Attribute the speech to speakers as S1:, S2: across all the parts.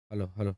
S1: Hello, hello.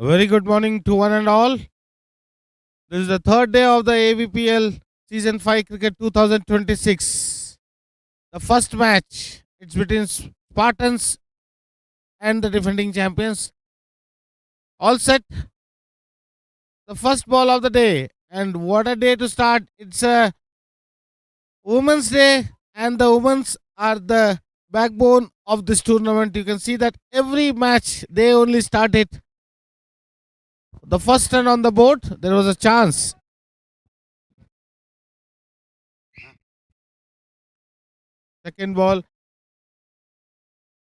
S1: A very good morning to one and all. This is the third day of the AVPL Season 5 Cricket 2026. The first match, it's between Spartans and the defending champions. All set. The first ball of the day. And what a day to start. It's a Women's Day, and the women's are the backbone of this tournament. You can see that every match they only start it. The first run on the board, there was a chance. Second ball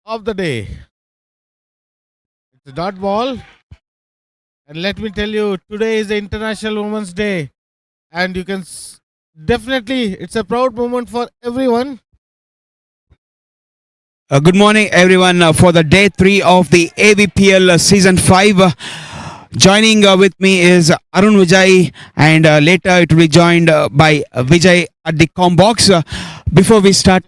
S1: of the day. It's a dot ball. And let me tell you, today is the International Women's Day. And you can definitely, it's a proud moment for everyone.
S2: Good morning, everyone, for the day 3 of the AVPL Season 5. Joining with me is Arun Vijay, and later it will be joined by Vijay at the com box. Before we start,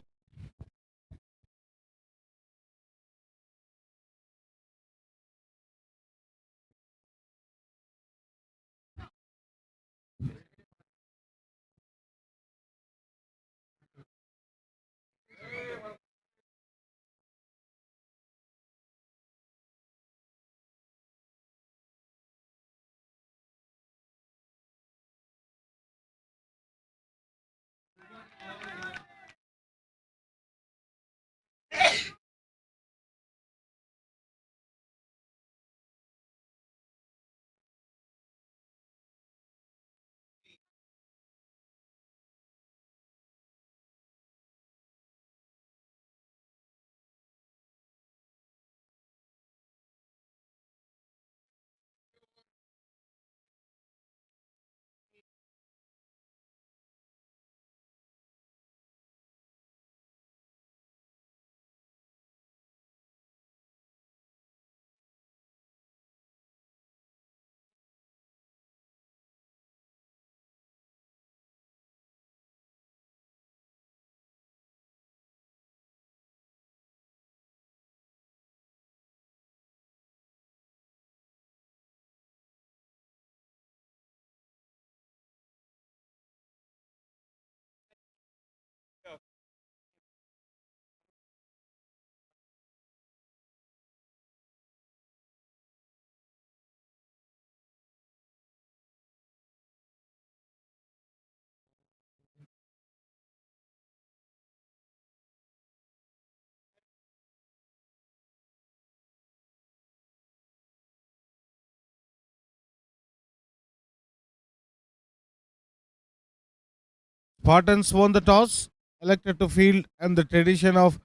S1: Spartans won the toss, elected to field, and the tradition of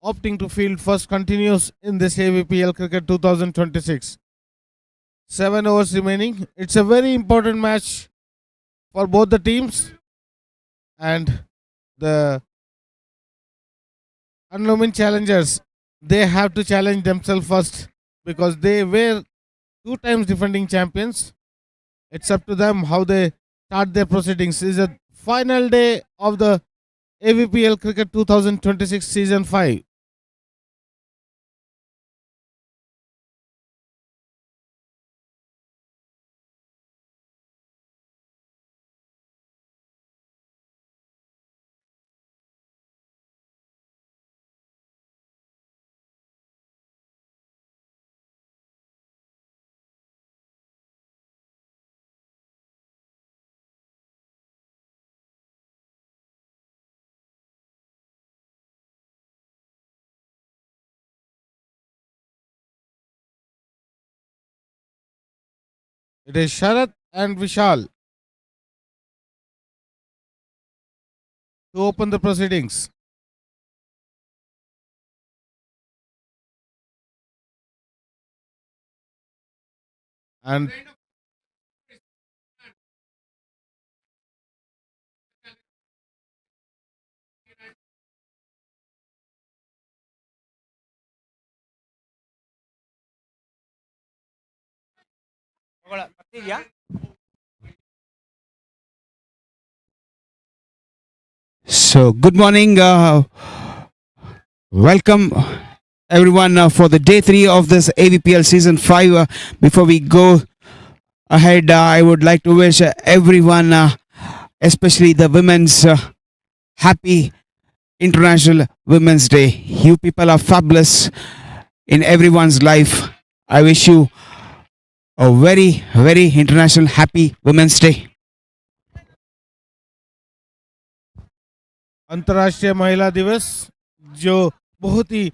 S1: opting to field first continues in this AVPL Cricket 2026. 7 overs remaining. It's a very important match for both the teams, and the unlumin challengers, they have to challenge themselves first because they were 2 times defending champions. It's up to them how they start their proceedings. This is the final day of the AVPL Cricket 2026 Season 5. It is Sharath and Vishal to open the proceedings. And
S2: So, good morning. Welcome everyone for the day 3 of this AVPL season 5. Before we go ahead, I would like to wish everyone, especially the women's, happy International Women's Day. You people are fabulous in everyone's life. I wish you a very, very international happy Women's Day.
S1: अंतर्राष्ट्रीय महिला दिवस जो बहुत ही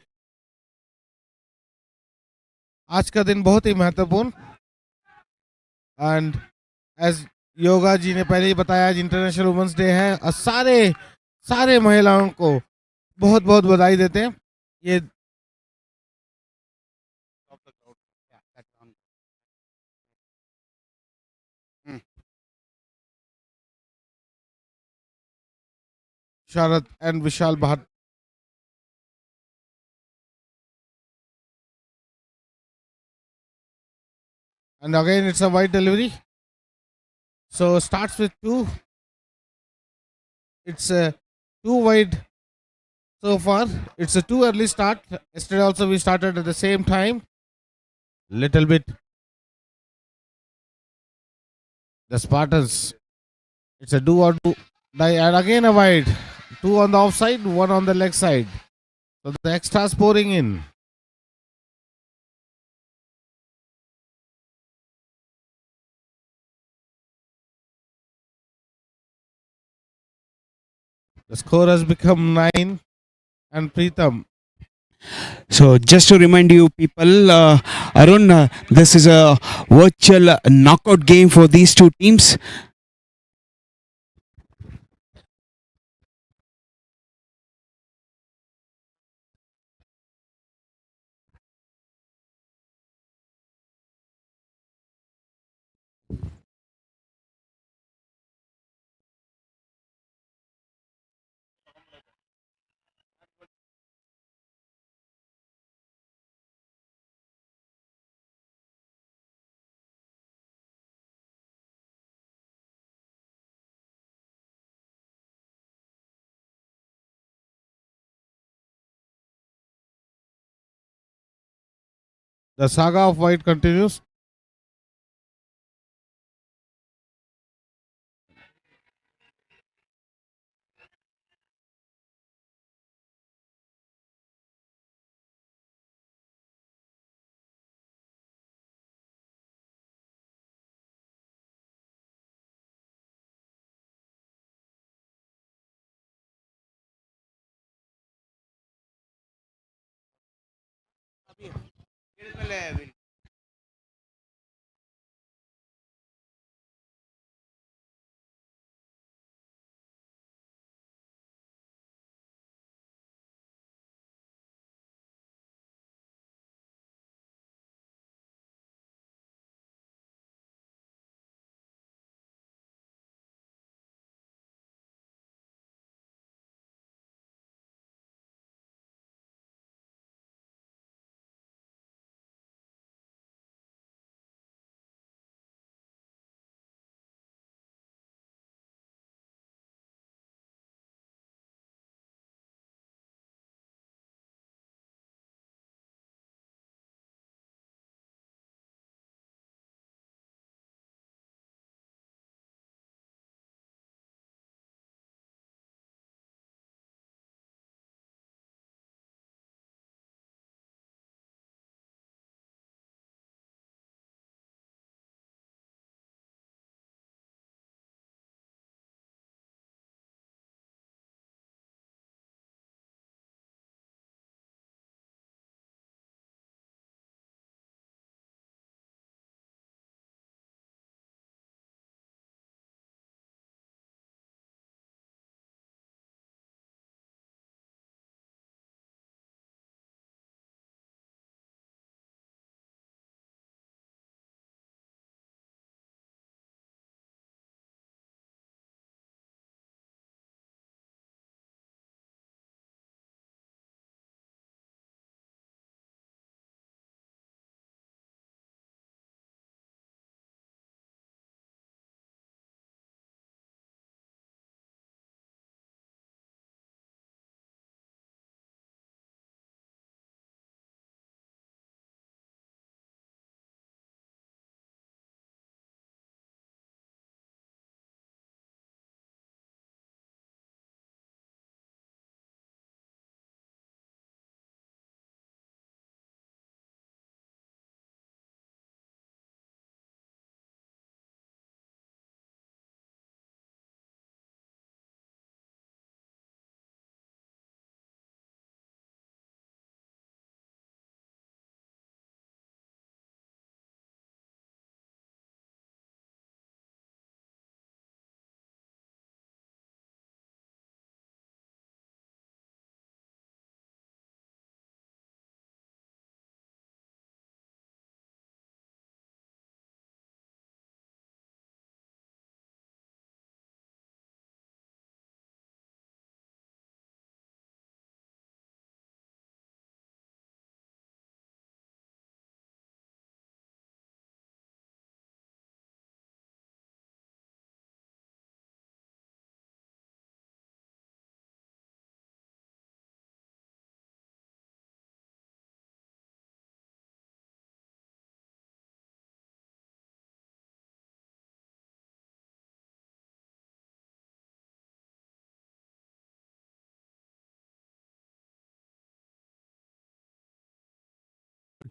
S1: आज का दिन बहुत ही महत्वपूर्ण एंड एज योगा जी ने पहले ही बताया आज इंटरनेशनल वुमेन्स डे है और सारे सारे महिलाओं को बहुत बहुत बधाई देते हैं ये Sharad and Vishal Bahadur and again it's a wide delivery, so starts with 2. It's a 2 wide so far. It's a too early start. Yesterday also we started at the same time, little bit. The Spartans, it's a do or do die, and again a wide. 2 on the offside, 1 on the leg side. So the extras pouring in. The score has become 9, and Preetham.
S2: So, just to remind you people, Arun, this is a virtual knockout game for these two teams.
S1: The saga of white continues.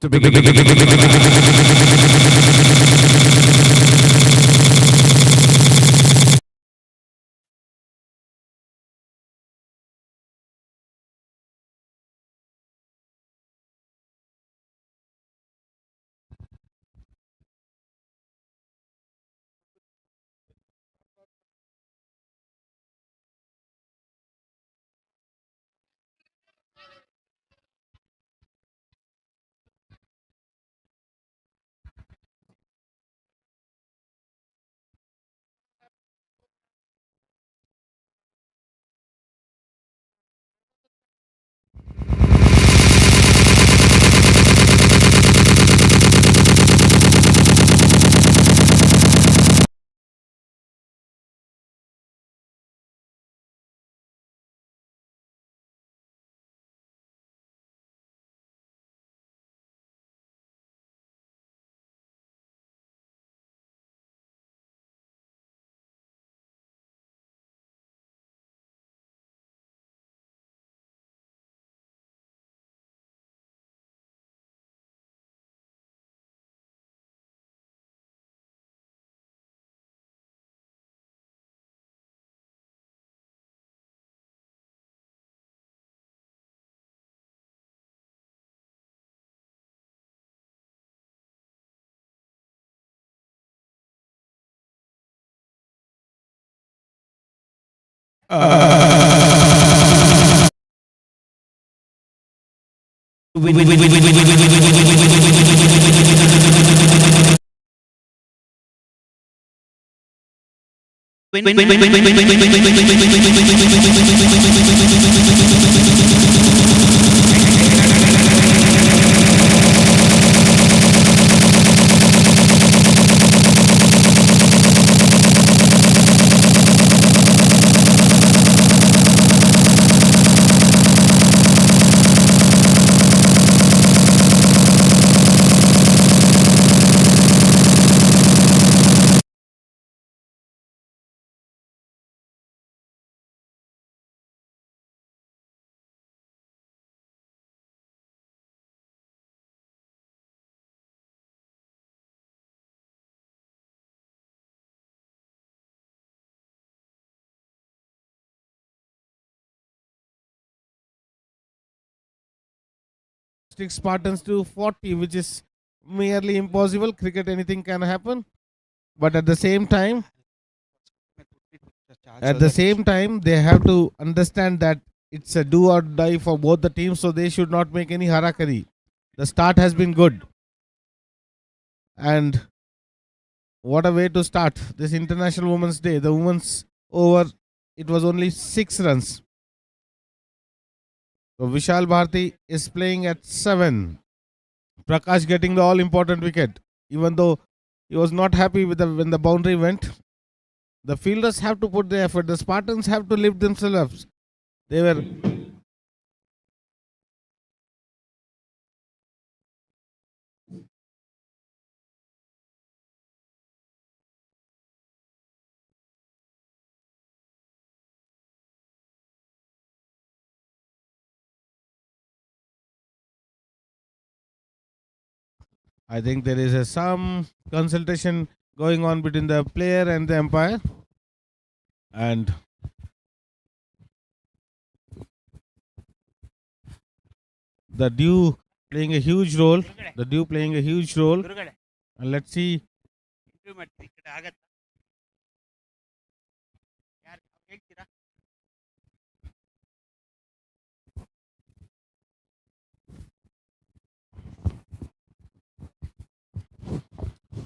S1: To begin. Spartans to 40, which is merely impossible. Cricket, anything can happen. But at the same time, they have to understand that it's a do or die for both the teams, so they should not make any harakari. The start has been good. And what a way to start this International Women's Day. The women's over, it was only 6 runs. So Vishal Bharti is playing at 7. Prakash getting the all important wicket. Even though he was not happy with when the boundary went, the fielders have to put the effort. The Spartans have to lift themselves up. They were I think there is some consultation going on between the player and the umpire. And the dew playing a huge role. And let's see.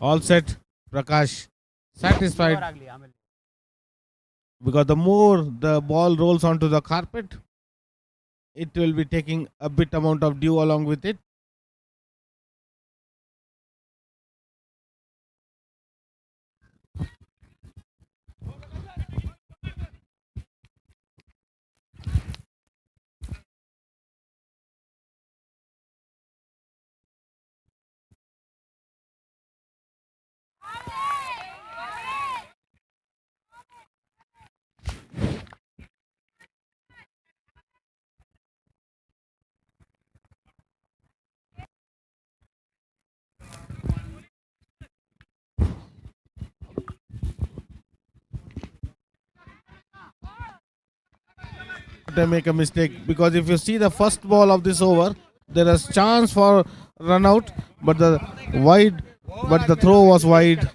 S1: All set. Prakash satisfied because the more the ball rolls onto the carpet, it will be taking a bit amount of dew along with it. to make a mistake, because if you see the first ball of this over, there is chance for run out, but the throw was wide.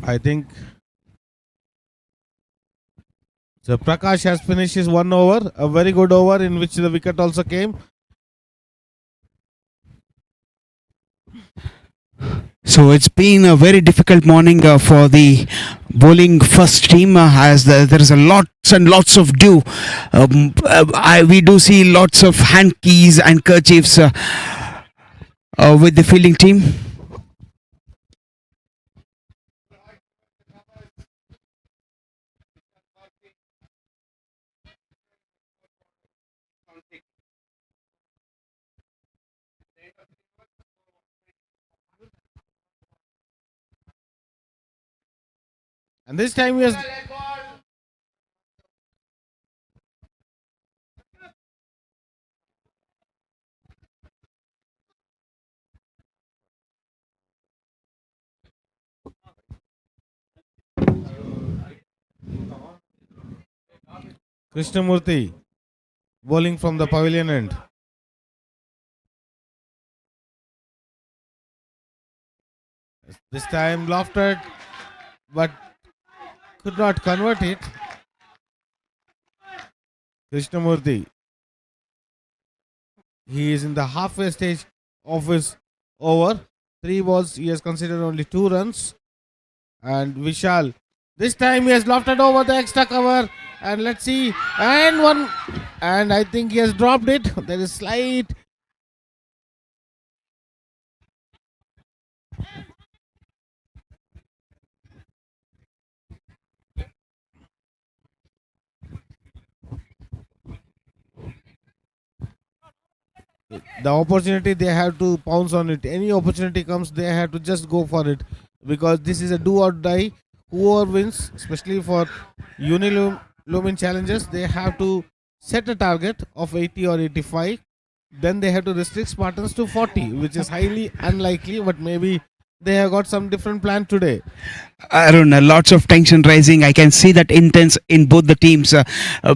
S1: I think so. Prakash has finished his 1 over, a very good over in which the wicket also came.
S2: So it's been a very difficult morning for the bowling first team, as there is a lots and lots of dew. We do see lots of handkeys and kerchiefs with the fielding team.
S1: And this time he has Krishnamurthy bowling from the pavilion end. This time lofted, but could not convert it. Krishnamurthy. He is in the halfway stage of his over. 3 balls, he has considered only 2 runs. And Vishal, this time he has lofted over the extra cover. And let's see. And one. And I think he has dropped it. There is slight. The opportunity, they have to pounce on it. Any opportunity comes, they have to just go for it, because this is a do or die. Whoever wins, especially for Unilumin challenges, they have to set a target of 80 or 85. Then they have to restrict Spartans to 40, which is highly unlikely, but maybe they have got some different plan today.
S2: Arun, lots of tension rising. I can see that intense in both the teams,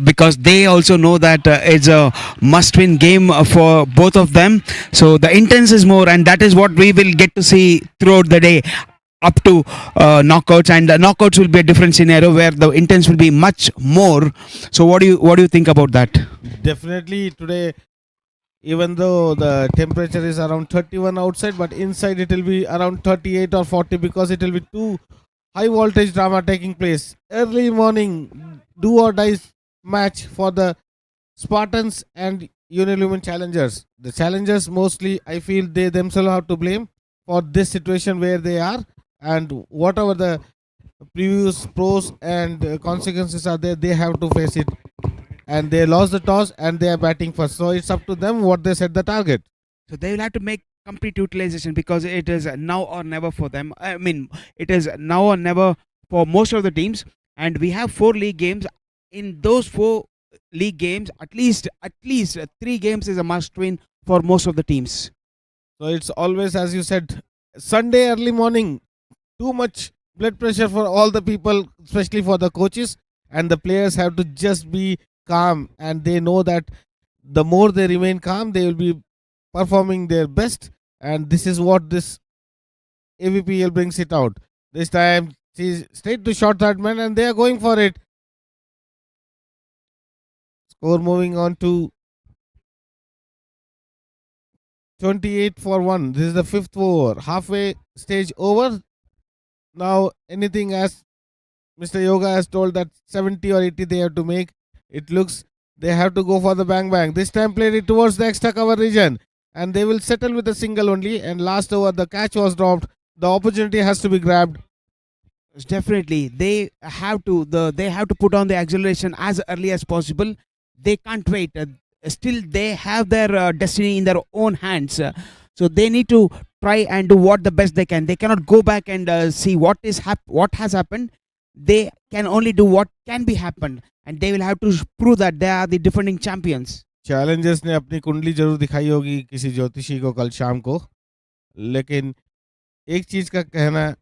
S2: because they also know that it's a must-win game for both of them. So the intense is more, and that is what we will get to see throughout the day up to knockouts. And knockouts will be a different scenario where the intense will be much more. So what do you think about that?
S1: Definitely today, even though the temperature is around 31 outside, but inside it will be around 38 or 40, because it will be too high voltage drama taking place. Early morning do or die match for the Spartans and Unilumin challengers. The challengers mostly, I feel, they themselves have to blame for this situation where they are, and whatever the previous pros and consequences are there, they have to face it. And they lost the toss and they are batting first, so it's up to them what they set the target.
S2: So they will have to make complete utilization, because it is now or never for them. I mean, it is now or never for most of the teams. And we have 4 league games. In those 4 league games, at least 3 games is a must win for most of the teams.
S1: So it's always, as you said, Sunday early morning, too much blood pressure for all the people, especially for the coaches, and the players have to just be calm, and they know that the more they remain calm, they will be performing their best. And this is what this AVPL brings it out. This time she's straight to short third man, and they are going for it. Score moving on to 28 for 1. This is the 5th over. Halfway stage over. Now anything, as Mr. Yoga has told, that 70 or 80 they have to make. It looks they have to go for the bang bang. This time played it towards the extra cover region, and they will settle with a single only. And last over, the catch was dropped. The opportunity has to be grabbed.
S2: Definitely, they have to put on the acceleration as early as possible. They can't wait. Still, they have their destiny in their own hands. So they need to try and do what the best they can. They cannot go back and see what has happened. they can only do what can be happened, and they will have to prove that they are the defending champions.
S1: Challengers ने अपनी कुंडली जरूर दिखाई होगी किसी ज्योतिषी को कल शाम को, लेकिन एक चीज का कहना,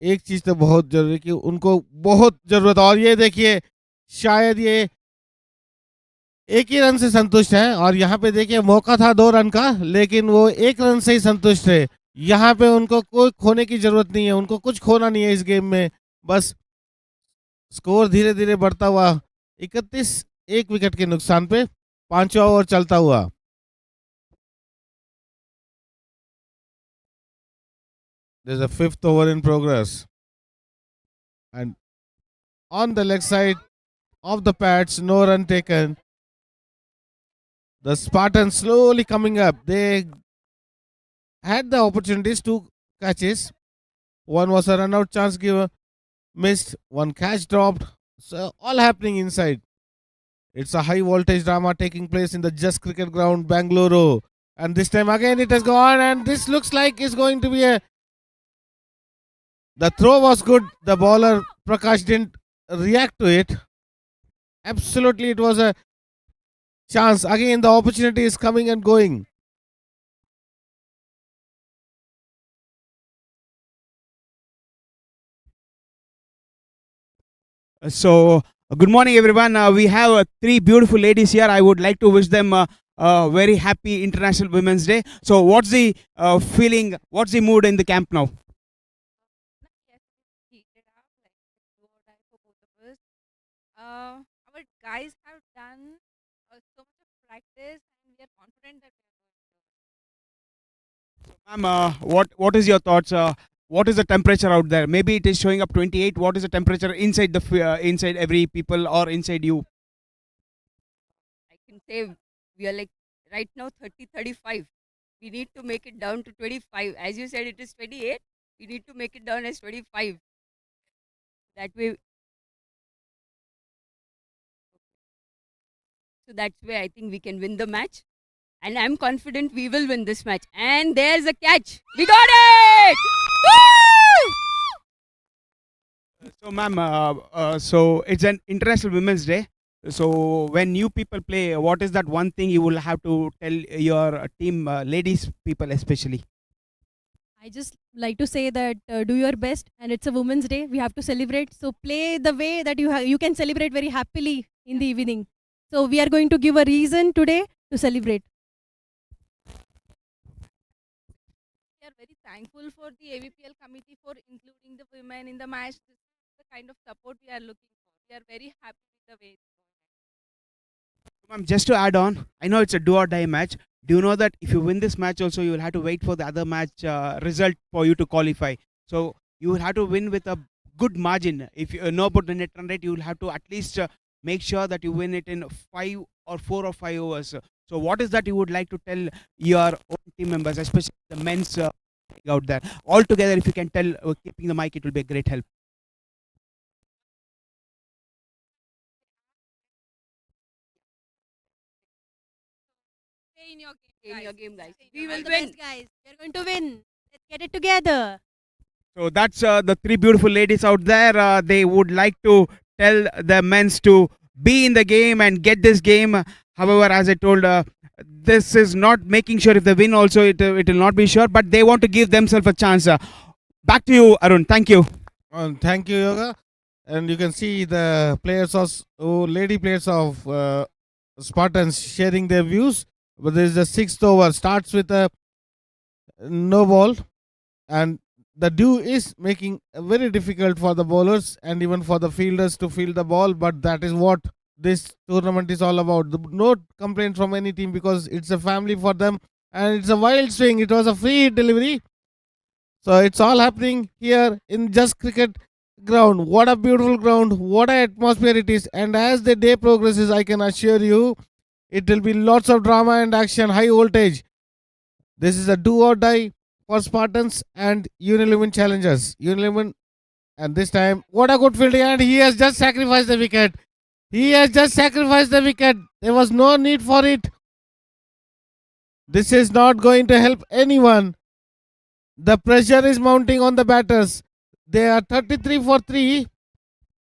S1: एक चीज तो बहुत जरूरी कि उनको बहुत जरूरत, और ये देखिए शायद ये एक ही रन से संतुष्ट हैं, और यहाँ पे देखिए मौका था 2 रन का, लेकिन वो 1 रन से ही संतुष्ट है। यहाँ पे उनको कोई खोने की जरूरत नहीं है, उनको कुछ खोना नहीं है इस गेम में, बस स्कोर धीरे धीरे बढ़ता हुआ 31 1 विकेट के नुकसान पे 5वां ओवर चलता हुआ। There's a 5th over in progress, and on the leg side of the pads, no run taken. The Spartans slowly coming up. They had the opportunities, 2 catches. One was a run out chance given, missed. One catch dropped. So all happening inside. It's a high voltage drama taking place in the Just Cricket Ground, Bangalore. And this time again it has gone, and this looks like it's going to be a... The throw was good. The bowler Prakash didn't react to it. Absolutely, it was a chance. Again, the opportunity is coming and going.
S2: So, good morning, everyone. We have 3 beautiful ladies here. I would like to wish them a very happy International Women's Day. So, what's the feeling? What's the mood in the camp now?
S3: Yes, heated up, like do or die for both of us. Our guys have done so much of practice, and we are confident that we are going to.
S2: Ma'am, what is your thoughts? What is the temperature out there? Maybe it is showing up 28. What is the temperature inside the inside every people or inside you?
S3: I can say we are like right now 30, 35. We need to make it down to 25. As you said, it is 28. We need to make it down as 25. That way. So that's where I think we can win the match. And I'm confident we will win this match. And there's a catch. We got it! Woo!
S2: So, ma'am, so it's an International Women's Day. So, when you people play, what is that one thing you will have to tell your team, ladies people especially?
S4: I just like to say that do your best, and it's a Women's Day. We have to celebrate. So play the way that you can celebrate very happily in the evening. So we are going to give a reason today to celebrate.
S3: We are very thankful for the AVPL committee for including the women in the match. This is the kind of support we are looking for. We are very happy with the way it's going.
S2: Ma'am, just to add on, I know it's a do or die match. Do you know that if you win this match also, you will have to wait for the other match result for you to qualify? So you will have to win with a good margin. If you know about the net run rate, you will have to at least make sure that you win it in 5 or 4 or 5 overs. So what is that you would like to tell your own team members, especially the men's out there? All together, if you can tell, keeping the mic, it will be a great help.
S4: Stay in your game,
S3: Stay in your game, guys.
S4: Stay in
S3: We
S4: your
S3: will
S4: game.
S3: win.
S4: Best, guys. We are going to win. Let's get it together.
S2: So that's the 3 beautiful ladies out there. They would like to tell the men's to be in the game and get this game. However, as I told, this is not making sure if they win also, it will not be sure, but they want to give themselves a chance. Back to you, Arun. Thank you.
S1: Thank you, Yoga. And you can see the players of lady players of Spartans sharing their views. But there is the 6th over, starts with a no ball, and the dew is making it very difficult for the bowlers and even for the fielders to field the ball. But that is what this tournament is all about. No complaint from any team because it's a family for them, and it's a wild swing. It was a free hit delivery. So it's all happening here in Just Cricket Ground. What a beautiful ground. What an atmosphere it is. And as the day progresses, I can assure you, it will be lots of drama and action, high voltage. This is a do or die for Spartans and Unilever challengers. Unilever, and this time, what a good fielding, and he has just sacrificed the wicket. He has just sacrificed the wicket. There was no need for it. This is not going to help anyone. The pressure is mounting on the batters. They are 33 for 3.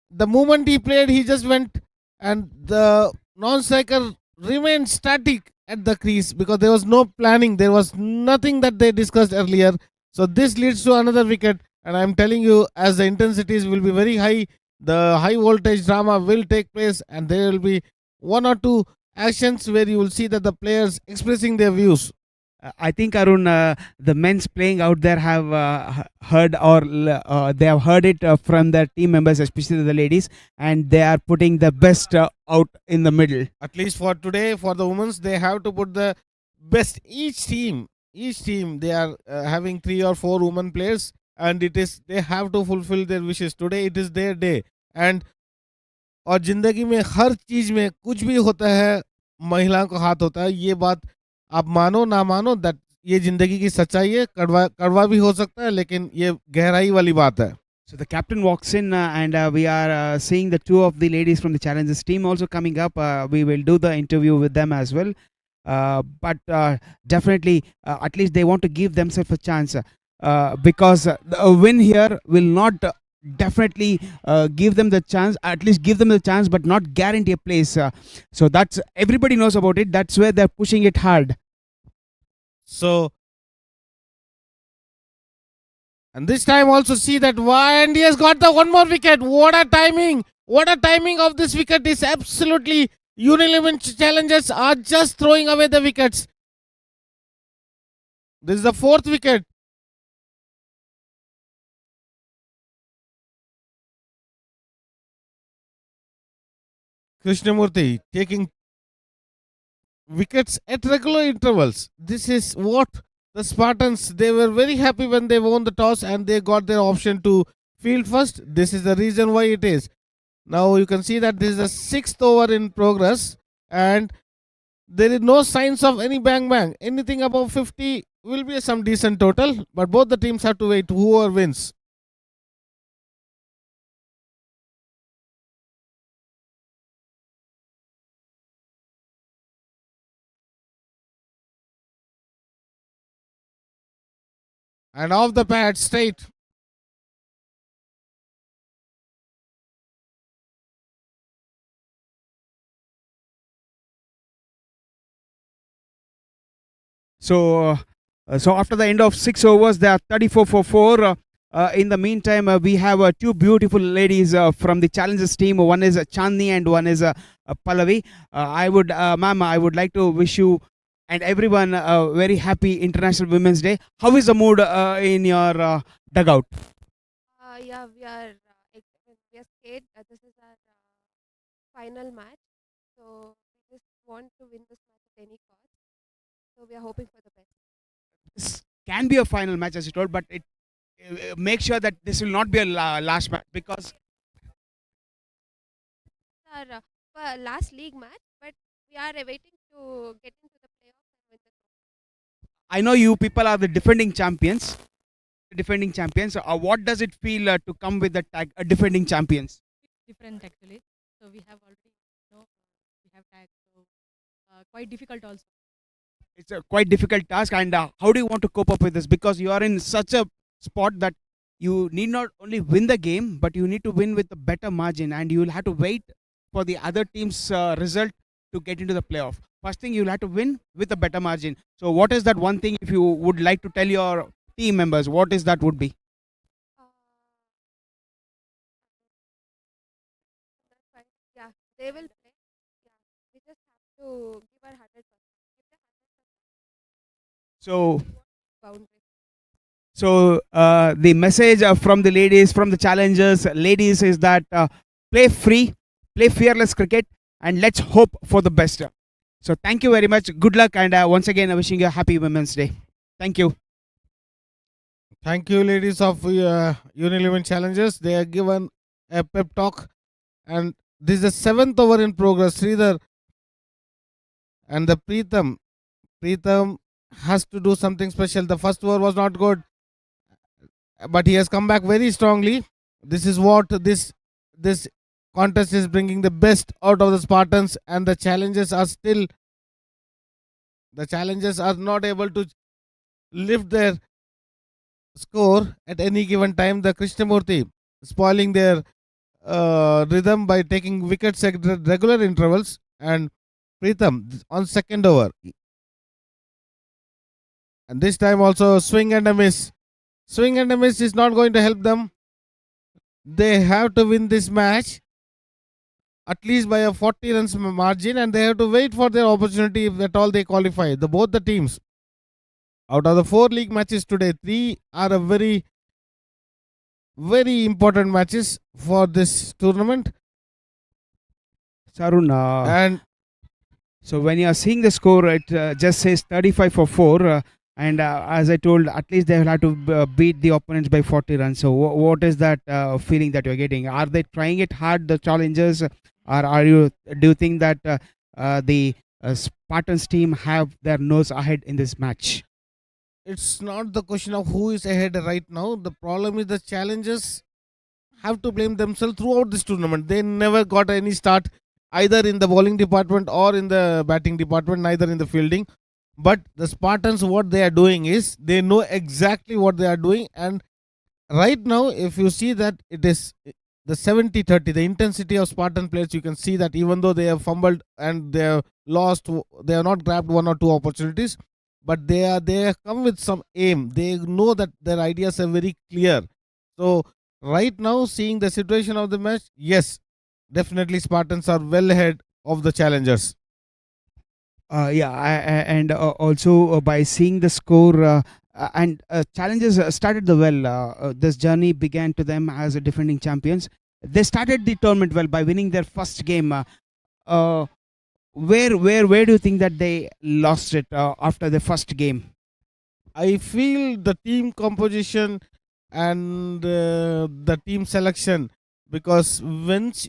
S1: The moment he played, he just went, and the non-striker remained static at the crease because there was no planning. There was nothing that they discussed earlier. So this leads to another wicket. And I'm telling you, as the intensities will be very high, the high voltage drama will take place, and there will be one or two actions where you will see that the players expressing their views.
S2: I think Arun, the men's playing out there have heard they have heard it from their team members, especially the ladies, and they are putting the best out in the middle.
S1: At least for today, for the women's, they have to put the best. Each team, they are having 3 or 4 women players, and they have to fulfill their wishes. Today it is their day, and और जिंदगी में हर चीज में कुछ भी होता है, महिलाओं का हाथ होता है। ये बात आप मानो ना मानो, दैट ये जिंदगी की सच्चाई है। कड़वा कड़वा भी हो सकता है, लेकिन ये गहराई वाली बात है।
S2: So the captain walks in, and we are seeing the 2 of the ladies from the Challengers team also coming up. We will do the interview with them as well. But definitely, at least they want to give themselves a chance, because a win here will not definitely give them the chance, at least give them the chance, but not guarantee a place. So that's, everybody knows about it. That's where they're pushing it hard.
S1: So, and this time also see that and he has got the one more wicket. What a timing! What a timing of this wicket is absolutely. Unilever Challengers are just throwing away the wickets. This is the 4th wicket. Krishnamurthy taking wickets at regular intervals. This is what the Spartans, they were very happy when they won the toss and they got their option to field first. This is the reason why it is. Now you can see that this is the 6th over in progress, and there is no signs of any bang bang. Anything above 50 will be some decent total, but both the teams have to wait whoever wins. And off the pad straight.
S2: So after the end of 6 overs, they are 34 for 4. In the meantime, we have 2 beautiful ladies from the Challengers team. One is Chandni and one is Pallavi. Ma'am, I would like to wish you and everyone a very happy International Women's Day. How is the mood in your dugout?
S5: Yeah, we are scared. This is our final match, so we just want to win this match at any cost. So we are hoping for the best.
S2: This can be a final match, as you told, but it make sure that this will not be a last match, because
S5: Our last league match, but we are waiting to get into the playoffs and win the trophy.
S2: I know you people are the defending champions. What does it feel to come with the tag defending champions?
S4: Different actually. So we have already, we have tagged. So quite difficult also.
S2: It's a quite difficult task, and how do you want to cope up with this? Because you are in such a spot that you need not only win the game, but you need to win with a better margin, and you will have to wait for the other team's result to get into the playoff. First thing, you'll have to win with a better margin. So what is that one thing, if you would like to tell your team members, what is that would be?
S5: Uh, that's fine. Yeah, they will play. Yeah, we just have to give our 100%. Give the 100%
S2: So
S5: boundary.
S2: the message from the ladies, from the Challengers ladies, is that play free, play fearless cricket, and let's hope for the best. So thank you very much. Good luck, and once again wishing you a happy Women's Day. Thank you.
S1: Thank you, ladies of Unilever Challengers. They are given a pep talk, and this is the 7th over in progress. Sridhar and the Preetham has to do something special. The first over was not good, but he has come back very strongly. This is what this contest is bringing the best out of the Spartans, and the Challengers are not able to lift their score at any given time. The Krishnamurti spoiling their rhythm by taking wickets at regular intervals, and Pritham on second over. And this time also swing and a miss. Swing and a miss is not going to help them. They have to win this match at least by a 40 runs margin, and they have to wait for their opportunity if at all they qualify. Both the teams, out of the 4 league matches today, 3 are a very, very important matches for this tournament.
S2: Sarun,
S1: And
S2: so when you are seeing the score, it just says 35 for 4. And as I told, at least they will have to beat the opponents by 40 runs. So what is that feeling that you're getting? Are they trying it hard, the challengers, or do you think that the Spartans team have their nose ahead in this match?
S1: it's not the question of who is ahead right now. The problem is the challengers have to blame themselves throughout this tournament. They never got any start either in the bowling department or in the batting department, neither in the fielding. But the Spartans, what they are doing is they know exactly what they are doing. And right now, if you see that it is the 70-30, the intensity of Spartan players, you can see that even though they have fumbled and they have lost, they have not grabbed 1 or 2 opportunities, but they have come with some aim. They know that their ideas are very clear. So right now, seeing the situation of the match, yes, definitely Spartans are well ahead of the challengers.
S2: And also by seeing the score and challenges started the well. This journey began to them as a defending champions. They started the tournament well by winning their first game. Where do you think that they lost it after the first game?
S1: I feel the team composition and the team selection, because once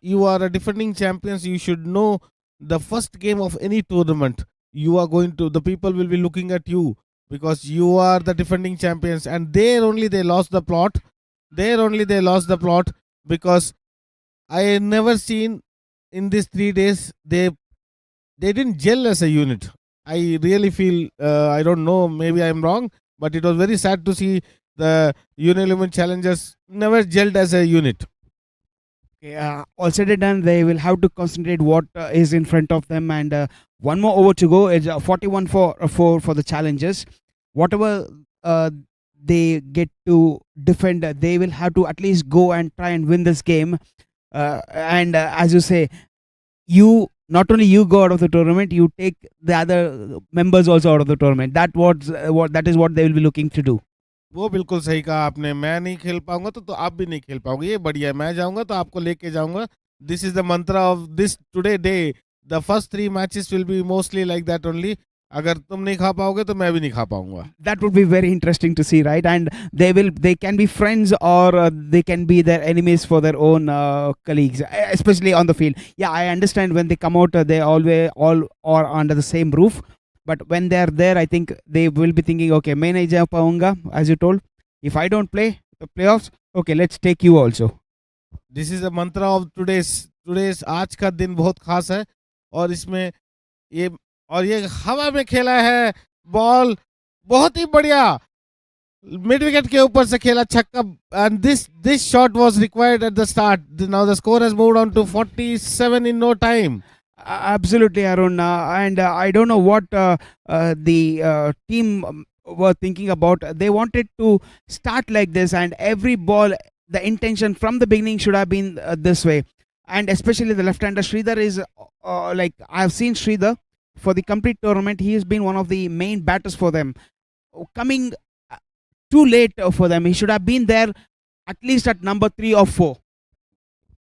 S1: you are a defending champions, you should know the first game of any tournament. The people will be looking at you because you are the defending champions, and there only they lost the plot. Because I never seen in these 3 days they didn't gel as a unit. I really feel, I don't know, maybe I'm wrong, but it was very sad to see the Union challengers never gelled as a unit.
S2: Okay, all said and done, they will have to concentrate what is in front of them, and one more over to go. It's 41 for the challengers. Whatever they get to defend, they will have to at least go and try and win this game. And as you say, you not only you go out of the tournament, you take the other members also out of the tournament. That is what they will be looking to do.
S1: वो बिल्कुल सही कहा आपने. मैं नहीं खेल पाऊंगा तो आप भी नहीं खेल पाओगे. ये बढ़िया है. मैं जाऊंगा तो आपको लेके जाऊंगा. This is the mantra of this today day. The first 3 matches will be mostly like that only. अगर तुम नहीं खा पाओगे तो मैं भी नहीं खा पाऊंगा.
S2: That would be very interesting to see, right? And they can be friends, or they can be their enemies for their own colleagues, especially on the field. Yeah, I understand when they come out, they always all are under the same roof. But when they are there, I think they will be thinking, okay, मैं नहीं जा पाऊंगा, as you told. If I don't play the playoffs, okay, let's take you also.
S1: This is the mantra of today's आज का दिन बहुत खास है. और इसमें ये हवा में खेला है बॉल, बहुत ही बढ़िया मिड विकेट के ऊपर से खेला छक्का. And this shot was required at the start. Now the score has moved on to 47 in no time.
S2: Absolutely, Arun. And I don't know what the team were thinking about. They wanted to start like this, and every ball, the intention from the beginning should have been this way. And especially the left-hander Sridhar is like, I've seen Sridhar for the complete tournament. He has been one of the main batters for them. Coming too late for them. He should have been there at least at number 3 or 4.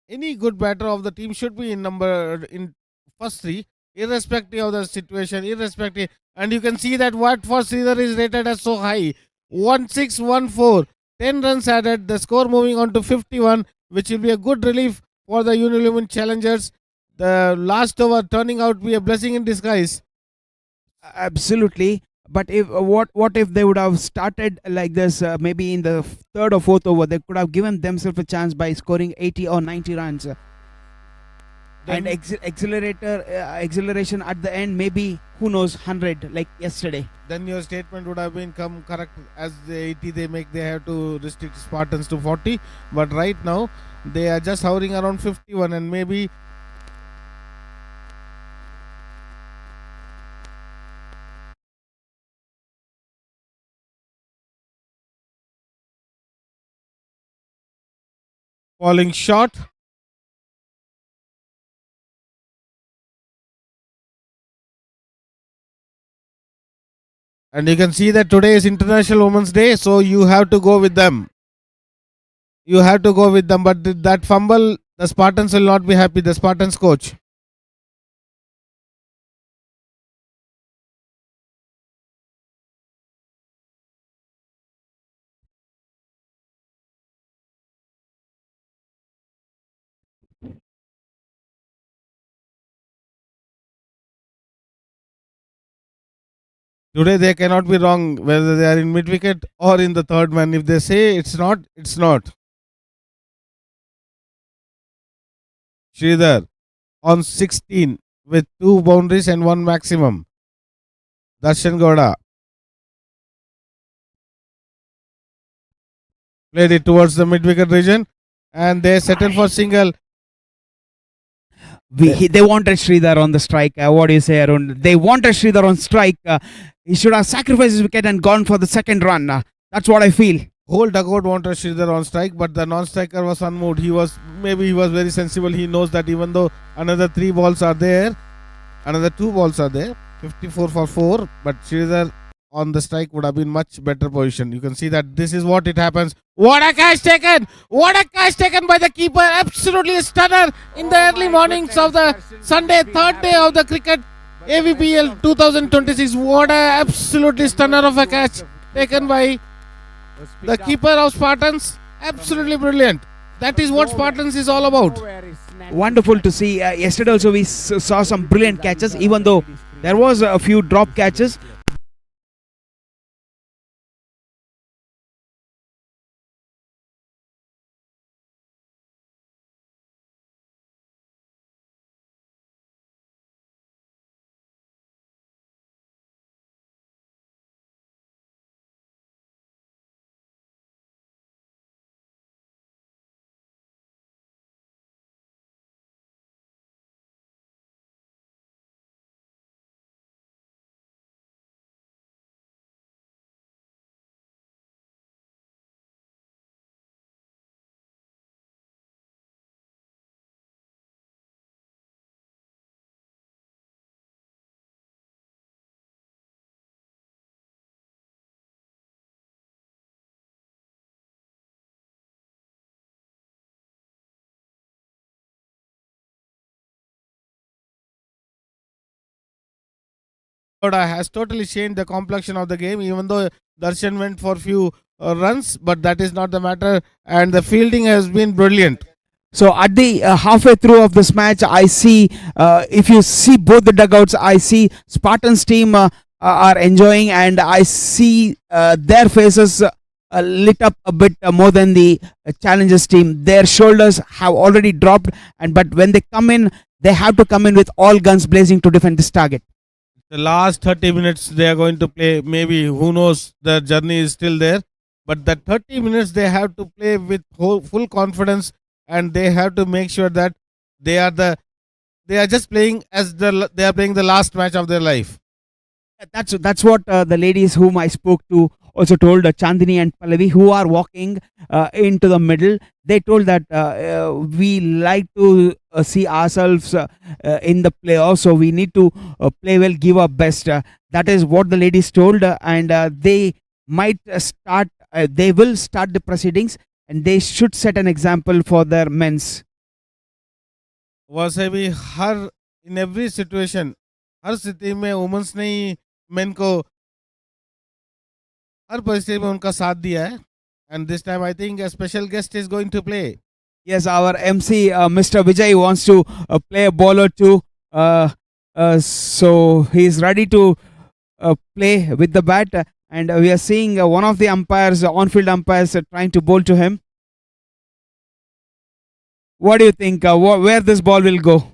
S1: Any good batter of the team should be in first 3, irrespective of the situation, irrespective. And you can see that what for Sridhar is rated as so high. 1614. 10 runs added. The score moving on to 51, which will be a good relief for the Unilumin challengers. The last over turning out to be a blessing in disguise.
S2: Absolutely. But if what if they would have started like this, maybe in the 3rd or 4th over, they could have given themselves a chance by scoring 80 or 90 runs. and acceleration at the end, maybe who knows 100 like yesterday.
S1: then your statement would have been come correct. As the 80 they have to restrict Spartans to 40, but right now they are just hovering around 51, and maybe falling short. And you can see that today is International Women's Day, so you have to go with them. You have to go with them, but that fumble, the Spartans will not be happy. The Spartans coach. Today they cannot be wrong whether they are in mid wicket or in the third man. If they say it's not, it's not. Sridhar on 16 with 2 boundaries and 1 maximum. Darshan Gowda played it towards the mid wicket region, and they settled for single.
S2: They wanted Sridhar on the strike. What do you say, Arun? They wanted Sridhar on strike. He should have sacrificed his wicket and gone for the second run. That's what I feel.
S1: Whole dugout wanted Sridhar on strike, but the non-striker was unmoved. He was very sensible. He knows that even though another 3 balls are there, another 2 balls are there, 54 for 4, but Sridhar on the strike would have been much better position. You can see that this is what it happens. What a catch taken! What a catch taken by the keeper! Absolutely a stunner in the early mornings of the Sunday, third day of the cricket AVPL 2026. What a absolutely stunner of a catch taken by the keeper of Spartans. Absolutely brilliant. That is what Spartans is all about.
S2: Wonderful to see. Yesterday also we saw some brilliant catches, even though there was a few drop catches.
S1: Has totally changed the complexion of the game, even though Darshan went for few runs, but that is not the matter, and the fielding has been brilliant.
S2: So at the halfway through of this match, I see, if you see both the dugouts, I see Spartans team are enjoying, and I see their faces lit up a bit more than the Challengers team. Their shoulders have already dropped, but when they come in, they have to come in with all guns blazing to defend this target.
S1: The last 30 minutes they are going to play, maybe who knows, the journey is still there, but that 30 minutes they have to play with full confidence, and they have to make sure that they are just playing as they are playing the last match of their life.
S2: That's what the ladies whom I spoke to also told, Chandini and Pallavi, who are walking into the middle. They told that we like to see ourselves in the playoffs, so we need to play well, give our best. That is what the ladies told, and they might start. They will start the proceedings, and they should set an example for their men's.
S1: वैसे भी in every situation, हर स्थिति में women's ने ही main को हर परिस्थिति में उनका साथ दिया है, and this time I think a special guest is going to play.
S2: Yes, our MC Mr. Vijay wants to play a ball or two, so he is ready to play with the bat, and we are seeing one of the umpires, on-field umpires, trying to bowl to him. What do you think? Where this ball will go?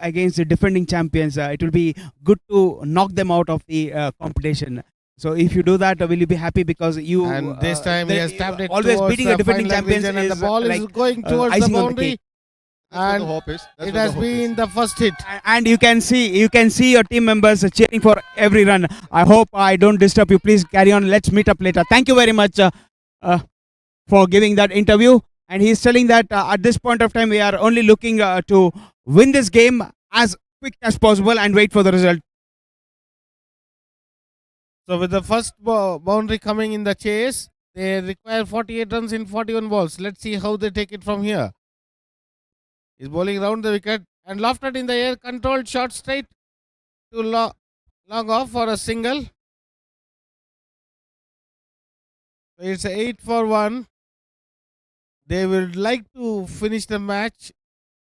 S2: against the defending champions. It will be good to knock them out of the competition. So if you do that, will you be happy? Because you
S1: And this time he has tapped it
S2: always
S1: towards
S2: beating the defending
S1: fine leg
S2: champions
S1: region and the
S2: is
S1: ball is
S2: like
S1: going towards the
S2: icing on the
S1: boundary.
S2: cake.
S6: That's where the
S1: And
S6: hope is. That's
S1: it
S6: where
S1: has
S6: the hope is.
S1: been the first hit.
S2: And you can see your team members cheering for every run. I hope I don't disturb you. Please carry on. Let's meet up later. Thank you very much for giving that interview. And he's telling that at this point of time we are only looking to win this game as quick as possible and wait for the result.
S1: So with the first boundary coming in the chase, they require 48 runs in 41 balls. Let's see how they take it from here. He's bowling round the wicket and lofted in the air, controlled shot straight to long off for a single. So it's 8 for 1. They would like to finish the match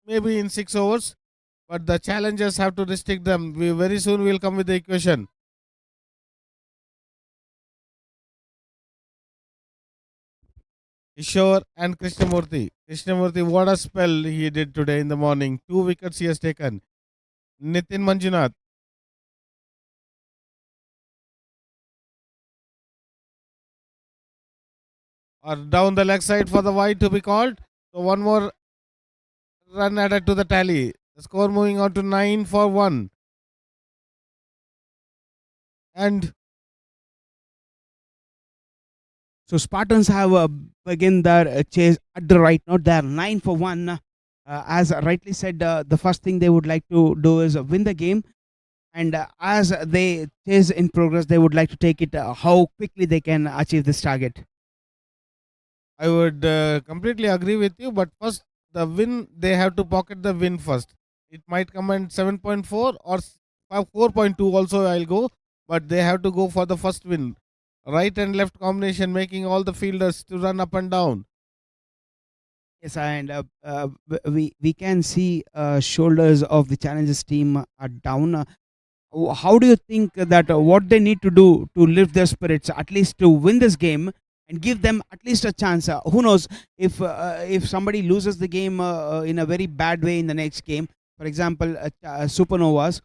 S1: maybe in 6 overs, but the challengers have to restrict them. We very soon will come with the equation. Kishore and Krishnamurthy. Krishnamurthy, what a spell he did today in the morning. 2 wickets he has taken. Nitin Manjunath. Or down the leg side for the wide to be called. So one more run added to the tally. The score moving on to 9 for 1. And
S2: So Spartans have begun their chase at the right note. They are 9 for 1. As rightly said, the first thing they would like to do is win the game. And as they chase in progress, they would like to take it how quickly they can achieve this target.
S1: I would completely agree with you, but first the win, they have to pocket the win first. It might come at 7.4 or 4.2 also I'll go, but they have to go for the first win. Right and left combination, making all the fielders to run up and down.
S2: Yes, and we can see shoulders of the challenges team are down. How do you think that what they need to do to lift their spirits, at least to win this game and give them at least a chance? Who knows if somebody loses the game in a very bad way in the next game, for example, Supernovas,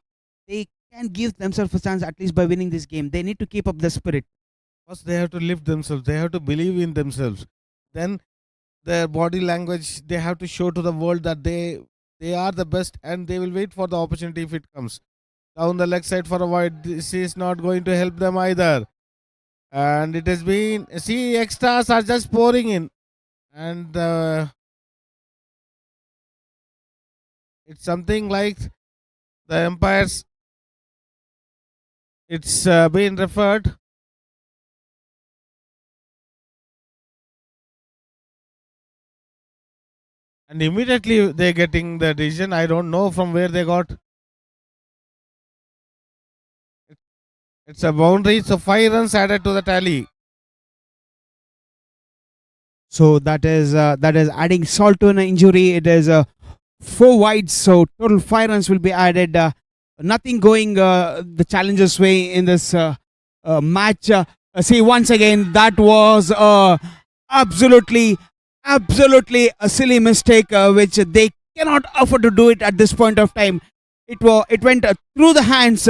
S2: they can give themselves a chance at least by winning this game. They need to keep up the spirit.
S1: First, they have to lift themselves. They have to believe in themselves. Then, their body language, they have to show to the world that they are the best, and they will wait for the opportunity if it comes. Down the leg side for a wide, this is not going to help them either. And it has been, see, extras are just pouring in, and it's something like the umpires. It's been referred. And immediately they're getting the decision. I don't know from where they got. It's a boundary. So 5 runs added to the tally.
S2: So that is adding salt to an injury. It is 4 wides, so total 5 runs will be added. Nothing going the challengers' way in this match. See, once again, that was absolutely a silly mistake which they cannot afford to do it at this point of time. It went through the hands.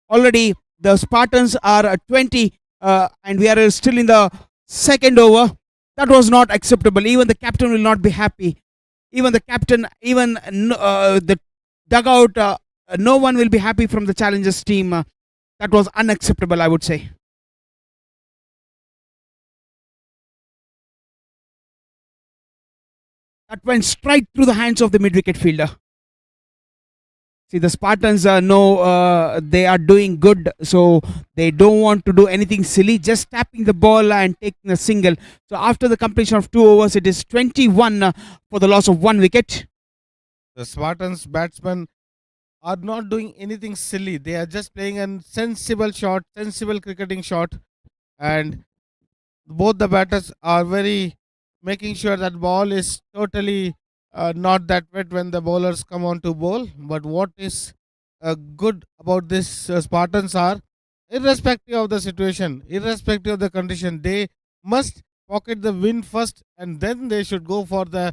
S2: Already the Spartans are 20 and we are still in the second over. That was not acceptable. Even the captain will not be happy. Even the captain, even the dugout, no one will be happy from the challengers team. That was unacceptable, I would say. That went straight through the hands of the mid-wicket fielder. See, the Spartans know they are doing good, so they don't want to do anything silly, just tapping the ball and taking a single. So after the completion of 2 overs, it is 21 for the loss of 1 wicket.
S1: The Spartans batsmen are not doing anything silly. They are just playing a sensible shot, sensible cricketing shot. And both the batters are very making sure that ball is totally not that wet when the bowlers come on to bowl. But what is good about this Spartans are, irrespective of the situation, irrespective of the condition, they must pocket the win first, and then they should go for the.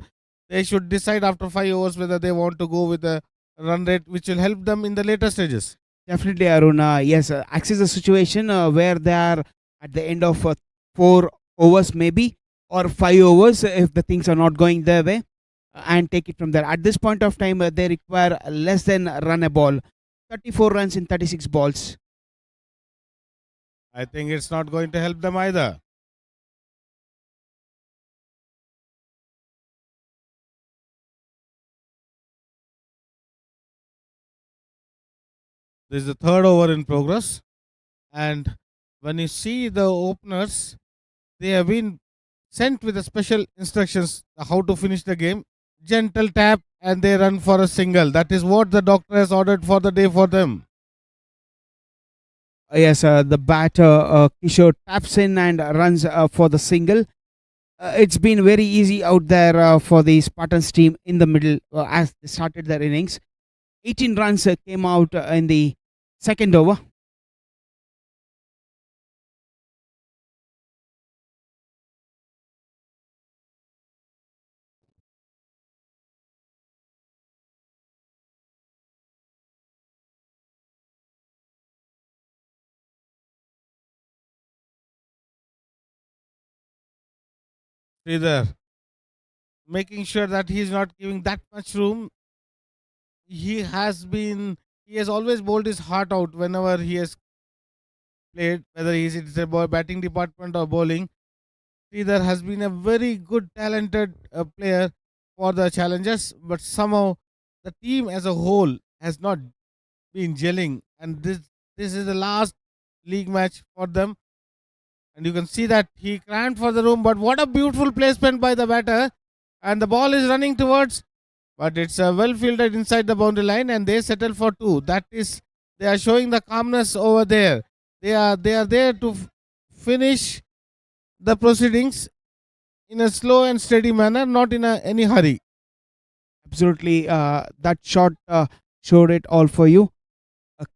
S1: They should decide after 5 overs whether they want to go with the run rate, which will help them in the later stages.
S2: Definitely, Arun. Yes, access the situation where they are at the end of 4 overs, maybe, or 5 overs if the things are not going their way, and take it from there. At this point of time, they require less than run a ball, 34 runs in 36 balls.
S1: I think it's not going to help them either. This is the third over in progress. And when you see the openers, they have been sent with a special instructions how to finish the game. Gentle tap and they run for a single. That is what the doctor has ordered for the day for them.
S2: Yes, the batter Kishore taps in and runs for the single. It's been very easy out there for the Spartans team in the middle as they started their innings. 18 runs came out in the second over.
S1: Sridhar making sure that he is not giving that much room. He has always bowled his heart out whenever he has played, whether he's in the batting department or bowling. Sridhar has been a very good, talented player for the challengers, but somehow the team as a whole has not been gelling, and this is the last league match for them. And you can see that he crammed for the room, but what a beautiful placement by the batter, and the ball is running towards, but it's well fielded inside the boundary line, and they settle for two. That is, they are showing the calmness over there. They are there to finish the proceedings in a slow and steady manner, not in any hurry.
S2: Absolutely, that shot showed it all for you.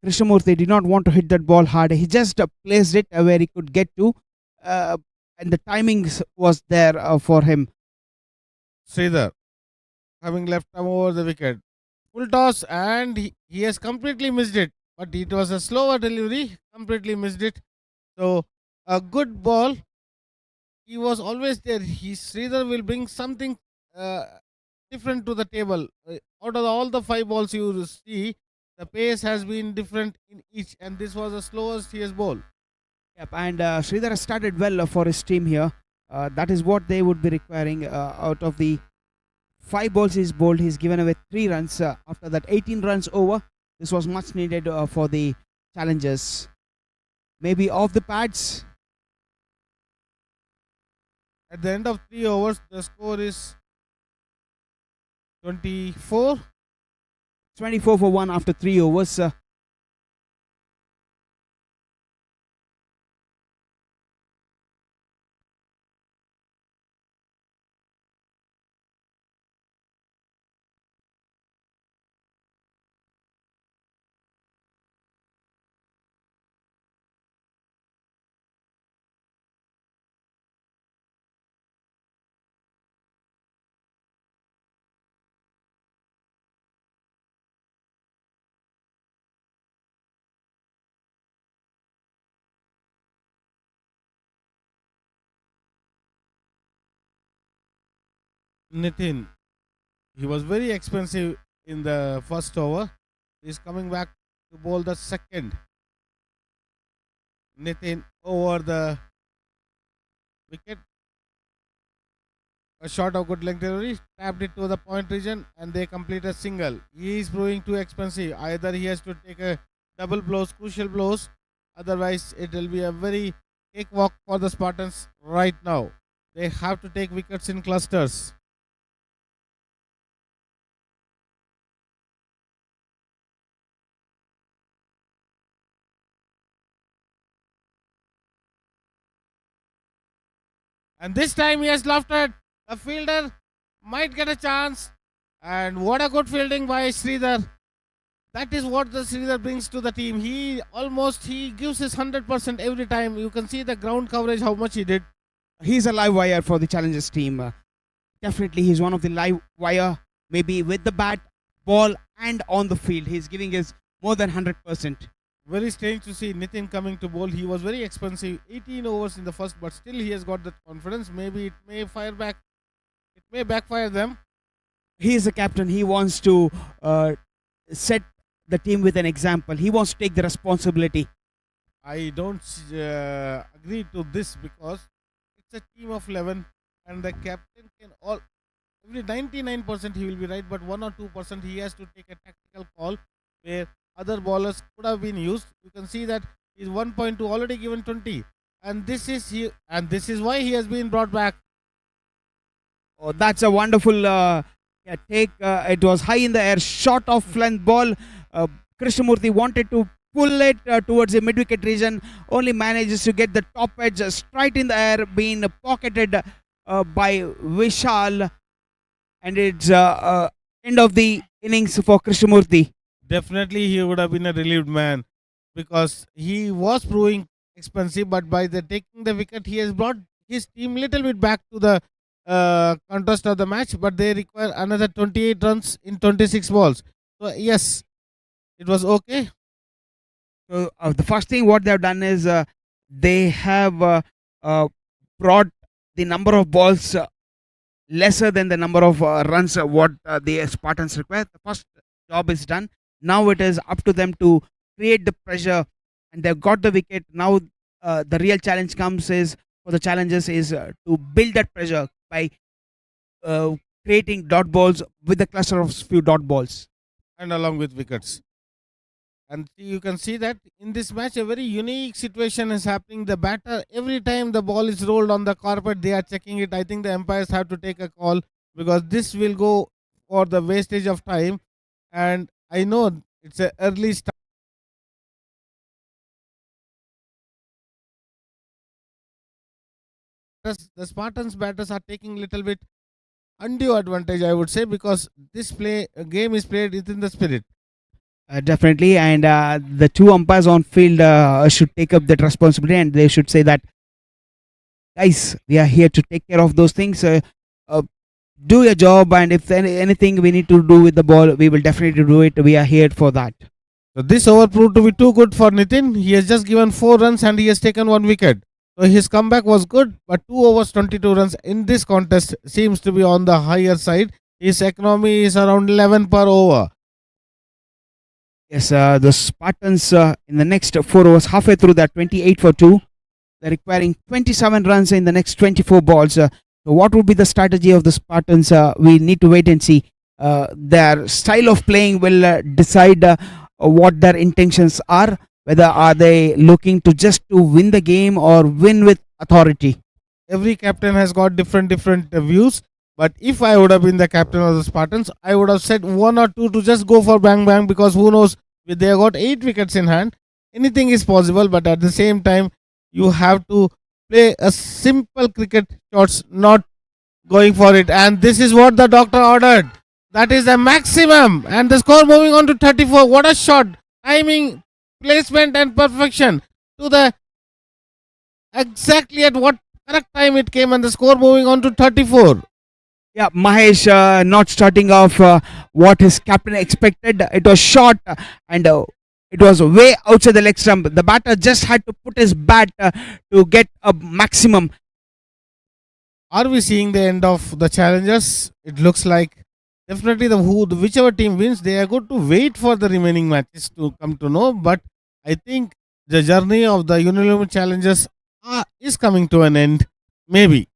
S2: Krishnamurthy did not want to hit that ball hard. He just placed it where he could get to, and the timings was there for him.
S1: Sridhar having left him over the wicket. Full toss, and he has completely missed it. But it was a slower delivery, completely missed it. So, a good ball. He was always there. Sridhar will bring something different to the table. Out of all the 5 balls you see, the pace has been different in each, and this was the slowest he has bowled.
S2: Yep, and Sridhar has started well for his team here. That is what they would be requiring out of the 5 balls he's bowled. He's given away 3 runs. After that, 18 runs over. This was much needed for the challengers. Maybe off the pads.
S1: At the end of 3 overs, the score is 24.
S2: 24 for 1 after 3 overs.
S1: Nitin, he was very expensive in the first over. He's coming back to bowl the second. Nitin over the wicket. A shot of good length delivery, tapped it to the point region, and they complete a single. He is proving too expensive. Either he has to take a double blows, crucial blows, otherwise it will be a very cakewalk for the Spartans right now. They have to take wickets in clusters. And this time he has lofted. The fielder might get a chance. And what a good fielding by Sridhar. That is what the Sridhar brings to the team. He gives his 100% every time. You can see the ground coverage, how much he did.
S2: He's a live wire for the challengers team. Definitely, he's one of the live wire. Maybe with the bat, ball and on the field. He's giving his more than 100%.
S1: Very strange to see Nitin coming to bowl. He was very expensive, 18 overs in the first, but still he has got that confidence. Maybe it may fire back. It may backfire them.
S2: He is a captain. He wants to set the team with an example. He wants to take the responsibility.
S1: I don't agree to this because it's a team of 11 and the captain can all every 99% he will be right, but 1 or 2% he has to take a tactical call where other bowlers could have been used. You can see that he's 1.2 already given 20, and this is why he has been brought back.
S2: Oh, that's a wonderful take. It was high in the air, short off length ball. Krishnamurthy wanted to pull it towards the mid-wicket region, only manages to get the top edge straight in the air, being pocketed by Vishal, and it's end of the innings for Krishnamurthy.
S1: Definitely he would have been a relieved man because he was proving expensive, but by the taking the wicket he has brought his team little bit back to the contrast of the match, but they require another 28 runs in 26 balls. So yes, it was okay.
S2: So the first thing what they have done is they have brought the number of balls lesser than the number of runs what the Spartans require. The first job is done. Now it is up to them to create the pressure, and they've got the wicket. Now the real challenge comes is for the challengers is to build that pressure by creating dot balls with a cluster of few dot balls.
S1: And along with wickets. And you can see that in this match, a very unique situation is happening. The batter, every time the ball is rolled on the carpet, they are checking it. I think the umpires have to take a call because this will go for the wastage of time. And I know it's an early start. The Spartans batters are taking little bit undue advantage, I would say, because this game is played within the spirit.
S2: Definitely, and the two umpires on field should take up that responsibility, and they should say that, guys, we are here to take care of those things. Do your job, and if anything we need to do with the ball, we will definitely do it. We are here for that.
S1: So this over proved to be too good for Nitin. He has just given 4 runs and he has taken 1 wicket. So his comeback was good, but 2 overs 22 runs in this contest seems to be on the higher side. His economy is around 11 per over.
S2: Yes, the Spartans in the next 4 overs, halfway through that, 28 for 2. They're requiring 27 runs in the next 24 balls. So what would be the strategy of the Spartans? We need to wait and see. Their style of playing will decide what their intentions are. Whether are they looking to just to win the game or win with authority.
S1: Every captain has got different views. But if I would have been the captain of the Spartans, I would have said 1 or 2 to just go for bang bang, because who knows, they have got 8 wickets in hand. Anything is possible, but at the same time, you have to play a simple cricket shots, not going for it. And this is what the doctor ordered. That is the maximum. And the score moving on to 34. What a shot. Timing, placement and perfection to the exactly at what correct time it came, and the score moving on to 34.
S2: Yeah, Mahesh not starting off what his captain expected. It was short and it was way outside the leg stump. The batter just had to put his bat to get a maximum.
S1: Are we seeing the end of the challengers? It looks like definitely whichever team wins, they are going to wait for the remaining matches to come to know. But I think the journey of the Unilumin challengers is coming to an end. Maybe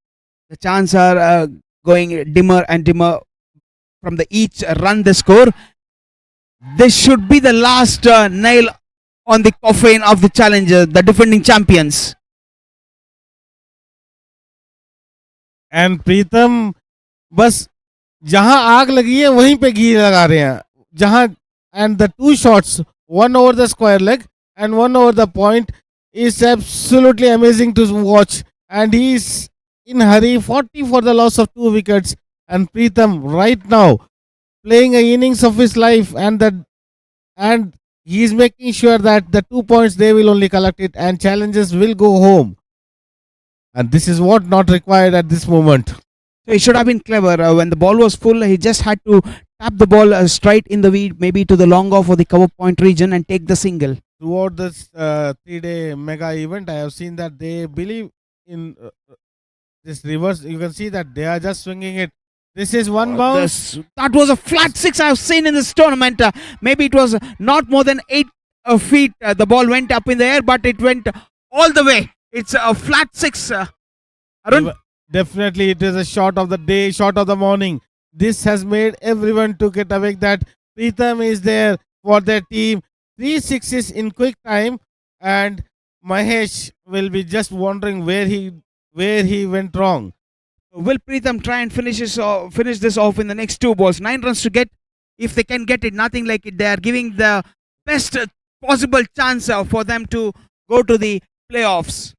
S2: the chances are going dimmer and dimmer from the each run they score. This should be the last nail on the coffin of the challenger, the defending champions.
S1: And Preetham, बस जहां आग लगी है वहीं पे घी लगा रहे हैं. जहां and the 2 shots, one over the square leg and one over the point, is absolutely amazing to watch. And he is in hurry, 40 for the loss of 2 wickets. And Preetham right now playing a innings of his life, and he is making sure that the 2 points they will only collect it and challenges will go home. And this is what not required at this moment.
S2: So he should have been clever. When the ball was full, he just had to tap the ball straight in the weed, maybe to the long off or the cover point region, and take the single.
S1: Throughout this 3-day mega event, I have seen that they believe in this reverse. You can see that they are just swinging it. This is one bounce.
S2: That was a flat six I've seen in this tournament. Maybe it was not more than 8 feet. The ball went up in the air, but it went all the way. It's a flat six. Arun?
S1: Definitely, it is a shot of the day, shot of the morning. This has made everyone to get awake that Pritham is there for their team. 3 sixes in quick time, and Mahesh will be just wondering where he went wrong.
S2: Will Pritham try and finish this off in the next 2 balls? 9 runs to get. If they can get it, nothing like it. They are giving the best possible chance for them to go to the playoffs.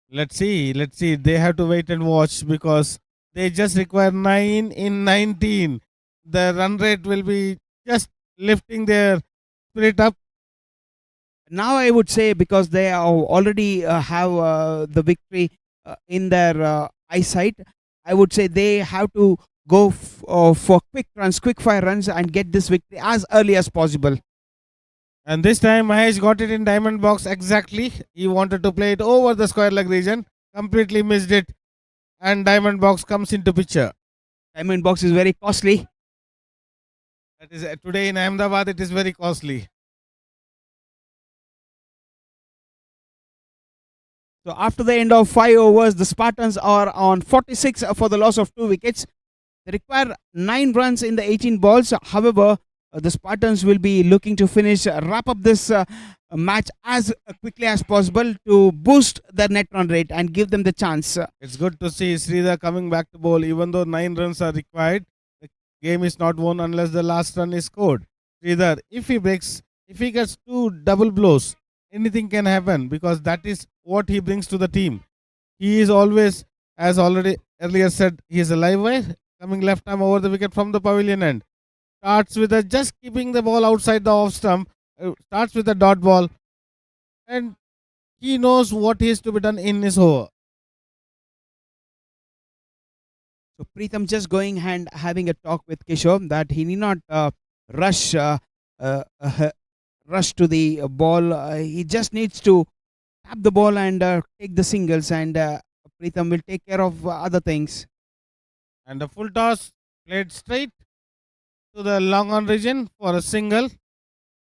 S1: Let's see. They have to wait and watch because they just require 9 in 19. The run rate will be just lifting their spirit up.
S2: Now I would say, because they already have the victory in their eyesight, I would say they have to go for quick runs, quick fire runs, and get this victory as early as possible.
S1: And this time Mahesh got it in diamond box exactly. He wanted to play it over the square leg region, completely missed it, and diamond box comes into picture.
S2: Diamond box is very costly.
S1: That is today in Ahmedabad. It is very costly.
S2: So after the end of 5 overs, the Spartans are on 46 for the loss of 2 wickets. They require 9 runs in the 18 balls. However, the Spartans will be looking to wrap up this match as quickly as possible to boost their net run rate and give them the chance.
S1: It's good to see Sridhar coming back to bowl. Even though 9 runs are required, the game is not won unless the last run is scored. Sridhar, if he gets 2 double blows, anything can happen because that is what he brings to the team. He is always, as already earlier said, he is a live wire coming left arm over the wicket from the pavilion end. Starts with just keeping the ball outside the off stump. Starts with a dot ball, and he knows what is to be done in his over.
S2: So Pritham just going and having a talk with Kishore that he need not rush to the ball. He just needs to tap the ball and take the singles, and Pritham will take care of other things.
S1: And the full toss played straight to the long on region for a single,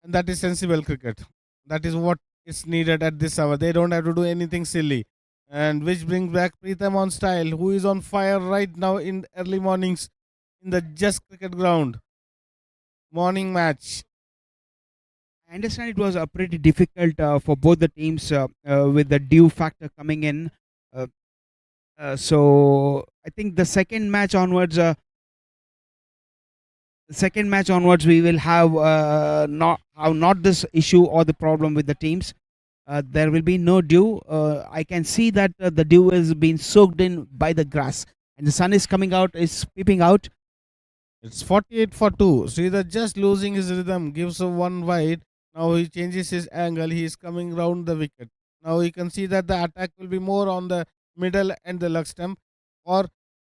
S1: and that is sensible cricket. That is what is needed at this hour. They don't have to do anything silly, and which brings back Pritham on style, who is on fire right now in early mornings in the Just Cricket Ground morning match.
S2: I understand it was pretty difficult for both the teams with the dew factor coming in. So I think the second match onwards, we will have not this issue or the problem with the teams. There will be no dew. I can see that the dew is being soaked in by the grass, and the sun is peeping out.
S1: It's 48 for 2. Sridhar just losing his rhythm, gives a one wide. Now he changes his angle. He is coming round the wicket. Now you can see that the attack will be more on the middle and the leg stump, or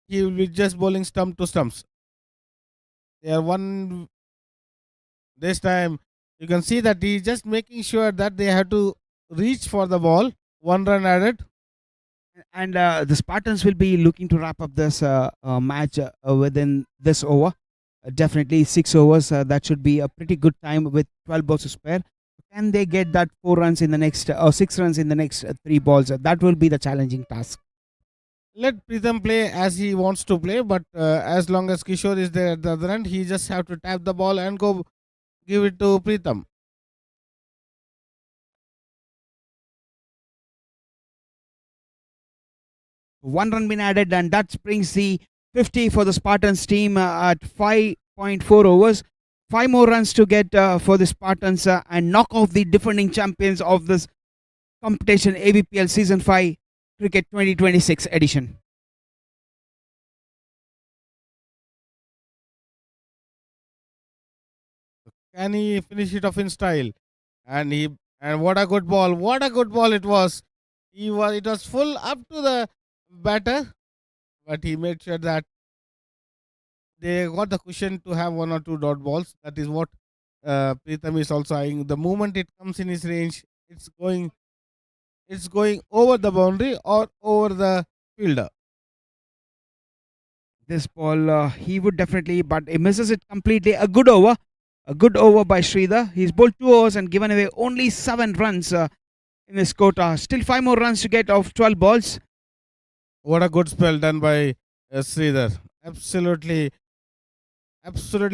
S1: he will be just bowling stump to stumps. They are one. This time you can see that he is just making sure that they have to reach for the ball. 1 run added.
S2: And the Spartans will be looking to wrap up this match within this over. Definitely 6 overs. That should be a pretty good time with 12 balls to spare. Can they get that 4 runs in the next or 6 runs in the next 3 balls? That will be the challenging task.
S1: Let Pritham play as he wants to play, but as long as Kishore is there at the other end, he just have to tap the ball and go give it to Pritham.
S2: One run been added, and that brings the 50 for the Spartans team at 5.4 overs. 5 more runs to get for the Spartans and knock off the defending champions of this competition, AVPL Season 5 Cricket 2026 edition.
S1: Can he finish it off in style? And what a good ball! What a good ball it was! It was full up to the batter, but he made sure that they got the cushion to have one or two dot balls. That is what Pritham is also eyeing. The moment it comes in his range, it's going over the boundary or over the fielder.
S2: This ball, he would definitely, but he misses it completely. A good over by Sridhar. He's bowled 2 overs and given away only 7 runs in his quota. Still 5 more runs to get off 12 balls.
S1: What a good spell done by Sridhar. Absolutely,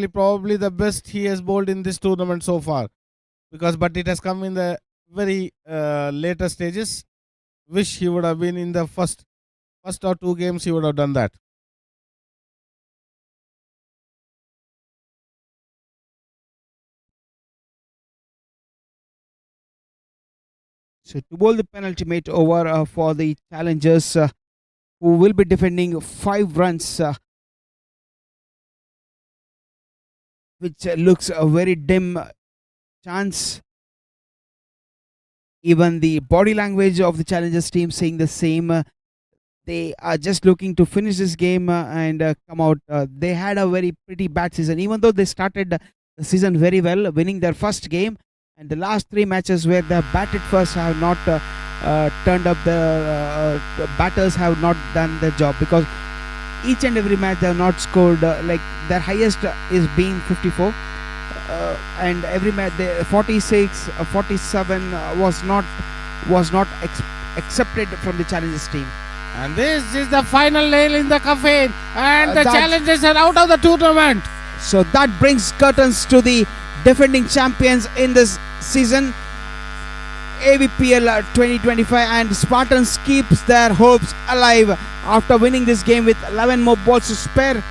S1: probably the best he has bowled in this tournament so far. But it has come in the very later stages. Wish he would have been in the first or two games. He would have done that.
S2: So to bowl the penultimate over for the challengers, who will be defending 5 runs, which looks a very dim chance. Even the body language of the challengers team saying the same. They are just looking to finish this game and come out. They had a very pretty bad season, even though they started the season very well, winning their first game. And the last 3 matches where they have batted first have not turned up. The batters have not done their job, because each and every match they have not scored. Like their highest is being 54. And every match 46, 47 was not accepted from the challengers team.
S1: And this is the final nail in the coffin. And the
S2: That's-
S1: challengers are out of the tournament.
S2: So that brings curtains to the defending champions in this season, AVPL 2025, and Spartans keeps their hopes alive after winning this game with 11 more balls to spare.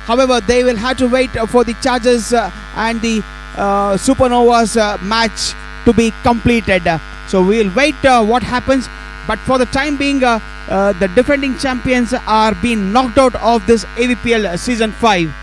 S2: However, they will have to wait for the Chargers and the Supernovas match to be completed. So we'll wait what happens. But for the time being, the defending champions are being knocked out of this AVPL Season 5.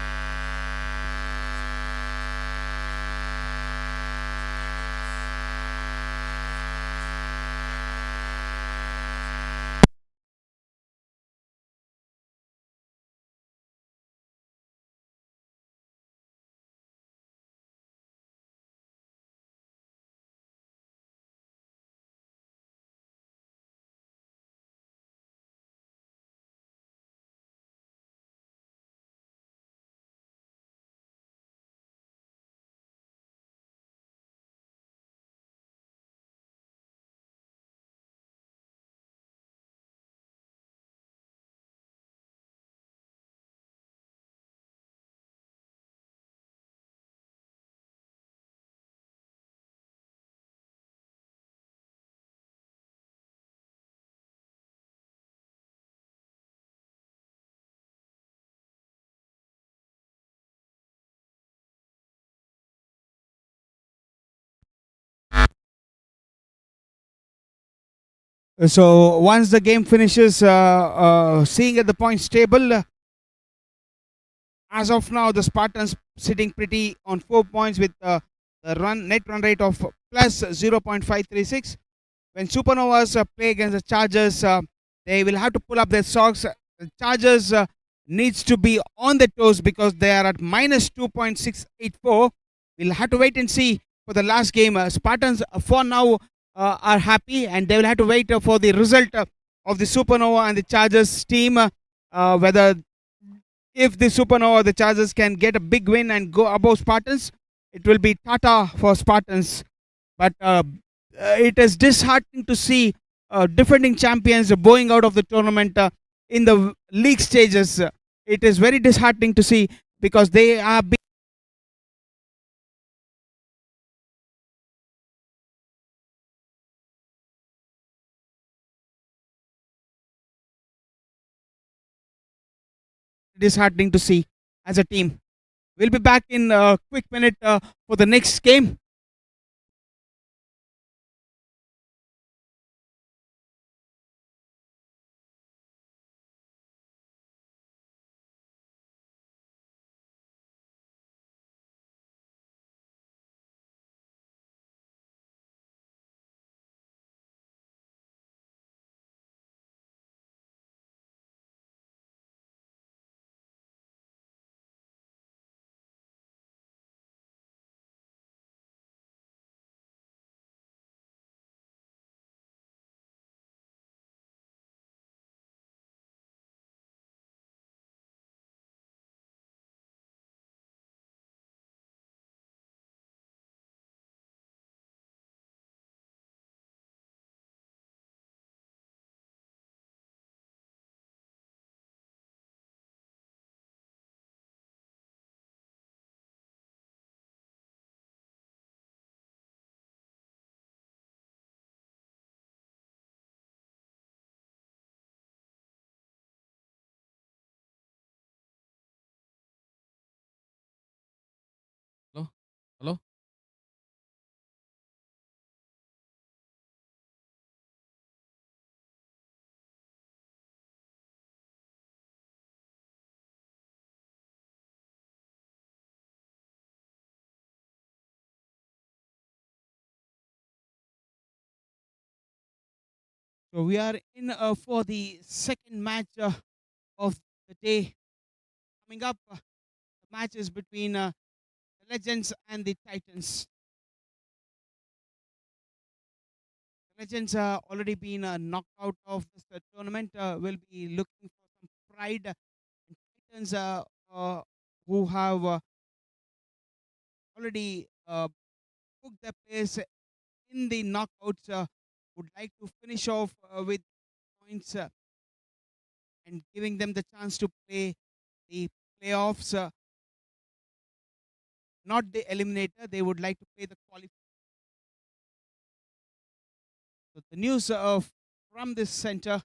S2: So once the game finishes, seeing at the points table, as of now, the Spartans sitting pretty on 4 points with the net run rate of plus 0.536. When Supernovas play against the Chargers, they will have to pull up their socks. The Chargers needs to be on their toes because they are at minus 2.684. We'll have to wait and see for the last game. Spartans for now are happy, and they will have to wait for the result of the Supernova and the Chargers team, whether if the Supernova or the Chargers can get a big win and go above Spartans, it will be Tata for Spartans. But it is disheartening to see defending champions bowing out of the tournament in the league stages. It is very disheartening to see because they are being disheartening to see as a team. We'll be back in a quick minute for the next game.
S1: Hello?
S2: So we are in for the second match of the day. Coming up, the match is between the Legends and the Titans. The Legends already been knocked out of this tournament. Will be looking for some pride. And Titans who have already booked their place in the knockouts would like to finish off with points and giving them the chance to play the playoffs, not the eliminator. They would like to play the qualifier. So the news from this center.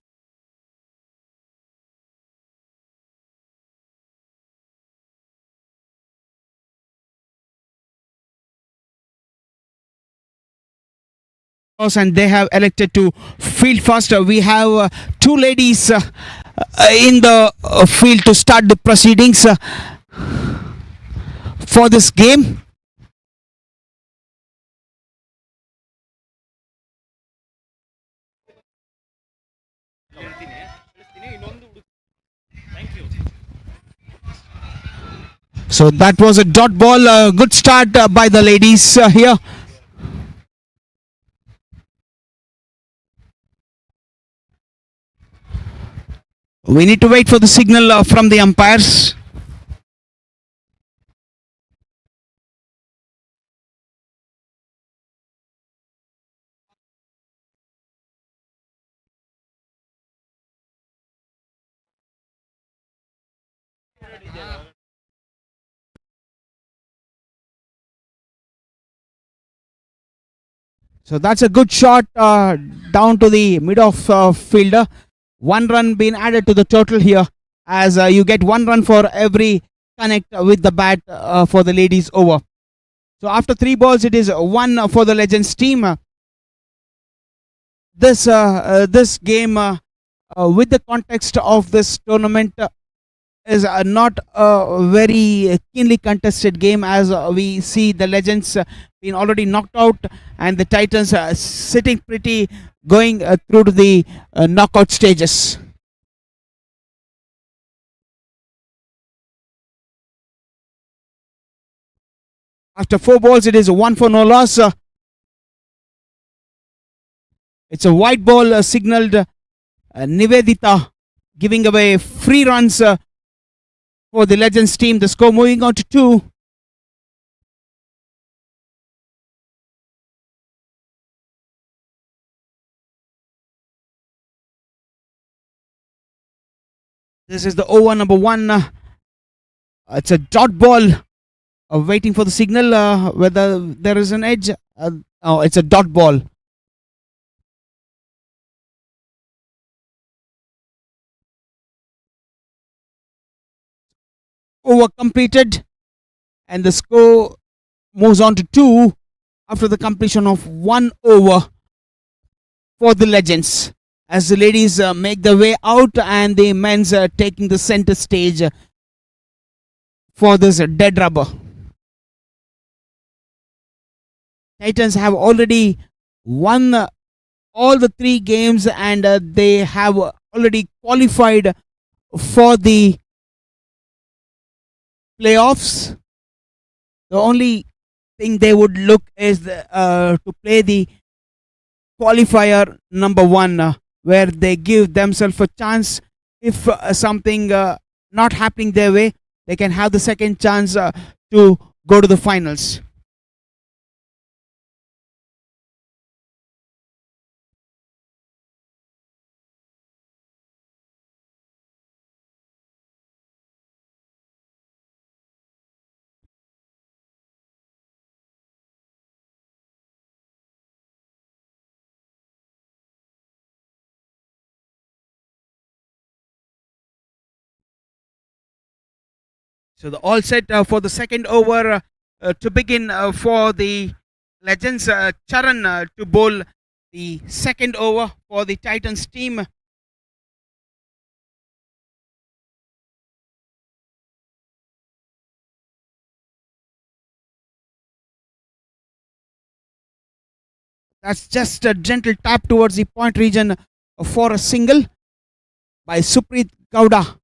S2: And they have elected to field faster. We have two ladies in the field to start the proceedings for this game. So that was a dot ball. Good start by the ladies here. We need to wait for the signal from the umpires. So that's a good shot down to the mid of fielder. 1 run being added to the total here, as you get 1 run for every connect with the bat for the ladies over. So after 3 balls, it is 1 for the Legends team. This game, with the context of this tournament, is not a very keenly contested game, as we see the Legends being already knocked out and the Titans sitting pretty, going through to the knockout stages. After 4 balls, it is 1 for no loss. It's a white ball signaled Nivedita, giving away free runs for the Legends team. The score moving on to 2. This is the over number 1. It's a dot ball. Waiting for the signal whether there is an edge. Oh, it's a dot ball. Over completed, and the score moves on to 2 after the completion of 1 over for the Legends, as the ladies make their way out and the men's taking the center stage for this dead rubber. Titans have already won all the 3 games, and they have already qualified for the playoffs. The only thing they would look is to play the qualifier number 1, where they give themselves a chance. If something not happening their way, they can have the second chance to go to the finals. So the all set for the second over to begin for the Legends. Charan to bowl the second over for the Titans team. That's just a gentle tap towards the point region for a single by Supreet Gowda.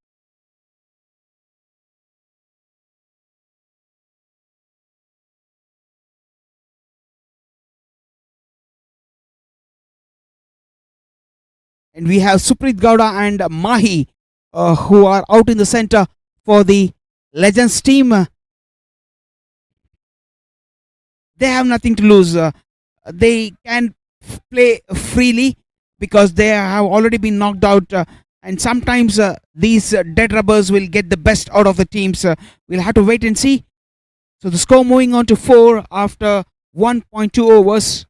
S2: And we have Supreet Gowda and Mahi who are out in the center for the Legends team. They have nothing to lose. They can play freely because they have already been knocked out. And sometimes these dead rubbers will get the best out of the teams. We'll have to wait and see. So the score moving on to 4 after 1.2 overs.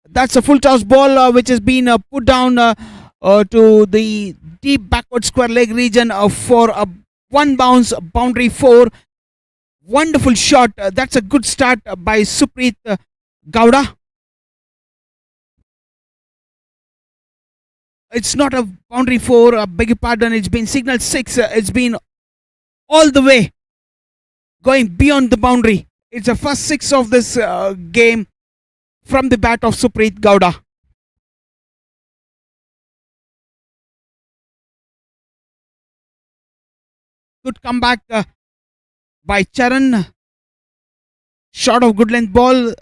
S2: That's a full toss ball which has been put down to the deep backward square leg region for a one bounce boundary 4. Wonderful shot. That's a good start by Supreet Gowda. It's not a boundary 4, beg your pardon, it's been signal 6. It's been all the way going beyond the boundary. It's the first 6 of this game from the bat of Supreet Gowda. Good comeback by Charan. Shot of good length ball,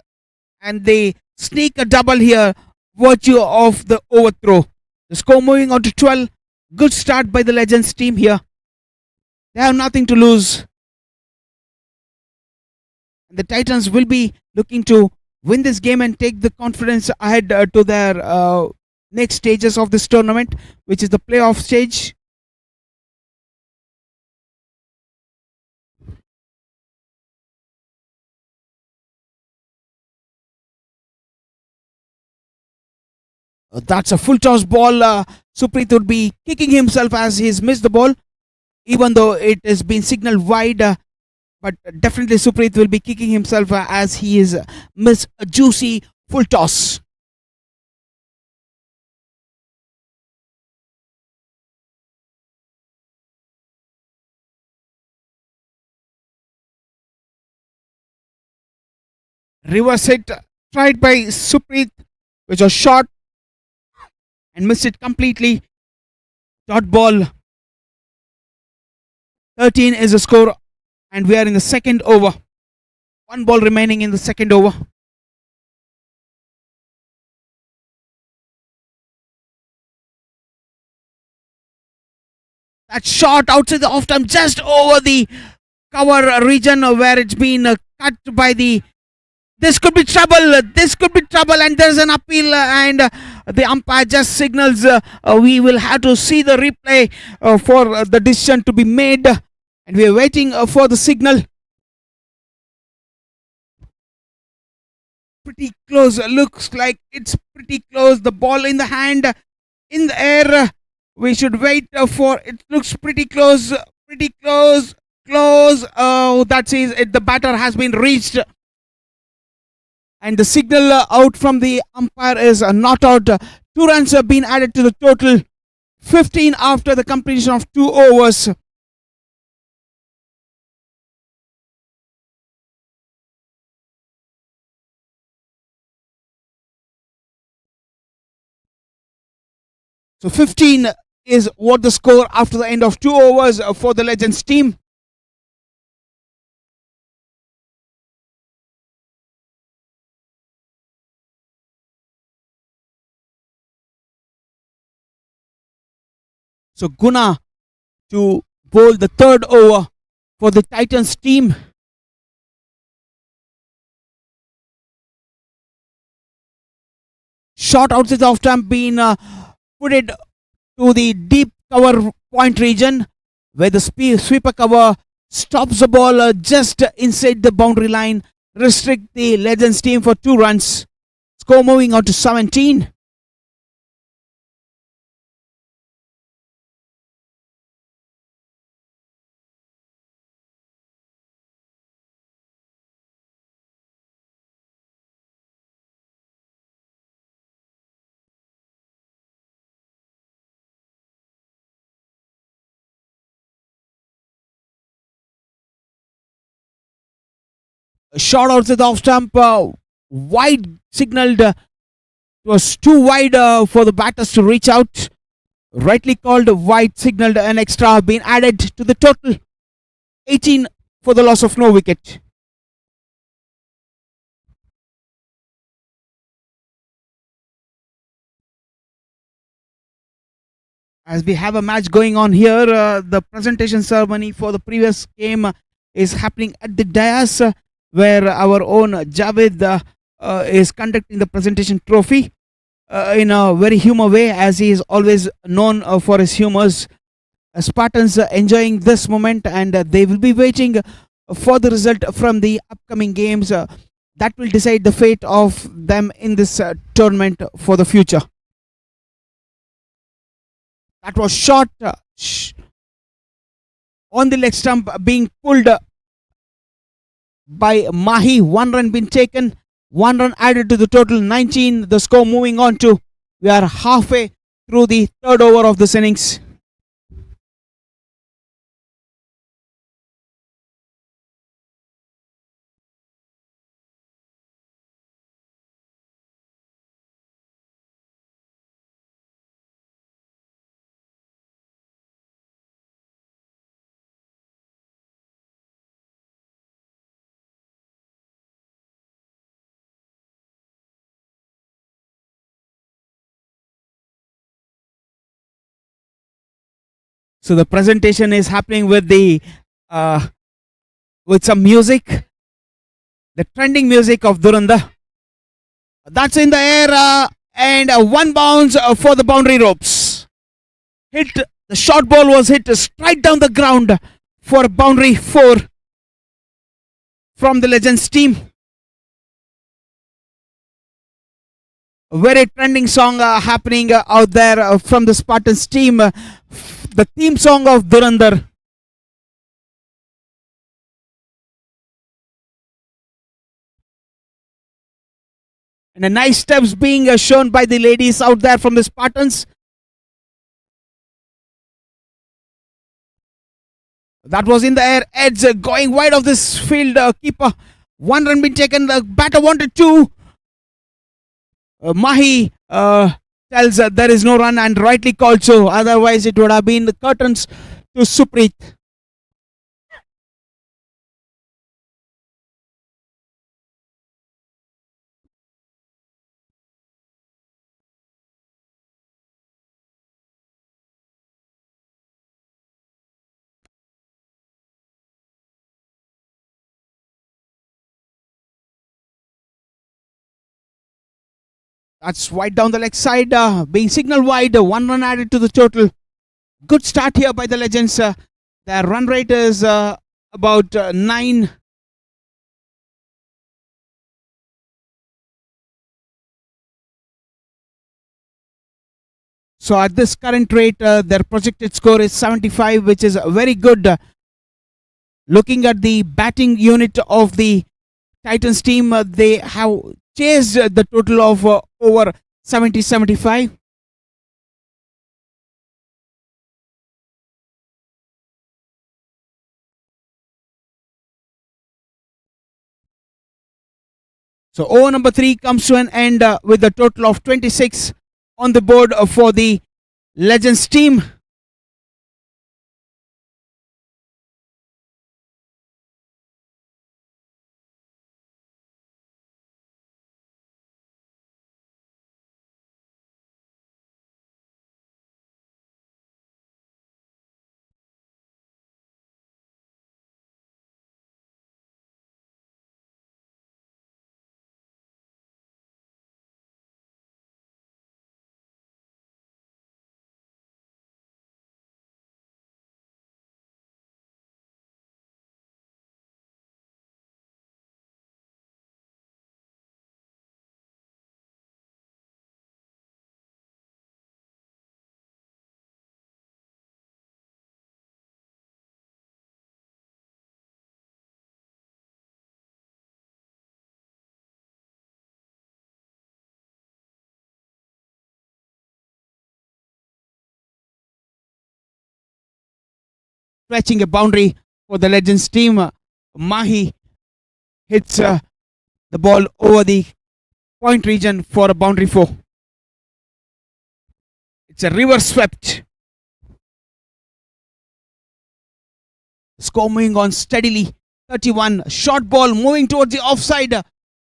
S2: and they sneak a double here, virtue of the overthrow. The score moving on to 12. Good start by the Legends team here. They have nothing to lose. The Titans will be looking to win this game and take the confidence ahead to their next stages of this tournament, which is the playoff stage. That's a full toss ball. Supreet would be kicking himself as he's missed the ball, even though it has been signaled wide. But definitely Supreet will be kicking himself as he is missed a juicy full toss. Reverse hit tried by Supreet, which was short and missed it completely. Dot ball. 13 is the score, and we are in the second over. One ball remaining in the second over. That shot outside the off time, just over the cover region where it's been cut by the. This could be trouble. This could be trouble, and there's an appeal, and the umpire just signals we will have to see the replay for the decision to be made, and we are waiting for the signal. Pretty close. Looks like it's pretty close. The ball in the hand, in the air. We should wait for. It looks pretty close. Pretty close. Close. Oh, that is it. The batter has been reached. And the signal out from the umpire is not out. 2 runs have been added to the total. 15 after the completion of 2 overs. So 15 is what the score after the end of 2 overs for the Legends team. So Guna to bowl the third over for the Titans team. Shot outside the off stump being put it to the deep cover point region where the sweeper cover stops the ball just inside the boundary line. Restrict the Legends team for 2 runs. Score moving on to 17. shot outside the off stump, wide signaled. It was too wide for the batters to reach out. Rightly called wide, signaled an extra being added to the total. 18 for the loss of no wicket. As we have a match going on here, the presentation ceremony for the previous game is happening at the dais, where our own Javed is conducting the presentation trophy in a very humor way, as he is always known for his humors. Spartans enjoying this moment, and they will be waiting for the result from the upcoming games that will decide the fate of them in this tournament for the future. That was shot on the leg stump, being pulled by Mahi. 1 run been taken, 1 run added to the total. 19 the score. Moving on to, we are halfway through the third over of this innings. So the presentation is happening with the with some music, the trending music of Duranda. That's in the air, and one bounce for the boundary ropes. Hit, the short ball was hit straight down the ground for boundary 4 from the Legends team. A very trending song happening out there from the Spartans team. The theme song of Durandar. And a nice steps being shown by the ladies out there from the Spartans. That was in the air. Edge going wide of this field keeper. 1 run been taken. The batter wanted 2. Mahi tells there is no run, and rightly called so. Otherwise, it would have been the curtains to Supreet. That's wide down the leg side, being signal wide. 1 run added to the total. Good start here by the Legends. Their run rate is about 9. So at this current rate, their projected score is 75, which is very good. Looking at the batting unit of the Titans team, they have chased the total of over 70-75. So over number 3 comes to an end with a total of 26 on the board for the Legends team. Stretching a boundary for the Legends team. Mahi hits the ball over the point region for a boundary 4. It's a reverse swept. Score moving on steadily. 31. Short ball moving towards the offside.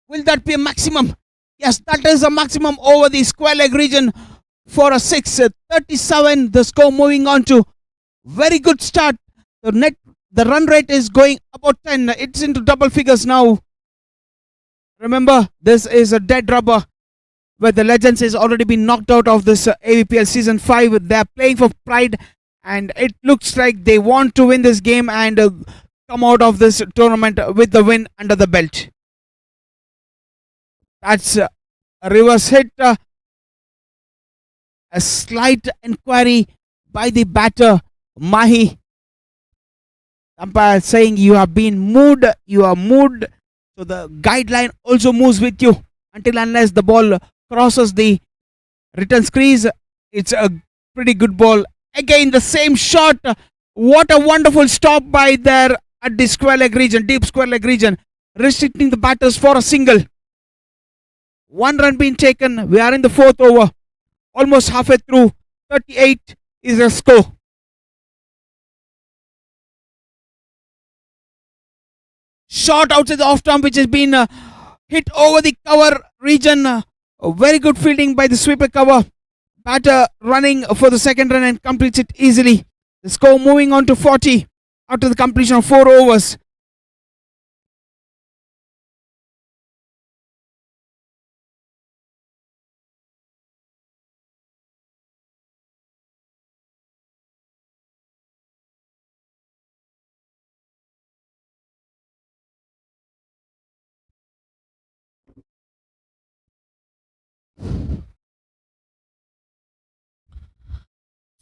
S2: Will that be a maximum? Yes, that is a maximum over the square leg region for a 6. 37. The score moving on to very good start. The run rate is going about 10. It's into double figures now. Remember, this is a dead rubber where the Legends has already been knocked out of this AVPL Season 5. They're playing for pride and it looks like they want to win this game and come out of this tournament with the win under the belt. That's a reverse hit. A slight inquiry by the batter, Mahi. Umpire saying you have been moved. You are moved. So the guideline also moves with you until unless the ball crosses the return crease. It's a pretty good ball. Again, the same shot. What a wonderful stop by there at the square leg region, deep square leg region, restricting the batters for a single. 1 run being taken. We are in the 4th over. Almost halfway through. 38 is a score. Shot outside the off stump which has been hit over the cover region. A very good fielding by the sweeper cover. Batter running for the 2nd run and completes it easily. The score moving on to 40 after the completion of 4 overs.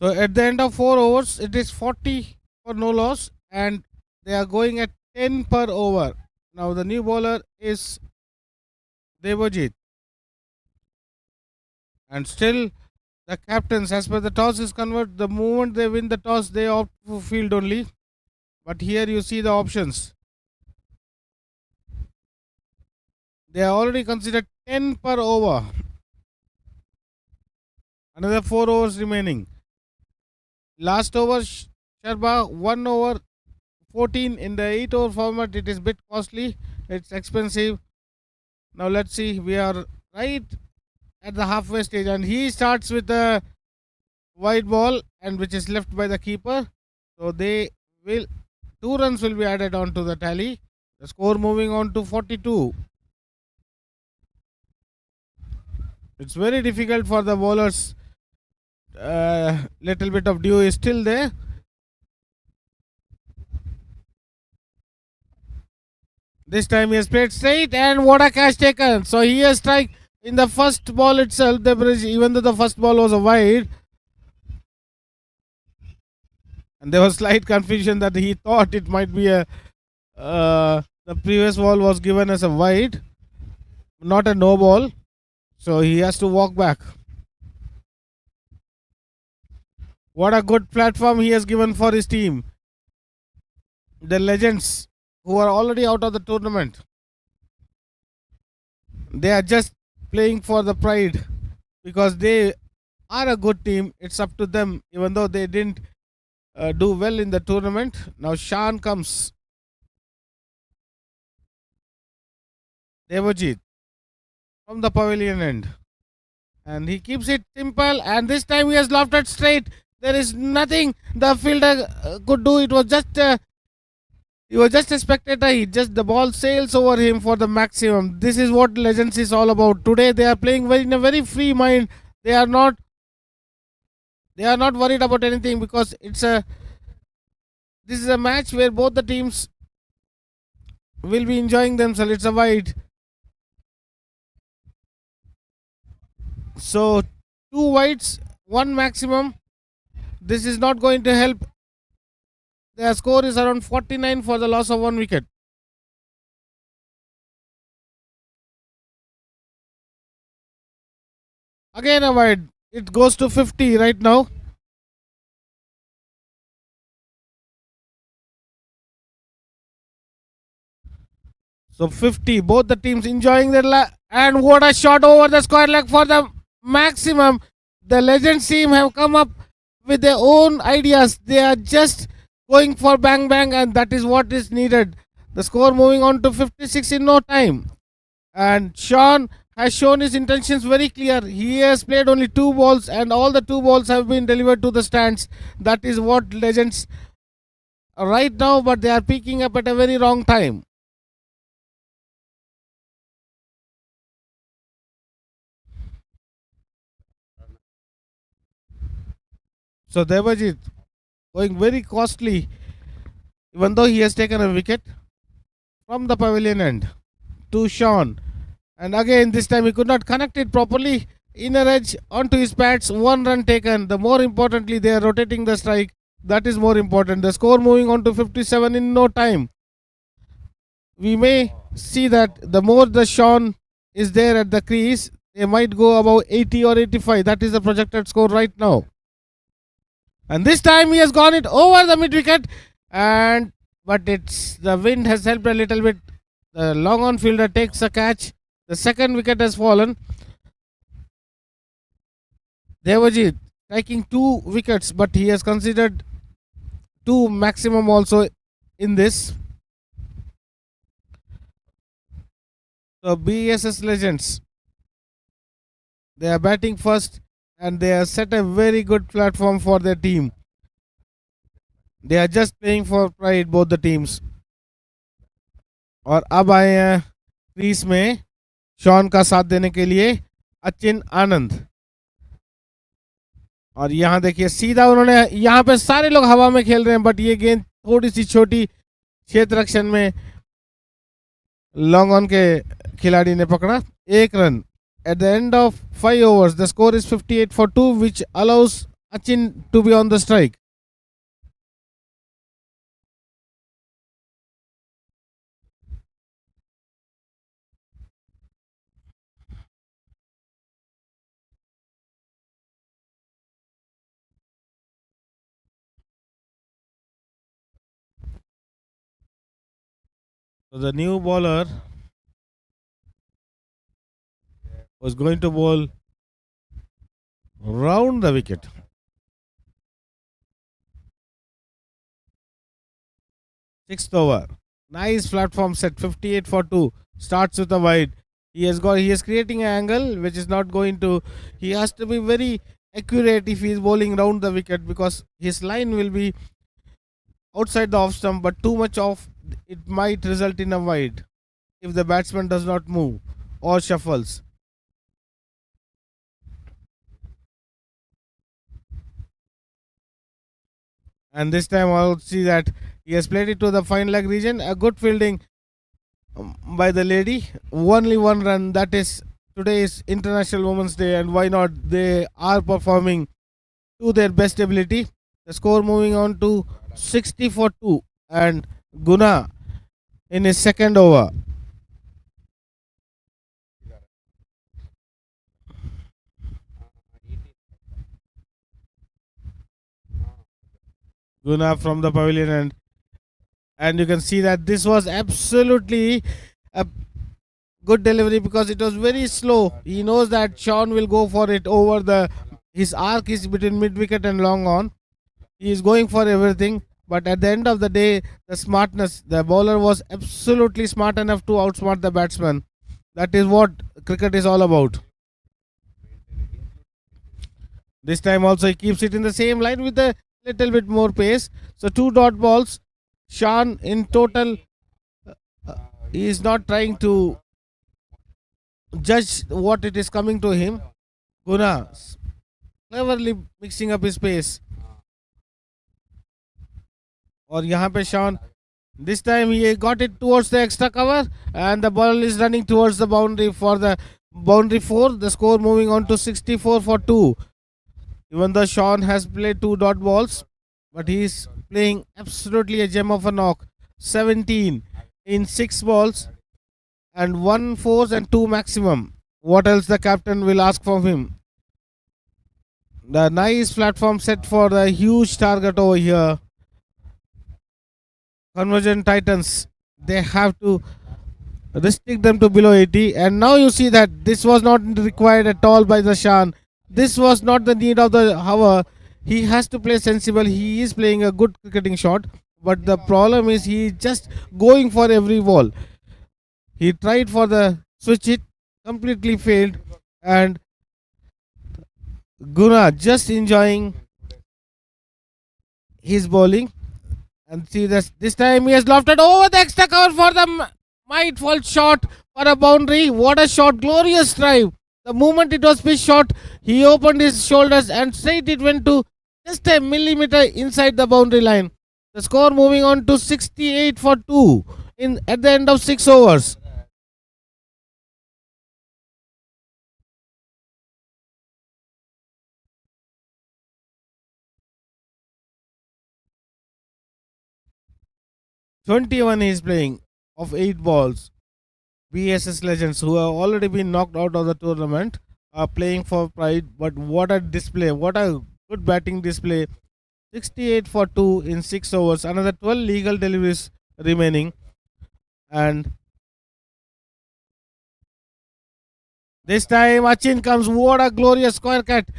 S1: So at the end of 4 overs, it is 40 for no loss and they are going at 10 per over. Now the new bowler is Devajit. And still the captains, as per the toss is converted, the moment they win the toss, they opt for field only. But here you see the options. They are already considered 10 per over. Another 4 overs remaining. Last over, Sharma 1 over 14 in the 8 over format. It is bit costly. It's expensive. Now let's see. We are right at the halfway stage and he starts with a wide ball and which is left by the keeper. So they will 2 runs will be added on to the tally. The score moving on to 42. It's very difficult for the bowlers. Little bit of dew is still there. This time he has played straight and what a catch taken. So he has strike in the first ball itself. Even though the first ball was a wide, and there was slight confusion that he thought it might be a the previous ball was given as a wide, not a no ball. So he has to walk back. What a good platform he has given for his team. The Legends who are already out of the tournament. They are just playing for the pride because they are a good team. It's up to them even though they didn't do well in the tournament. Now Shan comes. Devajit from the pavilion end. And he keeps it simple and this time he has lofted straight. There is nothing the fielder could do. It was just he was just a spectator. The ball sails over him for the maximum. This is what Legends is all about. Today they are playing in a very free mind. They are not worried about anything because this is a match where both the teams will be enjoying themselves. It's a wide. So 2 wides, 1 maximum. This is not going to help. Their score is around 49 for the loss of 1 wicket. Again a wide. It goes to 50 right now. So 50, both the teams enjoying their and what a shot over the square leg for the maximum. The Legends team have come up with their own ideas. They are just going for bang bang, and that is what is needed. The score moving on to 56 in no time. And Sean has shown his intentions very clear. He has played only 2 balls, and all the 2 balls have been delivered to the stands. That is what Legends right now, but they are picking up at a very wrong time. So Devajit going very costly, even though he has taken a wicket from the pavilion end to Sean. And again, this time he could not connect it properly. Inner edge onto his pads, 1 run taken. The more importantly, they are rotating the strike. That is more important. The score moving on to 57 in no time. We may see that the more the Sean is there at the crease, they might go about 80 or 85. That is the projected score right now. And this time he has gone it over the mid wicket, but it's the wind has helped a little bit. The long on fielder takes a catch. The second wicket has fallen. Devajit taking 2 wickets, but he has considered 2 maximum also in this. So BSS Legends, they are batting first, and they have set a very good platform for their team. They are just playing for pride, both the teams. और अब आए हैं crease में Shawn का साथ देने के लिए अचिन आनंद. और यहाँ देखिए सीधा उन्होंने, यहाँ पे सारे लोग हवा में खेल रहे हैं, बट ये गेंद थोड़ी सी छोटी क्षेत्र रक्षण में लॉन्ग ऑन के खिलाड़ी ने पकड़ा. 1 run. At the end of 5 overs, the score is 58 for 2, which allows Achin to be on the strike. So the new bowler was going to bowl round the wicket. Sixth over. Nice platform set. 58 for 2. Starts with a wide. He is creating an angle which is not going to. He has to be very accurate if he is bowling round the wicket, because his line will be outside the off stump, but too much off, it might result in a wide if the batsman does not move or shuffles. And this time I'll see that he has played it to the fine leg region. A good fielding by the lady. Only 1 run. That is, today is International Women's Day, and why not? They are performing to their best ability. The score moving on to 60 for 2, and Guna in his second over. Guna from the pavilion end, and you can see that this was absolutely a good delivery because it was very slow. He knows that Sean will go for it over his arc is between mid wicket and long on. He is going for everything, but at the end of the day, the smartness, the bowler was absolutely smart enough to outsmart the batsman. That is what cricket is all about. This time also he keeps it in the same line with a little bit more pace. So 2 dot balls. Sean in total, he is not trying to judge what it is coming to him. Guna cleverly mixing up his pace. और यहाँ पे Sean, this time he got it towards the extra cover, and the ball is running towards the boundary for the boundary 4. The score moving on to 64 for 2. Even though Sean has played 2 dot balls, but he is playing absolutely a gem of a knock. 17 in 6 balls and 1 fours and 2 maximum. What else the captain will ask from him? The nice platform set for the huge target over here. Convergent Titans, they have to restrict them to below 80. And now you see that this was not required at all by the Shan. This was not the need of the hour. He has to play sensible. He is playing a good cricketing shot, but the problem is he is just going for every ball. He tried for the switch hit, completely failed, and Guna just enjoying his bowling. And see this time he has lofted over the extra cover for the might fall shot for a boundary. What a shot! Glorious drive. The moment it was pitched shot, he opened his shoulders and straight it went to just a millimeter inside the boundary line. The score moving on to 68 for 2 in at the end of 6 overs. "21" he is playing of 8 balls. BSS legends who have already been knocked out of the tournament are playing for pride. But what a display! What a good batting display! 68 for 2 in 6 overs. Another 12 legal deliveries remaining. And this time Achin comes. What a glorious square cut!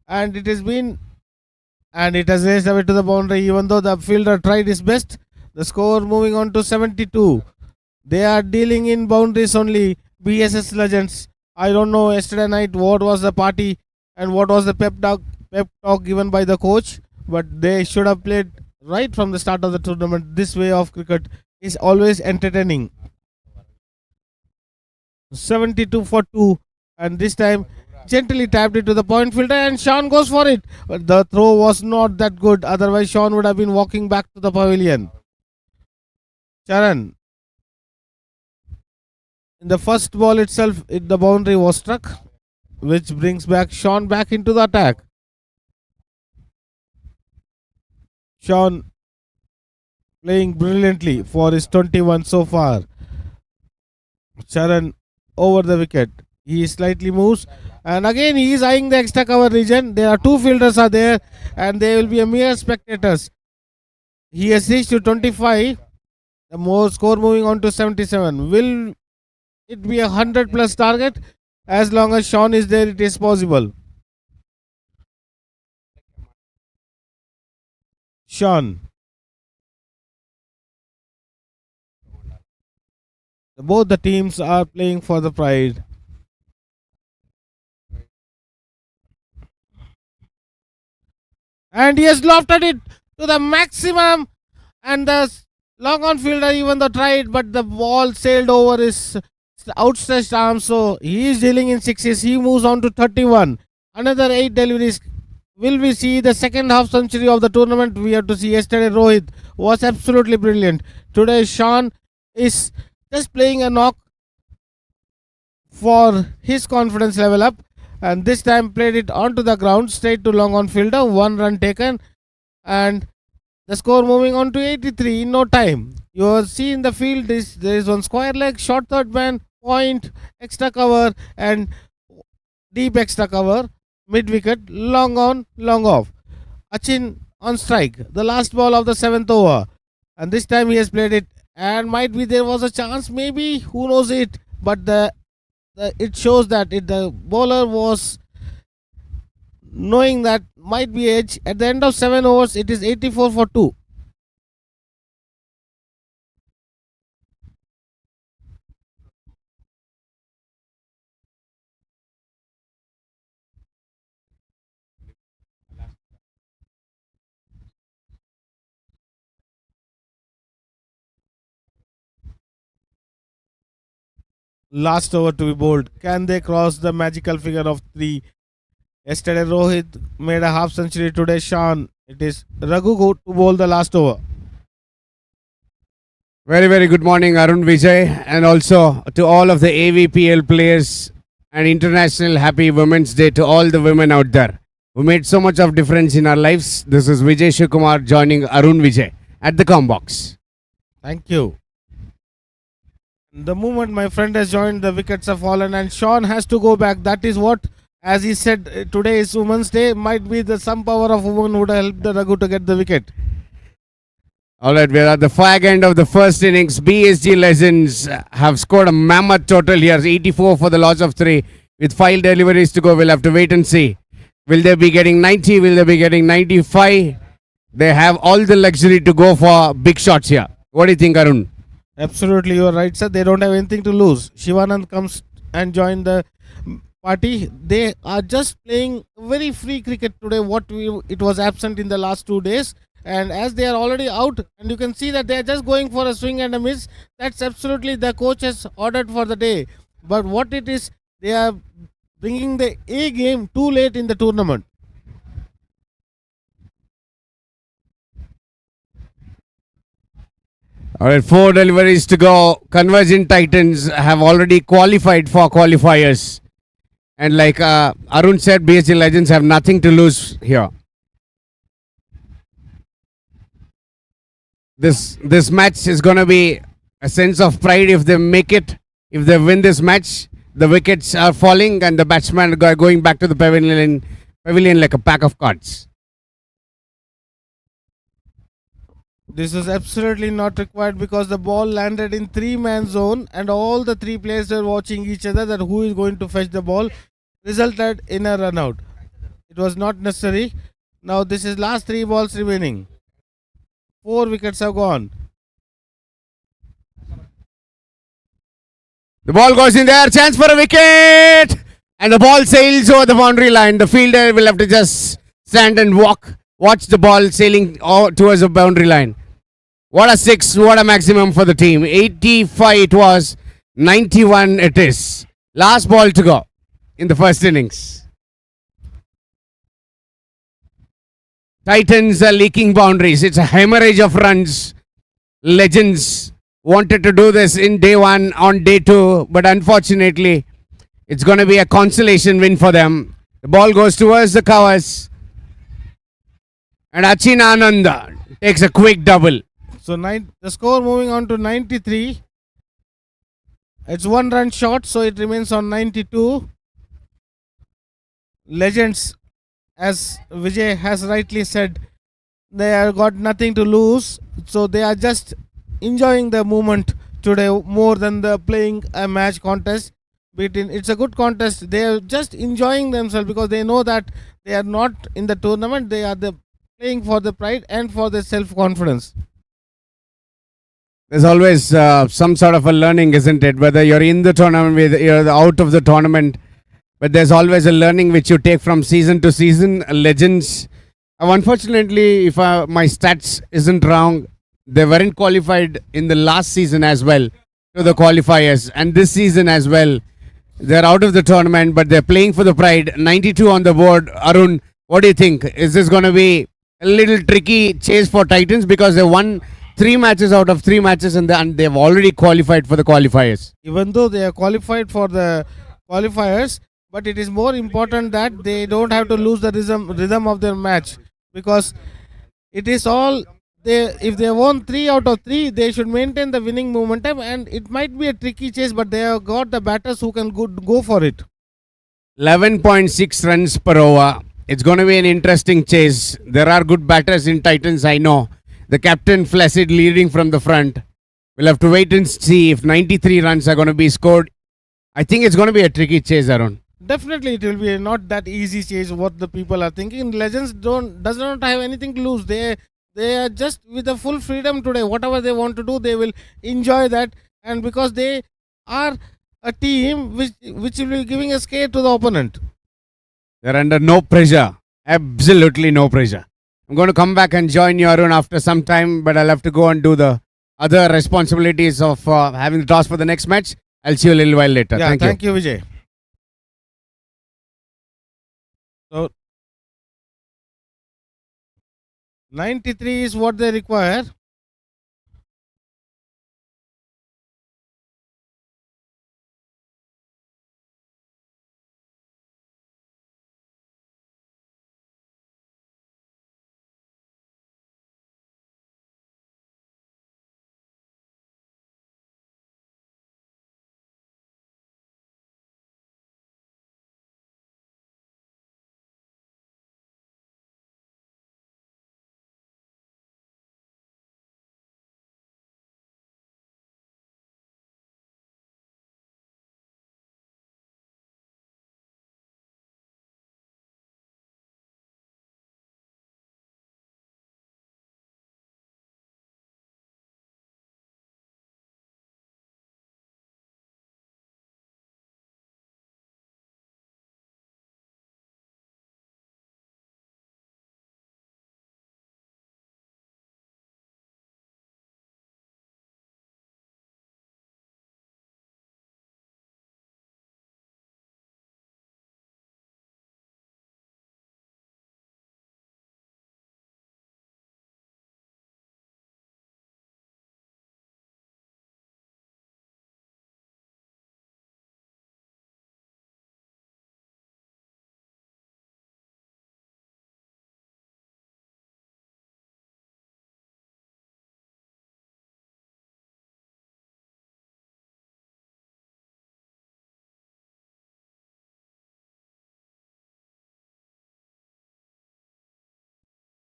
S1: And it has been. And it has raced away to the boundary even though the fielder tried his best. The score moving on to 72. They are dealing in boundaries only. BSS legends. I don't know yesterday night what was the party and what was the pep talk given by the coach, but they should have played right from the start of the tournament. This way of cricket is always entertaining. 72 for 2, and this time gently tapped it to the point fielder, and Sean goes for it. But the throw was not that good. Otherwise, Sean would have been walking back to the pavilion. Charan. In the first ball itself, the boundary was struck, which brings back Sean back into the attack. Sean playing brilliantly for his 21 so far. Charan over the wicket. He slightly moves, and again he is eyeing the extra cover region. There are 2 fielders are there, and they will be a mere spectators. He has reached to 25. The more score moving on to 77. Will it be 100 plus target? As long as Sean is there, it is possible. Sean. Both the teams are playing for the pride. And he has lofted it to the maximum, and the long on fielder even though tried, but the ball sailed over his outstretched arm. So he is dealing in sixes. He moves on to 31. Another 8 deliveries. Will we see the second half century of the tournament? We have to see. Yesterday Rohit was absolutely brilliant. Today Sean is just playing a knock for his confidence level up, and this time played it onto the ground straight to long on fielder. 1 run taken, and the score moving on to 83 in no time. You will see in the field there is one square leg, short third man, point, extra cover, and deep extra cover, mid wicket, long on, long off. Achin on strike, the last ball of the 7th over, and this time he has played it, and might be there was a chance, maybe, who knows it, but it shows that the bowler was knowing that might be edge. At the end of 7 overs, it is 84 for 2. Last over to be bowled. Can they cross the magical figure of 3? Yesterday Rohit made a half century. Today Sean. It is Raghu go to bowl the last over.
S7: Very, very good morning, Arun Vijay, and also to all of the AVPL players, and International Happy Women's Day to all the women out there who made so much of difference in our lives. This is Vijay Shivakumar joining Arun Vijay at the com box.
S1: Thank you. The moment my friend has joined, the wickets have fallen, and Sean has to go back. That is what, as he said, today is Women's Day. Might be some power of woman would have helped the Raghu to get the wicket.
S7: All right, we're at the fag end of the first innings. BSG Legends have scored a mammoth total here, 84 for the loss of 3. With 5 deliveries to go, we'll have to wait and see. Will they be getting 90? Will they be getting 95? They have all the luxury to go for big shots here. What do you think, Arun?
S1: Absolutely, you are right, sir. They don't have anything to lose. Shivanand comes and join the party. They are just playing very free cricket today. It was absent in the last 2 days, and as they are already out, and you can see that they are just going for a swing and a miss. That's absolutely the coach has ordered for the day. But what it is, they are bringing the A game too late in the tournament.
S7: All right, 4 deliveries to go. Convergent Titans have already qualified for qualifiers. And like Arun said, BSG Legends have nothing to lose here. This match is going to be a sense of pride if they make it. If they win this match, the wickets are falling and the batsmen are going back to the pavilion like a pack of cards.
S1: This is absolutely not required because the ball landed in 3-man zone and all the 3 players were watching each other that who is going to fetch the ball, resulted in a run out. It was not necessary. Now this is last 3 balls remaining. 4 wickets have gone.
S7: The ball goes in there, chance for a wicket, and the ball sails over the boundary line. The fielder will have to just stand and watch the ball sailing towards the boundary line. What a 6, what a maximum for the team. 85 it was, 91 it is. Last ball to go in the first innings. Titans are leaking boundaries. It's a hemorrhage of runs. Legends wanted to do this in day 1, on day 2, but unfortunately, it's going to be a consolation win for them. The ball goes towards the covers, and Achin Anand takes a quick double.
S1: So the score moving on to 93. It's 1 run short, so it remains on 92. Legends, as Vijay has rightly said, they have got nothing to lose, so they are just enjoying the moment today more than the playing a match contest. It's a good contest. They are just enjoying themselves because they know that they are not in the tournament. They are playing for the pride and for the self-confidence.
S7: There's always some sort of a learning, isn't it? Whether you're in the tournament, whether you're out of the tournament, but there's always a learning which you take from season to season. Legends, unfortunately, if my stats isn't wrong, they weren't qualified in the last season as well to the qualifiers, and this season as well. They're out of the tournament, but they're playing for the pride. 92 on the board. Arun, what do you think? Is this going to be a little tricky chase for Titans because they won 3 matches out of 3 matches and they've already qualified for the qualifiers?
S1: Even though they are qualified for the qualifiers, but it is more important that they don't have to lose the rhythm of their match, because it is all if they won 3 out of 3, they should maintain the winning momentum, and it might be a tricky chase, but they have got the batters who can go for it.
S7: 11.6 runs per over. It's going to be an interesting chase. There are good batters in Titans, I know. The captain Flacid leading from the front. We'll have to wait and see if 93 runs are going to be scored. I think it's going to be a tricky chase, Arun.
S1: Definitely, it will be not that easy chase. What the people are thinking. Legends does not have anything to lose. They are just with the full freedom today. Whatever they want to do, they will enjoy that, and because they are a team which will be giving a scare to the opponent.
S7: They're under no pressure. Absolutely no pressure. I'm going to come back and join you, Arun, after some time, but I'll have to go and do the other responsibilities of having the toss for the next match. I'll see you a little while later.
S1: Yeah,
S7: thank you.
S1: Thank you, Vijay. So 93 is what they require.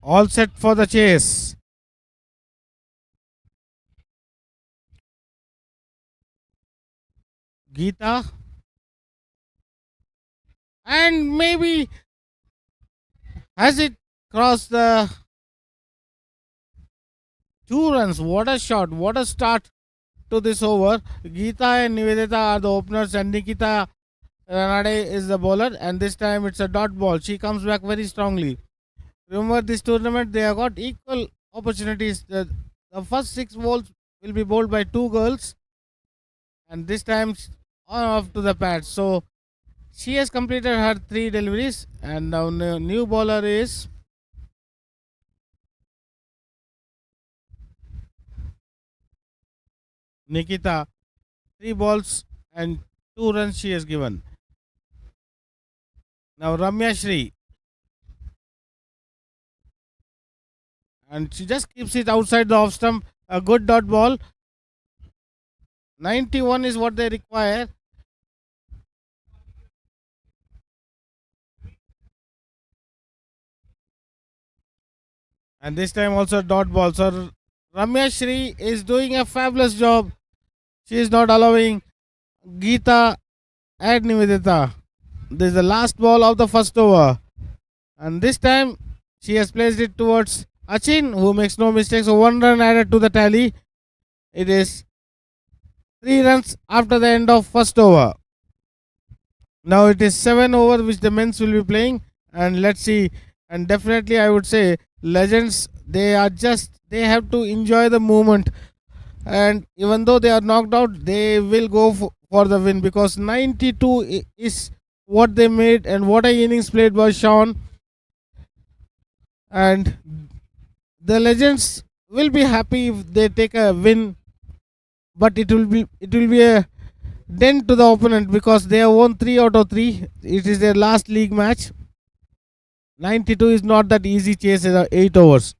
S1: All set for the chase. Geeta. And maybe has it crossed the 2 runs? What a shot. What a start to this over. Geeta and Nivedita are the openers and Nikita Ranade is the bowler, and this time it's a dot ball. She comes back very strongly. Remember, this tournament they have got equal opportunities. The first 6 balls will be bowled by 2 girls, and this time on off to the pads. So she has completed her 3 deliveries, and now new bowler is Nikita. 3 balls and 2 runs she has given. Now Ramya Shri. And she just keeps it outside the off stump. A good dot ball. 91 is what they require. And this time also dot ball. So Ramya Shri is doing a fabulous job. She is not allowing Geeta and Nivedita. This is the last ball of the first over. And this time she has placed it towards Achin, who makes no mistakes. So 1 run added to the tally. It is 3 runs after the end of first over. Now it is 7 over which the men's will be playing. And let's see. And definitely I would say legends, they have to enjoy the moment. And even though they are knocked out, they will go for the win, because 92 is what they made, and what a innings played by Sean. And the legends will be happy if they take a win, but it will be a dent to the opponent, because they have won 3 out of 3. It is their last league match. 92 is not that easy chase in 8 overs.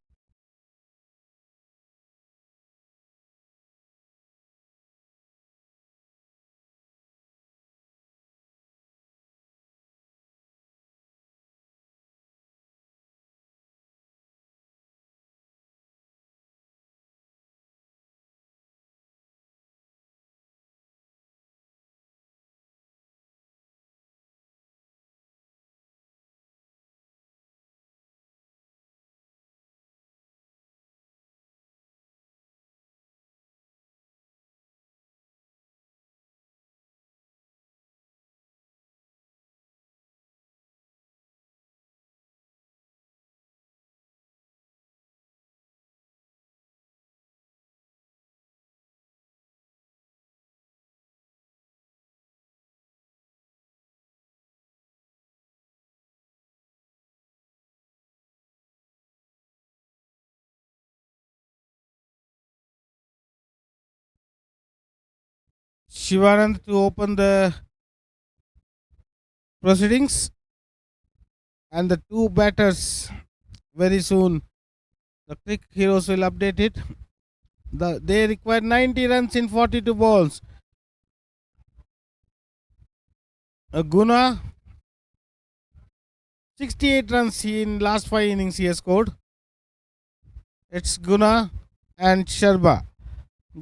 S1: Shivanand to open the proceedings, and the 2 batters very soon. The Crick Heroes will update it. They require 90 runs in 42 balls. Guna, 68 runs in last 5 innings he has scored. It's Guna and Sharba.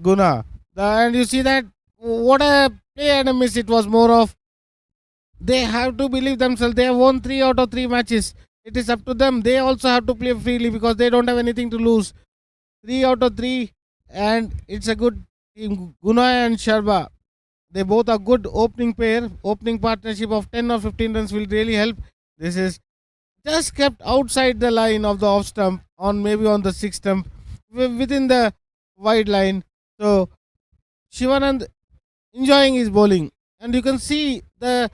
S1: Guna. And you see that what a play and a miss. It was more of, they have to believe themselves. They have won 3 out of 3 matches. It is up to them. They also have to play freely, because they don't have anything to lose. 3 out of 3, and it's a good team. Guna and Sharba, they both are good opening pair. Opening partnership of 10 or 15 runs will really help. This is just kept outside the line of the off stump, maybe on the 6th stump, within the wide line. So Shivanand enjoying his bowling, and you can see the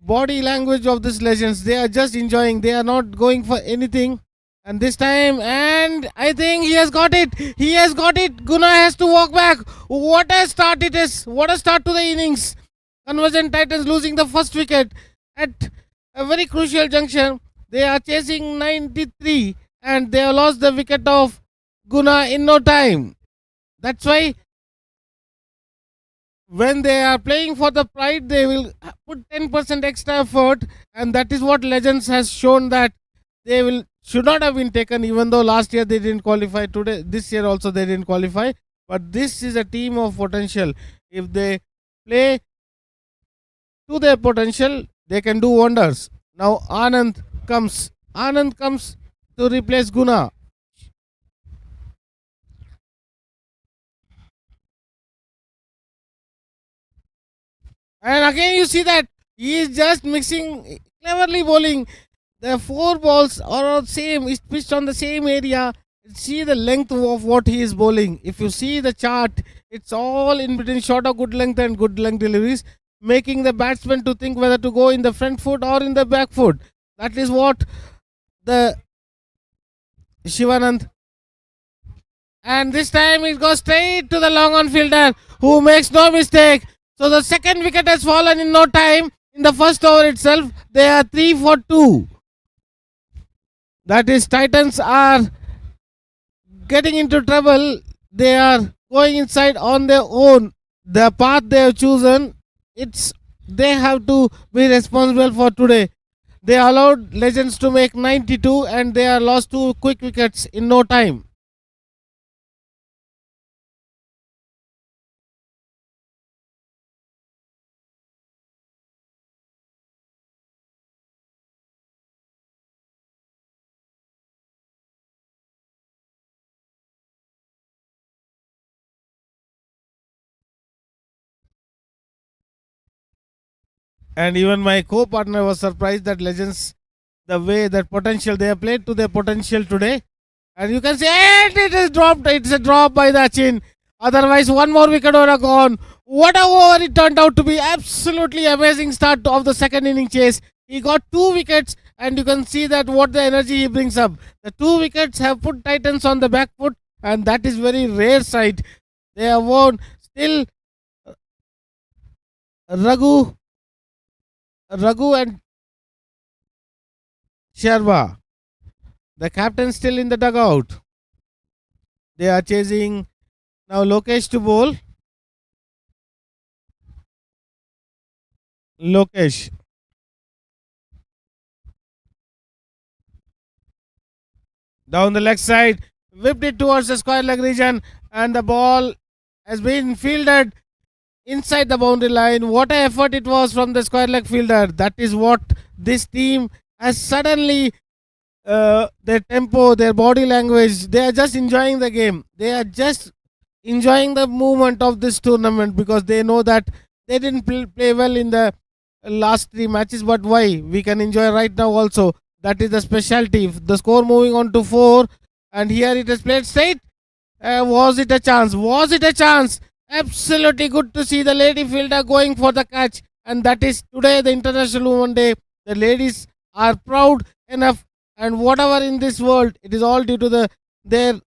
S1: body language of these legends. They are just enjoying. They are not going for anything. And this time, and I think he has got it. He has got it. Guna has to walk back. What a start it is. What a start to the innings. Convergent Titans losing the first wicket at a very crucial juncture. They are chasing 93, and they have lost the wicket of Guna in no time. That's why when they are playing for the pride, they will put 10% extra effort, and that is what legends has shown, that they will should not have been taken, even though last year they didn't qualify. Today, this year also they didn't qualify. But this is a team of potential. If they play to their potential, they can do wonders. Now Anand comes. Anand comes to replace Guna. And again you see that he is just mixing, cleverly bowling. The 4 balls are same, it's pitched on the same area. See the length of what he is bowling. If you see the chart, it's all in between short of good length and good length deliveries, making the batsman to think whether to go in the front foot or in the back foot. That is what the Shivanand. And this time it goes straight to the long on fielder, who makes no mistake. So the second wicket has fallen in no time. In the first over itself, they are 3 for 2. That is, Titans are getting into trouble. They are going inside on their own. The path they have chosen, they have to be responsible for today. They allowed Legends to make 92 and they are lost 2 quick wickets in no time. And even my co-partner was surprised that Legends, the way that potential they have played to their potential today. And you can say, and it is dropped. It's a drop by the chin. Otherwise, one more wicket would have gone. What a over it turned out to be. Absolutely amazing start of the second inning chase. He got 2 wickets, and you can see that what the energy he brings up. The 2 wickets have put Titans on the back foot, and that is very rare sight. They have won. Still, Raghu and Sharma, the captain, still in the dugout. They are chasing now Lokesh to bowl. Lokesh. Down the leg side, whipped it towards the square leg region, and the ball has been fielded inside the boundary line. What an effort it was from the square leg fielder. That is what this team has suddenly, their tempo, their body language, they are just enjoying the game. They are just enjoying the movement of this tournament because they know that they didn't play well in the last 3 matches, but why? We can enjoy right now also. That is the specialty. The score moving on to 4, and here it is played straight. Was it a chance? Was it a chance? Absolutely good to see the lady fielder going for the catch, and that is today the International Women Day. The ladies are proud enough, and whatever in this world, it is all due to their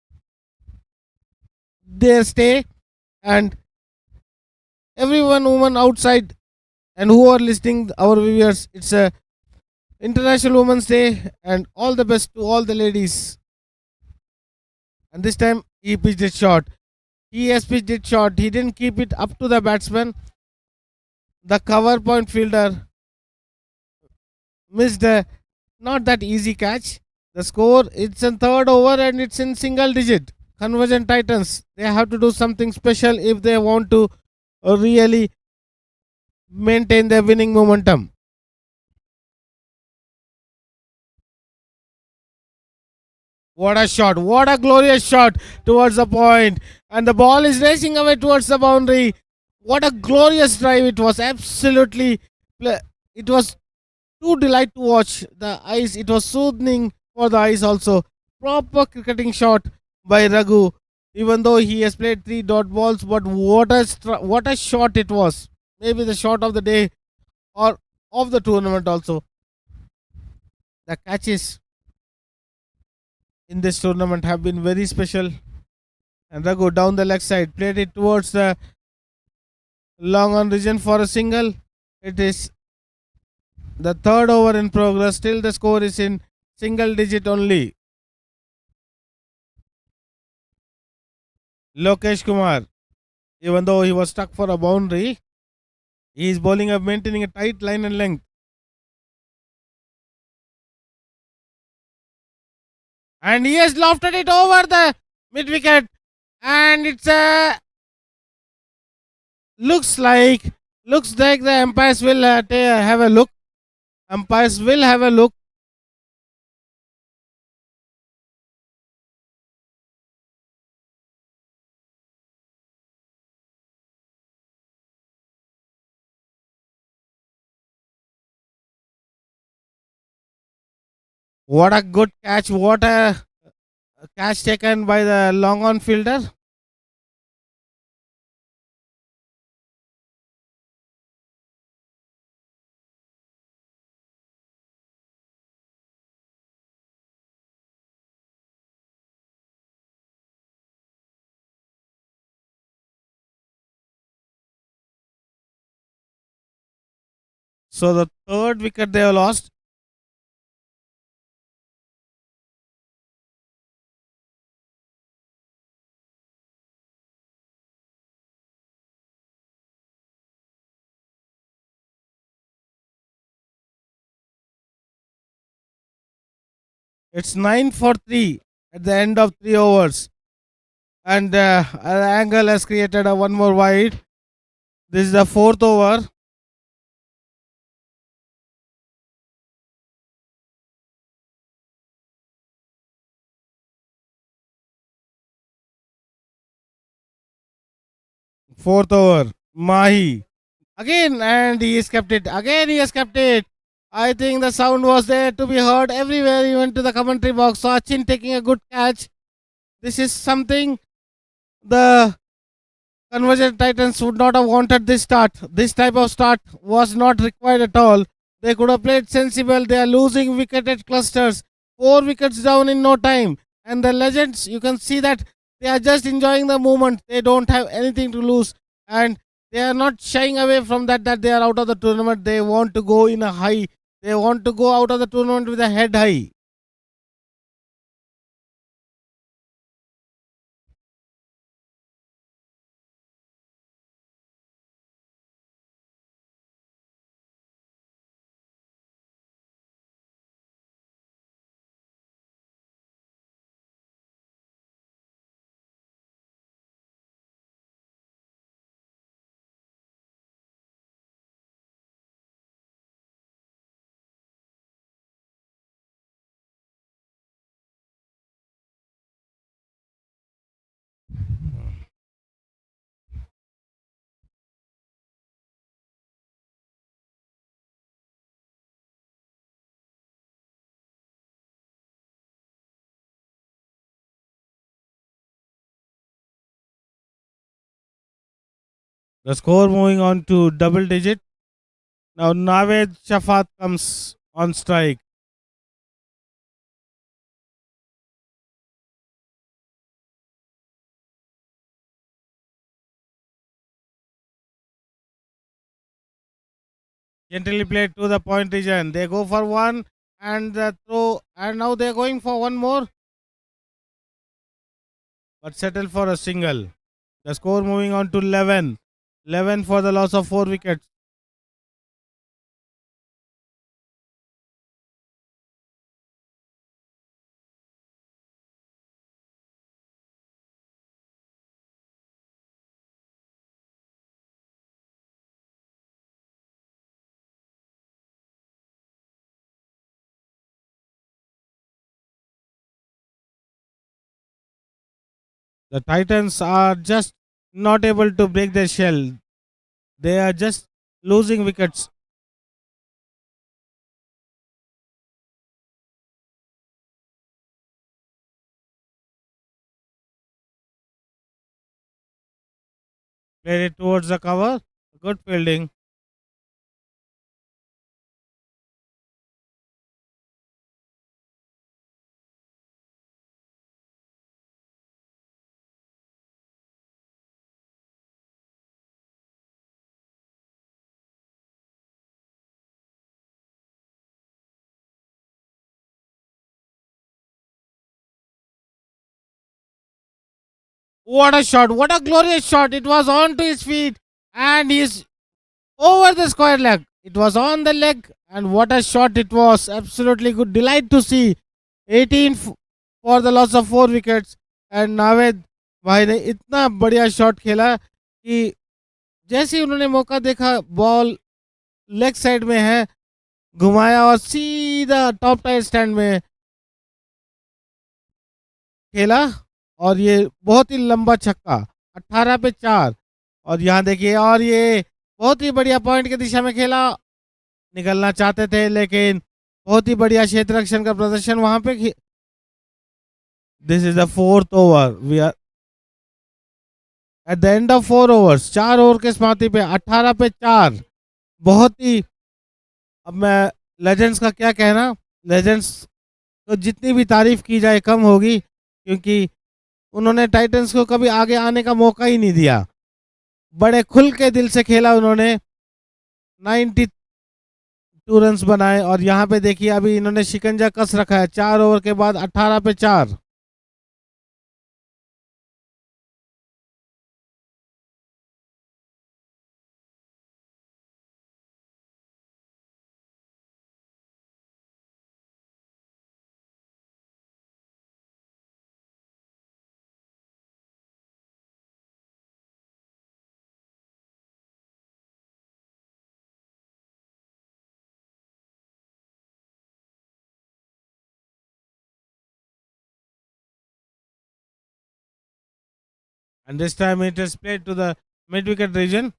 S1: stay, and everyone woman outside and who are listening, our viewers. It's a International Women's Day, and all the best to all the ladies. And this time he pitched it short. He has pitched it short. He didn't keep it up to the batsman. The cover point fielder missed a not that easy catch. The score, it's in 3rd over and it's in single digit. Convergent Titans, they have to do something special if they want to really maintain their winning momentum. What a shot. What a glorious shot towards the point. And the ball is racing away towards the boundary. What a glorious drive it was. Absolutely. It was too delight to watch. The eyes, it was soothing for the eyes also. Proper cricketing shot by Raghu. Even though he has played 3 dot balls, but what a shot it was. Maybe the shot of the day or of the tournament also. The catches in this tournament have been very special. And Raghu down the leg side played it towards the long on region for a single. It is the 3rd over in progress. Still the score is in single digit only. Lokesh Kumar, even though he was stuck for a boundary, he is bowling up, maintaining a tight line and length. And he has lofted it over the mid wicket. And it's a looks like the umpires will have a look. Umpires will have a look. What a good catch! What a catch taken by the long on fielder. So the third wicket they have lost. It's 9 for 3 at the end of 3 overs. And Angle has created a one more wide. This is the fourth over. Fourth over. Mahi. Again, and he has kept it. Again, he has kept it. I think the sound was there to be heard everywhere, even to the commentary box. Sachin taking a good catch. This is something the Convergent Titans would not have wanted this start. This type of start was not required at all. They could have played sensible. They are losing wicket at clusters. 4 wickets down in no time. And the legends, you can see that they are just enjoying the moment. They don't have anything to lose. And they are not shying away from that they are out of the tournament. They want to go in a high. They want to go out of the tournament with a head high. The score moving on to double digit. Now Naved Shafat comes on strike. Gently played to the point region. They go for one and the throw, and now they're going for one more, but settle for a single. The score moving on to 11. 11 for the loss of 4 wickets. The Titans are just not able to break their shell. They are just losing wickets. Played it towards the cover. Good fielding. What a shot. What a glorious shot. It was on to his feet and he's over the square leg. It was on the leg and what a shot it was. Absolutely good. Delight to see. 18 for the loss of 4 wickets. And Naved भाई ने इतना बढ़िया shot खेला कि जैसे ही उन्होंने मौका देखा, बॉल लेग साइड में है, घुमाया और सीधा टॉप टायर स्टैंड में खेला और ये बहुत ही लंबा छक्का, 18 पे 4। और यहाँ देखिए, और ये बहुत ही बढ़िया पॉइंट की दिशा में खेला, निकलना चाहते थे लेकिन बहुत ही बढ़िया क्षेत्र रक्षण का प्रदर्शन वहां पे। This is the 4th over, we are at the end of 4 overs, 4 over के समाप्ति पे 18 पे 4। बहुत ही, अब मैं लेजेंड्स का क्या कहना, लेजेंड्स तो जितनी भी तारीफ की जाए कम होगी, क्योंकि उन्होंने टाइटंस को कभी आगे आने का मौका ही नहीं दिया। बड़े खुल के दिल से खेला उन्होंने, 92 रन्स बनाए। और यहाँ पे देखिए अभी इन्होंने शिकंजा कस रखा है 4 ओवर के बाद, 18 पे 4। And this time it is played to the mid wicket region.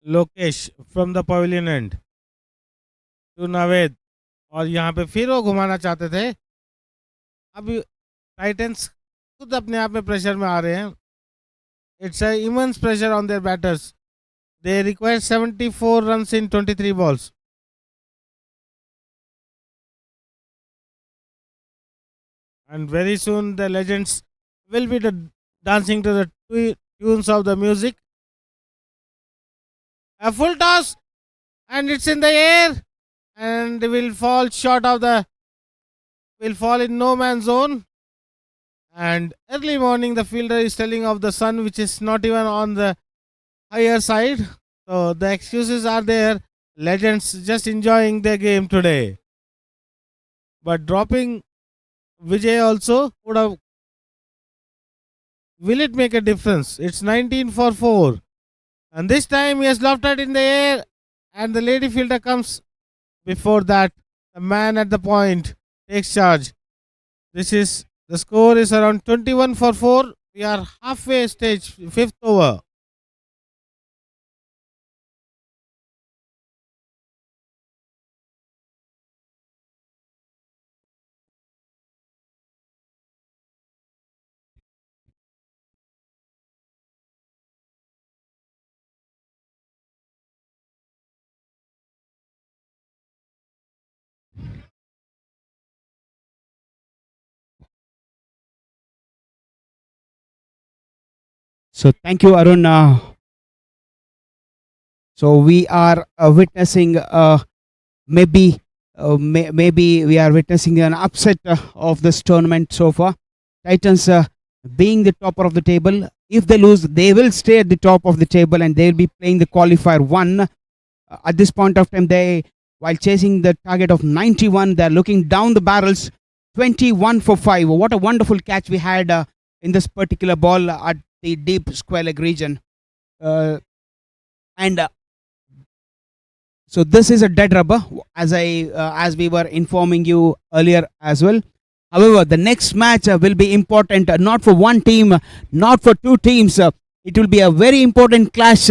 S1: Lokesh from the pavilion end to Naved, और यहाँ पे फिर वो घुमाना चाहते थे। अब टाइटंस खुद अपने आप में प्रेशर में आ रहे हैं। It's a immense pressure on their batters. They require 74 runs in 23 balls. And very soon the legends will be dancing to the tunes of the music. A full toss, and it's in the air, and will fall short of the, will fall in no man's zone. And early morning the fielder is telling of the sun, which is not even on the higher side. So the excuses are there. Legends just enjoying their game today. But dropping Vijay also would have, will it make a difference? It's 19 for 4. And this time he has lofted in the air, and the lady fielder comes. Before that, the man at the point takes charge. This is, the score is around 21 for 4. We are halfway stage, 5th over.
S2: So thank you, Arun. So we are witnessing maybe we are witnessing an upset of this tournament so far. Titans being the topper of the table. If they lose, they will stay at the top of the table and they will be playing the qualifier 1. At this point of time, they, while chasing the target of 91, they are looking down the barrels. 21 for 5. What a wonderful catch we had in this particular ball at the deep square leg region. So this is a dead rubber, as we were informing you earlier as well. However, the next match will be important, not for one team, not for two teams. It will be a very important clash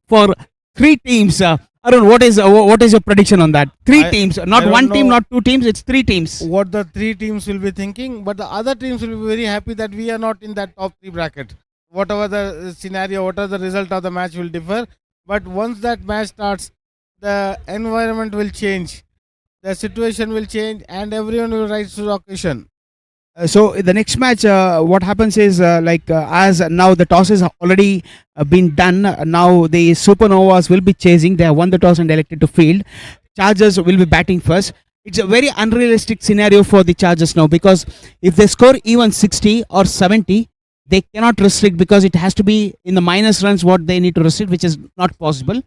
S2: for 3 teams. Arun, what is your prediction on that? 3 teams, not one team, not 2 teams. It's 3 teams.
S1: What the 3 teams will be thinking, but the other teams will be very happy that we are not in that top 3 bracket. Whatever the scenario, whatever the result of the match will differ. But once that match starts, the environment will change, the situation will change, and everyone will rise to the occasion.
S2: So the next match, what happens is as now the toss has already been done. Now the Supernovas will be chasing. They have won the toss and elected to field. Chargers will be batting first. it's a very unrealistic scenario for the Chargers now, because if they score even 60 or 70, they cannot restrict, because it has to be in the minus runs what they need to restrict, which is not possible.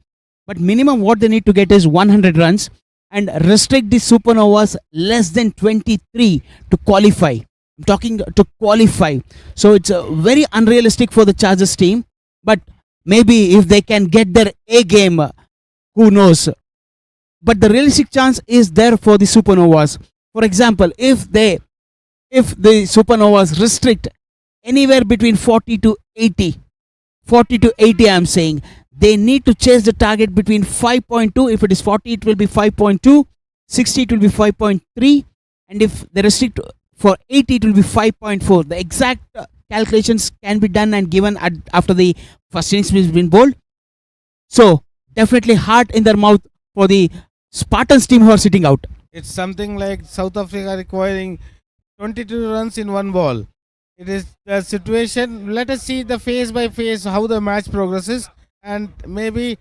S2: But minimum what they need to get is 100 runs, and restrict the Supernovas less than 23 to qualify. I'm talking to qualify. So it's very unrealistic for the Chargers team. But maybe if they can get their A game, who knows? But the realistic chance is there for the Supernovas. For example, if the Supernovas restrict anywhere between 40 to 80, 40 to 80, I'm saying, they need to chase the target between 5.2. If it is 40, it will be 5.2. 60, it will be 5.3. And if they restrict for 80, it will be 5.4. The exact calculations can be done and given after the first innings has been bowled. So definitely heart in their mouth for the Spartans team who are sitting out.
S1: It's something like South Africa requiring 22 runs in one ball. It is the situation. Let us see the phase by phase how the match progresses, and maybe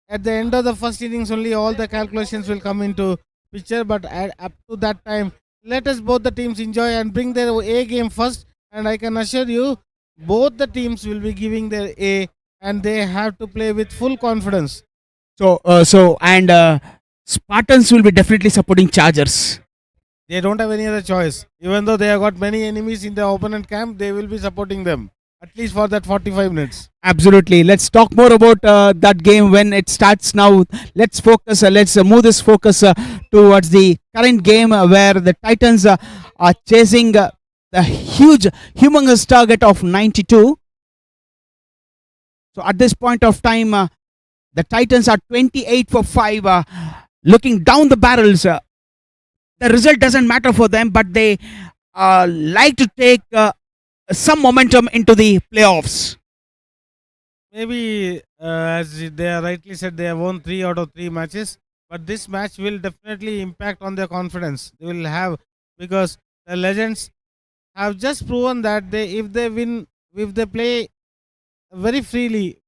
S1: at the end of the first innings only all the calculations will come into picture. But up to that time, let us both the teams enjoy and bring their A game first. And I can assure you, both the teams will be giving their A, and they have to play with full confidence.
S2: So Spartans will be definitely supporting Chargers.
S1: They don't have any other choice. Even though they have got many enemies in the opponent camp, they will be supporting them, at least for that 45 minutes.
S2: Absolutely. Let's talk more about that game when it starts now. Let's focus. Let's move this focus towards the current game where the Titans are chasing the humongous target of 92. So at this point of time, the Titans are 28 for 5, looking down the barrels. The result doesn't matter for them, but they like to take some momentum into the playoffs.
S1: Maybe, as they are rightly said, they have won 3 out of 3 matches, but this match will definitely impact on their confidence. They will have, because the legends have just proven that if they win, if they play very freely,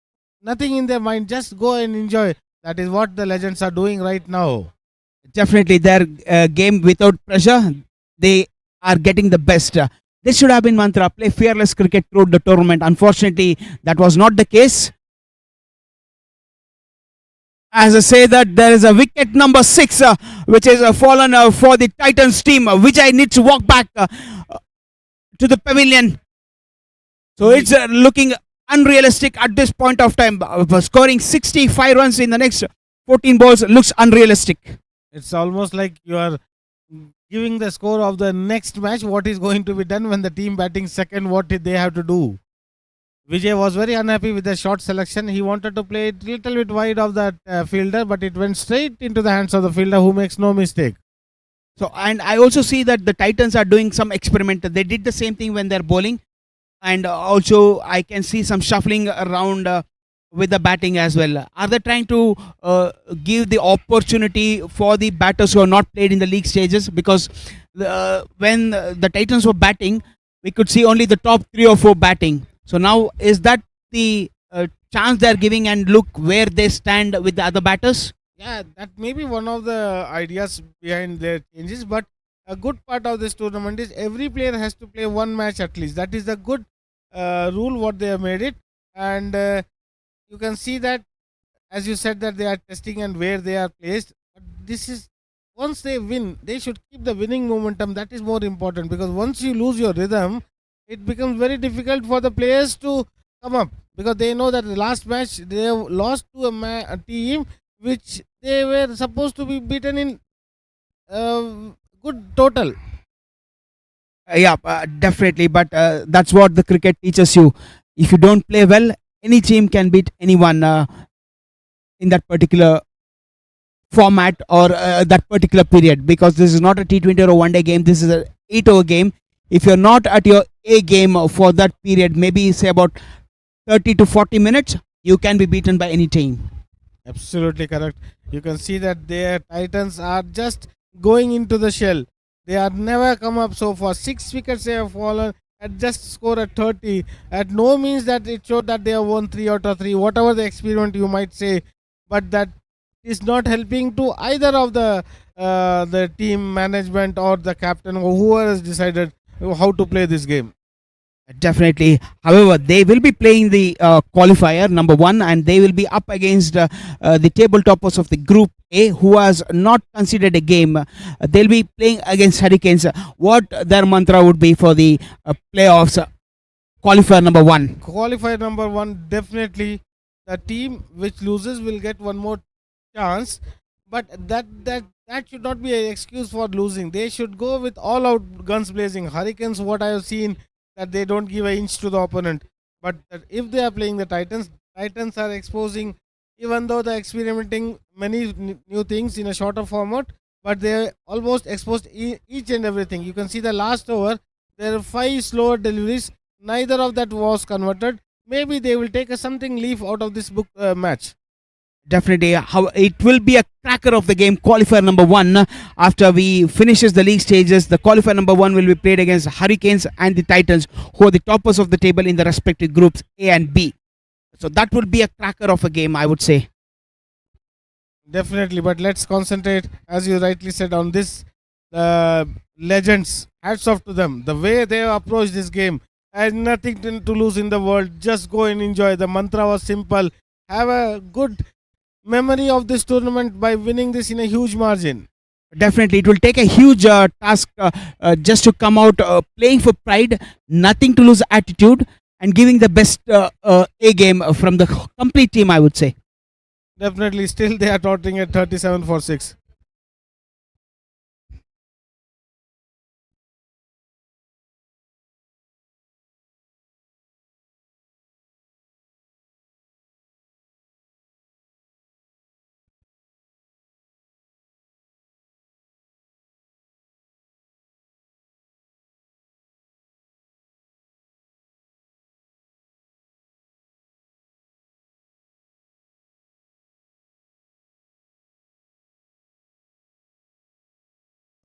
S1: nothing in their mind, just go and enjoy. That is what the legends are doing right now.
S2: Definitely, their game without pressure, they are getting the best. This should have been mantra: play fearless cricket throughout the tournament. Unfortunately, that was not the case. As I say that, there is a wicket number 6 which is fallen for the Titans team. Vijay needs to walk back to the pavilion. So it's looking unrealistic at this point of time. Scoring 65 runs in the next 14 balls looks unrealistic.
S1: It's almost like you are giving the score of the next match, what is going to be done when the team batting second, what did they have to do. Vijay was very unhappy with the shot selection. He wanted to play it little bit wide of that fielder, but it went straight into the hands of the fielder who makes no mistake.
S2: So, and I also see that the Titans are doing some experiment. They did the same thing when they're bowling, and also I can see some shuffling around with the batting as well. Are they trying to give the opportunity for the batters who are not played in the league stages? Because when the Titans were batting, we could see only the top 3 or 4 batting. So now, is that the chance they're giving, and look where they stand with the other batters?
S1: Yeah, that may be one of the ideas behind their changes, but a good part of this tournament is every player has to play one match at least. That is the good rule what they have made it. And you can see that, as you said, that they are testing and where they are placed. But this is, once they win, they should keep the winning momentum. That is more important, because once you lose your rhythm, it becomes very difficult for the players to come up, because they know that the last match they have lost to a team which they were supposed to be beaten in good total.
S2: Yeah, definitely. But that's what the cricket teaches you. If you don't play well, any team can beat anyone in that particular format or that particular period, because this is not a T20 or a one day game. This is an 8-over game. If you're not at your A game for that period, maybe say about 30 to 40 minutes, you can be beaten by any team.
S1: Absolutely correct. You can see that their Titans are just going into the shell. They are never come up so far. 6 wickets they have fallen and just score at 30. At no means that it showed that they have won 3 out of 3, whatever the experiment you might say. But that is not helping to either of the team management or the captain or whoever has decided how to play this game.
S2: Definitely. However, they will be playing the qualifier number 1, and they will be up against the table toppers of the Group A, who has not considered a game. They'll be playing against Hurricanes. What their mantra would be for the playoffs? Qualifier number 1.
S1: Qualifier number 1, definitely the team which loses will get one more chance, but that should not be an excuse for losing. They should go with all out guns blazing. Hurricanes, what I have seen, that they don't give an inch to the opponent, but that if they are playing the Titans are exposing, even though they're experimenting many new things in a shorter format, but they almost exposed each and everything. You can see the last over, there are 5 slower deliveries, neither of that was converted. Maybe they will take a something leaf out of this book match.
S2: Definitely. How it will be a cracker of the game. Qualifier number 1, after we finishes the league stages, the qualifier number 1 will be played against Hurricanes and the Titans, who are the toppers of the table in the respective groups A and B. So that will be a cracker of a game, I would say.
S1: Definitely, but let's concentrate, as you rightly said, on this legends. Hats off to them, the way they approach this game. And nothing to lose in the world, just go and enjoy. The mantra was simple: have a good memory of this tournament by winning this in a huge margin.
S2: Definitely, it will take a huge task just to come out playing for pride, nothing to lose attitude, and giving the best A game from the complete team, I would say.
S1: Definitely, still they are tottering at 37 for 6.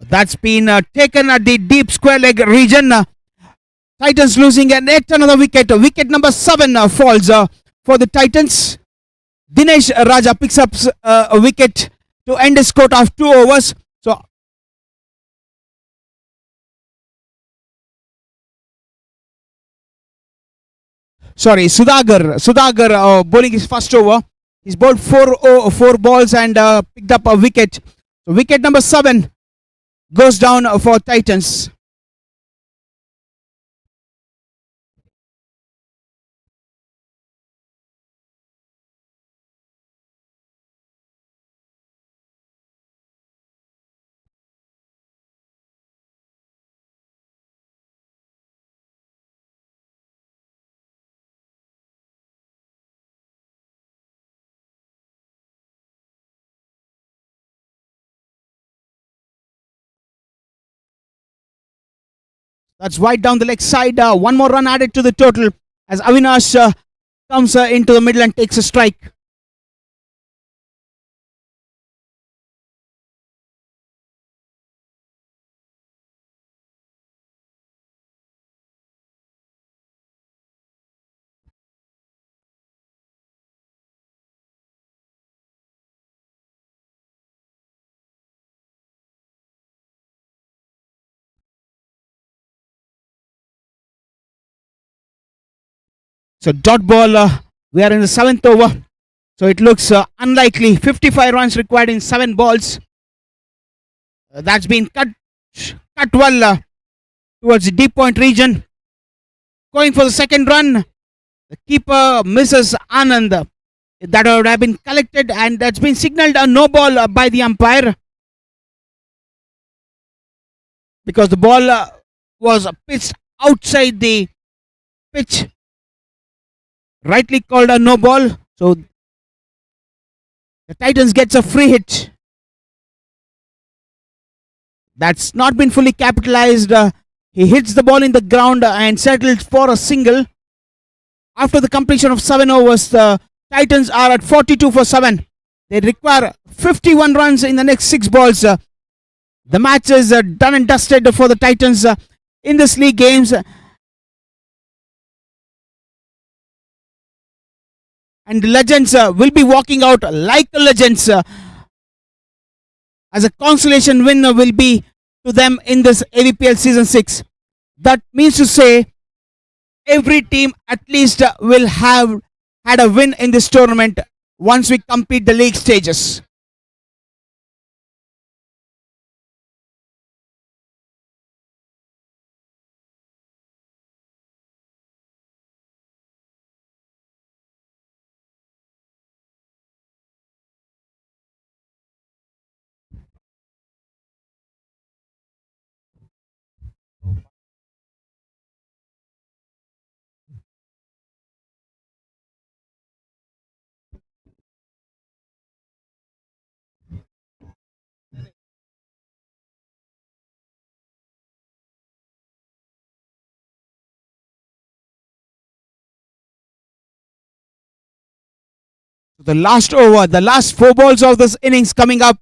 S2: That's been taken at the deep square leg region. Titans losing and yet another wicket. Wicket number 7 falls for the Titans. Dinesh Raja picks up a wicket to end his quota of 2 overs. So, sorry, Sudagar bowling his first over. He's bowled 4 balls and picked up a wicket. So wicket number 7 goes down for Titans. That's wide down the leg side. One more run added to the total as Avinash comes into the middle and takes a strike. So dot ball, we are in the 7th over. So it looks unlikely. 55 runs required in 7 balls. That's been cut well towards the deep point region. Going for the second run. The keeper misses Anand. That would have been collected and that's been signaled a no ball by the umpire. Because the ball was pitched outside the pitch. Rightly called a no ball. So the Titans gets a free hit. That's not been fully capitalized. He hits the ball in the ground and settles for a single. After the completion of 7 overs, the Titans are at 42 for 7. They require 51 runs in the next 6 balls. The match is done and dusted for the Titans in this league games. And the legends will be walking out like legends as a consolation win will be to them in this AVPL season 6. That means to say every team at least will have had a win in this tournament once we complete the league stages. The last over, the last 4 balls of this innings coming up,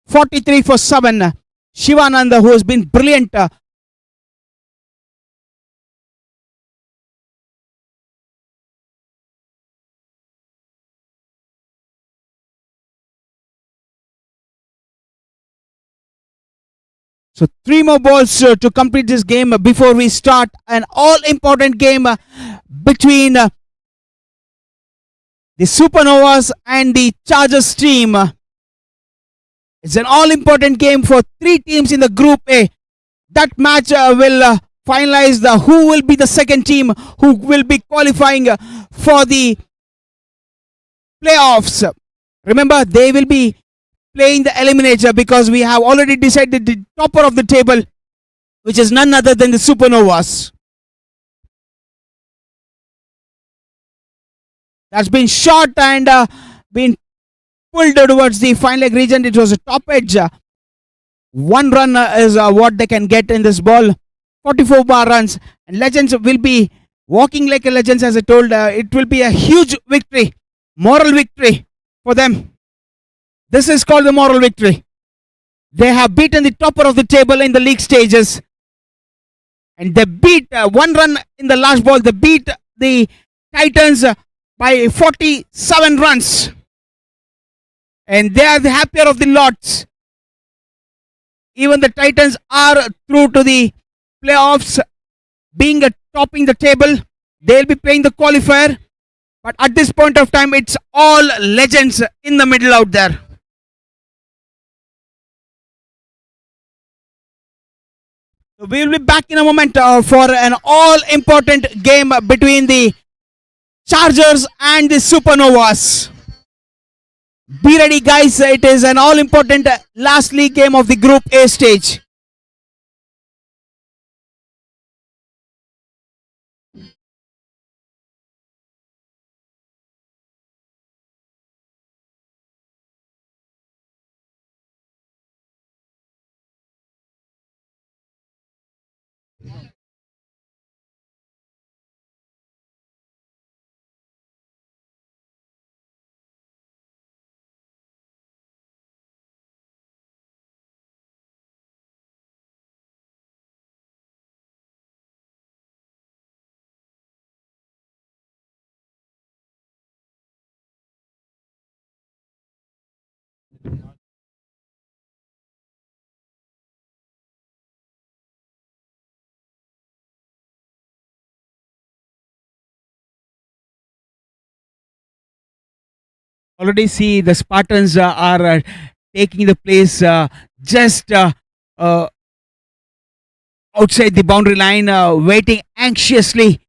S2: 43 for 7. Shivananda, who has been brilliant. So 3 more balls to complete this game before we start an all-important game between the Supernovas and the Chargers team. It's an all-important game for 3 teams in the Group A. That match will finalize who will be the second team who will be qualifying for the playoffs. Remember, they will be playing the Eliminator because we have already decided the topper of the table, which is none other than the Supernovas. That's been shot and been pulled towards the final leg region. It was a top edge. 1 run is what they can get in this ball. 44 bar runs. And Legends will be walking like a Legends, as I told. It will be a huge victory, moral victory for them. This is called the moral victory. They have beaten the topper of the table in the league stages. And they beat 1 run in the last ball. They beat the Titans by 47 runs. And they are the happier of the lots. Even the Titans are through to the playoffs, being topping the table. They'll be playing the qualifier. But at this point of time, it's all Legends in the middle out there. So we will be back in a moment for an all-important game between the Chargers and the Supernovas. Be ready, guys. It is an all-important last league game of the Group A stage. Already see the Spartans are taking the place just outside the boundary line, waiting anxiously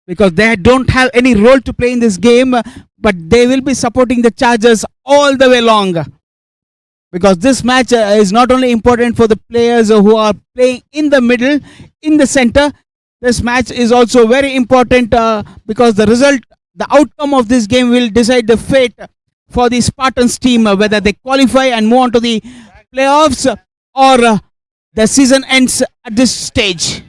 S2: because they don't have any role to play in this game, but they will be supporting the Chargers all the way along. Because this match is not only important for the players who are playing in the middle, in the center. This match is also very important because the outcome of this game will decide the fate for the Spartans team, whether they qualify and move on to the playoffs or the season ends at this stage.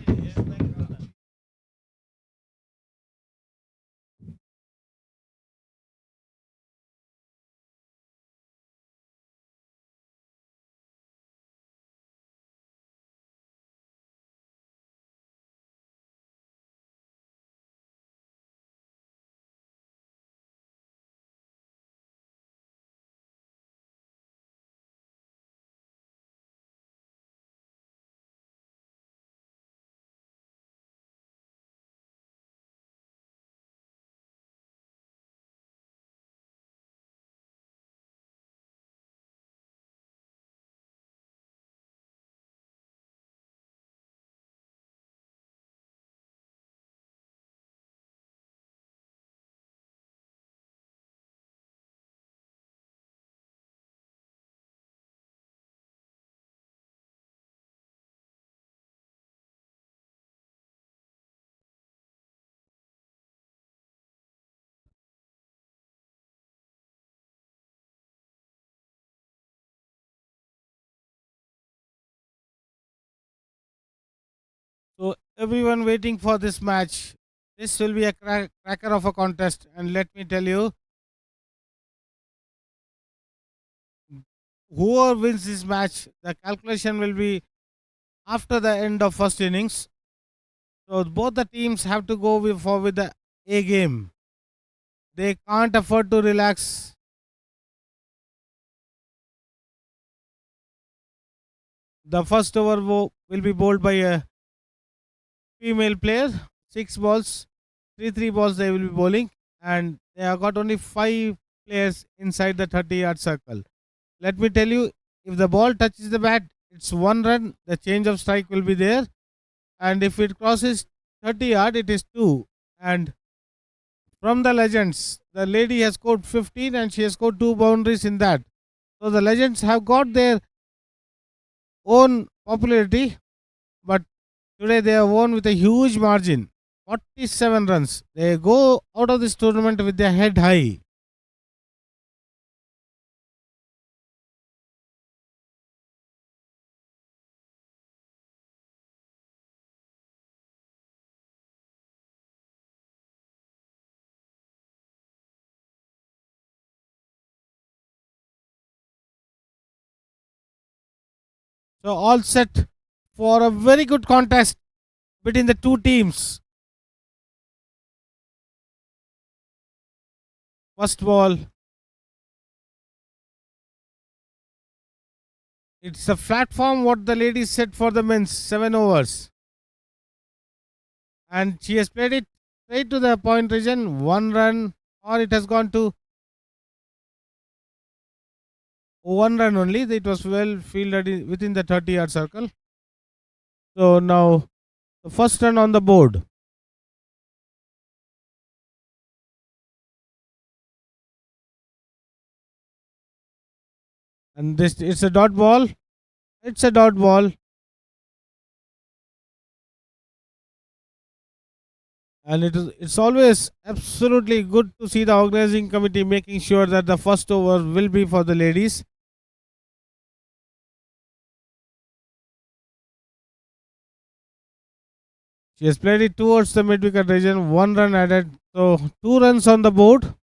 S1: everyone waiting for this match. This will be a cracker of a contest, and let me tell you, whoever wins this match, the calculation will be after the end of first innings. So both the teams have to go with the A game. They can't afford to relax. The first over will be bowled by a female player. 6 balls, 3 balls they will be bowling, and they have got only 5 players inside the 30-yard circle. Let me tell you, if the ball touches the bat, it's 1 run. The change of strike will be there, and if it crosses 30-yard, it is 2. And from the legends, the lady has scored 15 and she has scored 2 boundaries in that. So the legends have got their own popularity, but today they have won with a huge margin, 47 runs. They go out of this tournament with their head high. So all set for a very good contest between the two teams. First ball. It's a platform what the ladies set for the men's, 7 overs. And she has played it straight to the point region, 1 run, or it has gone to 1 run only. It was well fielded within the 30-yard circle. So now the first run on the board. And this, it's a dot ball. It's a dot ball. And it's always absolutely good to see the organizing committee making sure that the first over will be for the ladies. She has played it towards the mid-wicket region, 1 run added. So 2 runs on the board.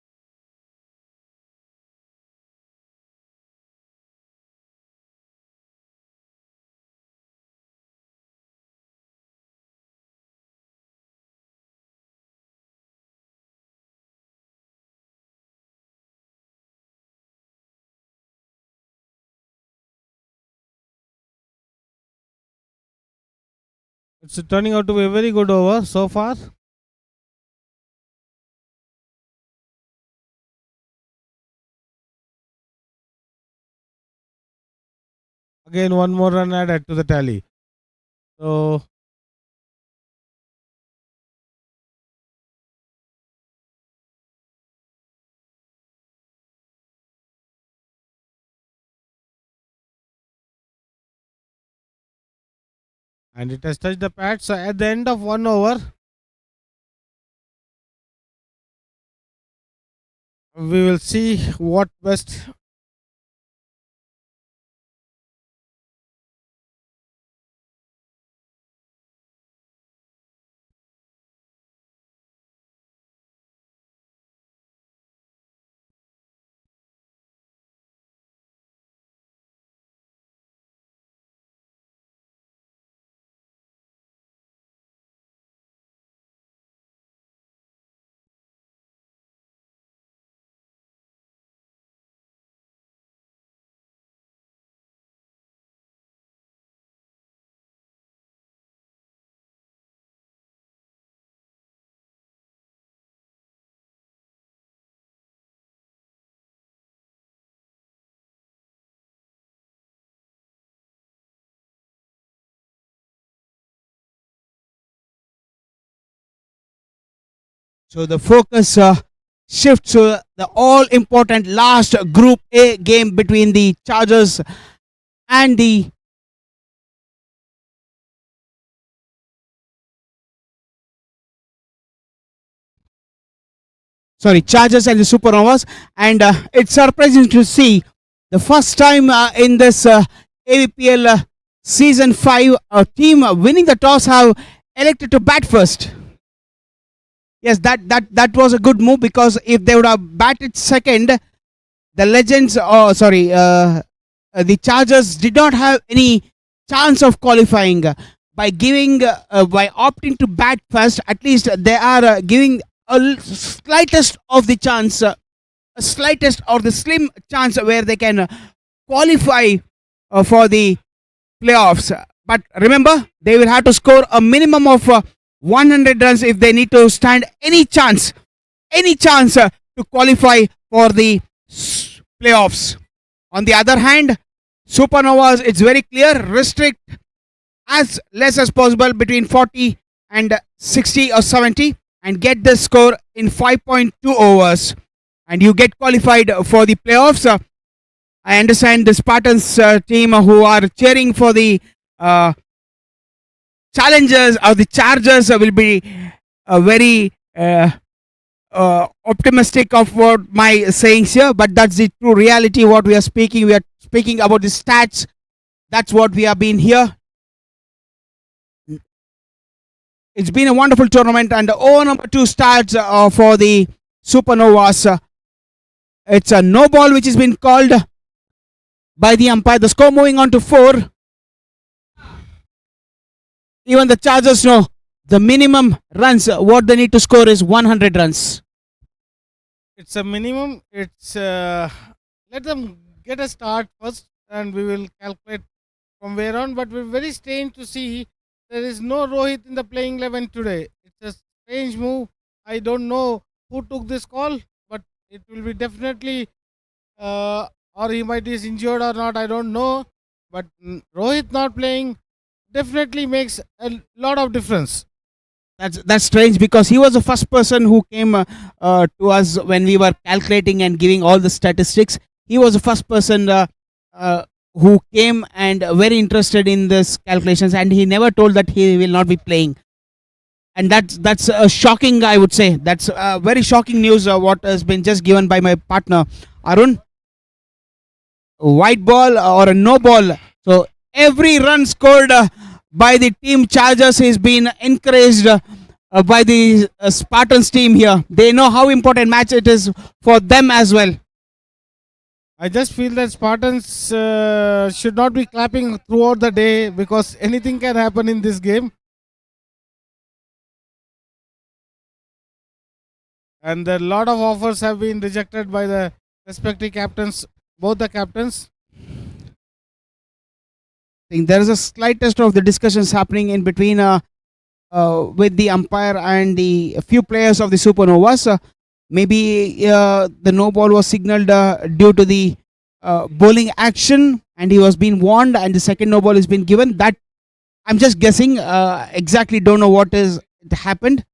S1: It's turning out to be a very good over so far. Again, 1 more run added to the tally. So and it has touched the pad. So at the end of 1 over, we will see what best.
S2: So the focus shifts to the all important last Group A game between the Chargers and the Chargers and the Supernovas. And it's surprising to see the first time in this AVPL season 5 a team winning the toss have elected to bat first. Yes, that was a good move, because if they would have batted second, the Legends, the Chargers did not have any chance of qualifying. By opting to bat first, at least they are giving slightest of the chance, slightest or the slim chance where they can qualify for the playoffs. But remember, they will have to score a minimum of 100 runs if they need to stand any chance to qualify for the playoffs. On the other hand, Supernovas, it's very clear, restrict as less as possible between 40 and 60 or 70 and get the score in 5.2 overs, and you get qualified for the playoffs. I understand the Spartans team who are cheering for the challengers or the Chargers will be very optimistic of what my sayings here, but that's the true reality. What we are speaking about the stats. That's what we have been here. It's been a wonderful tournament, and over number 2 starts for the Supernovas. It's a no ball which has been called by the umpire. The score moving on to 4. Even the Chargers know the minimum runs what they need to score is 100 runs.
S1: It's a minimum. It's let them get a start first, and we will calculate from where on. But we're very strange to see there is no Rohit in the playing 11 today. It's a strange move. I don't know who took this call, but it will be definitely, or he might be injured or not. I don't know. But Rohit not playing definitely makes a lot of difference.
S2: That's strange, because he was the first person who came to us when we were calculating and giving all the statistics. He was the first person who came and very interested in this calculations, and he never told that he will not be playing. And that's shocking, I would say. That's very shocking news what has been just given by my partner Arun. White ball or a no ball. So every run scored by the team Chargers is been encouraged by the Spartans team here. They know how important match it is for them as well.
S1: I just feel that Spartans should not be clapping throughout the day, because anything can happen in this game. And a lot of offers have been rejected by the respective captains, both the captains.
S2: There is a slightest of the discussions happening in between with the umpire and the few players of the Supernovas. Maybe the no ball was signaled due to the bowling action, and he was being warned, and the second no ball has been given. That I'm just guessing. Exactly don't know what is happened.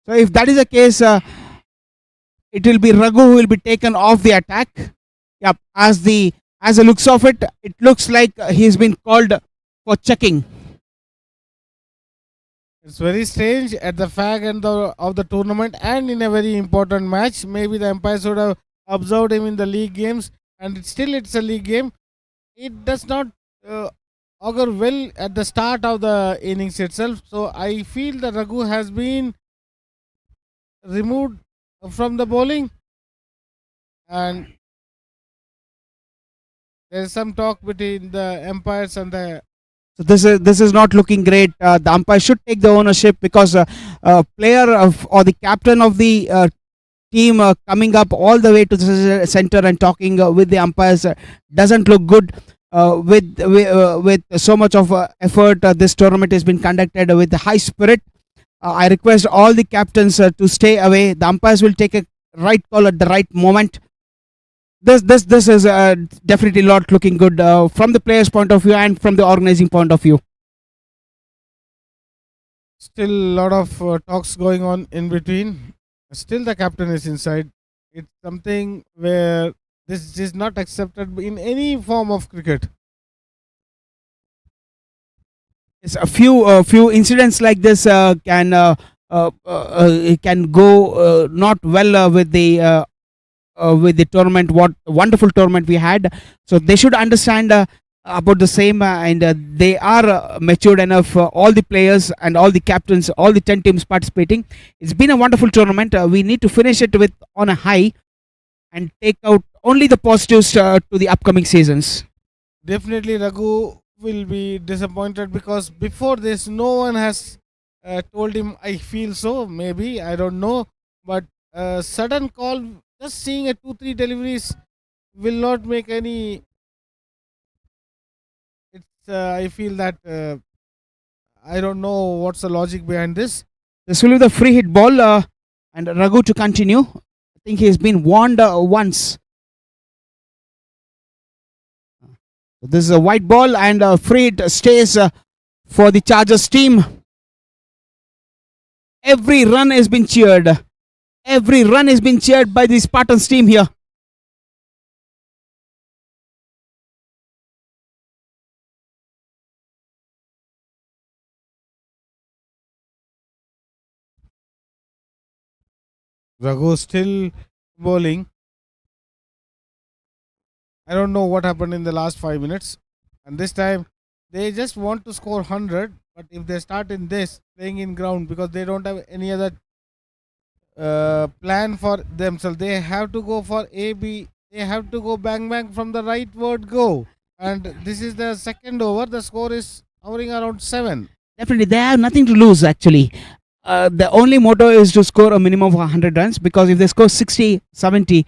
S2: So if that is the case, it will be Raghu who will be taken off the attack. Yep, as the looks of it, it looks like he's been called for checking.
S1: It's very strange at the fag end of the tournament and in a very important match. Maybe the umpires should have observed him in the league games, and it's a league game. It does not augur well at the start of the innings itself. So I feel that Raghu has been removed from the bowling, and there is some talk between the umpires and the.
S2: So this is not looking great. The umpire should take the ownership, because player or the captain of the team coming up all the way to the center and talking with the umpires doesn't look good. With so much of effort, this tournament has been conducted with high spirit. I request all the captains to stay away. The umpires will take a right call at the right moment. This is definitely not looking good from the players' point of view and from the organizing point of view.
S1: Still a lot of talks going on in between. Still the captain is inside. It's something where this is not accepted in any form of cricket.
S2: Yes, a few incidents like this can go not well with the tournament. What wonderful tournament we had! So they should understand about the same, and they are matured enough. All the players and all the captains, all the 10 teams participating. It's been a wonderful tournament. We need to finish it with on a high and take out only the positives to the upcoming seasons.
S1: Definitely, Raghu will be disappointed because before this, no one has told him. I feel so. Maybe I don't know, but sudden call, just seeing a 2-3 deliveries will not make any. It's. I feel that I don't know what's the logic behind this.
S2: This will be the free hit ball, and Raghu to continue. I think he has been warned once. This is a white ball, and free hit stays for the Chargers team. Every run has been cheered. Every run has been cheered by the Spartans team here.
S1: Raghu still bowling. I don't know what happened in the last 5 minutes, and this time they just want to score 100. But if they start in this playing in ground because they don't have any other plan for themselves, they have to go for AB. They have to go bang bang from the right word go. And this is the second over. The score is hovering around 7.
S2: Definitely, they have nothing to lose actually. The only motto is to score a minimum of 100 runs, because if they score 60, 70,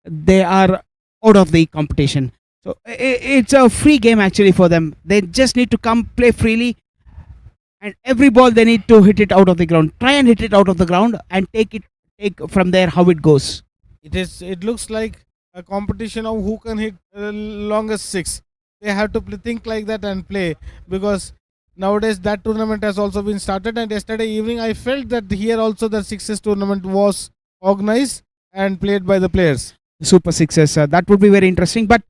S2: they are out of the competition. So it's a free game actually for them. They just need to come play freely, and every ball they need to hit it out of the ground. Try and hit it out of the ground and take from there how it goes.
S1: It looks like a competition of who can hit longest 6. They have to think like that and play, because nowadays that tournament has also been started, and yesterday evening I felt that here also the sixes tournament was organized and played by the players.
S2: Super sixes, that would be very interesting, but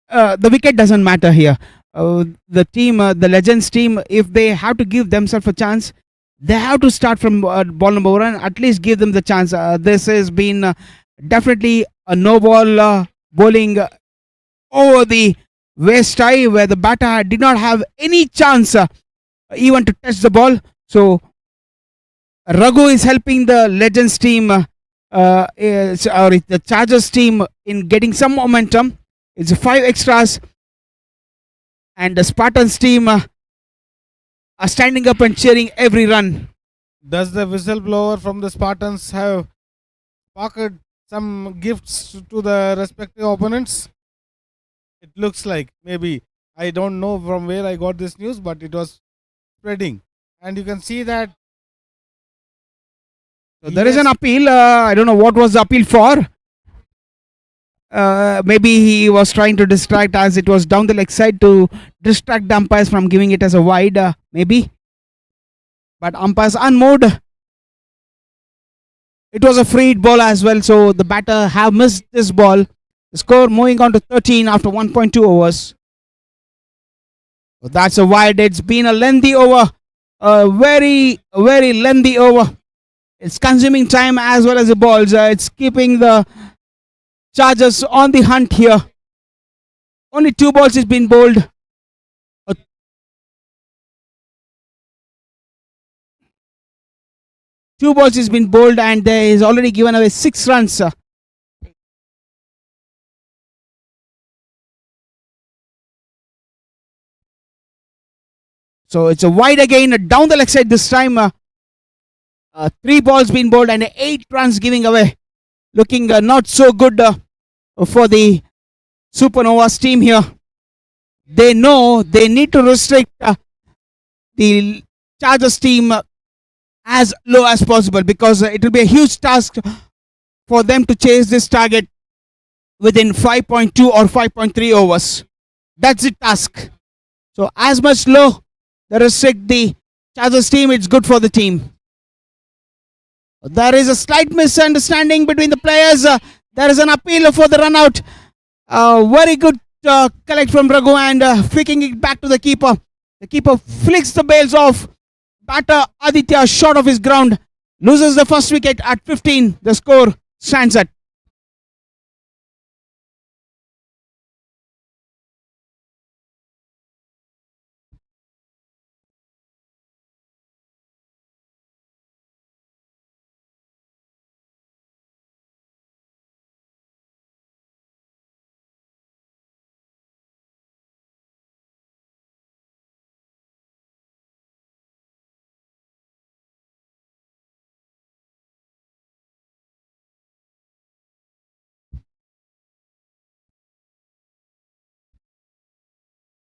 S2: the wicket doesn't matter here. The team, the Legends team, if they have to give themselves a chance, they have to start from ball number 1 and at least give them the chance. This has been definitely a no ball bowling over the waist high, where the batter did not have any chance even to touch the ball. So Raghu is helping the Legends team, or the Chargers team, in getting some momentum. It's 5 extras, and the Spartans team are standing up and cheering every run.
S1: Does the whistleblower from the Spartans have pocketed some gifts to the respective opponents? It looks like, maybe. I don't know from where I got this news, but it was spreading. And you can see that.
S2: So there is an appeal. I don't know what was the appeal for. Maybe he was trying to distract, as it was down the leg side, to distract the umpires from giving it as a wide, maybe. But umpires unmoved. It was a free hit ball as well, so the batter have missed this ball. The score moving on to 13 after 1.2 overs. So that's a wide. It's been a lengthy over, a very lengthy over. It's consuming time as well as the balls. It's keeping the Chargers on the hunt here. Only 2 balls has been bowled. 2 balls has been bowled, and there is already given away 6 runs. So it's a wide again, down the leg side this time. 3 balls been bowled and 8 runs giving away. Looking not so good for the Supernovas team here. They know they need to restrict the Chargers team as low as possible, because it will be a huge task for them to chase this target within 5.2 or 5.3 overs. That's the task. So as much low they restrict the Chargers team, it's good for the team. There is a slight misunderstanding between the players. There is an appeal for the run out. Very good collect from Raghu, and flicking it back to the keeper. The keeper flicks the bails off. Batter Aditya short of his ground, loses the first wicket at 15. The score stands at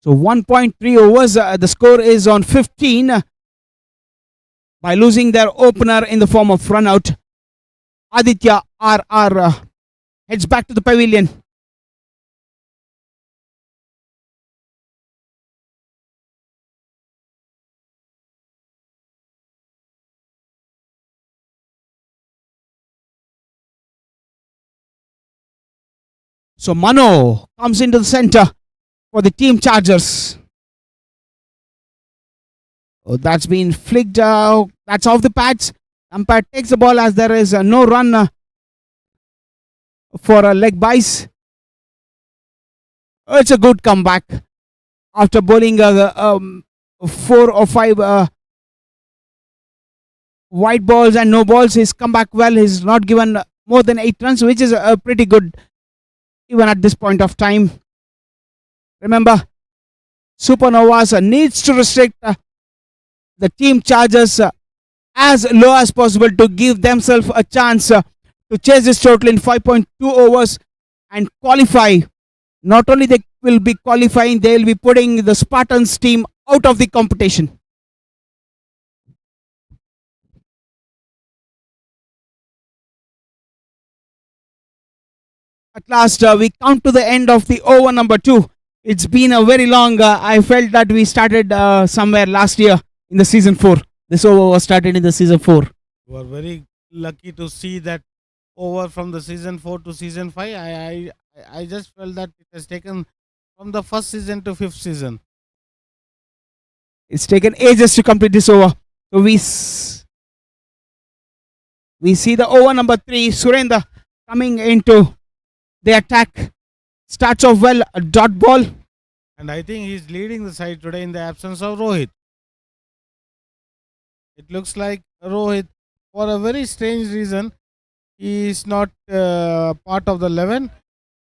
S2: So 1.3 overs, the score is on 15 by losing their opener in the form of run out. Aditya RR heads back to the pavilion. So Mano comes into the center for the team Chargers. Oh, that's been flicked out. That's off the pads. Umpire takes the ball as there is no run for a leg byes. It's a good comeback after bowling 4 or 5 white balls and no balls. He's come back well. He's not given more than 8 runs, which is pretty good even at this point of time. Remember, Supernovas needs to restrict the team Chargers as low as possible to give themselves a chance to chase this total in 5.2 overs and qualify. Not only they will be qualifying, they will be putting the Spartans team out of the competition. At last, we come to the end of the over number 2. It's been a very long. I felt that we started somewhere last year in the season 4. This over was started in the season 4.
S1: You are very lucky to see that over from the season 4 to season 5. I just felt that it has taken from the first season to 5th season.
S2: It's taken ages to complete this over. So we see the over number 3, Surendra coming into the attack. Starts off well, a dot ball.
S1: And I think he's leading the side today in the absence of Rohit. It looks like Rohit, for a very strange reason, he is not part of the 11.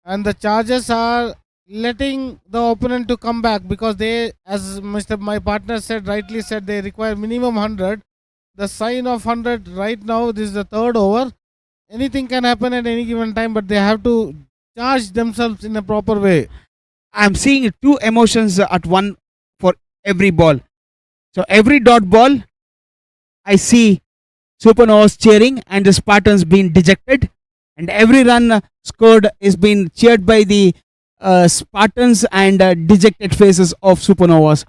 S1: And the Chargers are letting the opponent to come back because they, as my partner said, rightly said, they require minimum 100. The sign of 100 right now, this is the 3rd over. Anything can happen at any given time, but they have to charge themselves in a proper way.
S2: I'm seeing 2 emotions at one for every ball. So every dot ball, I see Supernovas cheering and the Spartans being dejected. And every run scored is being cheered by the Spartans and dejected faces of Supernovas.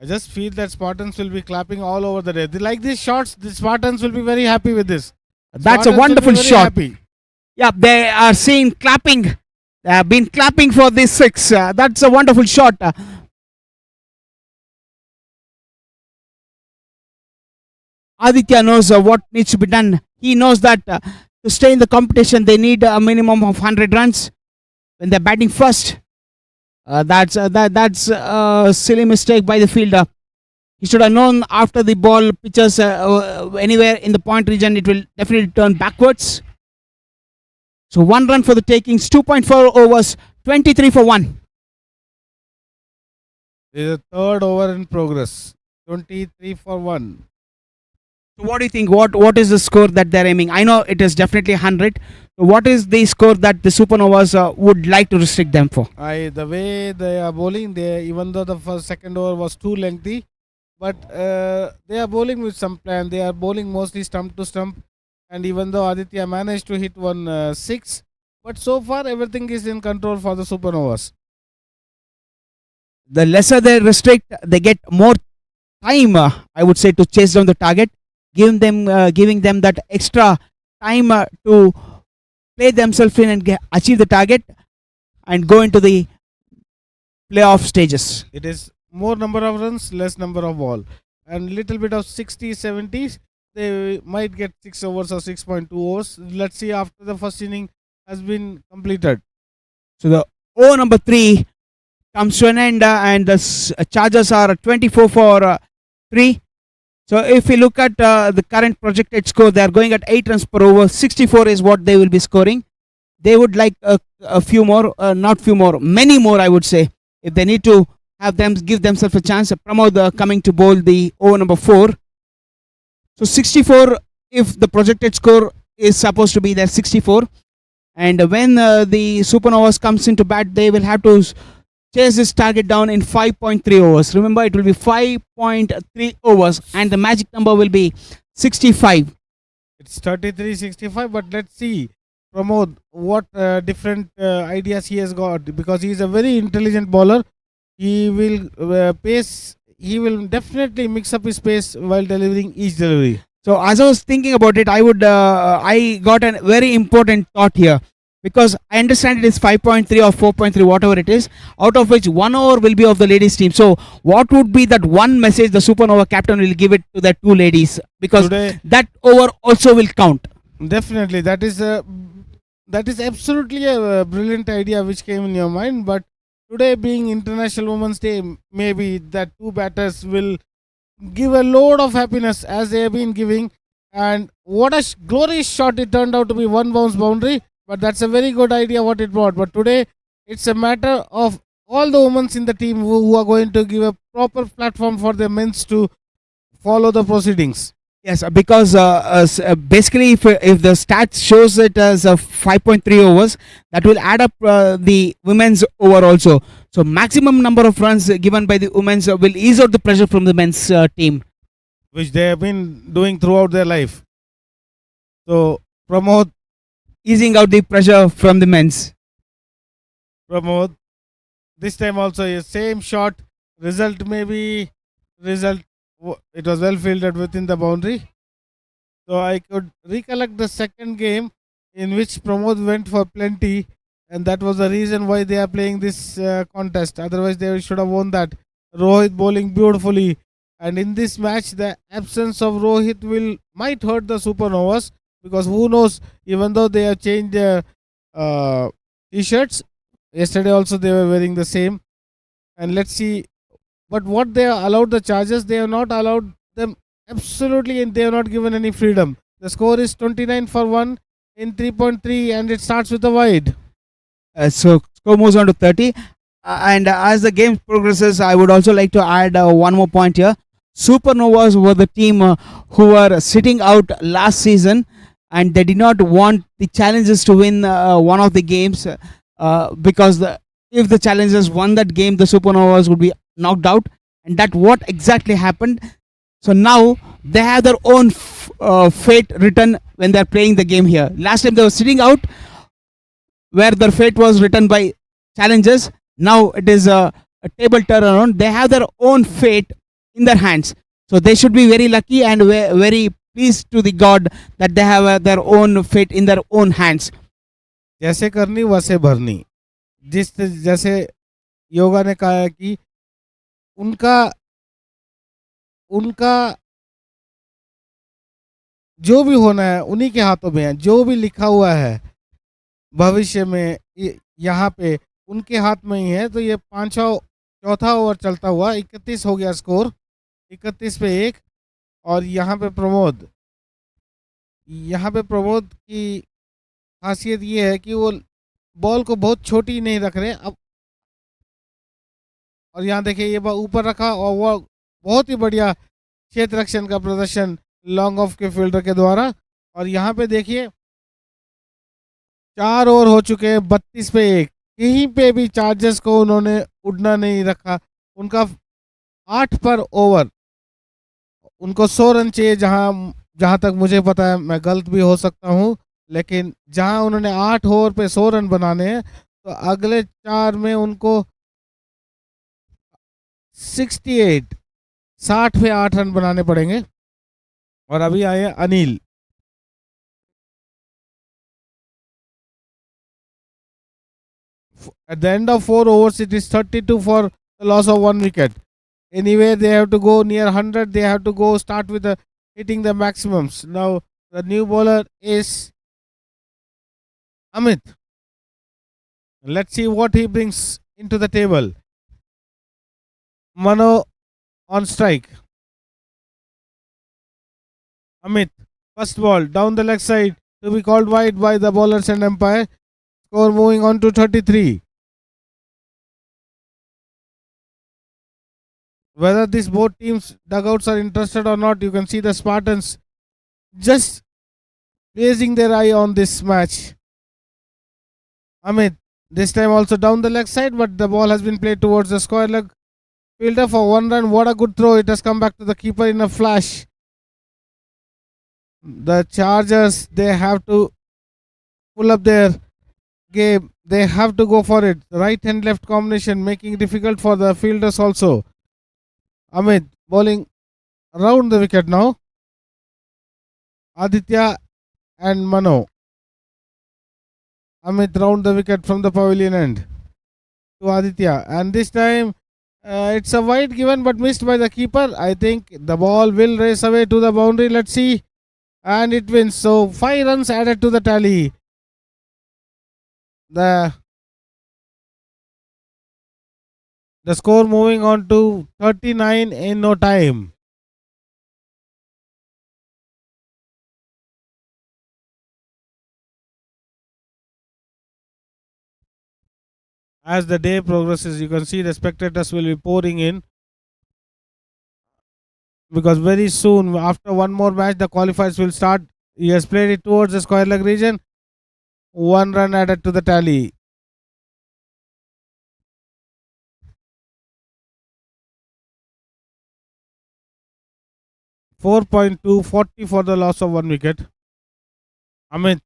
S1: I just feel that Spartans will be clapping all over the day. They like these shots. The Spartans will be very happy with this.
S2: That's
S1: Spartans
S2: a wonderful
S1: will be very
S2: shot.
S1: happy.
S2: Yeah, they are seeing clapping. They have been clapping for this 6. That's a wonderful shot. Aditya knows what needs to be done. He knows that to stay in the competition, they need a minimum of 100 runs when they're batting first. That's a silly mistake by the fielder. He should have known after the ball pitches anywhere in the point region, it will definitely turn backwards. So 1 run for the takings, 2.4 overs, 23 for 1.
S1: This is the 3rd over in progress. 23 for 1.
S2: So what do you think? What is the score that they're aiming? I know it is definitely 100. So what is the score that the Supernovas would like to restrict them for?
S1: The way they are bowling, even though the second over was too lengthy, but they are bowling with some plan. They are bowling mostly stump to stump. And even though Aditya managed to hit 6, but so far everything is in control for the Supernovas.
S2: The lesser they restrict, they get more time, I would say, to chase down the target, giving them that extra time to play themselves in and achieve the target and go into the playoff stages.
S1: It is more number of runs, less number of ball, and little bit of 60s, 70s. They might get 6 overs or 6.2 overs. Let's see after the first inning has been completed.
S2: So the over number 3 comes to an end and the Chargers are 24 for 3. So if we look at the current projected score, they are going at 8 runs per over. 64 is what they will be scoring. They would like a few more, not few more, many more, I would say, if they need to have them give themselves a chance. Pramod coming to bowl the over number 4. So 64, if the projected score is supposed to be there, 64. And when the Supernovas comes into bat, they will have to chase this target down in 5.3 overs. Remember, it will be 5.3 overs, and the magic number will be 65.
S1: It's 33-65, but let's see, Pramod, what different ideas he has got, because he is a very intelligent bowler. He will pace. He will definitely mix up his pace while delivering each delivery.
S2: So as I was thinking about it, I got a very important thought here, because I understand it is 5.3 or 4.3, whatever it is, out of which 1 over will be of the ladies team. So what would be that one message the Supernova captain will give it to the two ladies, because
S1: Today,
S2: that over also will count.
S1: definitely, that is absolutely a brilliant idea which came in your mind. But today, being International Women's Day, maybe that two batters will give a load of happiness as they have been giving. And what a glorious shot it turned out to be, one bounce boundary. But that's a very good idea what it brought. But today, it's a matter of all the women in the team who are going to give a proper platform for the men's to follow the proceedings.
S2: Yes, because basically, if the stats shows it as 5.3 overs, that will add up the women's over also. So maximum number of runs given by the women's will ease out the pressure from the men's team,
S1: Which they have been doing throughout their life. So, Pramod,
S2: easing out the pressure from the men's.
S1: this time also a same shot. Result maybe result. It was well fielded within the boundary. So I could recollect the second game in which Pramod went for plenty, and that was the reason why they are playing this contest. Otherwise, they should have won that. Rohit bowling beautifully, and in this match, the absence of Rohit might hurt the Supernovas, because who knows? Even though they have changed their t-shirts, yesterday also they were wearing the same, and let's see. But what they are allowed the Chargers, they have not allowed them absolutely, and they have not given any freedom. The score is 29 for 1 in 3.3, and it starts with a wide.
S2: So score moves on to 30. And as the game progresses, I would also like to add one more point here. Supernovas were the team who were sitting out last season, and they did not want the Challengers to win one of the games, because if the Challengers won that game, the Supernovas would be knocked out, and that what exactly happened. So now they have their own fate written when they are playing the game here. Last time they were sitting out, where their fate was written by Challengers. Now it is a table turnaround. They have their own fate in their hands. So they should be very lucky and very pleased to the God that they have their own fate in their own hands.
S1: जैसे करनी वैसे भरनी. जैसे योगा ने कहा है कि उनका जो भी होना है उन्हीं के हाथों में है. जो भी लिखा हुआ है भविष्य में यहाँ पे उनके हाथ में ही है. तो ये चौथा ओवर चलता हुआ 31 हो गया स्कोर, 31 पे 1. और यहाँ पे प्रमोद की खासियत ये है कि वो बॉल को बहुत छोटी नहीं रख रहे अब. और यहाँ देखिए ये ऊपर रखा, और वो बहुत ही बढ़िया क्षेत्र रक्षण का प्रदर्शन लॉन्ग ऑफ के फील्डर के द्वारा. और यहाँ पे देखिए 4 ओवर हो चुके हैं, 32 पे 1. कहीं पे भी चार्जर्स को उन्होंने उड़ना नहीं रखा. उनका 8 पर ओवर उनको 100 रन चाहिए. जहाँ तक मुझे पता है, मैं गलत भी हो सकता हूँ, लेकिन जहाँ उन्होंने 8 ओवर पे 100 रन बनाने हैं, तो अगले 4 में उनको 60 पे 8 रन बनाने पड़ेंगे. और अभी आए Anil. At the end of 4 overs, it is 32 for the loss of 1 wicket. Anyway, they have to go near 100. They have to go start with hitting the maximums. Now, the new bowler is Amit. Let's see what he brings into the table. Mano on strike. Amit, first ball down the leg side to be called wide by the bowlers and umpire. Score moving on to 33. Whether these both teams' dugouts are interested or not, you can see the Spartans just raising their eye on this match. Amit, This time also down the leg side, but the ball has been played towards the square leg fielder for 1 run. What a good throw. It has come back to the keeper in a flash. The Chargers, they have to pull up their game. They have to go for it. Right and left combination making it difficult for the fielders also. Amit bowling around the wicket now. Aditya and Mano. Amit round the wicket from the pavilion end to Aditya. And this time it's a wide given but missed by the keeper. I think the ball will race away to the boundary. Let's see. And it wins. So 5 runs added to the tally. The score moving on to 39 in no time. As the day progresses, you can see the spectators will be pouring in, because very soon, after one more match, the qualifiers will start. He has played it towards the square leg region. 1 run added to the tally. .2 40 for the loss of 1 wicket. Amit.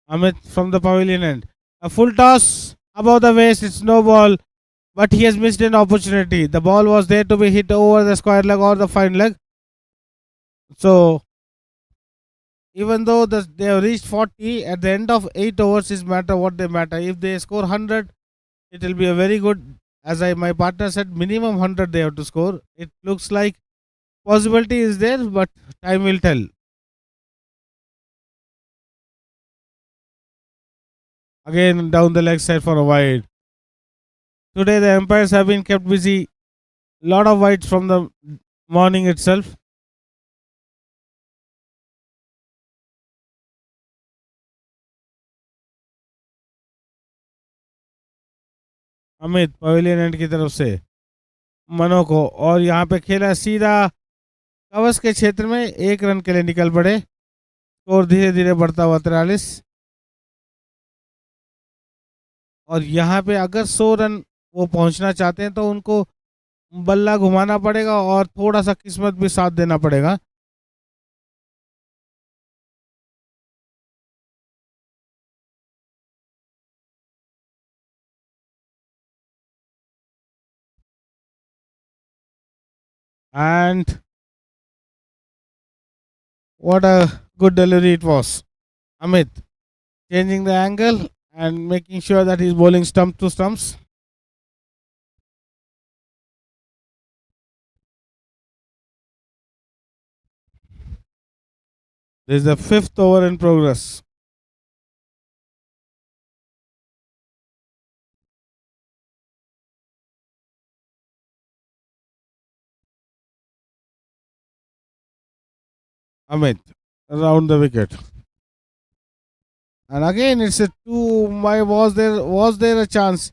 S1: Amit from the pavilion end. A full toss above the waist. It's no ball, but he has missed an opportunity. The ball was there to be hit over the square leg or the fine leg. So, even though they have reached 40, at the end of 8 overs is matter what they matter. If they score 100, it will be a very good, as my partner said, minimum 100 they have to score. It looks like possibility is there, but time will tell. Again down the leg side for a wide. Today the umpires have been kept busy. Lot of wides from the morning itself. Amit pavilion and की तरफ से मनो को, और यहाँ पे खेला सीधा कवच के क्षेत्र में, 1 रन के लिए निकल पड़े. स्कोर धीरे धीरे बढ़ता हुआ 43. और यहाँ पे अगर 100 रन वो पहुंचना चाहते हैं तो उनको बल्ला घुमाना पड़ेगा और थोड़ा सा किस्मत भी साथ देना पड़ेगा. And what a good delivery it was. Amit changing the angle and making sure that he's bowling stump to stumps. This is the 5th over in progress. Amit around the wicket. And again it's a 2. Why was there a chance?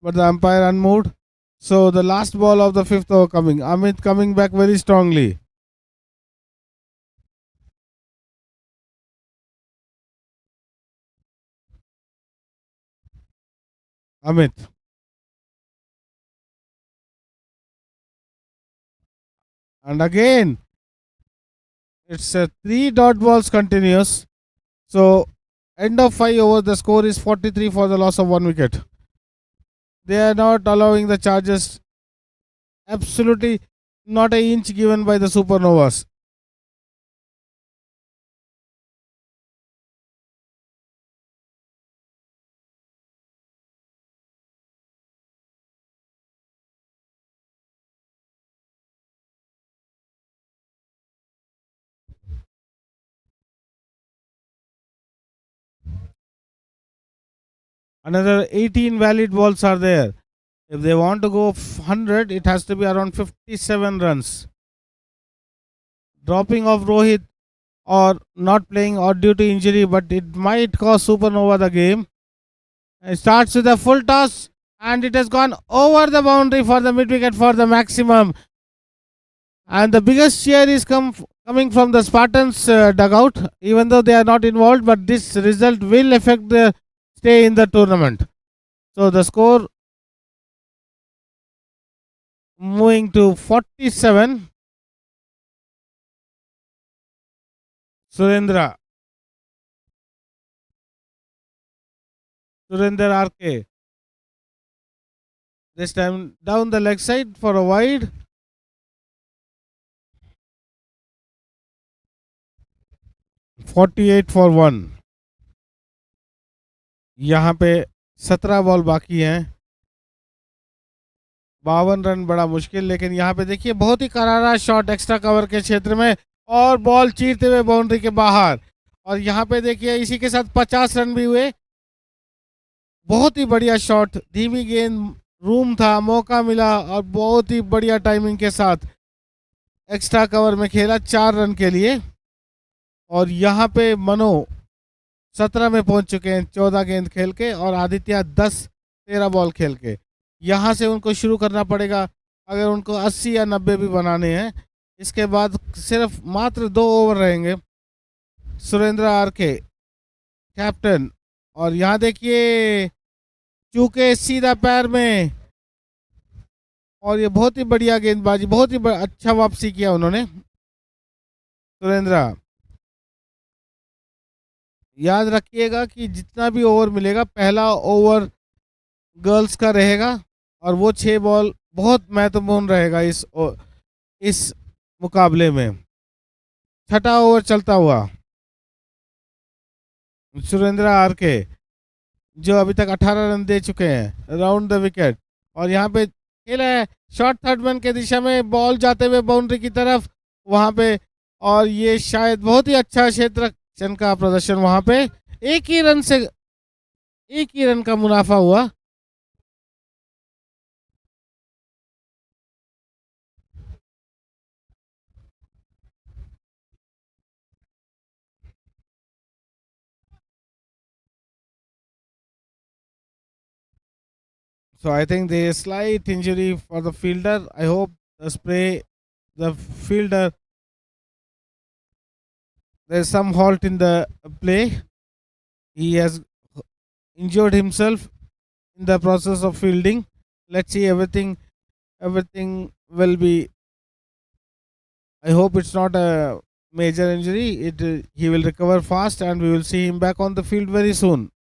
S1: But the umpire unmoved. So the last ball of the 5th over coming. Amit coming back very strongly. Amit. And again it's a 3 dot balls continuous. So end of 5 overs, the score is 43 for the loss of 1 wicket. They are not allowing the Chargers. Absolutely not an inch given by the Supernovas. Another 18 valid balls are there. If they want to go 100, it has to be around 57 runs. Dropping of Rohit or not playing or due to injury, but it might cost Supernova the game. It starts with a full toss. and it has gone over the boundary for the mid wicket for the maximum. And the biggest cheer is coming from the Spartans dugout, even though they are not involved, but this result will affect their stay in the tournament. So the score moving to 47. Surendra. Surender RK. This time down the leg side for a wide. $48 for 1. यहाँ पे 17 ball बाकी हैं, 52 run बड़ा मुश्किल, लेकिन यहाँ पे देखिए बहुत ही करारा शॉट एक्स्ट्रा कवर के क्षेत्र में और बॉल चीरते हुए बाउंड्री के बाहर। और यहाँ पे देखिए इसी के साथ 50 रन भी हुए। बहुत ही बढ़िया शॉट, धीमी गेंद, रूम था, मौका मिला और बहुत ही बढ़िया टाइमिंग के साथ एक्स्ट्रा कवर में खेला 4 रन के लिए। और यहाँ पे मनो 17 में पहुंच चुके हैं 14 गेंद खेल के, और आदित्य 10-13 बॉल खेल के। यहाँ से उनको शुरू करना पड़ेगा अगर उनको 80 या 90 भी बनाने हैं। इसके बाद सिर्फ मात्र 2 ओवर रहेंगे। सुरेंद्र आर के कैप्टन, और यहाँ देखिए चूके सीधा पैर में, और ये बहुत ही बढ़िया गेंदबाजी, बहुत ही अच्छा वापसी किया उन्होंने सुरेंद्र। याद रखिएगा कि जितना भी ओवर मिलेगा पहला ओवर गर्ल्स का रहेगा, और वो 6 बॉल बहुत महत्वपूर्ण रहेगा इस मुकाबले में। छठा ओवर चलता हुआ सुरेंद्र आर के, जो अभी तक 18 रन दे चुके हैं राउंड द विकेट, और यहाँ पे खेला है शॉर्ट थर्ड मैन के दिशा में, बॉल जाते हुए बाउंड्री की तरफ वहां पे, और ये शायद बहुत ही अच्छा क्षेत्र का प्रदर्शन वहां पे। एक ही रन का मुनाफा हुआ। So I think there is slight injury for the fielder. I hope the fielder, there's some halt in the play. He has injured himself in the process of fielding. Let's see, everything will be. I hope it's not a major injury. He will recover fast, and we will see him back on the field very soon.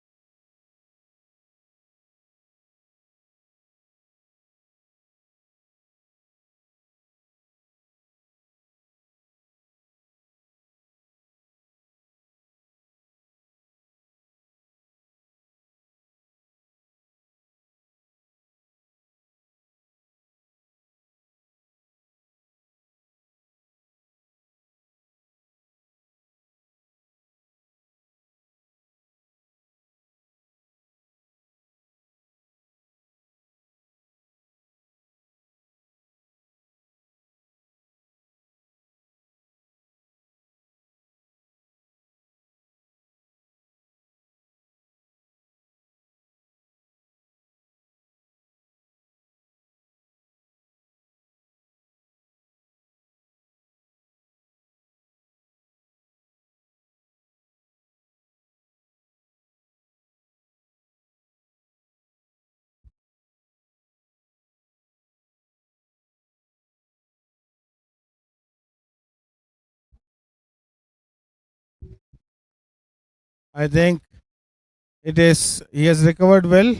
S1: I think he has recovered well.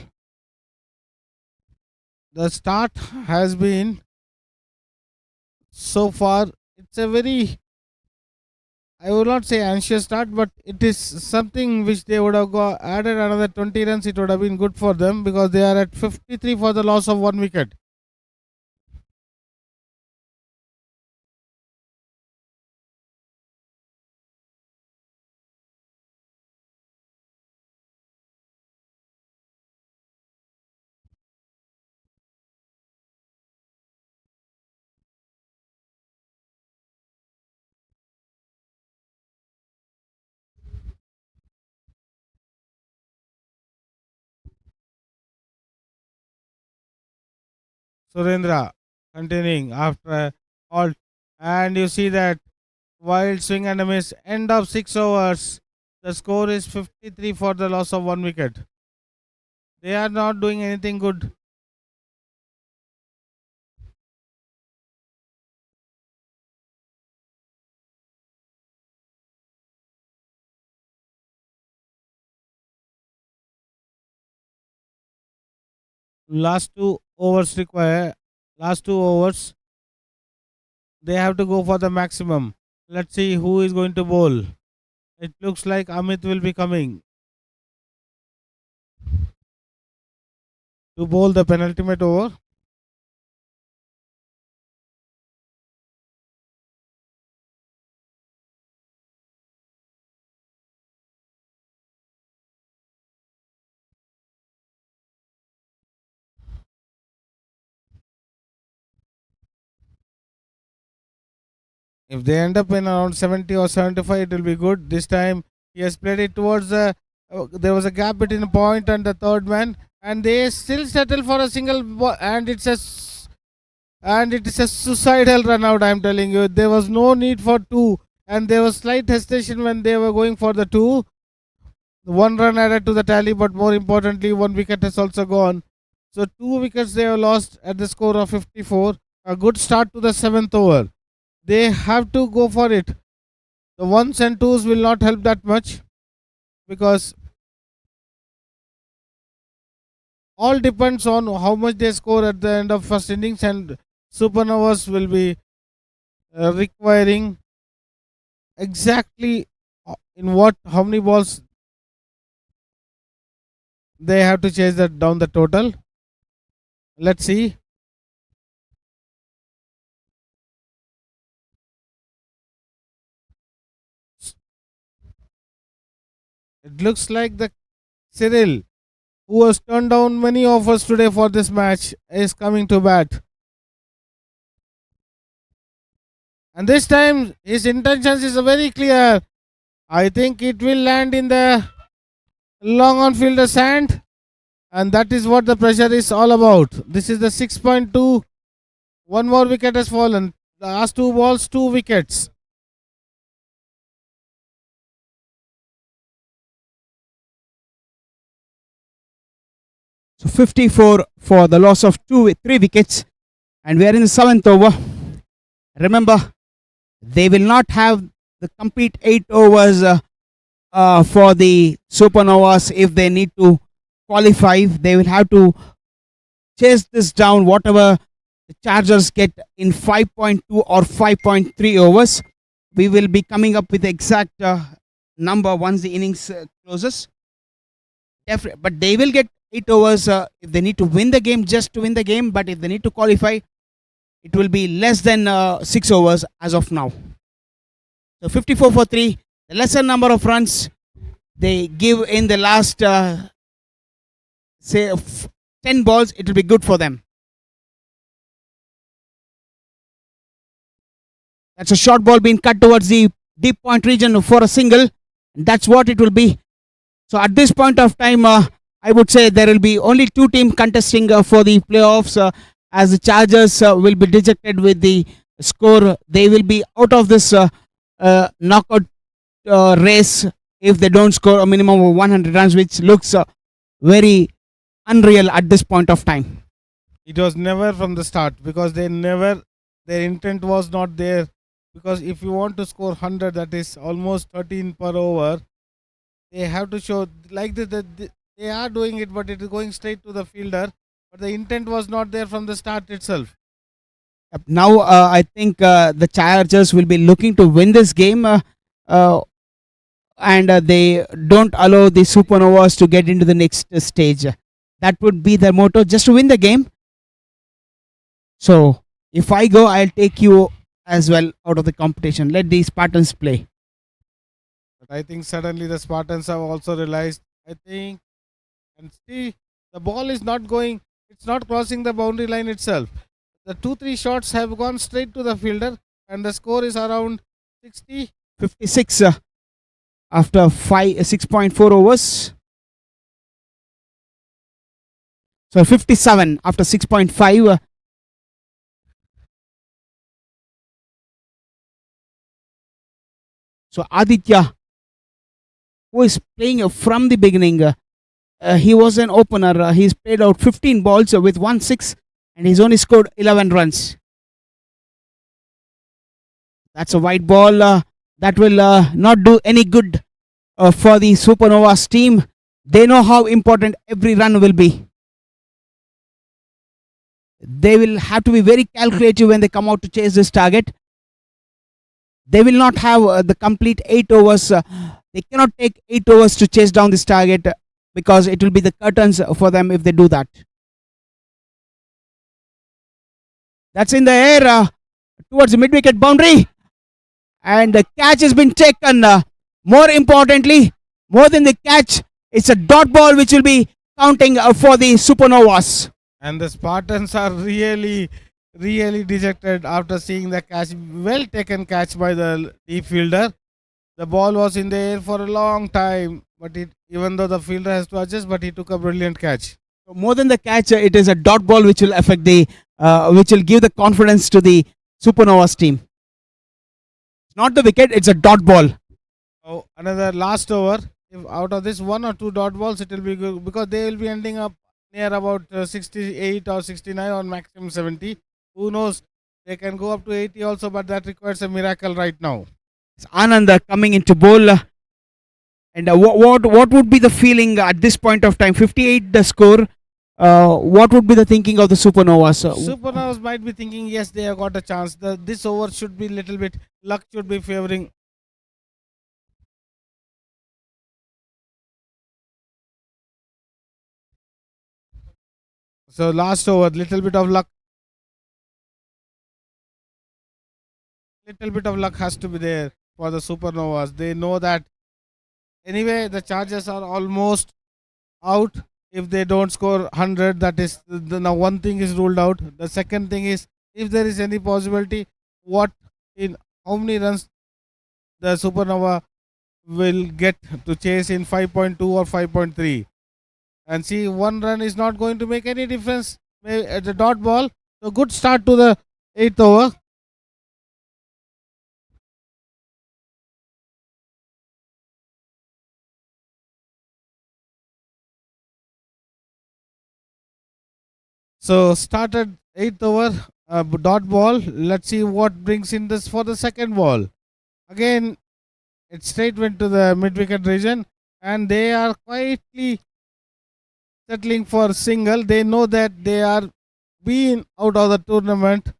S1: The start has been so far, it's a very, I would not say anxious start, but it is something which they would have added another 20 runs. It would have been good for them because they are at 53 for the loss of 1 wicket. Surendra continuing after a halt. And you see that wild swing and a miss. End of 6 overs. The score is 53 for the loss of 1 wicket. They are not doing anything good. Last 2 overs require. Last 2 overs. They have to go for the maximum. Let's see who is going to bowl. It looks like Amit will be coming to bowl the penultimate over. If they end up in around 70 or 75, it will be good. This time he has played it towards the. There was a gap between the point and the third man, and they still settle for a single. And it is a suicidal run out. I'm telling you, there was no need for two, and there was slight hesitation when they were going for the two. 1 run added to the tally, but more importantly, 1 wicket has also gone. So 2 wickets they have lost at the score of 54. A good start to the 7th over. They have to go for it. The ones and twos will not help that much, because all depends on how much they score at the end of first innings, and Supernovas will be requiring exactly how many balls they have to chase that down the total. Let's see. It looks like the Cyril, who has turned down many offers today for this match, is coming to bat. And this time his intentions is very clear. I think it will land in the long on fielder sand, and that is what the pressure is all about. This is the 6.2. One more wicket has fallen. The last 2 balls, 2 wickets.
S2: So 54 for the loss of 3 wickets, and we are in the 7th over. Remember, they will not have the complete 8 overs for the Supernovas if they need to qualify. They will have to chase this down, whatever the Chargers get in 5.2 or 5.3 overs. We will be coming up with the exact number once the innings closes. But they will get 8 overs if they need to win the game, just to win the game. But if they need to qualify, it will be less than 6 overs as of now. So 54 for 3, the lesser number of runs they give in the last say 10 balls, it will be good for them. That's a short ball being cut towards the deep point region for a single. That's what it will be. So at this point of time, I would say there will be only 2 teams contesting for the playoffs, as the Chargers will be dejected with the score. They will be out of this knockout race if they don't score a minimum of 100 runs, which looks very unreal at this point of time.
S1: It was never from the start, because their intent was not there. Because if you want to score 100, that is almost 13 per over, they have to show like this, that they are doing it, but it is going straight to the fielder. But the intent was not there from the start itself.
S2: Now I think the Chargers will be looking to win this game, and they don't allow the Supernovas to get into the next stage. That would be their motto, just to win the game. So if I go, I'll take you as well out of the competition. Let the Spartans play.
S1: But I think suddenly the Spartans have also realized, I think, and see, the ball is not going, it's not crossing the boundary line itself. The 2-3 shots have gone straight to the fielder, and the score is around
S2: 56 after 6.4 overs. So 57 after 6.5. So Aditya, who is playing from the beginning, he was an opener. He's played out 15 balls with 1 6, and he's only scored 11 runs. That's a white ball. That will not do any good for the Supernovas team. They know how important every run will be. They will have to be very calculative when they come out to chase this target. They will not have the complete 8 overs. They cannot take 8 overs to chase down this target because it will be the curtains for them if they do that. That's in the air towards the mid-wicket boundary. And the catch has been taken. More importantly, more than the catch, it's a dot ball which will be counting for the Supernovas.
S1: And the Spartans are really dejected after seeing the catch. Well taken catch by the deep fielder. The ball was in the air for a long time, but even though the fielder has to adjust, but he took a brilliant catch.
S2: So more than the catch, it is a dot ball which will affect which will give the confidence to the Supernovas team. It's not the wicket; it's a dot ball.
S1: Oh, another last over. If out of this 1 or 2 dot balls, it will be good because they will be ending up near about 68 or 69 or maximum 70. Who knows? They can go up to 80 also, but that requires a miracle right now.
S2: It's Anand coming into bowl. And what would be the feeling at this point of time? 58 the score. What would be the thinking of the Supernovas?
S1: Supernovas might be thinking, yes, they have got a chance. This over should be little bit, luck should be favoring. So last over, little bit of luck. Little bit of luck has to be there for the Supernovas. They know that anyway the charges are almost out. If they don't score 100, that is now one thing is ruled out. The second thing is, if there is any possibility, how many runs the Supernova will get to chase in 5.2 or 5.3. And see, 1 run is not going to make any difference at the dot ball. So good start to the 8th over. So started 8th over, dot ball. Let's see what brings in this for the second ball. Again, it straight went to the mid-wicket region, and they are quietly settling for single. They know that they are being out of the tournament.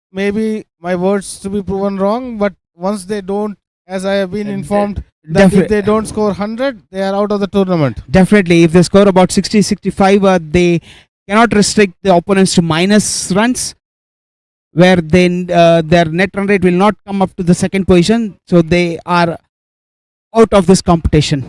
S1: Maybe my words to be proven wrong, but once they don't, as I have been informed, that if they don't score 100, they are out of the tournament.
S2: Definitely, if they score about 60, 65, they cannot restrict the opponents to minus runs, where then their net run rate will not come up to the second position, so they are out of this competition.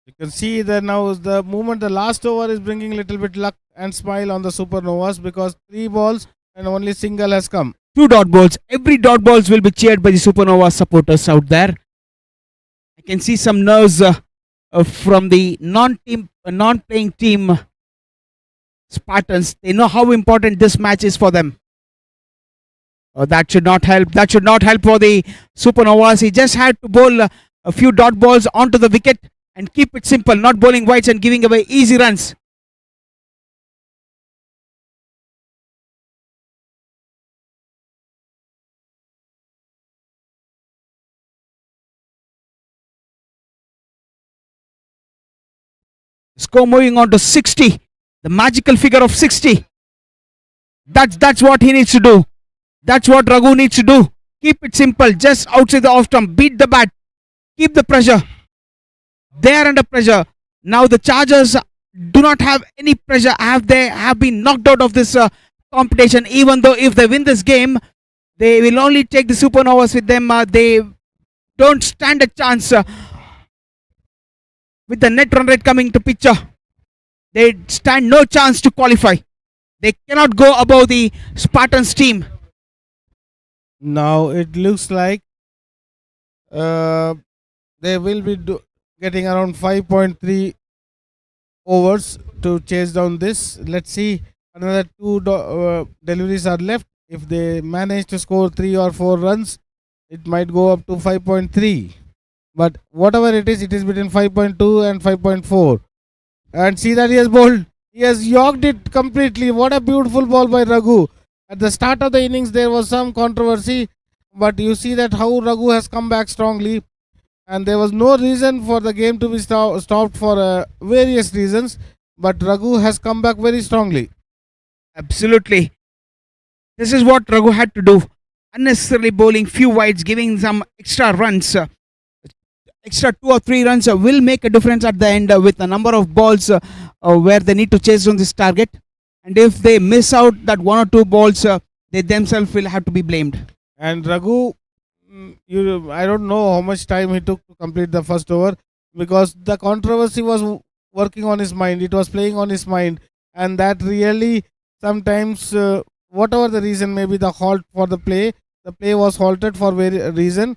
S1: You can see that now the moment the last over is bringing little bit luck and smile on the Supernovas, because 3 balls and only single has come.
S2: 2 dot balls. Every dot balls will be cheered by the Supernova supporters out there. I can see some nerves from the non-playing team Spartans. They know how important this match is for them. That should not help. That should not help for the Supernovas. He just had to bowl a few dot balls onto the wicket and keep it simple, not bowling wides and giving away easy runs. Score moving on to 60. The magical figure of 60. That's what he needs to do. That's what Raghu needs to do. Keep it simple. Just outside the off stump. Beat the bat. Keep the pressure. They are under pressure. Now the Chargers do not have any pressure. They have been knocked out of this competition. Even though if they win this game, they will only take the Supernovas with them. They don't stand a chance with the net run rate coming to picture. They stand no chance to qualify. They cannot go above the Spartans team.
S1: Now it looks like they will be getting around 5.3 overs to chase down this. Let's see, another 2 deliveries are left. If they manage to score 3 or 4 runs, it might go up to 5.3. But whatever it is between 5.2 and 5.4. And see that he has bowled. He has yorked it completely. What a beautiful ball by Raghu. At the start of the innings, there was some controversy, but you see that how Raghu has come back strongly, and there was no reason for the game to be stopped for various reasons. But Raghu has come back very strongly.
S2: Absolutely. This is what Raghu had to do. Unnecessarily bowling few wides, giving some extra runs. Extra 2 or 3 runs will make a difference at the end with a number of balls where they need to chase on this target. And if they miss out that 1 or 2 balls, they themselves will have to be blamed.
S1: And Raghu, I don't know how much time he took to complete the first over, because the controversy was working on his mind. It was playing on his mind, and that really sometimes, whatever the reason, maybe the halt for the play was halted for very reason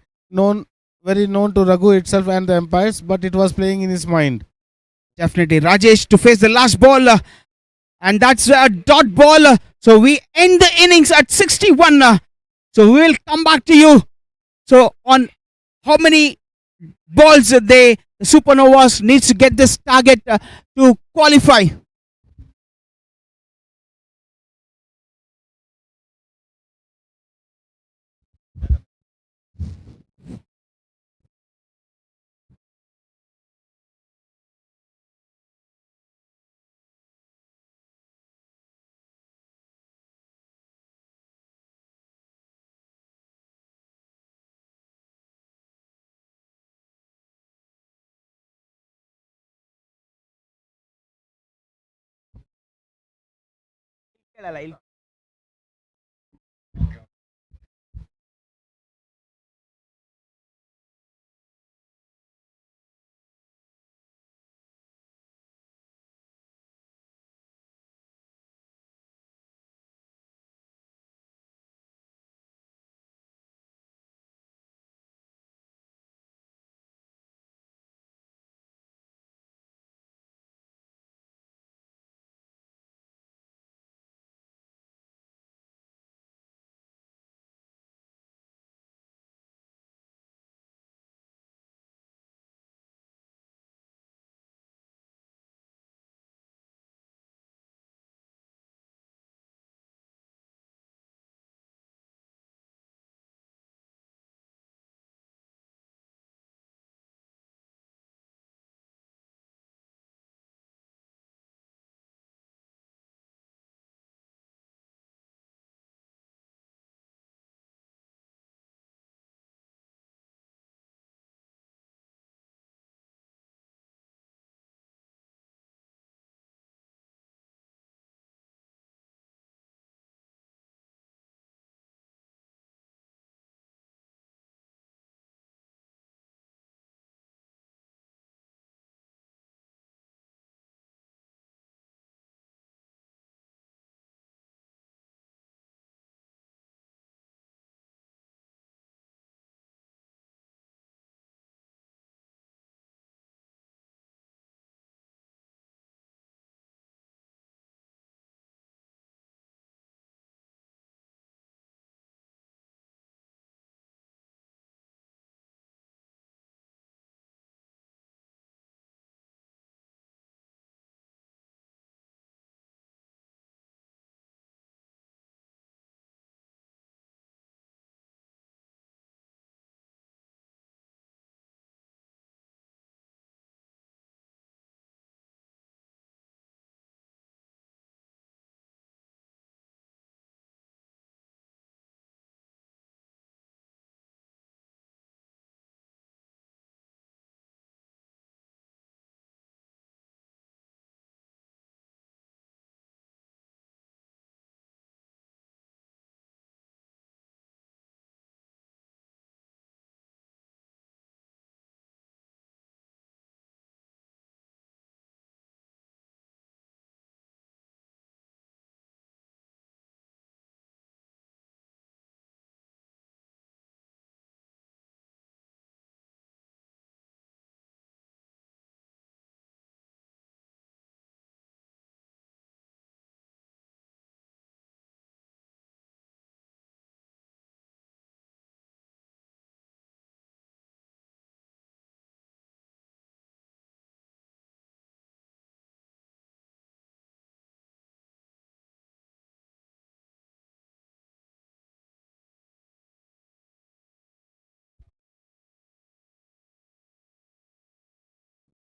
S1: very known to Raghu itself and the umpires, but it was playing in his mind.
S2: Definitely. Rajesh to face the last ball, and that's a dot ball. So we end the innings at 61. So we will come back to you. So on how many balls the Supernovas needs to get this target to qualify.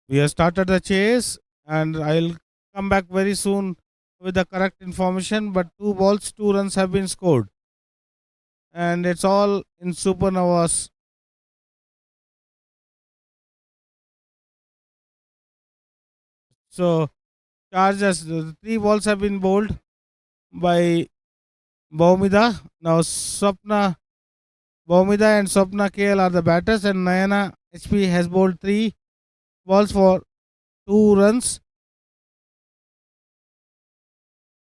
S1: We have started the chase, and I'll come back very soon with the correct information. But 2 balls, 2 runs have been scored, and it's all in Supernovas. So, charges, the 3 balls have been bowled by Baumida. Now, Baumida and Swapna KL are the batters, and Nayana HP has bowled 3 balls for 2 runs.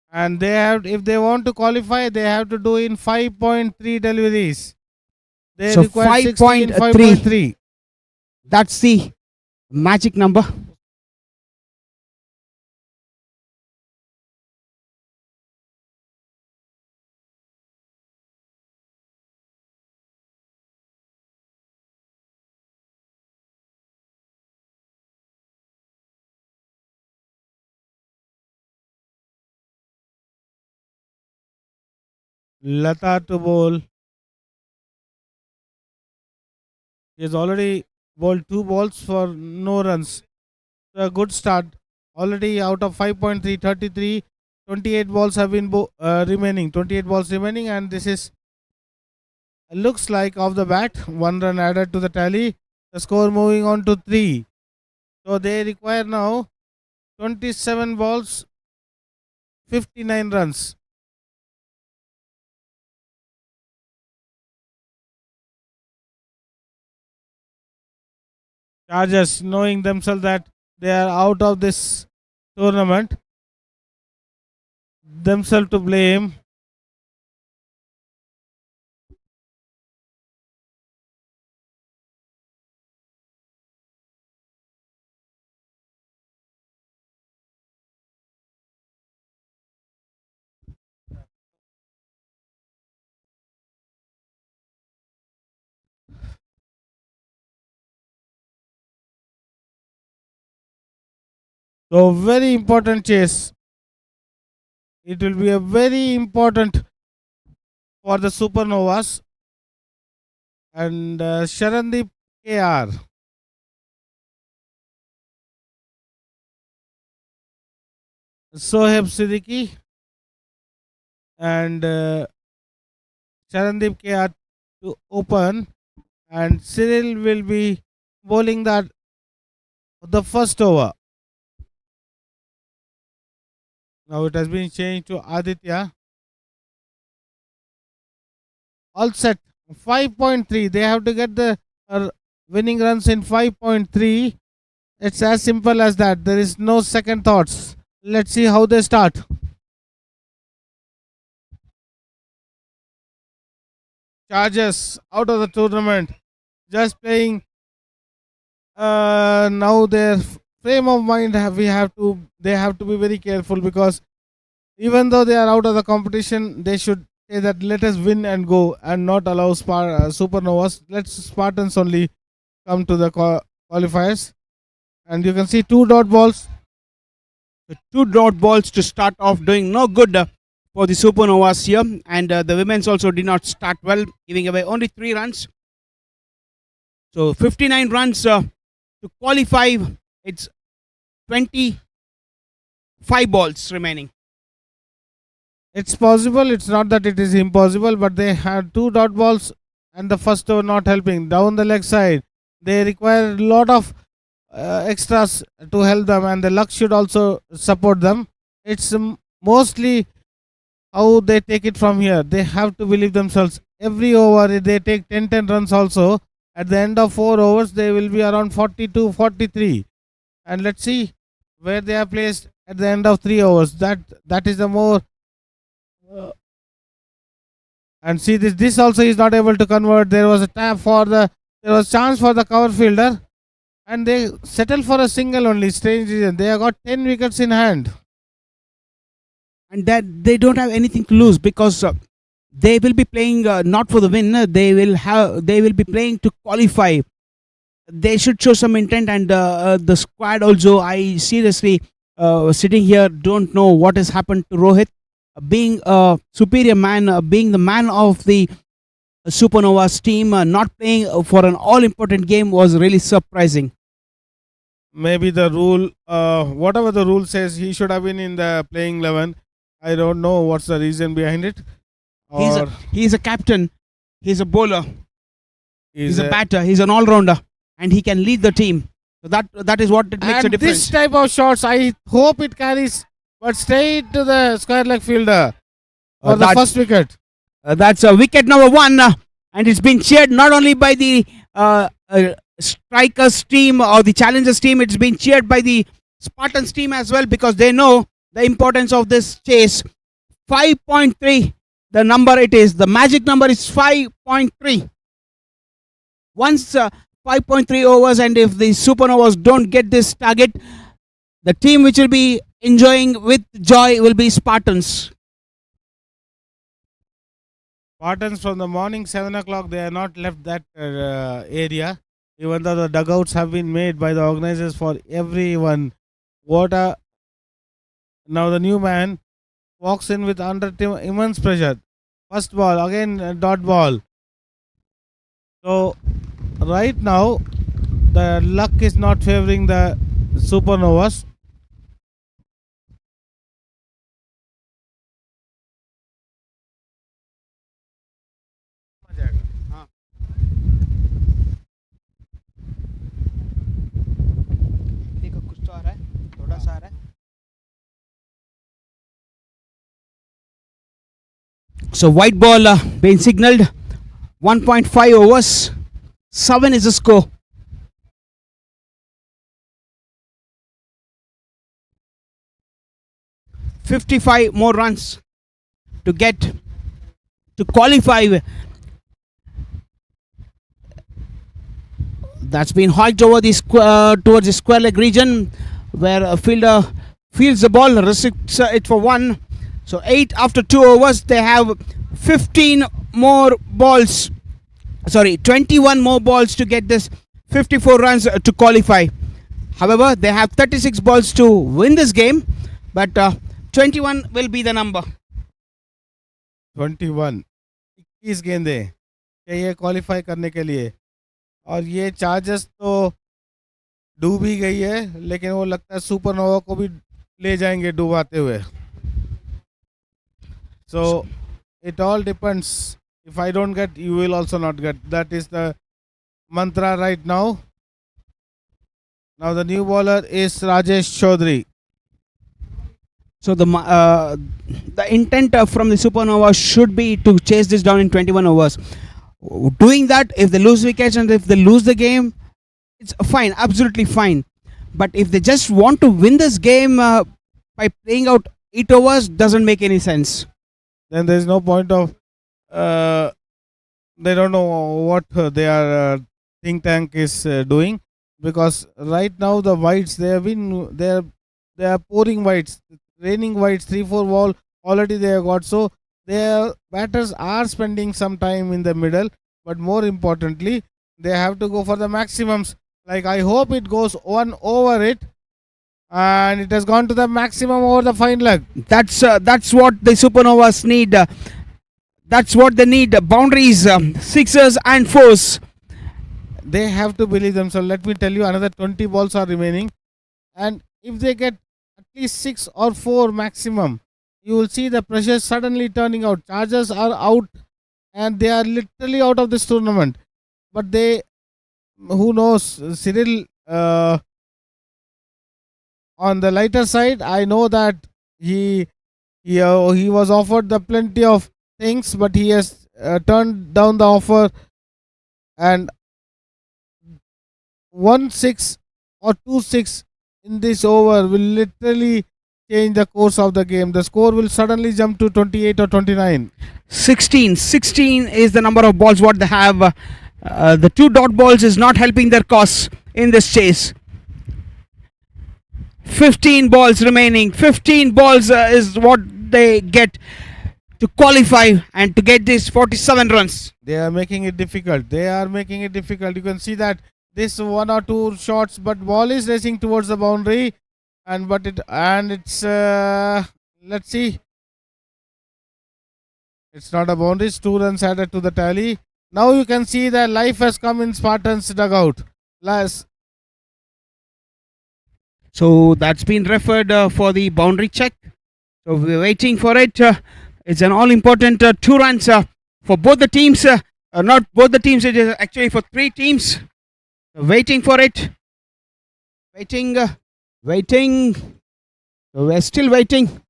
S1: And they have, if they want to qualify, they have to do in 5.3 deliveries. They
S2: So
S1: require 60 in
S2: 5.3.
S1: 5.3.
S2: That's the magic number.
S1: Lata to bowl. He has already bowled 2 balls for no runs. So a good start. Already out of 5.3, 33, 28 balls have been remaining. 28 balls remaining, and this is looks like off the bat. 1 run added to the tally. The score moving on to 3. So they require now 27 balls, 59 runs. Chargers, knowing themselves that they are out of this tournament, themselves to blame. So very important chase. It will be a very important for the Supernovas and Sharandeep KR. Soheb Siddiqui and Sharandeep KR to open, and Cyril will be bowling the first over. Now it has been changed to Aditya. All set. 5.3. They have to get the winning runs in 5.3. It's as simple as that. There is no second thoughts. Let's see how they start. Chargers out of the tournament. Just playing. Now their frame of mind they have to be very careful, because even though they are out of the competition, they should say that let us win and go, and not allow Supernovas. Let's Spartans only come to the qualifiers. And you can see 2 dot balls.
S2: The 2 dot balls to start off doing no good for the Supernovas here, and the women's also did not start well, giving away only 3 runs. So 59 runs to qualify. It's 25 balls remaining.
S1: It's possible. It's not that it is impossible, but they had 2 dot balls, and the first over not helping. Down the leg side, they require a lot of extras to help them, and the luck should also support them. It's mostly how they take it from here. They have to believe themselves. Every over they take 10 runs also. At the end of 4 overs, they will be around 42, 43. And let's see where they are placed at the end of 3 overs. That is the more. And see this also is not able to convert. There was a chance for the cover fielder, and they settle for a single only. Strange reason. They have got 10 wickets in hand.
S2: And that they don't have anything to lose, because they will be playing not for the win. They will be playing to qualify. They should show some intent, and the squad also. I seriously sitting here don't know what has happened to Rohit. Being a superior man, being the man of the Supernovas team, not playing for an all important game was really surprising.
S1: maybe the rule, whatever the rule says, he should have been in the playing 11. I don't know what's the reason behind it. Or
S2: He's a captain. He's a bowler.
S1: is
S2: He's a batter. He's an all-rounder, and he can lead the team. So that is what it makes a
S1: and
S2: difference.
S1: this type of shots, I hope it carries, but straight to the square leg fielder for the
S2: That-
S1: first wicket.
S2: That's wicket number 1, and it's been cheered not only by the strikers team or the challengers team. It's been cheered by the Spartans team as well, because they know the importance of this chase. 5.3, the number it is. The magic number is 5.3. Once 5.3 overs, and if the Supernovas don't get this target, the team which will be enjoying with joy will be Spartans.
S1: Spartans from the morning 7 o'clock, they are not left that area, even though the dugouts have been made by the organizers for everyone. Now the new man walks in with under immense pressure. First ball, again dot ball. So right now the luck is not favoring the Supernovas.
S2: So white ball being signaled. 1.5 overs. 7 is the score. $55 more runs to get to qualify. That's been hiked over the towards the square leg region, where a fielder fields the ball, restricts it for 1. So 8 after 2 overs. They have 15 more balls. Sorry, 21 more balls to get this 54 runs to qualify. However, they have 36 balls to win this game, but 21 will be the number.
S1: 21 21 गेंदें चाहिए qualify करने के लिए, और ये chargers तो डूब ही गई है, लेकिन वो लगता है सुपरनोवा को भी ले जाएंगे डुबाते हुए. So it all depends. If I don't get, you will also not get. That is the mantra right now. Now the new bowler is Rajesh Chaudhary.
S2: So the intent from the Supernova should be to chase this down in 21 overs. Doing that, if they lose wickets and if they lose the game, it's fine, absolutely fine. But if they just want to win this game by playing out 8 overs, doesn't make any sense.
S1: Then there is no point of they don't know what their think tank is doing, because right now the whites, they are pouring whites, raining whites, 3-4 ball already they have got. So their batters are spending some time in the middle, but more importantly they have to go for the maximums. Like, I hope it goes 1 over it, and it has gone to the maximum over the fine leg.
S2: That's what the Supernovas need. That's what they need. Boundaries, sixes and fours.
S1: They have to believe themselves. Let me tell you, another 20 balls are remaining, and if they get at least 6 or 4 maximum, you will see the pressure suddenly turning out. Chargers are out, and they are literally out of this tournament. But they, who knows, Cyril, on the lighter side, I know that he was offered the plenty of things, but he has turned down the offer, and 1-6 or 2-6 in this over will literally change the course of the game. The score will suddenly jump to 28 or 29.
S2: 16 is the number of balls what they have. The 2 dot balls is not helping their cause in this chase. 15 balls remaining. 15 balls is what they get to qualify and to get these 47 runs.
S1: They are making it difficult. You can see that this 1 or 2 shots, but ball is racing towards the boundary, it's let's see. It's not a boundary. It's 2 runs added to the tally. Now you can see that life has come in Spartans dugout.
S2: So that's been referred for the boundary check. So we're waiting for it. It's an all important 2 runs for both the teams. Not both the teams, it is actually for 3 teams. Waiting for it. Waiting. Waiting. So we're still waiting.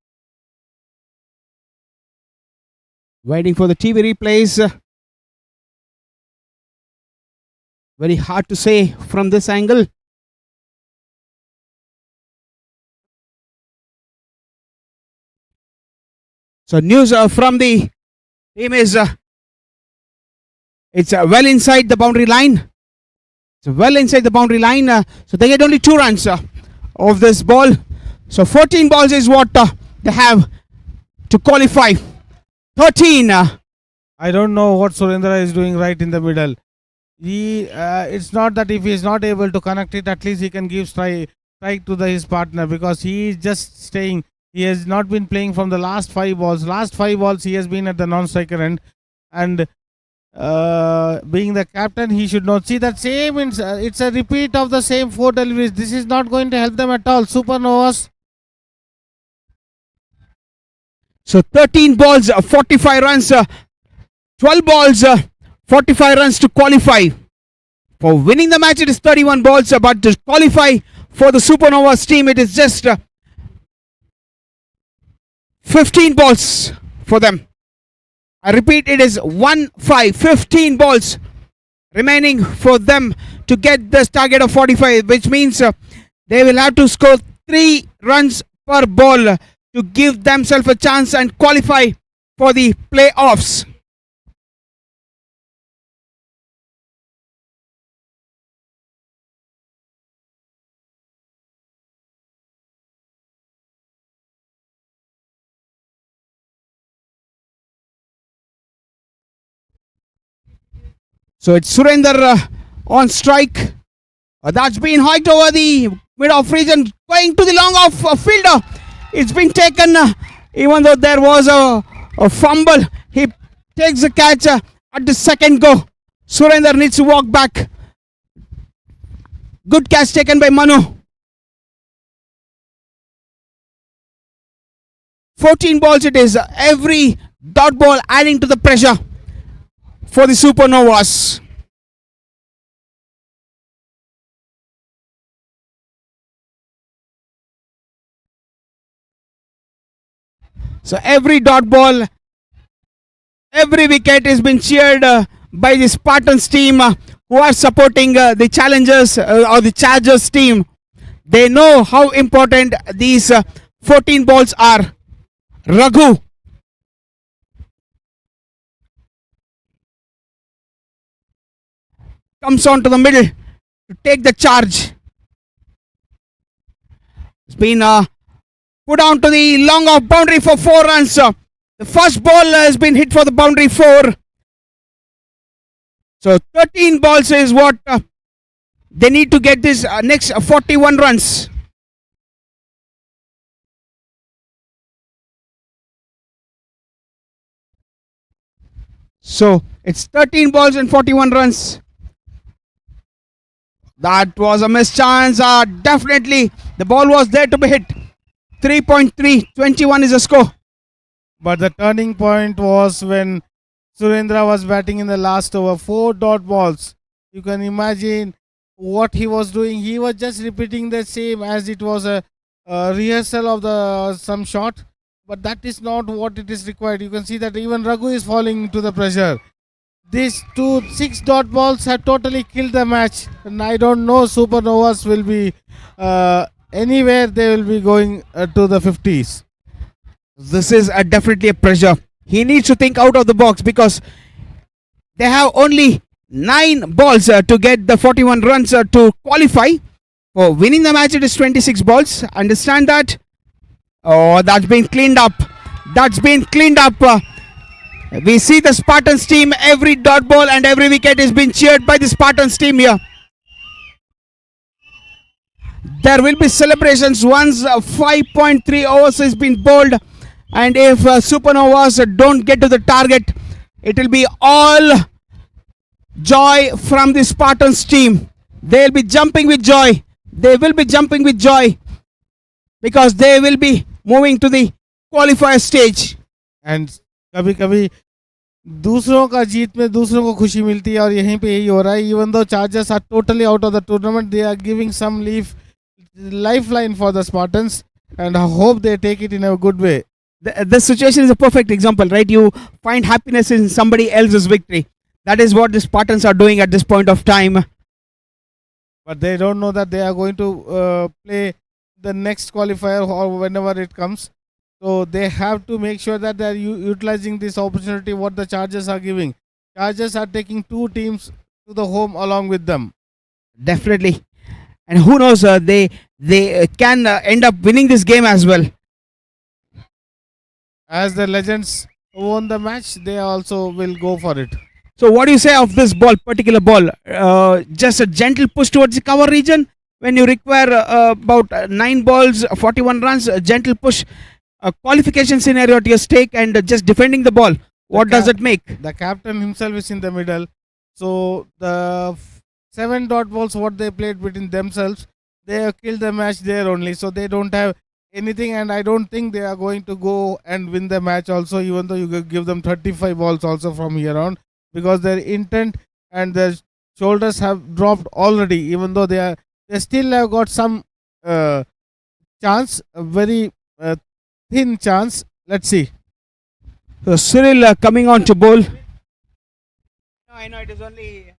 S2: Waiting for the TV replays. Very hard to say from this angle. So news from the team is it's well inside the boundary line. It's well inside the boundary line. So they get only 2 runs of this ball. So 14 balls is what they have to qualify. 13.
S1: I don't know what Surendra is doing right in the middle. It's not that if he is not able to connect it, at least he can give strike to his partner, because he is just staying. He has not been playing from the last 5 balls. Last 5 balls he has been at the non-striker end, and being the captain, he should not see that same. It's a repeat of the same 4 deliveries. This is not going to help them at all. Supernovas.
S2: So 13 balls, 45 runs. 12 balls, 45 runs to qualify. For winning the match, it is 31 balls, but to qualify for the Supernovas team, it is just 15 balls for them. I repeat, it is 15 balls remaining for them to get this target of 45, which means they will have to score 3 runs per ball to give themselves a chance and qualify for the playoffs. So it's Surender on strike. That's been hiked over the mid-off region, going to the long-off fielder. It's been taken, even though there was a fumble. He takes the catch at the second go. Surender needs to walk back. Good catch taken by Manu. 14 balls it is. Every dot ball adding to the pressure for the Supernovas. So every dot ball, every wicket has been cheered by the Spartans team who are supporting the challengers or the Chargers team. They know how important these 14 balls are. Raghu. Comes on to the middle to take the charge. It's been put down to the long off boundary for 4 runs. The first ball has been hit for the boundary 4. So 13 balls is what they need to get this next 41 runs. So it's 13 balls and 41 runs. That was a missed chance. Definitely the ball was there to be hit. 3.3, 21 is the score.
S1: But the turning point was when Surendra was batting in the last over. 4 dot balls. You can imagine what he was doing. He was just repeating the same as it was a rehearsal of the some shot. But that is not what it is required. You can see that even Raghu is falling into the pressure. These 6 dot balls have totally killed the match. And I don't know Supernovas will be anywhere. They will be going to the 50s.
S2: This is definitely a pressure. He needs to think out of the box because they have only 9 balls to get the 41 runs to qualify. For winning the match, it is 26 balls. Understand that? Oh, that's been cleaned up. That's been cleaned up. We see the Spartans team. Every dot ball and every wicket is being cheered by the Spartans team here. There will be celebrations once 5.3 overs has been bowled, and if Supernovas don't get to the target, it will be all joy from the Spartans team. They'll be jumping with joy. They will be jumping with joy because they will be moving to the qualifier stage.
S1: And कभी कभी दूसरों का जीत में दूसरों को खुशी मिलती है और यहीं पे यही हो रहा है. Even though Chargers are totally out of the tournament, they are giving some lifeline for the Spartans, and I hope they take it in a good way.
S2: This situation is a perfect example, right? You find happiness in somebody else's victory. That is what the Spartans are doing at this point of time.
S1: But they don't know that they are going to play the next qualifier or whenever it comes. So they have to make sure that they are utilizing this opportunity what the Chargers are giving. Chargers are taking two teams to the home along with them.
S2: Definitely. And who knows, they can end up winning this game as well.
S1: As the Legends won the match, they also will go for it.
S2: So what do you say of this particular ball? Just a gentle push towards the cover region when you require about 9 balls, 41 runs, a gentle push, a qualification scenario at your stake, and just defending the ball. What does it make?
S1: The captain himself is in the middle. So the 7 dot balls what they played between themselves, they have killed the match there only. So they don't have anything, and I don't think they are going to go and win the match also, even though you give them 35 balls also from here on, because their intent and their shoulders have dropped already. Even though they still have got some chance, a very thin chance. Let's see.
S2: So Cyril coming on to bowl. No, I know it is only.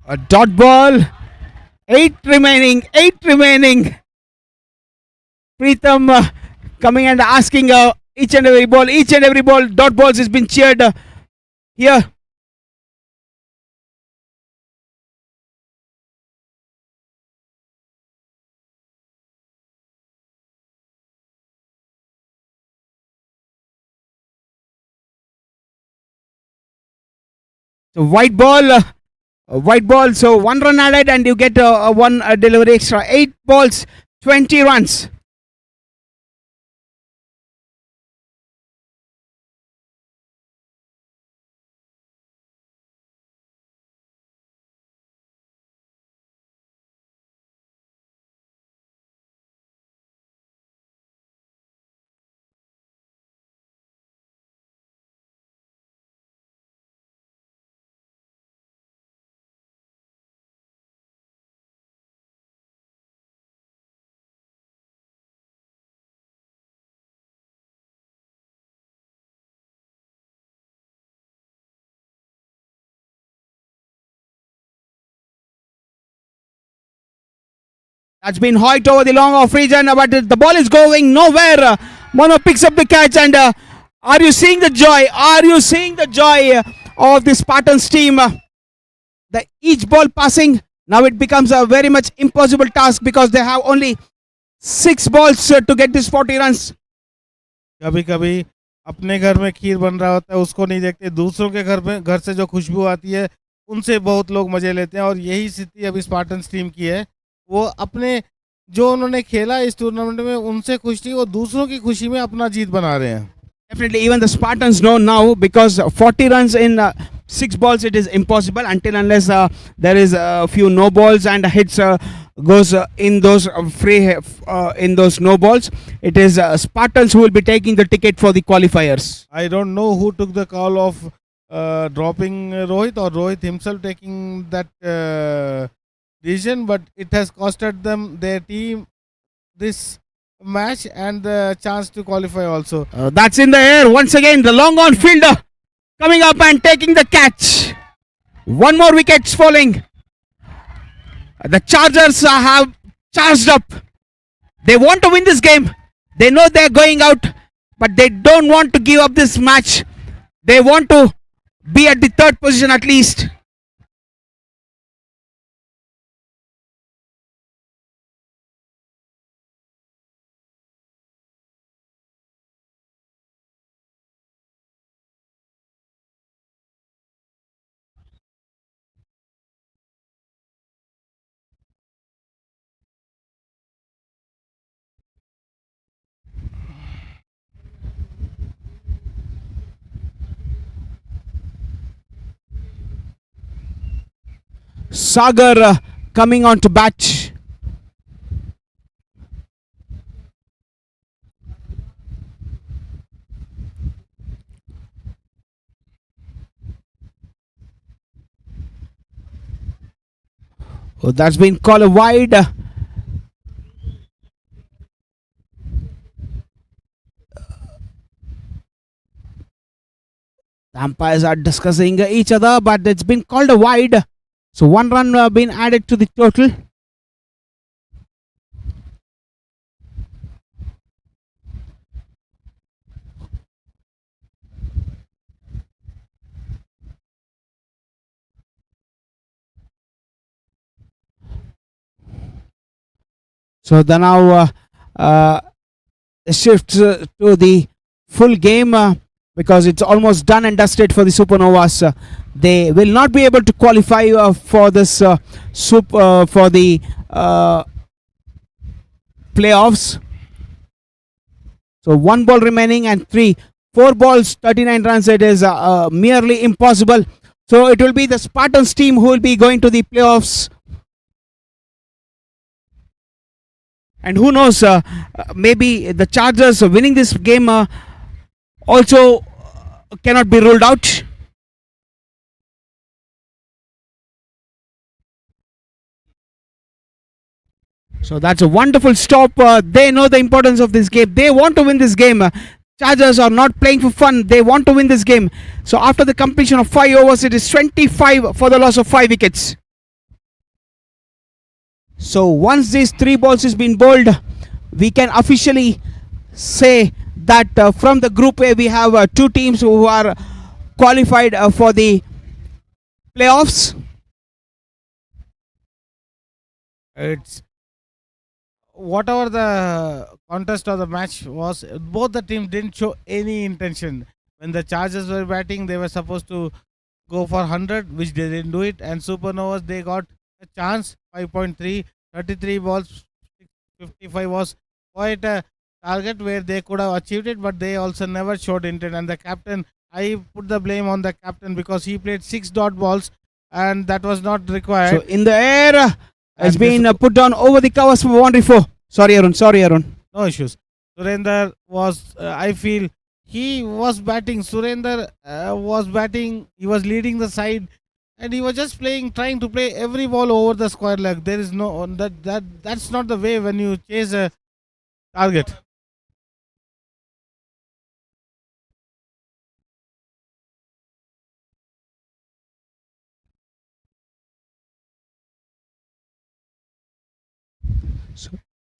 S2: A dot ball. 8 remaining. Preetham coming and asking each and every ball, dot balls has been cheered here. So white ball. So 1 run added, and you get a 1 delivery extra. 8 balls, 20 runs. That's been hoiked over the long off region, but the ball is going nowhere. Mono picks up the catch, and are you seeing the joy? Are you seeing the joy of the Spartans team? The each ball passing, now it becomes a very much impossible task because they have only 6 balls to get this 40 runs.
S1: कभी कभी अपने घर में खीर बन रहा होता है उसको नहीं देखते, दूसरों के घर से जो खुशबू आती है उनसे बहुत लोग मजे लेते हैं, और यही स्थिति अभी स्पार्टन्स टीम की है. वो अपने जो उन्होंने खेला इस टूर्नामेंट में उनसे खुश नहीं, वो दूसरों की खुशी में अपना जीत बना रहे हैं.
S2: Definitely, even the Spartans know now, because 40 runs in 6 balls, it is impossible until unless there is a few no balls and hits goes in those in those no balls. It is Spartans who will be taking the ticket for the qualifiers.
S1: I don't know who took the call of dropping Rohit, or Rohit himself taking that decision, but it has costed them their team this match and the chance to qualify also.
S2: That's in the air once again. The long on fielder coming up and taking the catch. 1 more wickets falling. The Chargers have charged up. They want to win this game. They know they're going out, but they don't want to give up this match. They want to be at the 3rd position at least. Sagar coming on to bat. Oh, that's been called a wide. The umpires are discussing each other, but it's been called a wide. So 1 run been added to the total. So then now shifts to the full game because it's almost done and dusted for the Supernovas. They will not be able to qualify for this for the playoffs. So 1 ball remaining and 4 balls, 39 runs. It is merely impossible. So it will be the Spartans team who will be going to the playoffs. And who knows, maybe the Chargers winning this game also cannot be ruled out. So that's a wonderful stop. They know the importance of this game. They want to win this game. Chargers are not playing for fun. They want to win this game. So after the completion of 5 overs, it is 25 for the loss of 5 wickets. So once these 3 balls has been bowled, we can officially say that from the Group A we have 2 teams who are qualified for the playoffs.
S1: It's whatever the contest or the match was, both the teams didn't show any intention. When the Chargers were batting, they were supposed to go for 100, which they didn't do it. And Supernovas, they got a chance, 5.3, 33 balls, 55 was quite a target where they could have achieved it, but they also never showed intent. And the captain, I put the blame on the captain because he played 6 dot balls and that was not required.
S2: So in the air, has
S1: And
S2: been
S1: this-
S2: put down over the covers for boundary 4. Sorry, Arun.
S1: No issues. Surender was, I feel, he was batting. Surender was batting. He was leading the side, and he was just trying to play every ball over the square leg. There is no that's not the way when you chase a target.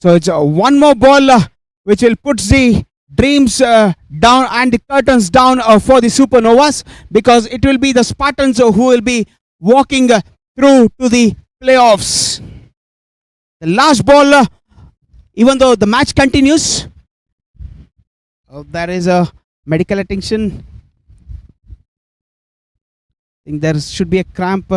S2: So it's one more ball which will put the dreams down and the curtains down for the Supernovas, because it will be the Spartans who will be walking through to the playoffs. The last ball, even though the match continues, there is a medical attention. I think there should be a cramp.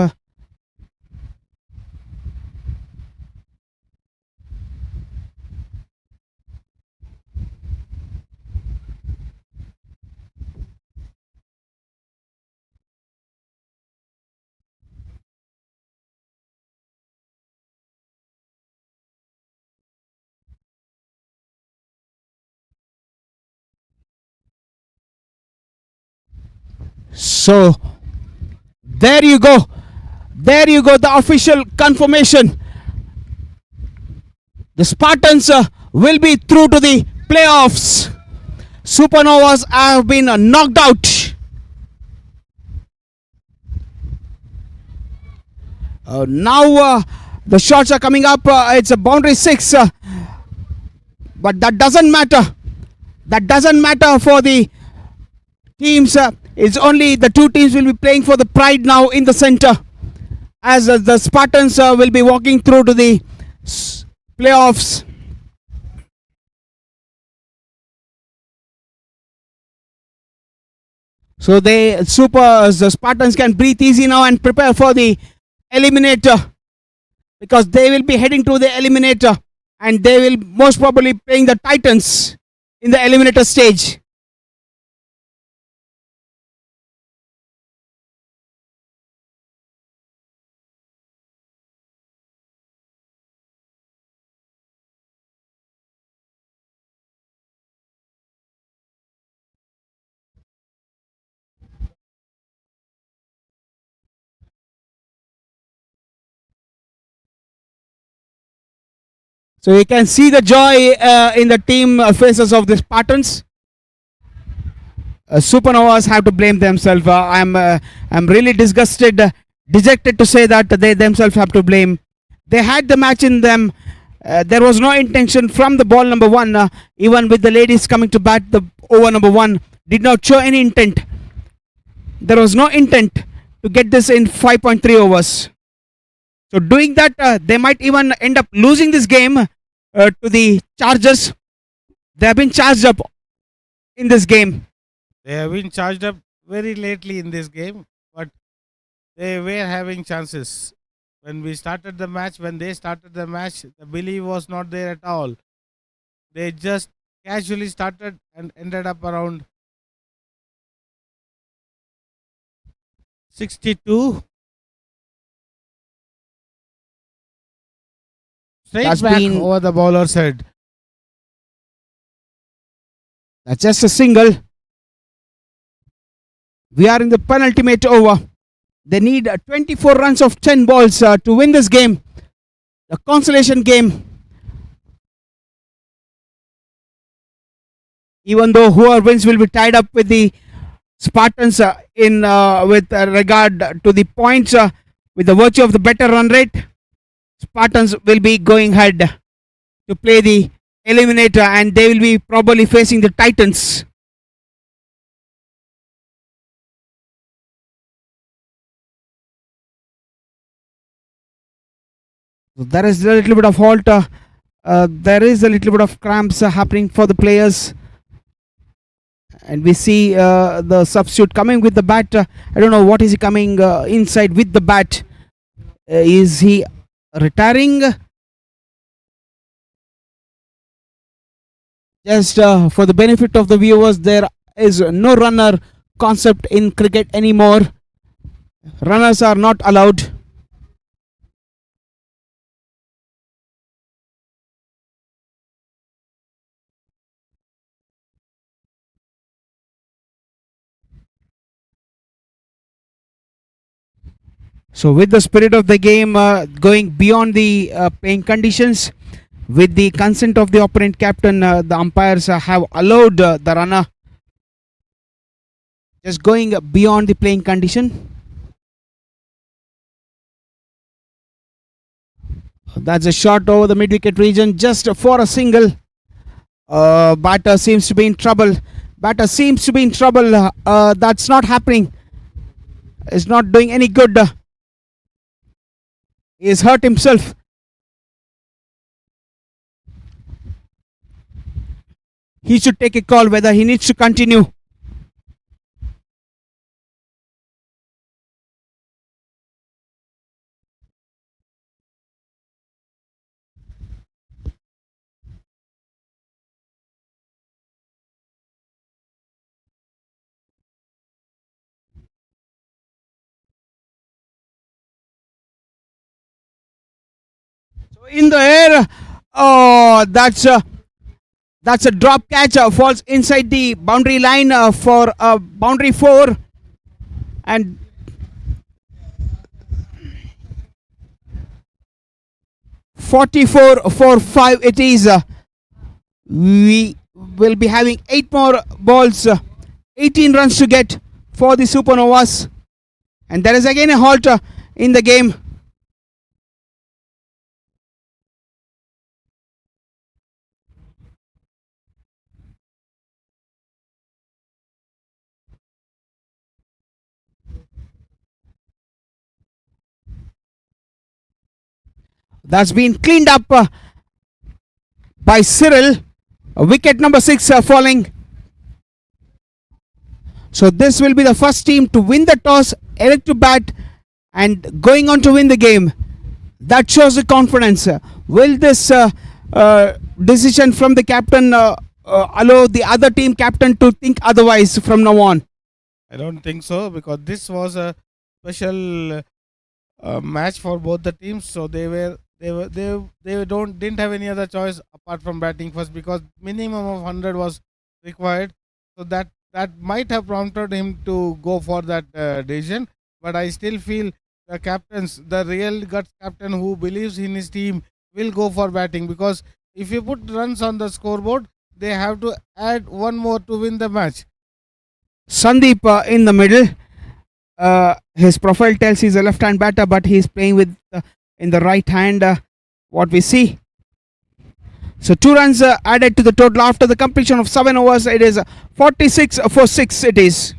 S2: So there you go. There you go, the official confirmation. The Spartans will be through to the playoffs. Supernovas have been knocked out. Now the shots are coming up. It's a boundary 6. But that doesn't matter. That doesn't matter for the teams. It's only the 2 teams will be playing for the pride now in the center, as the Spartans will be walking through to the playoffs. So the Spartans can breathe easy now and prepare for the Eliminator, because they will be heading to the Eliminator and they will most probably playing the Titans in the Eliminator stage. So you can see the joy in the team faces of the Spartans. Supernovas have to blame themselves. I'm really disgusted, dejected to say that they themselves have to blame. They had the match in them. There was no intention from the ball number one. Even with the ladies coming to bat, the over number one did not show any intent. There was no intent to get this in 5.3 overs. So doing that, they might even end up losing this game to the Chargers. They have been charged up in this game.
S1: They have been charged up very lately in this game, but they were having chances. When we started the match, when they started the match, the belief was not there at all. They just casually started and ended up around 62. Straight
S2: That's
S1: back
S2: been-
S1: over the bowler's head.
S2: That's just a single. We are in the penultimate over. They need 24 runs of 10 balls to win this game. The consolation game. Even though whoever wins will be tied up with the Spartans in with regard to the points, with the virtue of the better run rate, Spartans will be going ahead to play the Eliminator, and they will be probably facing the Titans. So there is a little bit of halt. There is a little bit of cramps happening for the players, and we see the substitute coming with the bat. I don't know what is he coming inside with the bat. Is he retiring? Just for the benefit of the viewers, there is no runner concept in cricket anymore. Runners are not allowed. So with the spirit of the game going beyond the playing conditions, with the consent of the opponent captain, the umpires have allowed the runner just going beyond the playing condition. That's a shot over the mid-wicket region just for a single. Batter seems to be in trouble. Batter seems to be in trouble. That's not happening. It's not doing any good. He has hurt himself. He should take a call whether he needs to continue. So in the air, oh, that's a drop catch. Falls inside the boundary line for boundary 4, and (44 for 5) it is. We will be having 8 more balls, 18 runs to get for the Supernovas, and there is again a halt in the game. That's been cleaned up by Cyril. Wicket number 6 falling. So this will be the first team to win the toss, elect to bat, and going on to win the game. That shows the confidence. Will this decision from the captain allow the other team captain to think otherwise from now on?
S1: I don't think so, because this was a special match for both the teams. So they didn't have any other choice apart from batting first, because minimum of 100 was required. So that might have prompted him to go for that decision. But I still feel the captains, the real guts captain who believes in his team, will go for batting, because if you put runs on the scoreboard, they have to add one more to win the match.
S2: Sandeep in the middle. His profile tells he's a left-hand batter, but he's playing with in the right hand. What we see. So 2 runs added to the total after the completion of 7 overs. It is 46 for 6. It is.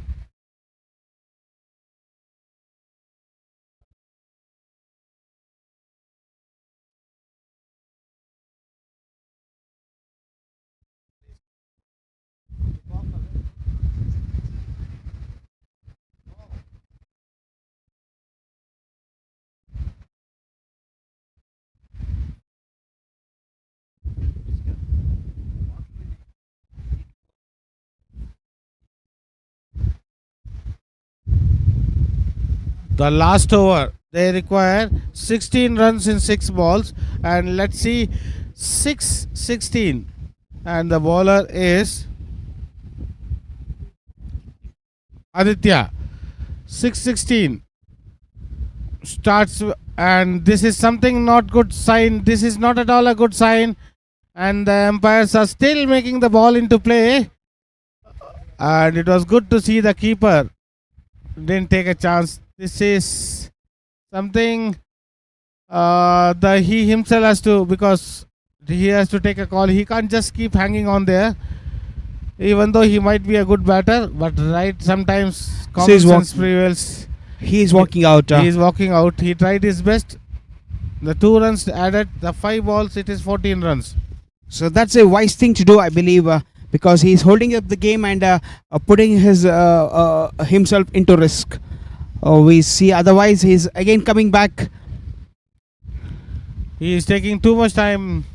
S1: The last over, they require 16 runs in 6 balls, and let's see, 6-16, and the bowler is Aditya. 6-16 starts, and this is something not good sign. This is not at all a good sign, and the umpires are still making the ball into play, and it was good to see the keeper didn't take a chance. This is something he himself has to, because he has to take a call. He can't just keep hanging on there, even though he might be a good batter, but right, sometimes common sense prevails.
S2: He is walking out.
S1: He is walking out. He tried his best. The 2 runs added, the 5 balls, it is 14 runs.
S2: So that's a wise thing to do, I believe, because he's holding up the game and putting his himself into risk. We see otherwise he's again coming back.
S1: He is taking too much time.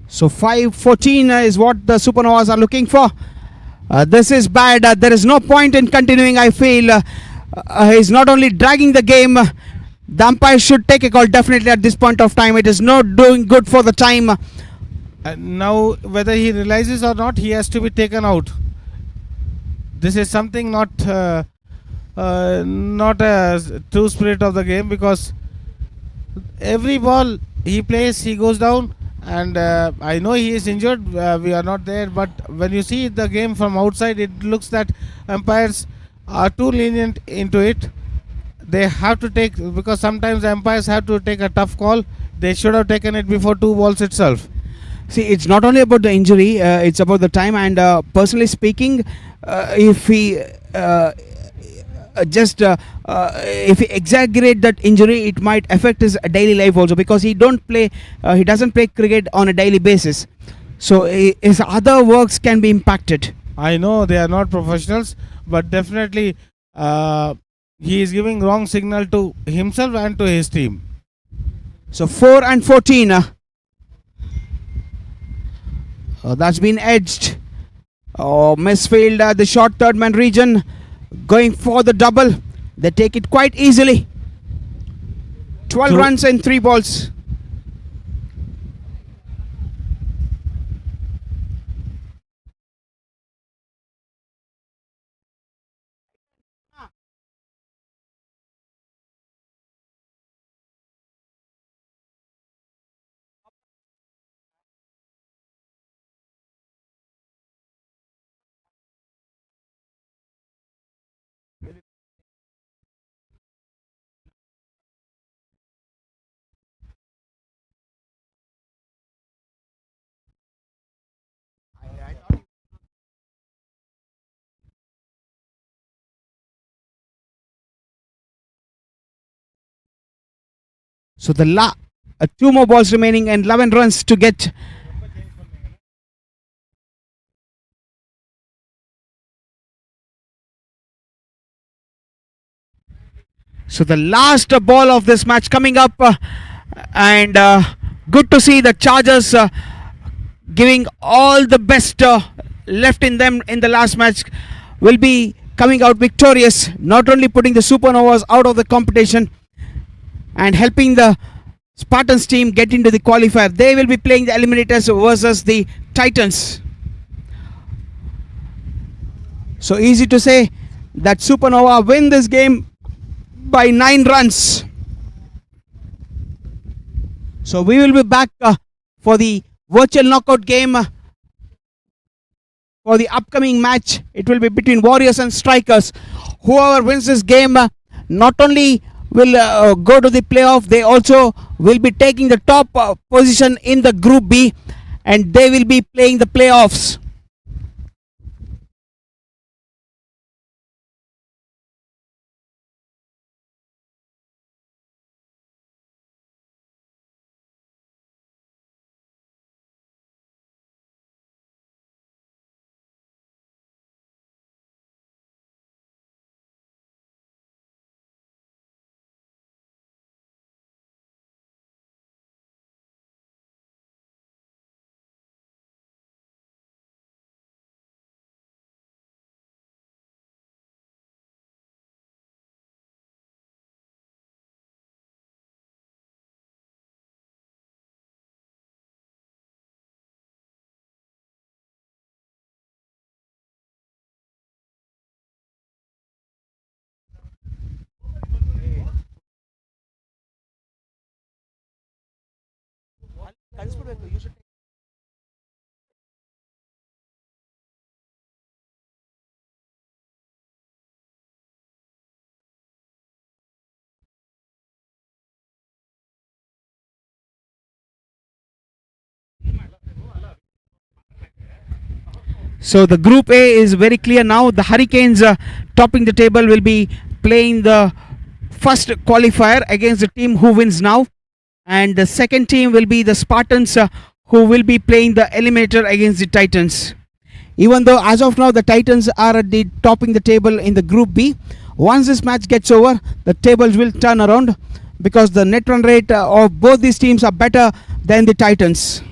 S2: So 5-14 is what the Supernovas are looking for. This is bad. There is no point in continuing, I feel. He's not only dragging the game. The umpire should take a call definitely at this point of time. It is not doing good for the time.
S1: Now, whether he realizes or not, he has to be taken out. This is something not a true spirit of the game, because every ball he plays, he goes down. And I know he is injured, we are not there, but when you see the game from outside, it looks that umpires are too lenient into it. They have to take, because sometimes umpires have to take a tough call. They should have taken it before 2 balls itself.
S2: See, it's not only about the injury, it's about the time. And personally speaking, if he if he exaggerate that injury, it might affect his daily life also, because he doesn't play cricket on a daily basis, so his other works can be impacted.
S1: I know they are not professionals, but definitely he is giving wrong signal to himself and to his team.
S2: So 4-14, that's been edged. Misfield, the short third man region, going for the double. They take it quite easily. 12 runs and 3 balls. So the 2 more balls remaining and 11 runs to get. So the last ball of this match coming up, and good to see the Chargers giving all the best left in them in the last match. will be coming out victorious, not only putting the Supernovas out of the competition and helping the Spartans team get into the qualifier. They will be playing the Eliminators versus the Titans. So easy to say that Supernova win this game by 9 runs. So we will be back for the virtual knockout game for the upcoming match. It will be between Warriors and Strikers. Whoever wins this game not only will go to the playoff, they also will be taking the top position in the Group B, and they will be playing the playoffs. So the Group A is very clear now. The Hurricanes topping the table will be playing the first qualifier against the team who wins now, and the second team will be the Spartans who will be playing the Eliminator against the Titans. Even though as of now the Titans are at the topping the table in the Group B, once this match gets over, the tables will turn around because the net run rate of both these teams are better than the Titans.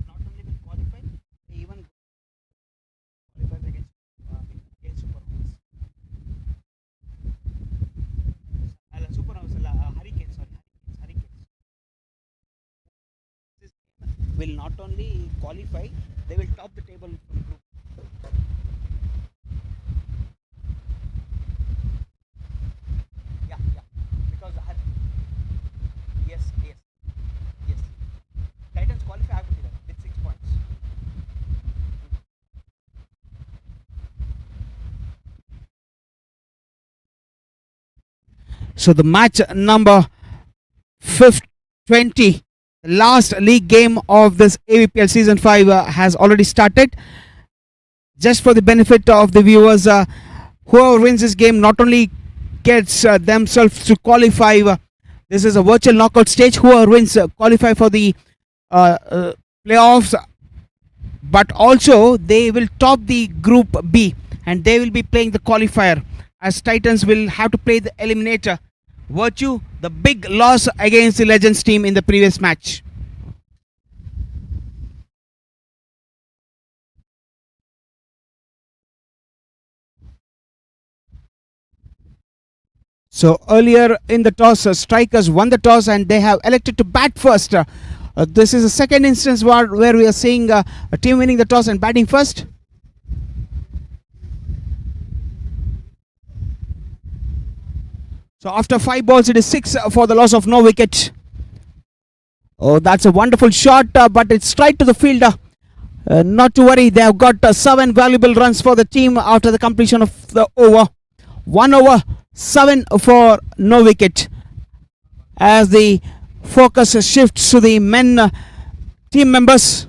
S2: Not only will qualify, they even qualify against Supernovas. Supernovas, Hurricanes, sorry, Hurricanes. This will not only qualify, they will top the table from group. Yeah, because yes, Titans qualify with 6 points. So the match number 20, the last league game of this AVPL season 5 has already started. Just for the benefit of the viewers, whoever wins this game not only gets themselves to qualify, this is a virtual knockout stage. Whoever wins qualify for the playoffs, but also they will top the Group B and they will be playing the qualifier, as Titans will have to play the Eliminator. Virtue, the big loss against the Legends team in the previous match. So earlier in the toss, strikers won the toss and they have elected to bat first. This is the second instance where we are seeing a team winning the toss and batting first. So after 5 balls, it is 6 for the loss of no wicket. Oh, that's a wonderful shot, but it's straight to the fielder. Not to worry, they have got 7 valuable runs for the team after the completion of the over. 1 over, 7 for no wicket. As the focus shifts to the men team members.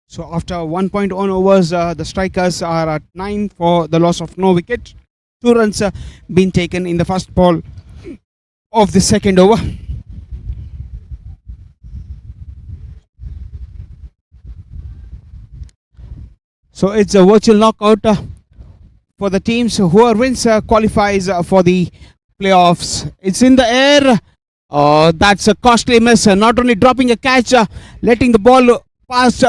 S2: So after 1.1 overs, the strikers are at 9 for the loss of no wicket. 2 runs been taken in the first ball of the second over. So it's a virtual knockout for the teams. Whoever wins qualifies for the playoffs. It's in the air. That's a costly miss. Not only dropping a catch, letting the ball pass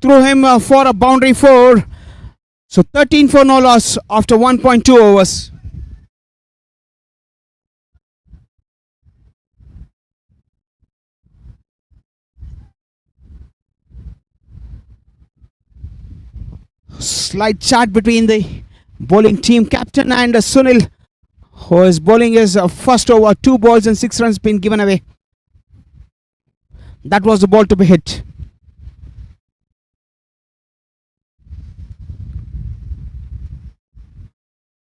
S2: through him for a boundary 4. So 13 for no loss after 1.2 overs. Slight chat between the bowling team captain and Sunil, who is bowling his first over. 2 balls and 6 runs been given away. That was the ball to be hit.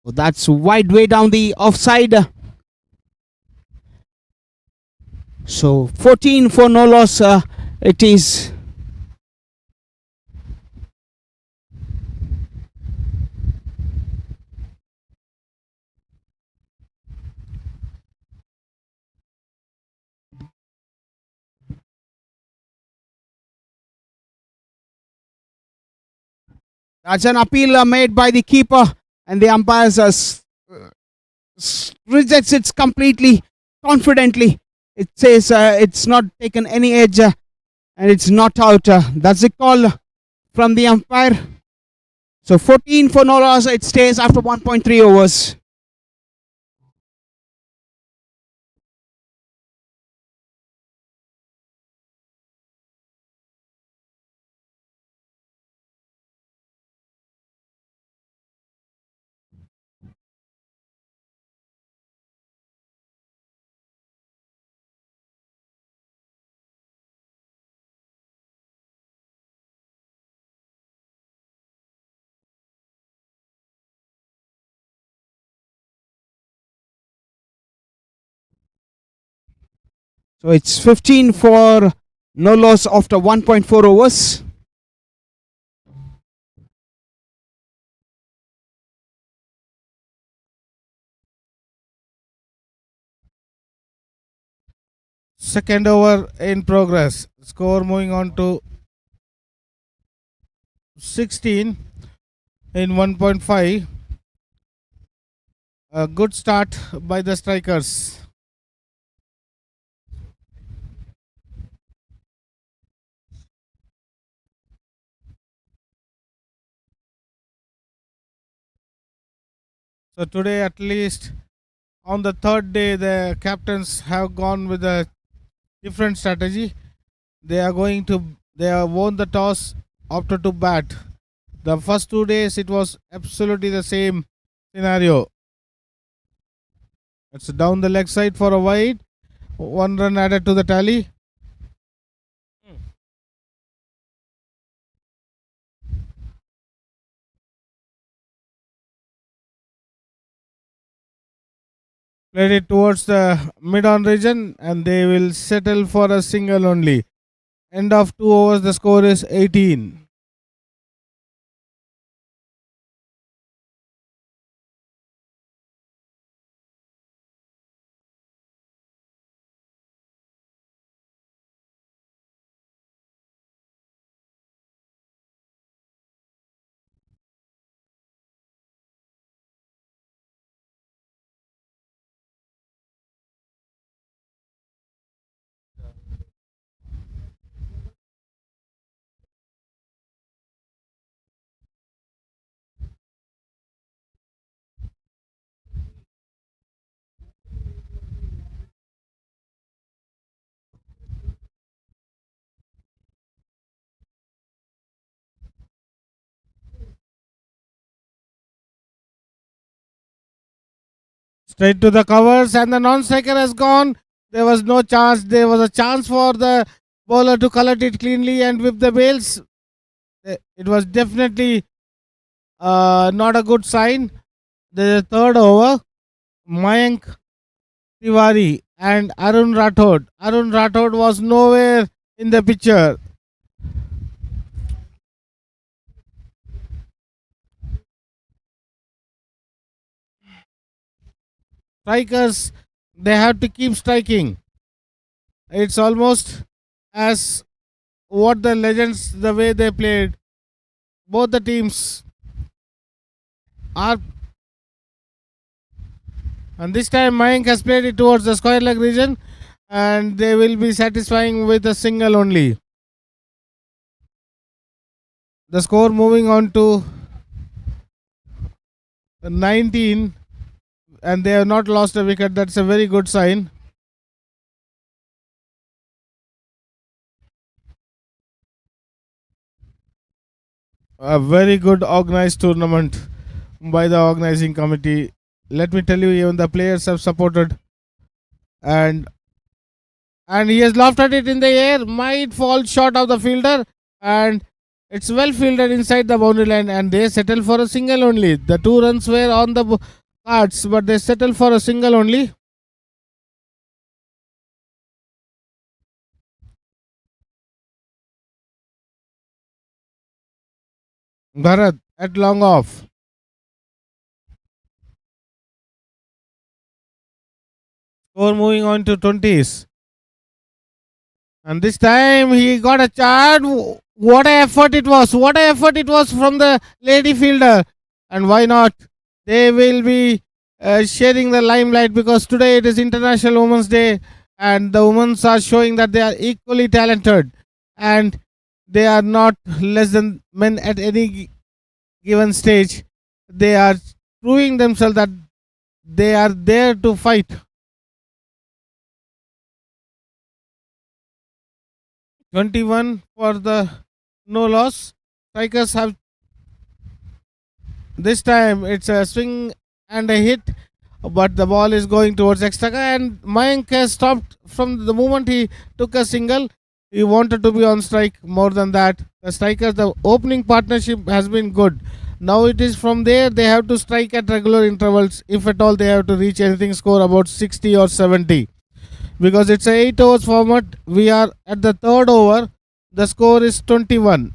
S2: That's wide way down the offside. So 14 for no loss it is. That's an appeal made by the keeper, and the umpires rejects it completely, confidently. It says it's not taken any edge and it's not out. That's the call from the umpire. So 14 for no loss. It stays after 1.3 overs. So it's 15 for no loss after 1.4 overs.
S1: Second over in progress. Score moving on to 16 in 1.5. A good start by the strikers. So today, at least on the third day, the captains have gone with a different strategy. They have won the toss, opted to bat. The first 2 days it was absolutely the same scenario. It's down the leg side for a wide. 1 run added to the tally. Played it towards the mid-on region and they will settle for a single only. End of 2 overs, the score is 18. Straight to the covers and the non-striker has gone. There was no chance. There was a chance for the bowler to collect it cleanly and whip the bails. It was definitely not a good sign. The third over, Mayank Tiwari and Arun Rathod. Arun Rathod was nowhere in the picture. Strikers, they have to keep striking. It's almost as what the legends, the way they played. Both the teams are, and this time Mayank has played it towards the square leg region and they will be satisfying with a single only. The score moving on to 19 and they have not lost a wicket. That's a very good sign. A very good organized tournament by the organizing committee. Let me tell you, even the players have supported, and he has lofted it in the air, might fall short of the fielder, and it's well fielded inside the boundary line, and they settle for a single only. The 2 runs were on the cards, but they settle for a single only. Bharat at long off. Score moving on to 20s. And this time he got a charge. What an effort it was. What an effort it was from the lady fielder. And why not? They will be sharing the limelight because today it is International Women's Day and the women are showing that they are equally talented and they are not less than men at any given stage. They are proving themselves that they are there to fight. "21 for the no loss." Strikers have, this time it's a swing and a hit, but the ball is going towards extra, and Mayank has stopped from the moment he took a single. He wanted to be on strike. More than that, the strikers, the opening partnership has been good. Now it is from there they have to strike at regular intervals. If at all they have to reach anything, score about 60 or 70. because it's a 8 overs format. We are at the third over. The score is 21.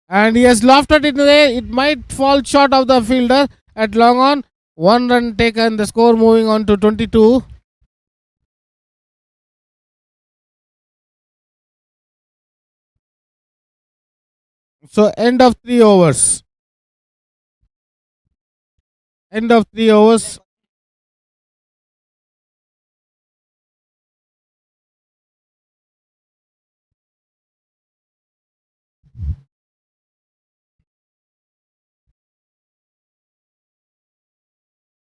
S1: And he has lofted it away. It might fall short of the fielder at long on. 1 run taken. The score moving on to 22. So end of 3 overs. End of 3 overs.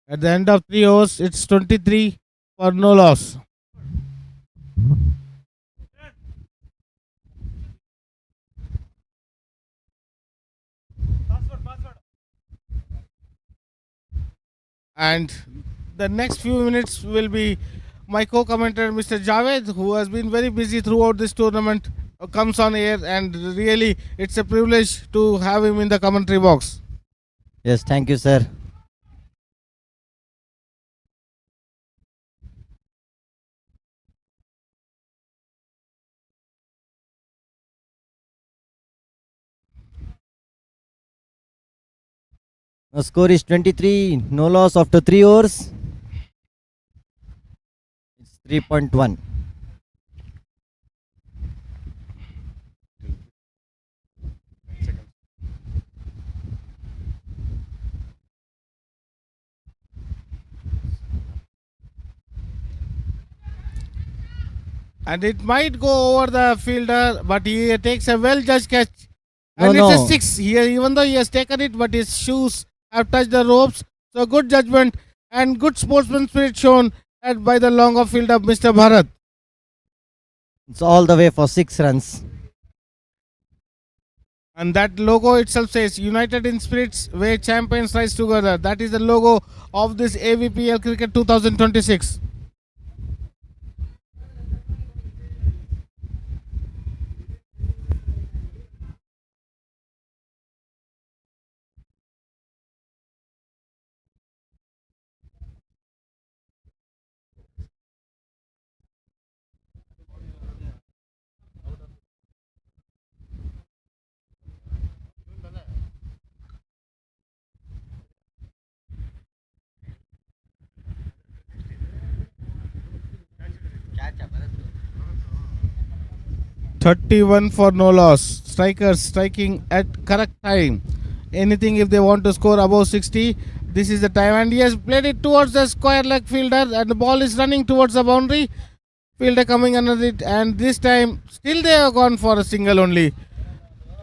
S1: At the end of 3 overs, it's 23 for no loss. And the next few minutes will be my co-commentator Mr. Javed, who has been very busy throughout this tournament, comes on air, and really it's a privilege to have him in the commentary box.
S8: Yes, thank you, sir. The score is 23, no loss after 3 overs. It's 3.1.
S1: And it might go over the fielder, but he takes a well-judged catch.
S8: No,
S1: And
S8: no.
S1: it's a 6 here, even though he has taken it, but his shoes have touched the ropes. So good judgment and good sportsman spirit shown by the long off fielder Mr. Bharat.
S8: It's all the way for 6 runs.
S1: And that logo itself says United in Spirits, where champions rise together. That is the logo of this AVPL Cricket 2026.
S8: Catch
S1: 31 for no loss. Strikers striking at correct time. Anything if they want to score above 60, this is the time. And he has played it towards the square leg fielder, and the ball is running towards the boundary. Fielder coming under it, and this time still they have gone for a single only.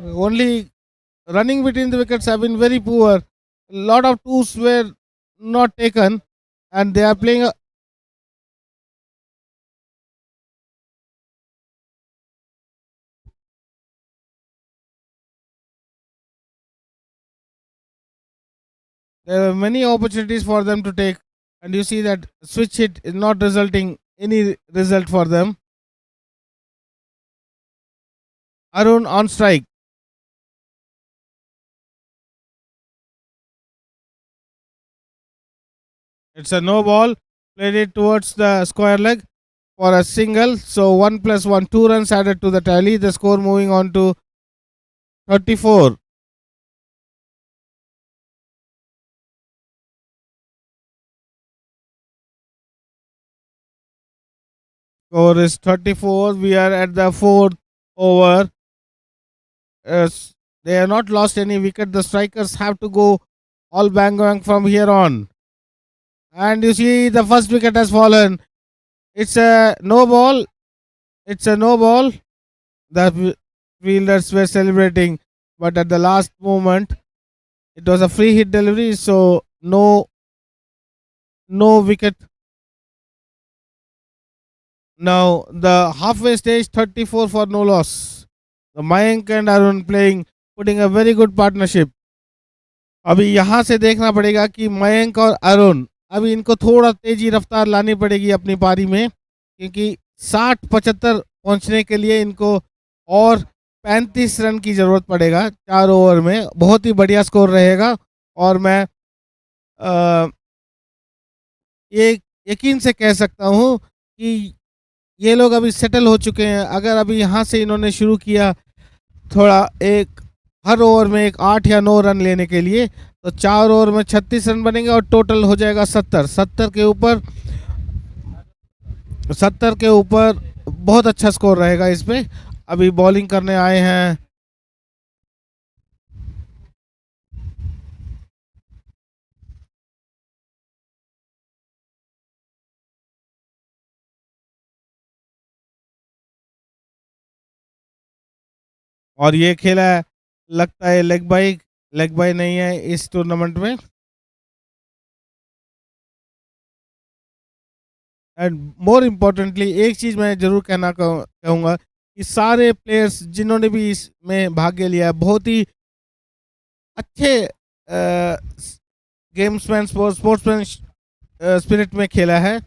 S1: Only running between the wickets have been very poor. A lot of twos were not taken, and they are playing a there are many opportunities for them to take, and you see that switch hit is not resulting any result for them. Arun on strike. It's a no ball. Played it towards the square leg for a single. So 1 plus 1, 2 runs added to the tally. The score moving on to 34. Score is 34. We are at the fourth over. They have not lost any wicket. The strikers have to go all bang bang from here on. And you see the first wicket has fallen. It's a no ball. It's a no ball. The fielders were celebrating, but at the last moment, it was a free hit delivery, so no wicket. Now the halfway stage, 34 for no loss. The Mayank and Arun playing, putting a very good partnership. अभी यहाँ से देखना पड़ेगा कि मयंक और अरुण अभी इनको थोड़ा तेजी रफ्तार लानी पड़ेगी अपनी पारी में, क्योंकि 60-75 पहुंचने के लिए इनको और 35 रन की जरूरत पड़ेगा 4 ओवर में. बहुत ही बढ़िया स्कोर रहेगा. और मैं ये यकीन से कह सकता हूँ कि ये लोग अभी सेटल हो चुके हैं। अगर अभी यहाँ से इन्होंने शुरू किया थोड़ा एक हर ओवर में एक 8 या 9 रन लेने के लिए, तो 4 ओवर में 36 रन बनेंगे और टोटल हो जाएगा 70। 70 के ऊपर बहुत अच्छा स्कोर रहेगा इसमें। अभी बॉलिंग करने आए हैं और ये खेला है, लगता है लेग बाई नहीं है इस टूर्नामेंट में। एंड मोर इम्पोर्टेंटली एक चीज मैं जरूर कहूंगा कि सारे प्लेयर्स जिन्होंने भी इसमें भाग लिया है बहुत ही अच्छे गेम्समैन स्पोर्ट्समैन स्पिरिट में खेला है।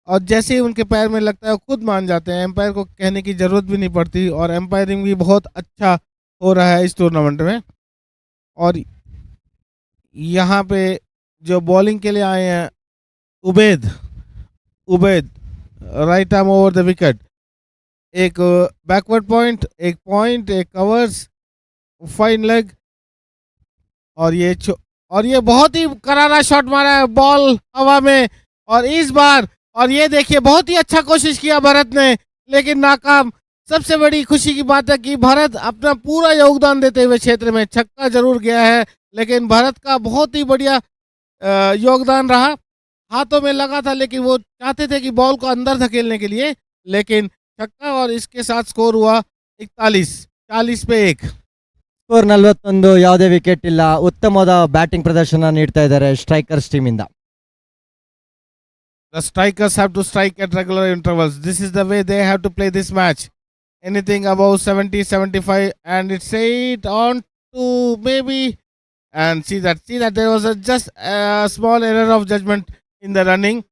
S1: और जैसे ही उनके पैर में लगता है वो खुद मान जाते हैं, एम्पायर को कहने की जरूरत भी नहीं पड़ती। और एम्पायरिंग भी बहुत अच्छा हो रहा है इस टूर्नामेंट में। और यहाँ पे जो बॉलिंग के लिए आए हैं Ubaid right arm over the wicket, एक बैकवर्ड पॉइंट, एक कवर्स, फाइन लेग। और ये बहुत ही करारा शॉट मारा है, बॉल हवा में। और इस बार और ये देखिए बहुत ही अच्छा कोशिश किया भरत ने, लेकिन नाकाम। सबसे बड़ी खुशी की बात है कि भरत अपना पूरा योगदान देते हुए क्षेत्र में छक्का जरूर गया है, लेकिन भरत का बहुत ही बढ़िया योगदान रहा। हाथों में लगा था, लेकिन वो चाहते थे कि बॉल को अंदर धकेलने के लिए, लेकिन छक्का। और इसके साथ स्कोर हुआ 41 पे 1।
S8: ಸ್ಕೋರ್ 41, ಯಾವುದೇ ವಿಕೆಟ್ ಇಲ್ಲ. ಉತ್ತಮವಾದ ಬ್ಯಾಟಿಂಗ್ ಪ್ರದರ್ಶನ ನೀಡ್ತಾ ಇದ್ದಾರೆ ಸ್ಟ್ರೈಕರ್ಸ್ ಟೀಮ್ ಇಂದ.
S1: The strikers have to strike at regular intervals. This is the way they have to play this match. Anything above 70, 75, and it's 8 on to maybe. And see that there was just a small error of judgment in the running.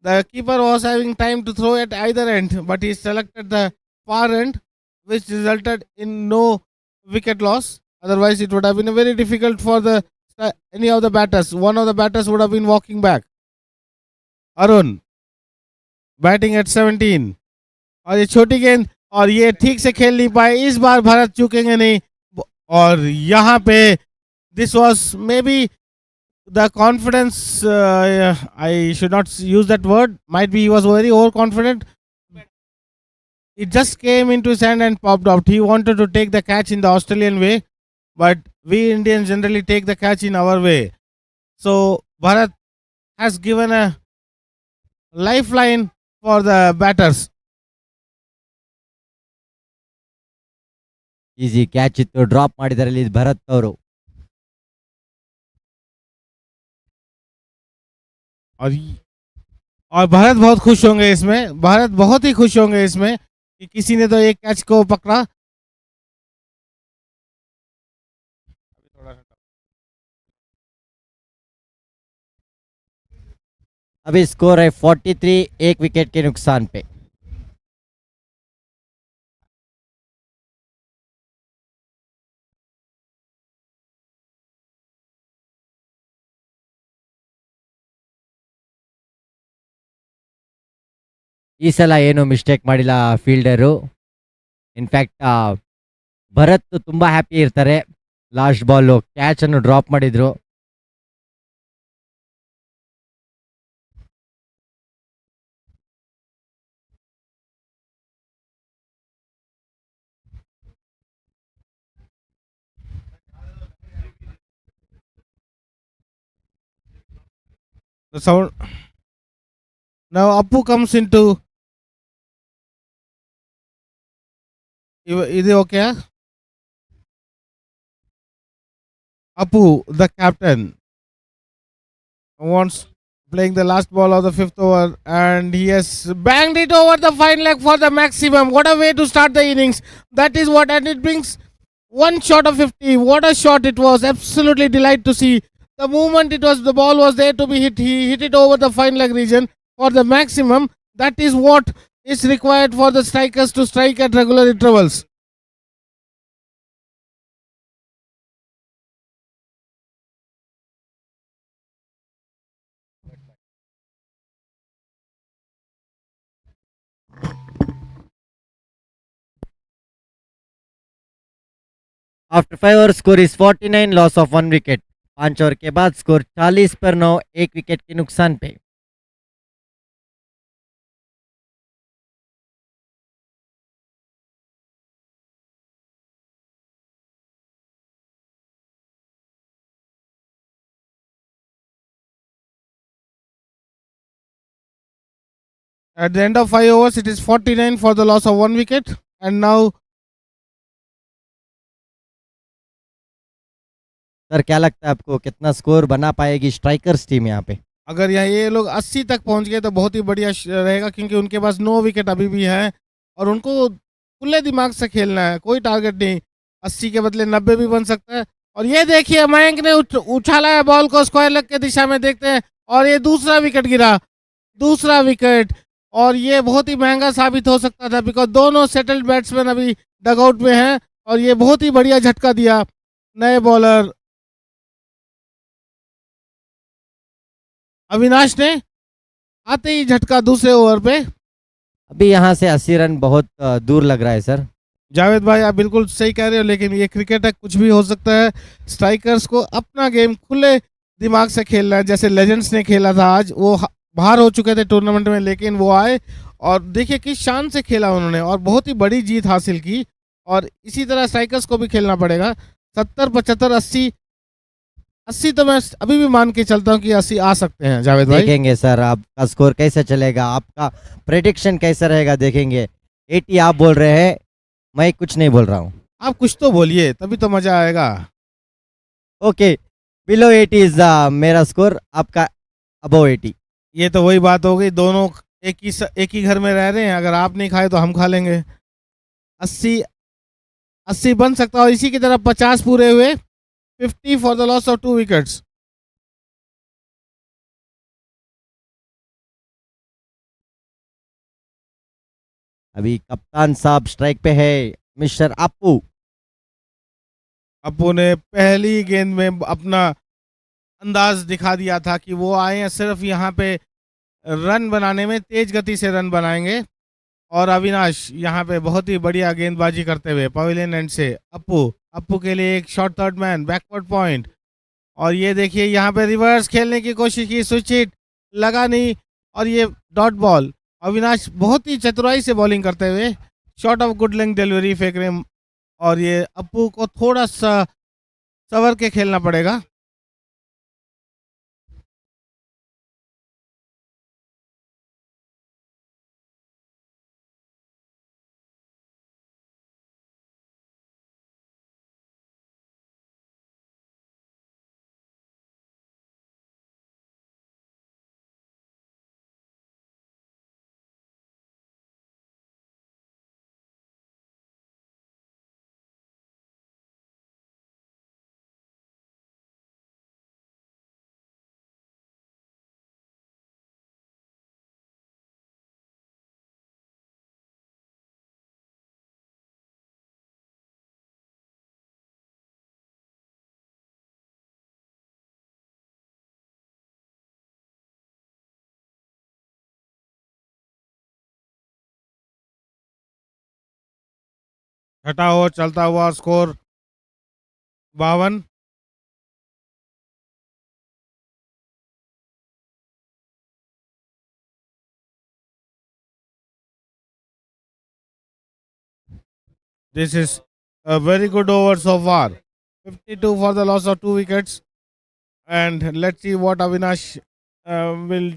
S1: The keeper was having time to throw at either end, but he selected the far end, which resulted in no wicket loss. Otherwise, it would have been very difficult for any of the batters. One of the batters would have been walking back. Arun batting at 17, और ये छोटी गेंद, और ये ठीक से खेल नहीं पाए। इस बार भारत चूकेंगे नहीं। और यहाँ पे this was may be the confidence, I should not use that word, might be he was very over confident. It just came into his hand and popped out. He wanted to take the catch in the Australian way, but we Indians generally take the catch in our way. So Bharat has given a lifeline for the batters.
S8: Easy catch ಇತ್ತು, drop ಮಾಡಿದ್ದಾರೆ ಇಲ್ಲಿ ಭರತ್ ಅವರು.
S1: और भारत बहुत खुश होंगे इसमें, भारत बहुत ही खुश होंगे इसमें कि किसी ने तो एक कैच को पकड़ा.
S8: अभी स्कोर है 43, 1 विकेट के नुकसान पे. ಈ ಸಲ ಏನು ಮಿಸ್ಟೇಕ್ ಮಾಡಿಲ್ಲ ಫೀಲ್ಡರು. ಇನ್ಫ್ಯಾಕ್ಟ್ ಭರತ್ ತುಂಬ ಹ್ಯಾಪಿ ಇರ್ತಾರೆ. ಲಾಸ್ಟ್ ಬಾಲು ಕ್ಯಾಚನ್ನು ಡ್ರಾಪ್ ಮಾಡಿದ್ರು.
S1: The sound now Appu comes into. Is it okay? Appu, the captain, wants playing the last ball of the 5th over, and he has banged it over the fine leg for the maximum. What a way to start the innings! That is what, and it brings one shot of 50. What a shot it was! Absolutely delight to see. The moment the ball was there to be hit, he hit it over the fine leg region for the maximum. That is what is required for the strikers to strike at regular intervals.
S8: After 5 over score is 49, loss of 1 wicket. 5 over के बाद score 40 पर 9, 1 wicket के नुकसान पे।
S1: At the end of 5 overs, it is 49 for the loss of 1 wicket. And now,
S8: sir क्या लगता है आपको कितना स्कोर बना पाएगी स्ट्राइकर्स टीम यहाँ पे?
S1: अगर यहाँ ये लोग 80 तक पहुंच गए तो बहुत ही बढ़िया रहेगा, क्योंकि उनके पास 9 विकेट अभी भी हैं और उनको खुले दिमाग से खेलना है, कोई टारगेट नहीं। 80 के बदले 90 भी बन सकता है। और ये देखिए मयंक ने उछाला है बॉल को स्क्वायर लेग के दिशा में, देखते हैं। और ये दूसरा विकेट गिरा, दूसरा विकेट। और ये बहुत ही महंगा साबित हो सकता था, बिकॉज दोनों सेटल्ड बैट्समैन अभी डगआउट में हैं। और ये बहुत ही बढ़िया झटका दिया नए बॉलर अविनाश ने, आते ही झटका दूसरे ओवर पे।
S8: अभी यहाँ से 80 रन बहुत दूर लग रहा है सर।
S1: जावेद भाई आप बिल्कुल सही कह रहे हो, लेकिन ये क्रिकेट है, कुछ भी हो सकता है। स्ट्राइकर्स को अपना गेम खुले दिमाग से खेलना है, जैसे लेजेंड्स ने खेला था आज। वो बाहर हो चुके थे टूर्नामेंट में, लेकिन वो आए और देखिए किस शान से खेला उन्होंने और बहुत ही बड़ी जीत हासिल की। और इसी तरह स्ट्राइकर्स को भी खेलना पड़ेगा। 70, 75, 80 80 तो मैं अभी भी मान के चलता हूँ कि 80 आ सकते हैं जावेद भाई।
S8: देखेंगे सर आपका स्कोर कैसे चलेगा, आपका प्रेडिक्शन कैसा रहेगा देखेंगे। 80 आप बोल रहे हैं, मैं कुछ नहीं बोल रहा हूँ।
S1: आप कुछ तो बोलिए, तभी तो मजा आएगा।
S8: ओके, बिलो 80 इज मेरा स्कोर, आपका अबव 80।
S1: ये तो वही बात हो गई, दोनों एक ही घर में रह रहे हैं। अगर आप नहीं खाए तो हम खा लेंगे। 80 बन सकता है। और इसी की तरफ 50 पूरे हुए, 50 for the loss of 2 wickets.
S8: अभी कप्तान साहब स्ट्राइक पे है, मिस्टर अपू।
S1: अपू ने पहली गेंद में अपना अंदाज दिखा दिया था कि वो आए हैं सिर्फ यहाँ पे रन बनाने में, तेज गति से रन बनाएंगे। और अविनाश यहाँ पे बहुत ही बढ़िया गेंदबाजी करते हुए पवेलियन एंड से अपू के लिए एक short third man, backward point. और ये देखिए यहाँ पे रिवर्स खेलने की कोशिश की, स्विच हिट लगा नहीं। और ये डॉट बॉल, अविनाश बहुत ही चतुराई से बॉलिंग करते हुए short of good length delivery फेंक रहे हैं। और ये अपू को थोड़ा सा सवर के खेलना पड़ेगा। छठा ओवर चलता हुआ, score 52। This is a very good over so far. 52 for the loss of 2 wickets. And let's see what Avinash will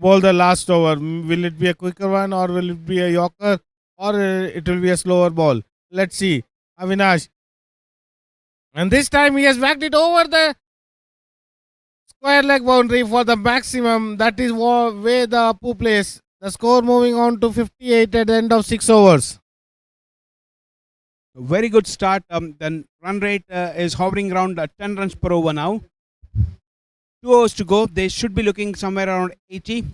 S1: bowl the last over. Will it be a quicker one, or will it be a yorker, or it will be a slower ball? Let's see. Avinash. And this time he has whacked it over the square leg boundary for the maximum. That is where the Apu plays. The score moving on to 58 at the end of 6 overs.
S2: Very good start. Then run rate is hovering around 10 runs per over now. 2 overs to go. They should be looking somewhere around 80.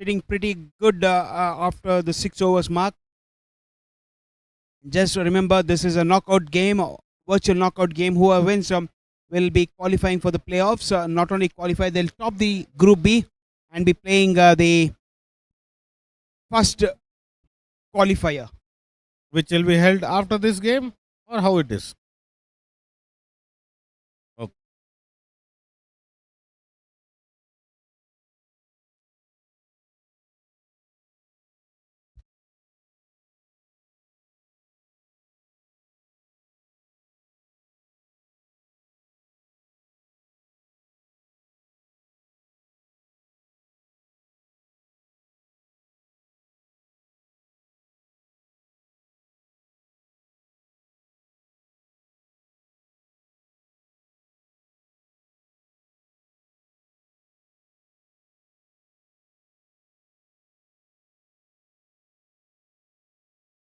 S2: Hitting pretty good after the 6 overs mark. Just remember, this is a knockout game, virtual knockout game. Whoever wins will be qualifying for the playoffs. Not only qualify, they'll top the Group B and be playing the first qualifier.
S1: which will be held after this game, or how it is? Okay.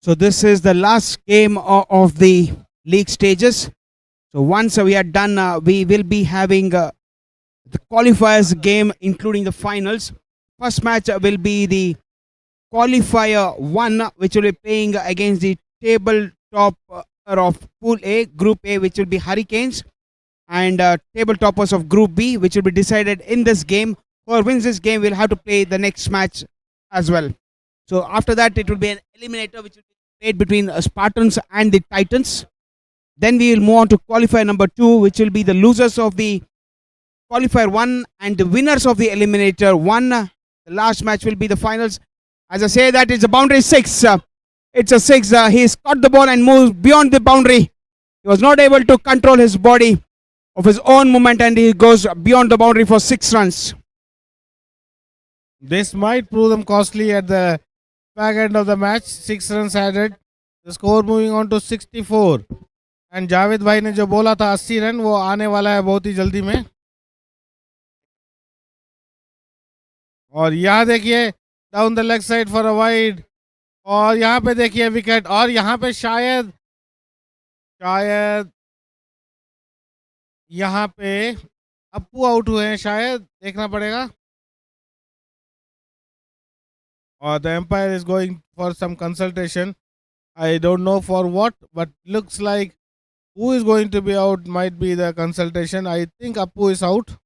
S2: So this is the last game of the league stages. So once we are done, we will be having the qualifiers game, including the finals. First match will be the qualifier 1, which will be playing against the tabletop of Pool A, Group A, which will be Hurricanes, and table toppers of Group B, which will be decided in this game. Whoever wins this game will have to play the next match as well. So after that, it will be an eliminator, which will be played between Spartans and the Titans. Then we will move on to qualifier number 2, which will be the losers of the qualifier 1 and the winners of the eliminator 1. The last match will be the finals. As I say that, it's a boundary 6. It's a 6. He's caught the ball and moves beyond the boundary. He was not able to control his body of his own movement, and he goes beyond the boundary for 6 runs.
S1: This might prove them costly at the back end of the match. 6 runs added. The score moving on to 64. And Javed भाई ने जो बोला था 80 run वो आने वाला है बहुत ही जल्दी में. और यहाँ देखिए down the leg side for a wide, और यहाँ पे देखिए विकेट, और यहाँ पे शायद यहाँ पे अप्पू आउट हुए हैं शायद, देखना पड़ेगा. और the umpire is going for some consultation. I don't know for what, but looks like who is going to be out might be the consultation. I think Appu is out.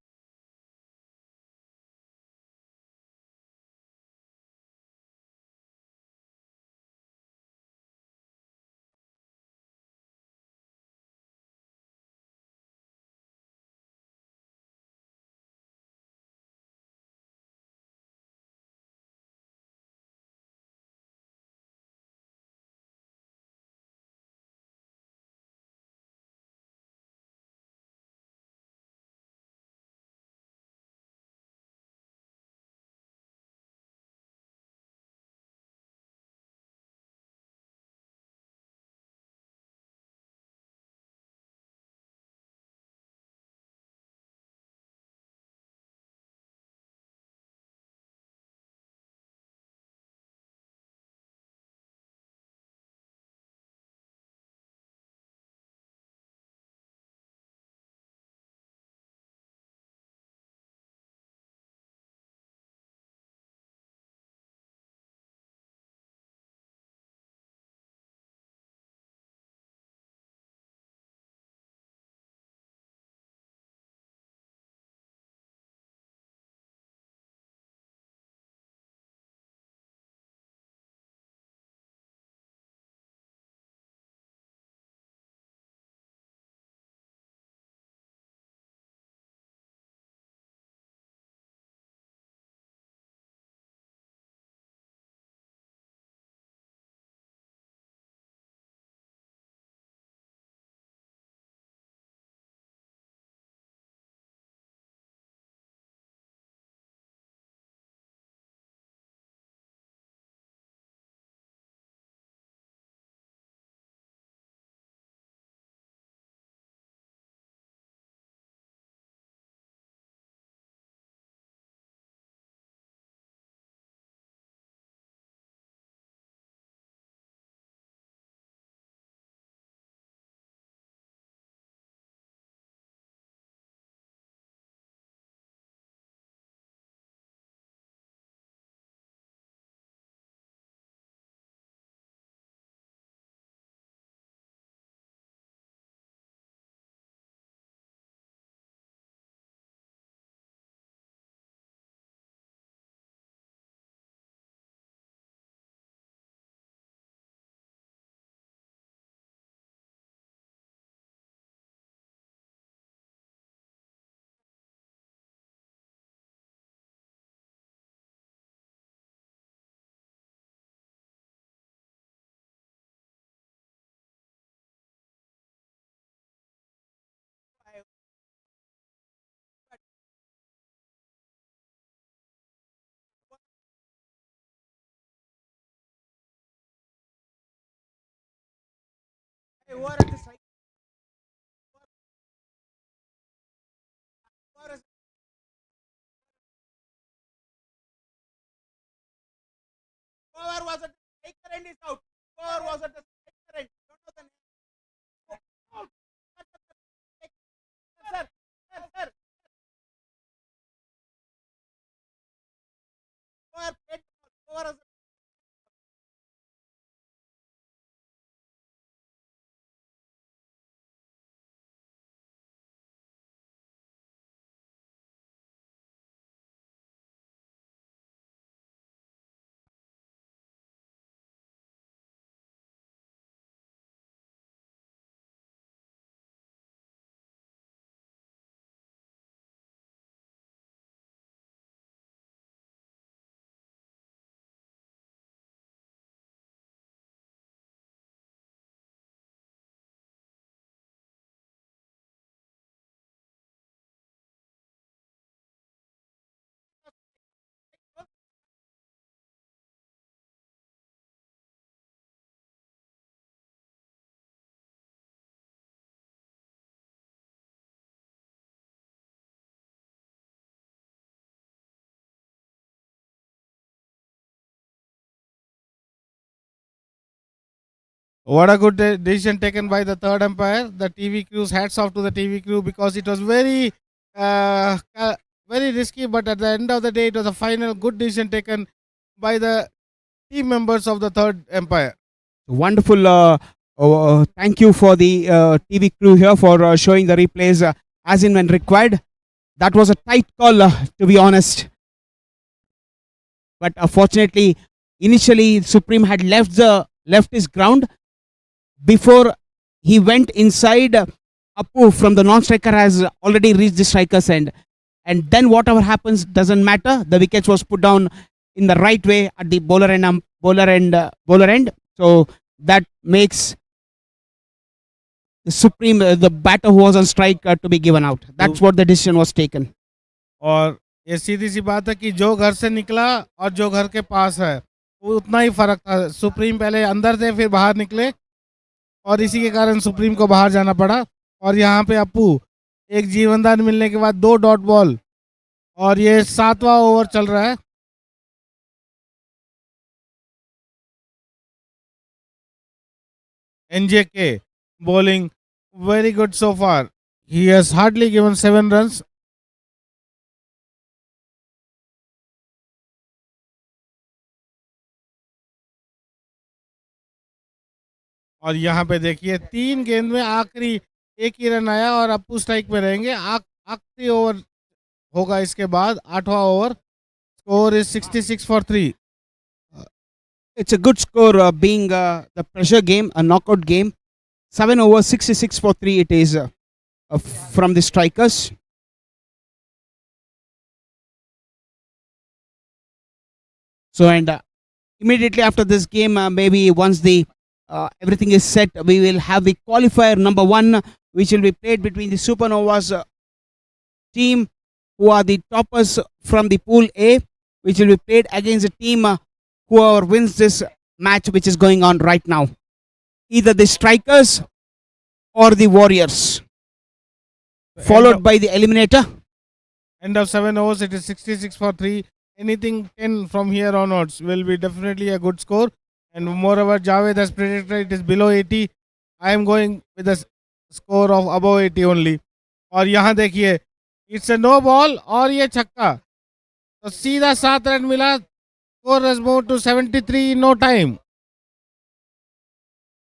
S1: What a good decision taken by the third umpire. The TV crews, hats off to the TV crew because it was very risky. But at the end of the day, it was a final good decision taken by the team members of the third umpire.
S2: Wonderful. Thank you for the TV crew here for showing the replays as in when required. That was a tight call, to be honest. But fortunately, initially Supreme had left his ground before he went inside. Appu from the non-striker has already reached the striker's end, and then whatever happens doesn't matter. The wickets was put down in the right way at the bowler end. So that makes the Supreme, the batter who was on strike, to be given out. That's what the decision was taken.
S1: और ये सीधी सी बात है कि जो घर से निकला और जो घर के पास है वो उतना ही फर्क था. सुप्रीम पहले अंदर थे फिर बाहर निकले और इसी के कारण सुप्रीम को बाहर जाना पड़ा. और यहाँ पे अप्पू एक जीवनदान मिलने के बाद 2 डॉट बॉल और ये 7वां ओवर चल रहा है. NJK bowling very good so far. He has hardly given 7 runs. और यहाँ पे देखिए 3 गेंद में आखिरी एक ही रन आया और अप्पू स्ट्राइक पे रहेंगे. आखिरी ओवर होगा इसके बाद 8वां over. Score is 66 for 3.
S2: It's a good score, being the pressure game, a knockout game. 7 overs, 66 for 3 it is from the strikers. So, and immediately after this game, maybe once the everything is set, we will have the qualifier number 1, which will be played between the Supernovas team, who are the toppers from the pool A, which will be played against the team whoever wins this match which is going on right now. Either the strikers or the warriors, followed by the eliminator.
S1: End of 7 overs, it is 66 for 3. Anything 10 from here onwards will be definitely a good score. And moreover, Javed has predicted it is below 80. I am going with a score of above 80 only. और यहाँ देखिए it's a no ball और ये छक्का. तो सीधा 7 run मिला. Score has moved to 73 in no time.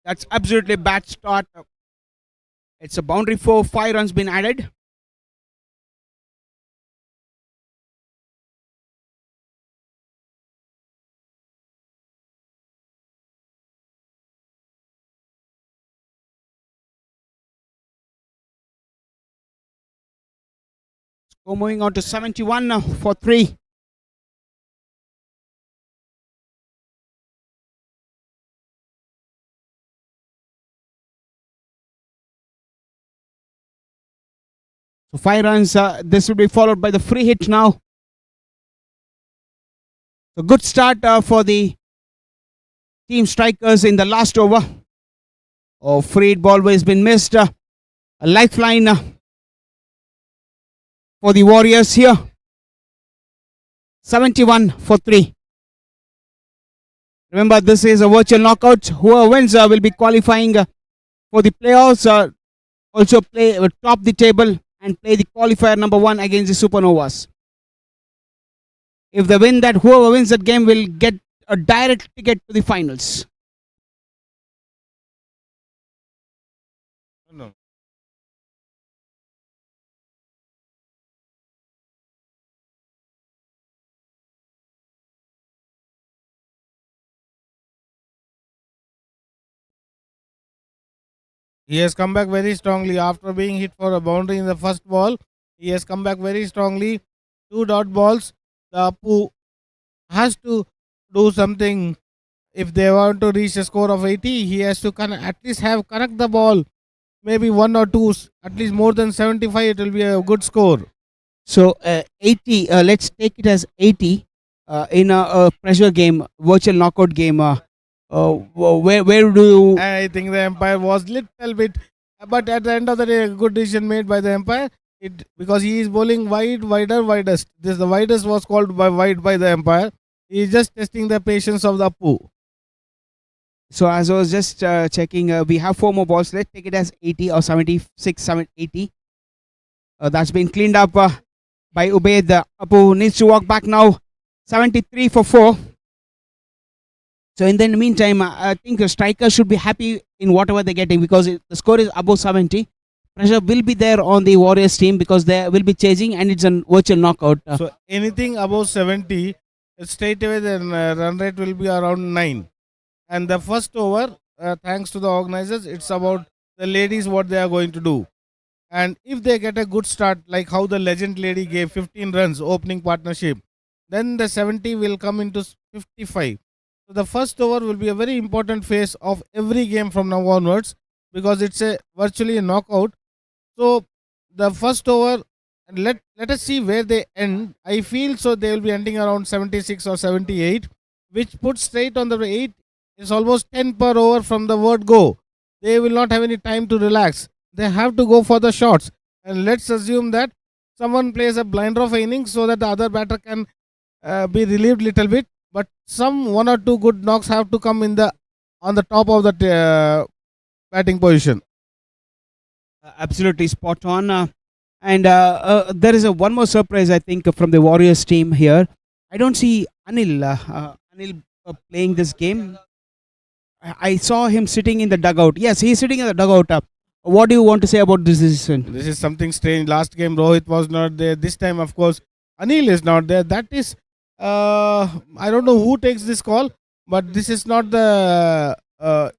S2: That's absolutely bad start. It's a boundary for 5 runs been added. Score moving on to 71 for 3. So 5 runs, this will be followed by the free hit now. So good start for the team strikers in the last over. Oh, free hit ball has been missed. A lifeline for the Warriors here. 71 for 3. Remember, this is a virtual knockout. Whoever wins will be qualifying for the playoffs. Also play top the table and play the qualifier number 1 against the Supernovas. If they win that, whoever wins that game will get a direct ticket to the finals.
S1: No. He has come back very strongly after being hit for a boundary in the first ball. He has come back very strongly. 2 dot balls. The Apu has to do something. If they want to reach a score of 80, he has to at least have connect the ball. Maybe 1 or 2, at least more than 75, it will be a good score.
S2: So 80, let's take it as 80 in a pressure game, virtual knockout game. Where do you?
S1: I think the umpire was little bit, but at the end of the day, a good decision made by the umpire. Because he is bowling wide, wider, widest. The widest was called wide by the umpire. He is just testing the patience of the Apu.
S2: So as I was just checking, we have 4 more balls. Let's take it as 80 or 76, 80. That's been cleaned up by Ubaid. The Apu needs to walk back now. 73 for 4. So in the meantime, I think the striker should be happy in whatever they're getting, because the score is above 70. Pressure will be there on the Warriors team because they will be chasing, and it's a virtual knockout.
S1: So anything above 70, straight away the run rate will be around 9. And the first over, thanks to the organizers, it's about the ladies what they are going to do. And if they get a good start, like how the legend lady gave 15 runs opening partnership, then the 70 will come into 55. So the first over will be a very important phase of every game from now onwards, because it's a virtually a knockout. So the first over, and let us see where they end. I feel so they will be ending around 76 or 78, which puts straight on the 8. It's almost 10 per over from the word go. They will not have any time to relax. They have to go for the shots. And let's assume that someone plays a blinder of innings so that the other batter can be relieved little bit. But some 1 or 2 good knocks have to come on the top of the batting position.
S2: Absolutely spot on. And there is one more surprise, I think, from the Warriors team here. I don't see Anil playing this game. I saw him sitting in the dugout. Yes, he's sitting in the dugout. What do you want to say about this decision?
S1: This is something strange. Last game, Rohit was not there. This time, of course, Anil is not there. That is, I don't know who takes this call, but this is not the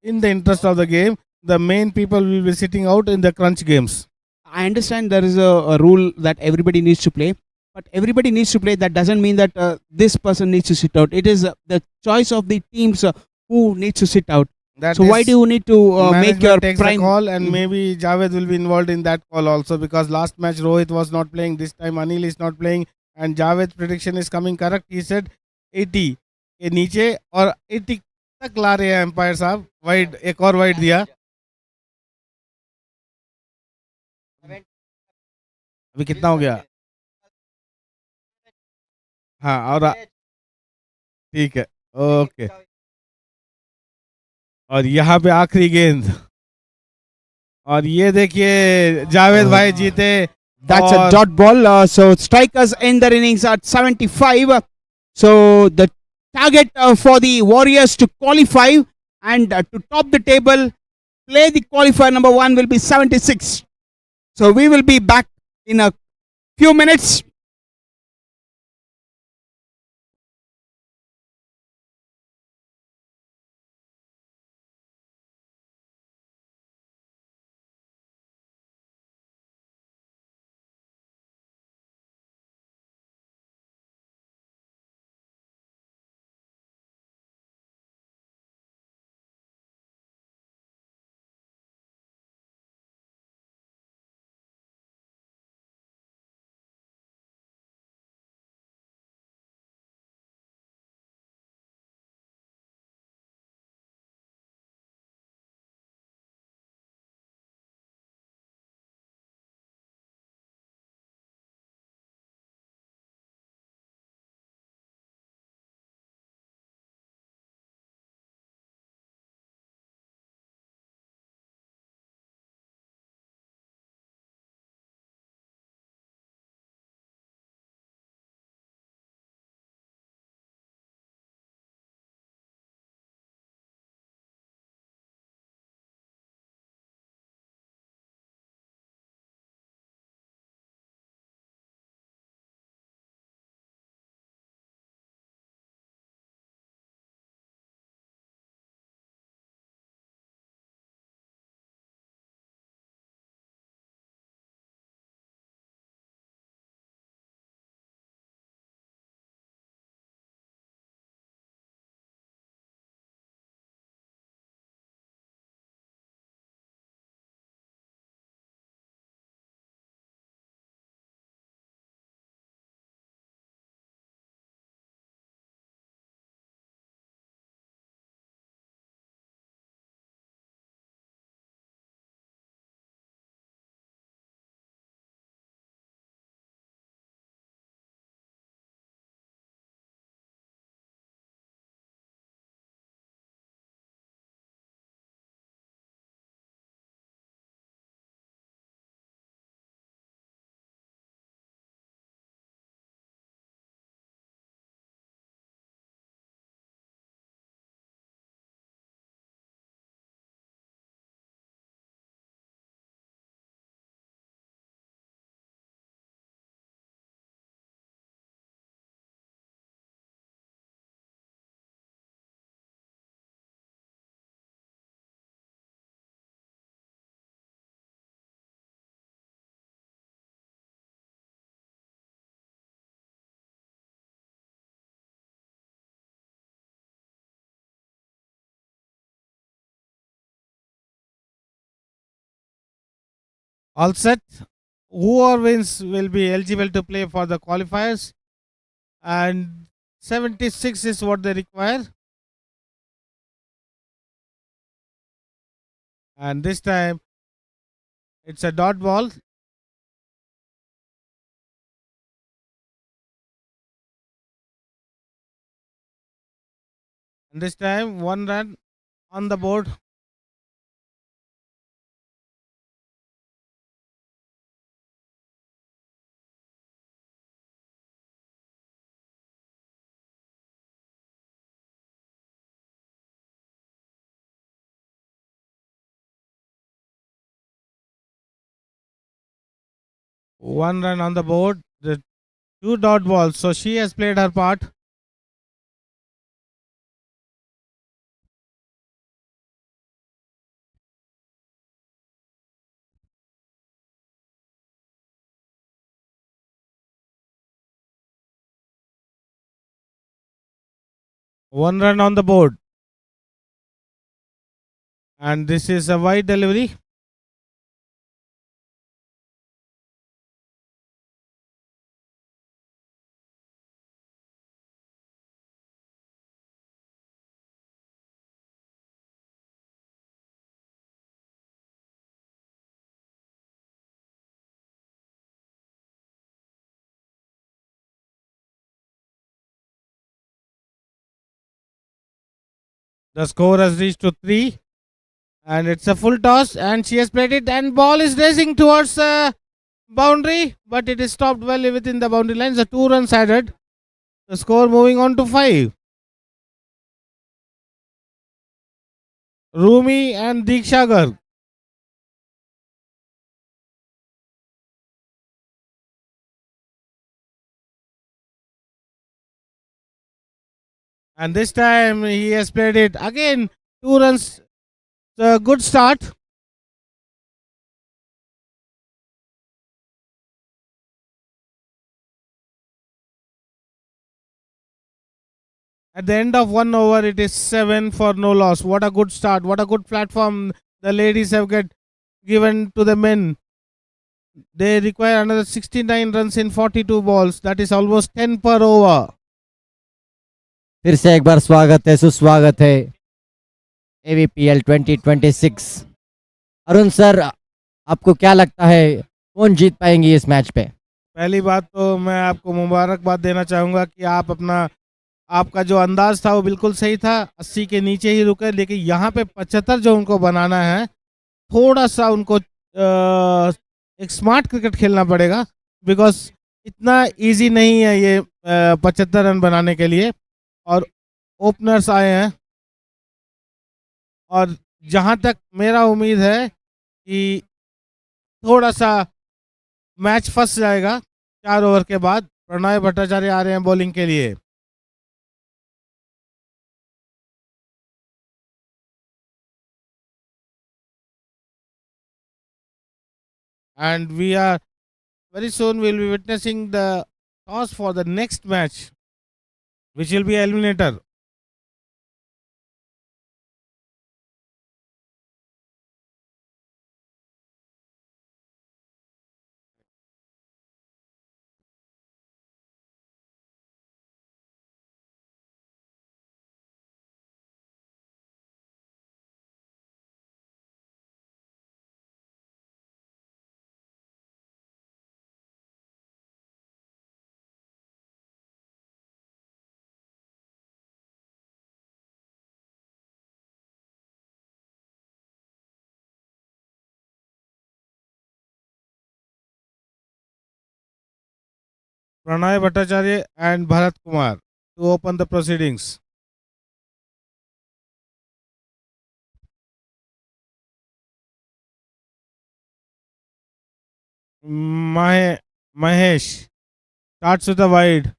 S1: in the interest of the game. The main people will be sitting out in the crunch games.
S2: I understand there is a rule that everybody needs to play, but everybody needs to play. That doesn't mean that this person needs to sit out. It is the choice of the teams who needs to sit out. So why do you need to make your
S1: takes
S2: prime
S1: the call, and maybe Javed will be involved in that call also, because last match Rohit was not playing. This time Anil is not playing, and Javed's prediction is coming correct. He said 80 के नीचे और 80 तक ला रहे हैं empire साहब. Wide एक और wide दिया. अभी कितना हो गया? हाँ और ठीक है. ओके. और यहाँ पे आखिरी गेंद, और ये देखिए जावेद भाई जीते.
S2: That's a dot ball. So strikers end their innings at 75. So the target for the Warriors to qualify and to top the table, play the qualifier number 1 will be 76. So we will be back in a few minutes.
S1: All set. Whoever wins will be eligible to play for the qualifiers, and 76 is what they require. And this time it's a dot ball. And this time 1 run on the board. One run on the board. The 2 dot balls. So she has played her part. One run on the board. And this is a wide delivery. The score has reached to 3. And it's a full toss. And she has played it. And ball is racing towards the boundary. But it is stopped well within the boundary lines. The 2 runs added. The score moving on to 5. Rumi and Diksha Garg. And this time he has played it again. 2 runs. A good start. At the end of 1 over, it is 7 for no loss. What a good start. What a good platform the ladies have given to the men. They require another 69 runs in 42 balls. That is almost 10 per over.
S8: फिर से एक बार स्वागत है, सुस्वागत है AVPL 2026। Arun sir, आपको क्या लगता है कौन जीत पाएंगी इस मैच पे?
S1: पहली बात तो मैं आपको मुबारकबाद देना चाहूँगा कि आपका जो अंदाज था वो बिल्कुल सही था। 80 के नीचे ही रुके, लेकिन यहाँ पे 75 जो उनको बनाना है, थोड़ा सा उनको एक स्मार्ट क्रिकेट खेलना पड़ेगा, बिकॉज इतना इजी नहीं है ये 75 रन बनाने के लिए। और ओपनर्स आए हैं, और जहाँ तक मेरा उम्मीद है कि थोड़ा सा मैच फंस जाएगा 4 ओवर के बाद। प्रणय भट्टाचार्य आ रहे हैं बॉलिंग के लिए। And we are very soon will be witnessing the toss for the next match, which will be Eliminator. Pranay Bhattacharya and Bharat Kumar to open the proceedings. Mahesh starts with a wide.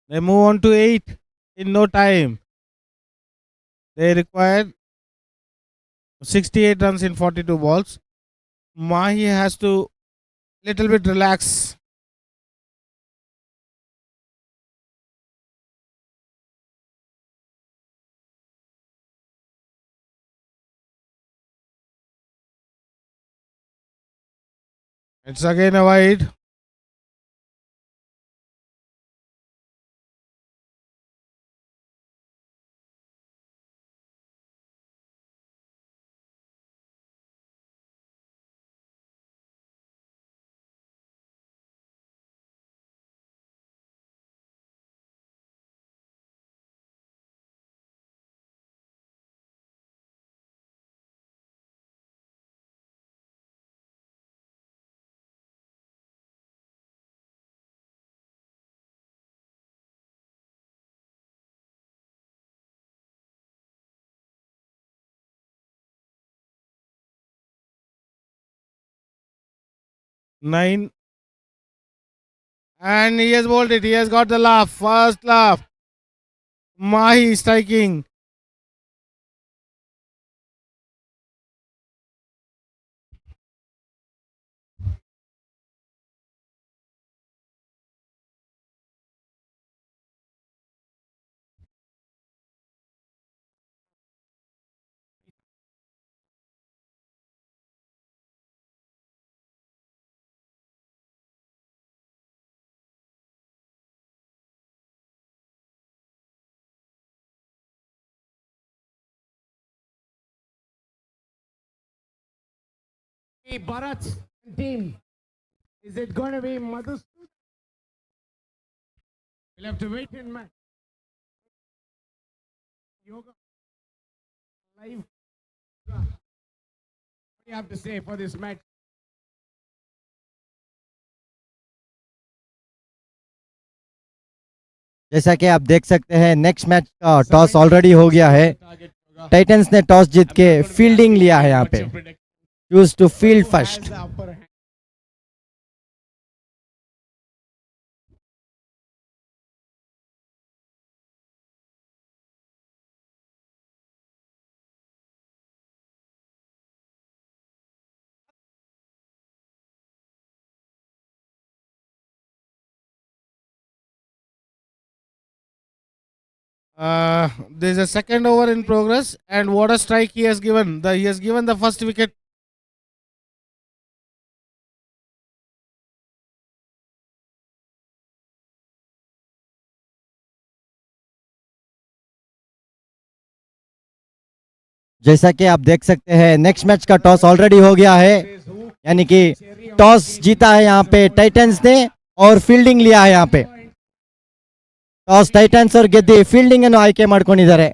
S1: They move on to 8 in no time. They require 68 runs in 42 balls. Mahi has to little bit relax. It's again a wide. Nine. And he has bowled it. He has got the laugh. First laugh. Mahi striking.
S7: Hey, Bharat team, is it going to be Madhus? We'll have to wait in match. Yoga live. What do you have to say for this match?
S8: जैसा कि आप देख सकते हैं next match का toss already हो गया है। टाइटंस ने टॉस जीत के फील्डिंग लिया है यहाँ पे। Choose to field first.
S1: There's a second over in progress, and what a strike he has given. He has given the first wicket.
S8: जैसा कि आप देख सकते हैं नेक्स्ट मैच का टॉस ऑलरेडी हो गया है, यानी कि टॉस जीता है यहाँ पे टाइटंस ने और फील्डिंग लिया है यहाँ पे। टॉस टाइटंस और ಗೆದ್ದಿ ಫೀಲ್ಡಿಂಗ್ ಅನ್ನು ಆಯ್ಕೆ ಮಾಡ್ಕೊಂಡಿದ್ದಾರೆ।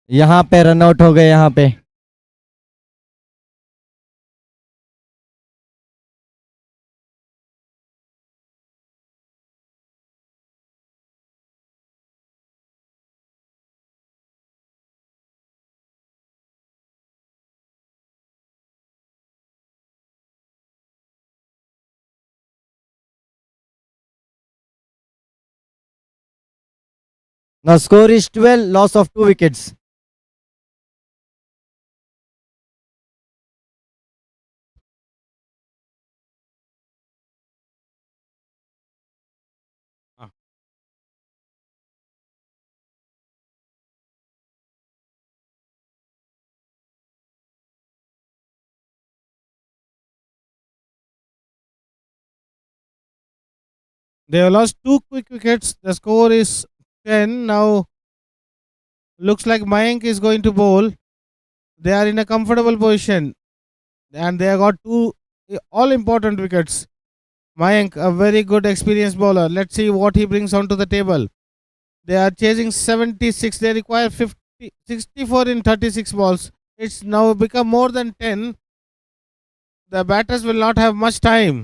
S8: यहाँ पे रनआउट हो गए यहाँ पे। Now score is 12, loss of 2 wickets.
S1: They have lost 2 quick wickets. The score is 10. Now looks like Mayank is going to bowl. They are in a comfortable position, and they have got 2 all important wickets. Mayank, a very good experienced bowler. Let's see what he brings onto the table. They are chasing 76. They require 64 in 36 balls. It's now become more than 10. the batters will not have much time.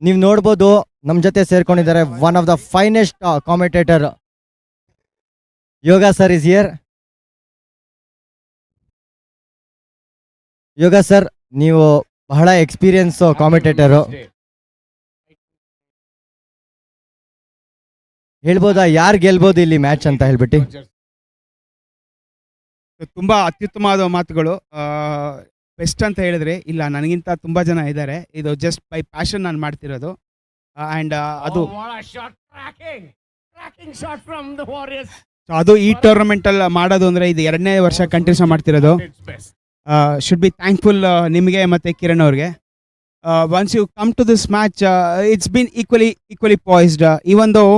S8: ನೀವು ನೋಡ್ಬೋದು ನಮ್ಮ ಜೊತೆ ಸೇರ್ಕೊಂಡಿದ್ದಾರೆ one of the finest commentator Yoga sir is here. Yoga sir, ನೀವು ಬಹಳ experience ಕಾಮೆಂಟೇಟರು. ಹೇಳ್ಬೋದಾ ಯಾರು ಗೆಲ್ಬೋದು ಇಲ್ಲಿ ಮ್ಯಾಚ್ ಅಂತ ಹೇಳ್ಬಿಟ್ಟು?
S2: ತುಂಬಾ ಅತ್ಯುತ್ತಮವಾದ ಮಾತುಗಳು. ಬೆಸ್ಟ್ ಅಂತ ಹೇಳಿದ್ರೆ ಇಲ್ಲ, ನನಗಿಂತ ತುಂಬಾ ಜನ ಇದ್ದಾರೆ. ಇದು ಜಸ್ಟ್ ಬೈ ಪ್ಯಾಷನ್ ನಾನು ಮಾಡ್ತಿರೋದು. ಅಂಡ್ ಅದು ಅದು ಈ ಟೂರ್ನಮೆಂಟ್ ಅಲ್ಲಿ ಮಾಡೋದು ಅಂದ್ರೆ ಇದು 2ನೇ ವರ್ಷ ಕಂಟಿನ್ಯೂ ಮಾಡ್ತಿರೋದು. ಶುಡ್ ಬಿ ಥ್ಯಾಂಕ್ಫುಲ್ ನಿಮಗೆ ಮತ್ತೆ ಕಿರಣ್ ಅವ್ರಿಗೆ. Once you come to this match, it's been equally poised. Even though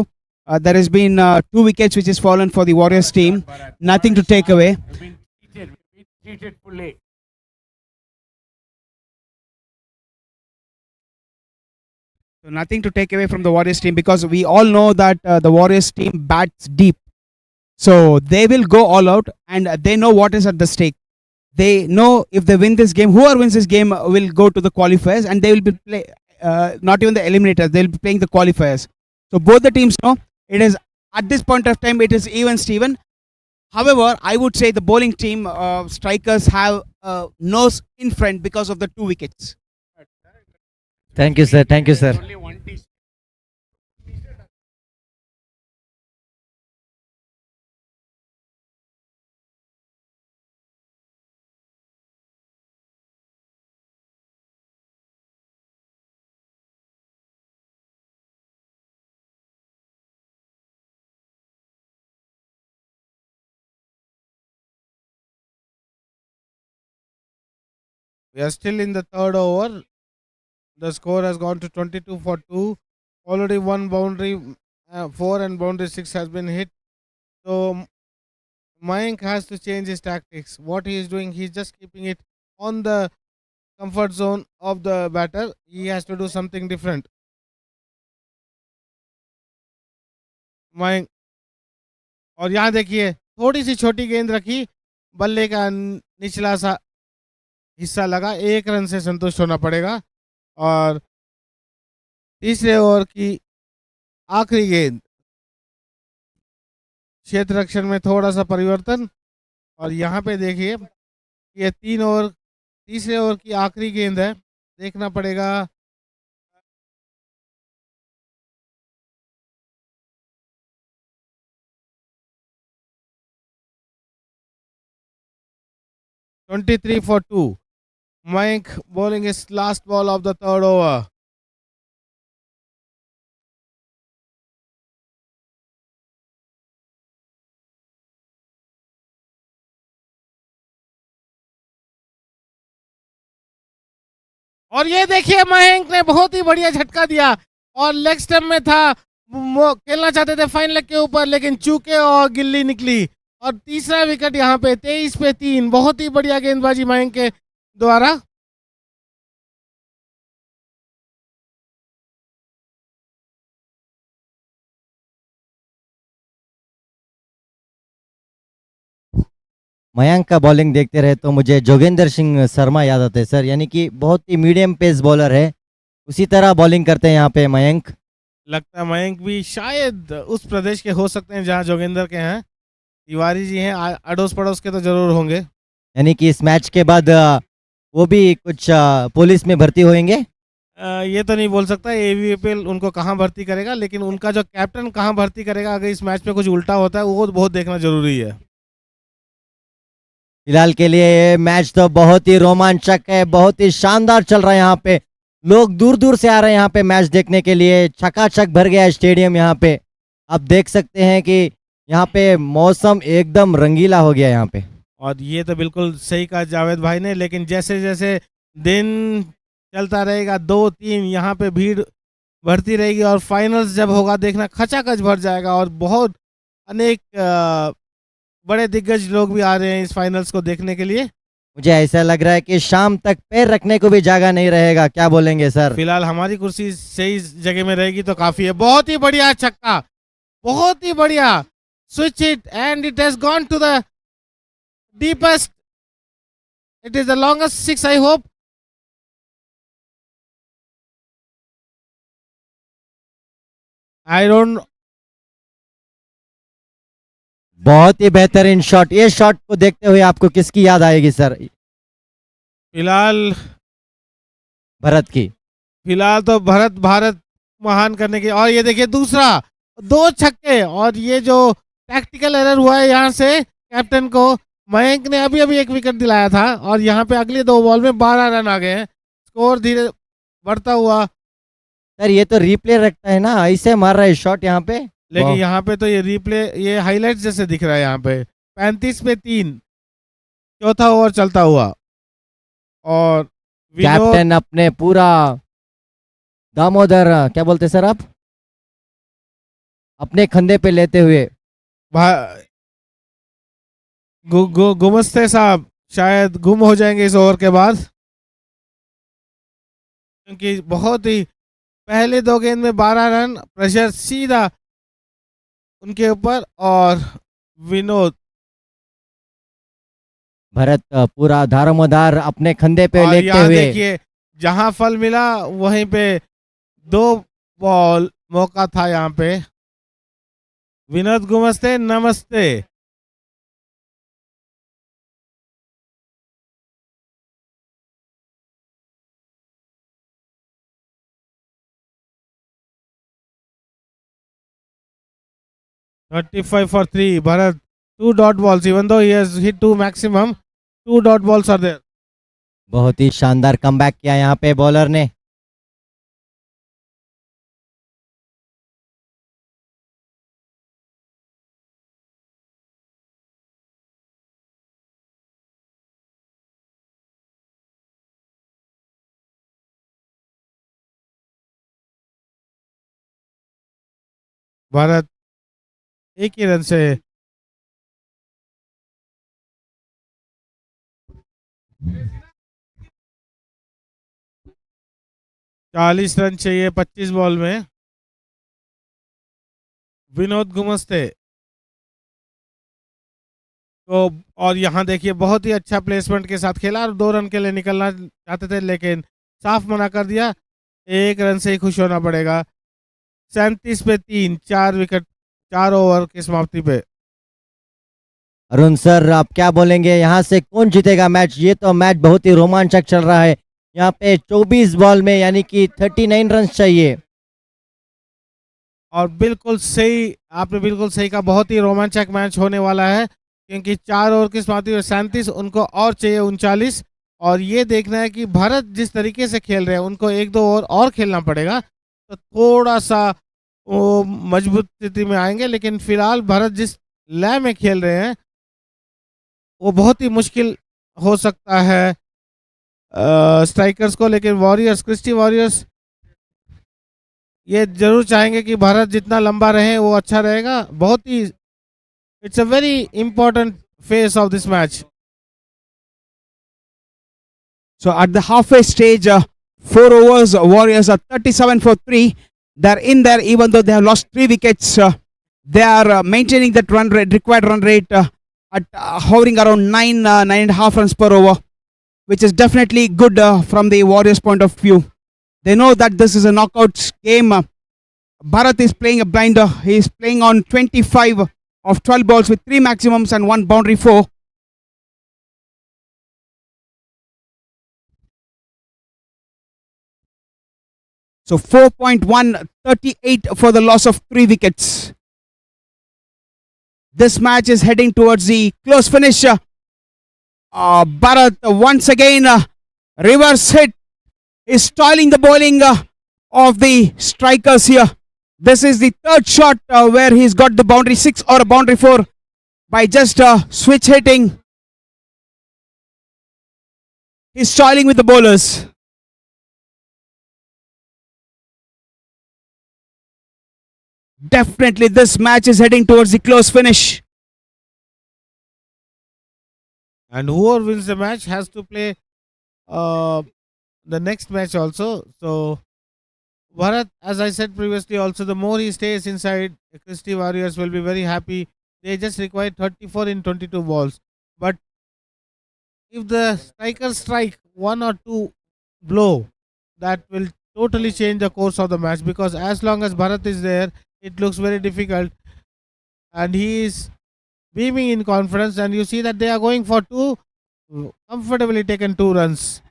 S2: there has been 2 wickets which has fallen for the Warriors team, nothing to take away. So nothing to take away from the Warriors team, because we all know that the Warriors team bats deep. So they will go all out, and they know what is at the stake. They know if they win this game, whoever wins this game will go to the qualifiers, and they will be not even the eliminators, they will be playing the qualifiers. So both the teams know it is, at this point of time, it is even Steven. However, I would say the bowling team strikers have nose in front because of the 2 wickets.
S8: Thank you sir, thank you sir.
S1: We are still in the third over. The score has gone to 22 for 2. Already one boundary 4 and boundary 6 has been hit. So Mayank has to change his tactics. What he is doing, he is just keeping it on the comfort zone of the batter. He has to do something different. Mayank, और यहाँ देखिए थोड़ी सी छोटी गेंद रखी, बल्ले का निचला सा हिस्सा लगा, 1 रन से संतुष्ट होना पड़ेगा. और तीसरे ओवर की आखिरी गेंद, क्षेत्र रक्षण में थोड़ा सा परिवर्तन. और यहाँ पे देखिए ये 3 ओवर की आखिरी गेंद है, देखना पड़ेगा. (23 for 2). Mayank bowling his last ball of the third over. और ये देखिए मयंक ने बहुत ही बढ़िया झटका दिया और लेग स्टंप में था, खेलना चाहते थे फाइन लेग के ऊपर, लेकिन चूके और गिल्ली निकली. और तीसरा विकेट यहाँ पे 23 पे 3. बहुत ही बढ़िया गेंदबाजी मयंक के द्वारा.
S8: मयंक का बॉलिंग देखते रहे तो मुझे जोगेंद्र सिंह शर्मा याद आते हैं सर, यानी कि बहुत ही मीडियम पेस बॉलर है, उसी तरह बॉलिंग करते हैं यहाँ पे मयंक.
S1: लगता है मयंक भी शायद उस प्रदेश के हो सकते हैं जहाँ जोगेंद्र के हैं. तिवारी जी हैं, अड़ोस पड़ोस के तो जरूर होंगे.
S8: यानी कि इस मैच के बाद वो भी कुछ पुलिस में भर्ती होंगे.
S1: ये तो नहीं बोल सकता AVPL उनको कहाँ भर्ती करेगा, लेकिन उनका जो कैप्टन कहाँ भर्ती करेगा अगर इस मैच में कुछ उल्टा होता है वो बहुत देखना जरूरी है.
S8: फिलहाल के लिए ये मैच तो बहुत ही रोमांचक है, बहुत ही शानदार चल रहा है. यहाँ पे लोग दूर दूर से आ रहे हैं यहाँ पे मैच देखने के लिए. चकाचक भर गया है स्टेडियम. यहाँ पे आप देख सकते हैं कि यहाँ पे मौसम एकदम रंगीला हो गया यहाँ पे.
S1: और ये तो बिल्कुल सही कहा जावेद भाई ने, लेकिन जैसे जैसे दिन चलता रहेगा 2-3 यहाँ पे भीड़ बढ़ती रहेगी और फाइनल्स जब होगा देखना खचाखच भर जाएगा और बहुत अनेक बड़े दिग्गज लोग भी आ रहे हैं इस फाइनल्स को देखने के लिए।
S8: मुझे ऐसा लग रहा है कि शाम तक पैर रखने को भी जगह नहीं रहेगा, क्या बोलेंगे सर?
S1: फिलहाल हमारी कुर्सी सही जगह में रहेगी तो काफी है। बहुत ही बढ़िया छक्का, बहुत ही बढ़िया, switch it and it has gone to the deepest, it is the longest six I hope. I don't,
S8: बहुत ही बेहतरीन शॉट। ये शॉट को देखते हुए आपको किसकी याद आएगी सर?
S1: फिलहाल
S8: भरत
S1: तो भारत महान करने की। और ये देखिए दूसरा, दो छक्के, और ये जो टैक्टिकल एरर हुआ है यहाँ से कैप्टन को, मयंक ने अभी अभी एक विकेट दिलाया था और यहाँ पे अगले 2 बॉल में 12 रन आ गए हैं। स्कोर धीरे बढ़ता हुआ।
S8: सर ये तो रिप्ले रखता है ना, ऐसे मार रहा है शॉट यहाँ पे।
S1: लेकिन
S8: वाह।
S1: यहाँ पे तो ये रिप्ले, ये हाईलाइट्स जैसे दिख रहा है यहाँ पे। 35 पे 3, चौथा ओवर चलता हुआ और विनोद
S8: कैप्टन अपने पूरा दामोदर, क्या बोलते सर आप, अपने कंधे पे लेते हुए।
S1: गुमस्ते साहब शायद गुम हो जाएंगे इस ओवर के बाद, क्योंकि बहुत ही पहले 2 गेंद में 12 रन, प्रेशर सीधा उनके ऊपर। और विनोद,
S8: भरत पूरा दारोमदार अपने कंधे पे
S1: और
S8: लेते
S1: यहाँ
S8: हुए।
S1: देखिए जहां फल मिला वहीं पे 2 बॉल मौका था यहाँ पे। विनोद गुमस्ते नमस्ते। $35 for 3. Bharat, 2 dot balls. Even though he has hit 2 maximum, 2 dot balls are there.
S8: बहुत ही शानदार कमबैक किया यहाँ पे बॉलर ने।
S1: भारत एक ही रन से 40 रन चाहिए 25 बॉल में। विनोद गुमस्ते तो, और यहाँ देखिए बहुत ही अच्छा प्लेसमेंट के साथ खेला और 2 रन के लिए निकलना चाहते थे लेकिन साफ मना कर दिया। 1 रन से ही खुश होना पड़ेगा। 37 पे 3, 4 विकेट, 4 ओवर की समाप्ति पे।
S8: अरुण सर आप क्या बोलेंगे, यहाँ से कौन जीतेगा मैच? ये तो मैच बहुत ही रोमांचक चल रहा है। यहाँ पे 24 बॉल में यानी कि 39 रन चाहिए।
S1: और बिल्कुल सही, आपने बिल्कुल सही कहा, बहुत ही रोमांचक मैच होने वाला है क्योंकि 4 ओवर की समाप्ति में 37, उनको और चाहिए 39। और ये देखना है कि भारत जिस तरीके से खेल रहे हैं उनको 1-2 ओवर और खेलना पड़ेगा तो थोड़ा सा वो मजबूत स्थिति में आएंगे। लेकिन फिलहाल भारत जिस लय में खेल रहे हैं वो बहुत ही मुश्किल हो सकता है स्ट्राइकर्स को। लेकिन वॉरियर्स, क्रिस्टी वॉरियर्स ये जरूर चाहेंगे कि भारत जितना लंबा रहे वो अच्छा रहेगा। बहुत ही, it's a very important phase of this match.
S2: So at the halfway stage, 4 overs, Warriors are 37 for 3. They're in there even though they have lost 3 wickets. They are maintaining that run rate, required run rate at hovering around 9.5 runs per over, which is definitely good from the Warriors' point of view. They know that this is a knockout game. Bharat is playing a blinder. He is playing on 25 of 12 balls with 3 maximums and 1 boundary 4. So 4.138 for the loss of 3 wickets. This match is heading towards the close finish. Bharat once again reverse hit is spoiling the bowling of the strikers here. This is the 3rd shot where he's got the boundary 6 or a boundary 4 by just switch hitting. He's spoiling with the bowlers. definitely this match is heading towards the close finish.
S1: And whoever wins the match has to play the next match also. So Bharat, as I said previously, also the more he stays inside, the Christie Warriors will be very happy. They just require 34 in 22 balls. But if the strikers strike one or two blow, that will totally change the course of the match, because as long as Bharat is there, it looks very difficult. And he is beaming in confidence, and you see that they are going for two, comfortably taken 2 runs.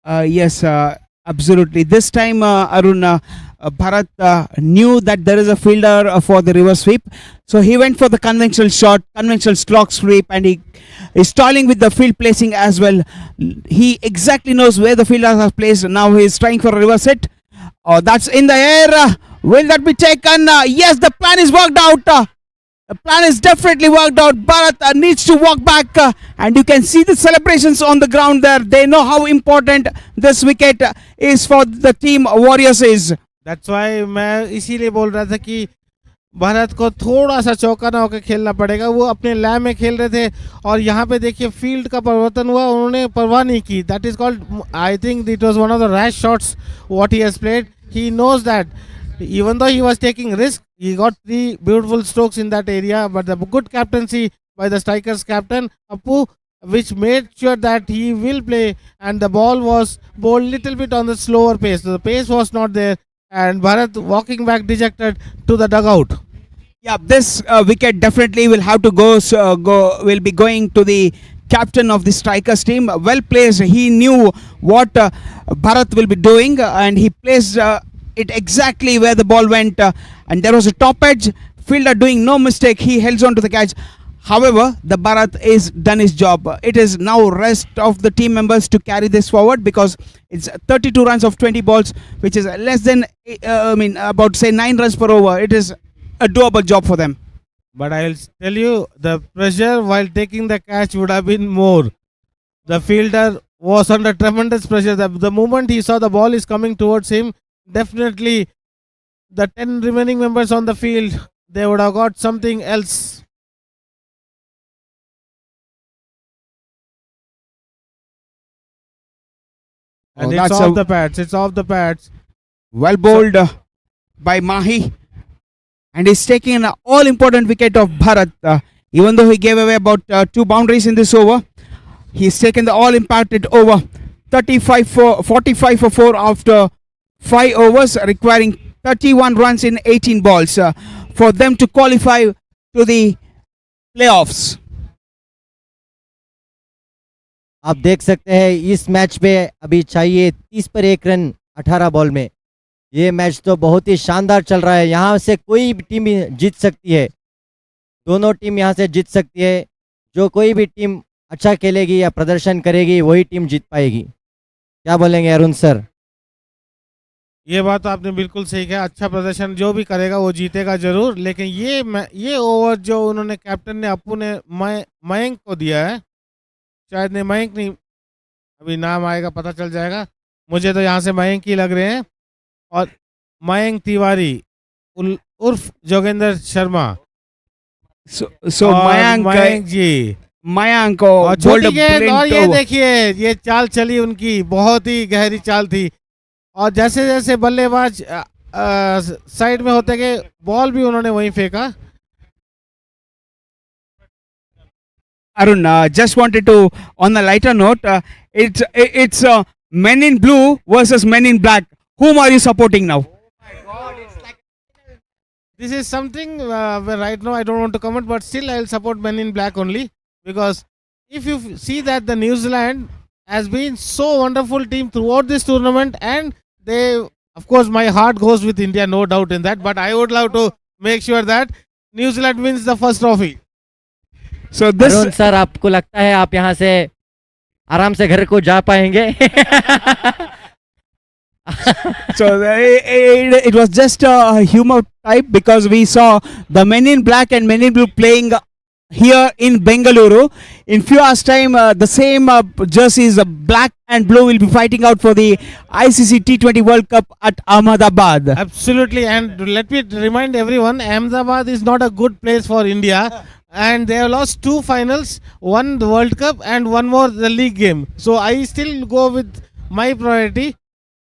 S2: Yes, absolutely. This time, Arun, Bharat knew that there is a fielder for the reverse sweep. So he went for the conventional shot, conventional slog sweep, and he is toiling with the field placing as well. He exactly knows where the fielders are placed. Now he is trying for a reverse hit. Oh, that's in the air. Will that be taken? Yes, the plan is worked out. The plan is definitely worked out. Bharat needs to walk back, and you can see the celebrations on the ground there. They know how important this wicket is for the team Warriors is.
S1: That's why मैं इसीलिए बोल रहा था कि भारत को थोड़ा सा चौका ना होकर खेलना पड़ेगा. वो अपने लैब में खेल रहे थे और यहाँ पे देखिए फील्ड का परिवर्तन हुआ, उन्होंने परवाह नहीं की. That is called, I think it was one of the rash shots what he has played. He knows that even though he was taking risk, he got 3 beautiful strokes in that area. But the good captaincy by the strikers captain Appu, which made sure that he will play, and the ball was bowled little bit on the slower pace. So the pace was not there, and Bharat walking back dejected to the dugout.
S2: Yeah, this wicket definitely will have to go. Will be going to the captain of the strikers team. Well placed. He knew what Bharat will be doing, and he placed it exactly where the ball went, and there was a top edge. Fielder doing no mistake. He held on to the catch. However, the Bharat is done his job. It is now rest of the team members to carry this forward, because it's 32 runs of 20 balls, which is less than about say 9 runs per over. It is a doable job for them.
S1: But I'll tell you, the pressure while taking the catch would have been more. The fielder was under tremendous pressure. The moment he saw the ball is coming towards him, definitely the 10 remaining members on the field, they would have got something else. And it's off the pads. It's off the pads.
S2: Well bowled by Mahi, and he's taking an all important wicket of Bharat. Even though he gave away about 2 boundaries in this over, he's taken the all impacted over. 45 for 4 after 5 overs, requiring 31 runs in 18 balls for them to qualify to the playoffs.
S8: आप देख सकते हैं इस match पे अभी चाहिए 30 पर 1 run 18 ball में. ये मैच तो बहुत ही शानदार चल रहा है. यहाँ से कोई भी टीम जीत सकती है. दोनों टीम यहाँ से जीत सकती है. जो कोई भी टीम अच्छा खेलेगी या प्रदर्शन करेगी वही टीम जीत पाएगी. क्या बोलेंगे अरुण सर?
S1: ये बात आपने बिल्कुल सही कहा. अच्छा प्रदर्शन जो भी करेगा वो जीतेगा जरूर. लेकिन ये ओवर जो उन्होंने कैप्टन ने अप्पू ने मयंक को दिया है, शायद नहीं मयंक नहीं, अभी नाम आएगा पता चल जाएगा. मुझे तो यहाँ से मयंक ही लग रहे हैं. और मयंक तिवारी उर्फ जोगेंद्र शर्मा.
S2: So
S1: मयंक जी,
S2: Mayank
S1: और छोटी गेंद, और ये देखिए ये चाल चली उनकी, बहुत ही गहरी चाल थी. और जैसे जैसे बल्लेबाज साइड में होते गए, बॉल भी उन्होंने वहीं फेंका.
S2: Arun, just wanted to, on a lighter note, it's men in blue versus men in black. Whom are you supporting now?
S1: This is something where right now I don't want to comment, but still I'll support men in black only, because if you see that the New Zealand has been so wonderful team throughout this tournament, and they, of course, my heart goes with India, no doubt in that, but I would love to make sure that New Zealand wins the first trophy.
S2: So this,
S8: Arun sir, आपको लगता है आप यहाँ से आराम से घर को जा पाएंगे?
S2: so it was just a humor type, because we saw the men in black and men in blue playing here in Bengaluru. In few hours time, the same jerseys, black and blue, will be fighting out for the ICC T20 World Cup at Ahmedabad.
S1: Absolutely, and let me remind everyone, Ahmedabad is not a good place for India, and they have lost 2 finals, one the World Cup and one more the league game. So I still go with my priority,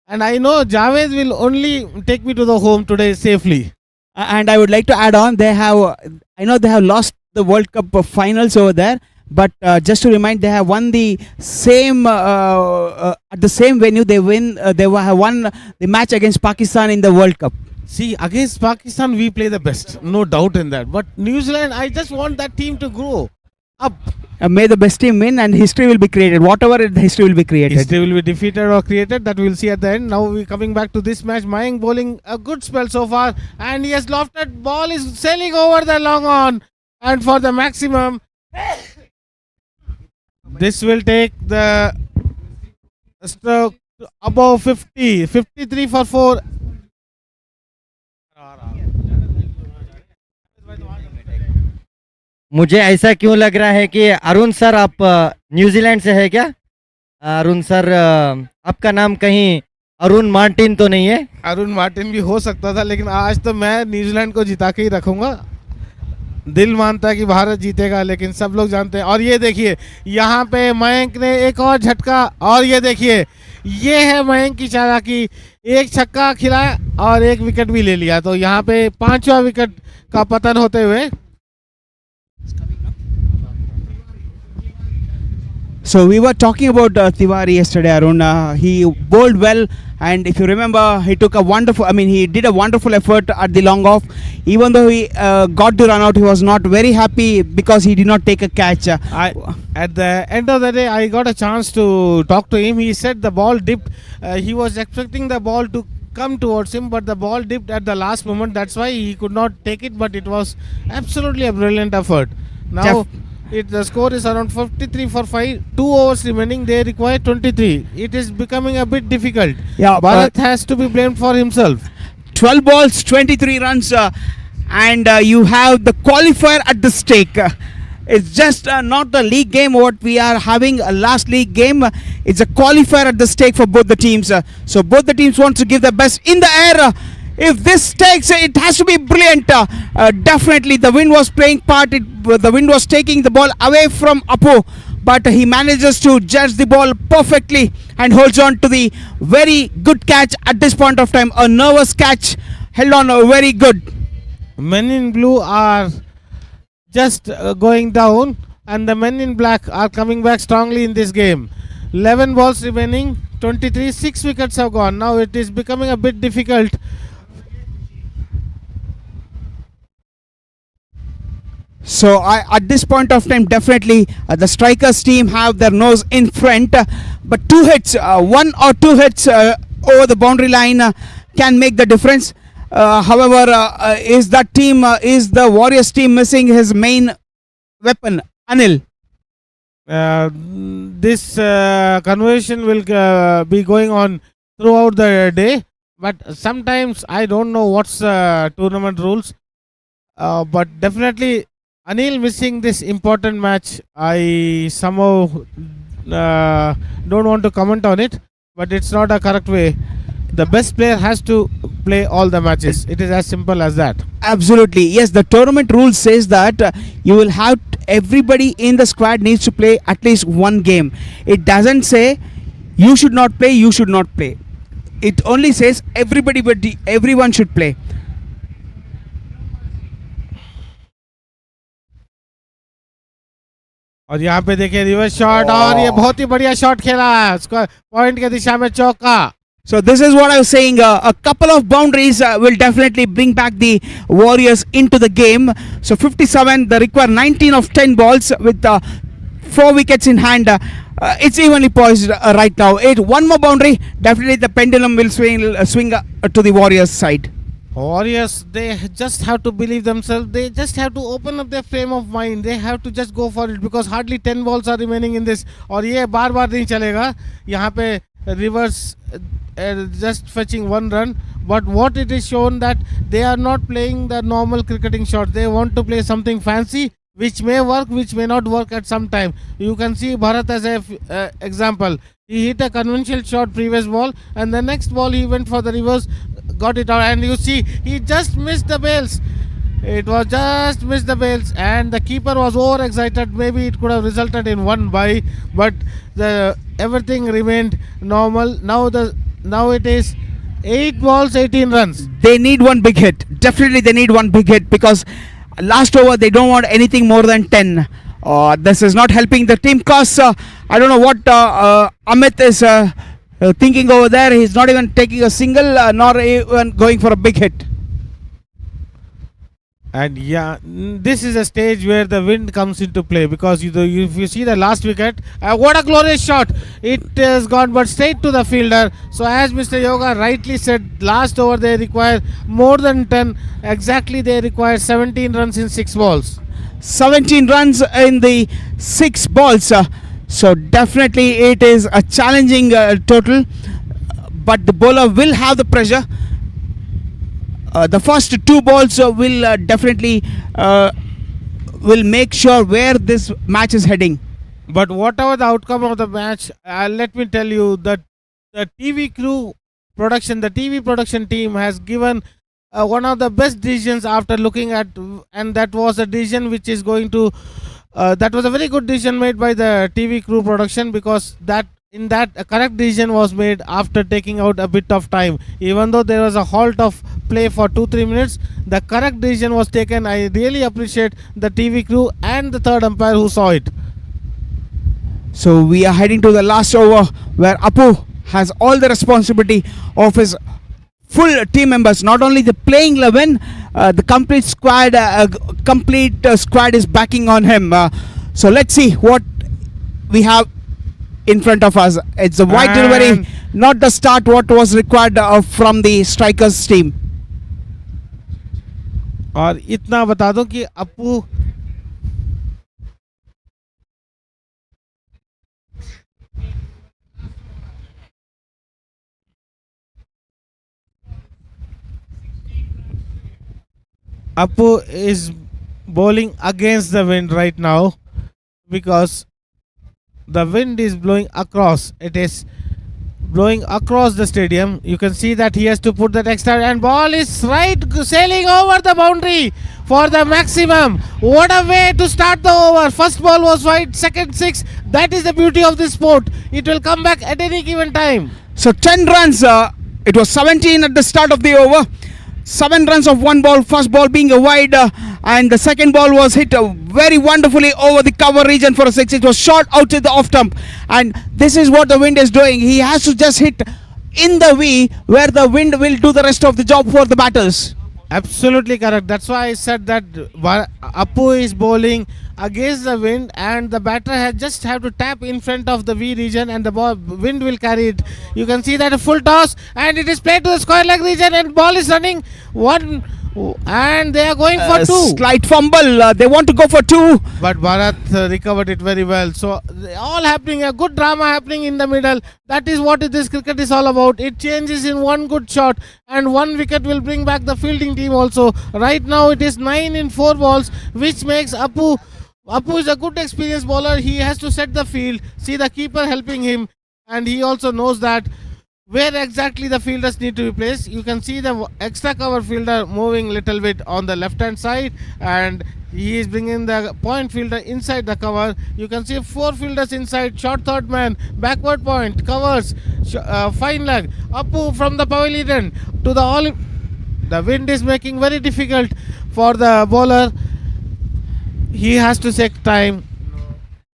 S1: and I know Javed will only take me to the home today safely.
S2: And I would like to add on, I know they have lost the World Cup finals over there, but just to remind, they have won the same at the same venue. They have won the match against Pakistan in the World Cup.
S1: See, against Pakistan we play the best, no doubt in that. But New Zealand, I just want that team to grow up.
S2: May the best team win, and history will be created. Whatever history will be created.
S1: History will be defeated or created, that we'll see at the end. Now we're coming back to this match. Mayank bowling a good spell so far, and he has lofted. Ball is sailing over the long on, and for the maximum. This will take the stroke above 50. 53 for 4.
S8: मुझे ऐसा क्यों लग रहा है कि Arun sir आप New Zealand से है क्या? अरुण सर आपका नाम कहीं अरुण मार्टिन तो नहीं है?
S1: अरुण मार्टिन भी हो सकता था, लेकिन आज तो मैं न्यूजीलैंड को जिता के ही रखूंगा. दिल मानता है कि भारत जीतेगा, लेकिन सब लोग जानते हैं. और ये देखिए, यहाँ पे मयंक ने एक और झटका, और ये देखिए, ये है मयंक की चालाकी. एक छक्का खिलाया और एक विकेट भी ले लिया. तो यहाँ पे 5वां विकेट का पतन होते हुए.
S2: So we were talking about Tiwari yesterday, Arun. He bowled well, and if you remember, he did a wonderful effort at the long off. Even though he got the run out, he was not very happy because he did not take a catch.
S1: At the end of the day, I got a chance to talk to him. He said the ball dipped. He was expecting the ball to come towards him, but the ball dipped at the last moment. That's why he could not take it, but it was absolutely a brilliant effort. Now, the score is around 53 for 5. 2 overs remaining. They require 23. It is becoming a bit difficult.
S2: Yeah,
S1: Bharat has to be blamed for himself.
S2: 12 balls, 23 runs, and you have the qualifier at the stake. It's just not the league game what we are having, a last league game. It's a qualifier at the stake for both the teams. So both the teams want to give their best in the air. If this takes, it has to be brilliant. Definitely, the wind was playing part. The wind was taking the ball away from Apu, but he manages to judge the ball perfectly and holds on to the very good catch at this point of time. A nervous catch, held on very good.
S1: Men in blue are just going down, and the men in black are coming back strongly in this game. 11 balls remaining, 23, 6 wickets have gone. Now it is becoming a bit difficult.
S2: So at this point of time, definitely the strikers team have their nose in front, but 2 hits, 1 or 2 hits over the boundary line can make the difference. However, is the Warriors team missing his main weapon, Anil?
S1: This conversation will be going on throughout the day, but sometimes I don't know what's tournament rules, but definitely Anil missing this important match, I somehow don't want to comment on it, but it's not a correct way. The best player has to play all the matches. It is as simple as that.
S2: Absolutely. Yes, the tournament rule says that you will have everybody in the squad needs to play at least one game. It doesn't say you should not play, you should not play. It only says everyone should play.
S1: और यहाँ पे देखिए reverse shot, और ये बहुत ही बढ़िया shot खेला है, उसका पॉइंट के दिशा में चौका.
S2: So this is what I was saying. A couple of boundaries will definitely bring back the Warriors into the game. So 57, they require 19 of 10 balls with 4 wickets in hand. It's evenly poised right now. One more boundary, definitely the pendulum will swing to the Warriors side.
S1: Warriors, they just have to believe themselves. They just have to open up their frame of mind. They have to just go for it, because hardly 10 balls are remaining in this. और ये बार बार नहीं चलेगा. यहाँ पे reverse just fetching 1 run, but what it is shown that they are not playing the normal cricketing shot. They want to play something fancy, which may work, which may not work at some time. You can see Bharat as a example. He hit a conventional shot previous ball, and the next ball he went for the reverse, got it out, and you see he just missed the bails. It was just missed the bails, and the keeper was overexcited. Maybe it could have resulted in one by, but everything remained normal. Now it is 8 balls, 18 runs.
S2: They need one big hit. Definitely they need one big hit, because last over they don't want anything more than 10. This is not helping the team, cause I don't know what Amit is thinking over there. He's not even taking a single, nor even going for a big hit.
S1: And yeah, this is a stage where the wind comes into play, because if you see the last wicket, what a glorious shot! It has gone but straight to the fielder. So as Mr. Yoga rightly said, last over they require more than 10. Exactly, they require 17 runs in 6 balls.
S2: 17 runs in the 6 balls. So definitely it is a challenging total, but the bowler will have the pressure. The first 2 balls will definitely will make sure where this match is heading.
S1: But whatever the outcome of the match, let me tell you that the TV production team has given one of the best decisions after looking at, and that was a decision which is going to that was a very good decision made by the TV crew production, because a correct decision was made after taking out a bit of time. Even though there was a halt of play for 2-3 minutes, the correct decision was taken. I really appreciate the TV crew and the third umpire who saw it.
S2: So we are heading to the last over, where Apu has all the responsibility of his full team members. Not only the playing 11, the complete squad is backing on him. So let's see what we have in front of us. It's a wide delivery, not the start what was required from the strikers team.
S1: और इतना बता दूं कि Apu is bowling against the wind right now, because the wind is blowing across. It is blowing across the stadium. You can see that he has to put that extra, and ball is sailing over the boundary for the maximum. What a way to start the over. First ball was wide, second 6. That is the beauty of this sport. It will come back at any given time.
S2: So 10 runs. It was 17 at the start of the over. 7 runs of 1 ball, first ball being a wide, and the second ball was hit very wonderfully over the cover region for a 6. It was shot out to the off stump, and this is what the wind is doing. He has to just hit in the V, where the wind will do the rest of the job for the batters.
S1: Absolutely correct. That's why I said that Apu is bowling against the wind, and the batter has just have to tap in front of the V region, and the wind will carry it. You can see that a full toss, and it is played to the square leg region, and ball is running 1, and they are going for 2.
S2: Slight fumble. They want to go for 2.
S1: But Bharat recovered it very well. So all happening, a good drama happening in the middle. That is what this cricket is all about. It changes in one good shot, and 1 wicket will bring back the fielding team also. Right now it is 9 in 4 balls, which makes Apu is a good experienced bowler. He has to set the field, see the keeper helping him, and he also knows that where exactly the fielders need to be placed. You can see the extra cover fielder moving little bit on the left hand side, and he is bringing the point fielder inside the cover. You can see 4 fielders inside, short third man, backward point, covers, fine leg. Apu from the pavilion to the all. The wind is making very difficult for the bowler. He has to take time.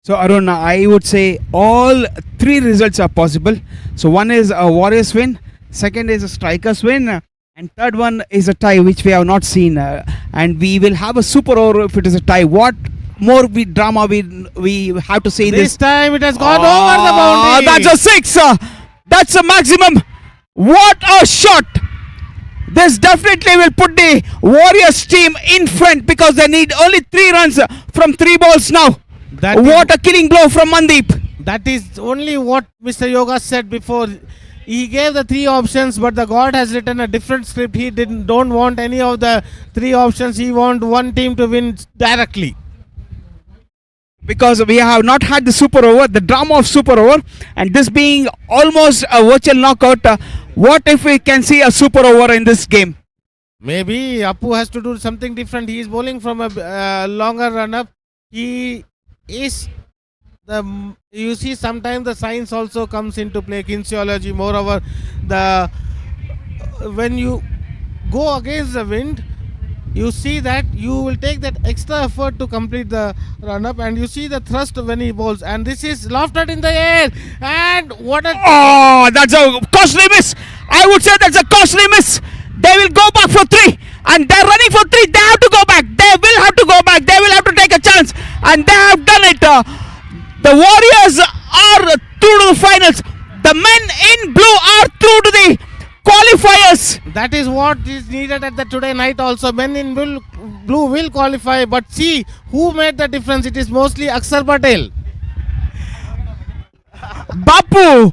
S2: So Arun, I would say all 3 results are possible. So one is a Warriors win, second is a Strikers win, and third one is a tie, which we have not seen. And we will have a super over if it is a tie. What more drama we have to say in
S1: This time it has gone over the boundary.
S2: That's a 6. That's a maximum. What a shot! This definitely will put the Warriors team in front, because they need only 3 runs from 3 balls now. What a killing blow from Mandeep.
S1: That is only what Mr. Yoga said before. He gave the 3 options, but the God has written a different script. He don't want any of the 3 options. He want one team to win directly.
S2: because we have not had the super over, the drama of super over, and this being almost a virtual knockout. What if we can see a super over in this game?
S1: Maybe Appu has to do something different. He is bowling from a longer run up. He is you see sometimes the science also comes into play, kinesiology. Moreover, the when you go against the wind, you see that you will take that extra effort to complete the run up, and you see the thrust when he bowls, and this is lofted in the air, and what a
S2: Oh, that's a costly miss. I would say that's a costly miss. They will go back for three, and they're running for three. They have to go back. They will have to go back. They will have to take a chance, and they have done it. The Warriors are through to the finals. The men in blue are through to the qualifiers.
S1: that is what is needed at the today night also. Men in blue will qualify, but see who made the difference. It is mostly Akshar Patel.
S2: Bapu,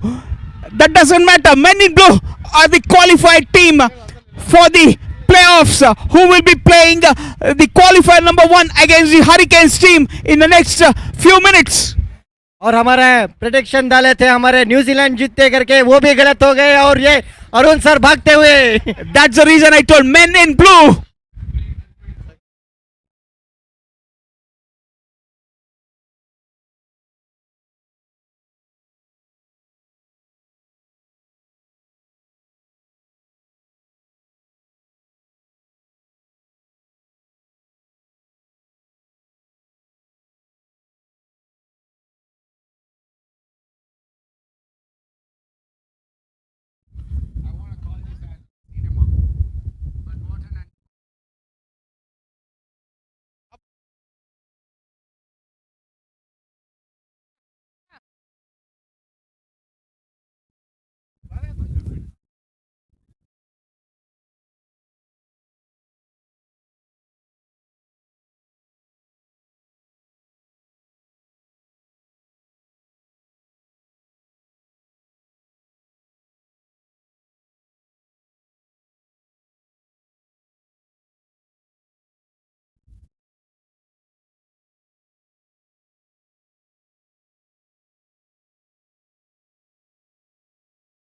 S2: that doesn't matter. Men in blue are the qualified team for the playoffs, who will be playing the qualifier number 1 against the Hurricanes team in the next few minutes.
S8: और हमारे prediction डाले थे हमारे New Zealand जीतते करके, वो भी गलत हो गए और ये अरुण सर भागते हुए.
S2: That's the reason I told men in blue.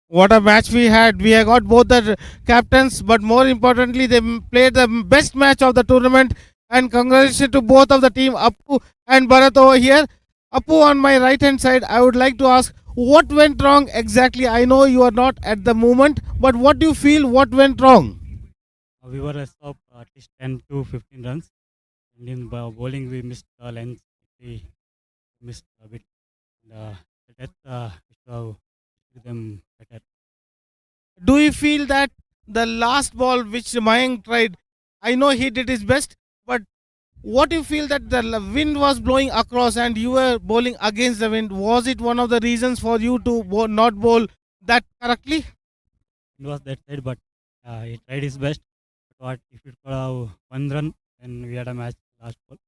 S1: What a match we had. We have got both the captains, but more importantly, they played the best match of the tournament. And congratulations to both of the team, Appu and Bharat over here. Appu, on my right hand side, I would like to ask what went wrong exactly. I know you are not at the moment, but what do you feel? What went wrong?
S9: We were a stop at least 10 to 15 runs. And in bowling, we missed length. We missed a bit. And that we should have treated them better.
S1: Do you feel that the last ball which Mayank tried, I know he did his best, but what do you feel that the wind was blowing across and you were bowling against the wind? Was it one of the reasons for you to not bowl that correctly?
S9: It was that side, but he tried his best. But what if it could have 1 run, then we had a match last ball.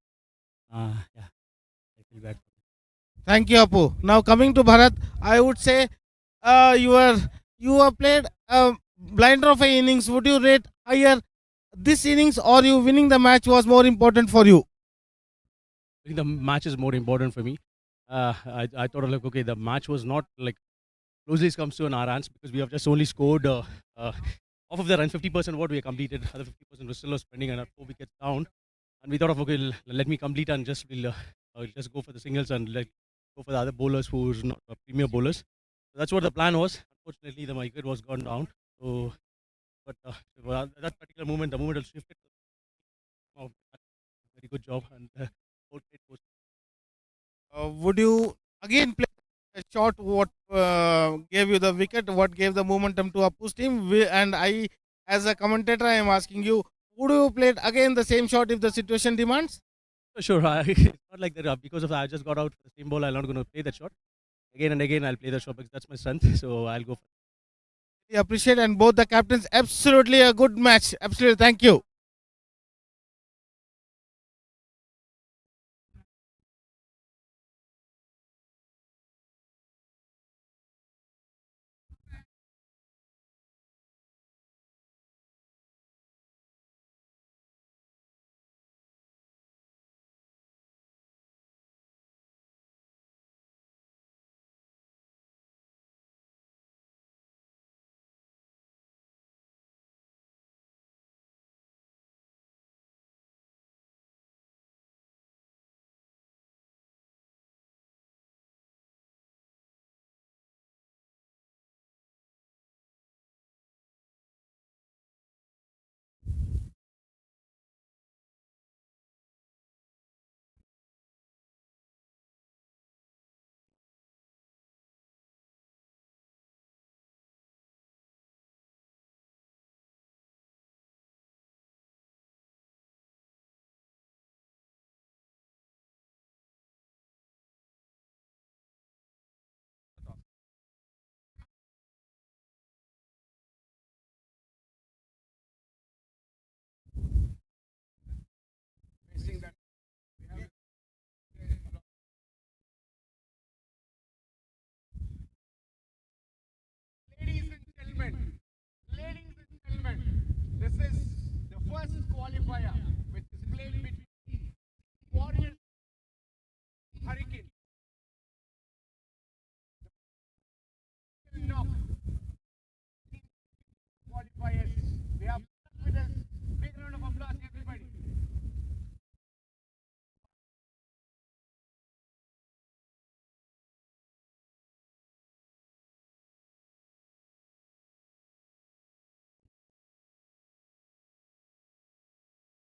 S9: Yeah, I feel bad.
S1: Thank you, Apu. Now coming to Bharat, I would say you have played a blinder of a innings. Would you rate higher this innings or you winning the match was more important for you?
S10: I think the match is more important for me. I thought like okay, the match was not like closely comes to in our hands because we have just only scored off of the run 50% what we have completed, other 50% was still spending and 4 wickets down. And we thought of okay, let me complete and just we'll just go for the singles and like go for the other bowlers who's not premier bowlers. So that's what the plan was. Unfortunately, the wicket was gone down. So, but that particular moment, the moment it shifted. Oh, very good job and whole great coach.
S1: Would you again play a shot what gave you the wicket, what gave the momentum to Apu's team? And I, as a commentator, I am asking you, would you play again the same shot if the situation demands?
S10: Sure, it's not like that because of that. I just got out for the same ball. I'm not going to play that shot again and again. I'll play the shot because that's my strength. So I'll go.
S1: I appreciate, and both the captains, absolutely a good match. Absolutely, thank you.
S7: first qualifier, which is played between Warriors and Hurricanes. Knock qualifiers. We have with us. Big round of applause, everybody.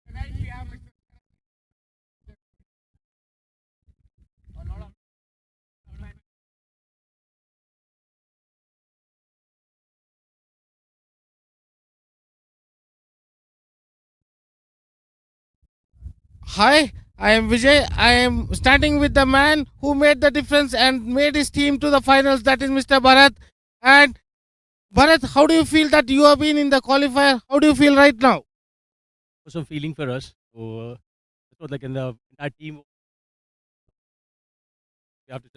S7: Tonight we have Mr. A lot of
S1: Hi, I am Vijay. I am standing with the man who made the difference and made his team to the finals. That is Mr. Bharat. And Bharat, how do you feel that you have been in the qualifier? How do you feel right now?
S10: Some feeling for us. So it was like in the entire team, we have to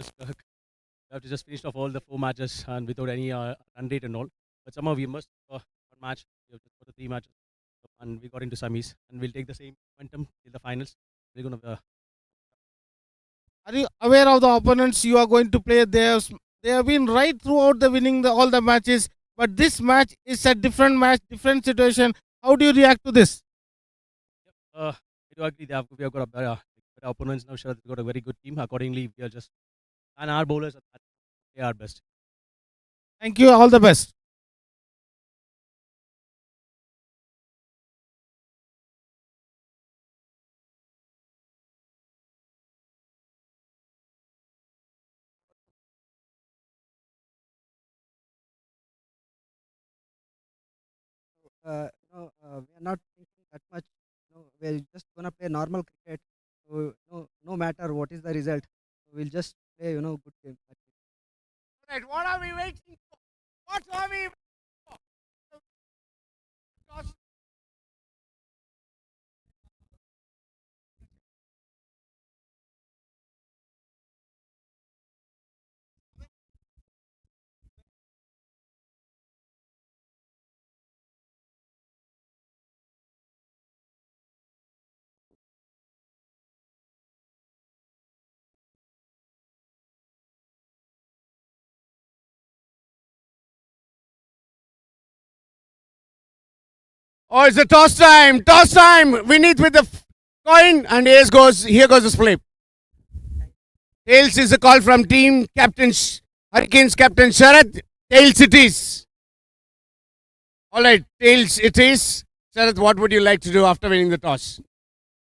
S10: just finish off all the 4 matches and without any run rate and all. But somehow we must one match. We have just got the 3 matches and we got into semis and we'll take the same momentum till the finals. We're gonna
S1: Are you aware of the opponents you are going to play? They have been right throughout the winning all the matches, but this match is a different match, different situation. How do you react to this?
S10: I do agree. We have got a better opponents now. Sure, they've got a very good team. Accordingly, we are just and our bowlers they are best.
S1: Thank you. All the best.
S11: We are not thinking that much. We're just gonna play normal cricket. So, no matter what is the result, we'll just play, good game.
S7: Right, what are we waiting for? What are we waiting for? Toss. Oh, it's a toss time! Toss time! Vinith with the coin, and here goes the flip. Tails is a call from team captain Hurricanes captain Sharath. Tails it is. All right, tails it is. Sharath, what would you like to do after winning the toss?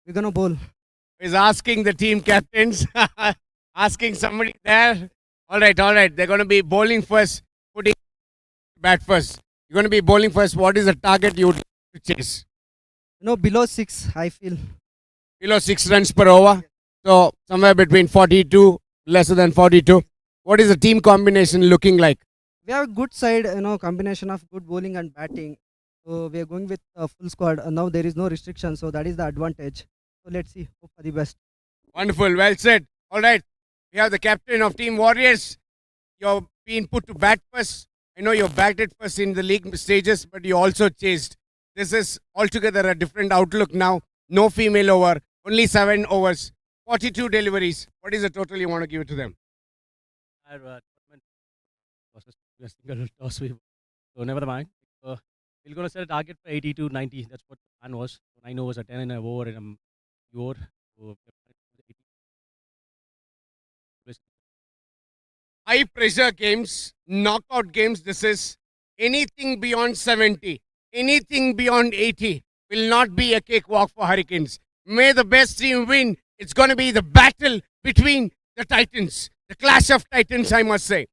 S11: We're gonna bowl.
S7: Is asking the team captains, asking somebody there. All right, they're going to be bowling first, putting bat first. You're going to be bowling first. What is the target you would like to chase?
S11: Below 6, I feel.
S7: Below 6 runs per over. So somewhere between 42, lesser than 42. What is the team combination looking like?
S11: We have a good side, combination of good bowling and batting. So we are going with a full squad. Now there is no restriction, so that is the advantage. So let's see. Hope for the best.
S7: Wonderful. Well said. All right. We have the captain of Team Warriors. You're being put to bat first. I know you batted first in the league stages, but you also chased. This is altogether a different outlook now. No female over, only 7 overs, 42 deliveries. What is the total you want to give it to them?
S10: Single toss. So never mind. We're gonna set a target for 80 to 90. That's what the plan was. 9 overs, a 10 and a over and a few over. So
S7: High pressure games, knockout games. This is anything beyond 70, anything beyond 80 will not be a cakewalk for Hurricanes. May the best team win. It's going to be the battle between the Titans, the clash of Titans, I must say.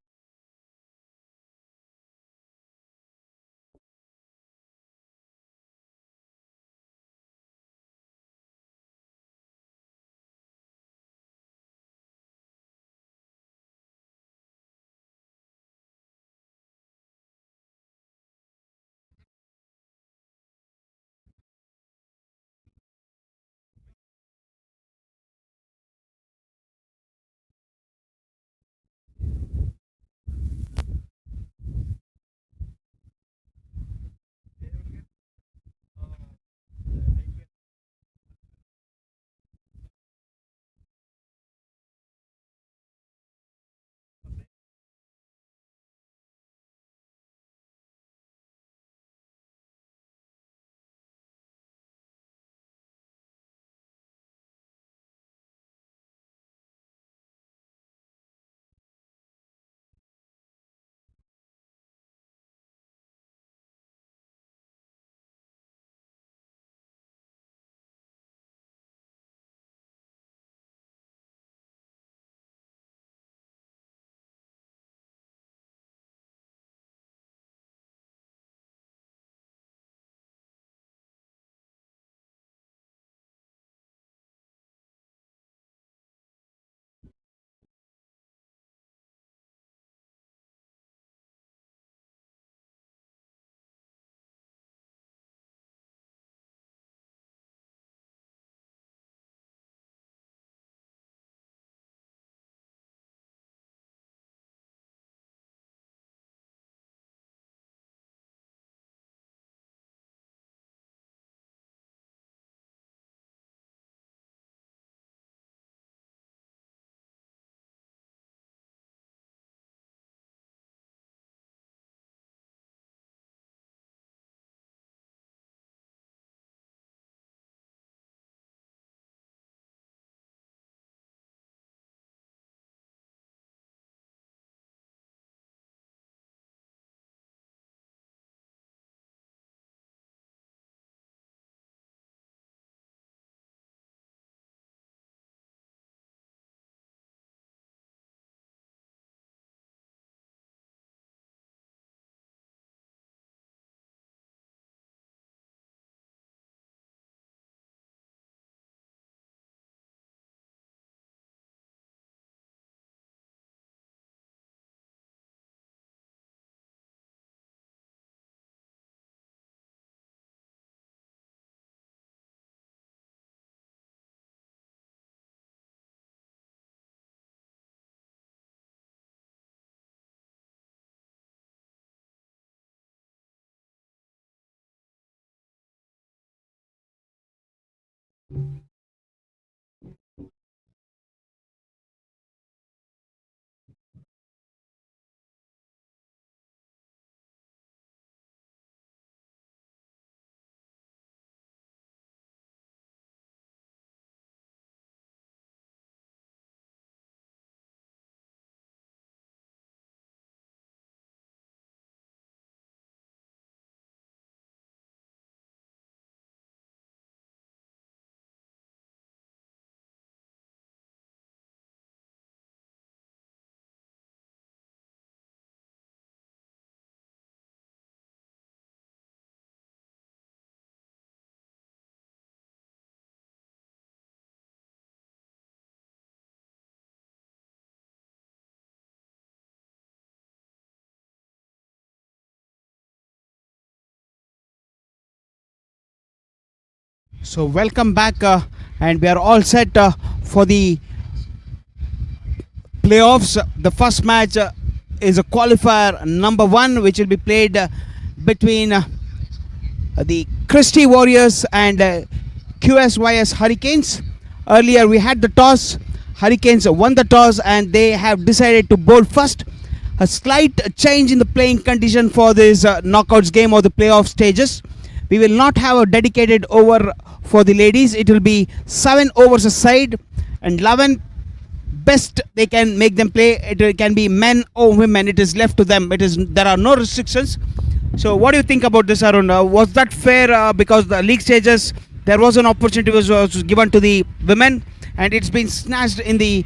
S2: So welcome back, and we are all set for the playoffs. The first match is a qualifier number 1, which will be played between the Christie Warriors and QSYS Hurricanes. Earlier we had the toss. Hurricanes won the toss and they have decided to bowl first. A slight change in the playing condition for this knockouts game or the playoff stages. We will not have a dedicated over for the ladies. It will be 7 overs a side and 11 best they can make them play. It can be men or women. It is left to them. There are no restrictions. So what do you think about this, Arun? Was that fair? Because the league stages there was an opportunity was given to the women and it's been snatched in the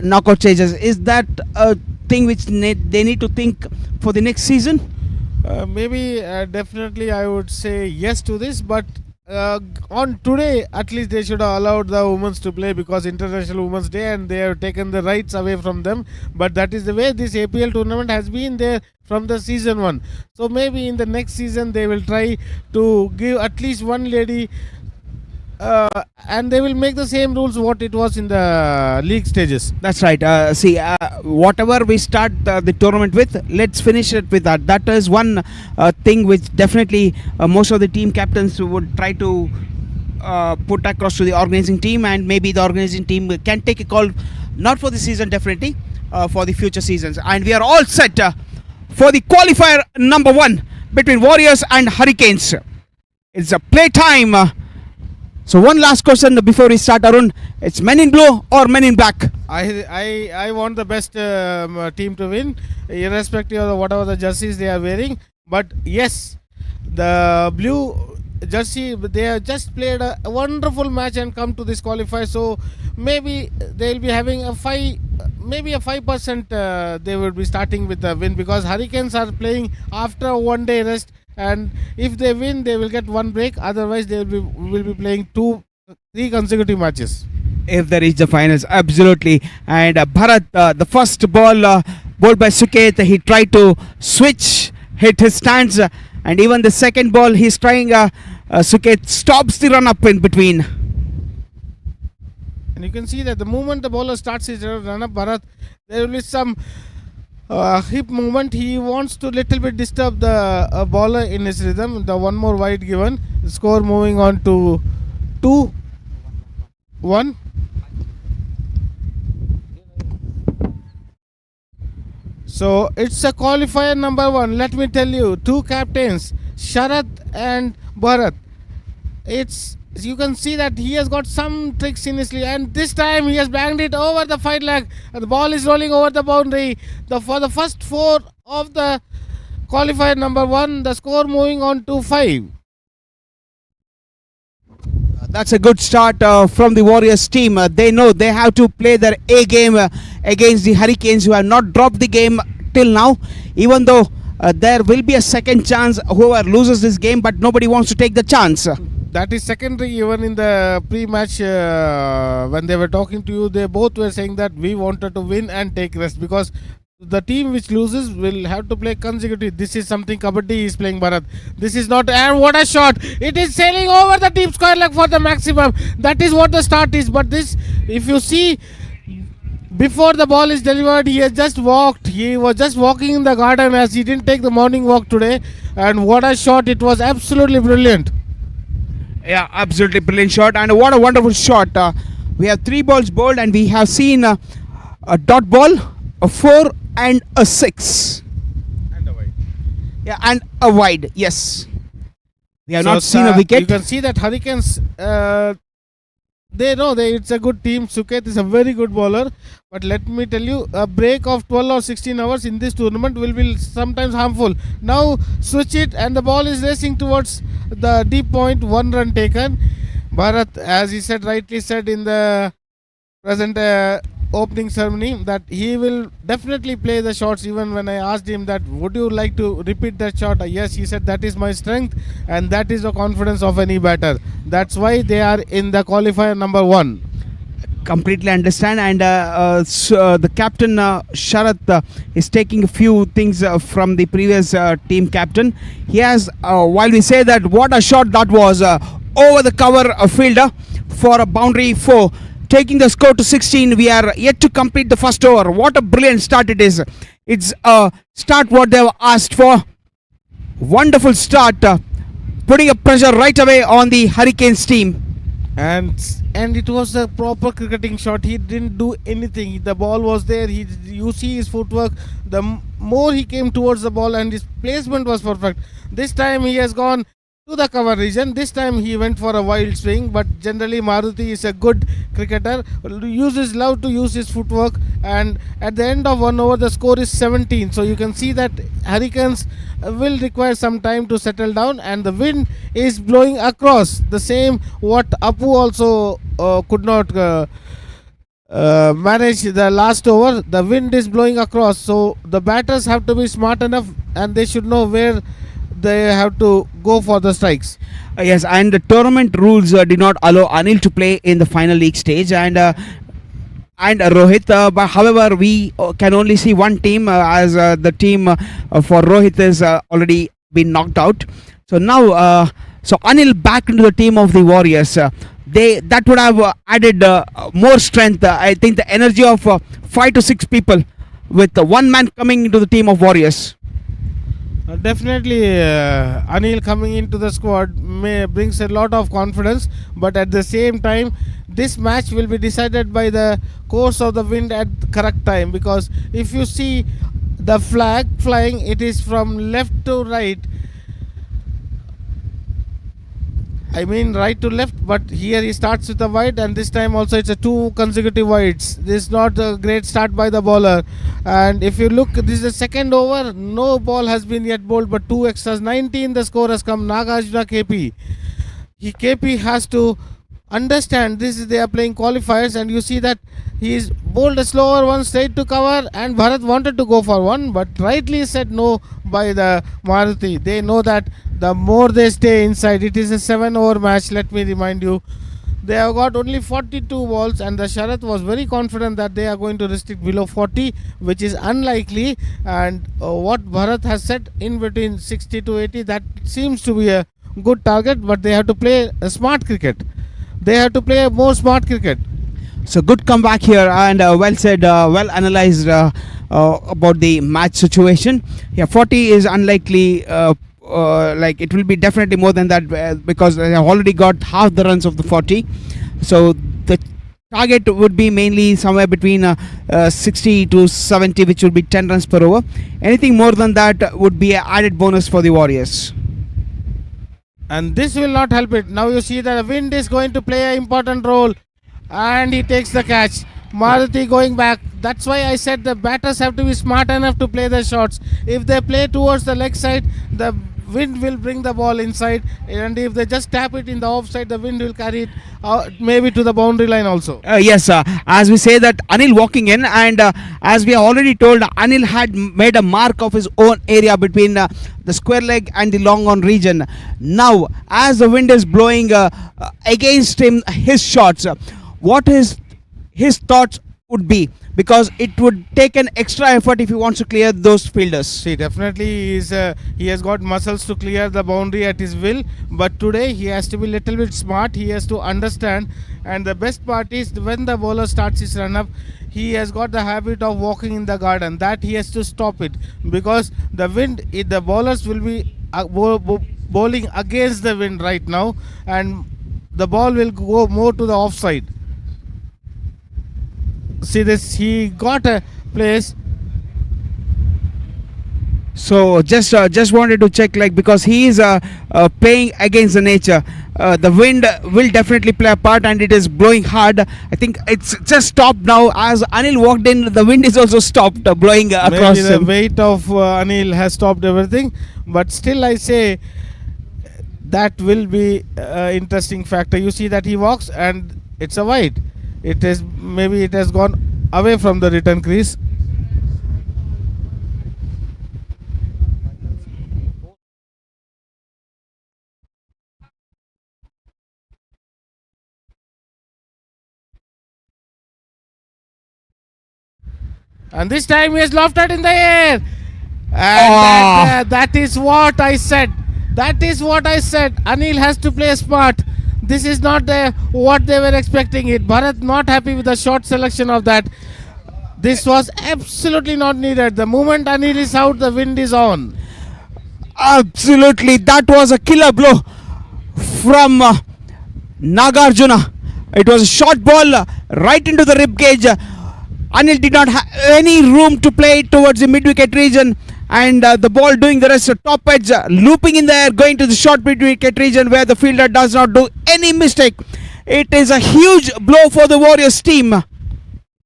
S2: knockout stages. Is that a thing which they need to think for the next season?
S1: Maybe definitely I would say yes to this, but on today at least they should have allowed the women to play because International Women's Day and they have taken the rights away from them. But that is the way this APL tournament has been there from the season 1. So maybe in the next season they will try to give at least one lady and they will make the same rules what it was in the league stages.
S2: That's right. Whatever we start the tournament with, let's finish it with that. That is one thing which definitely most of the team captains would try to put across to the organizing team, and maybe the organizing team can take a call, not for the season, definitely for the future seasons. And we are all set for the qualifier number 1 between Warriors and Hurricanes. It's a play time. So one last question before we start, Arun. It's men in blue or men in black?
S1: I want the best team to win, irrespective of whatever the jerseys they are wearing. But yes, the blue jersey, they have just played a wonderful match and come to this qualifier. So maybe they will be having a 5% they will be starting with a win, because Hurricanes are playing after a 1 day rest. And if they win, they will get 1 break. Otherwise, they will be playing 3 consecutive matches.
S2: If they reach the finals, absolutely. And Bharat, the first ball bowled by Suket, he tried to switch, hit his stance, and even the second ball, he's trying. Suket stops the run up in between.
S1: And you can see that the moment the bowler starts his run up, Bharat, there will be some hip movement. He wants to little bit disturb the bowler in his rhythm. The one more wide given. The score moving on to 2-1. So it's a qualifier number 1. Let me tell you, 2 captains, Sharath and Bharat. You can see that he has got some tricks in his sleeve, and this time he has banged it over the 5 leg. The ball is rolling over the boundary. For the first 4 of the qualifier number 1, the score moving on to 5.
S2: That's a good start from the Warriors team. They know they have to play their A game against the Hurricanes, who have not dropped the game till now, even though there will be a second chance whoever loses this game, but nobody wants to take the chance.
S1: That is secondary. Even in the pre-match when they were talking to you, they both were saying that we wanted to win and take rest, because the team which loses will have to play consecutive. This is something Kabaddi is playing, Bharat. This is not, and what a shot. It is sailing over the deep square leg for the maximum. That is what the start is. But this, if you see, before the ball is delivered, he has just walked. He was just walking in the garden, as he didn't take the morning walk today. And what a shot. It was absolutely brilliant.
S2: Yeah, absolutely brilliant shot, and what a wonderful shot. We have 3 balls bowled, and we have seen a dot ball, a 4, and a 6.
S1: And a wide.
S2: Yeah, and a wide. Yes, we have
S1: So,
S2: not seen a
S1: You
S2: wicket.
S1: can see that Hurricanes, they know it's a good team. Suket is a very good bowler, but let me tell you, a break of 12 or 16 hours in this tournament will be sometimes harmful. Now switch it, and the ball is racing towards the deep point. 1 run taken. Bharat, as he said, rightly said in the present opening ceremony, that he will definitely play the shots. Even when I asked him that, would you like to repeat that shot? Yes, he said that is my strength, and that is the confidence of any batter. That's why they are in the qualifier number 1.
S2: Completely understand, and the captain Sharath is taking a few things from the previous team captain. He has, while we say that what a shot that was, over the cover fielder for a boundary 4, taking the score to 16. We are yet to complete the first over. What a brilliant start it is. It's a start what they have asked for. Wonderful start, putting a pressure right away on the Hurricanes team.
S1: And it was a proper cricketing shot. He didn't do anything. The ball was there. You see his footwork. The more he came towards the ball, and his placement was perfect. This time he has gone to the cover region. This time he went for a wild swing, but generally Maruti is a good cricketer, love to use his footwork, and at the end of 1 over the score is 17. So you can see that Hurricanes will require some time to settle down, and the wind is blowing across, the same what Apu also could not manage the last over. The wind is blowing across, so the batters have to be smart enough, and they should know where they have to go for the strikes.
S2: Yes, and the tournament rules did not allow Anil to play in the final league stage, and Rohit. But however, we can only see one team, as the team for Rohit is already been knocked out. So now, so Anil back into the team of the Warriors. That would have added more strength. I think the energy of 5 to 6 people with one man coming into the team of Warriors.
S1: Definitely, Anil coming into the squad brings a lot of confidence, but at the same time, this match will be decided by the course of the wind at the correct time, because if you see the flag flying, it is from left to right. I mean right to left, but here he starts with a wide, and this time also it's a 2 consecutive wides. This is not a great start by the bowler. And if you look, this is the second over, no ball has been yet bowled, but 2 extras. 19 the score has come. Nagarjuna KP. KP has to understand this is, they are playing qualifiers, and you see that he is bowled a slower one straight to cover, and Bharat wanted to go for one, but rightly said no by the Maruti. They know that the more they stay inside, it is a 7 over match. Let me remind you, they have got only 42 balls, and the Sharath was very confident that they are going to restrict below 40, which is unlikely. And what Bharat has said, in between 60 to 80, that seems to be a good target, but they have to play a smart cricket. They have to play a more smart cricket.
S2: So good comeback here, and well said, well analyzed about the match situation. Yeah, 40 is unlikely. Like it will be definitely more than that, because they have already got half the runs of the 40. So the target would be mainly somewhere between 60 to 70, which will be 10 runs per over. Anything more than that would be an added bonus for the Warriors.
S1: And this will not help it. Now you see that the wind is going to play an important role, and he takes the catch. Maruti going back. That's why I said the batters have to be smart enough to play the shots. If they play towards the leg side, the wind will bring the ball inside, and if they just tap it in the offside, the wind will carry it maybe to the boundary line also.
S2: Yes, as we say that Anil walking in, and as we are already told, Anil had made a mark of his own area between the square leg and the long on region. Now, as the wind is blowing against him, his shots, what his thoughts would be, because it would take an extra effort if he wants to clear those fielders.
S1: See, definitely he has got muscles to clear the boundary at his will, but today he has to be little bit smart. He has to understand, and the best part is when the bowler starts his run up, he has got the habit of walking in the garden. That he has to stop it, because the wind, the bowlers will be bowling against the wind right now, and the ball will go more to the offside. See this, he got a place.
S2: So just wanted to check, like, because he is playing against the nature. The wind will definitely play a part, and it is blowing hard. I think it's just stopped now. As Anil walked in, the wind is also stopped blowing across
S1: Maybe the
S2: him.
S1: weight of Anil has stopped everything, but still I say that will be interesting factor. You see that he walks and it's a wide. It is, maybe it has gone away from the return crease. And this time he has lofted in the air. And that is what I said. That is what I said. Anil has to play smart. This is not what they were expecting it. Bharat not happy with the short selection of that. This was absolutely not needed. The moment Anil is out, the wind is on.
S2: Absolutely, that was a killer blow from Nagarjuna. It was a short ball right into the rib cage. Anil did not have any room to play it towards the mid-wicket region, and the ball doing the rest of top edge, looping in the air, going to the short mid-wicket region where the fielder does not do any mistake. It is a huge blow for the Warriors team.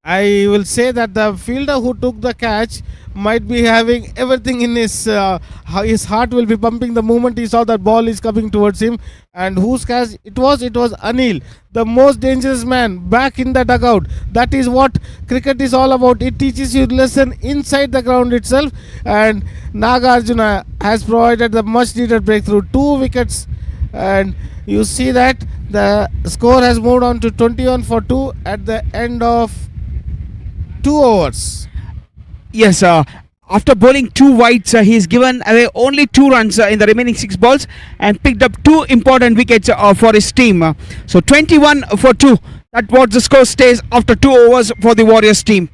S1: I will say that the fielder who took the catch might be having everything in his heart will be pumping the moment he saw that ball is coming towards him. And whose catch it was? It was Anil, the most dangerous man, back in the dugout. That is what cricket is all about. It teaches you lesson inside the ground itself, and Nagarjuna has provided the much needed breakthrough. 2 wickets, and you see that the score has moved on to 21 for 2 at the end of 2 overs.
S2: Yes, after bowling 2 wides, he's given away only 2 runs in the remaining 6 balls and picked up 2 important wickets for his team. So 21 for 2. That's what the score stays after 2 overs for the Warriors team.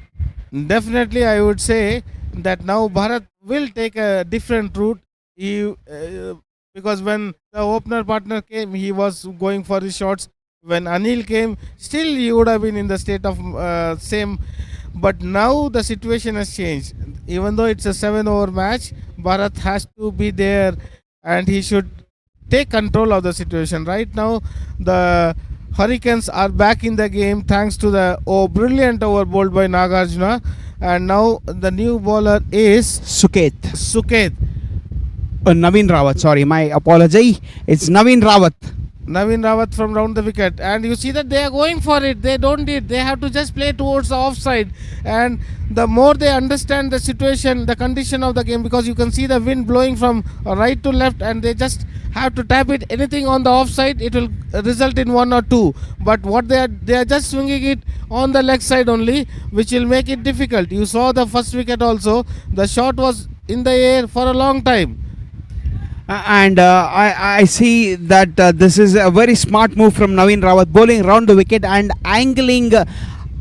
S1: Definitely, I would say that now Bharat will take a different route. Because when the opener partner came, he was going for his shots. When Anil came, still he would have been in the state of same. But now the situation has changed. Even though it's a 7-over match, Bharat has to be there and he should take control of the situation. Right now, the Hurricanes are back in the game thanks to the brilliant over bowled by Nagarjuna. And now the new bowler is
S2: Suket. Naveen Rawat, sorry, my apology. It's Naveen Rawat.
S1: Naveen Rawat from round the wicket, and you see that they are going for it. They don't need, they have to just play towards the offside, and the more they understand the situation, the condition of the game, because you can see the wind blowing from right to left, and they just have to tap it. Anything on the offside, it will result in 1 or 2. But what they are just swinging it on the leg side only, which will make it difficult. You saw the first wicket also. The shot was in the air for a long time.
S2: And I see that this is a very smart move from Naveen Rawat, bowling round the wicket and angling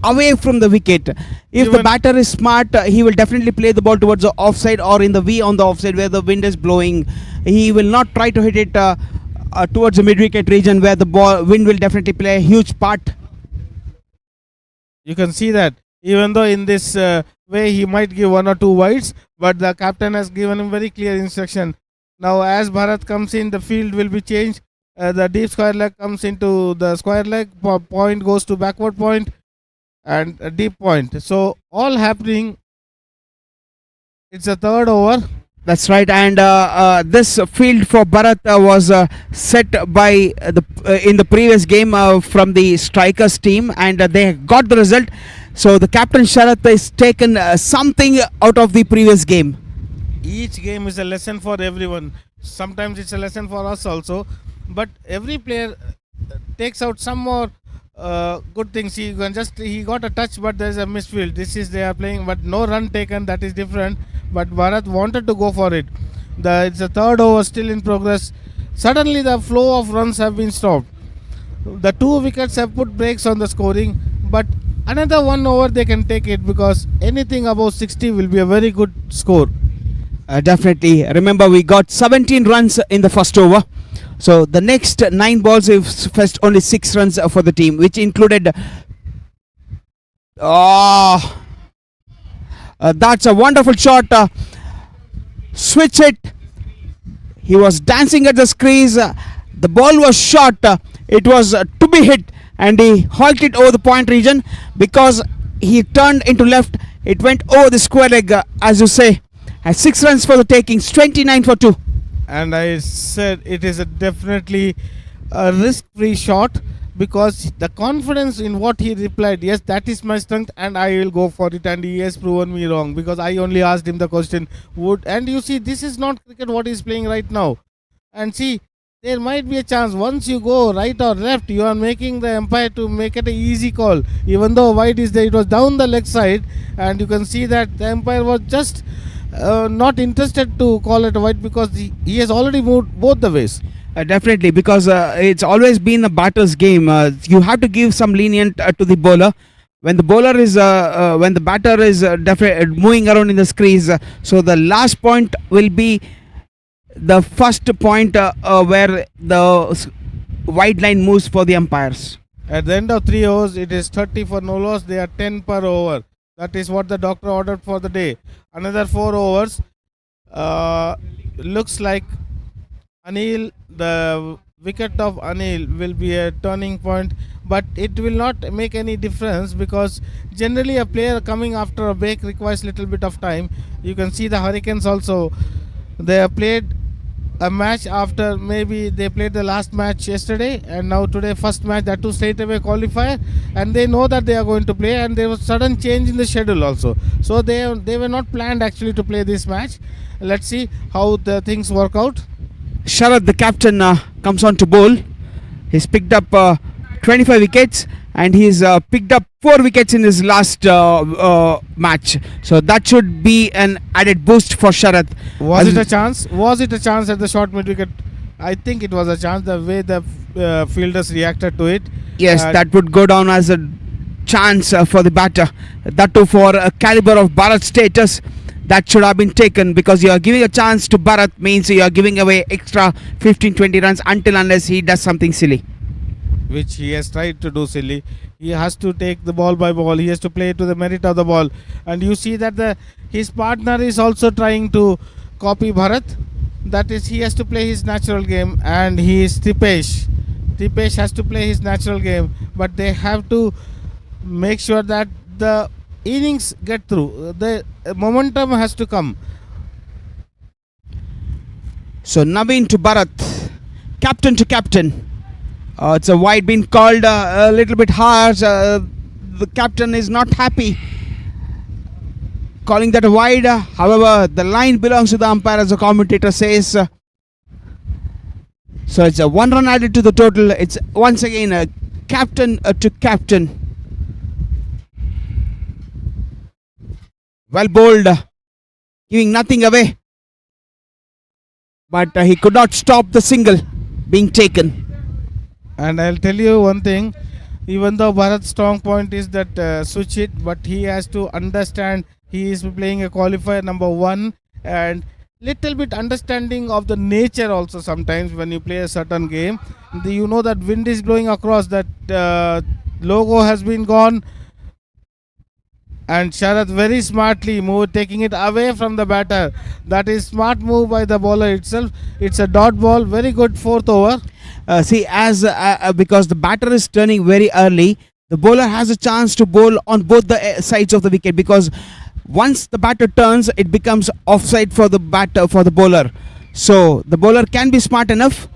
S2: away from the wicket. If the batter is smart, he will definitely play the ball towards the offside or in the V on the offside where the wind is blowing. He will not try to hit it towards the mid-wicket region where the wind will definitely play a huge part.
S1: You can see that even though in this way he might give 1 or 2 wides, but the captain has given him very clear instruction. Now as Bharat comes in, the field will be changed. The deep square leg comes into the square leg, point goes to backward point and a deep point. So all happening. It's a 3rd over.
S2: That's right, and this field for Bharat was set by in the previous game from the strikers team, and they got the result. So the captain Sharath has taken something out of the previous game.
S1: Each game is a lesson for everyone. Sometimes it's a lesson for us also, but every player takes out some more good things. He got a touch, but there's a misfield. This is they are playing, but no run taken. That is different. But Bharat wanted to go for it. It's a 3rd over still in progress. Suddenly the flow of runs have been stopped. The 2 wickets have put brakes on the scoring, but another 1 over they can take it, because anything above 60 will be a very good score.
S2: Definitely. Remember, we got 17 runs in the first over. So the next 9 balls, we've fetched only 6 runs for the team, which included. That's a wonderful shot. Switch it. He was dancing at the crease. The ball was shot. It was to be hit, and he hauled it over the point region because he turned into left. It went over the square leg, as you say. Has 6 runs for the takings, 29 for 2.
S1: And I said it is definitely a risk-free shot because the confidence in what he replied, yes, that is my strength and I will go for it, and he has proven me wrong because I only asked him the question, and you see, this is not cricket what he is playing right now. And see, there might be a chance once you go right or left, you are making the umpire to make it an easy call. Even though wide is there, it was down the leg side, and you can see that the umpire was just not interested to call it wide because he has already moved both the ways.
S2: Definitely, because it's always been a batter's game. You have to give some lenient to the bowler. When the bowler is, when the batter is moving around in the crease, so the last point will be the first point where the wide line moves for the umpires.
S1: At the end of 3 overs, it is 30 for no loss. They are 10 per over. That is what the doctor ordered for the day. Another 4 overs. Looks like Anil, the wicket of Anil will be a turning point, but it will not make any difference because generally a player coming after a break requires little bit of time. You can see the Hurricanes also. They have played a match after, maybe they played the last match yesterday and now today first match, that too straight away qualifier, and they know that they are going to play, and there was sudden change in the schedule also, so they were not planned actually to play this match. Let's see how the things work out.
S2: Sharad, the captain, comes on to bowl. He's picked up 25 wickets and he's picked up 4 wickets in his last match. So that should be an added boost for Sharad.
S1: Was it a chance? Was it a chance at the short mid wicket? I think it was a chance, the way the fielders reacted to it.
S2: Yes, that would go down as a chance for the batter. That too for a caliber of Bharat status. That should have been taken because you are giving a chance to Bharat, means you are giving away extra 15-20 runs unless he does something silly.
S1: Which he has tried to do silly. He has to take the ball by ball. He has to play to the merit of the ball. And you see that his partner is also trying to copy Bharat. That is, he has to play his natural game, and he is Tipesh. Tipesh has to play his natural game, but they have to make sure that the innings get through. The momentum has to come.
S2: So Naveen to Bharat, captain to captain. It's a wide being called a little bit harsh. The captain is not happy calling that a wide. However, the line belongs to the umpire, as the commentator says. So it's a 1 run added to the total. It's once again a captain to captain. Well bowled, giving nothing away. But he could not stop the single being taken.
S1: And I'll tell you one thing, even though Bharat's strong point is that switch it, but he has to understand he is playing a qualifier number 1, and little bit understanding of the nature also. Sometimes when you play a certain game, you know that wind is blowing across, that logo has been gone, and Sharad very smartly taking it away from the batter. That is smart move by the bowler itself. It's a dot ball, very good 4th over.
S2: Because the batter is turning very early, the bowler has a chance to bowl on both the sides of the wicket, because once the batter turns, it becomes offside for the batter, for the bowler. So the bowler can be smart enough.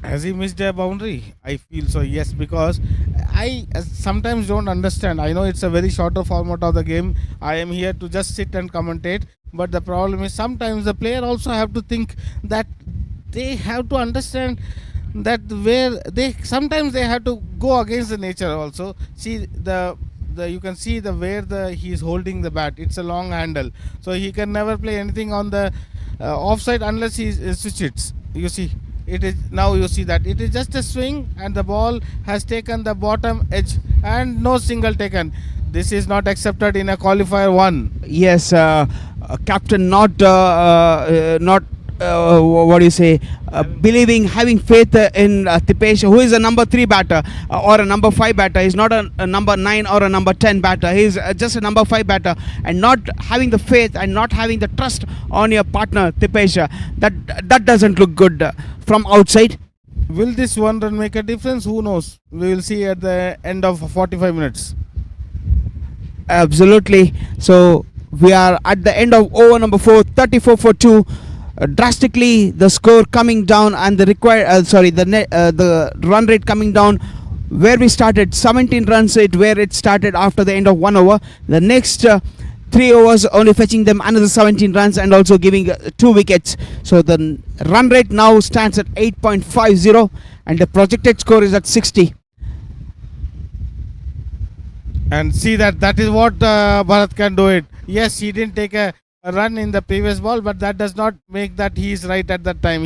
S1: Has he missed a boundary? I feel so, yes, because I sometimes don't understand. I know it's a very shorter format of the game. I am here to just sit and commentate, but the problem is sometimes the player also have to think that they have to understand that sometimes they have to go against the nature also. See you can see where he is holding the bat. It's a long handle, so he can never play anything on the offside unless he switches. You see, it is now, you see that it is just a swing and the ball has taken the bottom edge and no single taken. This is not accepted in a qualifier 1.
S2: Yes, captain not what do you say, believing, having faith in Tipesh, who is a number 3 batter or a number 5 batter. He's not a number 9 or a number 10 batter. He's just a number 5 batter, and not having the faith and not having the trust on your partner Tipesh, that doesn't look good from outside.
S1: Will this one run make a difference? Who knows? We will see at the end of 45 minutes.
S2: Absolutely. So we are at the end of over number 4, 34 for 2. Drastically the score coming down, and the required the run rate coming down. Where we started 17 runs, where it started after the end of 1 over. The next 3 overs only fetching them another 17 runs and also giving 2 wickets. So the run rate now stands at 8.50 and the projected score is at 60.
S1: And see that is what Bharat can do it. Yes, he didn't take a run in the previous ball, but that does not make that he is right at that time.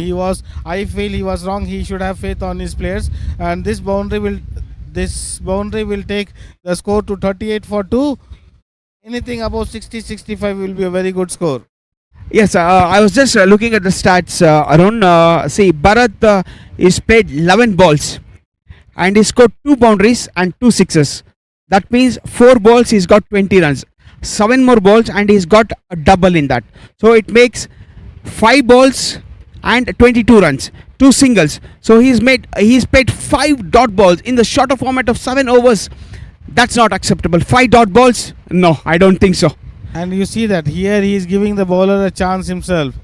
S1: I feel he was wrong. He should have faith on his players, and this boundary will take the score to 38 for 2. Anything above 60-65 will be a very good score.
S2: Yes, I was just looking at the stats, Arun. See, Bharat is played 11 balls and he scored 2 boundaries and 2 sixes. That means 4 balls he's got 20 runs. 7 more balls and he's got a double in that. So it makes 5 balls and 22 runs, 2 singles. So he's played 5 dot balls in the shorter format of 7 overs. That's not acceptable. 5 dot balls? No, I don't think so.
S1: And you see that here he is giving the bowler a chance himself.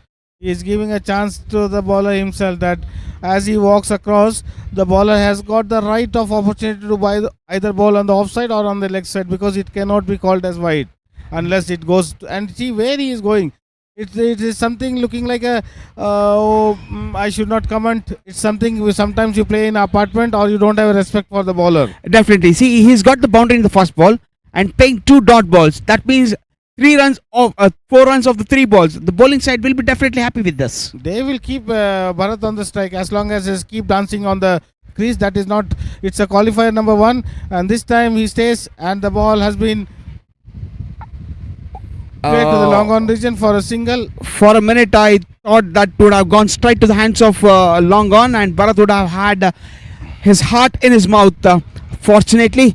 S1: He is giving a chance to the bowler himself, that as he walks across, the bowler has got the right of opportunity to either bowl on the offside or on the leg side, because it cannot be called as wide unless it goes and see where he is going. It is something looking like a I should not comment. It's something sometimes you play in an apartment or you don't have respect for the bowler.
S2: Definitely. See, he's got the boundary in the first ball and playing 2 dot balls. That means 4 runs of the 3 balls. The bowling side will be definitely happy with this.
S1: They will keep Bharat on the strike as long as he keep dancing on the crease. That is not. It's a qualifier number 1, and this time he stays, and the ball has been played to the long on region for a single.
S2: For a minute, I thought that would have gone straight to the hands of long on, and Bharat would have had his heart in his mouth. Fortunately,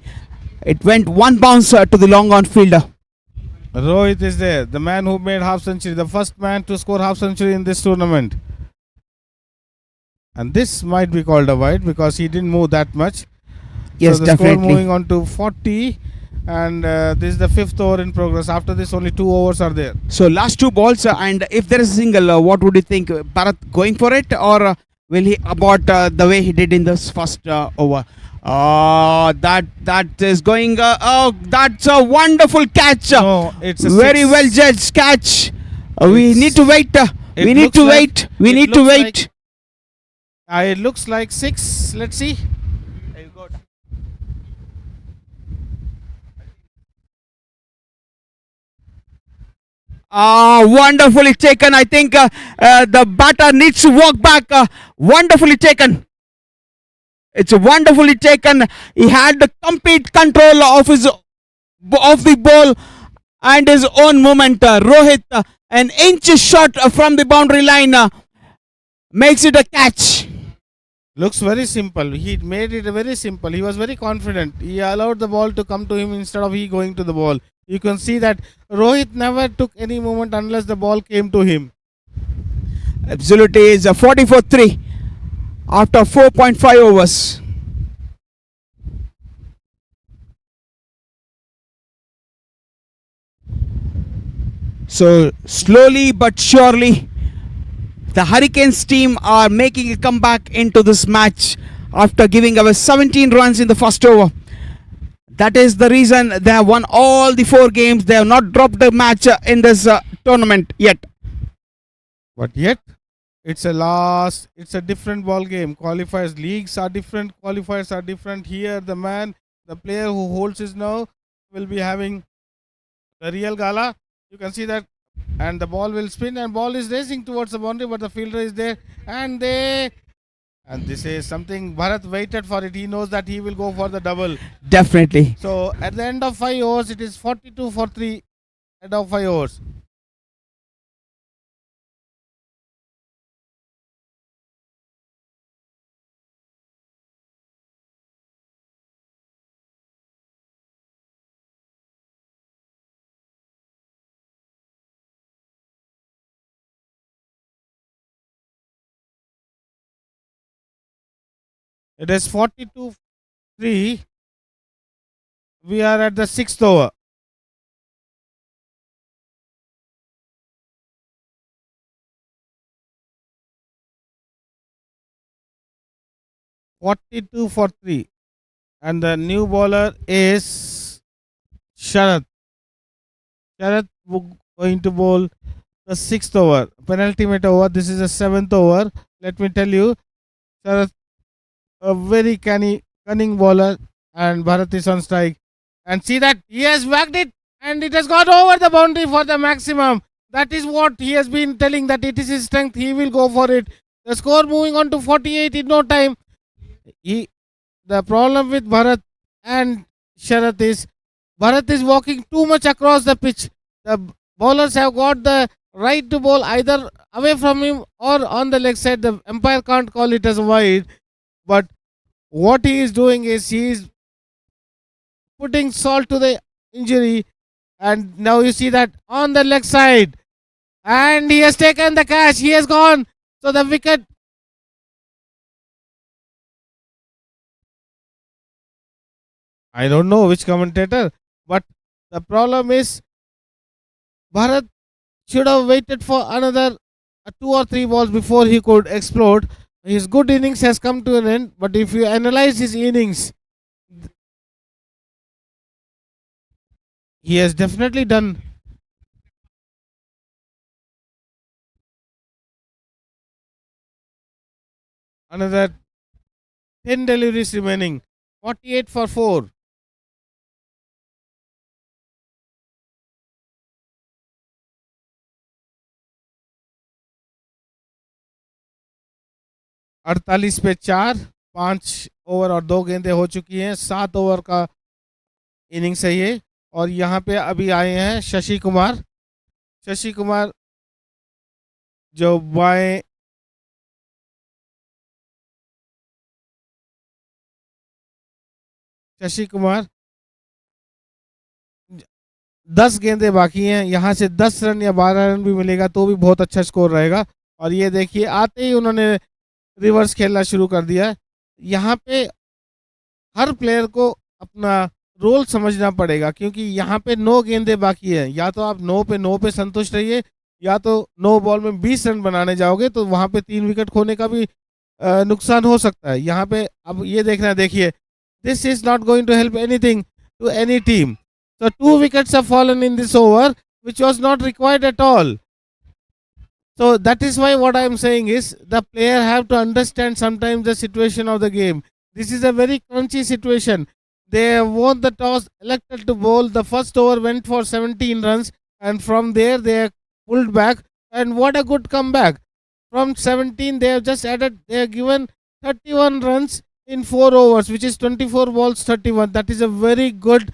S2: it went 1 bounce to the long on fielder.
S1: Rohit is there, the man who made half century, the first man to score half century in this tournament. And this might be called a wide because he didn't move that much.
S2: Yes,
S1: so the
S2: definitely.
S1: score moving on to 40, and this is the 5th over in progress. After this, only 2 overs are there.
S2: So last 2 balls, and if there is a single, what would you think? Bharat going for it, or will he abort the way he did in this first over? That is going. That's a wonderful catch.
S1: No, it's a
S2: very
S1: 6.
S2: well judged catch. We need to wait. We need to wait. We need to wait.
S1: It looks like 6. Let's see.
S2: Wonderfully taken. I think the batter needs to walk back. Wonderfully taken. It's wonderfully taken. He had the complete control of the ball and his own movement. Rohit, an inch shot from the boundary line, makes it a catch.
S1: Looks very simple. He made it very simple. He was very confident. He allowed the ball to come to him instead of he going to the ball. You can see that Rohit never took any movement unless the ball came to him.
S2: Absolutely, is a 44-3 after 4.5 overs. So slowly but surely, the Hurricanes team are making a comeback into this match after giving away 17 runs in the first over. That is the reason they have won all the 4 games. They have not dropped a match in this tournament yet.
S1: But yet, it's a different ball game. Qualifiers, leagues are different. Qualifiers are different. Here, the player who holds his nerve will be having the real gala. You can see that, and the ball will spin, and ball is racing towards the boundary, but the fielder is there, and And this is something Bharat waited for it. He knows that he will go for the double.
S2: Definitely.
S1: So at the end of 5 overs, it is 42 for 3 end of 5 overs. It is 42-3. We are at the 6th over. (42-3), and the new bowler is Sharath. Sharath going to bowl the 6th over, penultimate over. This is the 7th over. Let me tell you, Sharath, a very cunning bowler, and Bharat is on strike. And see that he has whacked it, and it has gone over the boundary for the maximum. That is what he has been telling, that it is his strength. He will go for it. The score moving on to 48 in no time. The problem with Bharat and Sharath is Bharat is walking too much across the pitch. The bowlers have got the right to bowl either away from him or on the leg side. The umpire can't call it as a wide. But what he is doing is he is putting salt to the injury. And now you see that on the leg side. And he has taken the catch. He has gone. So the wicket. I don't know which commentator, but the problem is Bharat should have waited for another 2 or 3 balls before he could explode. His good innings has come to an end, but if you analyze his innings, he has definitely done another 10 deliveries remaining, 48 for 4. 48 पे 4, 5 over और 2 गेंदें हो चुकी हैं. 7 over का innings है ये. और यहाँ पे अभी आए हैं शशि कुमार. शशि कुमार जो बाएं शशि कुमार 10 गेंदें बाकी हैं. यहाँ से 10 रन या 12 रन भी मिलेगा तो भी बहुत अच्छा स्कोर रहेगा. और ये देखिए आते ही उन्होंने रिवर्स खेलना शुरू कर दिया. यहाँ पे हर प्लेयर को अपना रोल समझना पड़ेगा क्योंकि यहाँ पे 9 गेंदें बाकी हैं. या तो आप 9 पे संतुष्ट रहिए या तो 9 बॉल में 20 रन बनाने जाओगे तो वहाँ पे 3 विकेट खोने का भी नुकसान हो सकता है. यहाँ पे अब ये देखना, देखिए this is not going to help anything to any team. So 2 wickets have fallen in this over, which was not required at all. So that is why what I am saying is the player have to understand sometimes the situation of the game. This is a very crunchy situation. They won the toss, elected to bowl. The first over went for 17 runs, and from there they pulled back. And what a good comeback! From 17, they have just added. They have given 31 runs in 4 overs, which is 24 balls, 31. That is a very good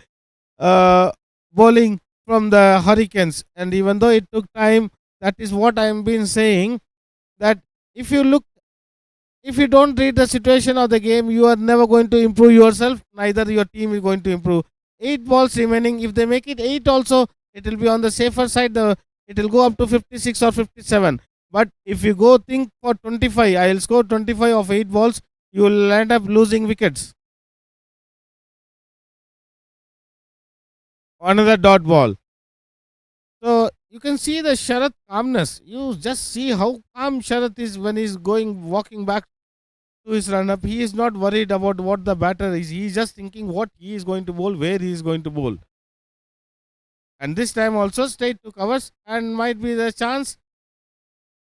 S1: bowling from the Hurricanes. And even though it took time, that is what I have been saying, that if you don't read the situation of the game, you are never going to improve yourself, neither your team is going to improve. 8 balls remaining. If they make it 8 also, it will be on the safer side. It will go up to 56 or 57. But if you go think for 25, I will score 25 of 8 balls, you will end up losing wickets. Another dot ball. So you can see the Sharath calmness. You just see how calm Sharath is when he's walking back to his run up. He is not worried about what the batter is. He is just thinking what he is going to bowl, where he is going to bowl. And this time also straight to covers and might be the chance.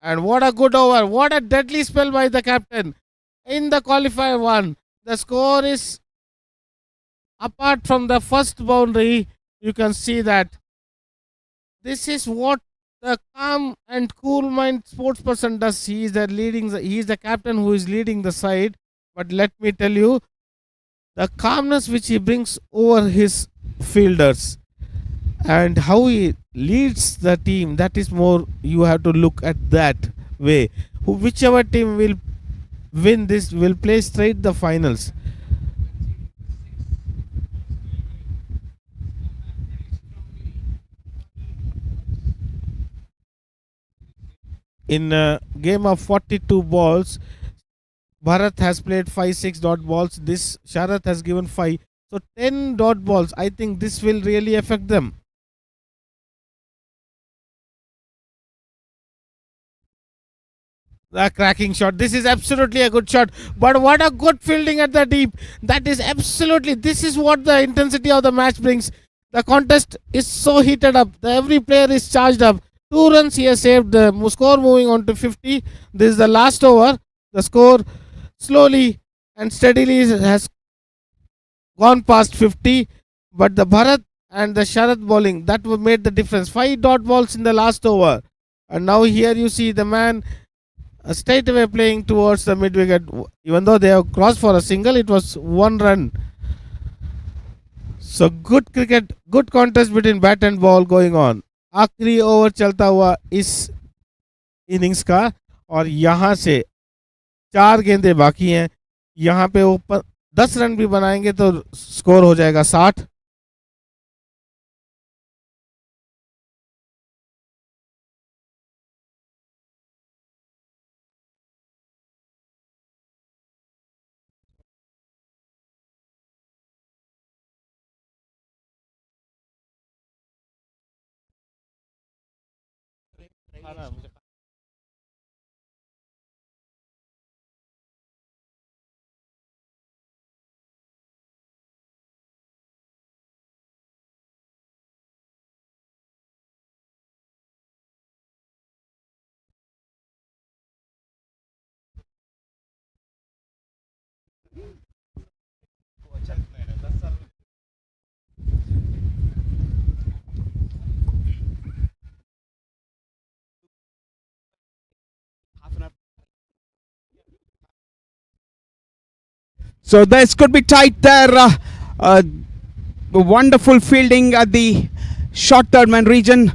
S1: And what a good over. What a deadly spell by the captain. In the qualifier 1, the score is apart from the first boundary. You can see that this is what the calm and cool mind sports person does. He is he is the captain who is leading the side. But let me tell you, the calmness which he brings over his fielders and how he leads the team, that is more, you have to look at that way. Whichever team will win this will play straight the finals. In a game of 42 balls, Bharat has played 5-6 dot balls. This Sharath has given 5. So 10 dot balls. I think this will really affect them. The cracking shot. This is absolutely a good shot. But what a good fielding at the deep. That is absolutely. This is what the intensity of the match brings. The contest is so heated up. Every player is charged up. 2 runs he has saved. The score moving on to 50. This is the last over. The score slowly and steadily has gone past 50. But the Bharat and the Sharath bowling, that made the difference. 5 dot balls in the last over. And now here you see the man straight away playing towards the mid wicket. Even though they have crossed for a single, it was 1 run. So good cricket, good contest between bat and ball going on. आखिरी over चलता हुआ इस innings का और यहाँ से 4 गेंदें बाकी हैं. यहाँ पे ऊपर 10 रन भी बनाएंगे तो स्कोर हो जाएगा 60.
S2: So this could be tight there. Wonderful fielding at the short third man region,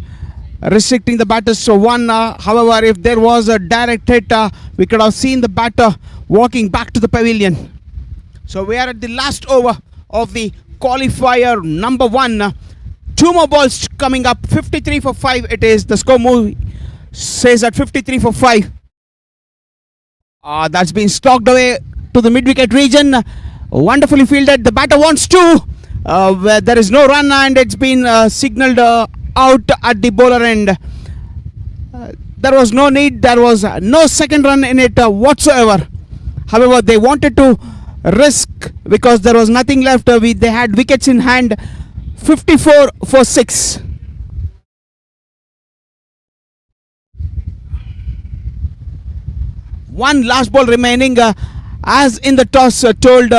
S2: restricting the batters to one. However, if there was a direct hit, we could have seen the batter walking back to the pavilion. So we are at the last over of the qualifier number 1. 2 more balls coming up. 53 for 5 it is. The score move says at 53 for 5. That's been stalked away to the mid-wicket region. Wonderfully fielded. The batter wants to. Where there is no run and it's been signalled out at the bowler end. There was no need. There was no second run in it whatsoever. However, they wanted to risk because there was nothing left. They had wickets in hand. 54 for 6. One last ball remaining. As in the toss told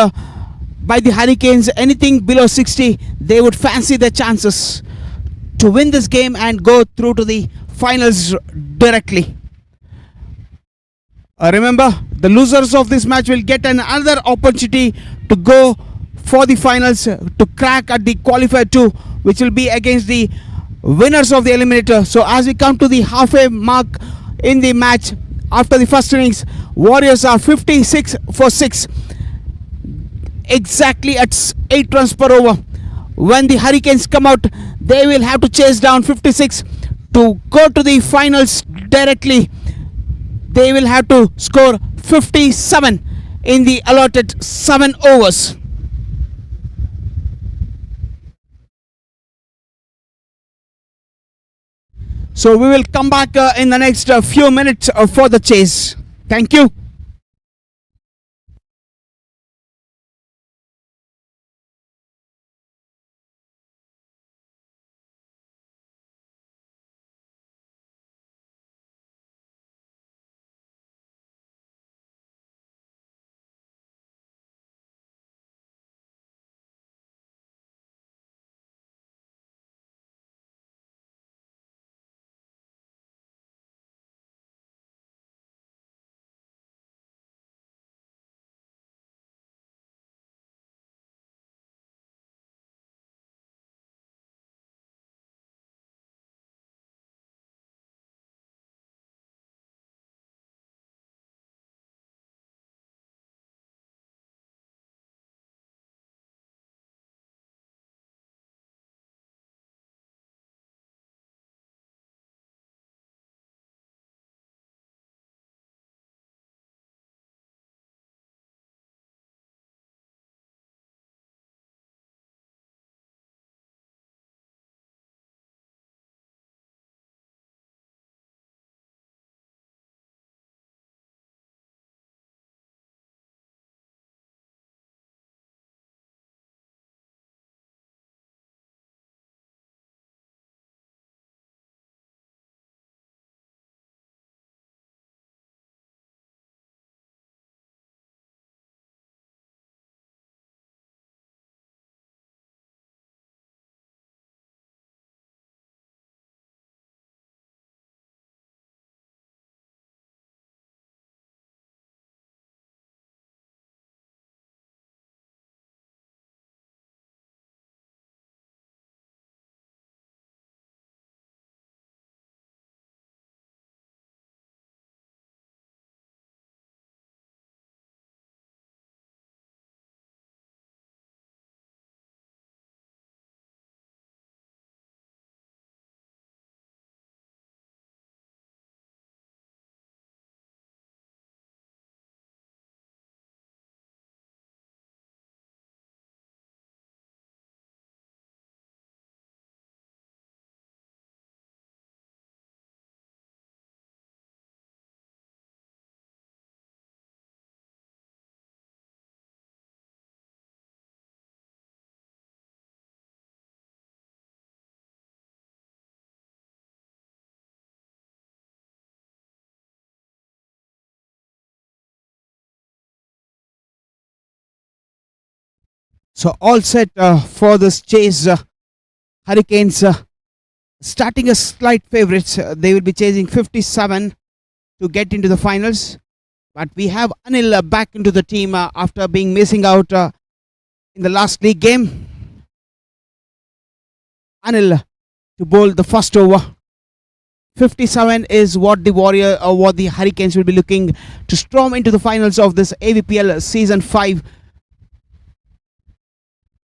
S2: by the Hurricanes, anything below 60, they would fancy their chances to win this game and go through to the finals directly. Remember, the losers of this match will get another opportunity to go for the finals, to crack at the qualifier 2, which will be against the winners of the Eliminator. So as we come to the halfway mark in the match, after the first innings, Warriors are 56 for 6, exactly at 8 runs per over. When the Hurricanes come out, they will have to chase down 56 to go to the finals directly. They will have to score 57 in the allotted 7 overs. So we will come back in the next few minutes for the chase. Thank you. So all set for this chase. Hurricanes starting as slight favorites. They will be chasing 57 to get into the finals. But we have Anil back into the team after being missing out in the last league game. Anil to bowl the first over. 57 is what the Hurricanes will be looking to storm into the finals of this AVPL Season 5.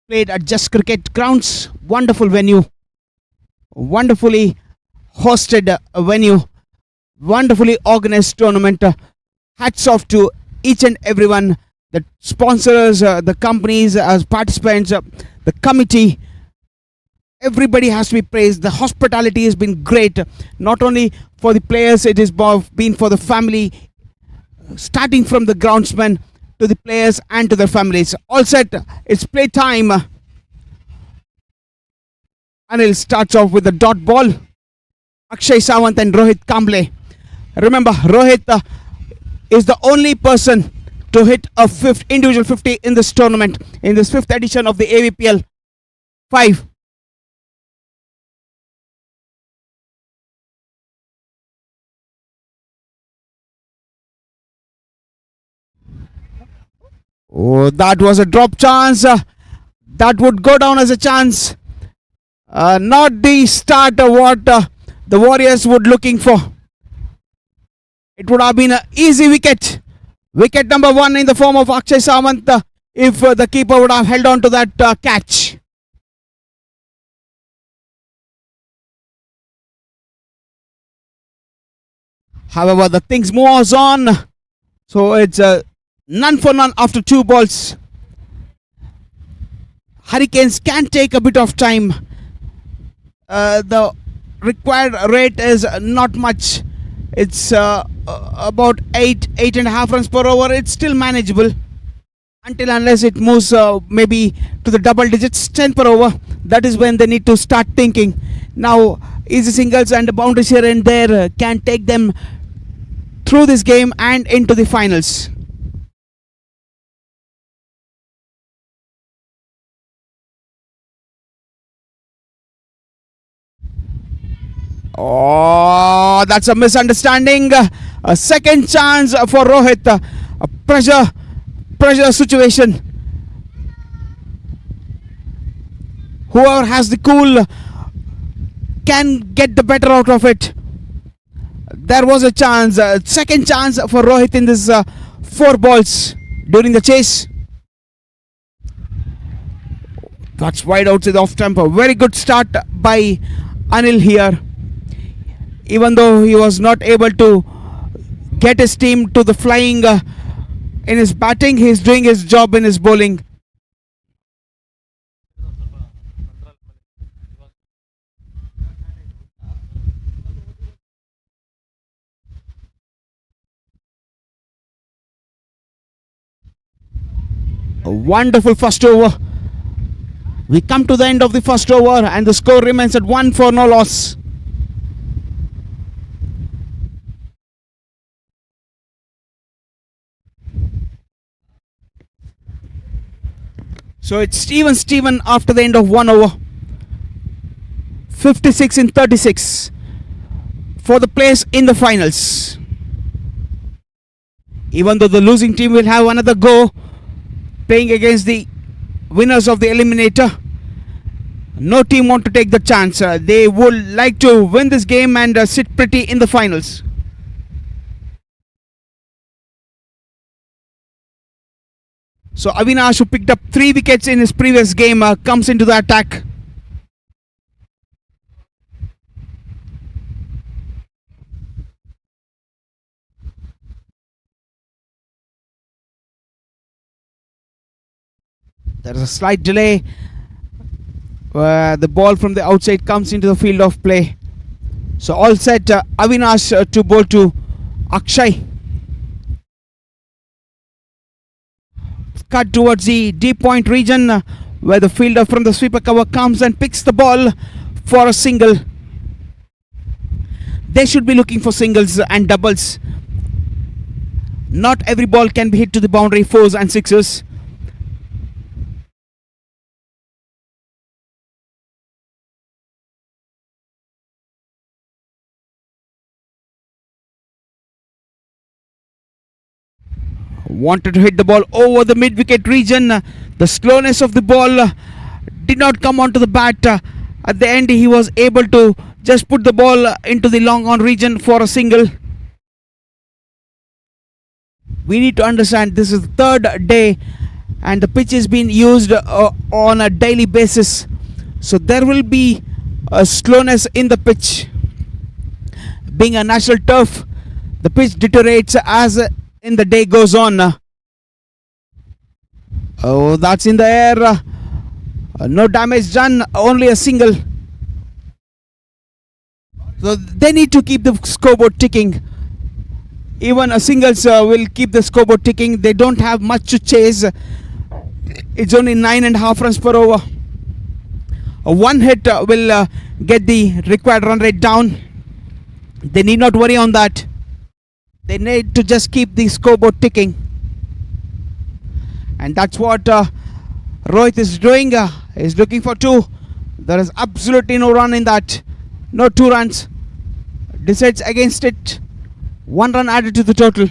S2: Played at Just Cricket Grounds. Wonderful venue. Wonderfully hosted venue. Wonderfully organized tournament. Hats off to each and everyone. The sponsors, the companies, as participants, the committee. Everybody has to be praised. The hospitality has been great. Not only for the players, it has been for the family. Starting from the groundsman to the players and to their families. All set. It's play time. Anil starts off with the dot ball. Akshay Sawant and Rohit Kamble. Remember, Rohit is the only person to hit a individual 50 in this tournament, in this 5th edition of the AVPL 5. Oh, that was a drop chance. That would go down as a chance. Not the start of what the Warriors would looking for. It would have been an easy wicket. Wicket number 1 in the form of Akshay Sawant if the keeper would have held on to that catch. However, the things moves on. So it's none for none after 2 balls. Hurricanes can take a bit of time. The required rate is not much. It's about 8.5 runs per over. It's still manageable until unless it moves maybe to the double digits, 10 per over. That is when they need to start thinking. Now easy singles and boundaries here and there can take them through this game and into the finals. Oh, that's a misunderstanding. A second chance for Rohit. A pressure situation. Whoever has the cool can get the better out of it. There was a chance, second chance for Rohit in this 4 balls during the chase. That's wide outside off tempo. Very good start by Anil here. Even though he was not able to get his team to the flying in his batting, he's doing his job in his bowling. A wonderful first over. We come to the end of the first over and the score remains at 1 for no loss. So it's Steven after the end of 1 over. 56 in 36 for the place in the finals. Even though the losing team will have another go playing against the winners of the Eliminator, no team want to take the chance. They would like to win this game and sit pretty in the finals. So Avinash, who picked up 3 wickets in his previous game, comes into the attack. There is a slight delay. The ball from the outside comes into the field of play. So all set. Avinash to bowl to Akshay. Cut towards the deep point region where the fielder from the sweeper cover comes and picks the ball for a single. They should be looking for singles and doubles. Not every ball can be hit to the boundary, 4s and 6s. wanted to hit the ball over the mid-wicket region. The slowness of the ball did not come onto the bat. At the end, he was able to just put the ball into the long on region for a single. We need to understand this is the third day and the pitch is being used on a daily basis. So there will be a slowness in the pitch. Being a natural turf, the pitch deteriorates as in the day goes on. Oh, that's in the air. No damage done, only a single. So they need to keep the scoreboard ticking. Even a singles will keep the scoreboard ticking. They don't have much to chase. It's only 9.5 runs per over. One hit will get the required run rate down. They need not worry on that. They need to just keep the scoreboard ticking. And that's what Rohit is doing. He's looking for 2. There is absolutely no run in that. No 2 runs. Decides against it. 1 run added to the total.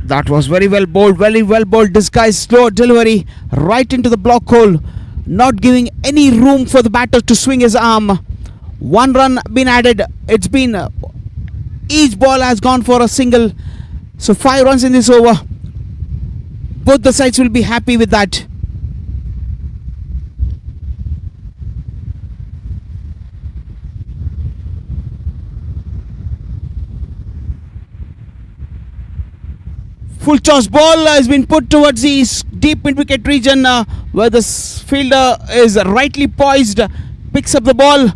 S2: That was very well bowled, disguised slow delivery right into the block hole, not giving any room for the batter to swing his arm. 1 run been added. It's been each ball has gone for a single, so 5 runs in this over. Both the sides will be happy with that. Full toss ball has been put towards the deep mid-wicket region where the fielder is rightly poised, picks up the ball,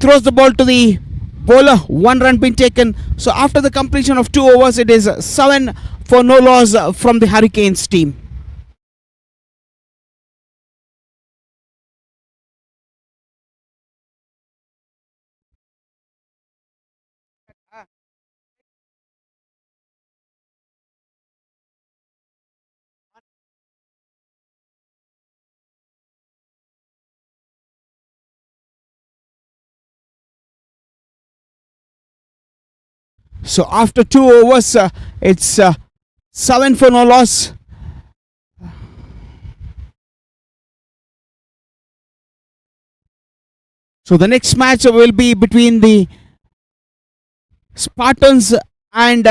S2: throws the ball to the bowler. 1 run been taken. So after the completion of 2 overs, it is 7 for no loss from the Hurricanes team. So after 2 overs, it's 7 for no loss. So the next match will be between the Spartans and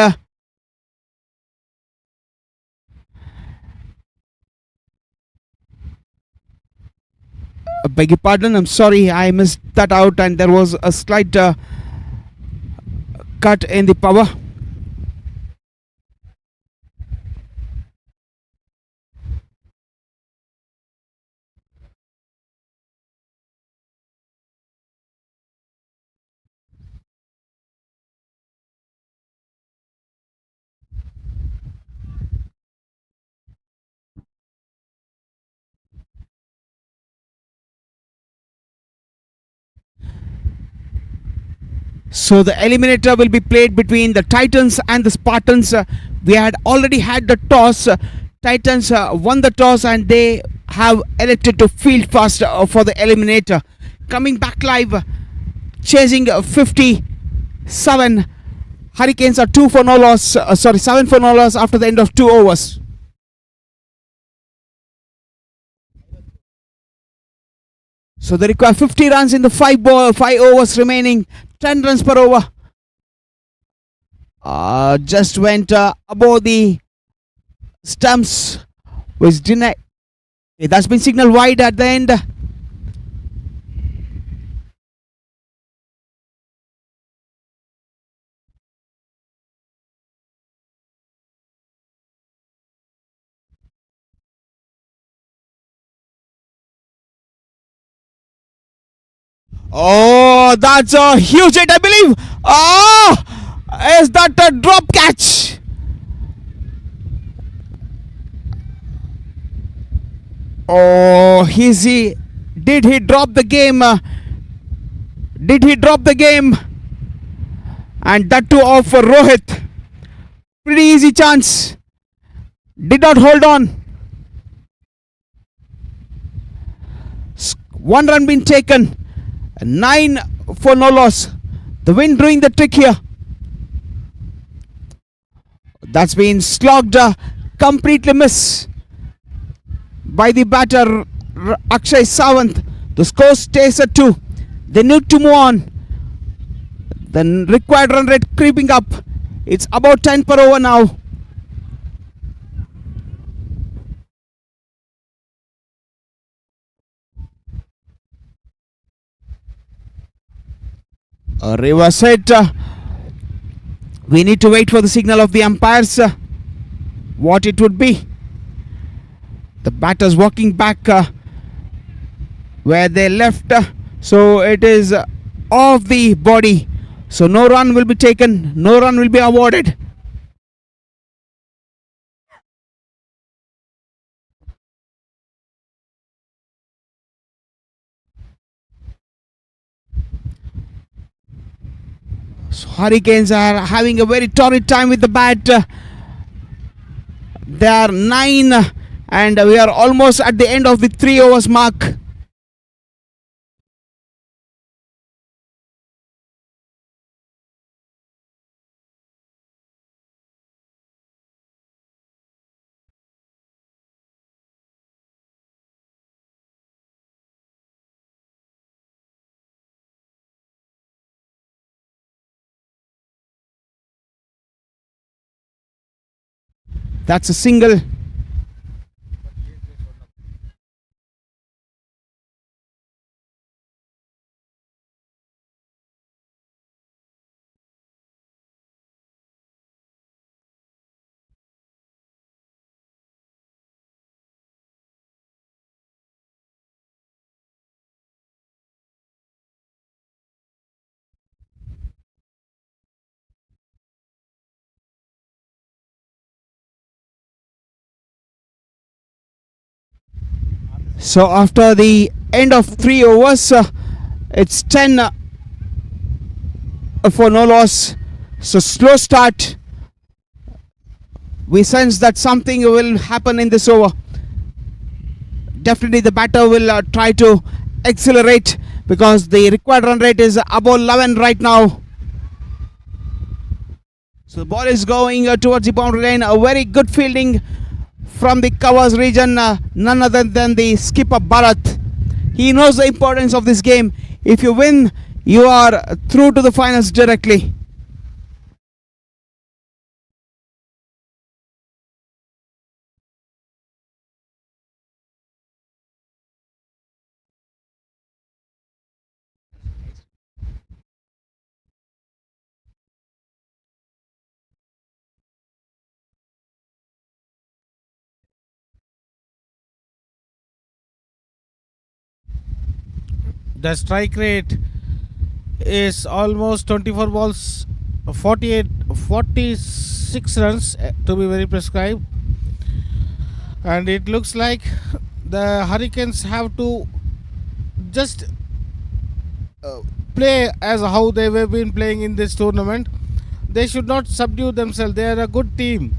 S2: beg your pardon, I'm sorry, I missed that out and there was a slight cut in the power. So the Eliminator will be played between the Titans and the Spartans. We had already had the toss. Titans won the toss and they have elected to field first for the Eliminator. Coming back live, chasing 57. Hurricanes are 2 for no loss. 7 for no loss after the end of 2 overs. So they require 50 runs in the 5 overs remaining. 10 runs per over. Just went above the stumps, which denied. That's been signaled wide at the end. Oh, that's a huge hit, I believe. Oh, is that a drop catch? Oh, did he drop the game? Did he drop the game? And that too of Rohit. Pretty easy chance. Did not hold on. 1 run been taken. 9 for no loss. The wind doing the trick here. That's been slogged. Completely miss by the batter Akshay Sawant. The score stays at 2. They need to move on. The required run rate creeping up. It's about 10 per over now. A reverse hit. We need to wait for the signal of the umpires. What it would be. The batters walking back where they left. So it is off the body. So no run will be taken. No run will be awarded. So Hurricanes are having a very torrid time with the bat. They are 9 and we are almost at the end of the 3 overs mark. That's a single. So after the end of 3 overs, it's 10 for no loss. So slow start. We sense that something will happen in this over. Definitely the batter will try to accelerate because the required run rate is above 11 right now. So the ball is going towards the boundary line. A very good fielding from the covers region, none other than the skipper Bharat. He knows the importance of this game. If you win, you are through to the finals directly.
S1: The strike rate is almost 24 balls, 46 runs to be very prescribed. And it looks like the Hurricanes have to just play as how they have been playing in this tournament. They should not subdue themselves. They are a good team.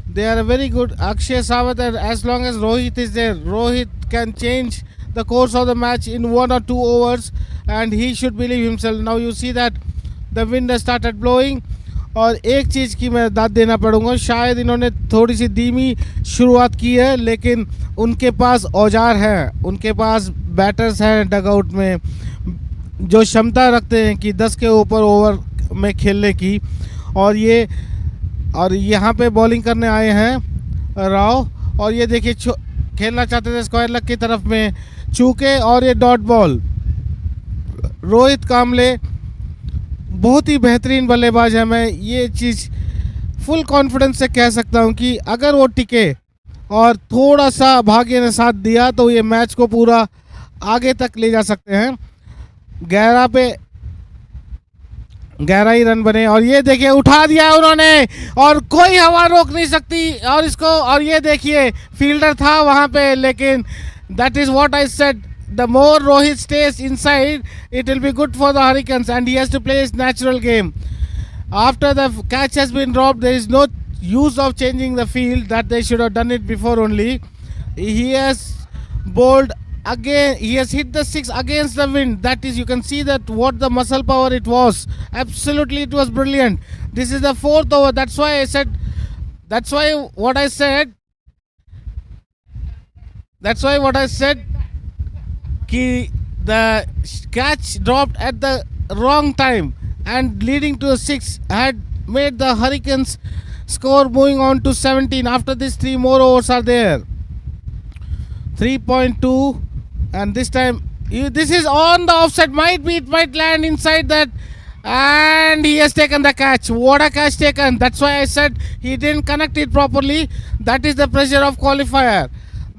S1: They are a very good Akshay Sawant, and as long as Rohit is there, Rohit can change the course of the match in 1 or 2 overs, and he should believe himself. Now you see that the wind has started blowing. और एक चीज़ की मैं दाद देना पड़ूंगा, शायद इन्होंने थोड़ी सी धीमी शुरुआत की है, लेकिन उनके पास औजार हैं, उनके पास बैटर्स हैं डगआउट में जो क्षमता रखते हैं कि 10 के ऊपर ओवर में खेलने की. और यहाँ पे बॉलिंग करने आए हैं राव, और ये देखिए खेलना चाहते थे स्क्वायर लेग की तरफ में चूके, और ये डॉट बॉल. रोहित कामले बहुत ही बेहतरीन बल्लेबाज है. मैं ये चीज़ फुल कॉन्फिडेंस से कह सकता हूँ कि अगर वो टिके और थोड़ा सा भाग्य ने साथ दिया तो ये मैच को पूरा आगे तक ले जा सकते हैं. 11 ही रन बने, और ये देखिए उठा दिया उन्होंने, और कोई हवा रोक नहीं सकती और इसको. और ये देखिए फील्डर था वहाँ पे, लेकिन that is what I said, the more Rohit stays inside, it will be good for the Hurricanes, and he has to play his natural game. After the catch has been dropped, there is no use of changing the field. That they should have done it before only. He has bowled again. He has hit the six against the wind. That is, you can see that what the muscle power it was. Absolutely, it was brilliant. This is the fourth over. That's why I said. That's why what I said. That's why what I said. The catch dropped at the wrong time and leading to a 6 had made the Hurricanes score moving on to 17. After this, 3 more overs are there. 3.2, and this time this is on the offside. It might land inside that, and he has taken the catch. What a catch taken. That's why I said he didn't connect it properly. That is the pressure of qualifier.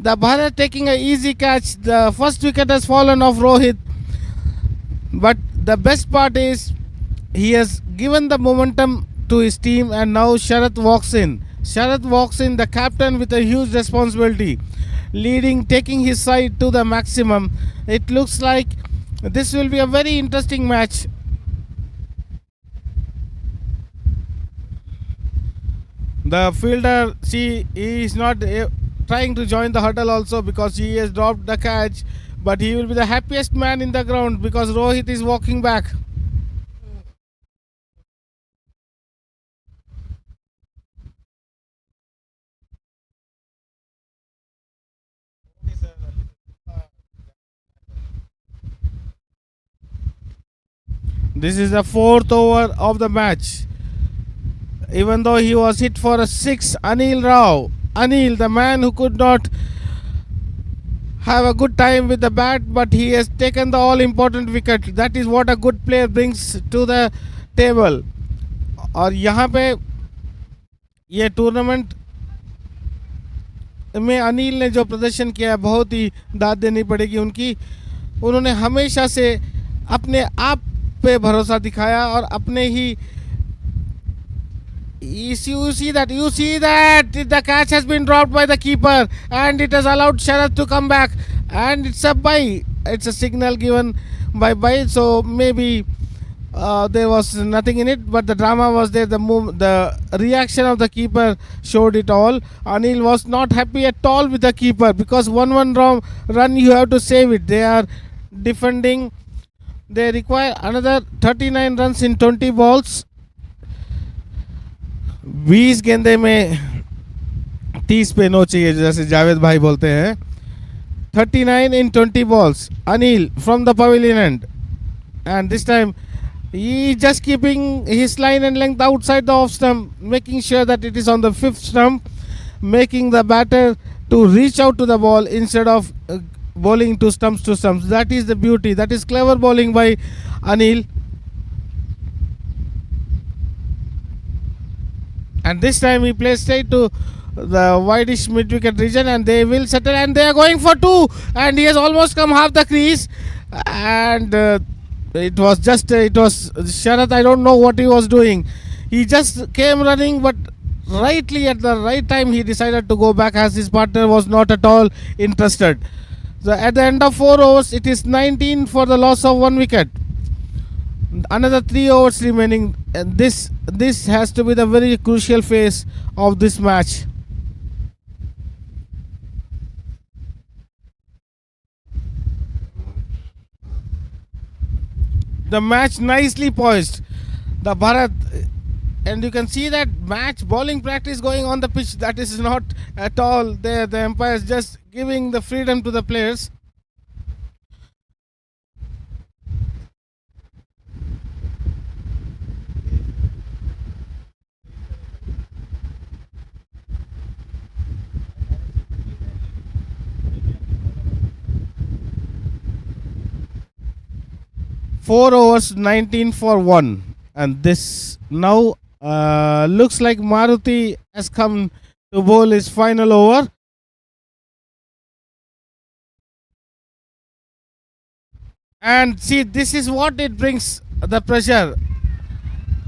S1: The Bharat taking an easy catch. The first wicket has fallen off Rohit, but the best part is he has given the momentum to his team, and now Sharath walks in. The captain, with a huge responsibility, taking his side to the maximum. It looks like this will be a very interesting match. The fielder, see, he is not trying to join the huddle also because he has dropped the catch, but he will be the happiest man in the ground because Rohit is walking back. This is the fourth over of the match. Even though he was hit for a 6, Anil Rao, the man who could not have a good time with the bat, but he has taken the all important wicket. That is what a good player brings to the table. और यहाँ पे ये tournament में अनिल ने जो प्रदर्शन किया है, बहुत ही दाद देनी पड़ेगी उनकी. उन्होंने हमेशा से अपने आप पे भरोसा दिखाया और अपने ही. You see that the catch has been dropped by the keeper, and it has allowed Sharath to come back, and it's a bye. It's a signal given by bye, so maybe there was nothing in it, but the drama was there. The reaction of the keeper showed it all. Anil was not happy at all with the keeper because 1-1 run you have to save it. They are defending. They require another 39 runs in 20 balls. 20 गेंदे में 30 पे no चाहिए, जैसे जावेद भाई बोलते हैं. 39 in 20 balls. Anil from the pavilion end, and this time he just keeping his line and length outside the off stump, making sure that it is on the 5th stump, making the batter to reach out to the ball instead of bowling to stumps. That is the beauty. That is clever bowling by Anil. And this time he plays straight to the wideish mid-wicket region, and they will settle, and they are going for 2, and he has almost come half the crease, and it was Sharath. I don't know what he was doing. He just came running, but rightly at the right time he decided to go back as his partner was not at all interested. So at the end of 4 overs, it is 19 for the loss of 1 wicket. Another 3 overs remaining, and this has to be the very crucial phase of this match. The match nicely poised. The Bharat, and you can see that match bowling practice going on the pitch. That is not at all there. The umpire is just giving the freedom to the players. Four overs, 19 for 1, and this now looks like Maruti has come to bowl his final over. And see, this is what it brings, the pressure.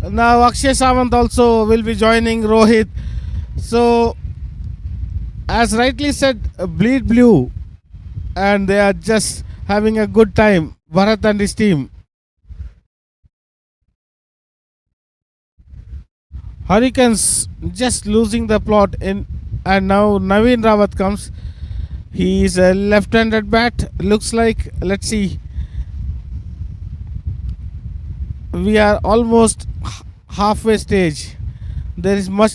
S1: Now Akshay Sawant also will be joining Rohit. So, as rightly said, bleed blue, and they are just having a good time. Bharat and his team. Hurricanes just losing the plot in, and now Naveen Rawat comes. He is a left-handed bat. Looks like, let's see, we are almost halfway stage. There is much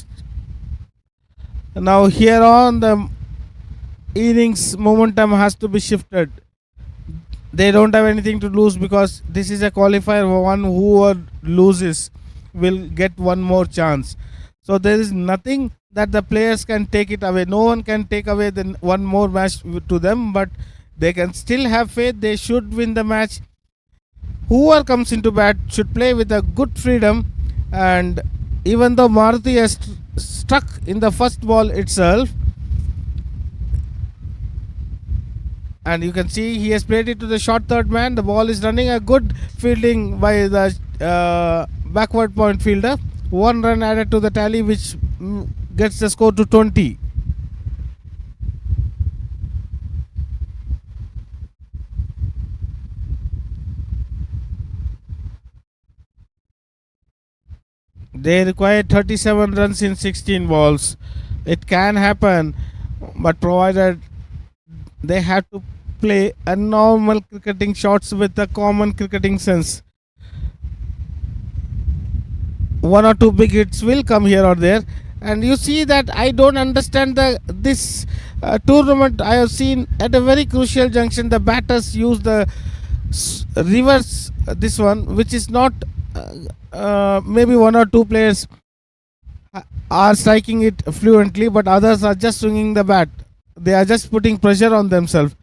S1: now. Here on, the innings momentum has to be shifted. They don't have anything to lose because this is a qualifier. One who loses will get one more chance. So there is nothing that the players can take it away. No one can take away the one more match to them, but they can still have faith. They should win the match. Whoever comes into bat should play with a good freedom. And even though Maruti has stuck in the first ball itself, and you can see he has played it to the short third man. The ball is running. A good fielding by the backward point fielder. One run added to the tally, which gets the score to 20. They require 37 runs in 16 balls. It can happen, but provided they have to play a normal cricketing shots with a common cricketing sense. One or two big hits will come here or there, and you see that I don't understand this tournament. I have seen at a very crucial junction the batters use the reverse this one, which is not maybe one or two players are striking it fluently, but others are just swinging the bat. They are just putting pressure on themselves.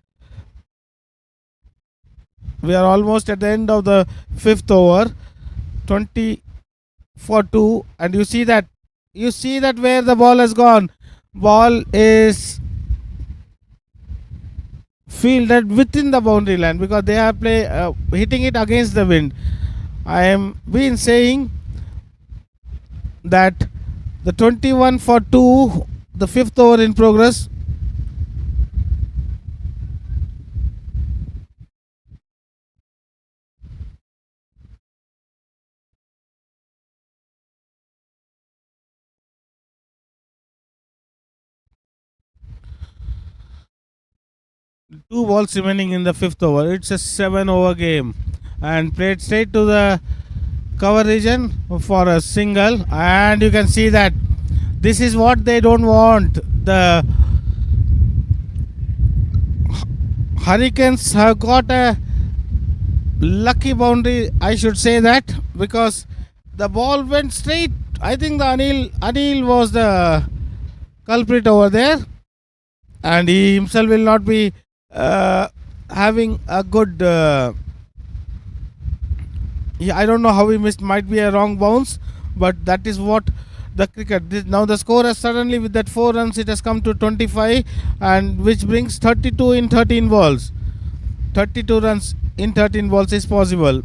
S1: We are almost at the end of the fifth over. 20 for 2, and you see that where the ball has gone. Ball is fielded within the boundary line because they are hitting it against the wind. I am been saying that the 21 for 2, the fifth over in progress. Two balls remaining in the fifth over. It's a 7-over game, and played straight to the cover region for a single. And you can see that this is what they don't want. The Hurricanes have got a lucky boundary, I should say that, because the ball went straight. I think the Anil was the culprit over there, and he himself will not be having a good. I don't know how he missed. Might be a wrong bounce, but that is what the cricket. Now the score has suddenly, with that 4 runs, it has come to 25, and which brings 32 in 13 balls. 32 runs in 13 balls is possible.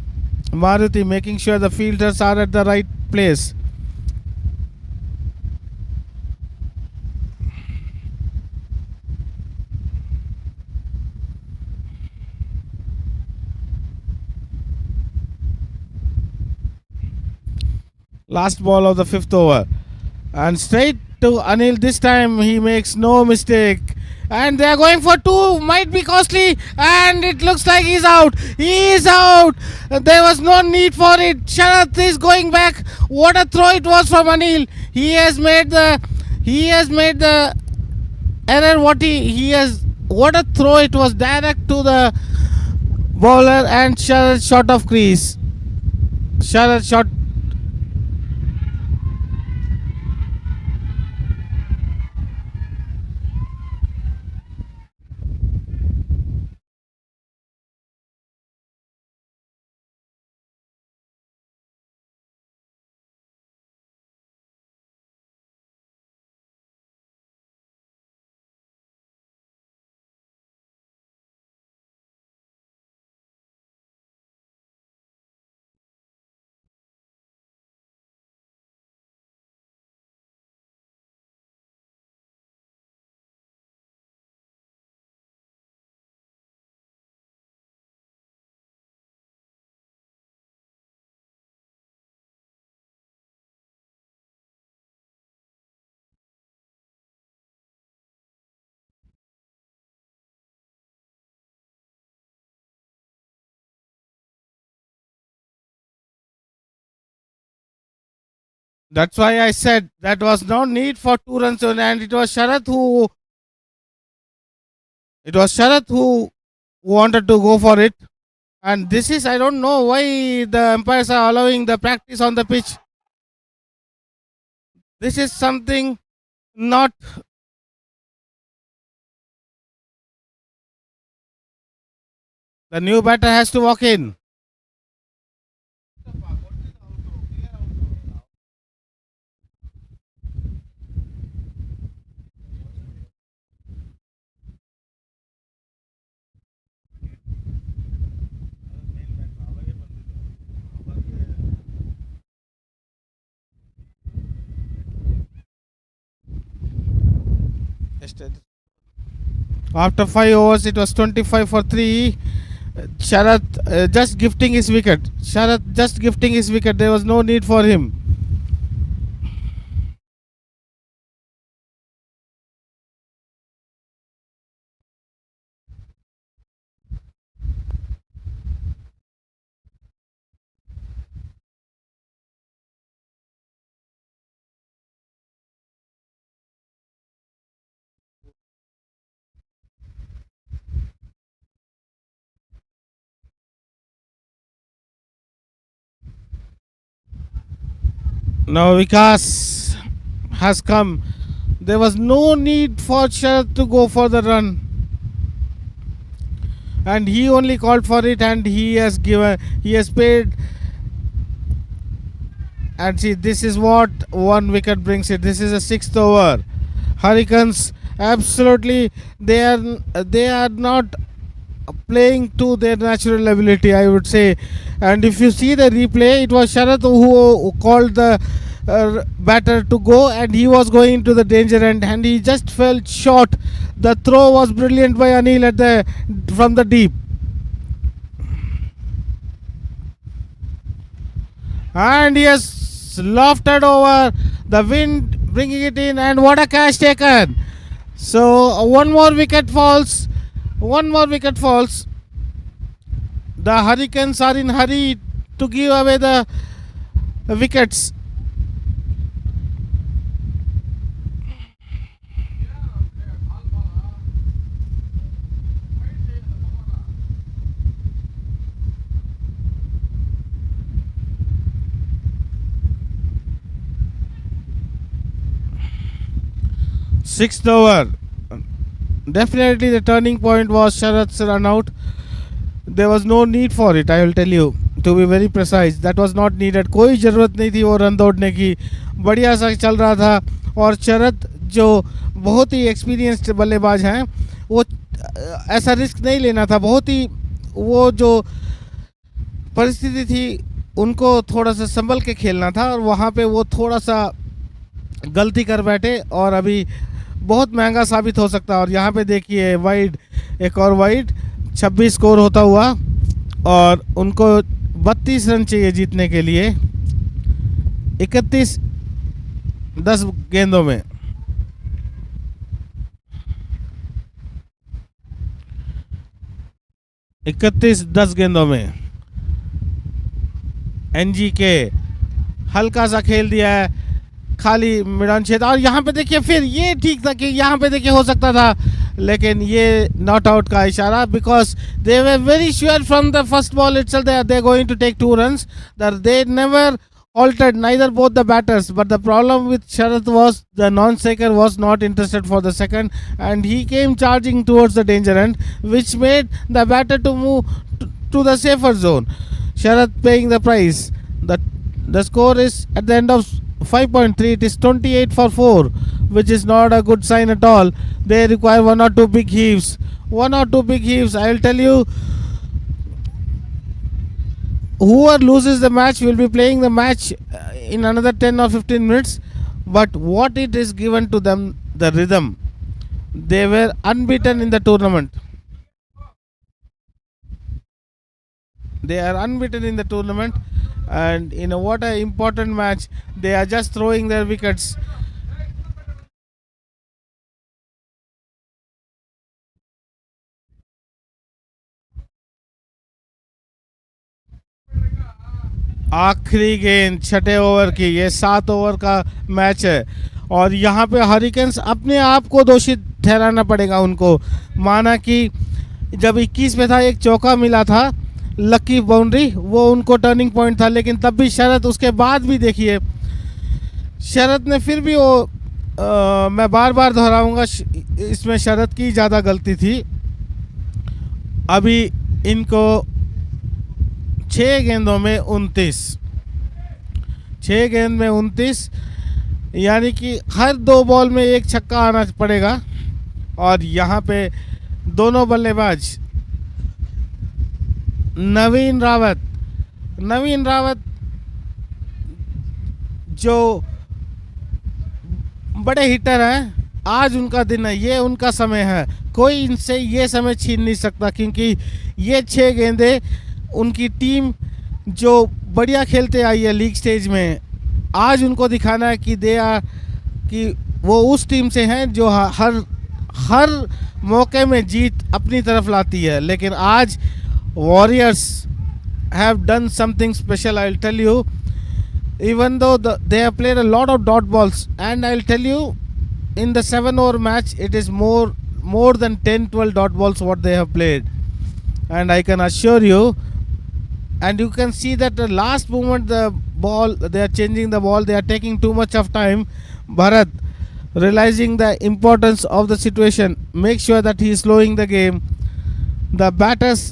S1: Maruti making sure the fielders are at the right place. Last ball of the fifth over, and straight to Anil. This time he makes no mistake, and they are going for 2. Might be costly, and it looks like he's out. He is out. There was no need for it. Sharath is going back. What a throw it was from Anil. He has made the error. What a throw it was, direct to the bowler, and Sharath shot of crease. Sharath shot. That's why I said that was no need for 2 runs only, and it was Sharath who wanted to go for it. And this is, I don't know why the umpires are allowing the practice on the pitch. This is something not. The new batter has to walk in. After 5 overs, it was 25 for 3. Sharath just gifting his wicket. Sharath just gifting his wicket. There was no need for him. Now Vikas has come. There was no need for Sharath to go for the run. And he only called for it, and he has paid. And see, this is what 1 wicket brings it. This is a 6th over. Hurricanes absolutely, they are not playing to their natural ability, I would say. And if you see the replay, it was Sharath who called the batter to go, and he was going into the danger end, and he just fell short. The throw was brilliant by Anil from the deep. And he has lofted over, the wind bringing it in, and what a catch taken. So one more wicket falls. The Hurricanes are in hurry to give away the wickets. Sixth over. Definitely the turning point was Sharath's run out. There was no need for it, I will tell you, to be very precise. That was not needed. कोई ज़रूरत नहीं थी वो run दौड़ने की. बढ़िया सा चल रहा था. और शरद जो बहुत ही एक्सपीरियंस्ड बल्लेबाज हैं, वो ऐसा रिस्क नहीं लेना था. बहुत ही वो जो परिस्थिति थी उनको थोड़ा सा संभल के खेलना था, और वहाँ पे वो थोड़ा सा गलती कर बैठे, और अभी बहुत महंगा साबित हो सकता है. और यहाँ पे देखिए वाइड, एक और वाइड, 26 स्कोर होता हुआ, और उनको 32 रन चाहिए जीतने के लिए. 10 गेंदों में. इकतीस 10 गेंदों में एनजी के हल्का सा खेल दिया है, खाली मैदान क्षेत्र. और यहाँ पे देखिए, फिर ये ठीक था कि यहाँ पे देखिए हो सकता था, लेकिन ये नॉट आउट का इशारा, because they were very sure from the first ball itself they are going to take 2 runs. They never altered, neither both the batters. But the problem with Sharath was the non-striker was not interested for the second, and he came charging towards the danger end, which made the batter to move to the safer zone. Sharath paying the price. The score is at the end of 5.3. It is 28 for 4, which is not a good sign at all. They require 1 or 2 big heaves. I will tell you, whoever loses the match will be playing the match in another 10 or 15 minutes. But what it is given to them, the rhythm. They were unbeaten in the tournament. They are unbeaten in the tournament, and in what an important match, they are just throwing their wickets. आखिरी गेंद छठे over की, ये 7 over का match है और यहाँ पे हरिकेन्स अपने आप को दोषी ठहराना पड़ेगा उनको। माना कि जब 21 में था, एक चौका मिला था, लकी बाउंड्री, वो उनको टर्निंग पॉइंट था, लेकिन तब भी शरत, उसके बाद भी देखिए शरत ने फिर भी वो मैं बार बार दोहराऊंगा, इसमें शरत की ज़्यादा गलती थी। अभी इनको 6 गेंदों में 6 गेंद में 29, यानी कि हर 2 बॉल में एक छक्का आना पड़ेगा। और यहाँ पे दोनों बल्लेबाज नवीन रावत जो बड़े हिटर हैं, आज उनका दिन है, ये उनका समय है, कोई इनसे ये समय छीन नहीं सकता, क्योंकि ये 6 गेंदे उनकी टीम जो बढ़िया खेलते आई है लीग स्टेज में, आज उनको दिखाना है कि कि वो उस टीम से हैं जो हर मौके में जीत अपनी तरफ लाती है। लेकिन आज Warriors have done something special, I will tell you, even though they have played a lot of dot balls, and I'll tell you, in the 7 over match it is more than 10-12 dot balls what they have played, and I can assure you, and you can see that the last moment the ball, they are changing the ball, they are taking too much of time. Bharat, realizing the importance of the situation, make sure that he is slowing the game. The batters,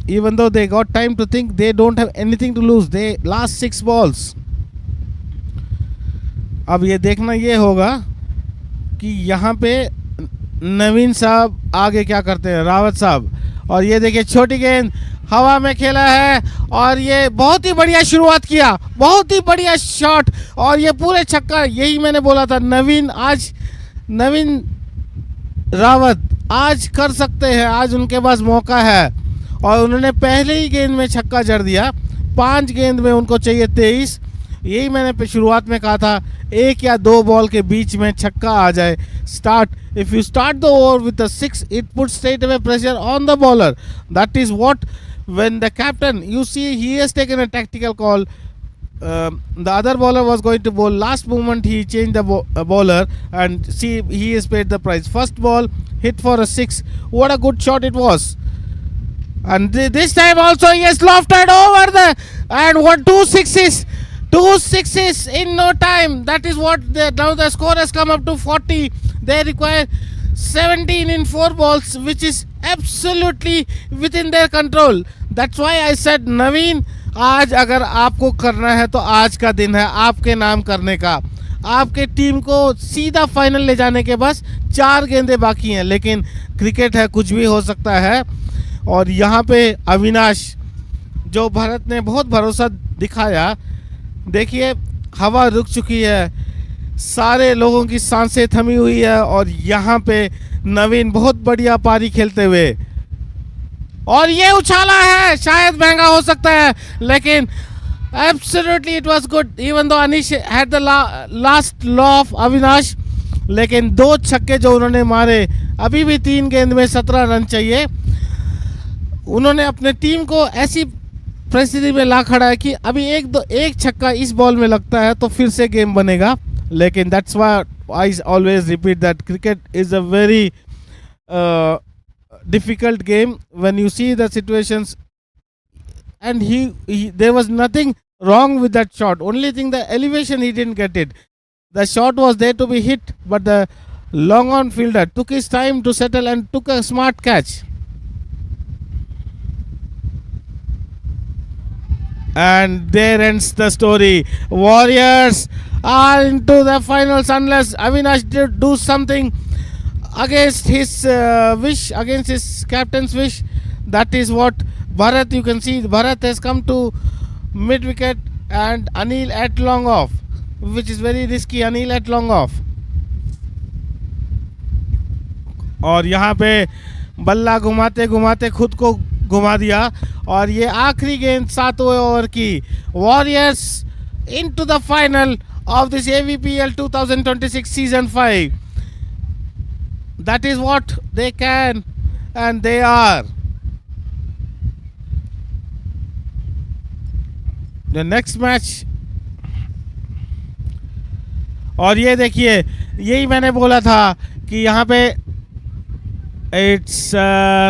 S1: even though they got time to think, they don't have anything to lose. They last 6 balls. अब ये देखना ये होगा कि यहाँ पे नवीन साहब आगे क्या करते हैं, रावत साहब। और ये देखिए छोटी गेंद हवा में खेला है और ये बहुत ही बढ़िया शुरुआत किया, बहुत ही बढ़िया शॉट और ये पूरे छक्का। यही मैंने बोला था, नवीन रावत आज कर सकते हैं, आज उनके पास मौका है। और उन्होंने पहले ही गेंद में छक्का जड़ दिया, 5 गेंद में उनको चाहिए 23। यही मैंने शुरुआत में कहा था, 1 या 2 बॉल के बीच में छक्का आ जाए। If you start the over with a 6, it puts straight away pressure on the bowler. That is what, when the captain, you see, he has taken a tactical call. The other bowler was going to bowl, last moment he changed the bowler, and see, he has paid the price. First ball hit for a 6. What a good shot it was. And this time also he has lofted over and what 2 sixes in no time. That is what now the score has come up to 40. They require 17 in 4 balls, which is absolutely within their control. That's why I said, Naveen, आज अगर आपको करना है तो आज का दिन है आपके नाम करने का। आपके टीम को सीधा फाइनल ले जाने के बस 4 गेंदें बाकी हैं, लेकिन क्रिकेट है, कुछ भी हो सकता है। और यहाँ पे अविनाश, जो भारत ने बहुत भरोसा दिखाया, देखिए हवा रुक चुकी है, सारे लोगों की सांसें थमी हुई है और यहाँ पे नवीन बहुत बढ़िया पारी खेलते हुए, और ये उछाला है, शायद महंगा हो सकता है, लेकिन absolutely it was good. Even though Anish had the last law of Avinash, लेकिन 2 छक्के जो उन्होंने मारे, अभी भी 3 गेंद में 17 रन चाहिए। उन्होंने अपने टीम को ऐसी परिस्थिति में ला खड़ा है कि अभी एक छक्का इस बॉल में लगता है तो फिर से गेम बनेगा। लेकिन that's why I always repeat that cricket is a very difficult game when you see the situations, and there was nothing wrong with that shot. Only thing, the elevation, he didn't get it. The shot was there to be hit, but the long on fielder took his time to settle and took a smart catch. And there ends the story. Warriors are into the finals unless Avinash did do something against his wish, against his captain's wish. That is what Bharat, you can see Bharat has come to mid wicket and Anil at long off, which is very risky. Anil at long off, और यहाँ पे बल्ला घुमाते घुमाते खुद को घुमा दिया। और ये आखिरी गेंद 7वें ओवर की। Warriors into the final of this AVPL 2026 season 5. That is what they can and they are. The next match. और ये देखिए, यही मैंने बोला था कि यहाँ पे it's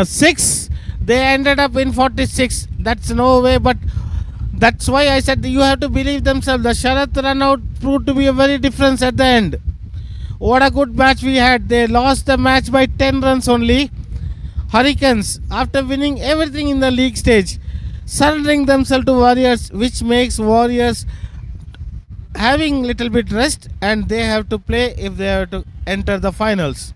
S1: 6. They ended up in 46. That's no way, but that's why I said you have to believe themselves. The Sharath run out proved to be a very difference at the end. What a good match we had. They lost the match by 10 runs only. Hurricanes, after winning everything in the league stage, surrendering themselves to Warriors, which makes Warriors having little bit rest, and they have to play if they have to enter the finals.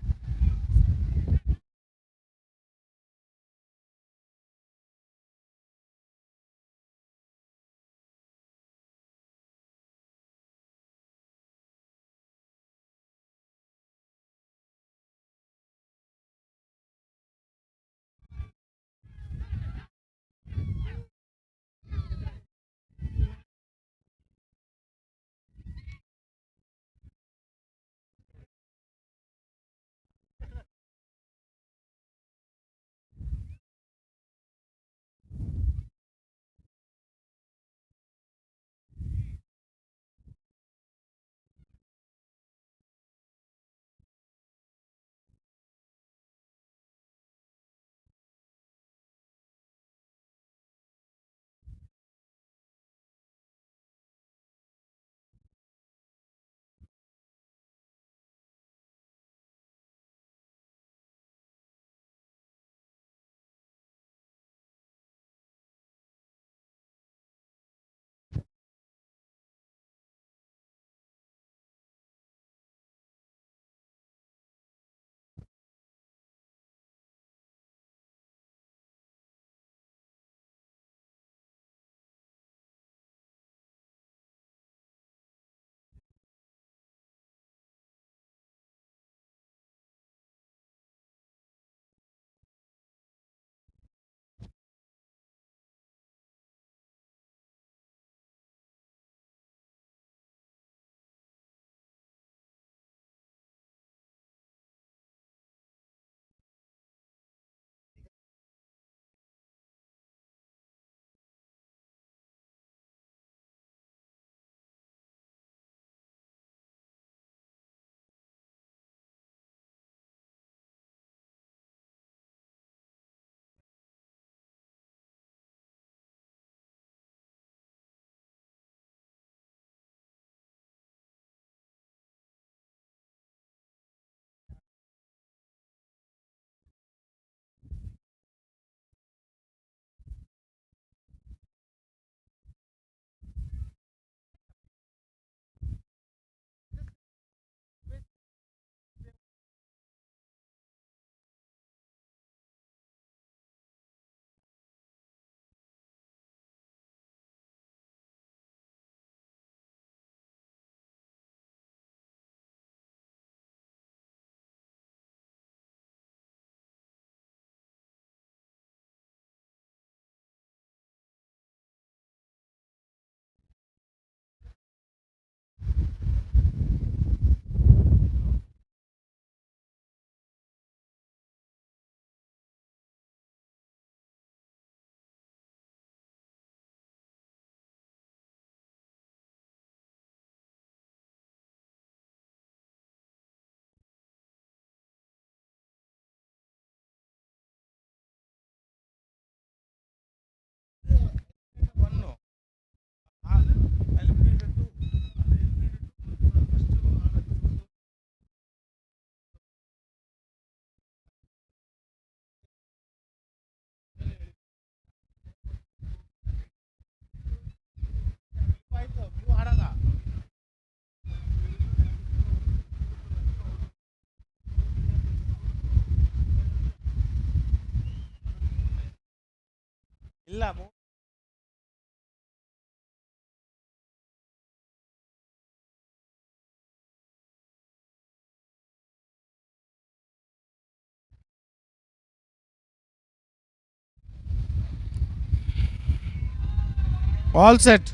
S1: All set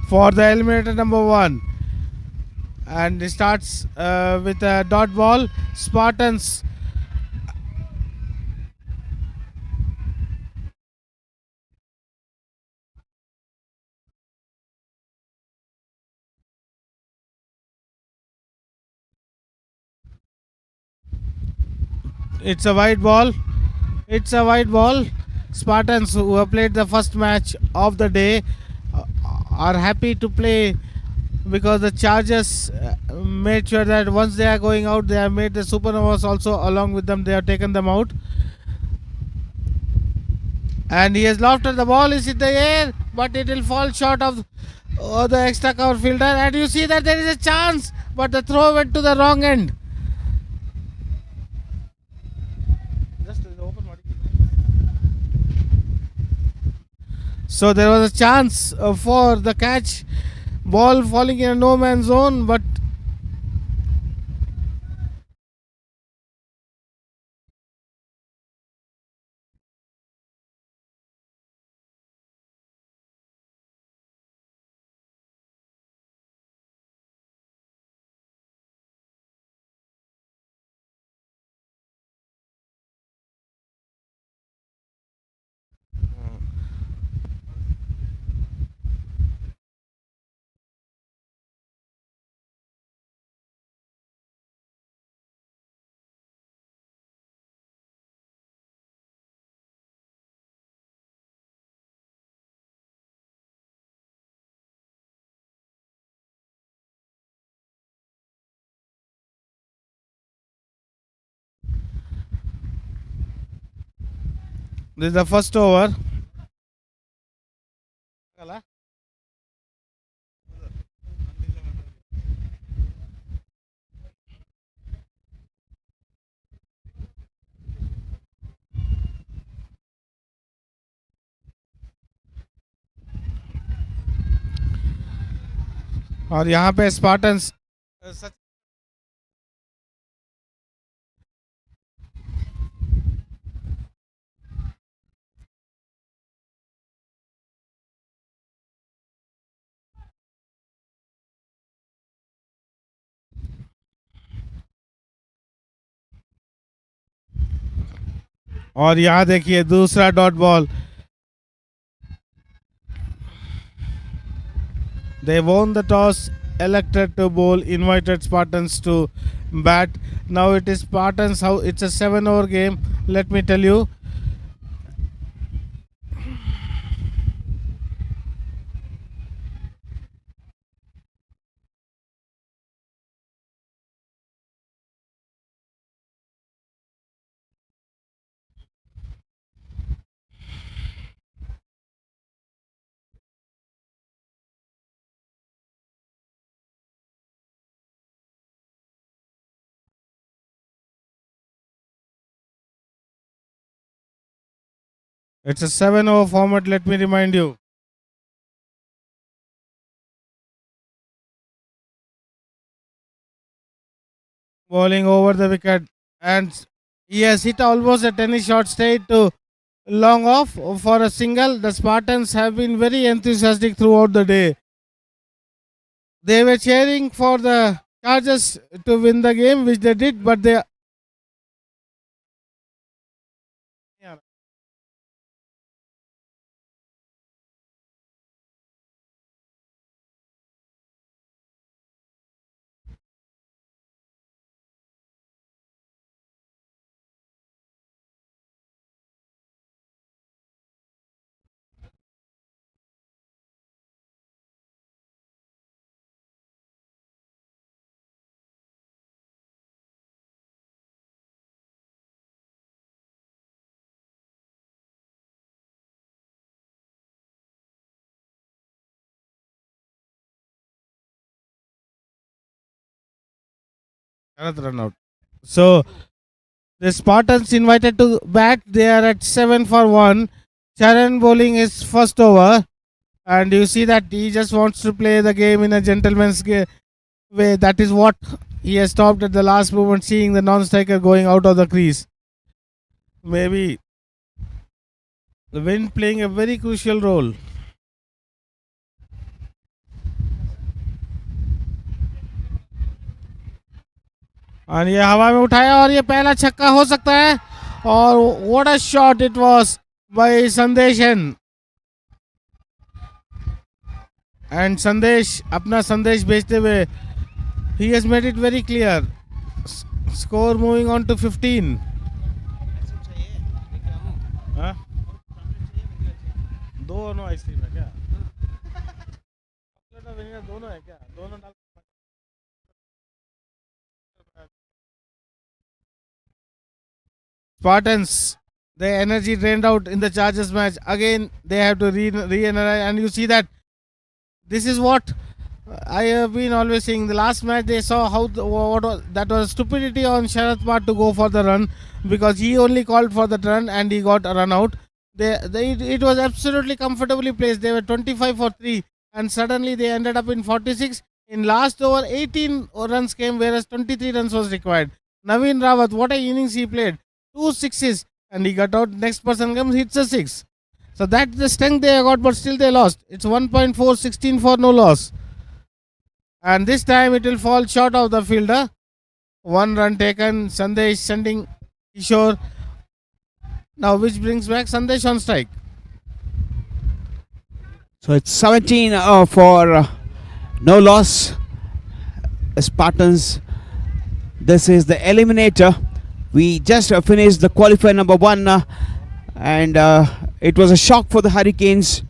S1: for the eliminator number 1, and it starts with a dot ball. Spartans It's a white ball. It's a white ball. Spartans, who have played the first match of the day, are happy to play because the Chargers made sure that once they are going out, they have made the Supernovas also along with them. They have taken them out. And he has lofted the ball, is in the air, but it will fall short of the extra cover fielder. And you see that there is a chance, but the throw went to the wrong end. So there was a chance for the catch. Ball falling in a no man's zone, but this is the first over. और यहाँ पे Spartans और यहाँ देखिए दूसरा dot ball. They won the toss, elected to bowl, invited Spartans to bat. Now it is Spartans. How it's a 7-over game. Let me tell you. It's a 7-over format, let me remind you. Bowling over the wicket, and he has hit almost a tennis shot straight to long off for a single. The Spartans have been very enthusiastic throughout the day. They were cheering for the Chargers to win the game, which they did, but they another run out. So the Spartans invited to bat. They are at 7 for 1. Charan bowling his first over, and you see that he just wants to play the game in a gentleman's way. That is what he has stopped at the last moment, seeing the non-striker going out of the crease. Maybe the wind playing a very crucial role. और ये हवा में उठाया और ये पहला छक्का हो सकता है. और what a shot it was by Sandeshan. And Sandesh अपना संदेश भेजते हुए he has made it very clear. Score moving on to 15. दोनों आइसक्रीम है क्या? चॉकलेट और वेनिला दोनों है क्या? दोनों डाल Spartans, their energy drained out in the Chargers match. Again, they have to re-energize, and you see that this is what I have been always saying. The last match, they saw how that was stupidity on Sharath Mat to go for the run, because he only called for the run and he got a run out. It was absolutely comfortably placed. They were 25 for 3, and suddenly they ended up in 46. In last over, 18 runs came, whereas 23 runs was required. Naveen Rawat, what a innings he played! 2 sixes, and he got out. Next person comes, hits a 6. So that's the strength they got, but still they lost. It's 1.4, 16 for no loss. And this time it will fall short of the fielder. 1 run taken. Sandesh sending Kishore. Now which brings back Sandesh on strike.
S2: So it's 17 for no loss. Spartans. This is the Eliminator. We just finished the qualifier number 1 and it was a shock for the Hurricanes,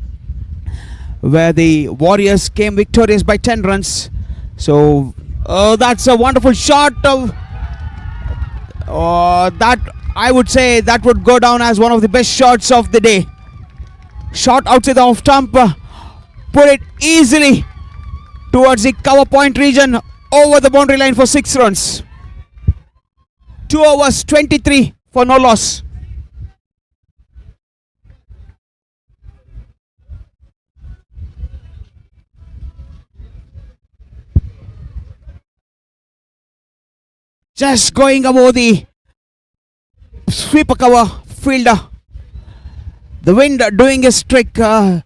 S2: where the Warriors came victorious by 10 runs. So that's a wonderful shot of that. I would say that would go down as one of the best shots of the day. Shot outside the off stump, put it easily towards the cover point region, over the boundary line for 6 runs. 2 overs, 23 for no loss. Just going above the sweeper cover fielder. The wind doing its trick. So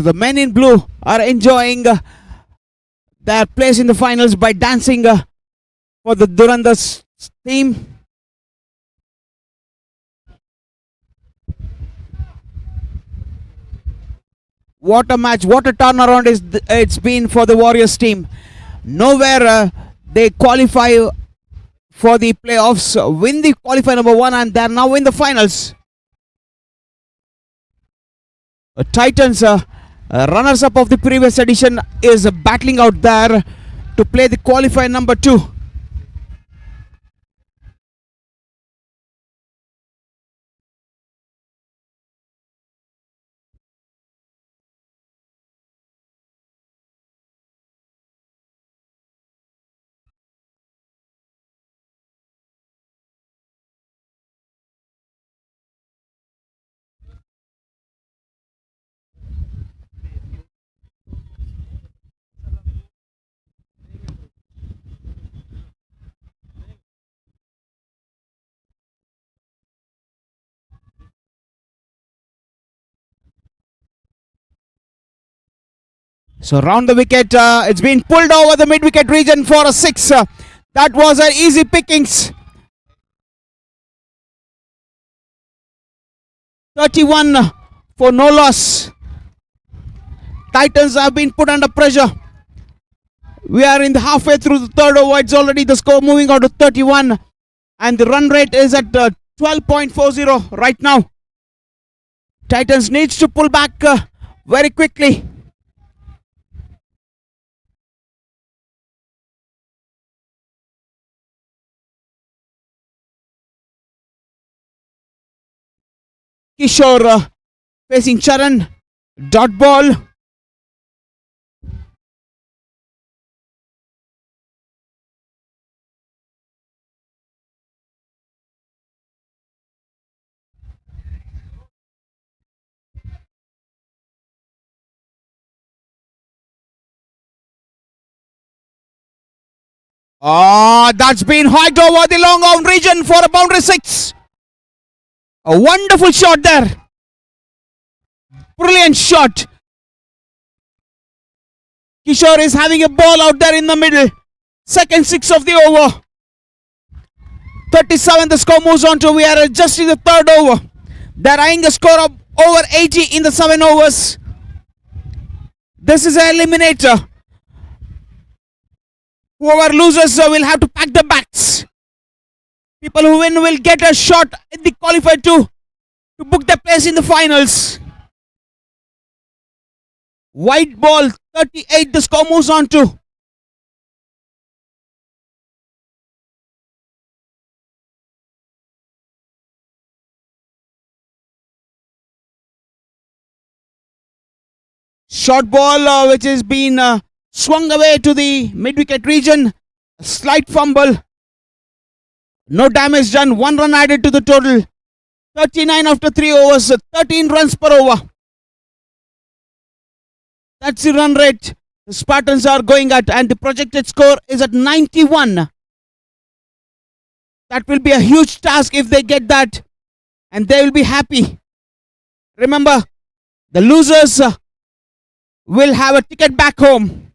S2: the men in blue are enjoying their place in the finals by dancing for the Durandas team. What a match, what a turnaround it's been for the Warriors team. Nowhere they qualify for the playoffs, win the qualifier number 1, and they're now in the finals. Titans, runners up of the previous edition, is battling out there to play the qualifier number 2. So round the wicket, it's been pulled over the mid-wicket region for a 6. That was an easy pickings. 31 for no loss. Titans have been put under pressure. We are in the halfway through the 3rd over. It's already the score moving on to 31. And the run rate is at 12.40 right now. Titans needs to pull back very quickly. Kishore facing Charan. Dot ball. That's been hiked over the long arm region for a boundary 6. A wonderful shot there. Brilliant shot. Kishore is having a ball out there in the middle. Second 6 of the over. 37 the score moves on to. We are just in the 3rd over. They're eyeing a score of over 80 in the 7 overs. This is an eliminator. Whoever loses will have to pack the bags. People who win will get a shot in the qualifier to book their place in the finals. White ball 38, the score moves on to. Short ball which has been swung away to the mid-wicket region. A slight fumble. No damage done. 1 run added to the total. 39 after 3 overs. 13 runs per over. That's the run rate the Spartans are going at, and the projected score is at 91. That will be a huge task if they get that, and they will be happy. Remember, the losers will have a ticket back home.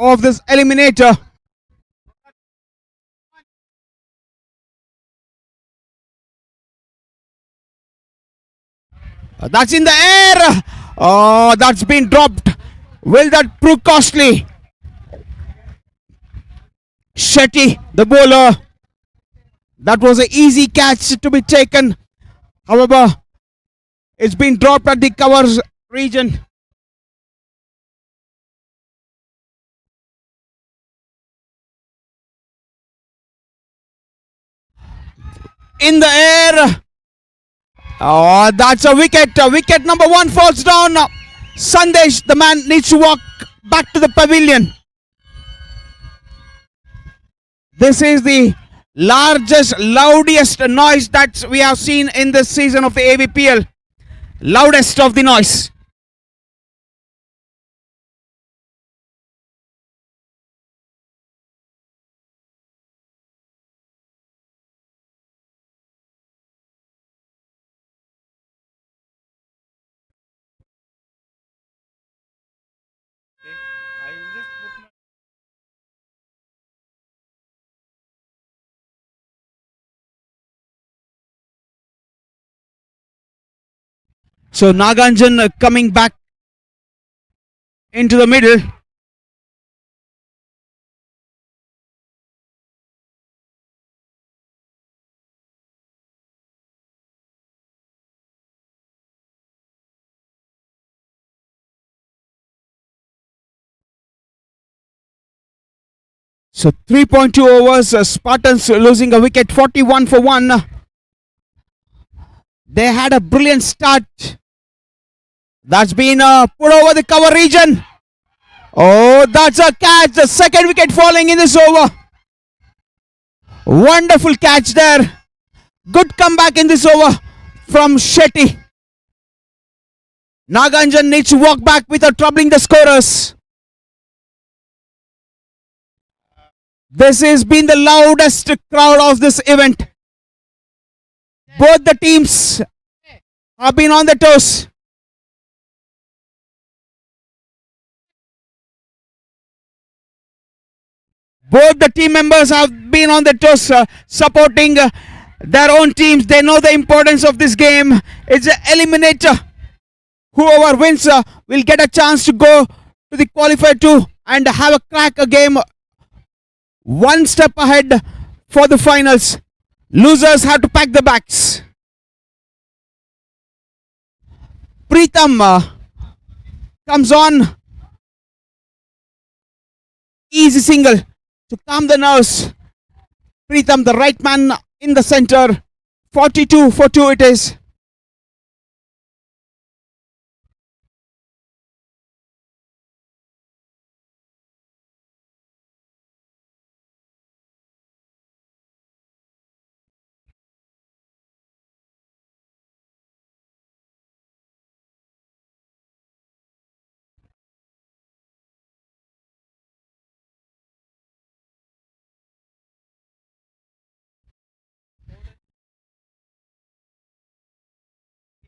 S2: Of this eliminator. That's in the air. Oh, that's been dropped. Will that prove costly? Shetty, the bowler. That was an easy catch to be taken. However, it's been dropped at the covers region. In the air. Oh, that's a wicket. Wicket number 1 falls down. Sandesh, the man, needs to walk back to the pavilion. This is the largest, loudest noise that we have seen in this season of the AVPL. Loudest of the noise. So Naganjan coming back into the middle. So 3.2 overs, Spartans losing a wicket, 41 for 1. They had a brilliant start. That's been put over the cover region. Oh, that's a catch. The second wicket falling in this over. Wonderful catch there. Good comeback in this over from Shetty. Naganjan needs to walk back without troubling the scorers. This has been the loudest crowd of this event. Both the teams have been on their toes. Both the team members have been on their toes supporting their own teams. They know the importance of this game. It's an eliminator. Whoever wins will get a chance to go to the qualifier 2 and have a crack a game one step ahead for the finals. Losers have to pack the bags. Preetham comes on. Easy single to calm the nerves. Preetham, the right man in the center 42 for 2 it is.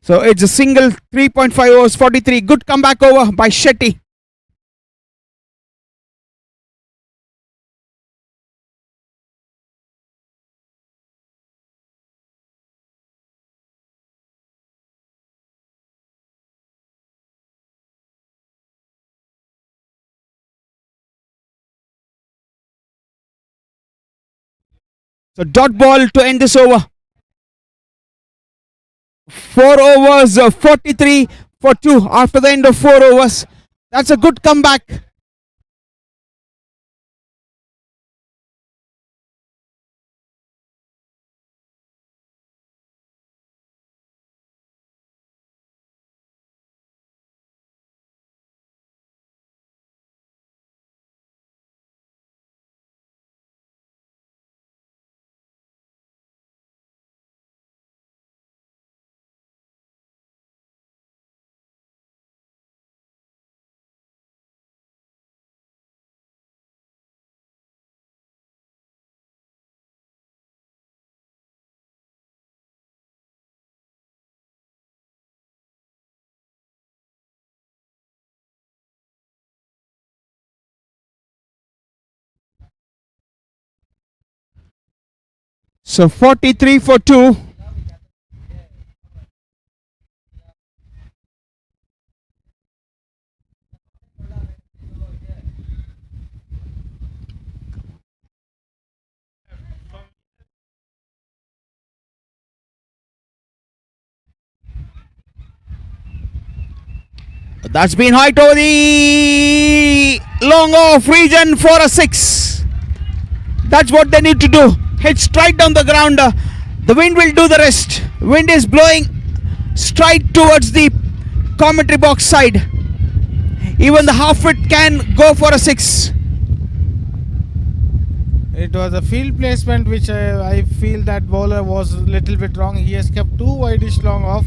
S2: So it's a single 3.5 overs 43. Good comeback over by Shetty. So dot ball to end this over. 4 overs 43 for 2 after the end of 4 overs. That's a good comeback. So 43 for 2. That's been high to the long off region for a 6. That's what they need to do. Hit straight down the ground. The wind will do the rest. Wind is blowing straight towards the commentary box side. Even the half foot can go for a 6.
S1: It was a field placement which I feel that bowler was a little bit wrong. He has kept 2 wideish long off.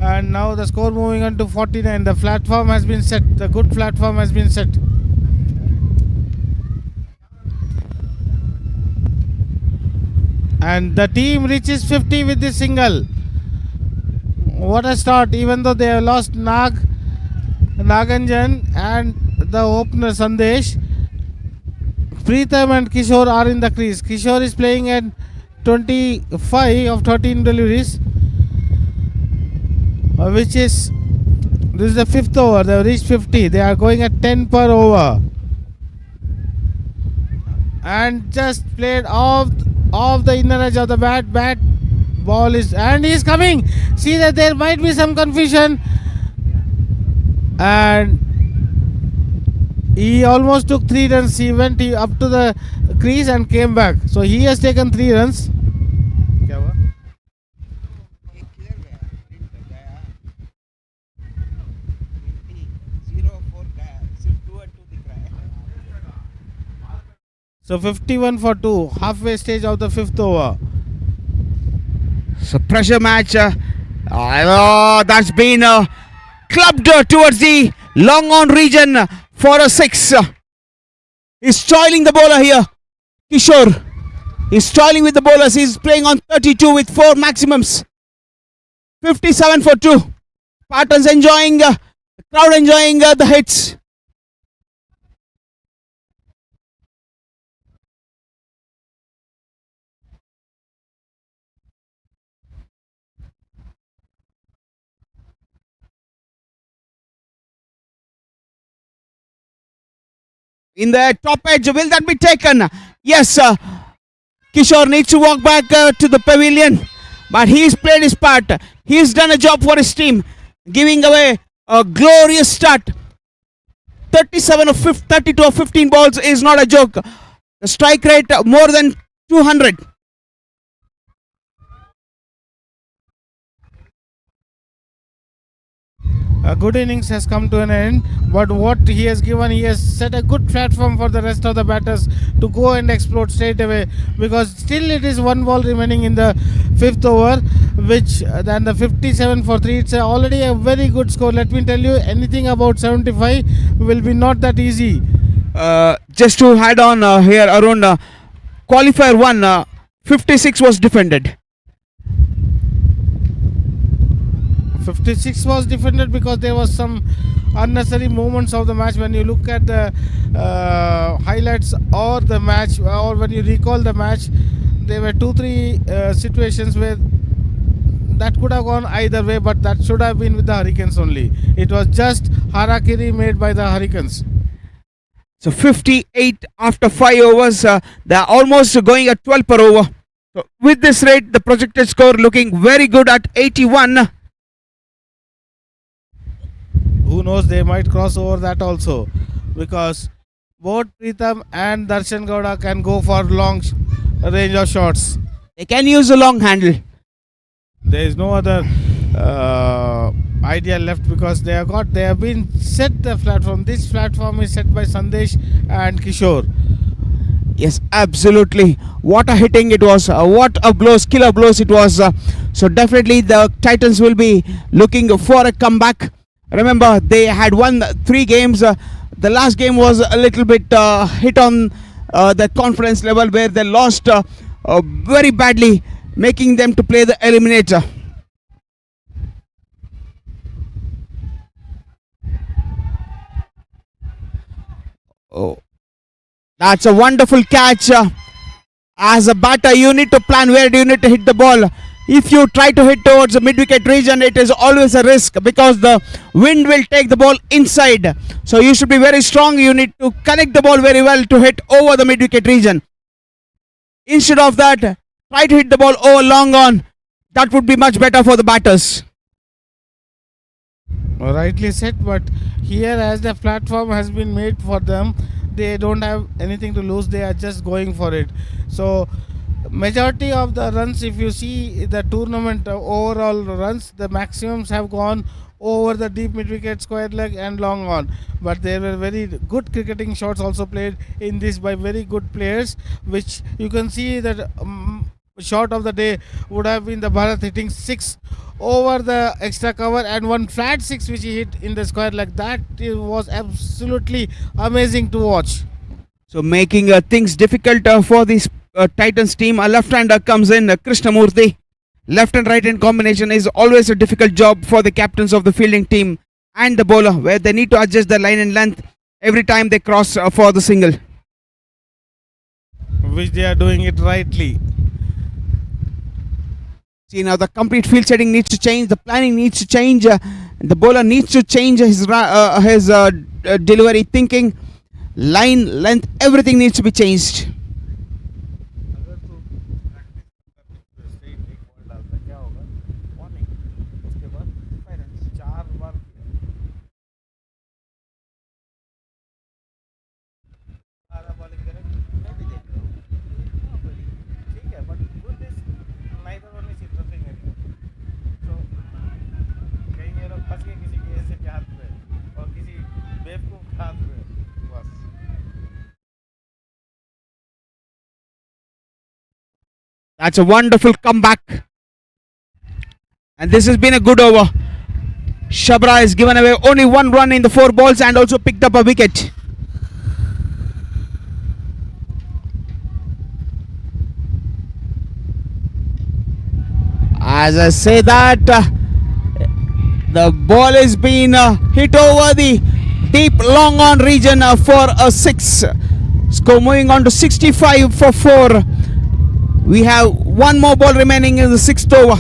S1: And now the score moving on to 49. The platform has been set. The good platform has been set. And the team reaches 50 with this single. What a start. Even though they have lost Naganjan and the opener Sandesh, Preetham and Kishore are in the crease. Kishore is playing at 25 of 13 deliveries, which is, this is the 5th over. They have reached 50. They are going at 10 per over. And just played off the inner edge of the bat. Ball is, and he is coming. See that there might be some confusion. And he almost took 3 runs. He went up to the crease and came back. So he has taken 3 runs. So 51 for 2, halfway stage of the 5th over.
S2: So pressure match. That's been clubbed towards the long on region for a 6. He's toiling the bowler here. Kishore. He's toiling with the bowlers. He's playing on 32 with 4 maximums. 57 for 2. Spartans enjoying, the crowd enjoying the hits. In the top edge, will that be taken? Yes, Kishore needs to walk back to the pavilion, but he's played his part. He's done a job for his team, giving away a glorious start. 32 of 15 balls is not a joke. The strike rate more than 200.
S1: a good innings has come to an end, but what he has given, he has set a good platform for the rest of the batters to go and explode straight away, because still it is one ball remaining in the fifth over, which then the 57 for 3, it's already a very good score. Let me tell you, anything about 75 will be not that easy.
S2: Just to add on here, Arun, qualifier 1, 56 was defended.
S1: 56 was defended because there was some unnecessary moments of the match. When you look at the highlights or the match, or when you recall the match, there were 2-3 situations where that could have gone either way, but that should have been with the Hurricanes only. It was just harakiri made by the Hurricanes.
S2: So 58 after 5 overs, they are almost going at 12 per over. So with this rate, the projected score looking very good at 81.
S1: Who knows, they might cross over that also, because both Pritham and Darshan Gowda can go for long range of shots.
S2: They can use a long handle.
S1: There is no other idea left, because they have been set the platform. This platform is set by Sandesh and Kishore.
S2: Yes, absolutely. What a hitting it was. What a blows, killer blows it was. So definitely the Titans will be looking for a comeback. Remember, they had won 3 games. The last game was a little bit hit on the conference level, where they lost very badly, making them to play the Eliminator. Oh, that's a wonderful catch. As a batter, you need to plan where do you need to hit the ball. If you try to hit towards the mid-wicket region, it is always a risk, because the wind will take the ball inside. So you should be very strong. You need to connect the ball very well to hit over the mid-wicket region. Instead of that, try to hit the ball over long on. That would be much better for the batters.
S1: Rightly said, but here, as the platform has been made for them, they don't have anything to lose. They are just going for it. So majority of the runs, if you see the tournament overall runs, the maximums have gone over the deep mid wicket, square leg and long on, but there were very good cricketing shots also played in this by very good players, which you can see that shot of the day would have been the Bharat hitting 6 over the extra cover, and one flat 6 which he hit in the square leg. That was absolutely amazing to watch.
S2: So making things difficult for this Titans team. A left-hander comes in, Krishnamurthy. Left and right hand combination is always a difficult job for the captains of the fielding team and the bowler, where they need to adjust the line and length every time they cross for the single,
S1: which they are doing it rightly.
S2: See, now the complete field setting needs to change, the planning needs to change, the bowler needs to change his delivery thinking, line, length, everything needs to be changed. That's a wonderful comeback. And this has been a good over. Shabra has given away only 1 run in the 4 balls and also picked up a wicket. As I say that, the ball is being hit over the deep long on region for a 6. Score moving on to 65 for 4. We have 1 more ball remaining in the 6th over.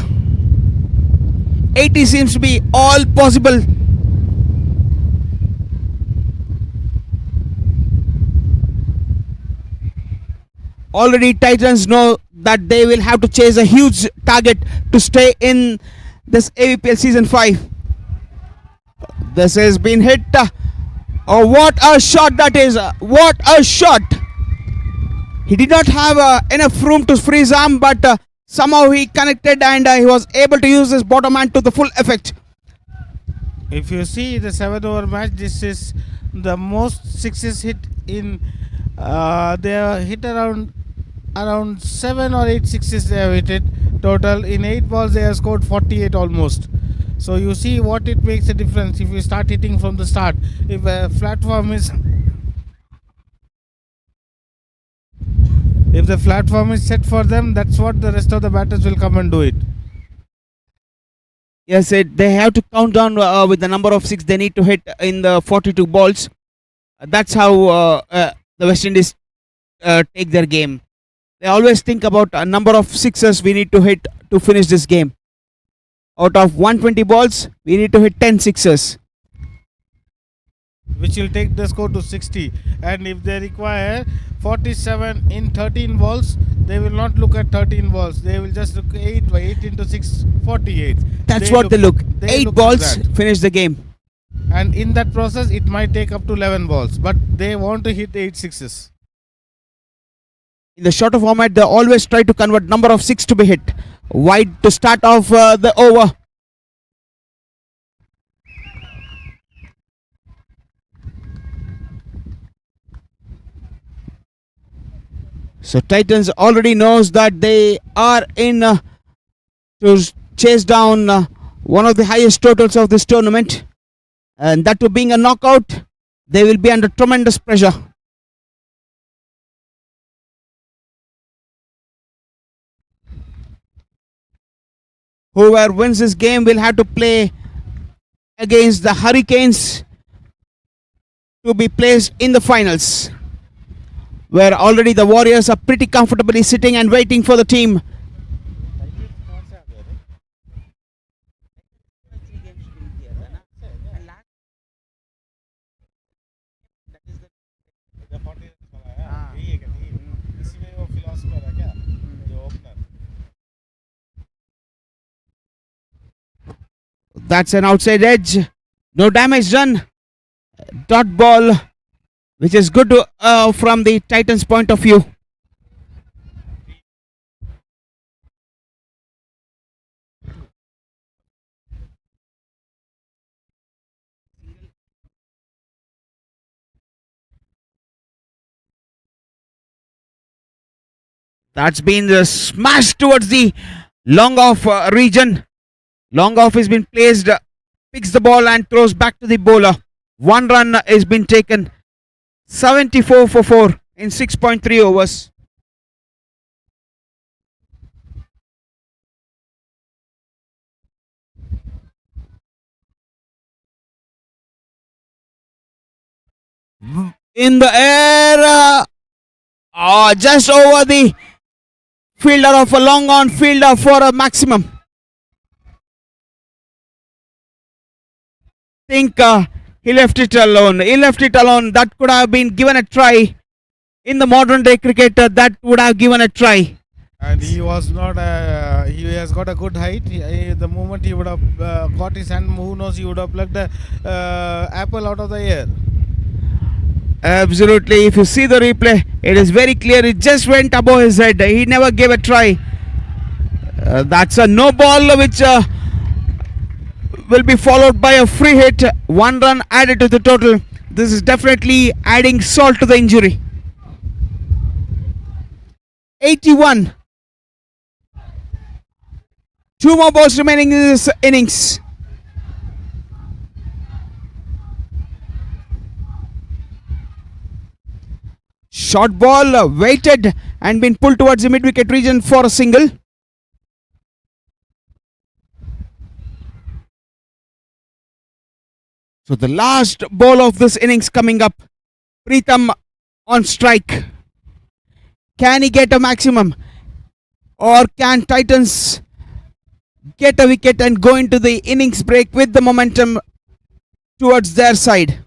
S2: 80 seems to be all possible. Already Titans know that they will have to chase a huge target to stay in this AVPL Season 5. This has been hit. Oh, what a shot that is. What a shot. He did not have enough room to free his arm, but somehow he connected and he was able to use his bottom hand to the full effect.
S1: If you see the 7-over match, this is the most sixes hit in. They have hit around 7 or 8 sixes they have hit it total. In 8 balls they have scored 48 almost. So you see what it makes a difference if you start hitting from the start. If a platform is if the platform is set for them, that's what the rest of the batters will come and do it.
S2: Yes, they have to count down with the number of six they need to hit in the 42 balls. That's how the West Indies take their game. They always think about a number of sixes we need to hit to finish this game. Out of 120 balls, we need to hit 10 sixes.
S1: Which will take the score to 60. And if they require 47 in 13 balls, they will not look at 13 balls. They will just look 8 into 6, 48.
S2: That's what they look. 8 balls, finish the game.
S1: And in that process, it might take up to 11 balls. But they want to hit 8 sixes.
S2: In the shorter format, they always try to convert number of 6 to be hit. Wide to start off the over. So Titans already knows that they are in to chase down one of the highest totals of this tournament, and that to being a knockout, they will be under tremendous pressure. Whoever wins this game will have to play against the Hurricanes to be placed in the finals, where already the Warriors are pretty comfortably sitting and waiting for the team. That's an outside edge. No damage done. Dot ball, which is good to, from the Titans' point of view. That's been smashed towards the long off region. Long off has been placed, picks the ball and throws back to the bowler. 1 run has been taken. 74 for 4 in 6.3 overs. In the air, just over the fielder of a long on fielder for a maximum. Think he left it alone. That could have been given a try. In the modern day cricket, that would have given a try.
S1: And he was not, he has got a good height. The moment he would have got his hand, who knows, he would have plucked the apple out of the air.
S2: Absolutely. If you see the replay, it is very clear. It just went above his head. He never gave a try. That's a no ball, which will be followed by a free hit. 1 run added to the total. This is definitely adding salt to the injury. 81. 2 more balls remaining in this innings. Short ball weighted and been pulled towards the mid-wicket region for a single. So the last ball of this innings coming up. Pritham on strike. Can he get a maximum? Or can Titans get a wicket and go into the innings break with the momentum towards their side?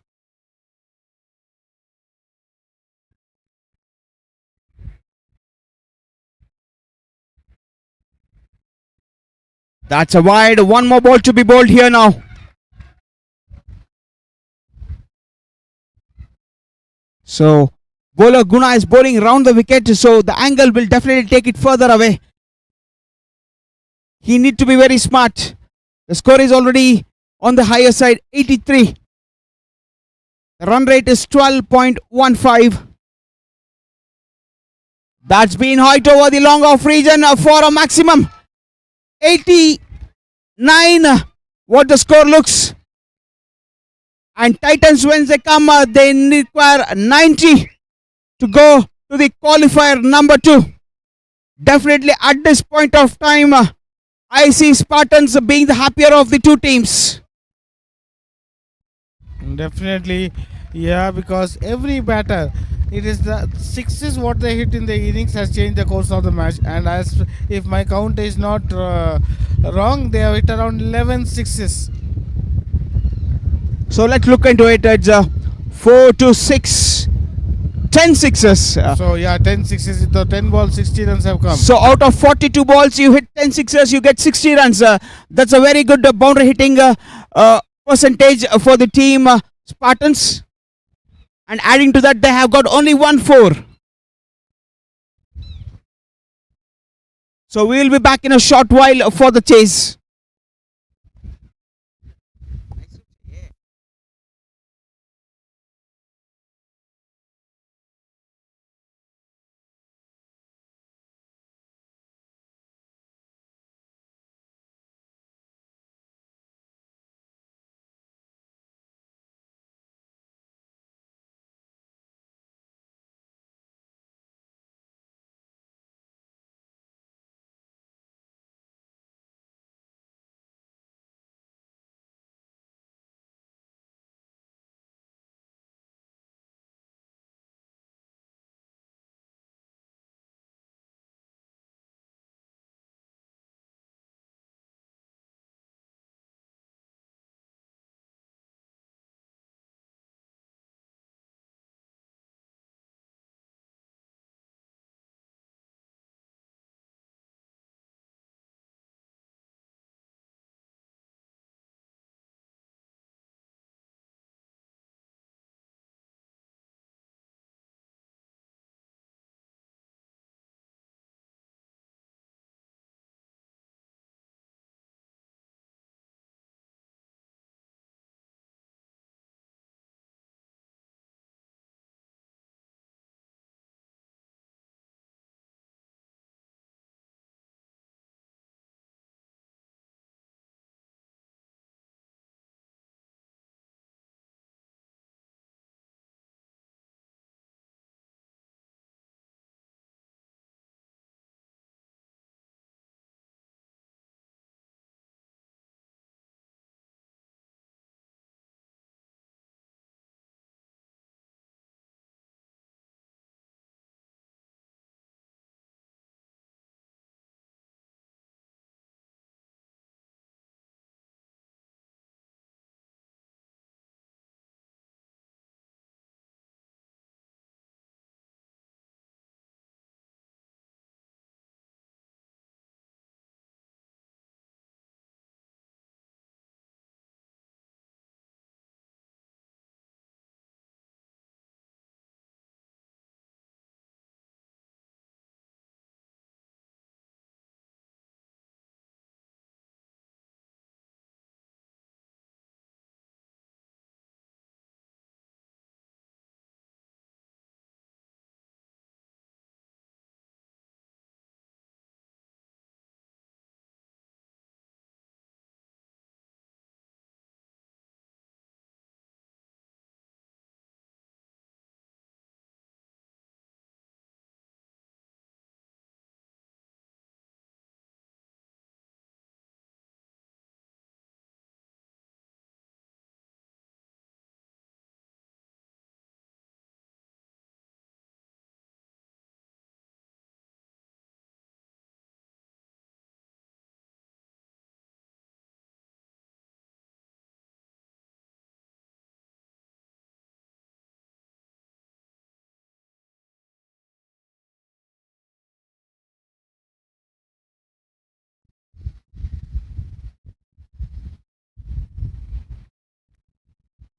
S2: That's a wide. 1 more ball to be bowled here now. So bowler Guna is bowling round the wicket, so the angle will definitely take it further away. He need to be very smart. The score is already on the higher side, 83. The run rate is 12.15. That's been hit over the long off region for a maximum 89. What the score looks. And Titans, when they come, they require 90 to go to the qualifier number 2. Definitely at this point of time, I see Spartans being the happier of the two teams.
S1: Definitely, yeah, because every batter, it is the sixes what they hit in the innings has changed the course of the match. And as if my count is not wrong, they have hit around 11 sixes.
S2: So let's look into it. It's 4 to 6, 10 sixes.
S1: So yeah, 10 sixes. The 10 balls, 60 runs have come.
S2: So out of 42 balls, you hit 10 sixes, you get 60 runs. That's a very good boundary hitting percentage for the team Spartans. And adding to that, they have got only 1 4. So we will be back in a short while for the chase.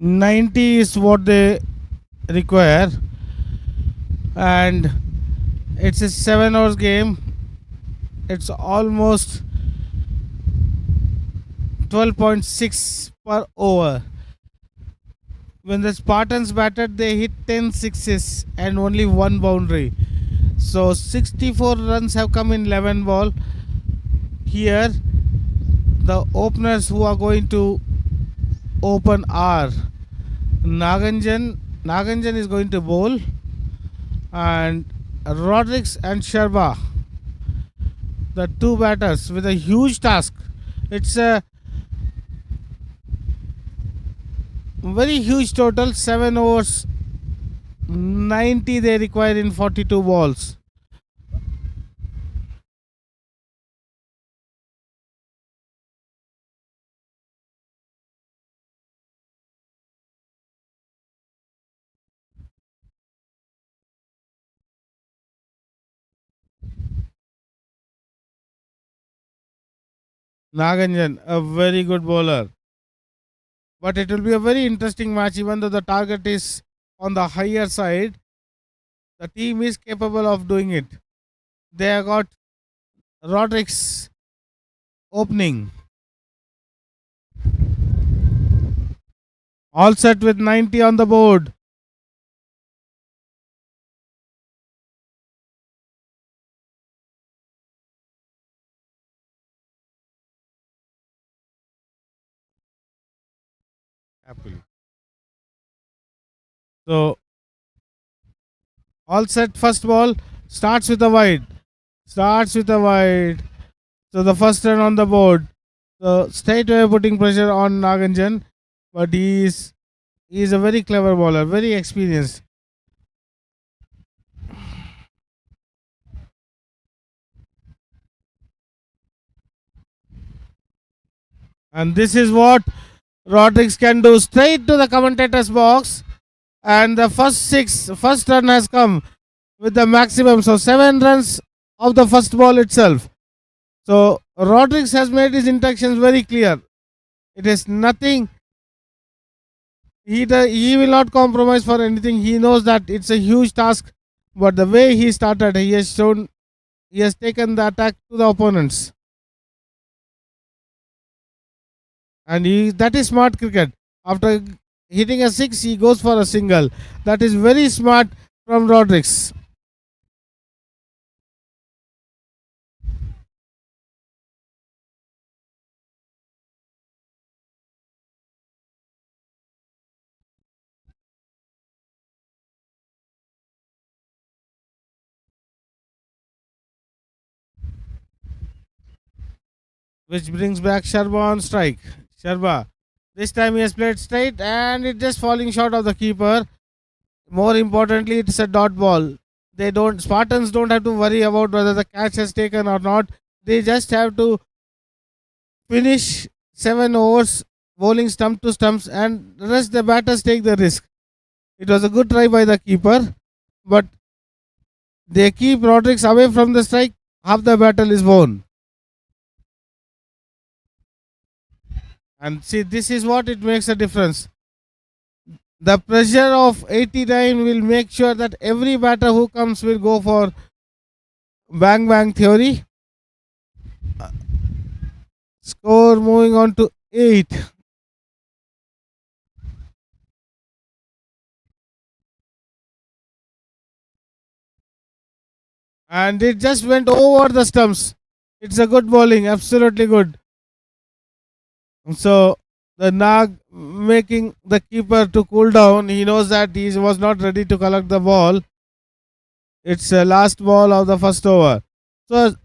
S1: $90 is what they require, and it's a 7 hours game. It's almost 12.6 per over. When the Spartans batted, they hit 10 sixes and only one boundary. So 64 runs have come in 11 ball. Here, the openers who are going to open are Naganjan. Naganjan is going to bowl, and Rodriguez and Sharma, the two batters with a huge task. It's a very huge total, 7 overs, 90 they require in 42 balls. Naganjan, a very good bowler. But it will be a very interesting match, even though the target is on the higher side. The team is capable of doing it. They have got Rodriguez opening. All set with 90 on the board. Happily. So, all set, first ball, starts with a wide. Starts with a wide. So, the first run on the board. So, straight away putting pressure on Naganjan. But he is a very clever bowler, very experienced. And this is what Rodriguez can do. Straight to the commentator's box. And the first run has come with the maximum. So 7 runs of the first ball itself. So Rodriguez has made his intentions very clear. It is nothing. He will not compromise for anything. He knows that it's a huge task. But the way he started, he has taken the attack to the opponents. And that is smart cricket. After hitting a 6, he goes for a single. That is very smart from Rodriguez. Which brings back Sharma on strike. Sharma. This time he has played straight and it's just falling short of the keeper. More importantly, it's a dot ball. Spartans don't have to worry about whether the catch has taken or not. They just have to finish 7 overs bowling stump to stumps, and the rest the batters take the risk. It was a good try by the keeper, but they keep Rodriguez away from the strike. Half the battle is won. And see, this is what it makes a difference. The pressure of 89 will make sure that every batter who comes will go for bang bang theory. Score moving on to 8. And it just went over the stumps. It's a good bowling, absolutely good. So the Nag making the keeper to cool down. He knows that he was not ready to collect the ball. It's the last ball of the first over. So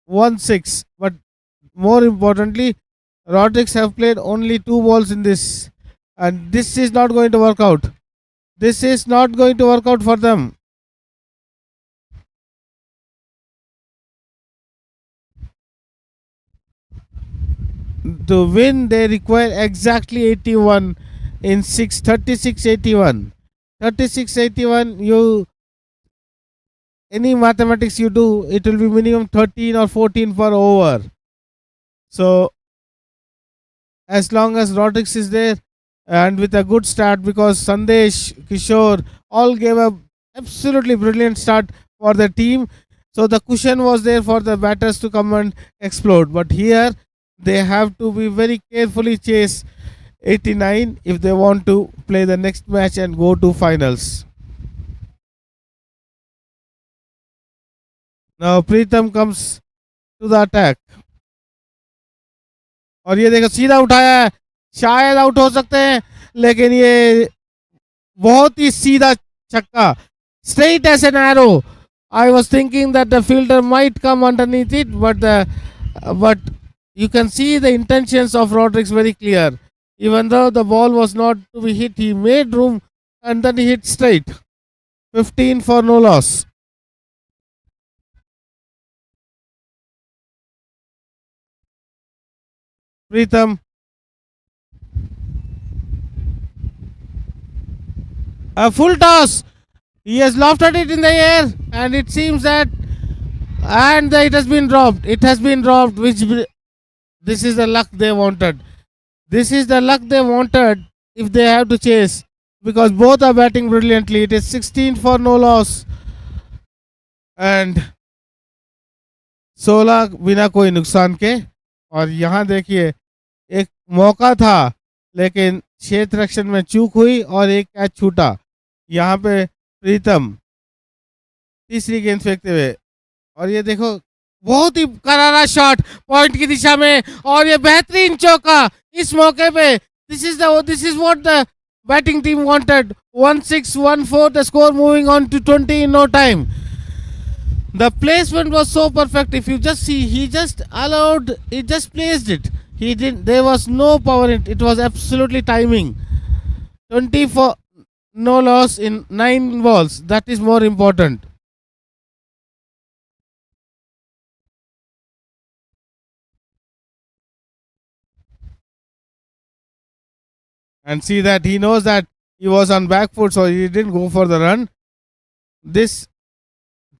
S1: 1-6. But more importantly, Rodriguez have played only 2 balls in this. And this is not going to work out. This is not going to work out for them. To win, they require exactly 81 in 6, 36-81. 36-81, any mathematics you do, it will be minimum 13 or 14 per over. So, as long as Rodriguez is there and with a good start, because Sandesh, Kishore all gave a absolutely brilliant start for the team. So, the cushion was there for the batters to come and explode. But here, they have to be very carefully chase 89 if they want to play the next match and go to finals. Now Pritam comes to the attack. और ये देखो सीधा उठाया है, शायद out हो सकते हैं, लेकिन ये बहुत ही सीधा छक्का, straight as an arrow. I was thinking that the fielder might come underneath it, but you can see the intentions of Rodriguez very clear. Even though the ball was not to be hit, he made room and then he hit straight. 15 for no loss. Pritham. A full toss. He has lofted it in the air, and it seems that, and it has been dropped. It has been dropped, which this is the luck they wanted. This is the luck they wanted if they have to chase, because both are batting brilliantly. It is 16 for no loss and 16 बिना कोई नुकसान के. और यहाँ देखिए एक मौका था, लेकिन क्षेत्र रक्षण में चूक हुई और एक कैच छूटा. यहाँ पे प्रीतम तीसरी गेंद फेंकते हुए, और ये देखो बहुत ही करारा शॉट पॉइंट की दिशा में, और ये बेहतरीन चौका इस मौके पे. This is what the batting team wanted. 16-14, the score moving on to 20 in no time. The placement was so perfect. If you just see, he just placed it. He didn't, there was no power in it. It was absolutely timing. 20 for no loss in 9 balls. That is more important. And see that he knows that he was on back foot, so he didn't go for the run. This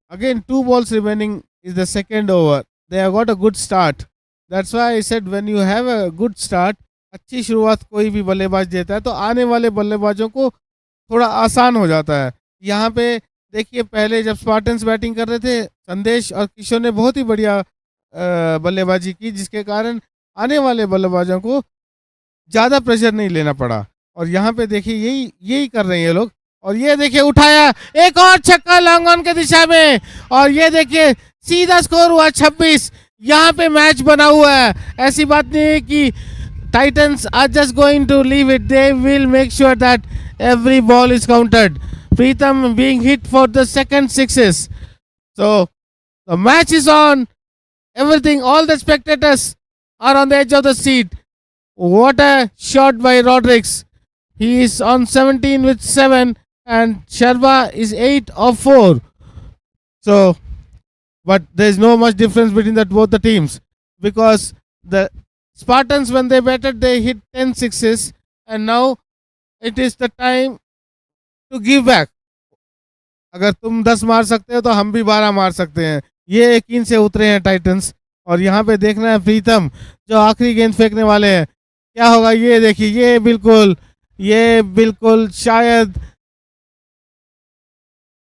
S1: again, 2 balls remaining is the second over. They have got a good start. That's why I said when you have a good start, अच्छी शुरुआत कोई भी बल्लेबाज देता है तो आने वाले बल्लेबाजों को थोड़ा आसान हो जाता है. यहाँ पे देखिए पहले जब स्पार्टन्स बैटिंग कर रहे थे, संदेश और किशोर ने बहुत ही बढ़िया बल्लेबाजी की, जिसके कारण आने वाले बल्लेबाजों को ज़्यादा प्रेशर नहीं लेना पड़ा. और यहाँ पे देखिए यही कर रहे हैं ये लोग. और ये देखिए उठाया एक और छक्का लॉन्ग ऑन के दिशा में, और ये देखिए सीधा स्कोर हुआ 26. यहाँ पे मैच बना हुआ है. ऐसी बात नहीं है कि Titans are just going to leave it. They will make sure that every ball is counted. Pritam being hit for the second sixes. So the match is on. Everything, all the spectators are on the edge of the seat. What a shot by Rodriguez. He is on 17 with 7 and Sharma is 8 of 4. So, but there is no much difference between both the teams, because the Spartans, when they batted, they hit 10 sixes, and now it is the time to give back. अगर तुम 10 मार सकते हो तो हम भी 12 मार सकते हैं. ये यकीन से उतरे हैं टाइटंस. और यहाँ पे देखना है प्रीतम जो आखिरी गेंद फेंकने वाले हैं, क्या होगा. ये देखिए ये बिल्कुल शायद.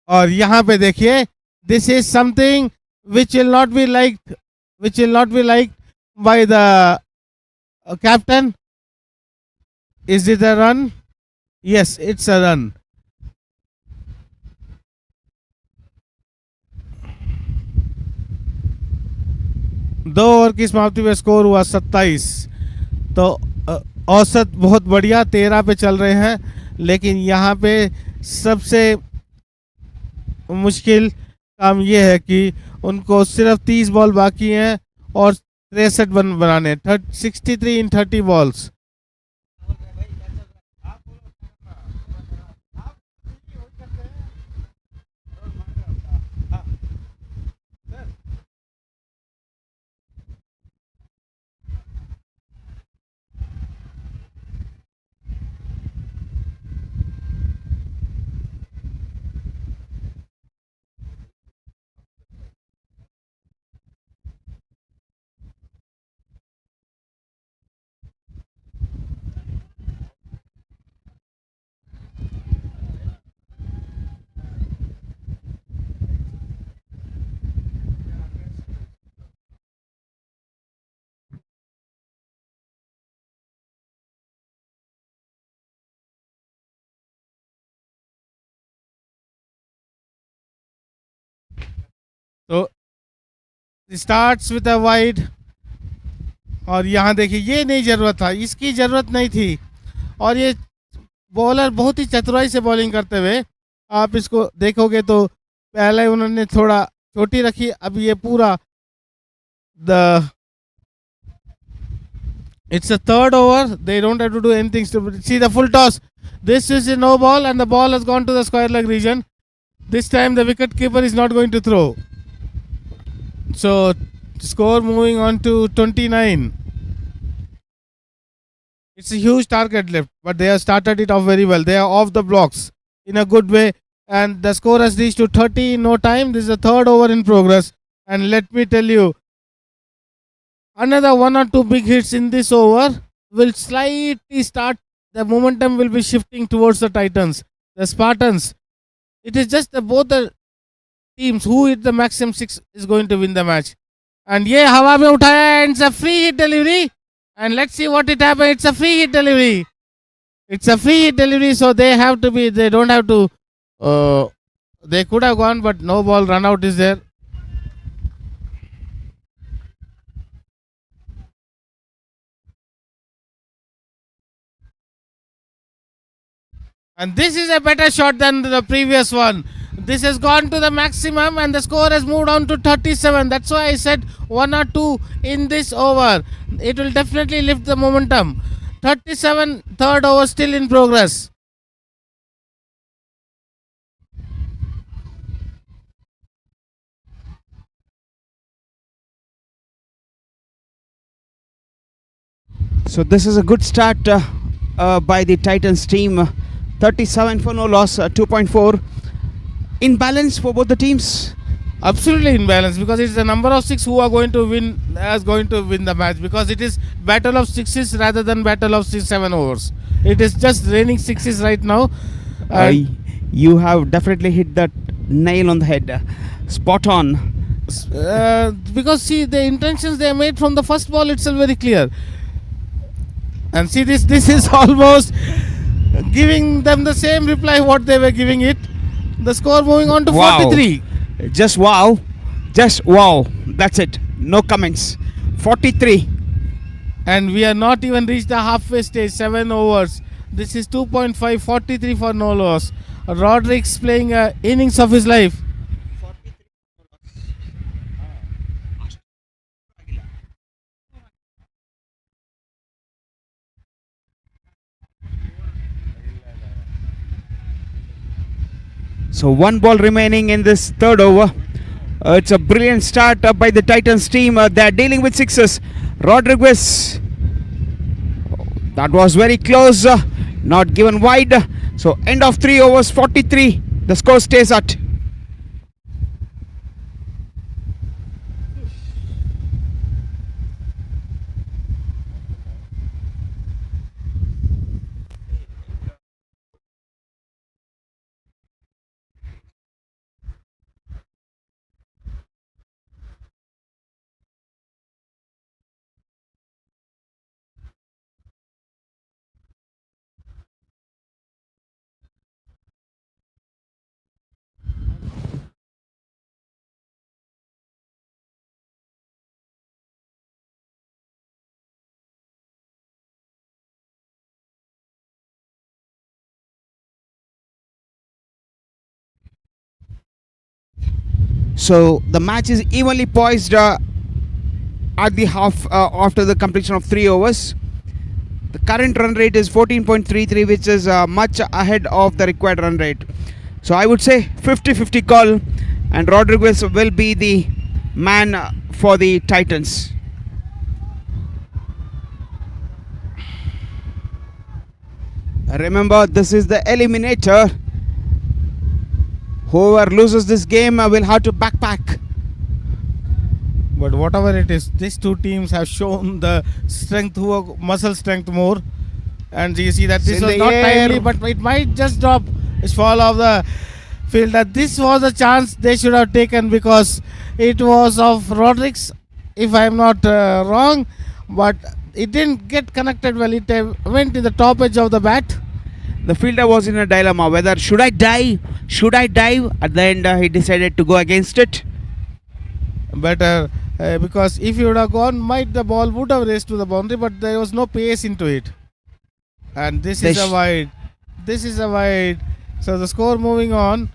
S1: और यहाँ पे देखिए this is something which will not be liked by the captain. Is it a run? Yes, it's a run. दो ओवर की समाप्ति में स्कोर हुआ 27. तो औसत बहुत बढ़िया 13 पे चल रहे हैं, लेकिन यहाँ पे सबसे मुश्किल काम ये है कि उनको सिर्फ 30 बॉल बाकी हैं और 63 बनाने. 63 in 30 balls. तो स्टार्ट्स विद अ वाइड, और यहाँ देखिए ये नहीं जरूरत था, इसकी जरूरत नहीं थी, और ये बॉलर बहुत ही चतुराई से बॉलिंग करते हुए, आप इसको देखोगे तो पहले उन्होंने थोड़ा छोटी रखी, अब ये पूरा the it's a third over, they don't have to do anything stupid. See the full toss, this is a no ball and the ball has gone to the square leg region. This time the wicket keeper is not going to throw, so score moving on to 29. It's a huge target left, but they have started it off very well. They are off the blocks in a good way, and the score has reached to 30 in no time. This is the third over in progress, and let me tell you, another 1 or 2 big hits in this over will slightly start, the momentum will be shifting towards the Titans. The Spartans, it is just both the teams who hit the maximum 6 is going to win the match. And ये हवा में उठाया, and it's a free hit delivery, and let's see what it happens. It's a free hit delivery. It's a free hit delivery, so they don't have to, they could have gone, but no ball, run out is there. And this is a better shot than the previous one. This has gone to the maximum and the score has moved on to 37. That's why I said 1 or 2 in this over. It will definitely lift the momentum. 37, third over still in progress.
S2: So this is a good start by the Titans team. 37 for no loss, 2.4. In balance for both the teams.
S1: Absolutely in balance, because it's the number of 6 who are going to win the match, because it is battle of 6s rather than battle of 7 overs. It is just raining 6s right now.
S2: You have definitely hit that nail on the head. Spot on.
S1: Because see, the intentions they made from the first ball itself very clear. And see, this is almost giving them the same reply what they were giving it. The score moving on to 43.
S2: Just wow. Just wow. That's it. No comments. 43.
S1: And we are not even reached the halfway stage. 7 overs. This is 2.5. 43 for no loss. Rodriguez playing innings of his life.
S2: So 1 ball remaining in this third over. It's a brilliant start by the Titans team. They're dealing with 6s. Rodriguez. That was very close. Not given wide. So end of 3 overs, 43. The score stays at. So the match is evenly poised at the half after the completion of 3 overs. The current run rate is 14.33, which is much ahead of the required run rate. So I would say 50-50 call, and Rodriguez will be the man for the Titans. Remember, this is the Eliminator. Whoever loses this game will have to backpack.
S1: But whatever it is, these two teams have shown the strength, muscle strength more. And you see that this was not timely, but it might just drop. It's fall of the fielder. This was a chance they should have taken, because it was of Rodriguez, if I am not wrong. But it didn't get connected well. It went in the top edge of the bat.
S2: The fielder was in a dilemma whether should I dive. At the end he decided to go against it.
S1: better because if you would have gone, might the ball would have raced to the boundary, but there was no pace into it. And this is a wide. This is a wide. So the score moving on.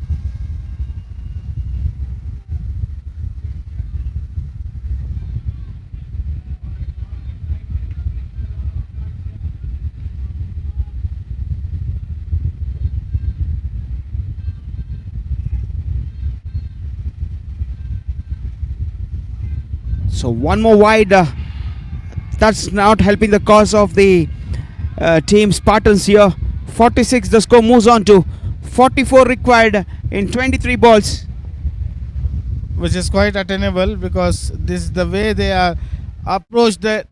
S2: So one more wide. That's not helping the cause of the team Spartans here. 46. The score moves on to 44 required in 23 balls.
S1: Which is quite attainable because this is the way they are approached the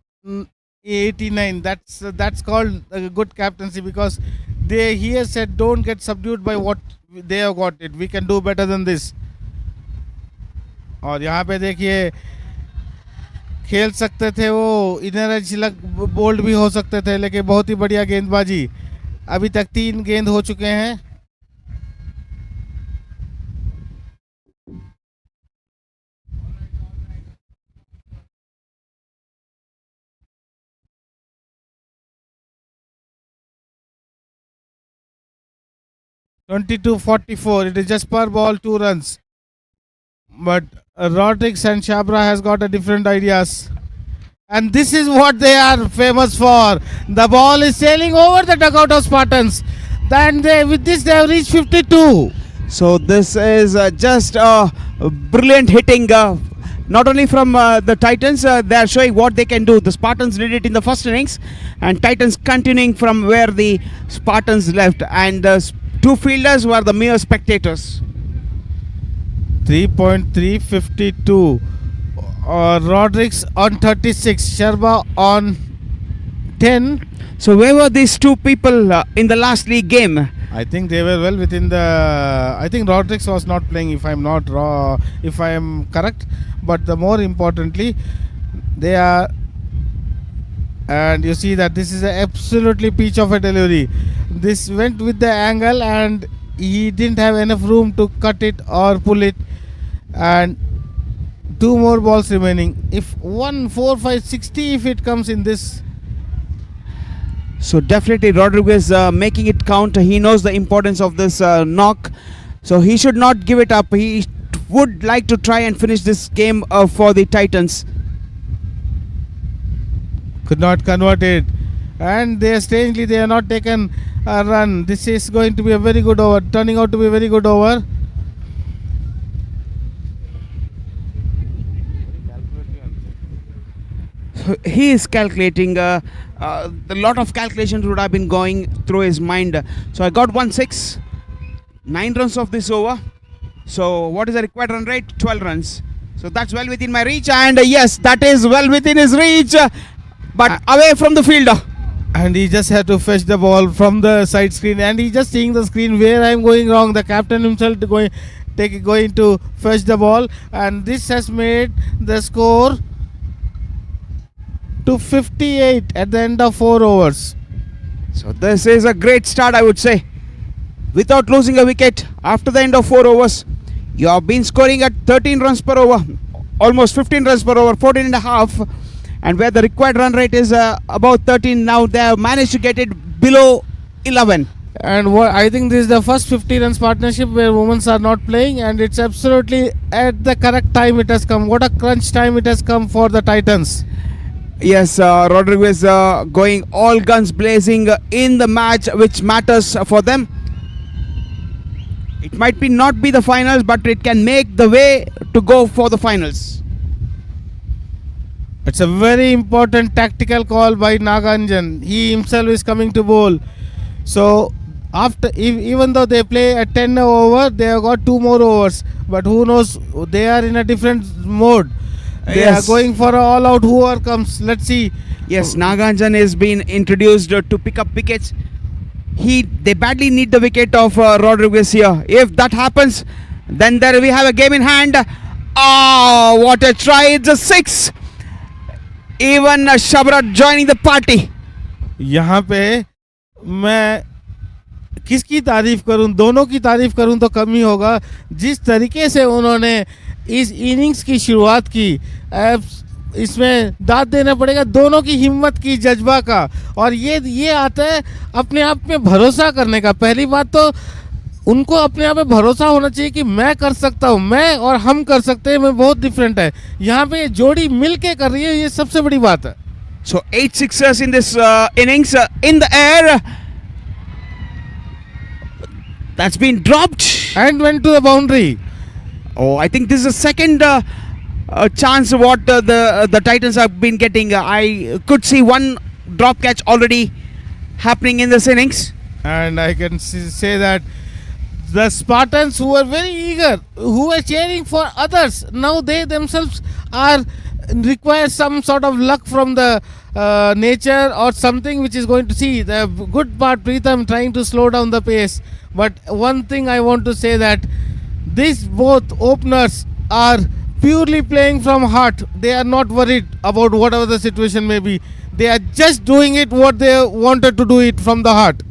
S1: 89. That's called a good captaincy because he has said don't get subdued by what they have got it. We can do better than this. और यहाँ पे देखिए खेल सकते थे वो inner as bold भी हो सकते थे लेकिन बहुत ही बढ़िया गेंदबाजी अभी तक 3 गेंद हो चुके हैं 22-44. It is just per ball 2 runs. But Rodriguez and Shabra has got a different ideas. And this is what they are famous for. The ball is sailing over the dugout of Spartans. Then with this they have reached 52.
S2: So this is just brilliant hitting. Not only from the Titans, they are showing what they can do. The Spartans did it in the first innings, and Titans continuing from where the Spartans left. And the 2 fielders were the mere spectators.
S1: 3.352. Rodriguez on 36. Sharma on 10.
S2: So where were these 2 people in the last league game?
S1: I think they were well within the. I think Rodriguez was not playing. If I'm not wrong, if I am correct. But the more importantly, they are. And you see that this is a absolutely peach of a delivery. This went with the angle, and he didn't have enough room to cut it or pull it. And 2 more balls remaining. If 1, 4, 5, 60, if it comes in this.
S2: So definitely Rodriguez making it count. He knows the importance of this knock. So he should not give it up. He would like to try and finish this game for the Titans.
S1: Could not convert it. And they strangely they have not taken a run. This is going to be a very good over. Turning out to be a very good over.
S2: He is calculating. A lot of calculations would have been going through his mind. So I got 1-6, 9 runs of this over. So what is the required run rate? 12 runs. So that's well within my reach, and yes, that is well within his reach, but away from the fielder.
S1: And he just had to fetch the ball from the side screen, and he just seeing the screen where I'm going wrong. The captain himself going to fetch the ball, and this has made the score to 58 at the end of 4 overs.
S2: So this is a great start, I would say. Without losing a wicket after the end of 4 overs, you have been scoring at 13 runs per over, almost 15 runs per over, 14 and a half, and where the required run rate is about 13. Now they have managed to get it below 11.
S1: And I think this is the first 50 runs partnership where women are not playing, and it's absolutely at the correct time it has come. What a crunch time it has come for the Titans.
S2: Yes, Rodriguez going all guns blazing in the match, which matters for them. It might not be the finals, but it can make the way to go for the finals.
S1: It's a very important tactical call by Naganjan. He himself is coming to bowl. So even though they play a 10 over, they have got 2 more overs. But who knows? They are in a different mode. They are going for all out whoever comes. Let's see.
S2: Yes, Naganjan has been introduced to pick up wickets. They badly need the wicket of Rodriguez here. If that happens, then there we have a game in hand. Oh, what a try. It's a 6. Even Shabra joining the party.
S1: यहाँ पे मैं किसकी तारीफ करूं, दोनों की तारीफ करूं तो कम ही होगा। जिस तरीके से उन्होंने इस इनिंग्स की शुरुआत की, इसमें दाद देना पड़ेगा दोनों की हिम्मत की, जज्बा का। और ये आता है अपने आप में भरोसा करने का। पहली बात तो उनको अपने आप में भरोसा होना चाहिए कि मैं कर सकता हूँ, मैं और हम कर सकते हैं, मैं बहुत डिफरेंट है। यहाँ पे जोड़ी मिल के कर रही है, ये सबसे बड़ी बात है।
S2: So 8 sixers in this innings in the air. That's been dropped
S1: and went to the boundary.
S2: Oh, I think this is the second chance what the Titans have been getting. I could see one drop catch already happening in this innings.
S1: And I can say that the Spartans, who were very eager, who were cheering for others, now they themselves are require some sort of luck from the nature or something which is going to see. The good part, Preetham trying to slow down the pace. But one thing I want to say that these both openers are purely playing from heart. They are not worried about whatever the situation may be. They are just doing it what they wanted to do it from the heart.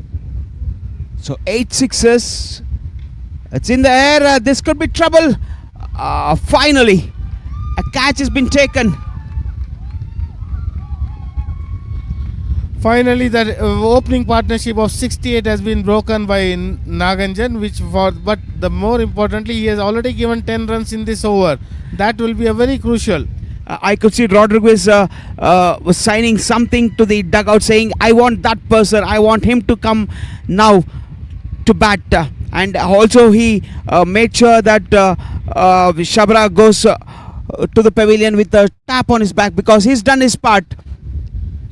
S2: So 8 sixes. It's in the air. This could be trouble. Finally, a catch has been taken.
S1: Finally, the opening partnership of 68 has been broken by Naganjan, but the more importantly, he has already given 10 runs in this over. That will be a very crucial.
S2: I could see Rodriguez was signing something to the dugout, saying, "I want that person. I want him to come now to bat." And also he made sure that Shabra goes to the pavilion with a tap on his back, because he's done his part.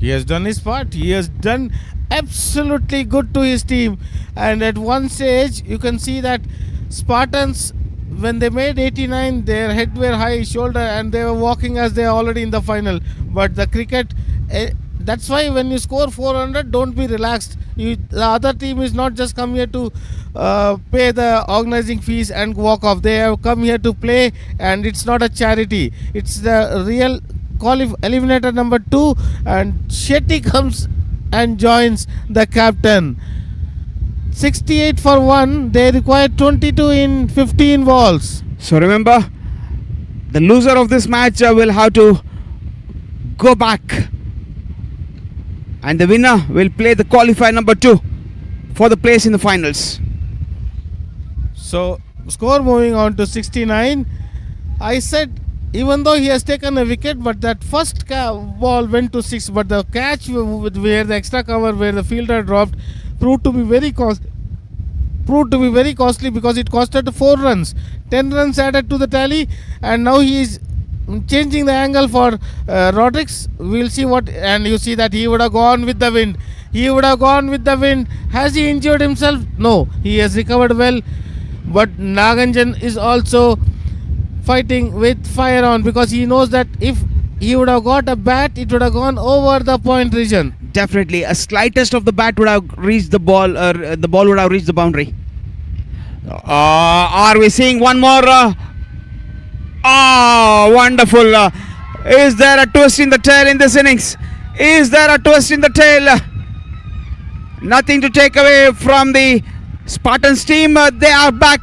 S1: He has done his part. He has done absolutely good to his team. And at one stage, you can see that Spartans, when they made 89, their head were high shoulder and they were walking as they are already in the final. But the cricket, that's why when you score 400, don't be relaxed. The other team is not just come here to pay the organizing fees and walk off. They have come here to play, and it's not a charity. It's the real eliminator number 2, and Shetty comes and joins the captain. 68 for 1. They require 22 in 15 balls.
S2: So remember, the loser of this match will have to go back, and the winner will play the qualifier number 2 for the place in the finals.
S1: So score moving on to 69. I said, even though he has taken a wicket, but that first ball went to 6, but the catch where the extra cover where the fielder dropped proved to be very costly, because it costed 4 runs. 10 runs added to the tally, and now he is changing the angle for Rodriguez. We'll see what, and you see that he would have gone with the wind. Has he injured himself? No, he has recovered well. But Naganjan is also fighting with fire on, because he knows that if he would have got a bat, it would have gone over the point region.
S2: Definitely, a slightest of the bat would have reached the ball, or the ball would have reached the boundary. Are we seeing one more? Wonderful. Is there a twist in the tail in this innings? Nothing to take away from the Spartans team. They are back.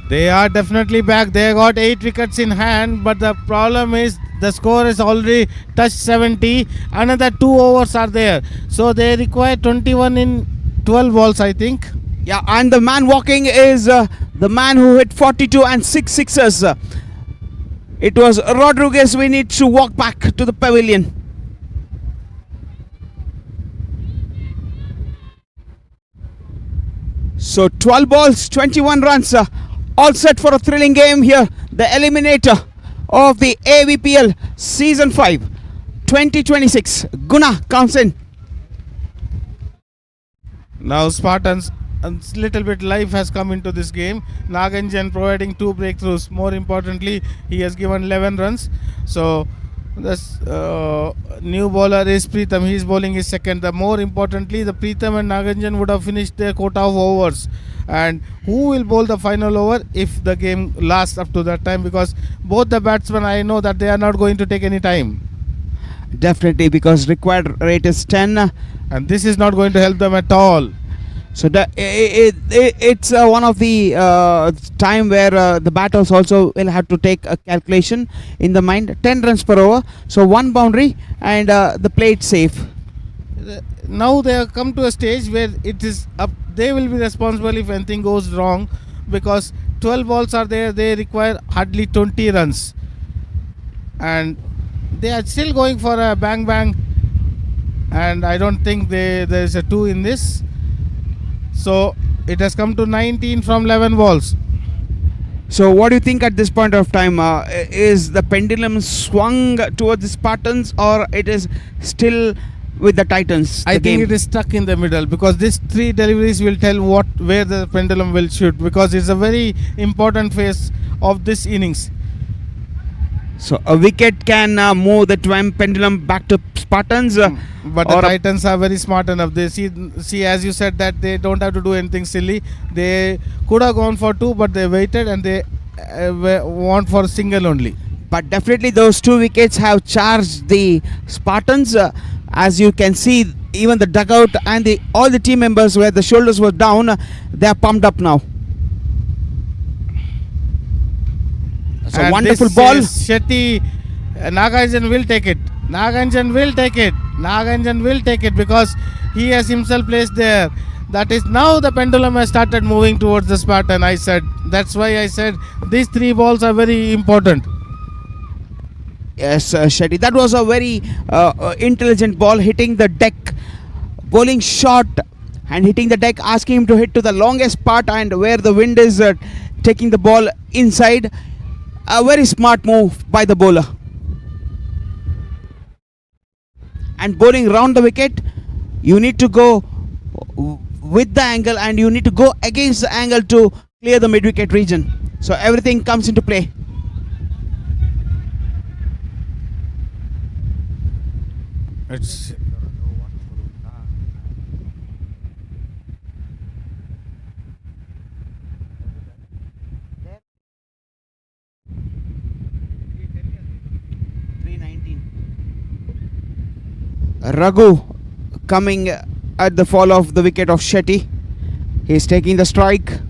S1: They are definitely back. They got 8 wickets in hand, but the problem is the score has already touched 70. Another 2 overs are there. So they require 21 in 12 balls, I think.
S2: Yeah, and the man walking is the man who hit 42 and 6 sixes. It was Rodriguez. We need to walk back to the pavilion. So 12 balls, 21 runs. All set for a thrilling game here. The eliminator of the AVPL Season 5 2026. Guna comes in.
S1: Now Spartans, a little bit life has come into this game. Naganjan providing 2 breakthroughs. More importantly, he has given 11 runs. So this new bowler is Preetham. He is bowling his second. The more importantly, the Preetham and Naganjan would have finished their quota of overs. And who will bowl the final over if the game lasts up to that time? Because both the batsmen, I know that they are not going to take any time.
S2: Definitely, because required rate is 10.
S1: and this is not going to help them at all.
S2: So it's one of the time where the batters also will have to take a calculation in the mind. 10 runs per over, so one boundary and the plate safe.
S1: Now they have come to a stage where it is up. They will be responsible if anything goes wrong, because 12 balls are there. They require hardly 20 runs, and they are still going for a bang bang. And I don't think there is a 2 in this. So it has come to 19 from 11 balls.
S2: So what do you think at this point of time? Is the pendulum swung towards the Spartans, or it is still with the Titans?
S1: I think it is stuck in the middle, because these 3 deliveries will tell where the pendulum will shoot, because it's a very important phase of this innings.
S2: So a wicket can move the pendulum back to Spartans.
S1: But the Titans are very smart enough. They see, as you said, that they don't have to do anything silly. They could have gone for 2, but they waited and they want for single only.
S2: But definitely those 2 wickets have charged the Spartans. As you can see, even the dugout and all the team members where the shoulders were down, they are pumped up now. So
S1: And
S2: wonderful
S1: this
S2: ball.
S1: is Shetty. Nagarjunan will take it. Nagarjunan will take it. Nagarjunan will take it, because he has himself placed there. That is, now the pendulum has started moving towards the Spartan. That's why I said these 3 balls are very important.
S2: Yes, Shetty. That was a very intelligent ball, hitting the deck, bowling short and hitting the deck, asking him to hit to the longest part and where the wind is taking the ball inside. A very smart move by the bowler. And bowling round the wicket, you need to go with the angle and you need to go against the angle to clear the mid-wicket region. So everything comes into play.
S1: It's
S2: Raghu coming at the fall of the wicket of Shetty. He's taking the strike.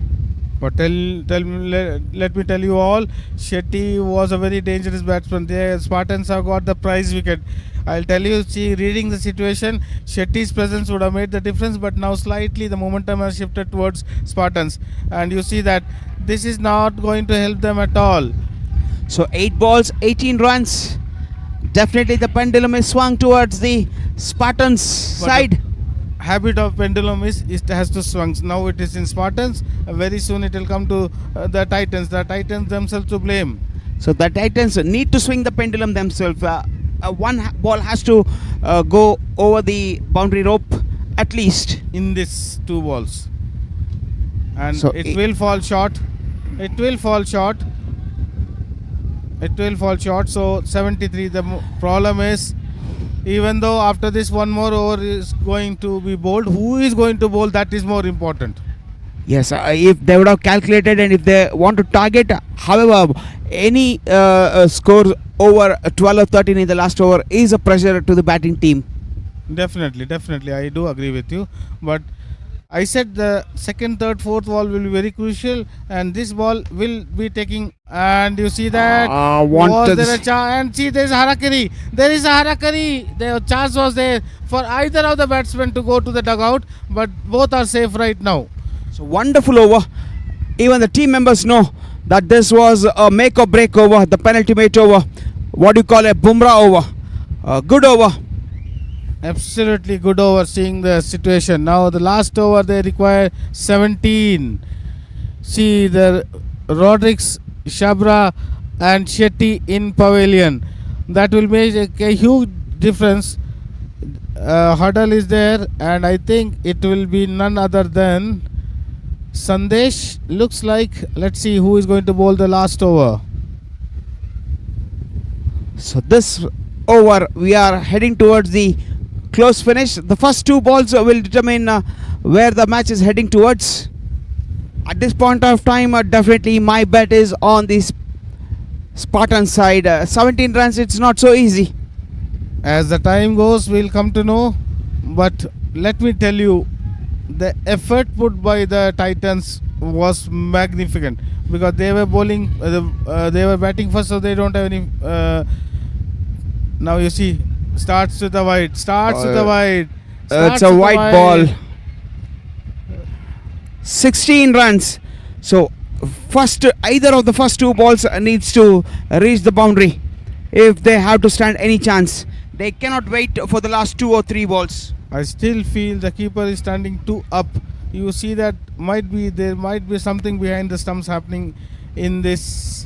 S1: But let me tell you all, Shetty was a very dangerous batsman. The Spartans have got the prize wicket. I'll tell you, reading the situation, Shetty's presence would have made the difference, but now slightly the momentum has shifted towards Spartans. And you see that this is not going to help them at all.
S2: So 8 balls, 18 runs. Definitely the pendulum is swung towards the Spartans side.
S1: Habit of pendulum is it has to swing. Now it is in Spartans. Very soon it will come to the Titans. The Titans themselves to blame.
S2: So the Titans need to swing the pendulum themselves. One ball has to go over the boundary rope at least.
S1: In this 2 balls. And
S2: So
S1: it will fall short. It will fall short. It will fall short. So 73. The problem is, even though after this 1 more over is going to be bowled, who is going to bowl, that is more important.
S2: Yes, if they would have calculated and if they want to target, however, any score over 12 or 13 in the last over is a pressure to the batting team.
S1: Definitely, I do agree with you. But I said the second, third, fourth ball will be very crucial, and this ball will be taking. And you see that was there a chance? And see, there is a harakiri. There is a harakiri. The chance was there for either of the batsmen to go to the dugout, but both are safe right now.
S2: So wonderful over. Even the team members know that this was a make or break over, the penultimate over. What do you call a Bumrah over? A good over.
S1: Absolutely good over, seeing the situation. Now the last over they require 17. See the Rodriguez, Shabra and Shetty in pavilion. That will make a huge difference. Hurdle is there, and I think it will be none other than Sandesh. Looks like, let's see who is going to bowl the last over.
S2: So this over we are heading towards the close finish. The first 2 balls will determine where the match is heading towards. At this point of time, definitely my bet is on the Spartan side. 17 runs, it's not so easy.
S1: As the time goes, we'll come to know. But let me tell you, the effort put by the Titans was magnificent because they were bowling, they were batting first, so they don't have any. Now you see, starts with the wide,
S2: It's a
S1: with the
S2: white ball. 16 runs. So either of the first two balls needs to reach the boundary if they have to stand any chance. They cannot wait for the last 2 or 3 balls.
S1: I still feel the keeper is standing too up. You see that there might be something behind the stumps happening in this.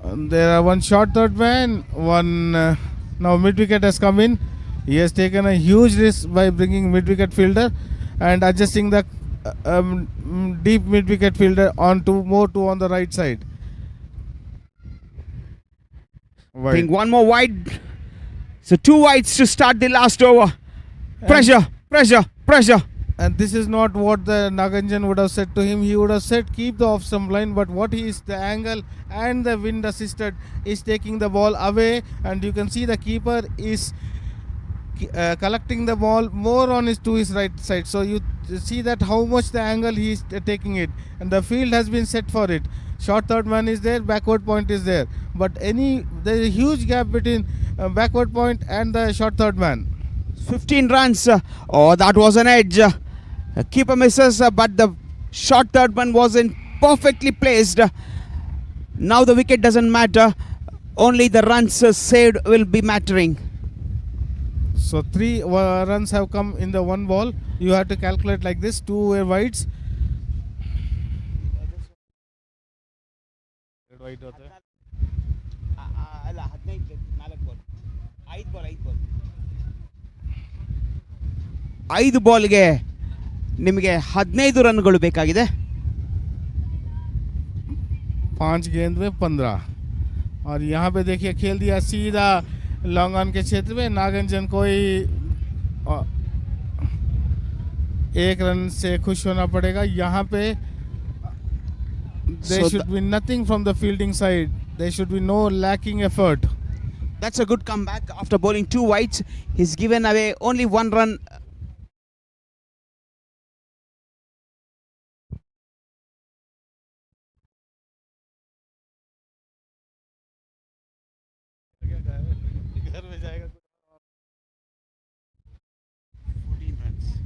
S1: There are one short third man, one now mid wicket has come in. He has taken a huge risk by bringing mid wicket fielder and adjusting the deep mid wicket fielder onto more to on the right side.
S2: I think one more wide. So 2 wides to start the last over. Pressure.
S1: And this is not what the Naganjan would have said to him. He would have said keep the off stump line, but what he is, the angle and the wind assisted is taking the ball away, and you can see the keeper is collecting the ball more on to his right side. So you see that how much the angle he is taking it, and the field has been set for it. Short third man is there, backward point is there, but there is a huge gap between backward point and the short third man.
S2: 15 runs. Oh, that was an edge. Keeper misses, but the short third man wasn't perfectly placed. Now the wicket doesn't matter. Only the runs saved will be mattering.
S1: So 3 runs have come in the one ball. You have to calculate like this. 2 were wides.
S2: ಐದು ಬಾಲ್ಗೆ ನಿಮಗೆ 15 ರನ್ಗಳು ಬೇಕಾಗಿದೆ.
S1: 5 गेंद में 15 और यहाँ पे देखिए खेल दिया सीधा लॉन्ग ऑन के क्षेत्र में. नागंजन कोई 1 रन से खुश होना पड़ेगा. यहाँ पे there should be nothing from the fielding side. There should be no lacking effort.
S2: That's a good comeback after bowling 2 wides. He's given away only 1 run.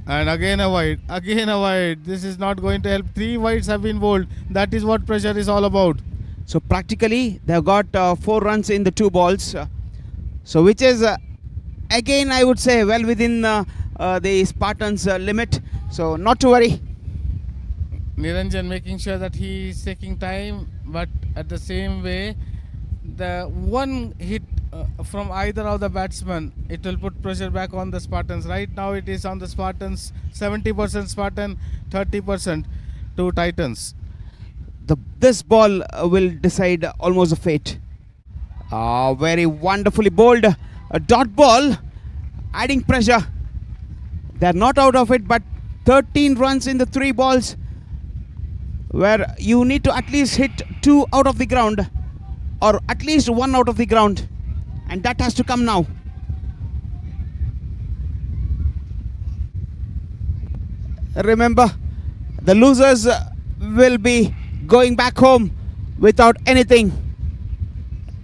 S1: And again a wide. This is not going to help. 3 wides have been bowled. That is what pressure is all about.
S2: So practically they've got 4 runs in the 2 balls. So which is again I would say well within the Spartans limit. So not to worry.
S1: Niranjan making sure that he is taking time, but at the same way, the one hit from either of the batsmen, it will put pressure back on the Spartans. Right now it is on the Spartans, 70% Spartan, 30% to Titans.
S2: This ball will decide almost a fate. Very wonderfully bowled. A dot ball, adding pressure. They're not out of it, but 13 runs in the 3 balls, where you need to at least hit 2 out of the ground, or at least 1 out of the ground, and that has to come now. Remember, the losers will be going back home without anything.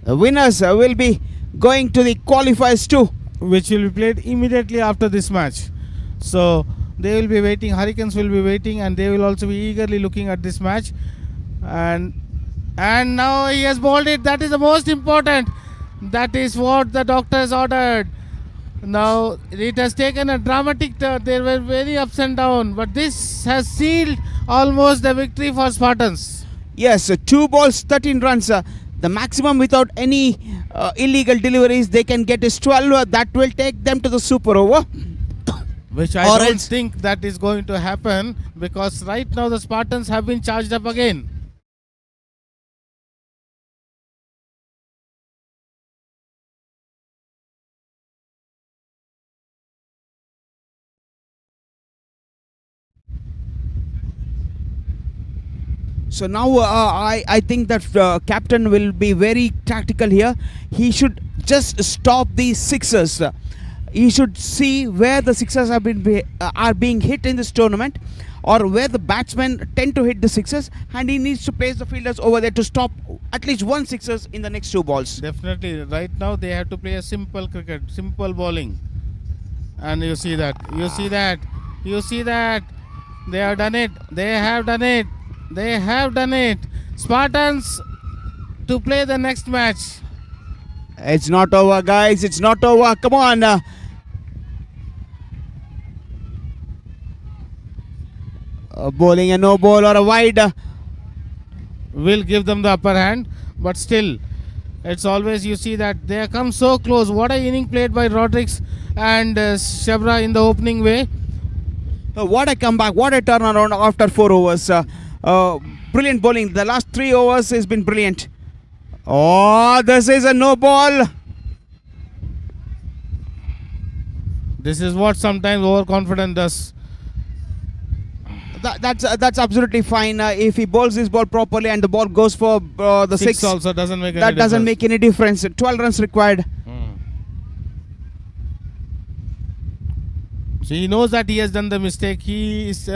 S2: The winners will be going to the qualifiers too,
S1: which will be played immediately after this match. So they will be waiting, Hurricanes will be waiting, and they will also be eagerly looking at this match. And now he has bowled it. That is the most important. That is what the doctor has ordered. Now it has taken a dramatic turn. There were very ups and downs, but this has sealed almost the victory for Spartans.
S2: Yes, 2 balls, 13 runs. The maximum without any illegal deliveries they can get is 12. That will take them to the super over.
S1: Which I don't think that is going to happen, because right now the Spartans have been charged up again.
S2: So now I think that captain will be very tactical here. He should just stop these sixers. He should see where the sixers are being hit in this tournament, or where the batsmen tend to hit the sixers, and he needs to place the fielders over there to stop at least one sixers in the next two balls.
S1: Definitely. Right now they have to play a simple cricket, simple bowling. And you see that. You see that. You see that. They have done it. They have done it. They have done it. Spartans to play the next match.
S2: It's not over, guys. It's not over. Come on. Bowling a no ball or a wide.
S1: Will give them the upper hand, but still it's always, you see that they come so close. What a inning played by Rodriguez and Shabra in the opening way.
S2: What a comeback. What a turnaround after 4 overs. Brilliant bowling. The last 3 overs has been brilliant. Oh, this is a no ball.
S1: This is what sometimes overconfidence does.
S2: That's absolutely fine. If he bowls this ball properly and the ball goes for the six,
S1: also doesn't make any
S2: that doesn't
S1: difference.
S2: make any difference. 12 runs required.
S1: So he knows that he has done the mistake. He is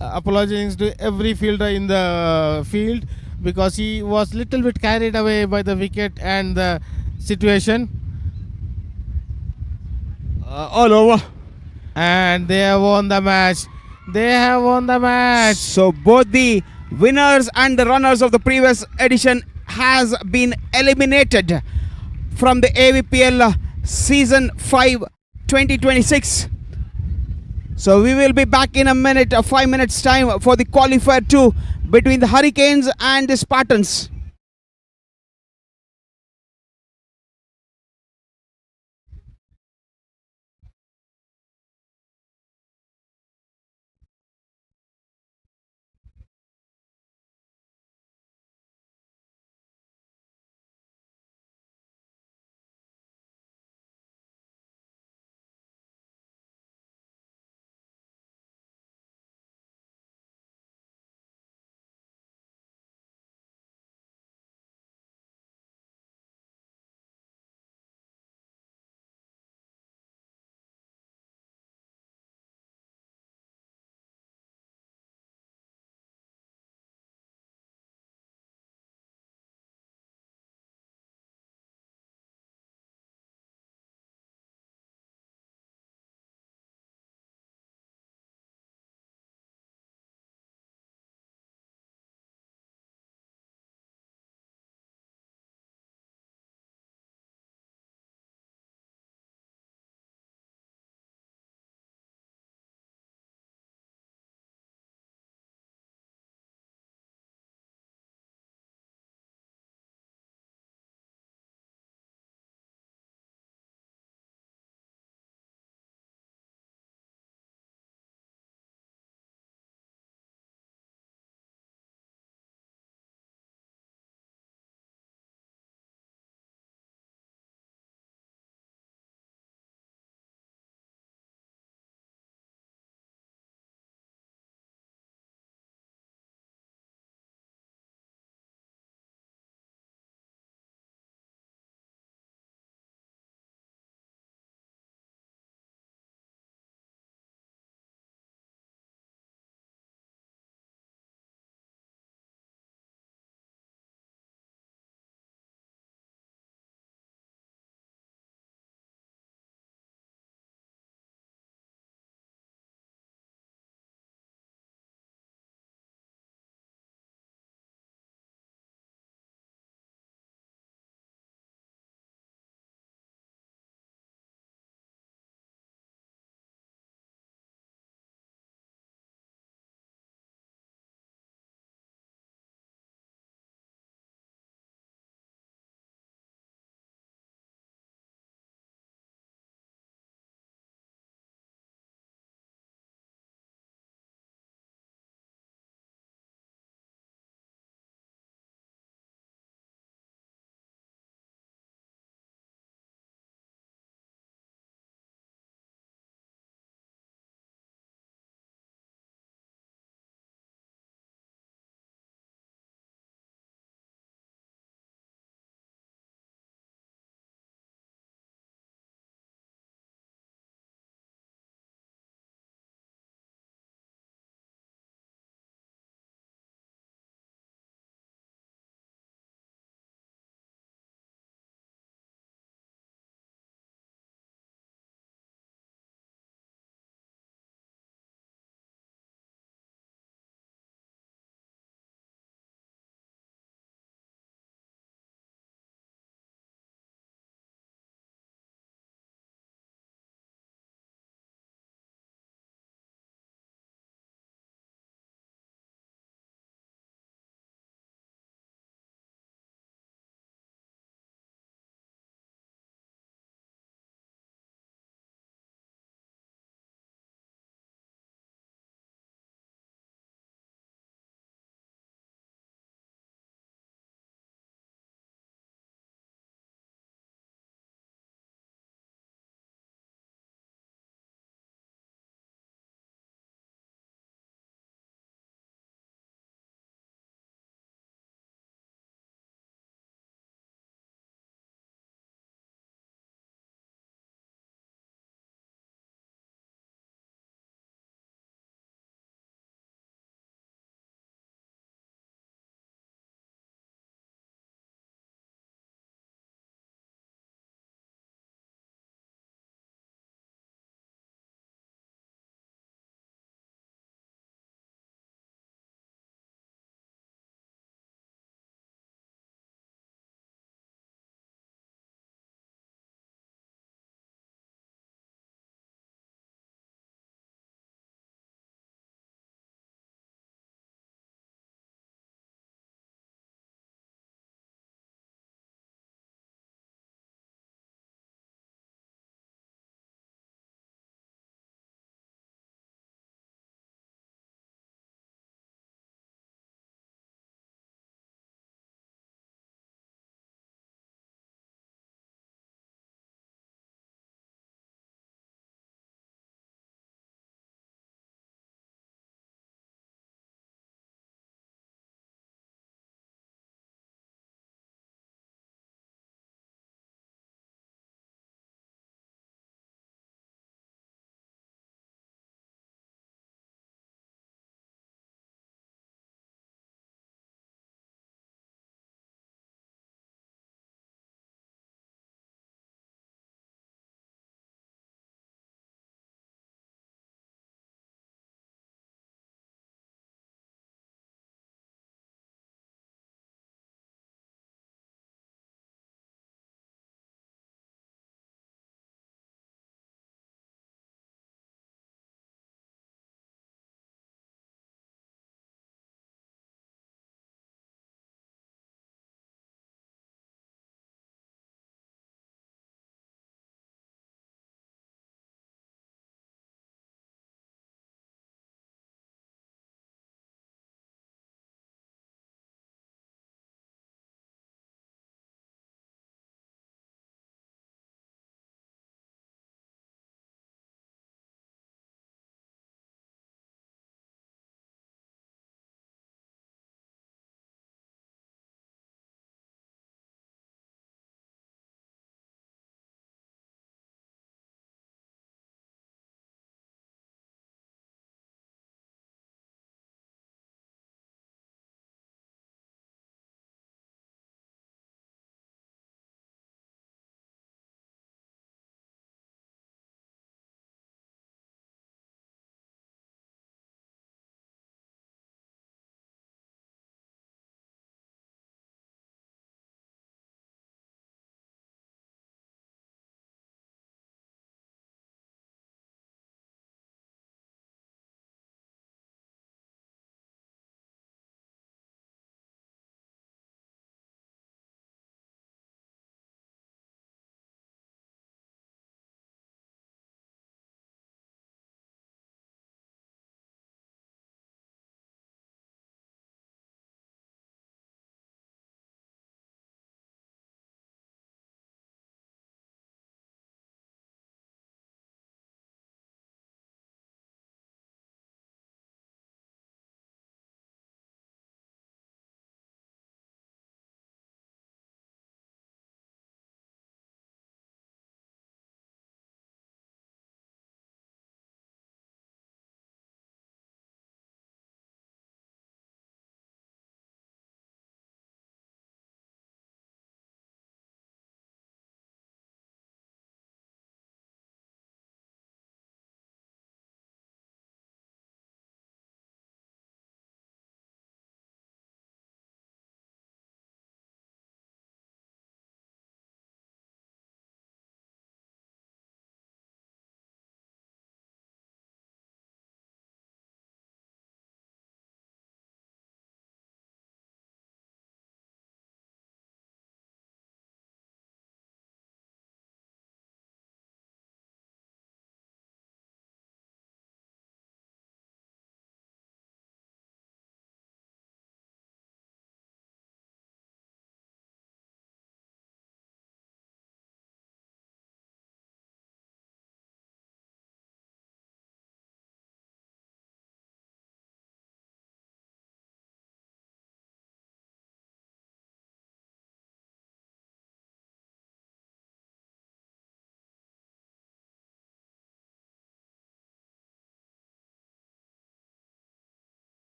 S1: apologizing to every fielder in the field because he was little bit carried away by the wicket and the situation.
S2: All over.
S1: And they have won the match. They have won the match.
S2: So both the winners and the runners of the previous edition has been eliminated from the AVPL Season 5 2026. So we will be back in a minute, 5 minutes time for the qualifier 2 between the Hurricanes and the Spartans.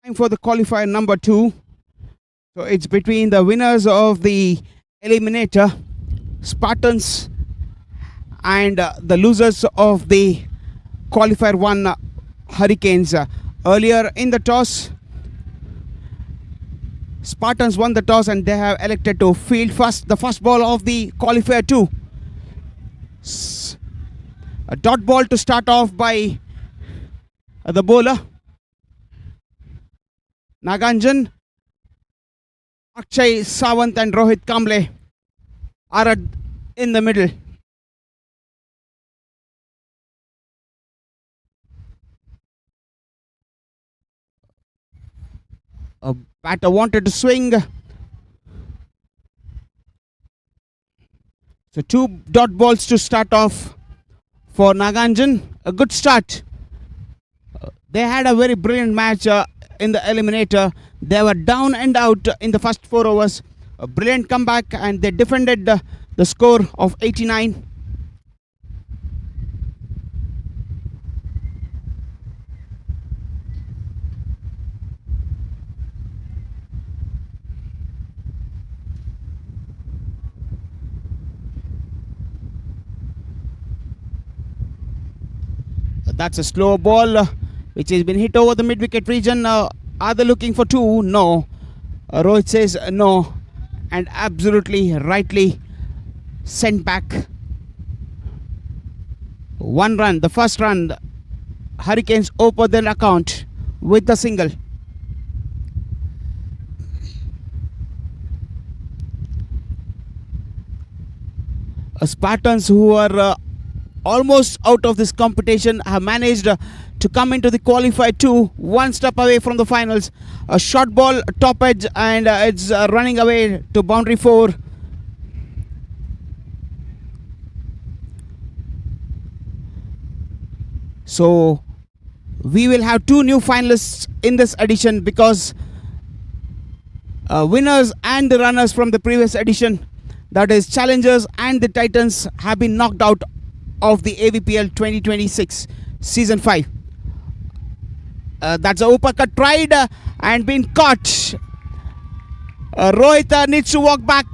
S2: Time for the qualifier number 2. So it's between the winners of the Eliminator, Spartans, and the losers of the Qualifier 1, Hurricanes. Earlier in the toss, Spartans won the toss and they have elected to field first the first ball of the Qualifier 2. A dot ball to start off by the bowler Naganjan. Akshay Sawant and Rohit Kamble are in the middle. A batter wanted to swing. So 2 dot balls to start off for Naganjan. A good start. They had a very brilliant match in the Eliminator. They were down and out in the first 4 overs. A brilliant comeback and they defended the score of 89. That's a slow ball which has been hit over the mid-wicket region. Are they looking for 2? No. Rohit says no. And absolutely rightly sent back. 1 run. The first run. Hurricanes open their account with the single. Spartans, who are almost out of this competition, have managed to come into the qualifier 2, 1 step away from the finals. A short ball top edge and it's running away to boundary 4. So we will have 2 new finalists in this edition because winners and the runners from the previous edition, that is challengers and the Titans, have been knocked out of the AVPL 2026 season 5. That's a uppercut tried and been caught. Rohit needs to walk back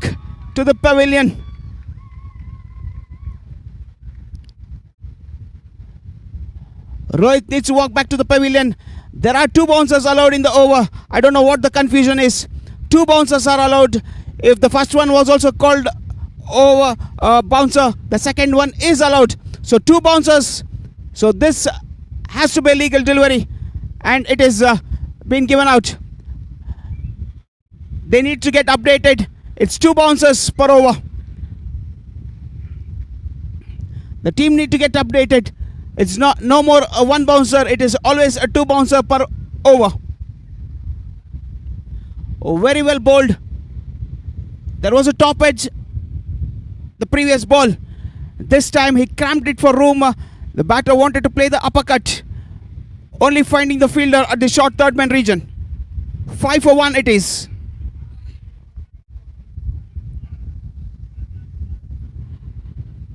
S2: to the pavilion. Rohit needs to walk back to the pavilion. There are 2 bouncers allowed in the over. I don't know what the confusion is. 2 bouncers are allowed. If the first one was also called over bouncer, the second one is allowed. So 2 bouncers. So this has to be a legal delivery and it is been given out. They need to get updated. It's 2 bouncers per over. The team need to get updated. It's no more 1 bouncer. It is always a 2 bouncer per over. Oh, very well bowled. There was a top edge the previous ball. This time he cramped it for room. The batter wanted to play the uppercut, only finding the fielder at the short third man region. 5 for 1 it is.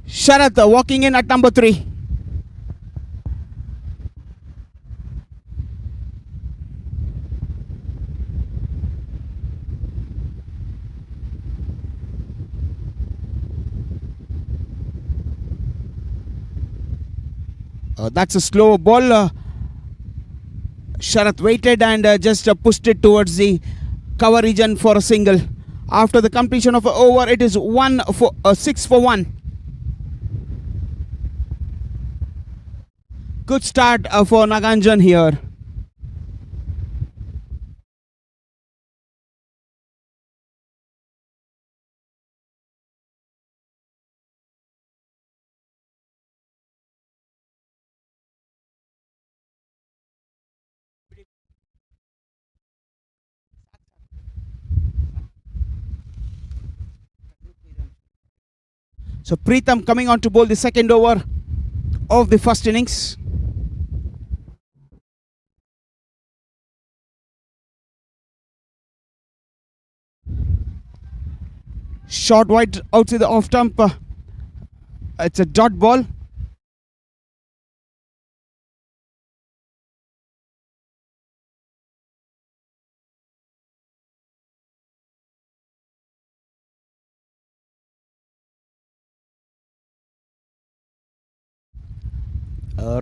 S2: Sharath walking in at number 3. That's a slow ball. Sharath waited and just pushed it towards the cover region for a single. After the completion of an over, it is 6 for 1. Good start for Naganjan here. So Preetham coming on to bowl the second over of the first innings. Short wide outside the off stump. It's a dot ball.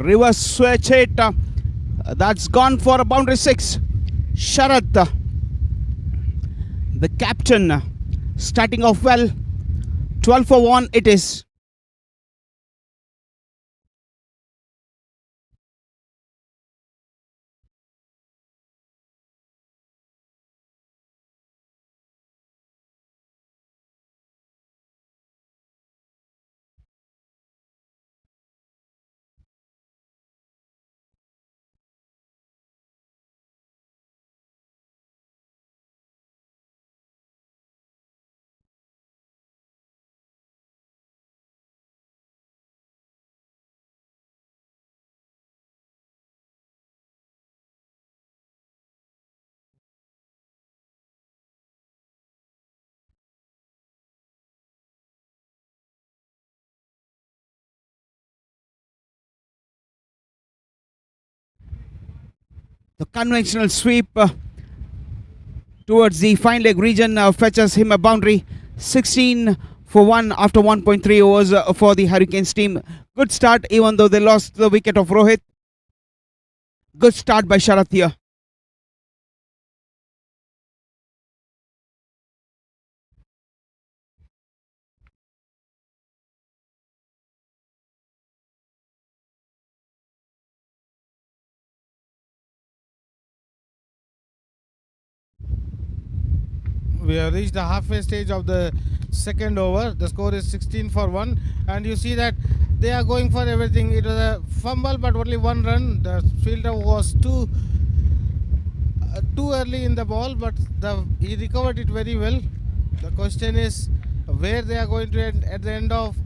S2: Reverse switch hit. That's gone for a boundary 6. Sharath, the captain, starting off well. 12 for 1 it is. The conventional sweep towards the fine leg region fetches him a boundary. 16 for 1 after 1.3 overs for the Hurricanes team. Good start, even though they lost the wicket of Rohit. Good start by Sharath here.
S1: We have reached the halfway stage of the second over. The score is 16 for 1, and you see that they are going for everything. It was a fumble, but only 1 run. The fielder was too early in the ball, but he recovered it very well. The question is where they are going to end at the end of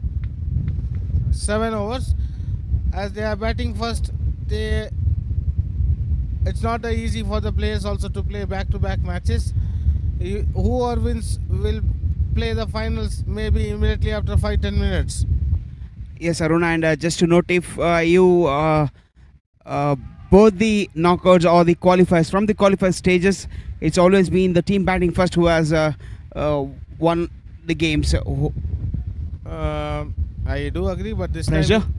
S1: 7 overs. As they are batting first, it's not easy for the players also to play back-to-back matches. Whoever wins will play the finals maybe immediately after 5-10 minutes.
S2: Yes, Aruna, and just to note, if you both the knockouts or the qualifiers, from the qualifier stages, it's always been the team batting first who has won the games.
S1: I do agree, but this
S2: Pressure?
S1: time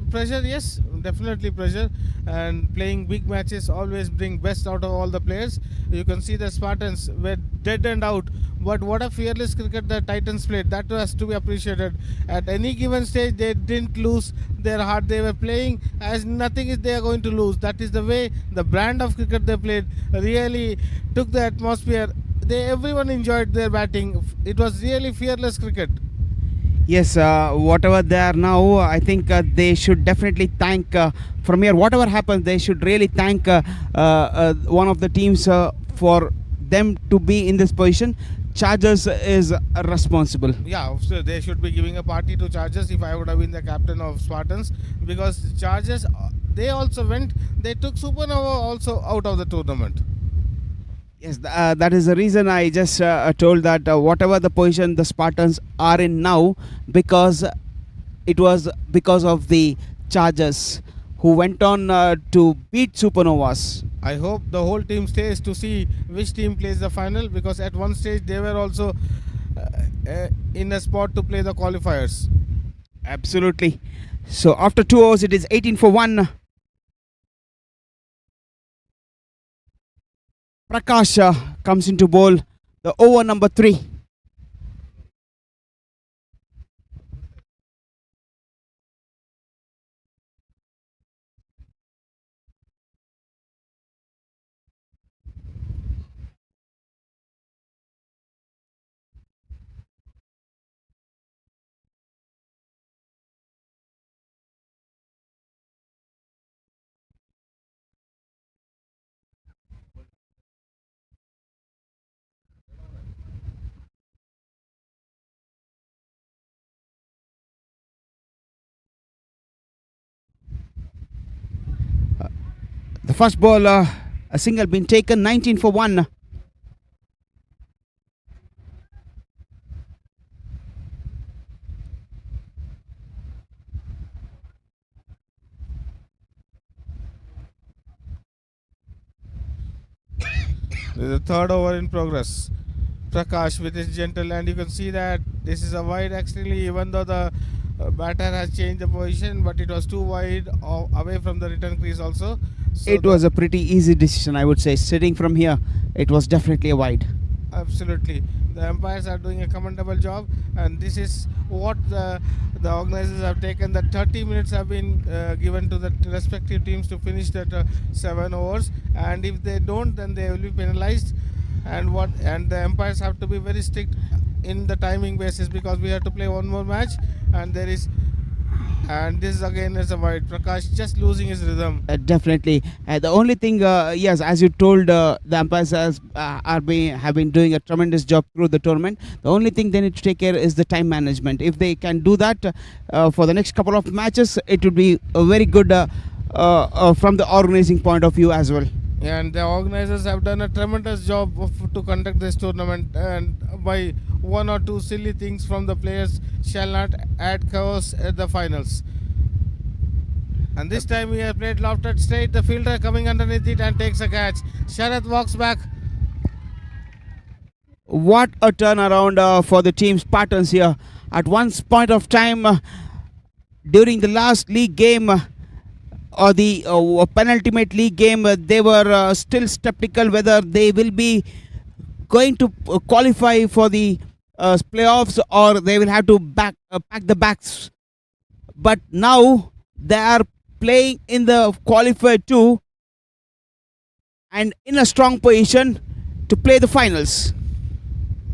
S1: pressure, yes, definitely pressure, and playing big matches always bring best out of all the players. You can see the Spartans were dead and out, but what a fearless cricket the Titans played. That has to be appreciated. At any given stage, they didn't lose their heart. They were playing as nothing is they are going to lose. That is the way, the brand of cricket they played really took the atmosphere. Everyone enjoyed their batting. It was really fearless cricket.
S2: Yes, whatever they are now, I think they should definitely thank, from here, whatever happens, they should really thank one of the teams for them to be in this position. Chargers is responsible.
S1: Yeah, so they should be giving a party to Chargers if I would have been the captain of Spartans, because Chargers, they also went, they took Supernova also out of the tournament.
S2: Yes, that is the reason I just told that whatever the position the Spartans are in now, because it was because of the Chargers who went on to beat Supernovas.
S1: I hope the whole team stays to see which team plays the final, because at one stage they were also in a spot to play the qualifiers.
S2: Absolutely. So after 2 overs, it is 18 for 1. Prakash comes into bowl, the over number 3. The first ball, a single been taken, 19 for 1.
S1: This is the third over in progress. Prakash with his gentle, and you can see that this is a wide actually, even though the batter has changed the position, but it was too wide away from the return crease also. So
S2: It was a pretty easy decision, I would say. Sitting from here, it was definitely a wide.
S1: Absolutely. The umpires are doing a commendable job, and this is what the organizers have taken. That 30 minutes have been given to the respective teams to finish that 7 overs, and if they don't, then they will be penalized. And the umpires have to be very strict in the timing basis, because we have to play one more match, and this is again is a wide. Prakash just losing his rhythm.
S2: Definitely. The only thing, yes, as you told, the umpires have been doing a tremendous job through the tournament. The only thing they need to take care is the time management. If they can do that for the next couple of matches, it would be a very good from the organizing point of view as well.
S1: And the organizers have done a tremendous job to conduct this tournament, and by one or two silly things from the players shall not add chaos at the finals. And this time we have played lofted straight, the fielder coming underneath it and takes a catch. Sharath walks back.
S2: What a turnaround for the team Spartans here. At one point of time during the last league game or the penultimate league game, they were still skeptical whether they will be going to qualify for the playoffs, or they will have to pack the bags. But now they are playing in the qualifier too, and in a strong position to play the finals.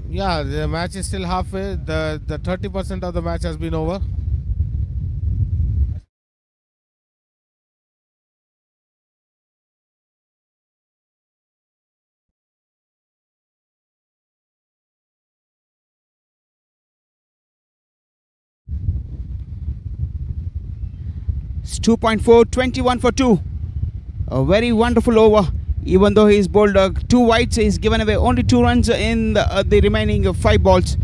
S1: Yeah, the match is still halfway. The 30% of the match has been over.
S2: It's 2.4, 21 for 2. A very wonderful over. Even though he's bowled 2 wides, he's given away only 2 runs in the remaining 5 balls.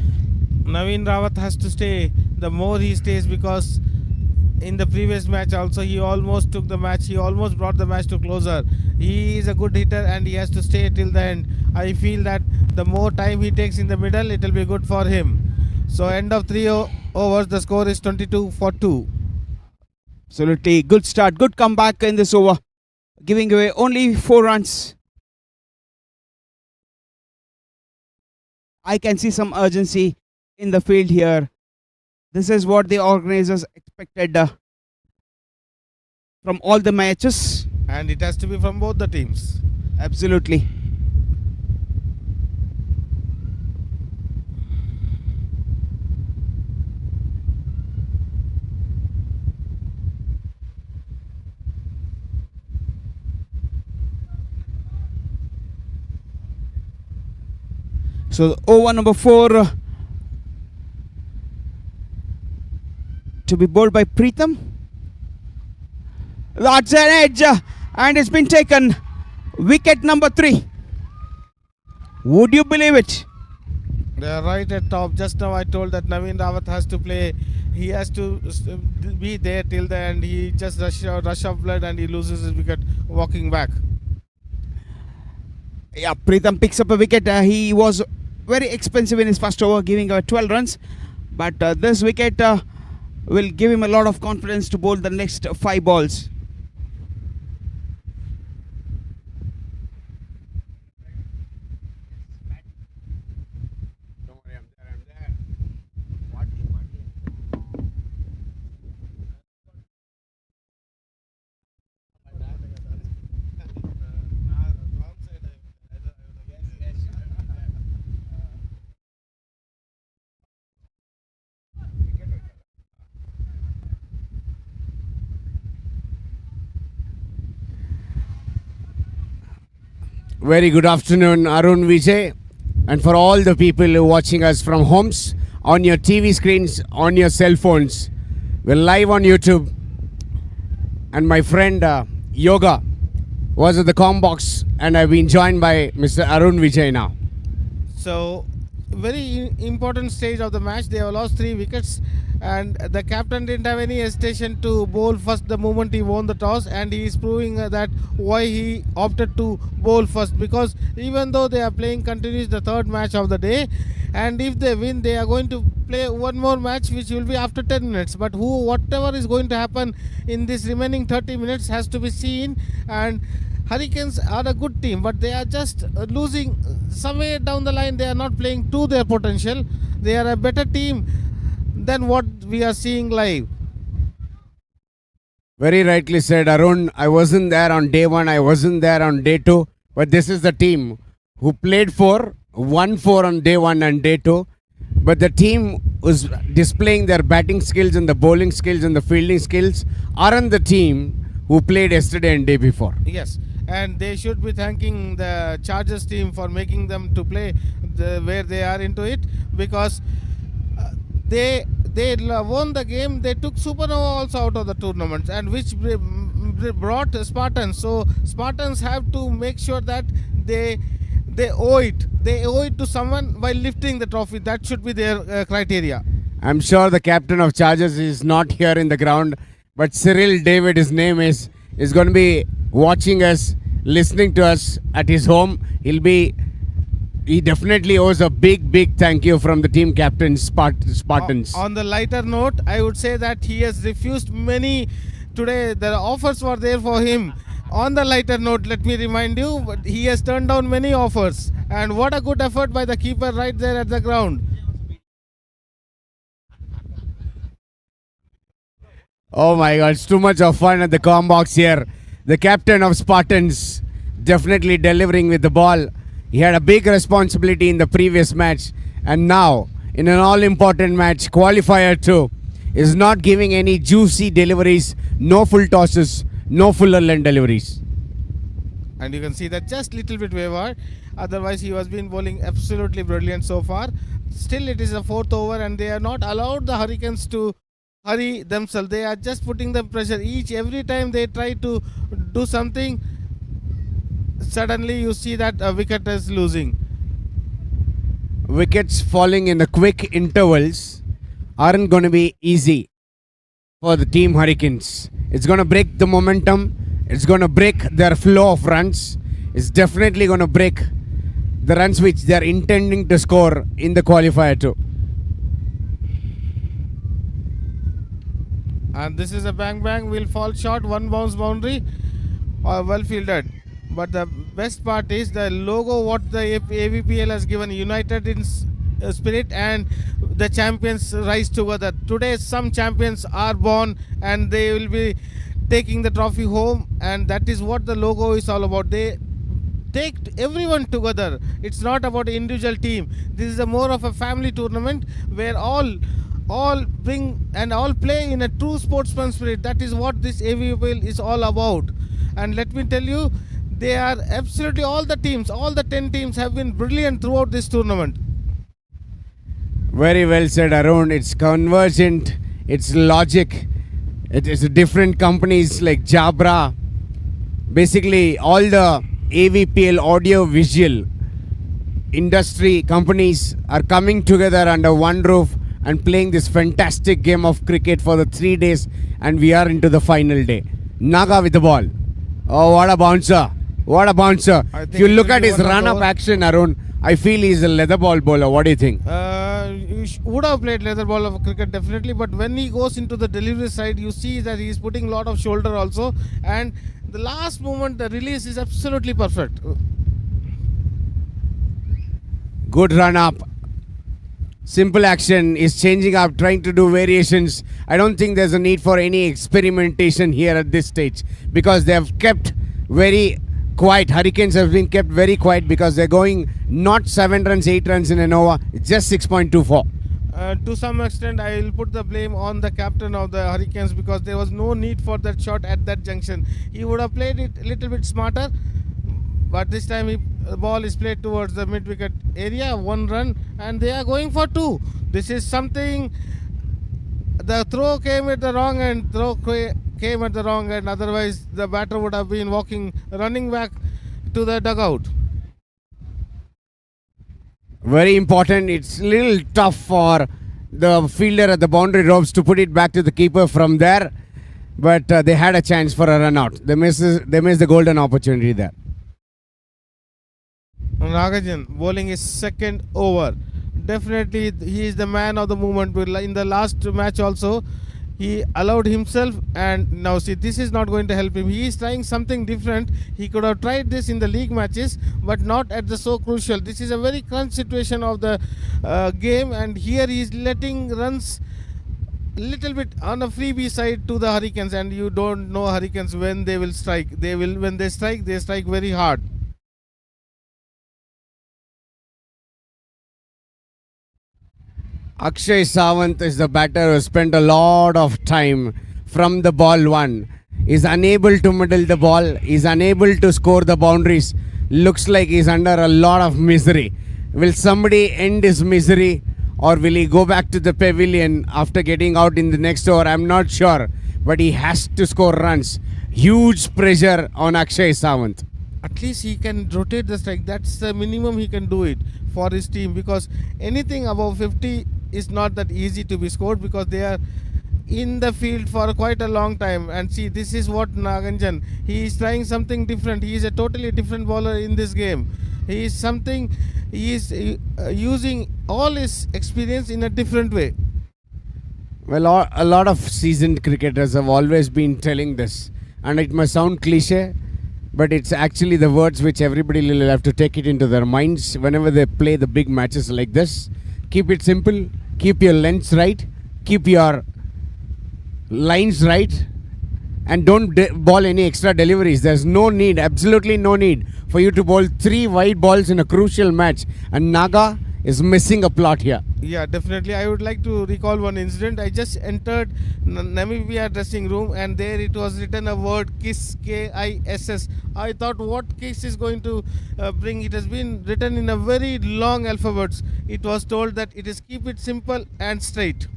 S1: Naveen Rawat has to stay. The more he stays, because in the previous match also he almost took the match. He almost brought the match to closer. He is a good hitter and he has to stay till the end. I feel that the more time he takes in the middle, it will be good for him. So end of 3 overs, the score is 22 for 2.
S2: Absolutely good start, good comeback in this over, giving away only 4 runs. I can see some urgency in the field here. This is what the organizers expected from all the matches.
S1: And it has to be from both the teams.
S2: Absolutely. So over number 4 to be bowled by Preetham. That's an edge, and it's been taken. Wicket number 3. Would you believe it?
S1: They are right at top. Just now I told that Naveen Rawat has to play. He has to be there till the end. He just rush of blood and he loses his wicket walking back.
S2: Yeah, Preetham picks up a wicket. He was very expensive in his first over, giving 12 runs. But this wicket will give him a lot of confidence to bowl the next 5 balls.
S7: Very good afternoon, Arun Vijay, and for all the people who are watching us from homes, on your TV screens, on your cell phones. We're live on YouTube, and my friend Yoga was at the comm box, and I've been joined by Mr. Arun Vijay now.
S1: So very important stage of the match. They have lost 3 wickets, and the captain didn't have any hesitation to bowl first the moment he won the toss, and he is proving that why he opted to bowl first, because even though they are playing continuous the 3rd match of the day, and if they win, they are going to play one more match, which will be after 10 minutes. But whatever is going to happen in this remaining 30 minutes has to be seen. And Hurricanes are a good team, but they are just losing somewhere down the line. They are not playing to their potential. They are a better team than what we are seeing live.
S7: Very rightly said, Arun. I wasn't there on day one, I wasn't there on day two, but this is the team who played for 1-4 on day one and day two. But the team was displaying their batting skills and the bowling skills and the fielding skills aren't the team who played yesterday and day before.
S1: Yes, and they should be thanking the Chargers team for making them to play where they are into it, because they won the game. They took Supernova also out of the tournament, and which brought Spartans. So Spartans have to make sure that they owe it. They owe it to someone by lifting the trophy. That should be their criteria.
S7: I'm sure the captain of Chargers is not here in the ground, but Cyril David, his name is going to be watching us, listening to us at his home. He definitely owes a big thank you from the team captain Spartans.
S1: On the lighter note, I would say that he has refused many today. The offers were there for him. On the lighter note, let me remind you, but he has turned down many offers. And what a good effort by the keeper right there at the ground.
S7: Oh my God, it's too much of fun at the comm box here. The captain of Spartans definitely delivering with the ball. He had a big responsibility in the previous match, and now in an all-important match, Qualifier 2, is not giving any juicy deliveries, no full tosses, no fuller length deliveries.
S1: And you can see that just little bit wayward. Otherwise, he has been bowling absolutely brilliant so far. Still, it is a fourth over, and they are not allowed the Hurricanes to hurry themselves. They are just putting the pressure. Every time they try to do something, suddenly you see that a wicket is losing.
S7: Wickets falling in the quick intervals aren't going to be easy for the team Hurricanes. It's going to break the momentum. It's going to break their flow of runs. It's definitely going to break the runs which they are intending to score in the Qualifier too.
S1: And this is a bang will fall short, one bounce boundary, well fielded. But the best part is the logo what the AVPL has given, united in spirit, and the champions rise together. Today some champions are born and they will be taking the trophy home, and that is what the logo is all about. They take everyone together. It's not about an individual team. This is a more of a family tournament where all bring and all play in a true sportsman spirit. That is what this AVPL is all about. And let me tell you, they are absolutely all the 10 teams have been brilliant throughout this tournament.
S7: Very well said, Arun. It's convergent, it's logic. It is different companies like Jabra. Basically, all the AVPL audio visual industry companies are coming together under one roof and playing this fantastic game of cricket for the 3 days, and we are into the final day. Naga with the ball. Oh, what a bouncer. What a bouncer. If you look at his run-up action, Arun, I feel he's a leather ball bowler. What do you think?
S1: Would have played leather ball of cricket definitely, but when he goes into the delivery side, you see that he's putting a lot of shoulder also, and the last moment, the release is absolutely perfect.
S7: Good run-up. Simple action is changing up, trying to do variations. I don't think there's a need for any experimentation here at this stage, because they have kept very quiet. Hurricanes have been kept very quiet because they're going not 7 runs, 8 runs in an over, just 6.24.
S1: To some extent, I will put the blame on the captain of the Hurricanes, because there was no need for that shot at that junction. He would have played it a little bit smarter, but this time the ball is played towards the mid-wicket area, 1 run, and they are going for 2. This is something. The throw came at the wrong end, otherwise the batter would have been running back to the dugout.
S7: Very important. It's a little tough for the fielder at the boundary ropes to put it back to the keeper from there, but they had a chance for a run out. They missed the golden opportunity there.
S1: Nagajan bowling his second over. Definitely, he is the man of the moment. In the last match also, he allowed himself, and now see, this is not going to help him. He is trying something different. He could have tried this in the league matches, but not at the so crucial. This is a very crunch situation of the game, and here he is letting runs little bit on a freebie side to the Hurricanes, and you don't know Hurricanes when they will strike. When they strike very hard.
S7: Akshay Sawant is the batter who spent a lot of time from the ball one. Is unable to middle the ball, is unable to score the boundaries. Looks like he's under a lot of misery. Will somebody end his misery, or will he go back to the pavilion after getting out in the next over? I'm not sure, but he has to score runs. Huge pressure on Akshay Sawant.
S1: At least he can rotate the strike. That's the minimum he can do it for his team, because anything above 50 is not that easy to be scored, because they are in the field for quite a long time. And see, this is what Naganjan, he is trying something different. He is a totally different bowler in this game. He is using all his experience in a different way.
S7: Well, a lot of seasoned cricketers have always been telling this, and it must sound cliche, but it's actually the words which everybody will have to take it into their minds whenever they play the big matches like this. Keep it simple, keep your lengths right, keep your lines right, and don't bowl any extra deliveries. There's no need, absolutely no need for you to bowl 3 wide balls in a crucial match, and Naga is missing a plot here.
S1: Yeah, definitely. I would like to recall one incident. I just entered Namibia dressing room, and there it was written a word KISS, KISS. I thought, what KISS is going to bring? It has been written in a very long alphabets. It was told that it is keep it simple and straight.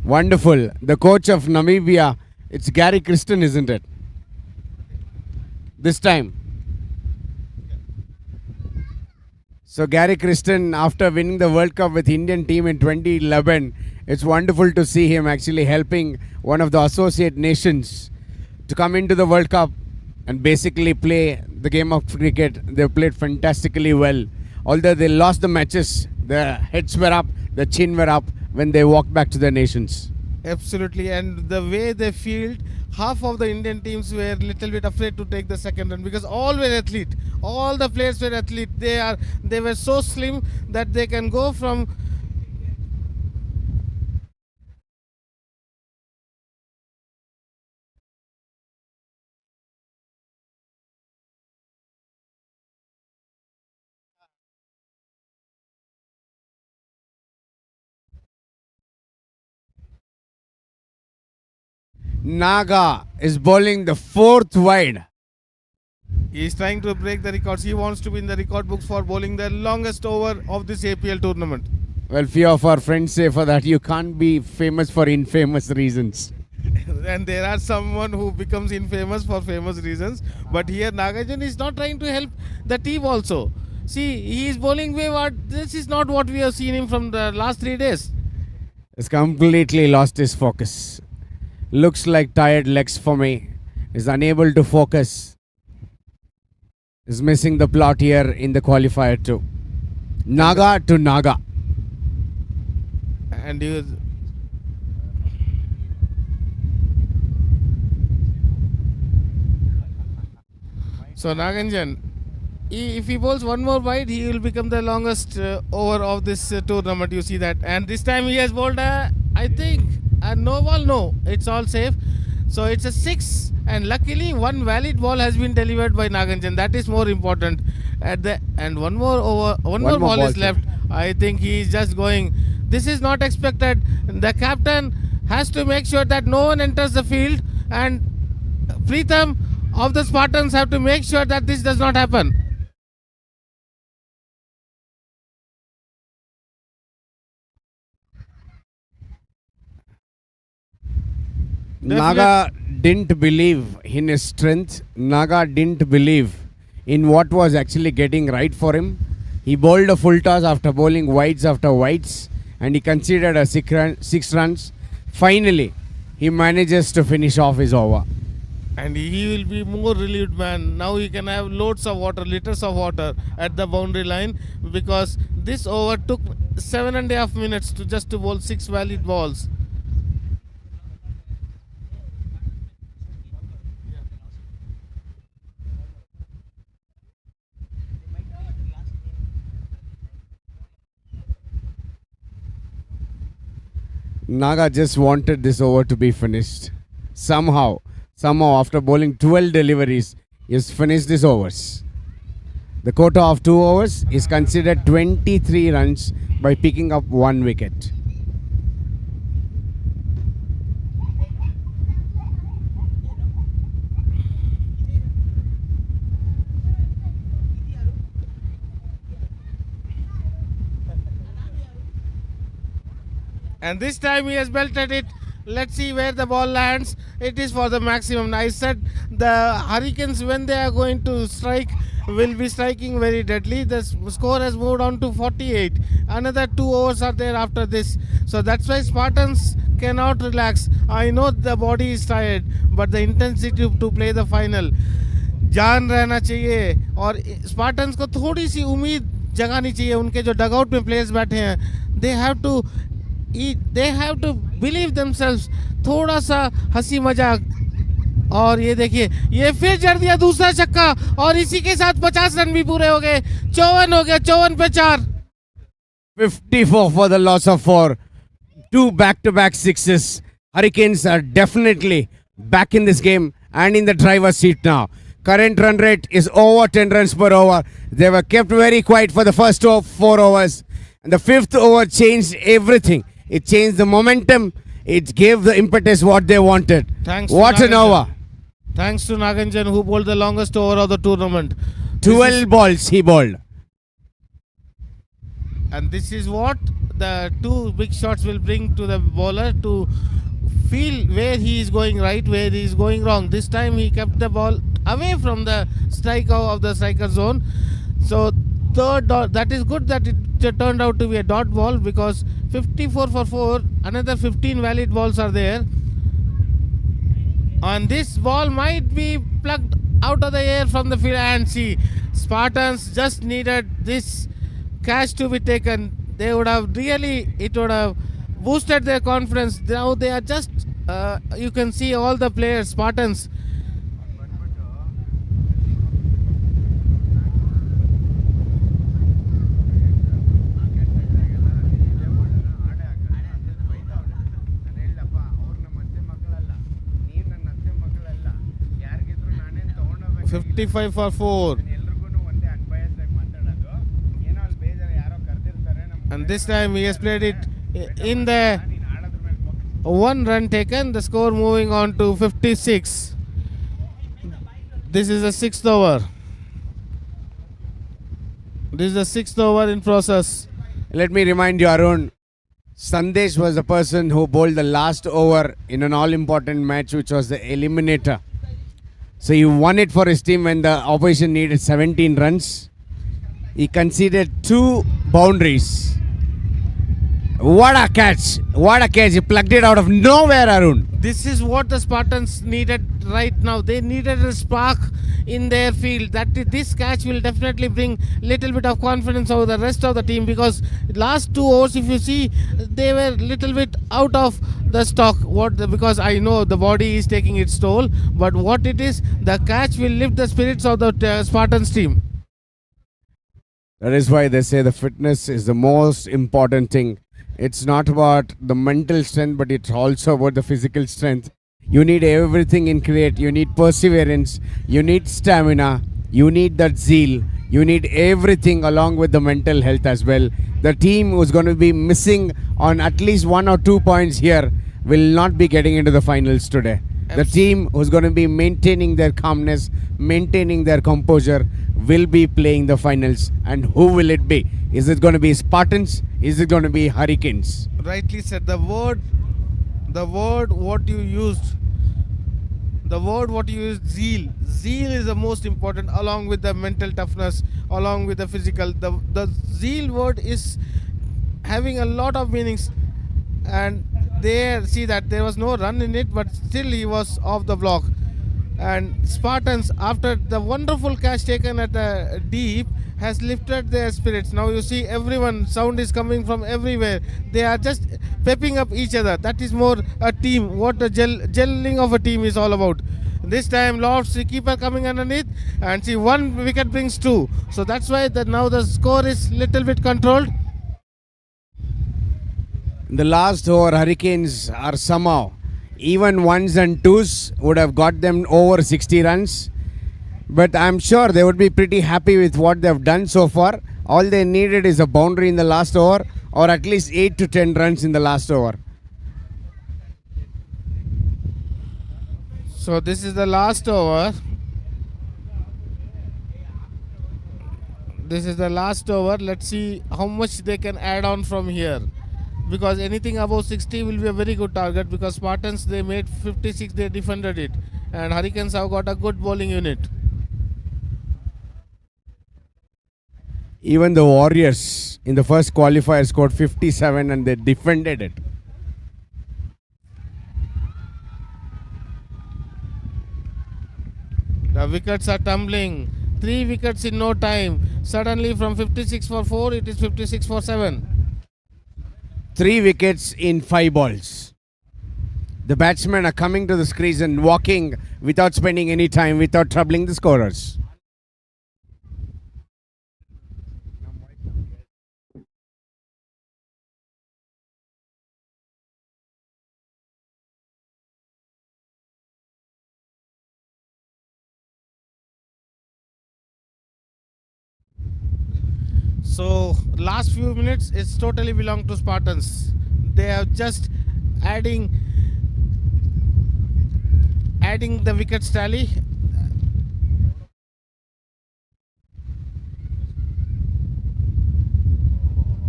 S7: Wonderful. The coach of Namibia, it's Gary Kristen, isn't it? This time. So Gary Kristen, after winning the World Cup with Indian team in 2011, it's wonderful to see him actually helping one of the associate nations to come into the World Cup and basically play the game of cricket. They played fantastically well. Although they lost the matches, their heads were up, their chin were up when they walked back to their nations.
S1: Absolutely, and the way they field, half of the Indian teams were little bit afraid to take the second run, because all were athlete. All the players were athlete. They were so slim that they can go from
S7: Naga is bowling the 4th wide.
S1: he is trying to break the records. He wants to be in the record books for bowling the longest over of this APL tournament.
S7: Well, few of our friends say for that you can't be famous for infamous reasons.
S1: And there are someone who becomes infamous for famous reasons. But here Nagajan is not trying to help the team also. See, he is bowling wayward. This is not what we have seen him from the last 3 days.
S7: Has completely lost his focus. Looks like tired legs for me. Is unable to focus. Is missing the plot here in the qualifier too. Naga to Naga.
S1: And he was... So Naganjan, if he bowls one more wide, he will become the longest over of this tournament. You see that. And this time he has bowled I think a no ball. No, it's all safe. So it's a 6, and luckily one valid ball has been delivered by Naganjan. That is more important. And one more ball is left. I think he is just going. This is not expected. The captain has to make sure that no one enters the field, and Pritham of the Spartans have to make sure that this does not happen.
S7: Naga didn't believe in his strength. Naga didn't believe in what was actually getting right for him. He bowled a full toss after bowling wides after wides, and he conceded a 6 runs. Finally, he manages to finish off his over.
S1: and he will be more relieved man. Now he can have loads of water, liters of water at the boundary line, because this over took 7.5 minutes to bowl 6 valid balls.
S7: Naga just wanted this over to be finished. Somehow, after bowling 12 deliveries, he has finished his overs. The quota of 2 overs is considered 23 runs by picking up 1 wicket.
S1: And this time he has belted it. Let's see where the ball lands. It is for the maximum. I said the Hurricanes, when they are going to strike, will be striking very deadly. The score has moved on to 48. Another 2 overs are there after this. So that's why Spartans cannot relax. I know the body is tired, but the intensity to play the final, जान रहना चाहिए. और Spartans को थोड़ी सी उम्मीद जगानी चाहिए. उनके जो डगआउट में प्लेयर्स बैठे हैं, they have to believe themselves. थोड़ा सा हंसी मजाक. और ये देखिए, ये फिर जड़ दिया दूसरा छक्का, और इसी के साथ 50 रन भी पूरे हो गए. 54 हो गया, 54 पे 4.
S7: 54 for the loss of 4. 2 back-to-back sixes. Hurricanes are definitely back in this game and in the driver's seat now. Current run rate is over 10 runs per over. They were kept very quiet for the first 4 overs. And the 5th over changed everything. It changed the momentum. It gave the impetus what they wanted. What an over.
S1: Thanks to Naganjan, who bowled the longest over of the tournament.
S7: 12 balls he bowled.
S1: And this is what the 2 big shots will bring to the bowler, to feel where he is going right, where he is going wrong. This time he kept the ball away from the striker of the striker zone. So third dot, that is good that it turned out to be a dot ball, because 54 for 4, another 15 valid balls are there. And this ball might be plucked out of the air from the field, and see, Spartans just needed this catch to be taken. They would have it would have boosted their confidence. Now they are just, you can see all the players, Spartans. $55 for 4. And this time he has played it in the 1 run taken. The score moving on to 56. This is the 6th over. This is the 6th over in process.
S7: Let me remind you, Arun, Sandesh was the person who bowled the last over in an all-important match, which was the Eliminator. So he won it for his team when the opposition needed 17 runs. He conceded 2 boundaries. What a catch! What a catch! He plucked it out of nowhere, Arun.
S1: This is what the Spartans needed right now. They needed a spark in their field. This catch will definitely bring little bit of confidence over the rest of the team, because last 2 overs, if you see, they were little bit out of the stock. Because I know the body is taking its toll, but what it is, the catch will lift the spirits of the Spartans team.
S7: That is why they say the fitness is the most important thing. It's not about the mental strength, but it's also about the physical strength. You need everything in cricket. You need perseverance. You need stamina. You need that zeal. You need everything along with the mental health as well. The team who's going to be missing on at least 1 or 2 points here will not be getting into the finals today. The team who's going to be maintaining their calmness, maintaining their composure, will be playing the finals. And who will it be? Is it going to be Spartans? Is it going to be Hurricanes?
S1: Rightly said. The word what you used, zeal. Zeal is the most important, along with the mental toughness, along with the physical. The zeal word is having a lot of meanings. And see that there was no run in it, but still he was off the block. And Spartans, after the wonderful catch taken at the deep, has lifted their spirits. Now you see everyone, sound is coming from everywhere. They are just pepping up each other. That is more a team, what the gelling of a team is all about. This time Lofts, the keeper coming underneath, and see one wicket brings two. So that's why now the score is little bit controlled.
S7: The last over, Hurricanes are somehow even ones and twos would have got them over 60 runs. But I'm sure they would be pretty happy with what they've done so far. All they needed is a boundary in the last over, or at least 8 to 10 runs in the last over.
S1: So this is the last over. This is the last over. Let's see how much they can add on from here. Because anything above 60 will be a very good target, because Spartans, they made 56, they defended it. And Hurricanes have got a good bowling unit.
S7: Even the Warriors in the first qualifier scored 57 and they defended it.
S1: The wickets are tumbling. 3 wickets in no time. Suddenly from 56 for 4, it is 56 for 7.
S7: 3 wickets in 5 balls. The batsmen are coming to the crease and walking without spending any time, without troubling the scorers.
S1: So last few minutes it's totally belong to Spartans. They are just adding the wickets tally.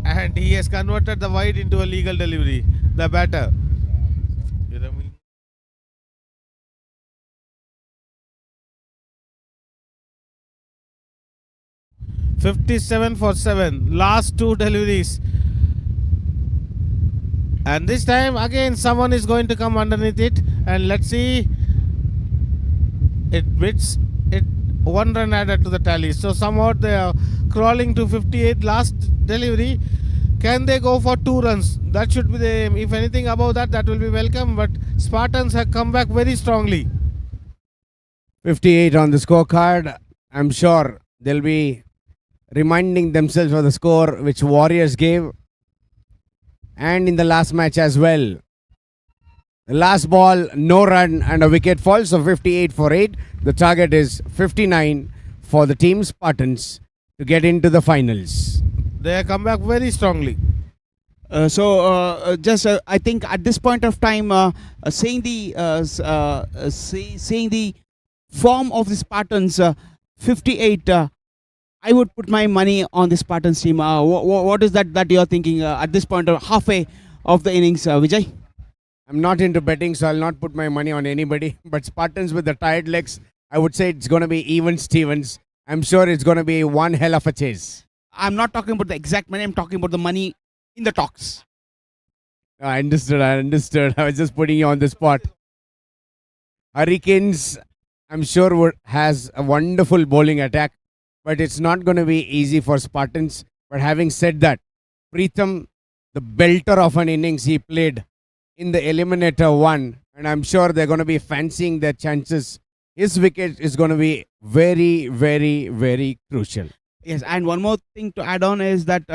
S1: And he has converted the wide into a legal delivery, the batter. 57 for 7. Last 2 deliveries. And this time again someone is going to come underneath it. And let's see. It bits it, 1 run added to the tally. So somehow they are crawling to 58. Last delivery. Can they go for 2 runs? That should be the aim. If anything above that, that will be welcome. But Spartans have come back very strongly.
S7: 58 on the scorecard. I'm sure they'll be reminding themselves of the score which Warriors gave, and in the last match as well. The last ball, no run and a wicket fall, so 58 for 8. The target is 59 for the team Spartans to get into the finals.
S1: They have come back very strongly.
S2: I think at this point of time, seeing the form of the Spartans, 58. I would put my money on the Spartans team. What is that you're thinking at this point of halfway of the innings, Vijay?
S7: I'm not into betting, so I'll not put my money on anybody. But Spartans with the tired legs, I would say it's going to be even Stevens. I'm sure it's going to be one hell of a chase.
S2: I'm not talking about the exact money. I'm talking about the money in the talks.
S7: I understood. I was just putting you on the spot. Hurricanes, I'm sure, has a wonderful bowling attack. But it's not going to be easy for Spartans. But having said that, Pritham, the belter of an innings he played in the Eliminator 1, and I'm sure they're going to be fancying their chances. His wicket is going to be very, very, very crucial.
S2: Yes, and one more thing to add on is that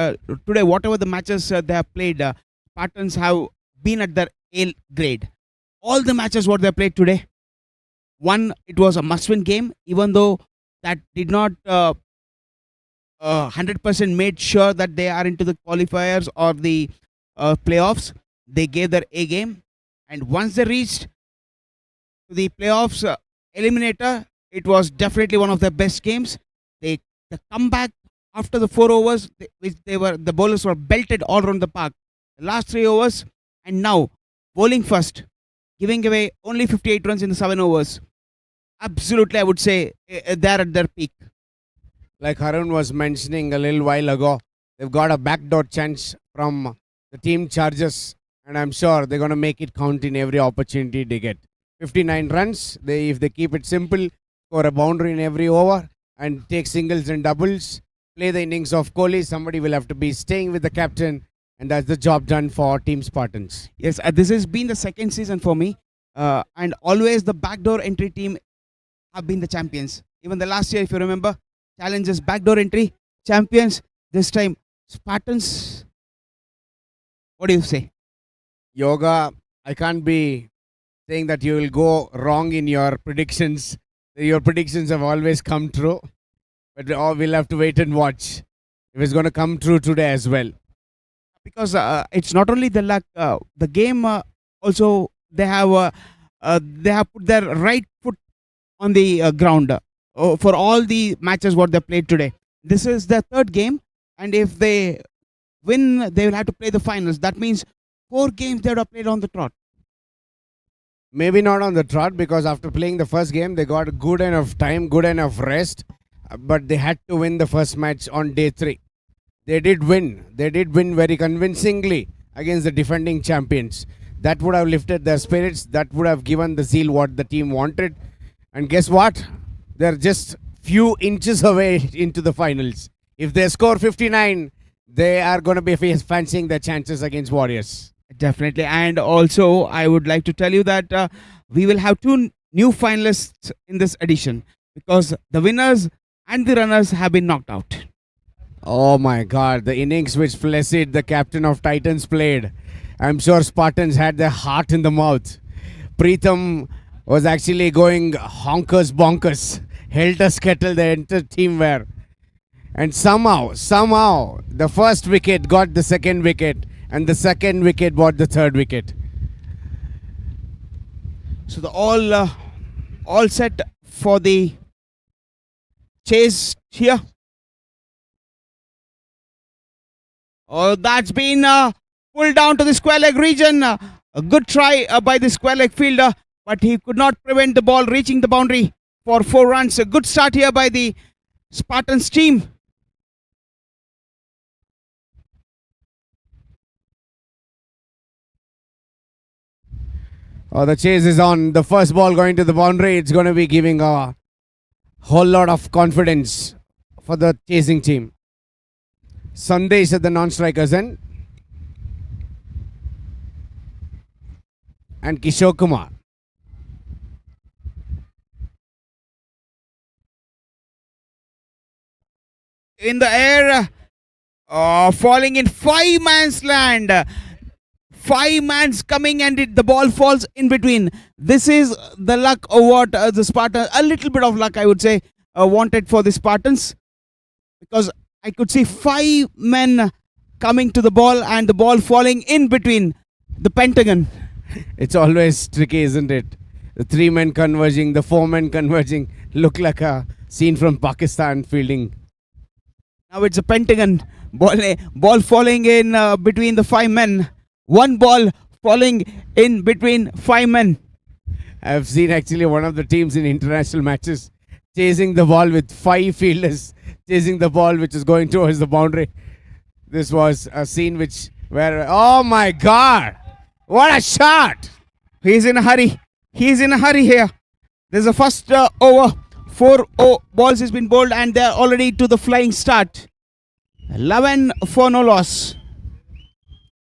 S2: today, whatever the matches they have played, Spartans have been at their A grade. All the matches what they played today, one, it was a must-win game, even though that did not 100% made sure that they are into the qualifiers or the playoffs. They gave their A game, and once they reached the playoffs eliminator, it was definitely one of their best games. The comeback after the 4 overs, the bowlers were belted all around the park. The last 3 overs, and now bowling first, giving away only 58 runs in the 7 overs. Absolutely, I would say they're at their peak.
S7: Like Harun was mentioning a little while ago, they've got a backdoor chance from the team Chargers, and I'm sure they're going to make it count in every opportunity they get. 59 runs. If they keep it simple, score a boundary in every over and take singles and doubles, play the innings of Kohli, somebody will have to be staying with the captain, and that's the job done for Team Spartans.
S2: Yes, this has been the second season for me, and always the backdoor entry team have been the champions. Even the last year, if you remember, challenges backdoor entry champions. This time, Spartans. What do you say?
S7: Yoga, I can't be saying that you will go wrong in your predictions. Your predictions have always come true, but we'll have to wait and watch if it's going to come true today as well.
S2: Because it's not only the luck, the game also they have put their right foot on the ground for all the matches what they played today. This is their third game, and if they win, they will have to play the finals. That means 4 games they would have played on the trot.
S7: Maybe not on the trot, because after playing the first game, they got good enough time, good enough rest, but they had to win the first match on day 3. They did win. They did win very convincingly against the defending champions. That would have lifted their spirits. That would have given the zeal what the team wanted. And guess what? They're just few inches away into the finals. If they score 59, they are going to be fancying their chances against Warriors.
S2: Definitely. And also, I would like to tell you that we will have 2 new finalists in this edition, because the winners and the runners have been knocked out.
S7: Oh my God, the innings which Placid, the captain of Titans, played. I'm sure Spartans had their heart in the mouth. Preetham was actually going honkers bonkers. Helter-skelter, the entire team were. And somehow, the first wicket got the second wicket, and the second wicket got the third wicket.
S2: So the all set for the chase here. Oh, that's been pulled down to the square leg region. A good try by the square leg fielder, but he could not prevent the ball reaching the boundary for 4 runs. A good start here by the Spartans team.
S7: Oh, the chase is on. The first ball going to the boundary. It's going to be giving a whole lot of confidence for the chasing team. Sandesh at the non-strikers end. And Kishore Kumar.
S2: In the air, falling in 5-man's land. 5 man's coming, and the ball falls in between. This is the luck of what the Spartans, a little bit of luck I would say, wanted for the Spartans, because I could see 5 men coming to the ball and the ball falling in between the pentagon.
S7: It's always tricky, isn't it? The 3 men converging, the 4 men converging, look like a scene from Pakistan fielding.
S2: Now it's a pentagon, ball falling in between the 5 men. 1 ball falling in between 5 men.
S7: I've seen actually one of the teams in international matches chasing the ball with 5 fielders, chasing the ball which is going towards the boundary. This was a scene where, oh my God, what a shot!
S2: He's in a hurry. He's in a hurry here. There's a first over. 4 balls has been bowled, and they're already to the flying start. 11 for no loss.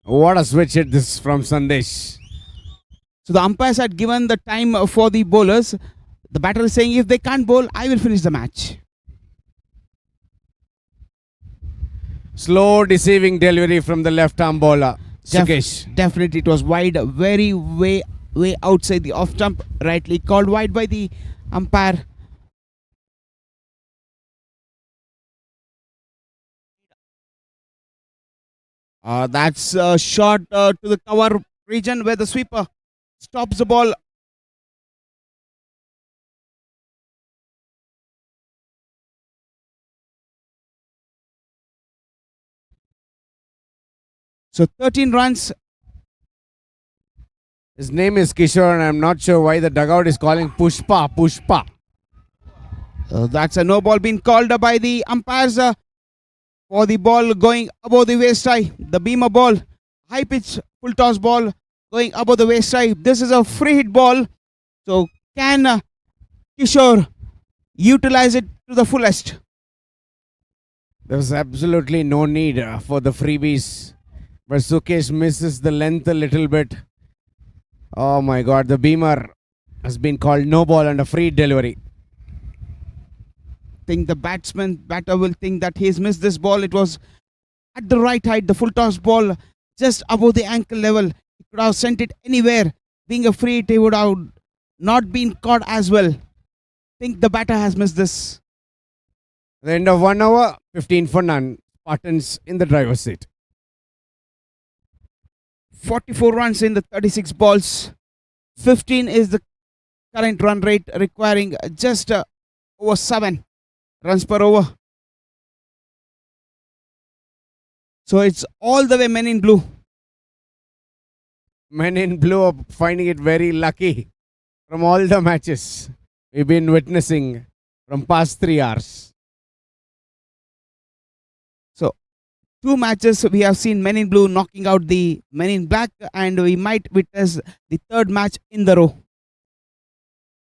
S7: What a switch hit this from Sandesh.
S2: So the umpires had given the time for the bowlers. The batter is saying, if they can't bowl, I will finish the match.
S7: Slow deceiving delivery from the left arm bowler. Sukesh.
S2: Definitely it was wide, very way outside the off stump, rightly called wide by the umpire. That's a shot to the cover region where the sweeper stops the ball. So 13 runs.
S7: His name is Kishore, and I'm not sure why the dugout is calling Pushpa.
S2: That's a no ball being called by the umpires for the ball going above the waist high. The beamer ball, high pitch full toss ball going above the waist high. This is a free hit ball. So can Kishore utilize it to the fullest?
S7: There was absolutely no need for the freebies. But Sukesh misses the length a little bit. Oh my god, the beamer has been called no ball and a free delivery.
S2: Think the batter will think that he's missed this ball. It was at the right height, the full toss ball just above the ankle level. He could have sent it anywhere. Being a free hit, he would have not been caught as well. Think the batter has missed this.
S7: At the end of 1 hour, 15 for none. Spartans in the driver's seat.
S2: 44 runs in the 36 balls. 15 is the current run rate, requiring just over 7 runs per over. So it's all the way men in blue.
S7: Men in blue are finding it very lucky from all the matches we've been witnessing from past 3 hours.
S2: So 2 matches we have seen men in blue knocking out the men in black, and we might witness the 3rd match in the row.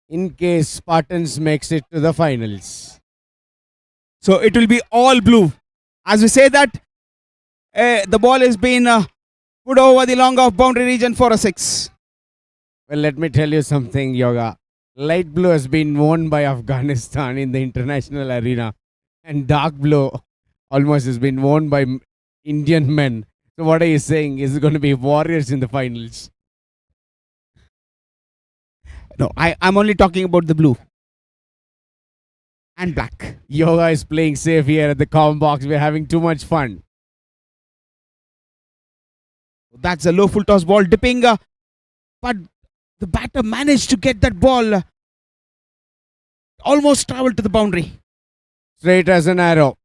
S7: In case Spartans makes it to the finals.
S2: So it will be all blue. As we say that, the ball is being put over the long off boundary region for a 6.
S7: Well, let me tell you something, Yoga. Light blue has been worn by Afghanistan in the international arena, and dark blue almost has been worn by Indian men. So what are you saying? Is it going to be Warriors in the finals?
S2: No, I'm only talking about the blue and black.
S7: Yoga is playing safe here at the comment box. We're having too much fun.
S2: That's a low full toss ball dipping, but the batter managed to get that ball. Almost traveled to the boundary.
S7: Straight as an arrow.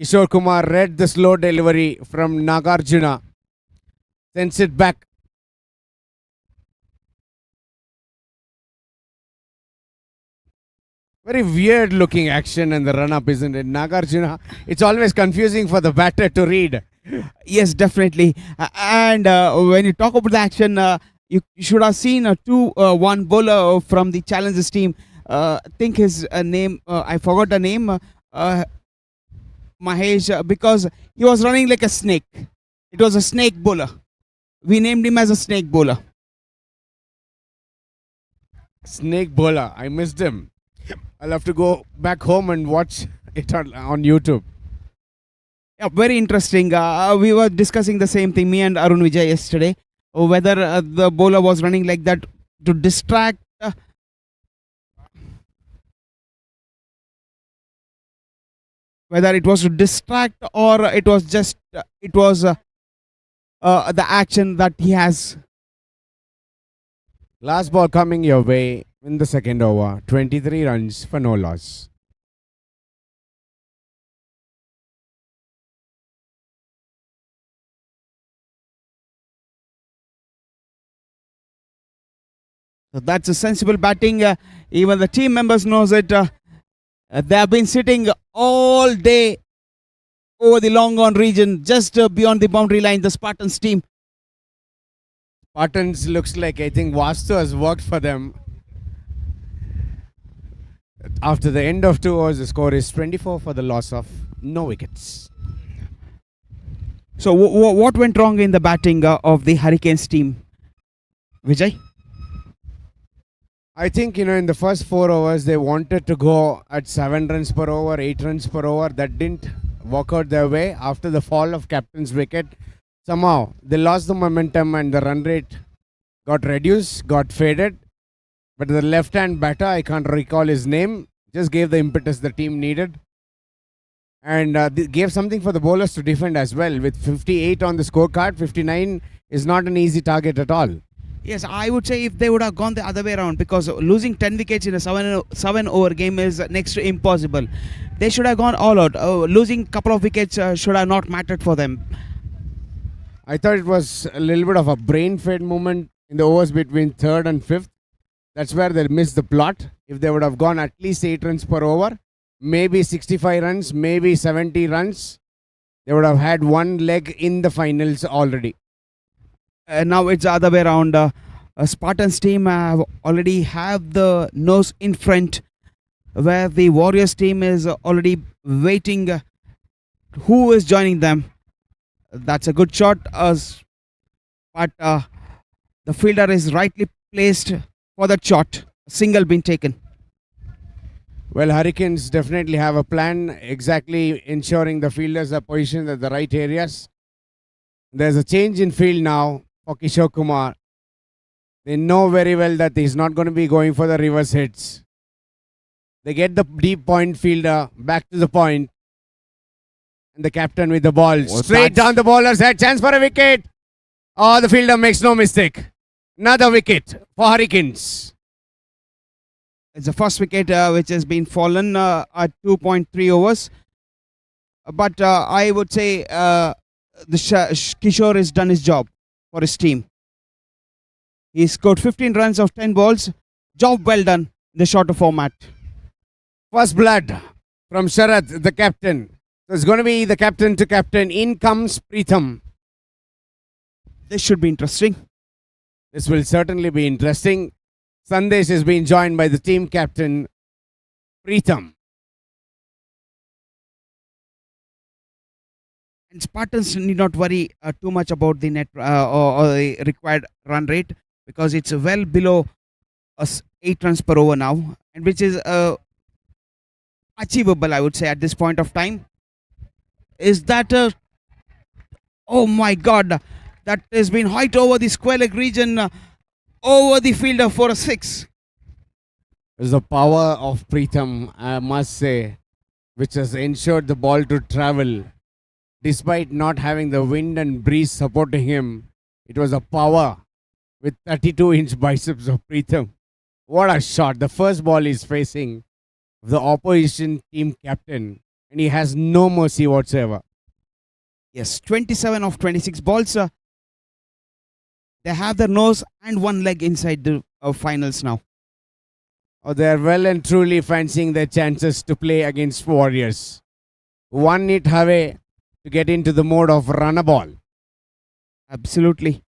S7: Kishore Kumar read the slow delivery from Nagarjuna. Sends it back. Very weird looking action and the run up, isn't it? Nagarjuna, it's always confusing for the batter to read.
S2: Yes, definitely. And when you talk about the action, you should have seen a 2-1 bowler from the Challengers team. I think his name, I forgot the name, Mahesh, because he was running like a snake. It was a snake bowler. We named him as a snake bowler.
S7: Snake bowler, I missed him. I'll have to go back home and watch it on YouTube.
S2: Yeah, very interesting. We were discussing the same thing, me and Arun Vijay yesterday, whether the bowler was running like that to distract whether it was to distract or it was just the action that he has.
S7: Last ball coming your way in the 2nd over. 23 runs for no loss.
S2: So that's a sensible batting. Even the team members knows it. They have been sitting all day over the long on region, just beyond the boundary line. The Spartans team.
S7: Spartans looks like, I think Vastu has worked for them. After the end of 2 overs, the score is 24 for the loss of no wickets.
S2: So what went wrong in the batting of the Hurricanes team, Vijay?
S7: I think, in the first 4 overs, they wanted to go at 7 runs per over, 8 runs per over. That didn't work out their way. After the fall of captain's wicket, somehow they lost the momentum and the run rate got reduced, got faded. But the left-hand batter, I can't recall his name, just gave the impetus the team needed. And gave something for the bowlers to defend as well. With 58 on the scorecard, 59 is not an easy target at all.
S2: Yes, I would say if they would have gone the other way around, because losing 10 wickets in a 7 over game is next to impossible. They should have gone all out. Losing a couple of wickets should have not mattered for them.
S7: I thought it was a little bit of a brain fade moment in the overs between 3rd and 5th. That's where they missed the plot. If they would have gone at least 8 runs per over, maybe 65 runs, maybe 70 runs, they would have had one leg in the finals already.
S2: Now it's the other way around. Spartans team already have the nose in front, where the Warriors team is already waiting. Who is joining them? That's a good shot, but the fielder is rightly placed for that shot. A single being taken.
S7: Well, Hurricanes definitely have a plan, exactly ensuring the fielders are positioned at the right areas. There's a change in field now for Kishore Kumar. They know very well that he's not going to be going for the reverse hits. They get the deep point fielder back to the point. And the captain with the ball. Straight down the bowler's head. Chance for a wicket. Oh, the fielder makes no mistake. Another wicket for Hurricanes.
S2: It's the first wicket which has been fallen at 2.3 overs. But I would say Kishore has done his job for his team. He scored 15 runs of 10 balls. Job well done in the shorter format.
S7: First blood from Sharath, the captain. So it's going to be the captain to captain. In comes Pritham.
S2: This should be interesting.
S7: This will certainly be interesting. Sandesh is being joined by the team captain, Pritham.
S2: And Spartans need not worry too much about the net or the required run rate, because it's well below 8 runs per over now, and which is achievable, I would say, at this point of time. Is that oh my God, that has been hit over the square leg region, over the fielder for a 6.
S7: It's the power of Pritham, I must say, which has ensured the ball to travel. Despite not having the wind and breeze supporting him, it was a power with 32-inch biceps of Pritham. What a shot. The first ball is facing the opposition team captain, and he has no mercy whatsoever.
S2: Yes, 27 of 26 balls. They have their nose and one leg inside the finals now.
S7: Oh, they are well and truly fancying their chances to play against Warriors. One hit away to get into the mode of run a ball.
S2: Absolutely.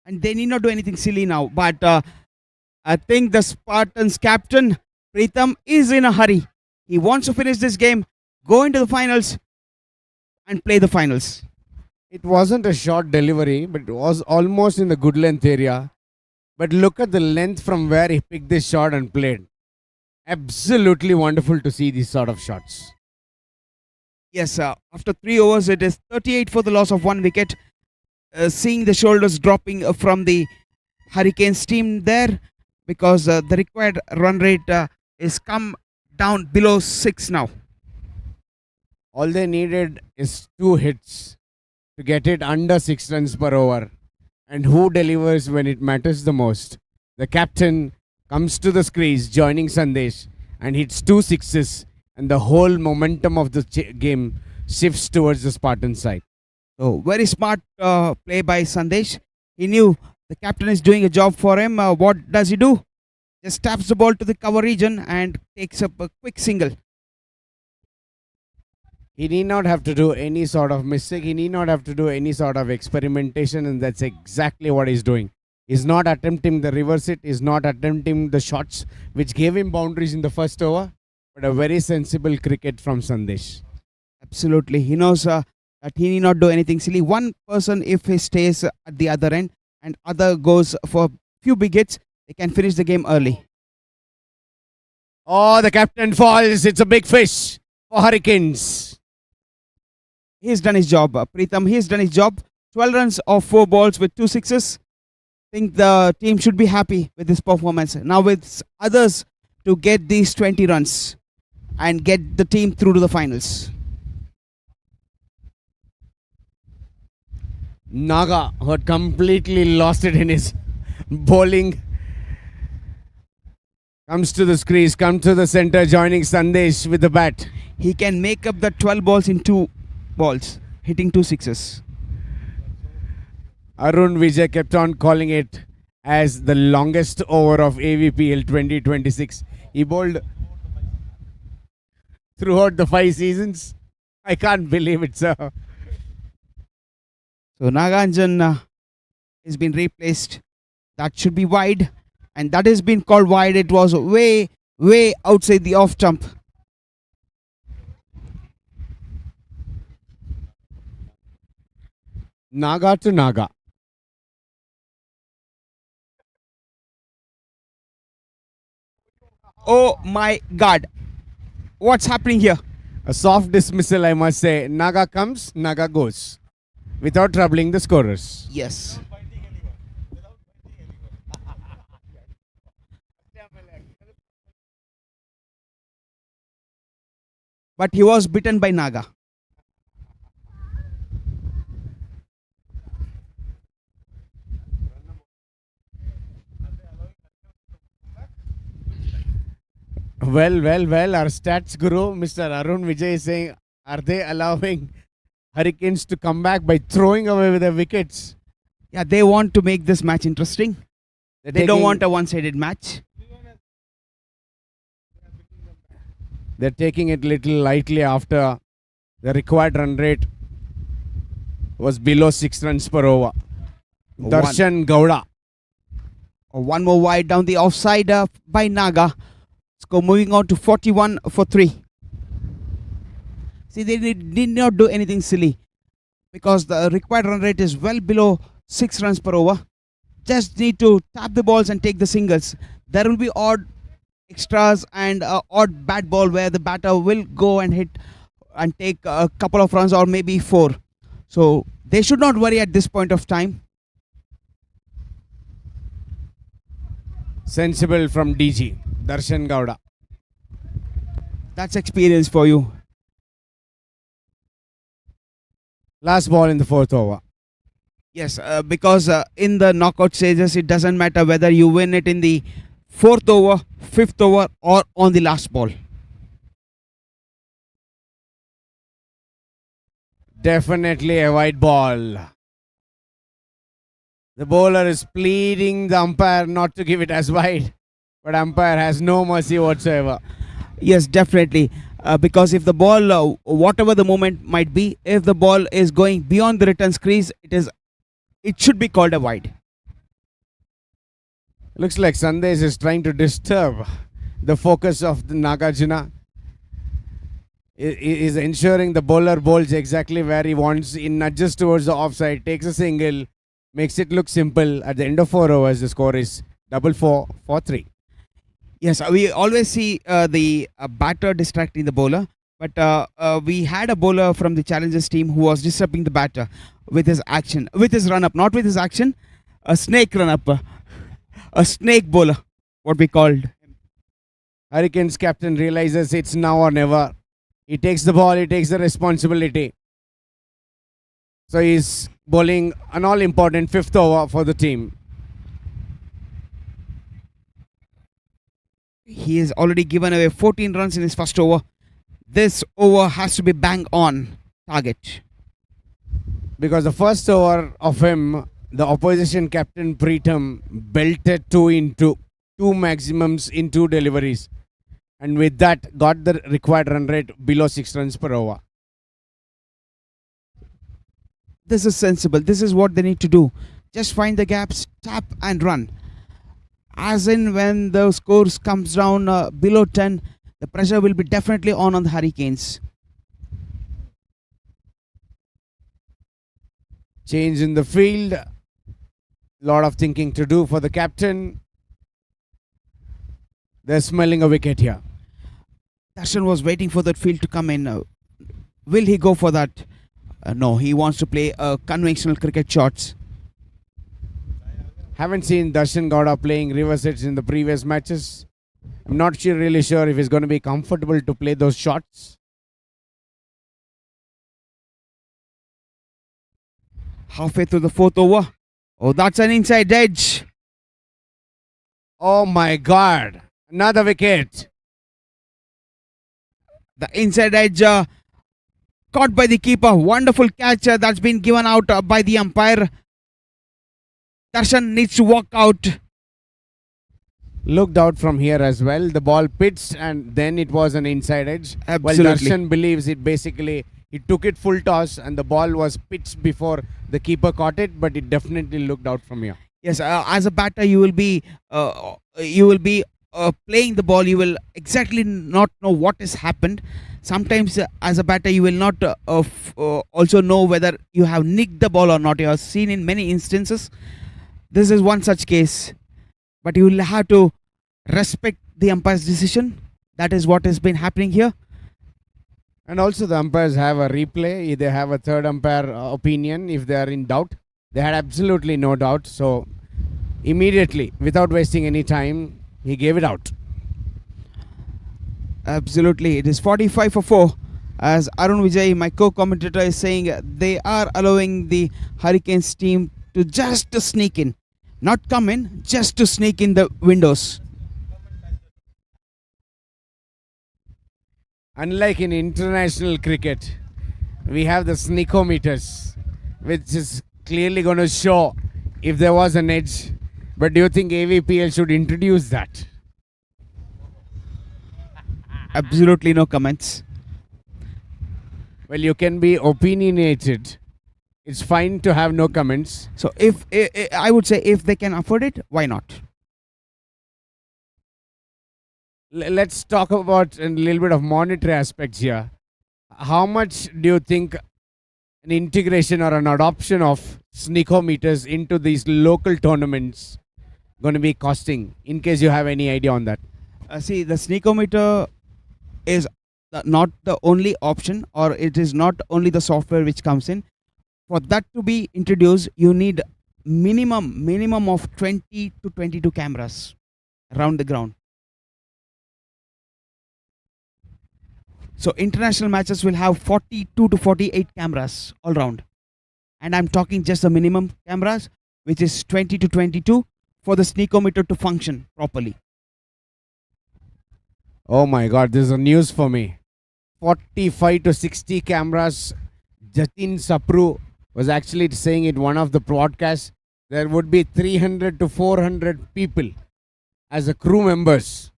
S2: And they need not do anything silly now. But I think the Spartans captain, Pritham, is in a hurry. He wants to finish this game, go into the finals, and play the finals.
S7: It wasn't a short delivery, but it was almost in the good length area. But look at the length from where he picked this shot and played. Absolutely wonderful to see these sort of shots.
S2: Yes, after 3 overs, it is 38 for the loss of 1 wicket. Seeing the shoulders dropping from the Hurricanes team there, because the required run rate is come down below 6 now.
S7: All they needed is 2 hits to get it under 6 runs per over. And who delivers when it matters the most? The captain comes to the crease, joining Sandesh, and hits 2 sixes, and the whole momentum of the game shifts towards the Spartan side.
S2: So very smart play by Sandesh. He knew the captain is doing a job for him. What does he do? Just taps the ball to the cover region and takes up a quick single.
S7: He need not have to do any sort of mistake. He need not have to do any sort of experimentation, and that's exactly what he's doing. He's not attempting the reverse hit. He's not attempting the shots which gave him boundaries in the first over, but a very sensible cricket from Sandesh.
S2: Absolutely. He knows that he need not do anything silly. One person, if he stays at the other end and other goes for few big hits, they can finish the game early.
S7: Oh, the captain falls. It's a big fish for Hurricanes.
S2: He's done his job. Pritham, he's done his job. 12 runs of 4 balls with 2 sixes. I think the team should be happy with this performance. Now with others to get these 20 runs and get the team through to the finals.
S7: Naga, who had completely lost it in his bowling, comes to the crease, comes to the center, joining Sandesh with the bat.
S2: He can make up the 12 balls in 2 balls, hitting 2 sixes.
S7: Arun Vijay kept on calling it as the longest over of AVPL 2026. He bowled throughout the 5 seasons. I can't believe it, sir.
S2: So Naganjan has been replaced That should be wide, and that has been called wide. It was way outside the off stump.
S7: Naga to Naga.
S2: Oh my God. What's happening here?
S7: A soft dismissal, I must say. Naga comes, Naga goes. Without troubling the scorers.
S2: Yes. But he was bitten by Naga.
S7: Well, our stats guru, Mr. Arun Vijay, is saying, are they allowing Hurricanes to come back by throwing away with their wickets?
S2: Yeah, they want to make this match interesting. They don't want a one-sided match.
S7: They're taking it little lightly after the required run rate was below 6 runs per over. Darshan Gowda.
S2: One more wide down the offside by Naga. Score moving on to 41 for 3. See, they did not do anything silly because the required run rate is well below 6 runs per over. Just need to tap the balls and take the singles. There will be odd extras and odd bat ball where the batter will go and hit and take a couple of runs or maybe 4. So they should not worry at this point of time.
S7: Sensible from DG. Darshan Gowda.
S2: That's experience for you.
S7: Last ball in the 4th over.
S2: Yes, because in the knockout stages, it doesn't matter whether you win it in the 4th over, 5th over, or on the last ball.
S7: Definitely a white ball. The bowler is pleading the umpire not to give it as wide, but umpire has no mercy whatsoever.
S2: Yes, definitely. Because if the ball, whatever the moment might be, if the ball is going beyond the return crease, it should be called a wide.
S7: Looks like Sandesh is trying to disturb the focus of the Nagarjuna. He is ensuring the bowler bowls exactly where he wants, in nudges towards the offside, takes a single, makes it look simple. At the end of 4 overs, the score is 4-4 for 3.
S2: Yes, we always see the batter distracting the bowler, but we had a bowler from the Challengers team who was disturbing the batter with his action, with his run-up, not with his action, a snake run-up, a snake bowler, what we called.
S7: Hurricanes captain realizes it's now or never. He takes the ball, he takes the responsibility. So he's bowling an all-important 5th over for the team.
S2: He has already given away 14 runs in his first over. This over has to be bang on target.
S7: Because the first over of him, the opposition captain Preetham belted 2 into 2 maximums in 2 deliveries. And with that, got the required run rate below 6 runs per over.
S2: This is sensible. This is what they need to do. Just find the gaps, tap and run. As in when the scores comes down below 10, the pressure will be definitely on the Hurricanes.
S7: Change in the field. Lot of thinking to do for the captain. They're smelling a wicket here.
S2: Darshan was waiting for that field to come in. Will he go for that? No, he wants to play conventional cricket shots.
S7: Haven't seen Darshan Gowda playing reverse hits in the previous matches. I'm not really sure if he's going to be comfortable to play those shots.
S2: Halfway through the 4th over. Oh, that's an inside edge.
S7: Oh my God. Another wicket.
S2: The inside edge caught by the keeper. Wonderful catch that's been given out by the umpire. Darshan needs to walk out.
S7: Looked out from here as well. The ball pitched and then it was an inside edge.
S2: Absolutely.
S7: Well, Darshan believes it basically, he took it full toss and the ball was pitched before the keeper caught it, but it definitely looked out from here.
S2: Yes, as a batter, you will be playing the ball. You will exactly not know what has happened. Sometimes, as a batter, you will not also know whether you have nicked the ball or not. You have seen in many instances. This is one such case, but you will have to respect the umpire's decision. That is what has been happening here.
S7: And also the umpires have a replay. They have a third umpire opinion if they are in doubt. They had absolutely no doubt. So immediately, without wasting any time, he gave it out.
S2: Absolutely, it is 45 for 4. As Arun Vijay, my co-commentator, is saying, they are allowing the Hurricanes team to just to sneak in, not come in, just to sneak in the windows.
S7: Unlike in international cricket, we have the sneakometers, which is clearly going to show if there was an edge. But do you think AVPL should introduce that?
S2: Absolutely no comments.
S7: Well, you can be opinionated. It's fine to have no comments.
S2: So if I would say if they can afford it, why not?
S7: Let's talk about a little bit of monetary aspects here. How much do you think an integration or an adoption of sneakometers into these local tournaments going to be costing, in case you have any idea on that?
S2: See, the sneakometer is not the only option, or it is not only the software which comes in. For that to be introduced, you need minimum of 20 to 22 cameras around the ground. So international matches will have 42 to 48 cameras all round. And I'm talking just the minimum cameras, which is 20 to 22 for the sneakometer to function properly.
S7: Oh my God, this is a news for me. 45 to 60 cameras. Jatin Sapru was actually saying in one of the broadcasts there would be 300 to 400 people as a crew members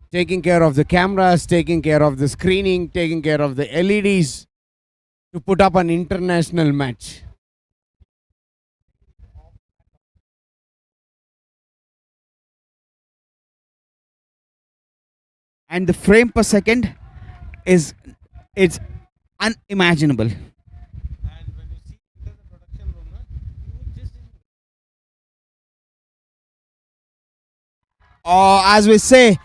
S7: taking care of the cameras, taking care of the screening, taking care of the LEDs to put up an international match.
S2: And the frame per second it's unimaginable. As we say,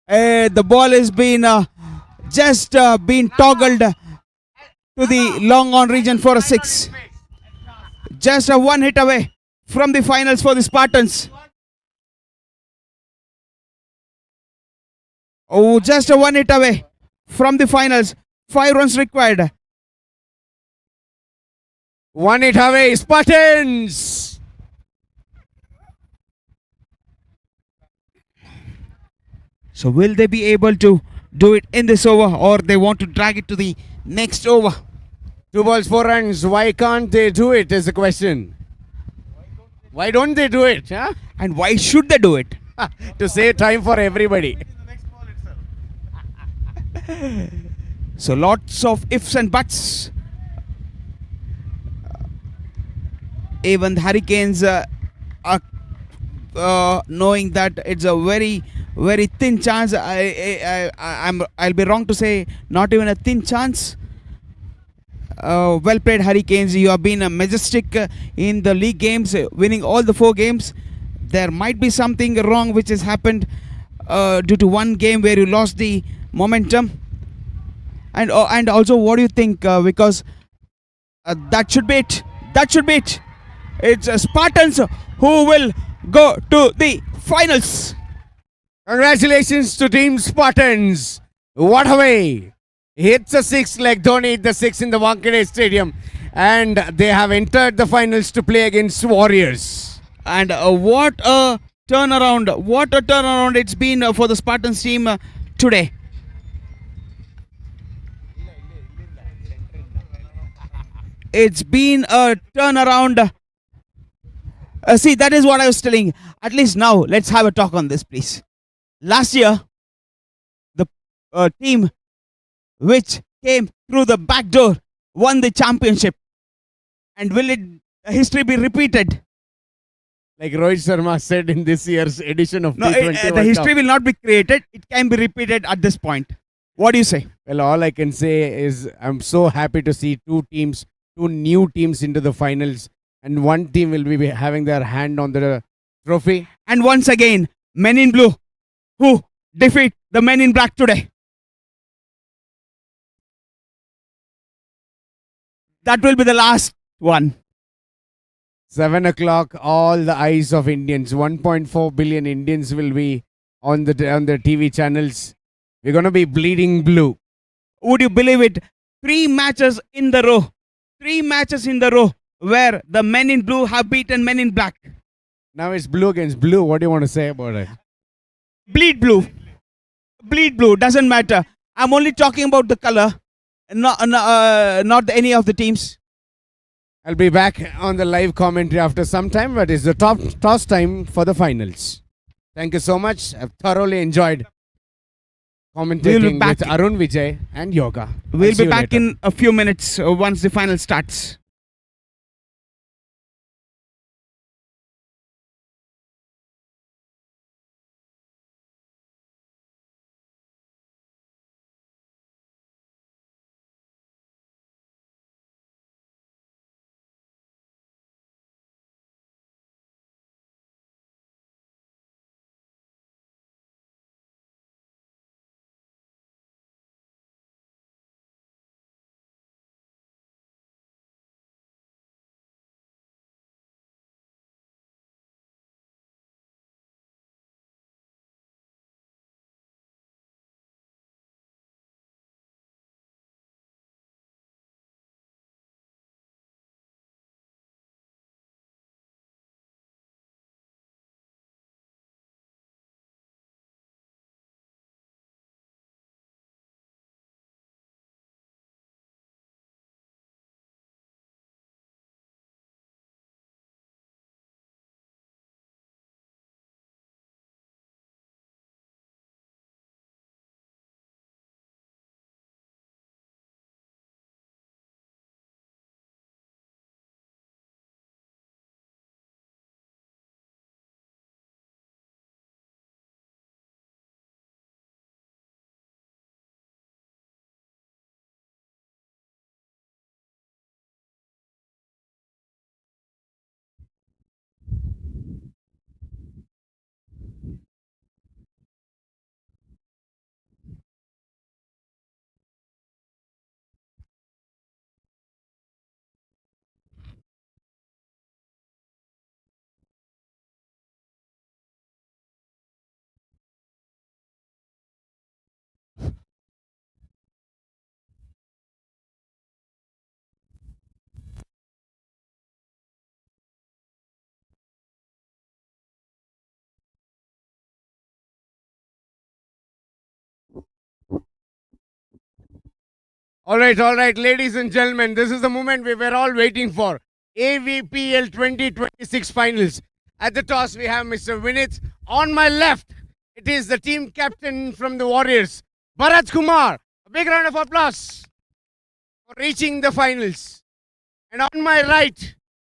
S2: the ball is being been toggled to the long on region for a 6. Just a one hit away from the finals for the Spartans. Oh, just a one hit away from the finals. 5 runs required.
S7: 1 hit away, Spartans!
S2: So will they be able to do it in this over, or they want to drag it to the next over?
S7: 2 balls, 4 runs. Why can't they do it is the question. Why don't they do it? Huh?
S2: And why should they do it?
S7: To save time for everybody.
S2: So lots of ifs and buts. Even the Hurricanes are knowing that it's a very, very thin chance. I'll be wrong to say not even a thin chance. Well played, Hurricanes. You have been majestic in the league games, winning all the 4 games. There might be something wrong which has happened due to one game where you lost the momentum. And also, what do you think? Because that should be it. That should be it. It's Spartans who will go to the finals.
S7: Congratulations to Team Spartans. What a way. Hits a 6 like Dhoni hit the 6 in the Wankhede Stadium. And they have entered the finals to play against Warriors.
S2: And what a turnaround. What a turnaround it's been for the Spartans team today. It's been a turnaround. See, that is what I was telling. At least now, let's have a talk on this, please. Last year, the team which came through the back door won the championship. And will history be repeated?
S7: like Rohit Sharma said in this year's edition of
S2: No,
S7: T20
S2: the
S7: World
S2: history
S7: Cup.
S2: will not be created. It can be repeated at this point. What do you say?
S7: Well, all I can say is I'm so happy to see two new teams into the finals, and one team will be having their hand on the trophy.
S2: And once again, men in blue who defeat the men in black today. That will be the last one.
S7: 7 o'clock, all the eyes of Indians, 1.4 billion Indians will be on the TV channels. We're going to be bleeding blue.
S2: Would you believe it? 3 matches in the row. 3 matches in the row where the men in blue have beaten men in black.
S7: Now it's blue against blue. What do you want to say about it?
S2: Bleed blue. Bleed blue. Doesn't matter. I'm only talking about the color, not any of the teams.
S7: I'll be back on the live commentary after some time, but it's the toss time for the finals. Thank you so much. I've thoroughly enjoyed commentating
S2: back
S7: with Arun Vijay and Yoga.
S2: We'll
S7: See
S2: be
S7: you
S2: back
S7: later.
S2: in a few minutes once the final starts.
S7: All right, ladies and gentlemen, this is the moment we were all waiting for. AVPL 2026 finals. At the toss, we have Mr. Vinith. On my left, it is the team captain from the Warriors, Bharat Kumar. A big round of applause for reaching the finals. And on my right,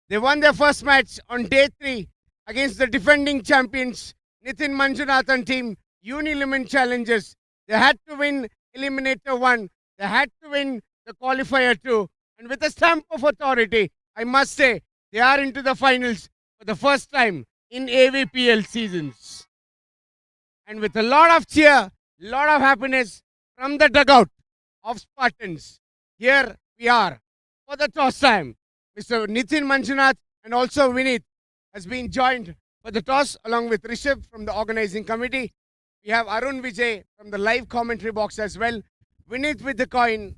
S7: they won their first match on day 3 against the defending champions, Nitin Manjunathan team, Unilimit Challengers. They had to win Eliminator 1. They had to win the Qualifier 2. And with a stamp of authority, I must say, they are into the finals for the first time in AVPL seasons. And with a lot of cheer, lot of happiness from the dugout of Spartans, here we are for the toss time. Mr. Nitin Manjunath and also Vinith has been joined for the toss along with Rishabh from the organizing committee. We have Arun Vijay from the live commentary box as well. Vinith with the coin.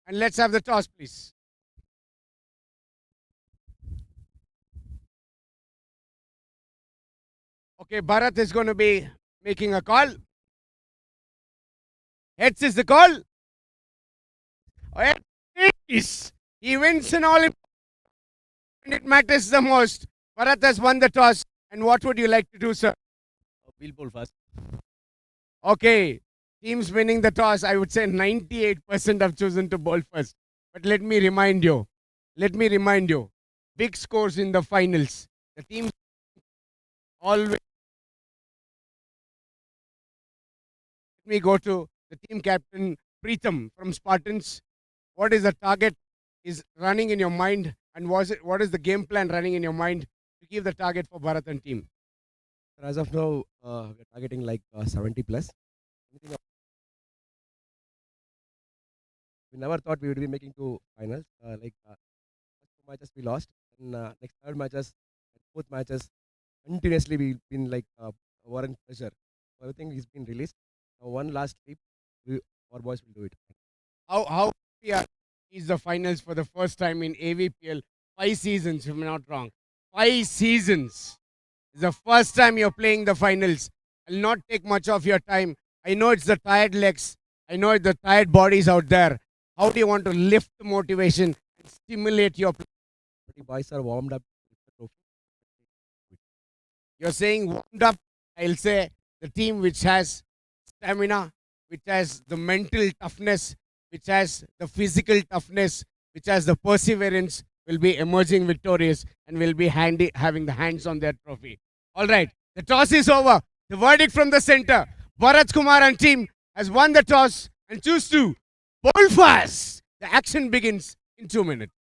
S7: And let's have the toss, please. Okay, Bharat is going to be making a call. Heads is the call. Yes. He wins in all. When it matters the most. Bharat has won the toss. And what would you like to do, sir?
S10: We'll bowl first.
S7: Okay. Teams winning the toss, I would say 98% have chosen to bowl first. But let me remind you. Big scores in the finals. The teams always. Let me go to the team captain Preetham from Spartans. What is the target is running in your mind, and what is the game plan running in your mind to give the target for Bharat and team?
S12: As of now, we're targeting like 70 plus. We never thought we would be making two finals. First two matches we lost, and next third matches, and fourth matches, continuously we've been like warring pressure. Everything has been released. Now one last sleep, our boys will do it.
S7: How we are is the finals for the first time in AVPL 5 seasons, if I'm not wrong. 5 seasons. It's the first time you're playing the finals. I'll not take much of your time. I know it's the tired legs. I know it's the tired bodies out there. How do you want to lift the motivation and stimulate your play?
S12: The boys are warmed up.
S7: You're saying warmed up. I'll say the team which has stamina, which has the mental toughness, which has the physical toughness, which has the perseverance, will be emerging victorious and will be having the hands on their trophy. All right, the toss is over. The verdict from the center. Bharat Kumar and team has won the toss and choose to bowl fast. The action begins in 2 minutes.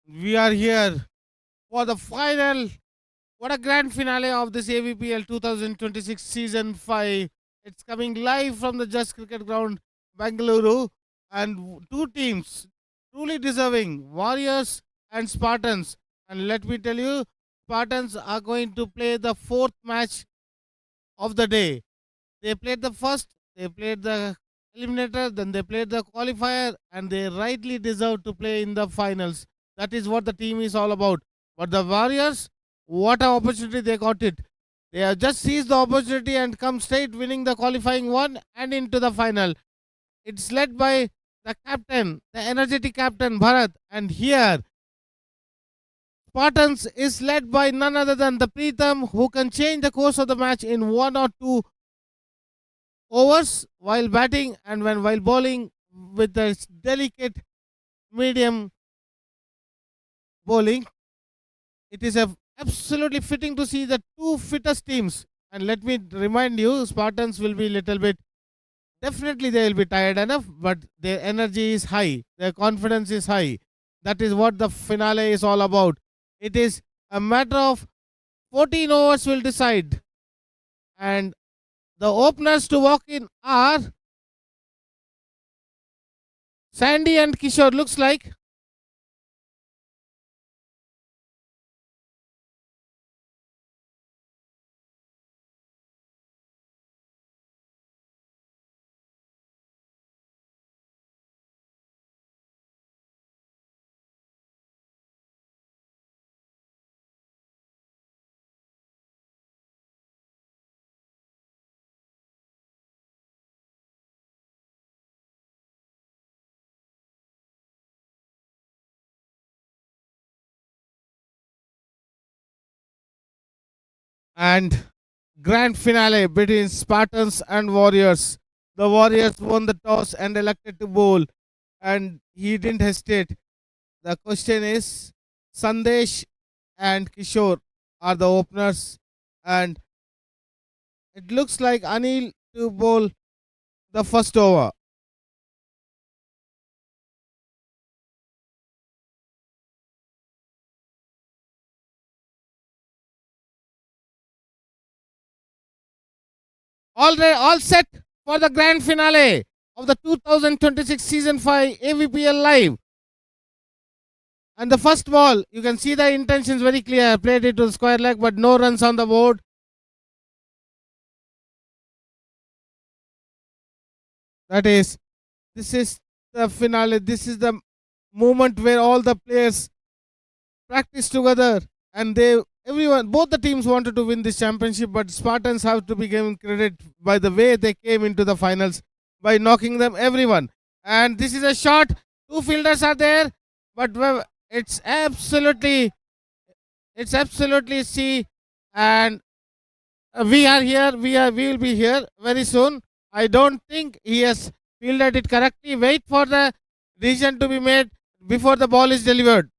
S1: We are here for the final. What a grand finale of this AVPL 2026 Season 5. It's coming live from the Just Cricket Ground, Bengaluru. And two teams truly deserving, Warriors and Spartans. And let me tell you, Spartans are going to play the fourth match of the day. They played the first, they played the Eliminator, then they played the Qualifier, and they rightly deserve to play in the finals. That is what the team is all about. But the Warriors, what an opportunity they got it. They have just seized the opportunity and come straight winning the qualifying one and into the final. It's led by the captain, the energetic captain Bharat, and here Spartans is led by none other than the Preetham, who can change the course of the match in 1 or 2 overs while batting and while bowling with a delicate medium bowling. It is absolutely fitting to see the two fittest teams. And let me remind you, Spartans will be little bit, definitely they will be tired enough, but their energy is high, their confidence is high. That is what the finale is all about. It is a matter of 14 overs will decide. And the openers to walk in are Sandy and Kishore, looks like. And grand finale between Spartans and Warriors. The Warriors won the toss and elected to bowl, and he didn't hesitate. The question is, Sandesh and Kishore are the openers, and it looks like Anil to bowl the first over. All set for the grand finale of the 2026 Season 5 AVPL Live. And the first ball, you can see the intentions very clear. Played it to the square leg, but no runs on the board. This is the finale. This is the moment where all the players practice together, and both the teams wanted to win this championship, but Spartans have to be given credit by the way they came into the finals by knocking them everyone. And this is a shot. Two fielders are there, but it's absolutely C. And we are here. We will be here very soon. I don't think he has fielded it correctly. Wait for the decision to be made before the ball is delivered.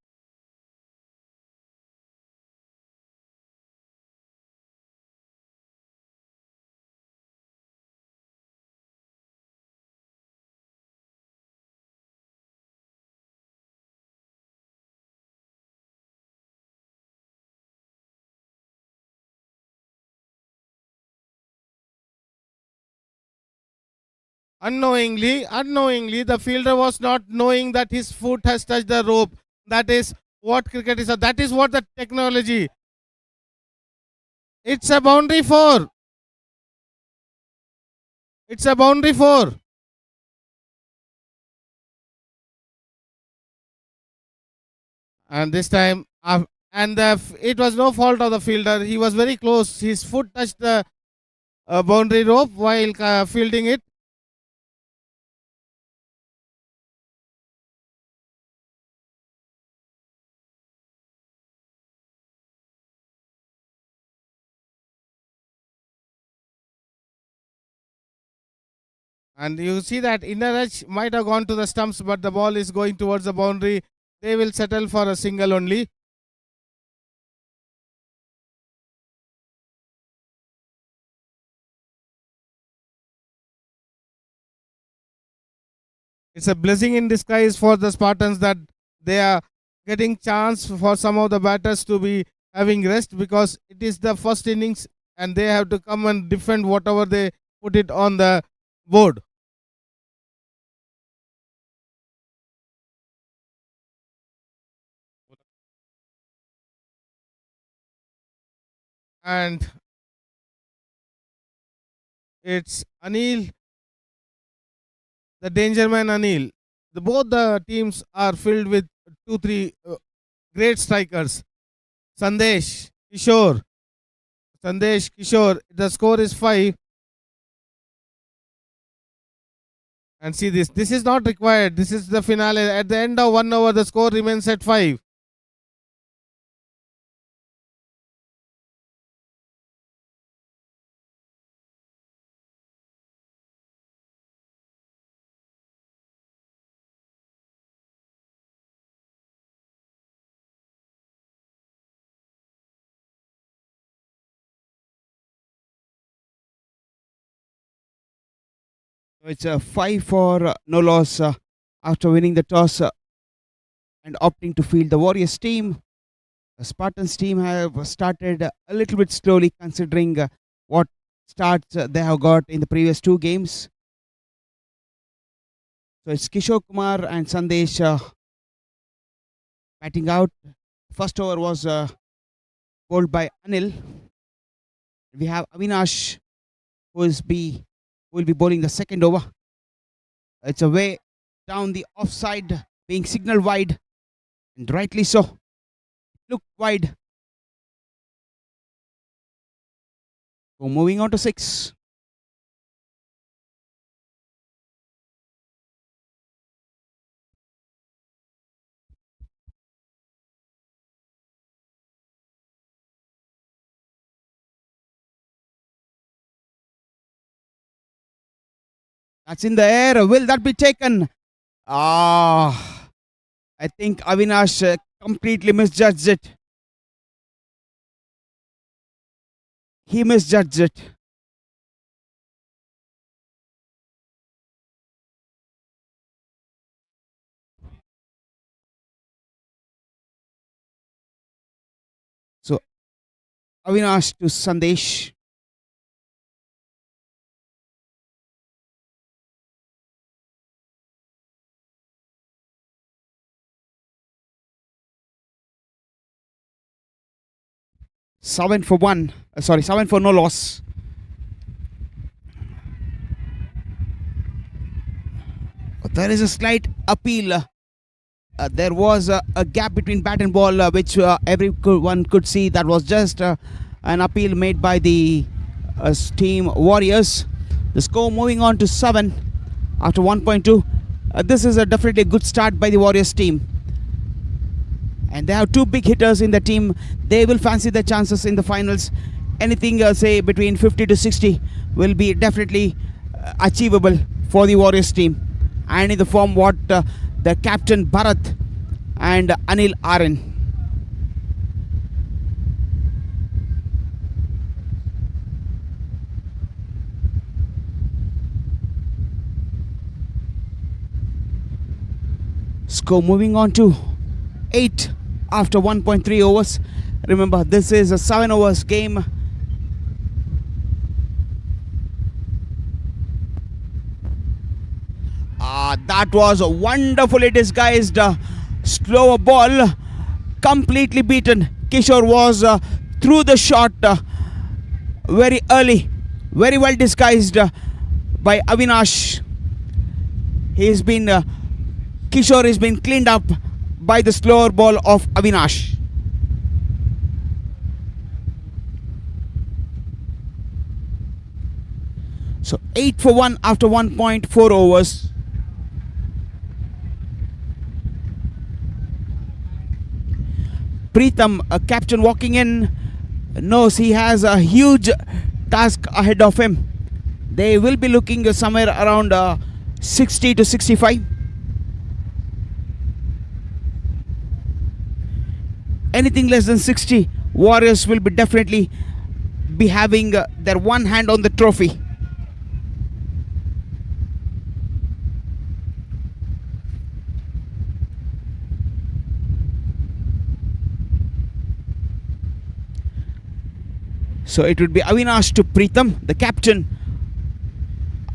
S1: Unknowingly, the fielder was not knowing that his foot has touched the rope. That is what cricket is. That is what the technology. It's a boundary 4. It's a boundary 4. And this time, it was no fault of the fielder. He was very close. His foot touched the boundary rope while fielding it. And you see that inner edge might have gone to the stumps, but the ball is going towards the boundary. They will settle for a single only. It's a blessing in disguise for the Spartans that they are getting chance for some of the batters to be having rest, because it is the first innings and they have to come and defend whatever they put it on the board. And it's Anil, the danger man Anil. Both the teams are filled with 2-3 great strikers. Sandesh, Kishore. Sandesh, Kishore. The score is 5. And see this. This is not required. This is the finale. At the end of 1 over, the score remains at 5.
S2: So it's a 5 for no loss after winning the toss and opting to field the Warriors team. The Spartans team have started a little bit slowly considering what starts they have got in the previous 2 games. So it's Kishore Kumar and Sandesh batting out. First over was bowled by Anil. We have Avinash who will be bowling the second over. It's away down the offside, being signaled wide, and rightly so. Look wide. So moving on to 6. That's in the air. Will that be taken? I think Avinash completely misjudged it. He misjudged it. So Avinash to Sandesh. Seven for no loss. There is a slight appeal. There was a gap between bat and ball, which everyone could see. That was just an appeal made by the team Warriors. The score moving on to 7 after 1.2. This is definitely a good start by the Warriors team. And they have 2 big hitters in the team. They will fancy their chances in the finals. Anything, say, between 50 to 60 will be definitely achievable for the Warriors team. And in the form what the captain Bharat and Anil are in. Score moving on to 8 after 1.3 overs. Remember, this is a 7 overs game. That was a wonderfully disguised slower ball, completely beaten. Kishore was through the shot very early, very well disguised by Avinash. Kishore has been cleaned up by the slower ball of Avinash. So 8 for 1 after 1.4 overs. Preetham, a captain walking in, knows he has a huge task ahead of him. They will be looking somewhere around 60 to 65. Anything less than 60, Warriors will be definitely be having their one hand on the trophy. So it would be Avinash to Pritham, the captain.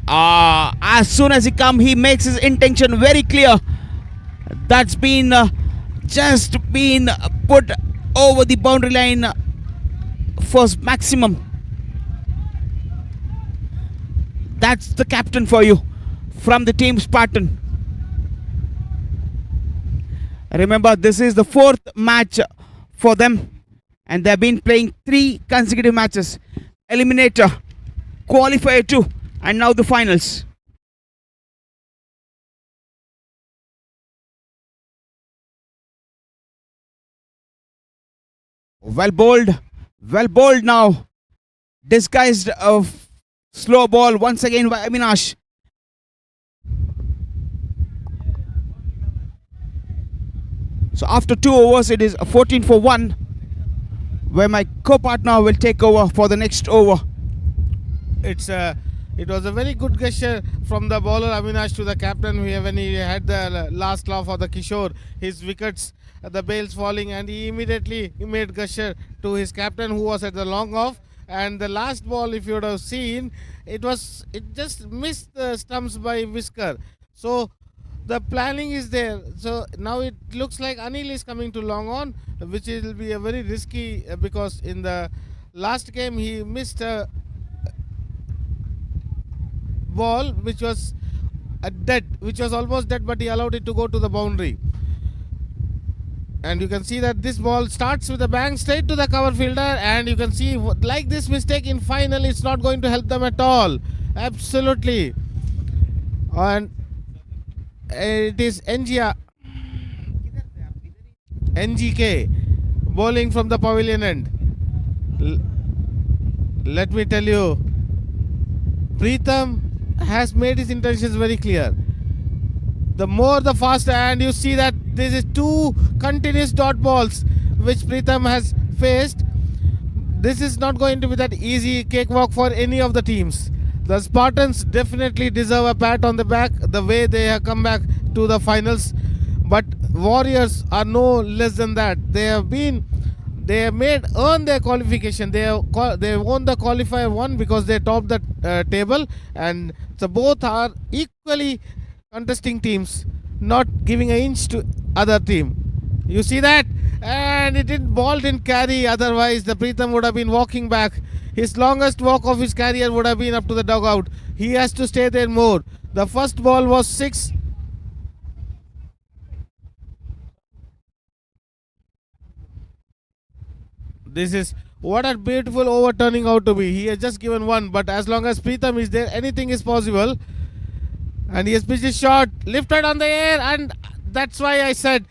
S2: As soon as he comes, he makes his intention very clear. That's been just been put over the boundary line for maximum. That's the captain for you from the team Spartan. Remember, this is the 4th match for them, and they've been playing 3 consecutive matches. Eliminator, Qualifier 2, and now the finals. Well bowled now. Disguised of slow ball once again by Avinash. So after 2 overs, it is 14 for 1, where my co-partner will take over for the next over.
S1: It was a very good gesture from the bowler Avinash to the captain when he had the last laugh for the Kishore. His wickets, the bails falling, and he immediately made gesture to his captain who was at the long off. And the last ball, if you would have seen, it just missed the stumps by whisker. So the planning is there. So now it looks like Anil is coming to long on, which will be a very risky because in the last game he missed a ball which was almost dead, but he allowed it to go to the boundary. And you can see that this ball starts with a bang straight to the cover fielder, and you can see like this mistake in final, it's not going to help them at all. Absolutely. And it is NGK bowling from the pavilion end. Let me tell you, Pritham has made his intentions very clear. The more the faster, and you see that this is 2 continuous dot balls which Pritham has faced. This is not going to be that easy cakewalk for any of the teams. The Spartans definitely deserve a pat on the back the way they have come back to the finals, but Warriors are no less than that. They have earned their qualification. They won the qualifier 1 because they topped the table, and so both are equally contesting teams, not giving an inch to other team. You see that? And ball didn't carry, otherwise the Pritham would have been walking back. His longest walk of his career would have been up to the dugout. He has to stay there more. The first ball was 6. This is what a beautiful over turning out to be. He has just given 1, but as long as Pritham is there, anything is possible. And he has pitched his shot, lifted on the air, and that's why I said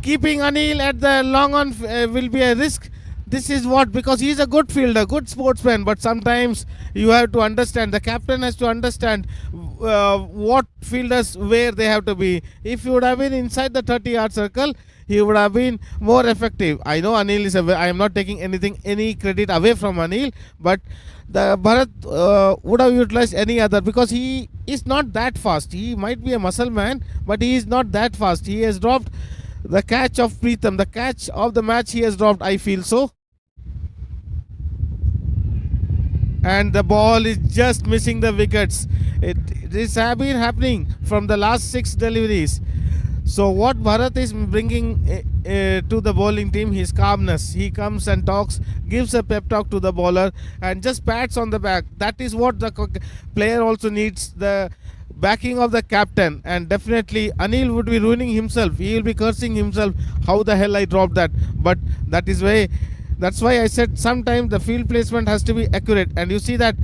S1: keeping Anil at the long on will be a risk. This is what, because he is a good fielder, good sportsman, but sometimes you have to understand, the captain has to understand what fielders where they have to be. If you would have been inside the 30-yard circle, he would have been more effective. I know Anil is I am not taking any credit away from Anil, but the Bharat would have utilized any other, because he is not that fast. He might be a muscle man, but he is not that fast. He has dropped the catch of Pritham, the catch of the match he has dropped, I feel so. And the ball is just missing the wickets. This has been happening from the last 6 deliveries. So what Bharat is bringing to the bowling team, his calmness. He comes and talks, gives a pep talk to the bowler, and just pats on the back. That is what the player also needs, the backing of the captain. And definitely Anil would be ruining himself. He will be cursing himself, how the hell I dropped that. But that's why I said sometimes the field placement has to be accurate. And you see that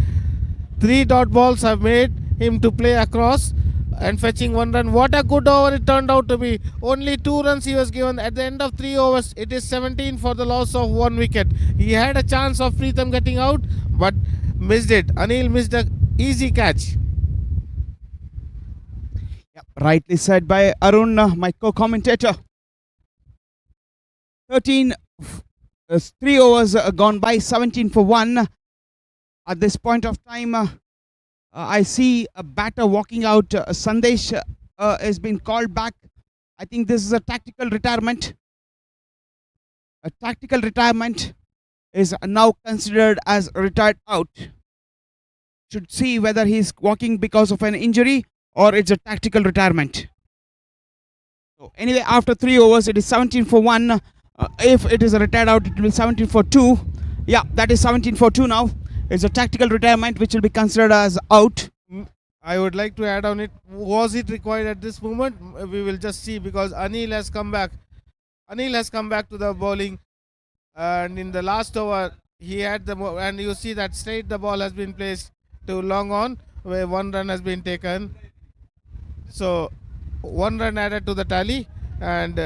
S1: 3 dot balls have made him to play across and fetching 1 run. What a good over it turned out to be. Only 2 runs he was given. At the end of 3 overs, it is 17 for the loss of 1 wicket. He had a chance of Pritham getting out, but missed it. Anil missed an easy catch.
S2: Yep, rightly said by Arun, my co-commentator. 3 overs gone by, 17 for 1. At this point of time, I see a batter walking out. Sandesh has been called back. I think this is a tactical retirement. is now considered as retired out. Should see whether he's walking because of an injury or it's a tactical retirement. So anyway, after 3 overs, it is 17 for 1. If it is a retired out, it will be 17 for 2. Yeah, that is 17 for 2 now. It's a tactical retirement which will be considered as out.
S1: I would like to add on it. Was it required at this moment? We will just see, because Anil has come back. Anil has come back to the bowling, and in the last over he had the and you see that straight the ball has been placed to long on, where 1 run has been taken. So 1 run added to the tally, and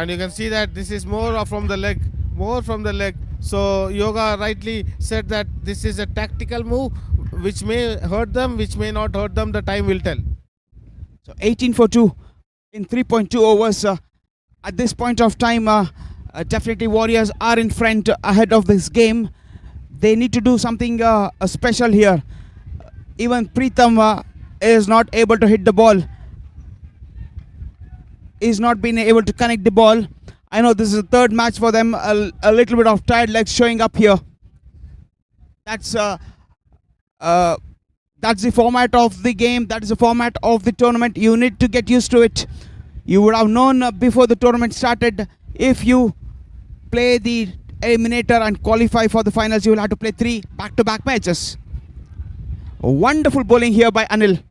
S1: you can see that this is more from the leg, So Yoga rightly said that this is a tactical move which may hurt them, which may not hurt them. The time will tell.
S2: So 18 for 2 in 3.2 overs. At this point of time, definitely Warriors are in front ahead of this game. They need to do something special here. Even Pritham is not able to hit the ball. He's not been able to connect the ball. I know this is the third match for them. A little bit of tired legs showing up here. That's the format of the game. That is the format of the tournament. You need to get used to it. You would have known before the tournament started, if you play the Eliminator and qualify for the finals, you will have to play 3 back-to-back matches. Wonderful bowling here by Anil.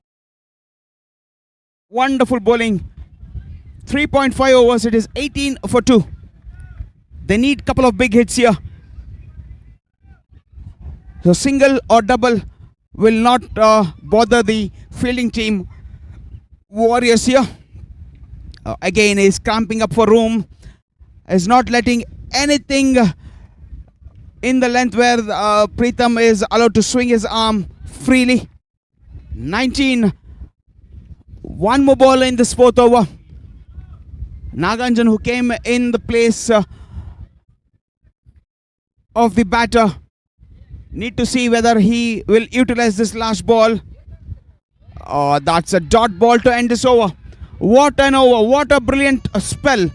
S2: Wonderful bowling. 3.5 overs, it is 18 for 2. They need a couple of big hits here. So single or double will not bother the fielding team. Warriors here. Again is cramping up for room. Is not letting anything in the length where Pritham is allowed to swing his arm freely. 19. One more ball in this 4th over. Naganjan, who came in the place of the batter, need to see whether he will utilize this last ball. That's a dot ball to end this over. What an over, what a brilliant spell.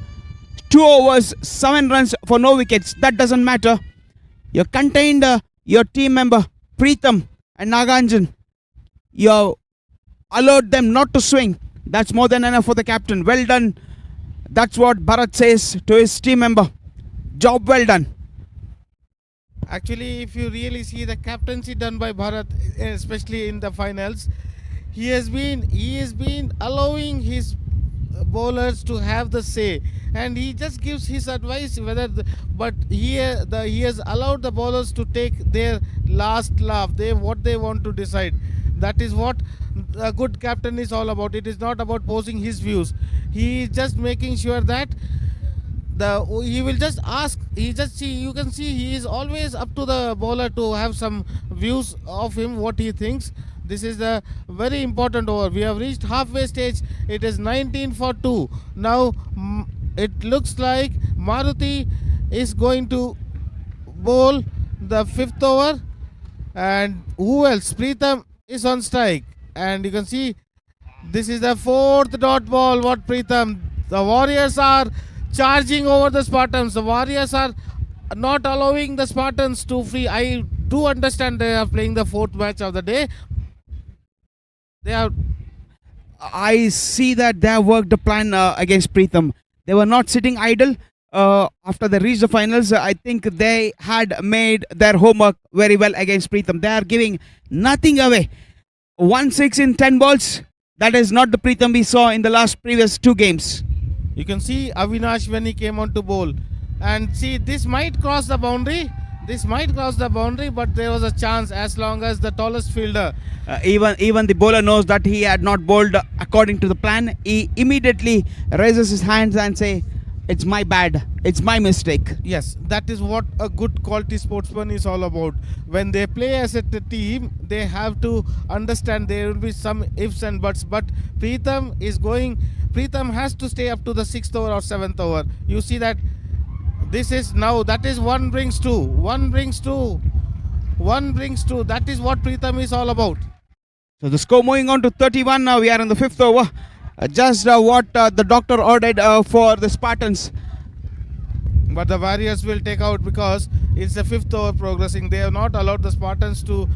S2: 2 overs, 7 runs for no wickets. That doesn't matter. You contained your team member Pritham and Naganjan. You allowed them not to swing. That's more than enough for the captain. Well done. That's what Bharat says to his team member. Job well done.
S1: Actually, if you really see the captaincy done by Bharat, especially in the finals, he has been allowing his bowlers to have the say, and he just gives his advice but he has allowed the bowlers to take their last laugh, what they want to decide. That is what a good captain is all about. It is not about posing his views. He is just making sure that he will just ask. You can see he is always up to the bowler to have some views of him, what he thinks. This is the very important over. We have reached halfway stage. It is 19 for 2. Now it looks like Maruti is going to bowl the 5th over, and who else? Pritham is on strike, and you can see this is the 4th dot ball. What Pritham? The Warriors are charging over the Spartans. The Warriors are not allowing the Spartans to free. I do understand they are playing the 4th match of the day.
S2: I see that they have worked a plan against Pritham. They were not sitting idle after they reached the finals. I think they had made their homework very well against Pritham. They are giving nothing away. 1-6 in 10 balls. That is not the Pritham we saw in the previous 2 games.
S1: You can see Avinash when he came on to bowl. And see, this might cross the boundary. But there was a chance as long as the tallest fielder.
S2: Even the bowler knows that he had not bowled according to the plan. He immediately raises his hands and say, "It's my bad. It's my mistake."
S1: Yes, that is what a good quality sportsman is all about. When they play as a team, they have to understand there will be some ifs and buts. But Pritham has to stay up to the 6th over or 7th over. You see that. That is 1 brings 2. 1 brings 2. That is what Pritham is all about.
S2: So the score moving on to 31. Now we are in the 5th over. Just what the doctor ordered for the Spartans.
S1: But the Warriors will take out because it's the 5th over progressing. They have not allowed the Spartans to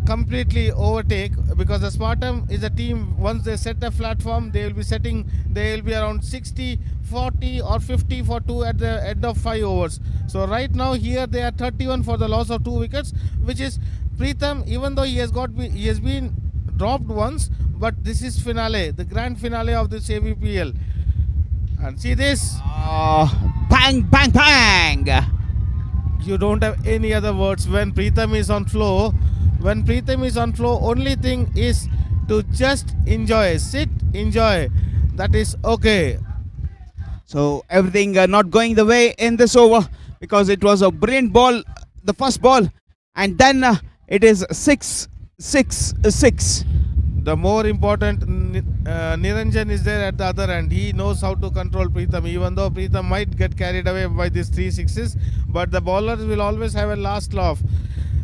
S1: completely overtake, because the Spartan is a team, once they set a platform, they will be around 60, 40 or 50 for 2 at the end of 5 overs. So right now here they are 31 for the loss of 2 wickets, which is Pritham, even though he has been dropped once, but this is finale, the grand finale of this AVPL. And see this.
S2: Bang, bang, bang.
S1: You don't have any other words when Pritham is on flow. When Pritham is on flow, only thing is to just enjoy, sit, enjoy. That is okay.
S2: So everything not going the way in this over, because it was a brilliant ball, the first ball, and then it is 6, 6, 6.
S1: The more important, Niranjan is there at the other end. He knows how to control Pritham, even though Pritham might get carried away by these 3 sixes, but the bowlers will always have a last laugh.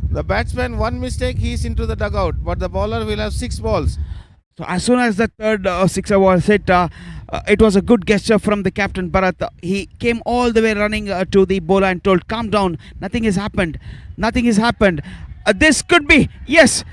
S1: The batsman, one mistake, he is into the dugout, but the bowler will have 6 balls.
S2: So as soon as the third sixer was hit, it was a good gesture from the captain Bharat. He came all the way running to the bowler and told, calm down, nothing has happened, nothing has happened. This could be, yes.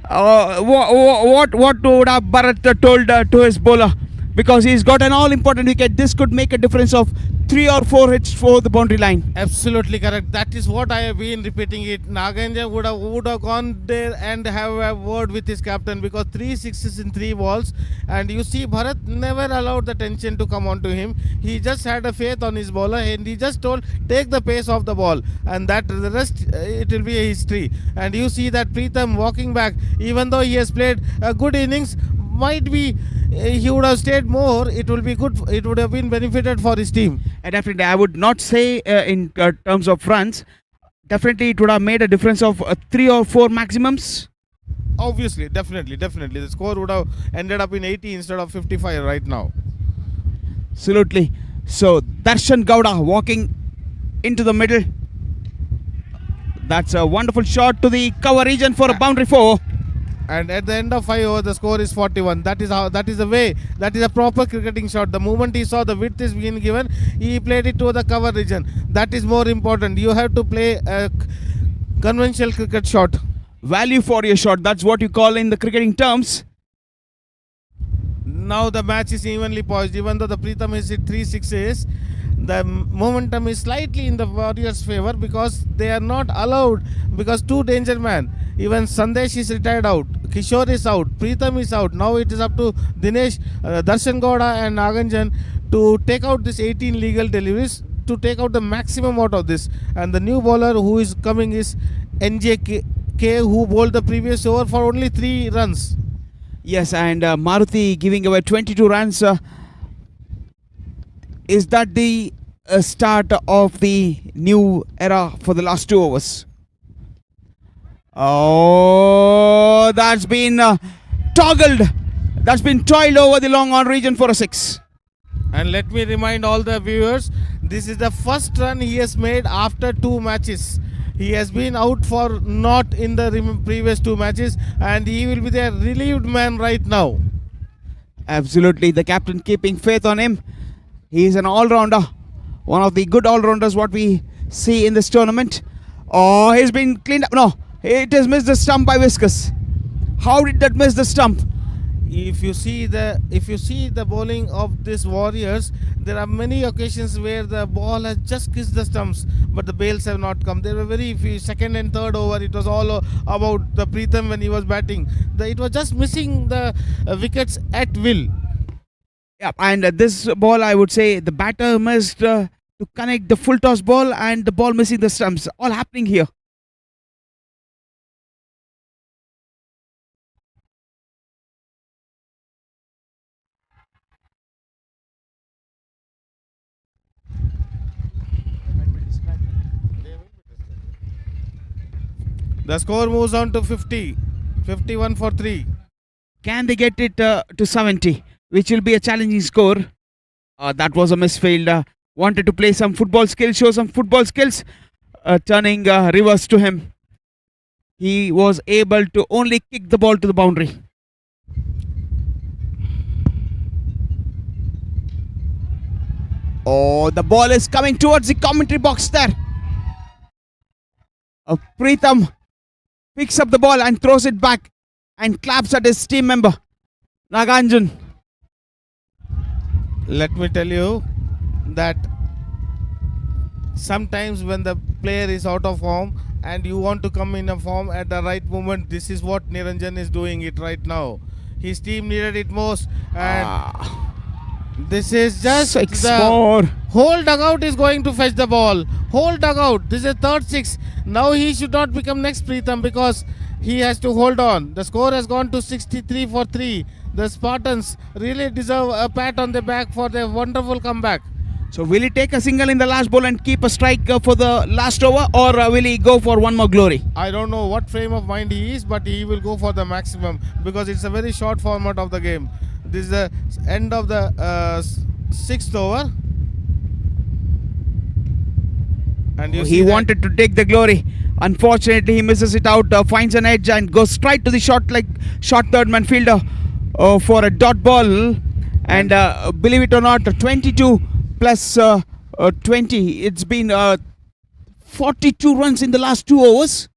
S2: What would have Bharat told to his bowler? Because he's got an all-important wicket. This could make a difference of 3 or 4 hits for the boundary line.
S1: Absolutely correct. That is what I have been repeating it. Naganja would have gone there and have a word with his captain, because 3 sixes in 3 balls, and you see Bharat never allowed the tension to come on to him. He just had a faith on his bowler, and he just told, take the pace of the ball, and that the rest it will be a history. And you see that Pritham walking back, even though he has played a good innings, might be he would have stayed more, it will be good, it would have been benefited for his team.
S2: And definitely I would not say in terms of runs, definitely it would have made a difference of 3 or 4 maximums.
S1: Obviously, definitely the score would have ended up in 80 instead of 55 right now.
S2: Absolutely. So Darshan Gowda walking into the middle. That's a wonderful shot to the cover region for a boundary 4.
S1: And at the end of 5 overs, the score is 41. That is the way. That is a proper cricketing shot. The moment he saw the width is being given, he played it to the cover region. That is more important. You have to play a conventional cricket shot.
S2: Value for your shot. That's what you call in the cricketing terms.
S1: Now the match is evenly poised. Even though the Pritham has hit 3 sixes, the momentum is slightly in the Warriors' favor, because they are not allowed, because 2 danger man. Even Sandesh is retired out, Kishore is out, Pritham is out. Now it is up to Dinesh, Darshan Gowda and Naganjan to take out this 18 legal deliveries, to take out the maximum out of this. And the new bowler who is coming is NJK, who bowled the previous over for only 3 runs.
S2: Yes, and Maruti giving away 22 runs. Is that the start of the new era for the last 2 overs? Oh, that's been toggled. That's been toiled over the long on region for a 6.
S1: And let me remind all the viewers, this is the first run he has made after 2 matches. He has been out for not in the previous 2 matches, and he will be the relieved man right now.
S2: Absolutely, the captain keeping faith on him. He is an all-rounder, one of the good all-rounders what we see in this tournament. Oh, he's been cleaned up. No, it has missed the stump by Viscous. How did that miss the stump?
S1: If you see the bowling of these Warriors, there are many occasions where the ball has just kissed the stumps, but the bails have not come. There were very few. Second and third over, it was all about the Pritham when he was batting. It was just missing the wickets at will.
S2: Yeah, and this ball, I would say the batter missed to connect the full toss ball, and the ball missing the stumps. All happening here.
S1: The score moves on to 50, 51 for 3.
S2: Can they get it to 70, which will be a challenging score? That was a misfield. Wanted to play some football skills, show some football skills, turning reverse to him. he was able to only kick the ball to the boundary. Oh, the ball is coming towards the commentary box there. Preetham picks up the ball and throws it back and claps at his team member, Naganjan.
S1: Let me tell you that sometimes when the player is out of form and you want to come in a form at the right moment, this is what Niranjan is doing it right now. His team needed it most, and this is just
S2: Six
S1: the
S2: more.
S1: whole dugout is going to fetch the ball. Whole dugout. This is third six. Now he should not become next Preetham because he has to hold on. The score has gone to 63 for 3. The Spartans really deserve a pat on the back for their wonderful comeback.
S2: So will he take a single in the last ball and keep a strike for the last over, or will he go for one more glory?
S1: I don't know what frame of mind he is, but he will go for the maximum because it's a very short format of the game. This is the end of the sixth over. And you
S2: He wanted to take the glory. Unfortunately, he misses it out, finds an edge and goes straight to the short third man fielder for a dot ball. And believe it or not, 22 plus 20. It's been 42 runs in the last 2 overs.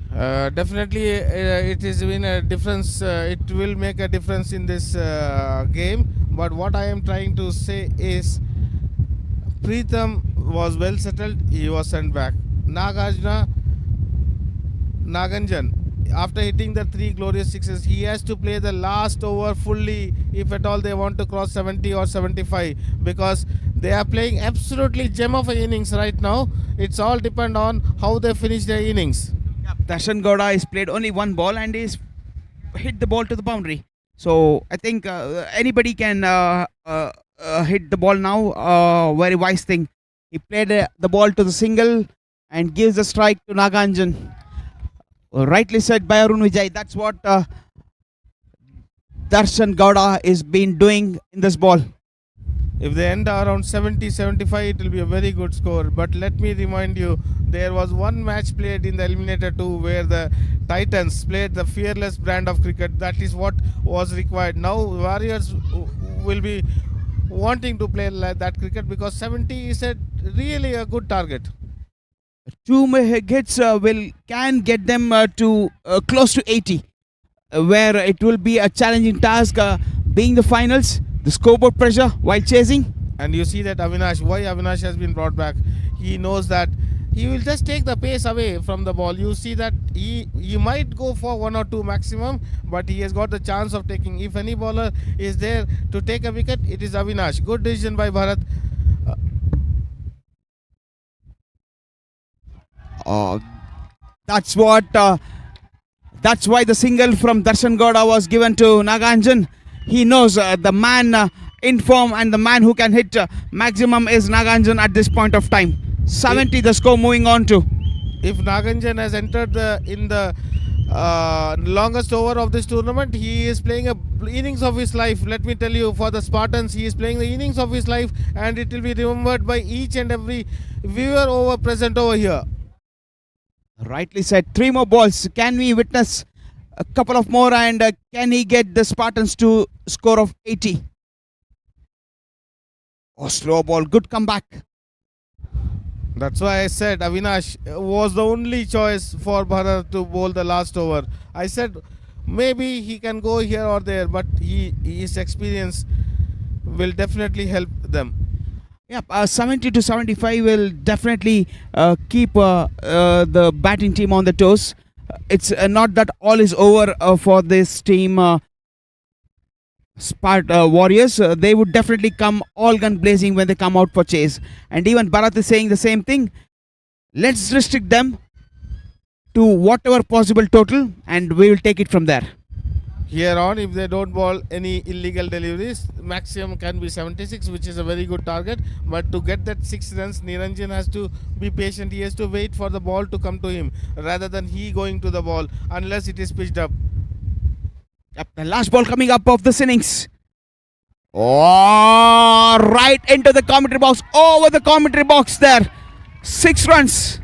S1: Definitely, it has been a difference. It will make a difference in this game. But what I am trying to say is, Preetham was well settled. He was sent back. Naganjan, after hitting the 3 glorious sixes, he has to play the last over fully if at all they want to cross 70 or 75, because they are playing absolutely gem of an innings right now. It's all depend on how they finish their innings.
S2: Darshan Gowda has played only one ball and he's hit the ball to the boundary. So I think anybody can hit the ball now. Very wise thing. He played the ball to the single and gives the strike to Naganjan. Rightly said by Arun Vijay. That's what Darshan Gowda is been doing in this ball.
S1: If they end around 70-75, it will be a very good score. But let me remind you, there was one match played in the Eliminator 2 where the Titans played the fearless brand of cricket. That is what was required. Now Warriors will be wanting to play like that cricket because 70 is really a good target.
S2: 2 hits can get them to close to 80, where it will be a challenging task, being the finals, the scoreboard pressure while chasing.
S1: And you see that why Avinash has been brought back. He knows that he will just take the pace away from the ball. You see that he might go for 1 or 2 maximum, but he has got the chance of taking. If any bowler is there to take a wicket, it is Avinash. Good decision by Bharat.
S2: That's why the single from Darshan Gowda was given to Naganjan. He knows the man in form and the man who can hit maximum is Naganjan at this point of time. 70 the score moving on to.
S1: If Naganjan has entered in the longest over of this tournament, he is playing a innings of his life. Let me tell you, for the Spartans, he is playing the innings of his life, and it will be remembered by each and every viewer present over here.
S2: Rightly said. 3 more balls. Can we witness a couple of more, and can he get the Spartans to score of 80? Oh, slow ball. Good comeback.
S1: That's why I said Avinash was the only choice for Bharat to bowl the last over. I said maybe he can go here or there, but his experience will definitely help them.
S2: Yeah, 70 to 75 will definitely keep the batting team on the toes. It's not that all is over for this team. Warriors, they would definitely come all gun blazing when they come out for chase. And even Bharat is saying the same thing. Let's restrict them to whatever possible total, and we will take it from there.
S1: Here on, if they don't bowl any illegal deliveries, maximum can be 76, which is a very good target. But to get that 6 runs, Niranjan has to be patient. He has to wait for the ball to come to him rather than he going to the ball unless it is pitched up.
S2: Yep, the last ball coming up of this innings. Oh, right into the commentary box, over the commentary box there. 6 runs.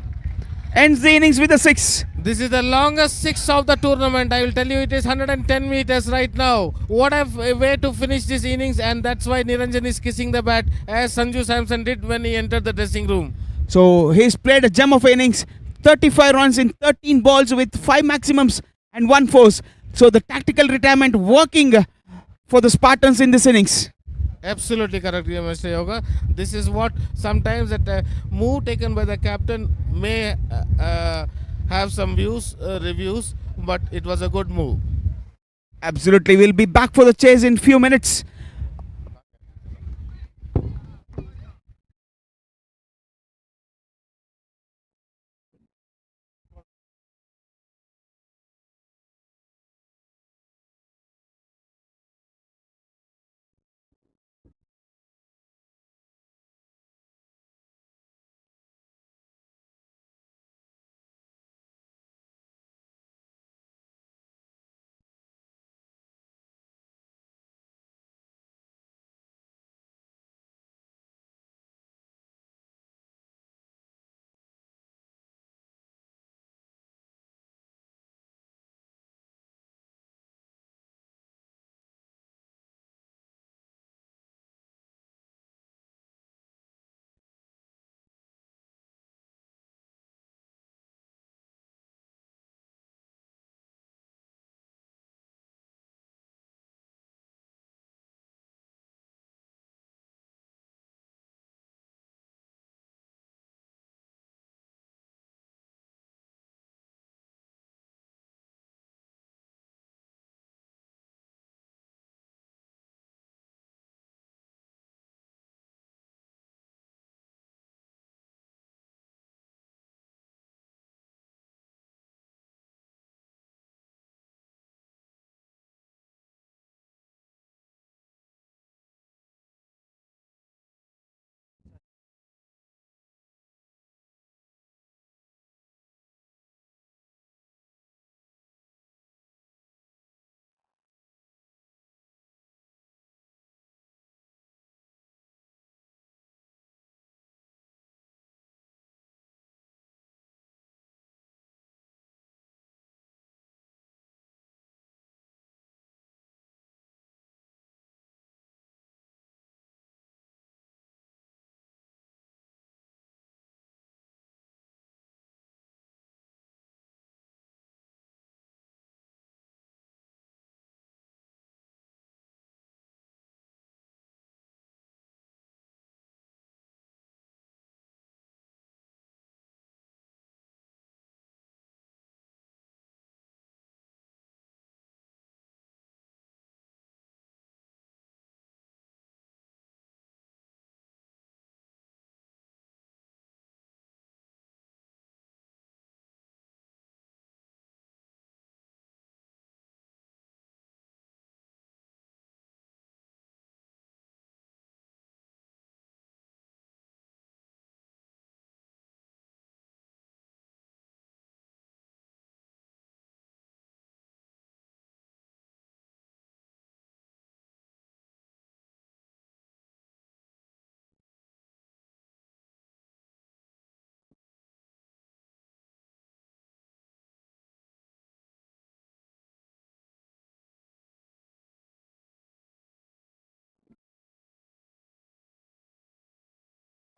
S2: ends the innings with a 6.
S1: This is the longest six of the tournament. I will tell you, it is 110 meters right now. What a way to finish this innings, and that's why Niranjan is kissing the bat as Sanju Samson did when he entered the dressing room.
S2: So he's played a gem of innings, 35 runs in 13 balls with 5 maximums and 1 force. So the tactical retirement working for the Spartans in this innings.
S1: Absolutely correct, Mr. Yoga. This is what sometimes that move taken by the captain may have some reviews, but it was a good move.
S2: Absolutely, we'll be back for the chase in few minutes.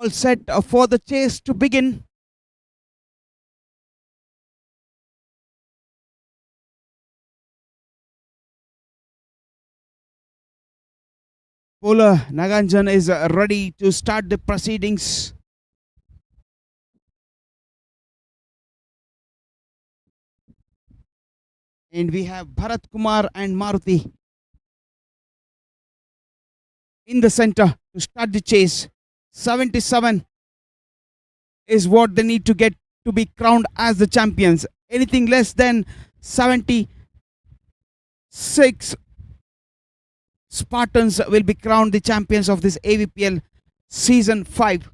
S2: All set for the chase to begin. Bowler Naganjan is ready to start the proceedings. And we have Bharat Kumar and Maruti in the center to start the chase. 77 is what they need to get to be crowned as the champions. Anything less than 76, Spartans will be crowned the champions of this AVPL Season 5.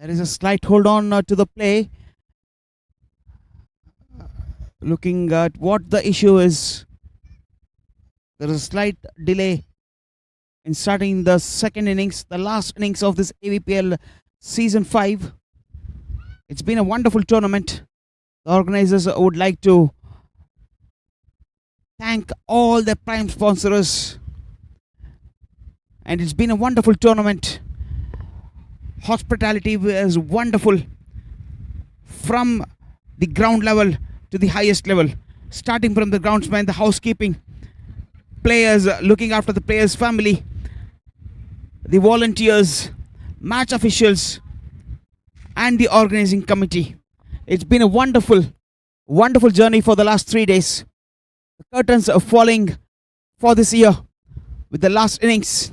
S2: There is a slight hold on to the play. Looking at what the issue is. There is a slight delay in starting the second innings, the last innings of this AVPL Season 5. It's been a wonderful tournament. The organizers would like to thank all the prime sponsors. And it's been a wonderful tournament. Hospitality was wonderful from the ground level to the highest level. Starting from the groundsman, the housekeeping, players looking after the players' family, the volunteers, match officials, and the organizing committee. It's been a wonderful, wonderful journey for the last 3 days. The curtains are falling for this year with the last innings.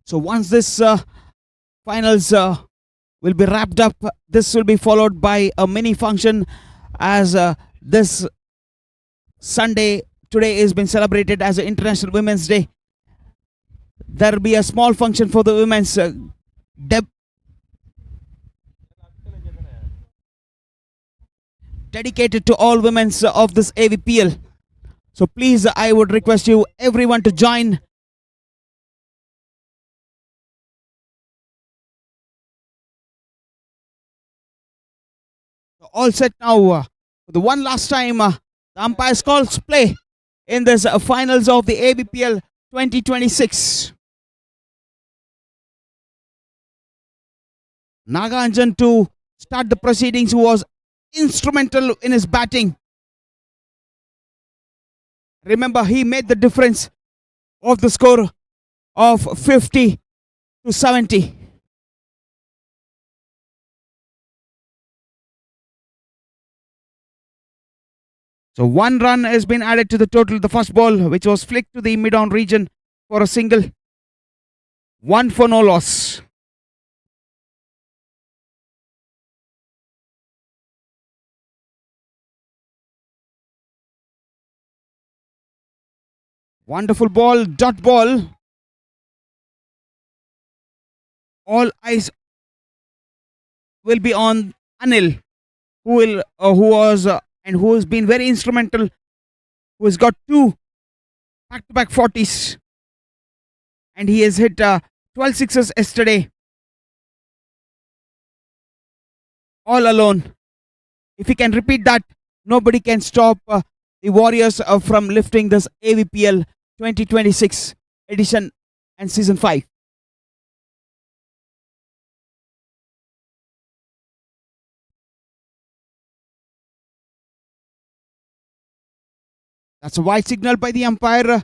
S2: So once this finals will be wrapped up, this will be followed by a mini function, as this Sunday today has been celebrated as International Women's Day. There will be a small function for the women's dedicated to all women's of this AVPL. So please, I would request you everyone to join. All set now. For the one last time, the umpires calls play in this finals of the AVPL 2026. Naganjan to start the proceedings, who was instrumental in his batting. Remember, he made the difference of the score of 50 to 70. So 1 run has been added to the total. The first ball, which was flicked to the mid-on region for a single. 1 for no loss. Wonderful ball, dot ball. All eyes will be on Anil, who has been very instrumental, who has got 2 back-to-back 40s, and he has hit 12 sixes yesterday, all alone. If he can repeat that, nobody can stop the Warriors from lifting this AVPL 2026 edition and Season 5. That's a wide signal by the umpire.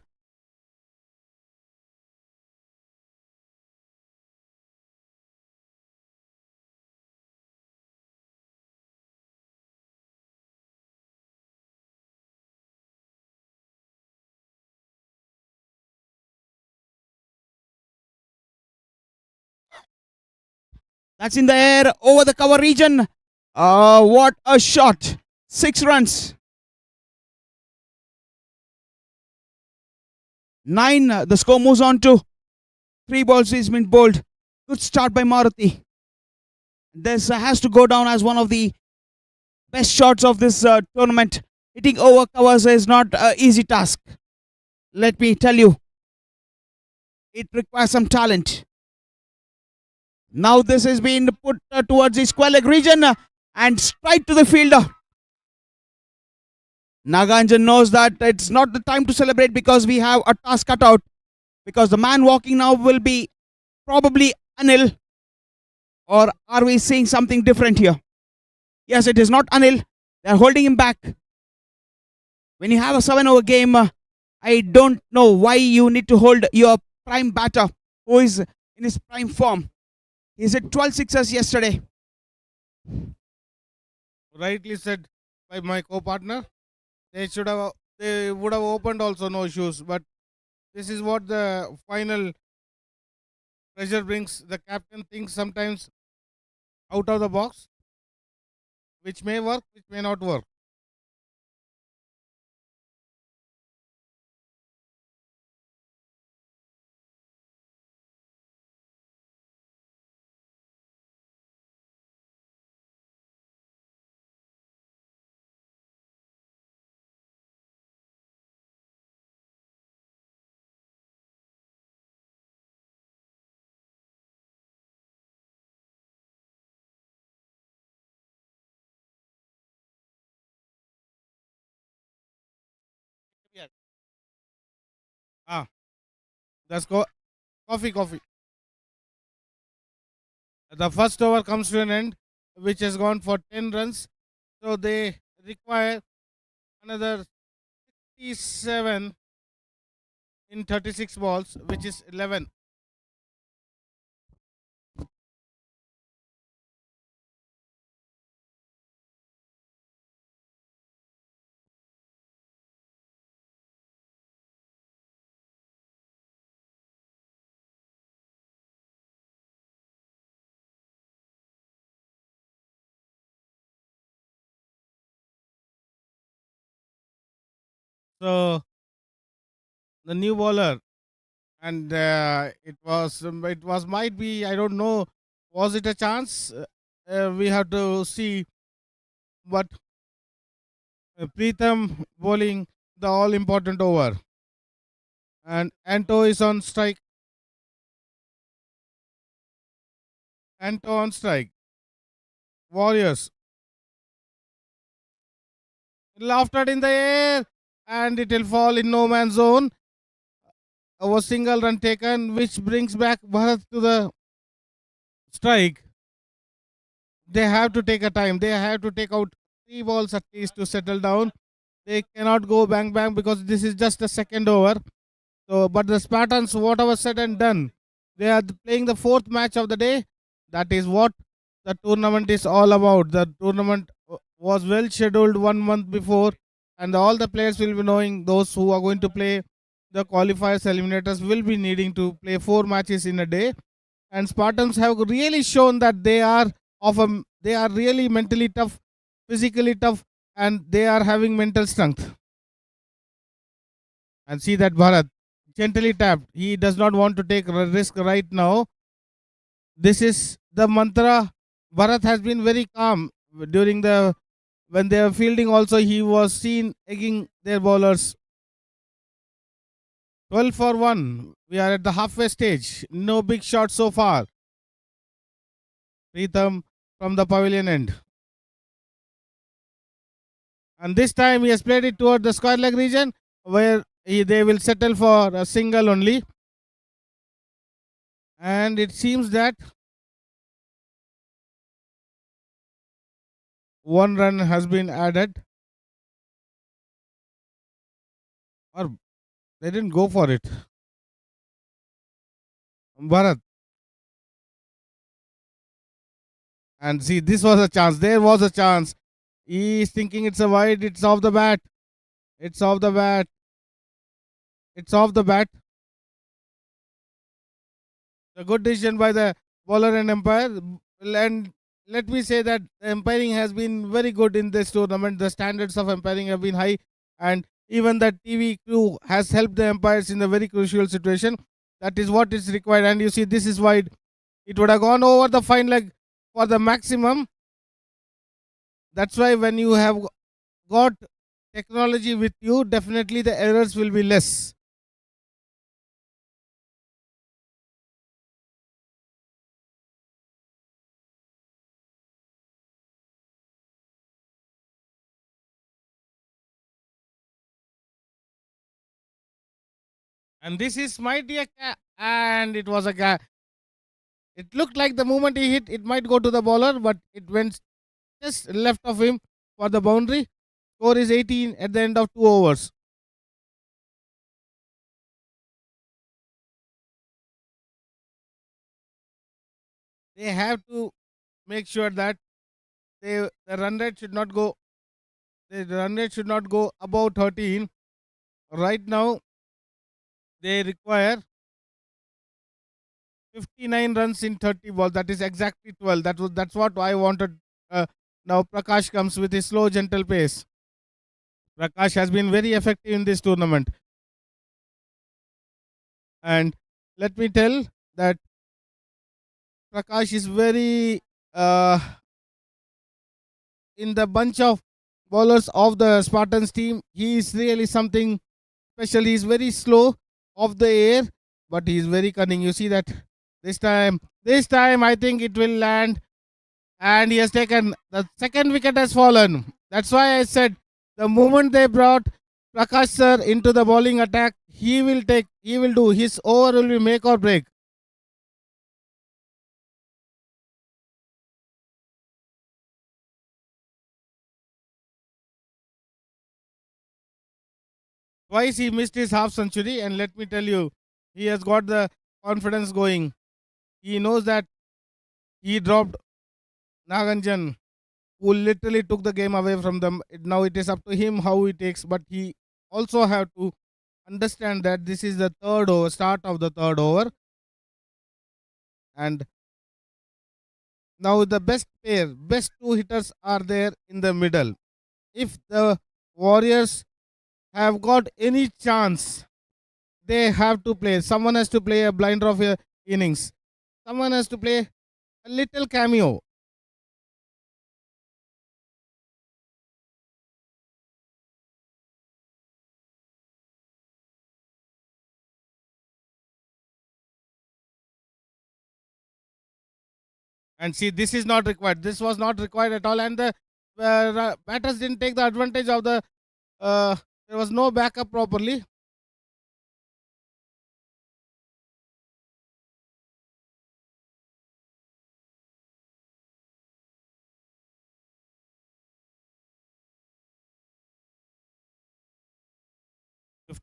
S2: That's in the air over the cover region. What a shot. 6 runs. 9. The score moves on to 3 balls. He's been bowled. Good start by Maruti. This has to go down as one of the best shots of this tournament. Hitting over covers is not an easy task. Let me tell you, it requires some talent. Now this has been put towards the square leg region and straight to the fielder. Naganjan knows that it's not the time to celebrate because we have a task cut out. Because the man walking now will be probably Anil. Or are we seeing something different here? Yes, it is not Anil. They are holding him back. When you have a 7-over game, I don't know why you need to hold your prime batter who is in his prime form. He's hit 12 sixes yesterday.
S1: Rightly said by my co-partner. They would have opened also, no issues. But this is what the final pressure brings. The captain thinks sometimes out of the box. which may work, which may not work. Yeah. Ah, that's coffee. The first over comes to an end, which has gone for 10 runs. So they require another 67 in 36 balls, which is 11. So the new bowler, and it was might be, I don't know, was it a chance? We have to see. But Pritham bowling the all important over, and Anto is on strike. Anto on strike. Warriors lofted in the air, and it will fall in no man's zone. A single run taken, which brings back Bharat to the strike. They have to take a time. They have to take out 3 balls at least to settle down. They cannot go bang bang because this is just a second over. So, but the Spartans, whatever said and done, they are playing the 4th match of the day. That is what the tournament is all about. The tournament was well scheduled 1 month before, and all the players will be knowing. Those who are going to play the qualifiers, eliminators will be needing to play 4 matches in a day. And Spartans have really shown that they are really mentally tough, physically tough, and they are having mental strength. And see that Bharat gently tapped. He does not want to take a risk right now. This is the mantra. Bharat has been very calm during when they are fielding. Also, he was seen egging their bowlers. 12 for 1. We are at the halfway stage. No big shots so far. Pritham from the pavilion end. And this time he has played it toward the square leg region, where they will settle for a single only. And it seems that 1 run has been added. Or they didn't go for it. Bharat. And see, this was a chance. There was a chance. He is thinking it's a wide. It's off the bat. It's off the bat. It's off the bat. A good decision by the bowler and umpire. And let me say that the umpiring has been very good in this tournament. The standards of umpiring have been high, and even the TV crew has helped the umpires in a very crucial situation. That is what is required. And you see, this is wide. It would have gone over the fine leg for the maximum. That's why when you have got technology with you, definitely the errors will be less. And this is might be and it was a it looked like the moment he hit, it might go to the bowler, but it went just left of him for the boundary. Score is 18 at the end of 2 overs. They have to make sure that the run rate should not go. The run rate should not go above 13. Right now, they require 59 runs in 30 balls. That is exactly 12. That's what I wanted Now Prakash comes with his slow, gentle pace. Prakash has been very effective in this tournament. And let me tell that Prakash is very in the bunch of bowlers of the Spartans team. He is really something special. He is very slow off the air, but he is very cunning. You see that this time I think it will land, and he has taken the second wicket has fallen. That's why I said the moment they brought Prakash sir into the bowling attack, he will do his over will be make or break. Twice he missed his half century, and let me tell you, he has got the confidence going. He knows that he dropped Naganjan, who literally took the game away from them. Now it is up to him how he takes, but he also have to understand that this is the third over, start of the third over, and now the best two hitters are there in the middle. If the Warriors have got any chance, they have to play. Someone has to play a blind draw innings. Someone has to play a little cameo. And see, this is not required. This was not required at all. And the batters didn't take the advantage of the. There was no backup properly.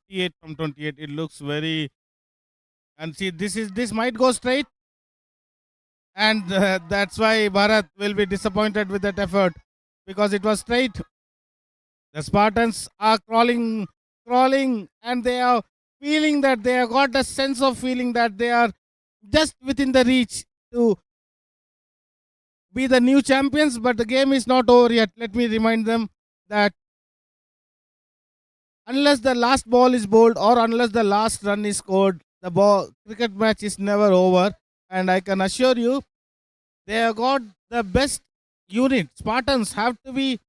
S1: .58 from 28. It looks very. And see, this might go straight. And that's why Bharat will be disappointed with that effort, because it was straight. The Spartans are crawling, and they are feeling that they have got a sense of feeling that they are just within the reach to be the new champions, but the game is not over yet. Let me remind them that unless the last ball is bowled or unless the last run is scored, the cricket match is never over. And I can assure you, they have got the best unit. Spartans have to be,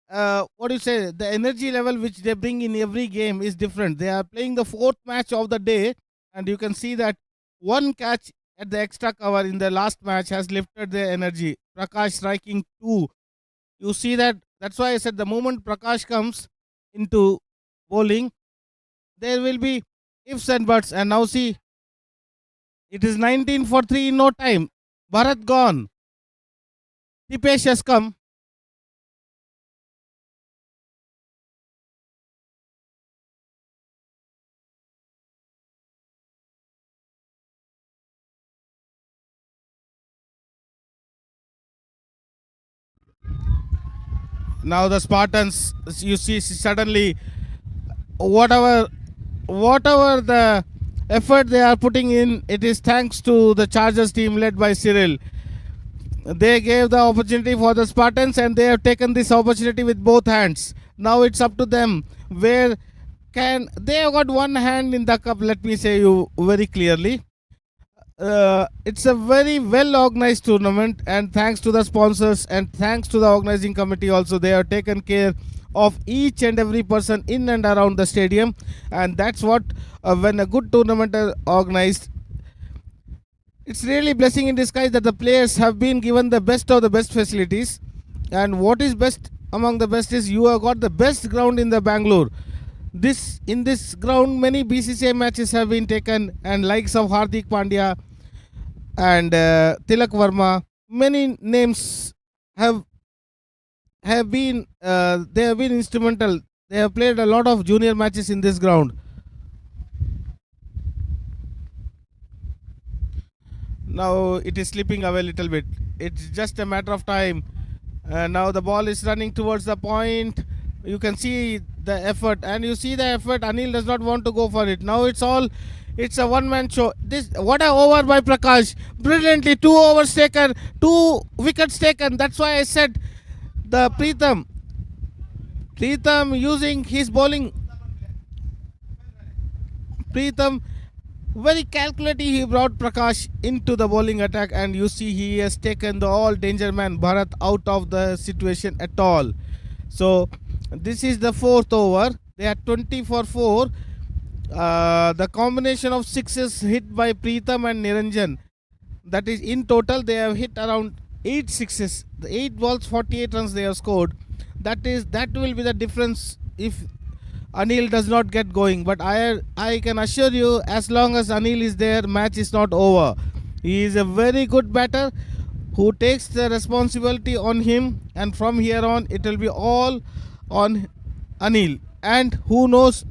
S1: the energy level which they bring in every game is different. They are playing the fourth match of the day, and you can see that one catch at the extra cover in the last match has lifted their energy. Prakash striking 2. You see that, that's why I said the moment Prakash comes into bowling, there will be ifs and buts. And now see, it is 19 for 3 in no time. Bharat gone. Tipesh has come. Now the Spartans, you see suddenly, whatever the effort they are putting in, it is thanks to the Chargers team led by Cyril. They gave the opportunity for the Spartans, and they have taken this opportunity with both hands. Now it's up to them. Where can they have got one hand in the cup? Let me say you very clearly. It's a very well organized tournament, and thanks to the sponsors and thanks to the organizing committee also, they have taken care of each and every person in and around the stadium. And that's what, when a good tournament is organized, it's really blessing in disguise that the players have been given the best of the best facilities. And what is best among the best is you have got the best ground in the Bangalore. In this ground, many BCCI matches have been taken, and likes of Hardik Pandya and Tilak Verma, many names have been they have been instrumental. They have played a lot of junior matches in this ground. Now it is slipping away a little bit. It's just a matter of time. Now the ball is running towards the point. You can see the effort, and you see the effort. Anil does not want to go for it. Now it's a one-man show. What a over by Prakash. Brilliantly, 2 overs taken, 2 wickets taken. That's why I said The Preetham using his bowling. Preetham very calculating, he brought Prakash into the bowling attack, and you see he has taken the all danger man Bharat out of the situation at all. So this is the fourth over. They are 20 for 4. The combination of sixes hit by Preetham and Niranjan, that is in total they have hit around 8 sixes. The 8 balls, 48 runs they have scored. That will be the difference if Anil does not get going. But I can assure you, as long as Anil is there, match is not over. He is a very good batter who takes the responsibility on him, and from here on it will be all on Anil. And who knows,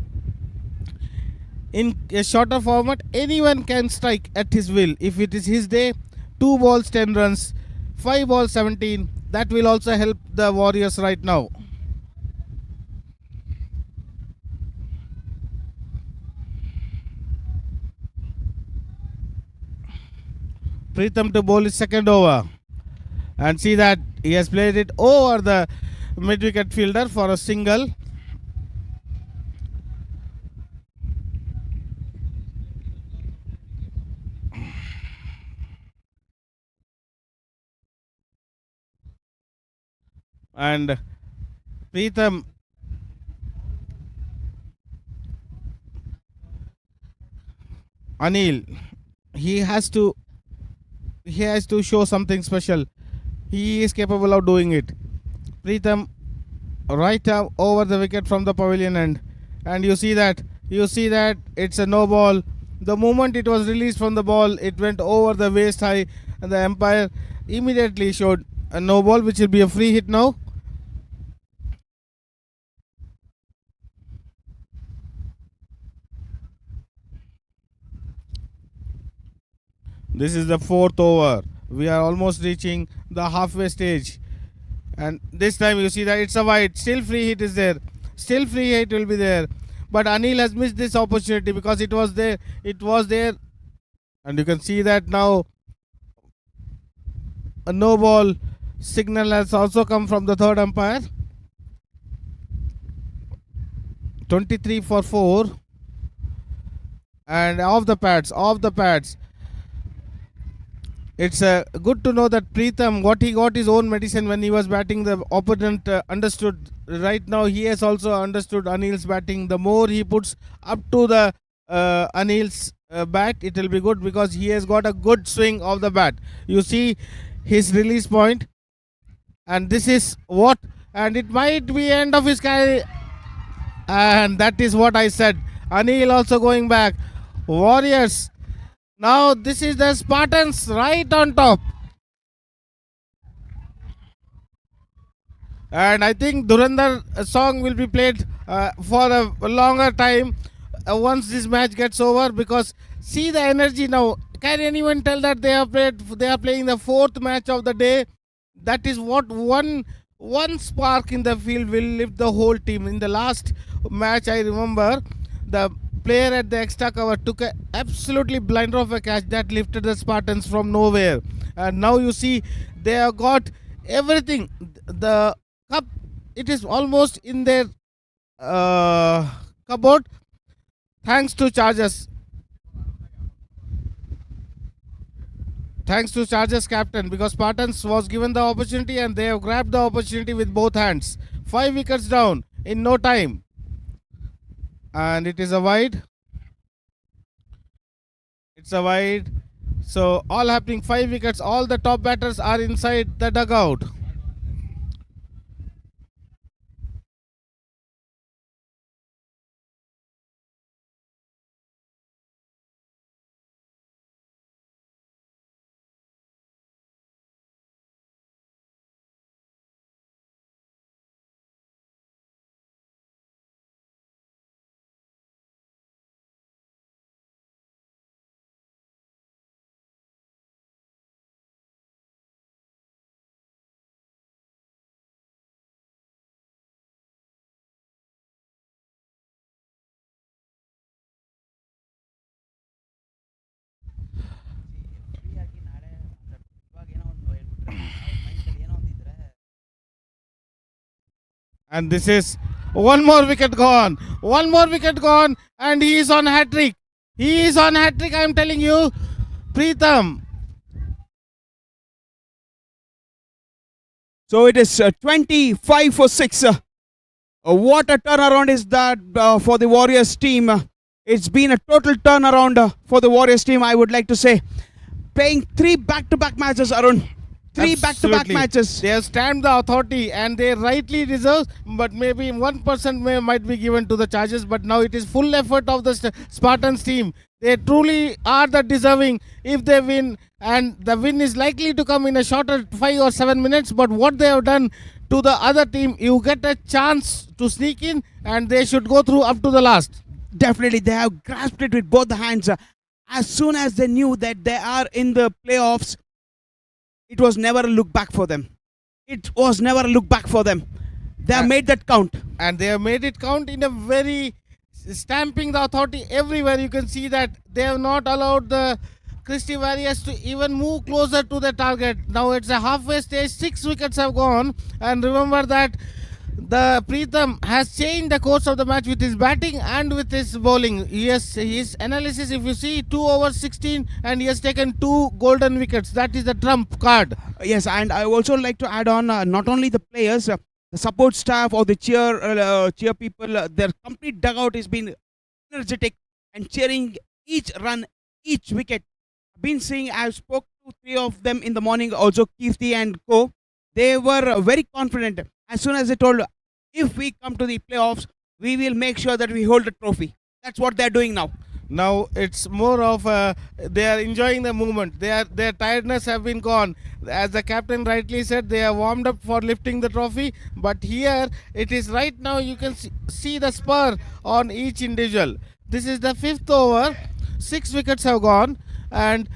S1: in a shorter format, anyone can strike at his will. If it is his day, 2 balls 10 runs, 5 balls 17. That will also help the Warriors right now. Preetham to bowl his second over, and see that he has played it over the mid wicket fielder for a single. And Preetham Anil, he has to show something special. He is capable of doing it. Preetham right up over the wicket from the pavilion end, and you see that it's a no ball. The moment it was released from the ball, it went over the waist high, and the umpire immediately showed a no ball, which will be a free hit now. This is the fourth over. We are almost reaching the halfway stage, and this time you see that it's a wide. Still free hit is there. Still free hit will be there. But Anil has missed this opportunity because it was there. And you can see that now a no ball signal has also come from the third umpire. 23 for 4. And off the pads. It's good to know that Preetham, what he got his own medicine when he was batting, the opponent understood. Right now he has also understood Anil's batting. The more he puts up to the Anil's bat, it will be good, because he has got a good swing of the bat. You see his release point, and this is what, and it might be end of his career, and that is what I said. Anil also going back. Warriors. Now this is the Spartans right on top. And I think Dhurandhar song will be played for a longer time once this match gets over, because see the energy now. Can anyone tell that they are playing the fourth match of the day? That is what one spark in the field will lift the whole team. In the last match, I remember the player at the extra cover took a absolutely blinder of a catch that lifted the Spartans from nowhere. And now you see they have got everything. The cup, it is almost in their cupboard, thanks to Chargers. Thanks to Chargers captain, because Spartans was given the opportunity and they have grabbed the opportunity with both hands. 5 wickets down in no time. And it is a wide. It's a wide. So all happening, 5 wickets. All the top batters are inside the dugout. And this is one more wicket gone. One more wicket gone. And he is on hat-trick. He is on hat-trick, I am telling you. Pritham.
S2: So it is 25 for 6. What a turnaround is that for the Warriors team. It's been a total turnaround for the Warriors team, I would like to say. Playing 3 back-to-back matches, Arun. 3 back-to-back
S1: Absolutely.
S2: matches.
S1: They have stamped the authority and they rightly deserve, but maybe 1% might be given to the charges. But now it is full effort of the Spartans team. They truly are the deserving if they win, and the win is likely to come in a shorter 5 or 7 minutes. But what they have done to the other team, you get a chance to sneak in, and they should go through up to the last.
S2: Definitely, they have grasped it with both the hands. As soon as they knew that they are in the playoffs, it was never a look back for them. It was never a look back for them. They have made that count.
S1: And they have made it count in a very stamping the authority everywhere. You can see that they have not allowed the Christy Warriors to even move closer to the target. Now it's a halfway stage. 6 wickets have gone. And remember that the Pritham has changed the course of the match with his batting and with his bowling. Yes, his analysis, if you see, 2 overs 16 and he has taken 2 golden wickets. That is the trump card.
S2: Yes, and I also like to add on not only the players, the support staff or the cheer people, their complete dugout has been energetic and cheering each run, each wicket. I've been seeing, I spoke to 3 of them in the morning, also Kirti and Co. They were very confident. As soon as they told, if we come to the playoffs, we will make sure that we hold the trophy. That's what they're doing now.
S1: Now it's more of they are enjoying the movement. Their tiredness have been gone. As the captain rightly said, they are warmed up for lifting the trophy. But here it is right now. You can see the spur on each individual. This is the 5th over. 6 wickets have gone, and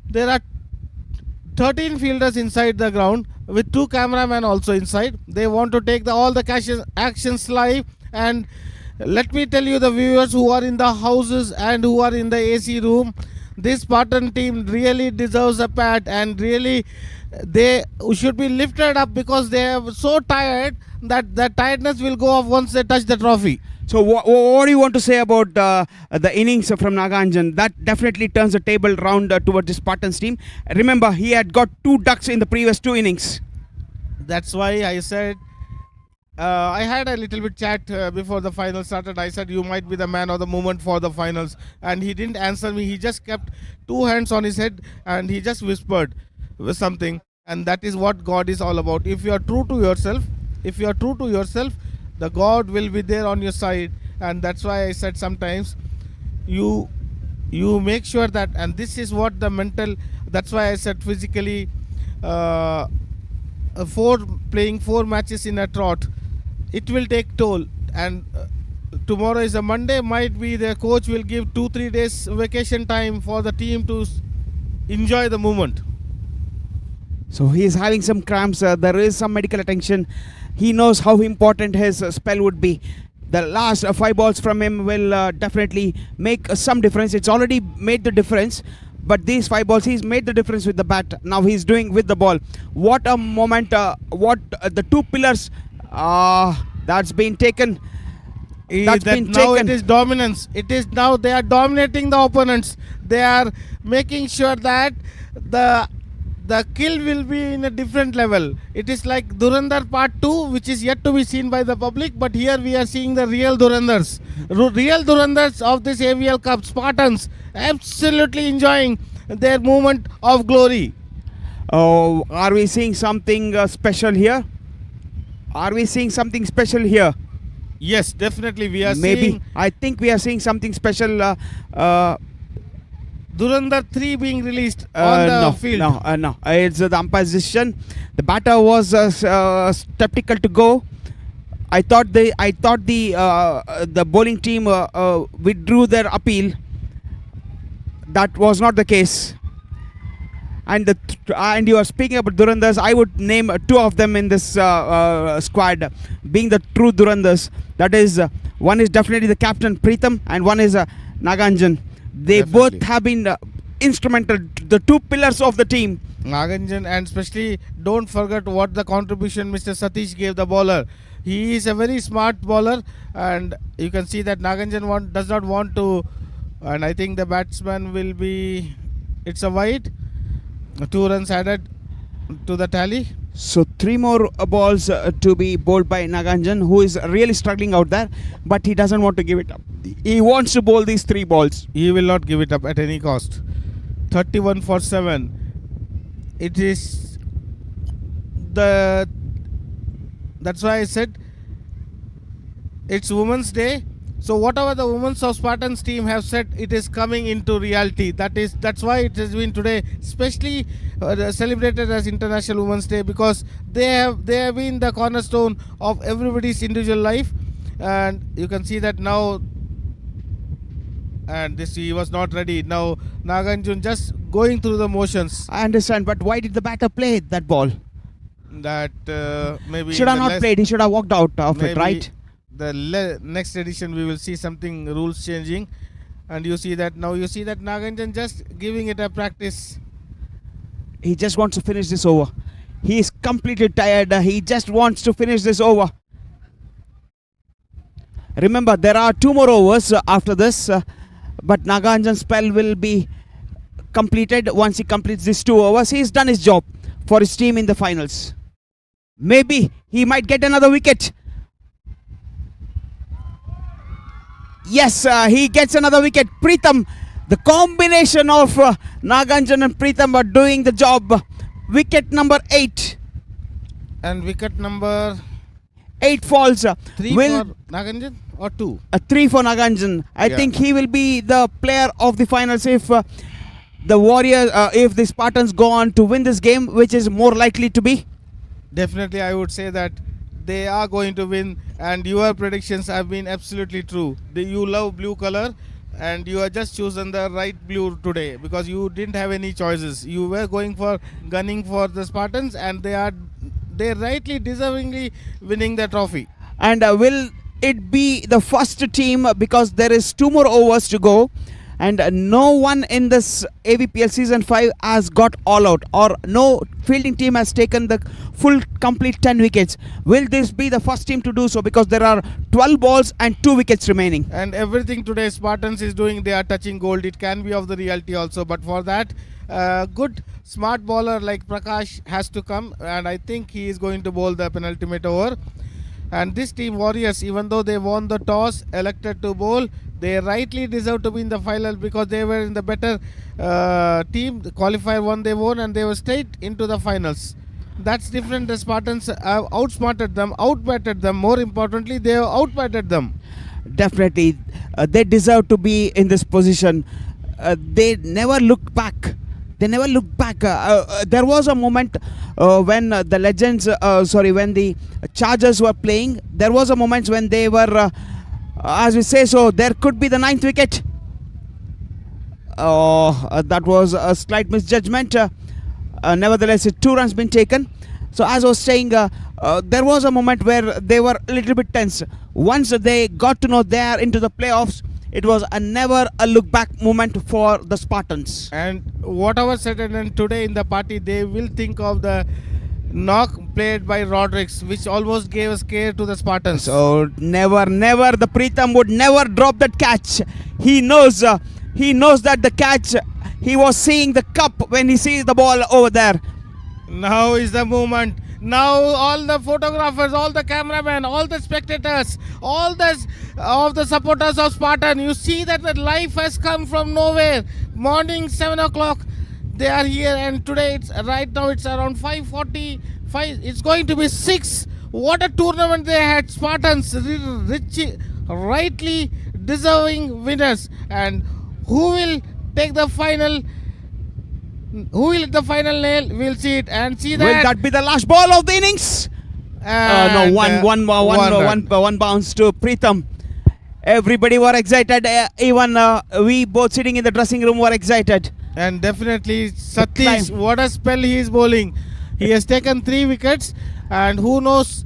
S1: there are 13 fielders inside the ground with 2 cameramen also inside. They want to take all the actions live. And let me tell you, the viewers who are in the houses and who are in the AC room, this Spartan team really deserves a pat, and really they should be lifted up because they are so tired that the tiredness will go off once they touch the trophy.
S2: So what do you want to say about the innings from Naganjan? That definitely turns the table round towards the Spartans team. Remember, he had got 2 ducks in the previous 2 innings.
S1: That's why I said, I had a little bit chat before the final started. I said, you might be the man of the moment for the finals. And he didn't answer me. He just kept 2 hands on his head and he just whispered with something. And that is what God is all about. If you are true to yourself, the God will be there on your side. And that's why I said sometimes you make sure that, and this is what the mental, that's why I said physically, playing 4 matches in a trot, it will take toll. And tomorrow is a Monday, might be the coach will give 2-3 days vacation time for the team to enjoy the moment.
S2: So he is having some cramps. There is some medical attention. He knows how important his spell would be. The last 5 balls from him will definitely make some difference. It's already made the difference. But these 5 balls, he's made the difference with the bat. Now he's doing with the ball. What a moment. The 2 pillars that's been taken.
S1: Now it is dominance. It is now they are dominating the opponents. They are making sure that the kill will be in a different level. It is like Dhurandhar Part 2, which is yet to be seen by the public. But here we are seeing the real Dhurandhars. Real Dhurandhars of this AVL Cup. Spartans absolutely enjoying their moment of glory.
S2: Oh, are we seeing something special here? Are we seeing something special here?
S1: Yes, definitely we are
S2: Maybe.
S1: seeing.
S2: I think we are seeing something special.
S1: Dhurandhar 3 being released on the field.
S2: No. It's the umpire's decision. The batter was skeptical to go. I thought the bowling team withdrew their appeal. That was not the case. And you are speaking about Dhurandhars. I would name 2 of them in this squad, being the true Dhurandhars. That is, one is definitely the captain Pritham, and one is Naganjan. They both have been instrumental, the 2 pillars of the team.
S1: Naganjan, and especially don't forget what the contribution Mr. Satish gave the bowler. He is a very smart bowler, and you can see that Naganjan does not want to, and I think the batsman will be, it's a wide, 2 runs added to the tally.
S2: So 3 more balls to be bowled by Naganjan, who is really struggling out there, but he doesn't want to give it up. He wants to bowl these 3 balls.
S1: He will not give it up at any cost. 31 for 7. It is that's why I said it's Women's Day. So whatever the women of Spartans team have said, it is coming into reality. That's why it has been today, especially celebrated as International Women's Day, because they have been the cornerstone of everybody's individual life. And you can see that now. And he was not ready. Now Naganjun just going through the motions.
S2: I understand, but why did the batter play that ball?
S1: That maybe
S2: Should have not played. He should have walked out of it, right?
S1: The next edition we will see something, rules changing, and you see that Naganjan just giving it a practice.
S2: He just wants to finish this over. He is completely tired. He just wants to finish this over. Remember, there are 2 more overs after this, but Naganjan's spell will be completed once he completes these 2 overs. He's done his job for his team in the finals. Maybe he might get another wicket. Yes, he gets another wicket. Pritham, the combination of Naganjan and Pritham are doing the job. Wicket number 8.
S1: And wicket number
S2: 8 falls.
S1: 3 for Naganjan or 2?
S2: 3 for Naganjan. I think he will be the player of the finals if the Warriors, if the Spartans go on to win this game, which is more likely to be.
S1: Definitely, I would say that they are going to win, and your predictions have been absolutely true. You love blue color, and you have just chosen the right blue today because you didn't have any choices. You were gunning for the Spartans, and they rightly, deservingly winning the trophy.
S2: And will it be the first team, because there is 2 more overs to go, and no one in this AVPL season 5 has got all out, or no fielding team has taken the full complete 10 wickets. Will this be the first team to do so, because there are 12 balls and 2 wickets remaining?
S1: And everything today Spartans is doing, they are touching gold. It can be of the reality also, but for that good smart bowler like Prakash has to come, and I think he is going to bowl the penultimate over. And this team Warriors, even though they won the toss, elected to bowl, they rightly deserve to be in the final because they were in the better team. The qualifier one they won, and they were straight into the finals. That's different. The Spartans have outsmarted them, outbatted them. More importantly, they have outbatted them.
S2: Definitely, they deserve to be in this position. They never looked back. They never looked back. There was a moment when the legends, when the Chargers were playing. There was a moment when they were, as we say, so there could be the 9th wicket. That was a slight misjudgment. Nevertheless, 2 runs been taken. So as I was saying, there was a moment where they were a little bit tense. Once they got to know they are into the playoffs, it was never a look back moment for the Spartans.
S1: And whatever said and done today in the party, they will think of the knock played by Rodriguez, which almost gave a scare to the Spartans.
S2: So never, the Pritham would never drop that catch. He knows that the catch, he was seeing the cup when he sees the ball over there.
S1: Now is the moment. Now all the photographers, all the cameramen, all the spectators, all the supporters of Spartan, you see that the life has come from nowhere. Morning 7 o'clock, they are here, and today right now it's around 5:45. It's going to be 6. What a tournament they had, Spartans, rightly deserving winners. And who will take the final? Who will hit the final nail? We'll see it and see that.
S2: Will that be the last ball of the innings? No, one bounce to Pritham. Everybody were excited. Even we both sitting in the dressing room were excited.
S1: And definitely Satish, what a spell he is bowling. He has taken 3 wickets, and who knows,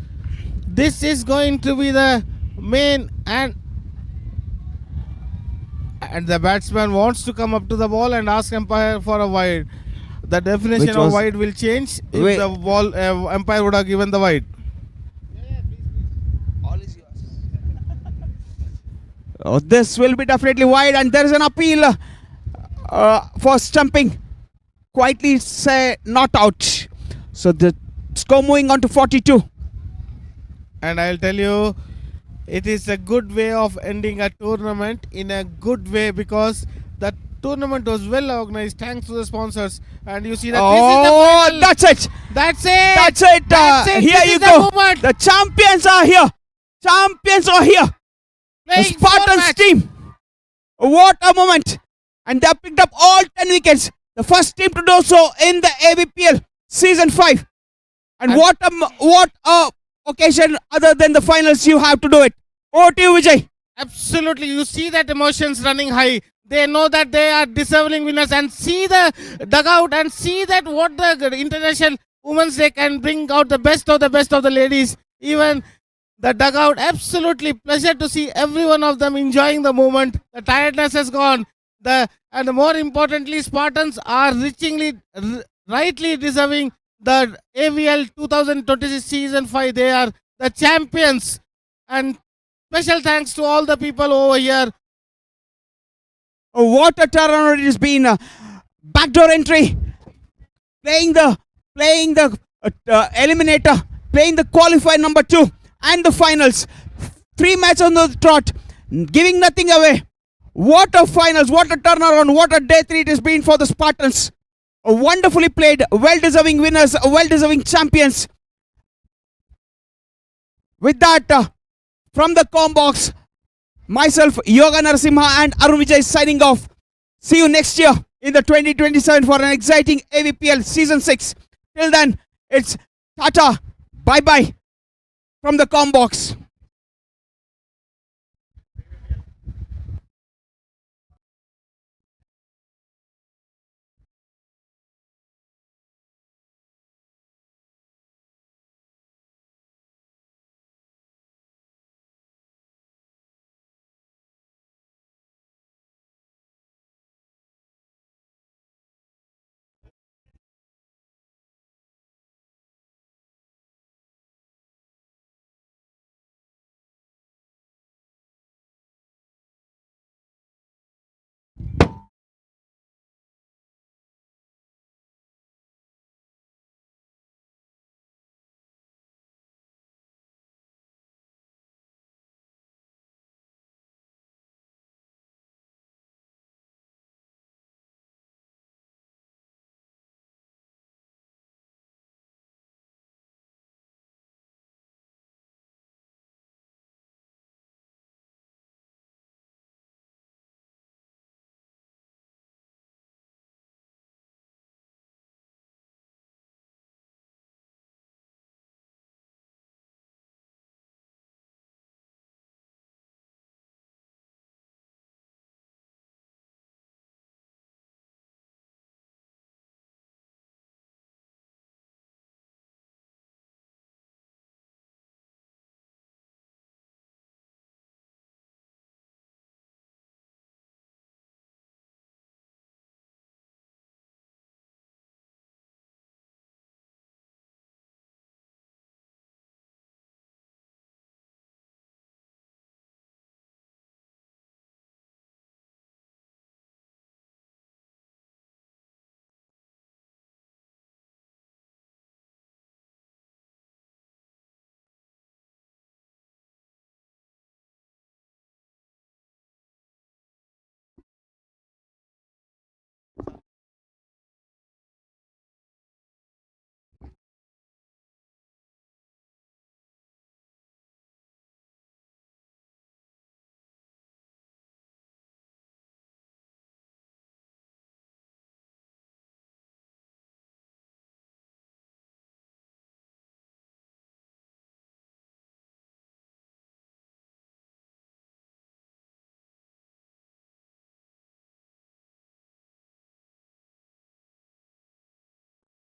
S1: this is going to be the main. And the batsman wants to come up to the ball and ask umpire for a wide. The definition of wide will change if the ball umpire would have given the wide.
S2: This will be definitely wide, and there is an appeal for stumping. Quietly say not out. So the score moving on to 42.
S1: And I'll tell you, it is a good way of ending a tournament in a good way, because the tournament was well organized thanks to the sponsors. And you see that this is the final.
S2: That's it.
S1: That's it.
S2: That's it.
S1: That's it.
S2: Here
S1: This
S2: you
S1: is
S2: go.
S1: The moment.
S2: The champions are here. Champions are here.
S1: Playing
S2: The Spartans
S1: four-match.
S2: team. What a moment. And they have picked up all 10 wickets. The first team to do so in the AVPL Season 5. And what a occasion other than the finals you have to do it. Over to you, Vijay.
S1: Absolutely. You see that emotions running high. They know that they are deserving winners, and see the dugout and see that what the International Women's Day can bring out the best of the ladies. Even the dugout, absolutely pleasure to see every one of them enjoying the moment. The tiredness has gone. And more importantly, Spartans are rightly deserving the AVL 2026 Season 5. They are the champions. And special thanks to all the people over here.
S2: What a turnaround it has been. Backdoor entry. Playing the Eliminator. Playing the Qualifier number 2. And the finals. 3 matches on the trot. Giving nothing away. What a finals. What a turnaround. What a day 3 it has been for the Spartans. Wonderfully played. Well-deserving winners. Well-deserving champions. With that, from the Combox, myself, Yoga Narasimha and Arun Vijay signing off. See you next year in the 2027 for an exciting AVPL Season 6. Till then, it's Tata, bye-bye from the Combox.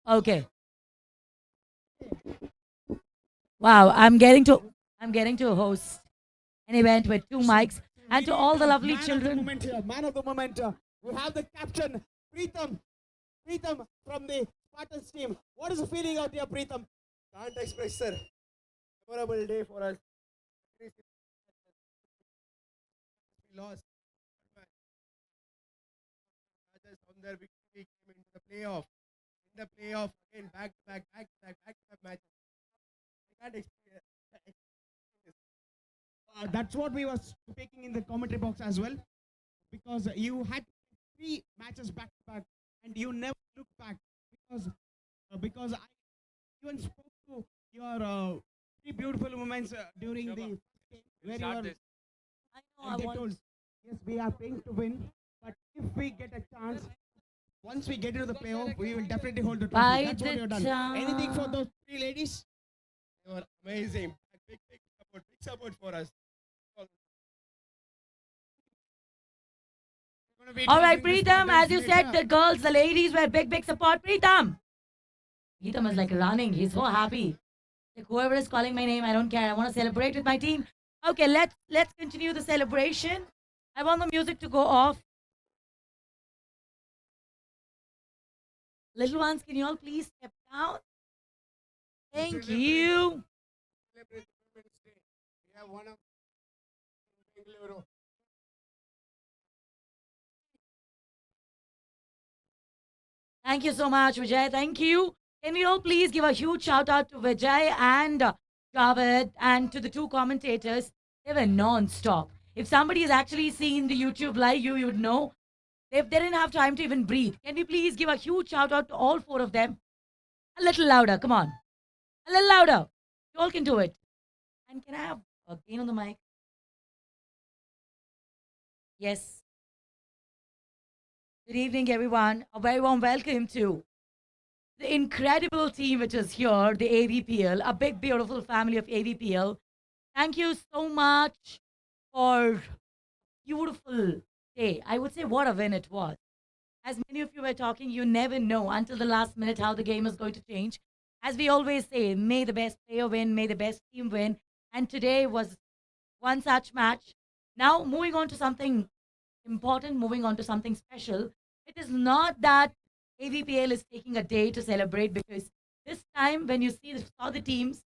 S13: Okay. Wow, I'm getting to host an event with 2 mics, and to all the lovely children.
S2: Man of the moment. We have the captain, Preetham. Preetham from the Spartans team. What is the feeling out here, Preetham?
S12: Can't express, sir. Memorable day for us. we lost. But matches from there, we came into the playoff. In the playoff, again, back-to-back matches. I can't explain this.
S2: That's what we were speaking in the commentary box as well, because you had 3 matches back to back and you never looked back, because I even spoke to your 3 beautiful women during the game where you were, and they told, yes, we are playing to win, but if we get a chance, once we get into the playoff, we will definitely hold the trophy.
S13: By
S2: That's what
S13: the
S2: you have done. Anything for those 3 ladies?
S12: They were amazing. Big support for us.
S13: All right, Preetham, as you said, the girls, the ladies were big support. Preetham is like running. He's so happy. Like, whoever is calling my name, I don't care. I want to celebrate with my team. Okay, let's continue the celebration. I want the music to go off. Little ones, can you all please step down? Thank you.
S7: Celebrate Women's Day. We have one of Bengaluru.
S13: Thank you so much, Vijay. Thank you. Can we all please give a huge shout out to Vijay and Javed and to the 2 commentators? They were non-stop. If somebody has actually seen the YouTube live, you would know. They didn't have time to even breathe. Can we please give a huge shout out to all 4 of them? A little louder, come on. A little louder. You all can do it. And can I have a gain on the mic? Yes. Good evening, everyone. A very warm welcome to the incredible team which is here, the AVPL, a big, beautiful family of AVPL. Thank you so much for beautiful day. I would say what a win it was. As many of you were talking, you never know until the last minute how the game is going to change. As we always say, may the best player win, may the best team win. And today was one such match. Now, moving on to something important, moving on to something special. It is not that AVPL is taking a day to celebrate, because this time when you saw the teams,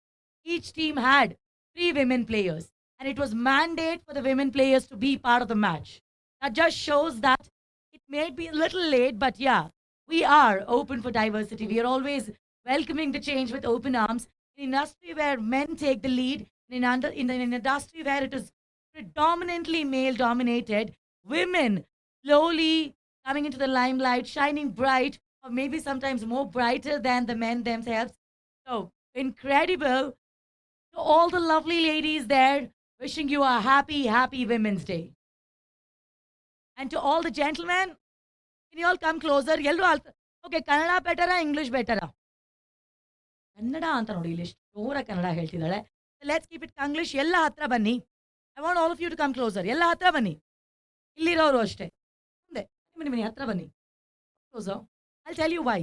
S13: each team had 3 women players. And it was mandate for the women players to be part of the match. That just shows that it may be a little late, but yeah, we are open for diversity. We are always welcoming the change with open arms. In an industry where men take the lead, in an industry where it is predominantly male dominated, women slowly coming into the limelight, shining bright, or maybe sometimes more brighter than the men themselves. So incredible. To all the lovely ladies there, wishing you a happy, happy Women's Day. And to all the gentlemen, can you all come closer? Okay, Kannada better, English better. Kannada anta nodi illi jora Kannada ಹೇಳ್ತಿದ್ದಾಳೆ. Let's keep it English. ಎಲ್ಲ ಹತ್ರ ಬನ್ನಿ. I want all of you to come closer. ಎಲ್ಲ ಹತ್ರ ಬನ್ನಿ. ಇಲ್ಲಿರೋರು ಅಷ್ಟೇ. ಮುಂದೆ ಬನ್ನಿ ಹತ್ರ ಬನ್ನಿ. Closer. I'll tell you why.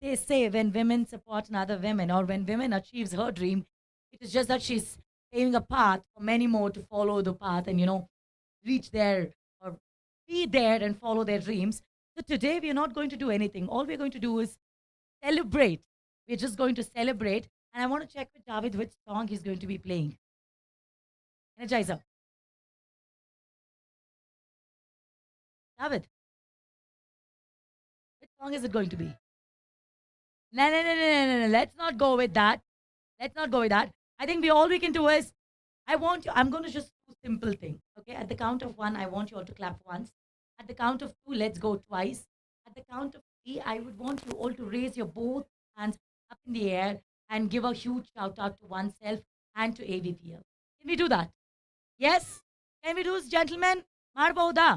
S13: They say when women support another women, or when women achieves her dream, it is just that she's paving a path for many more to follow the path and, reach there or be there and follow their dreams. So today we are not going to do anything. All we're going to do is celebrate. We're just going to celebrate. And I want to check with David which song he's going to be playing. Energizer. David. Which song is it going to be? No. Let's not go with that. Let's not go with that. I think all we can do is, I'm going to just do a simple thing. Okay, at the count of 1, I want you all to clap once. At the count of 2, let's go twice. At the count of 3, I would want you all to raise your both hands up in the air and give a huge shout out to oneself and to AVPL. Can we do that? Yes? Can we do this, gentlemen? Marbauda.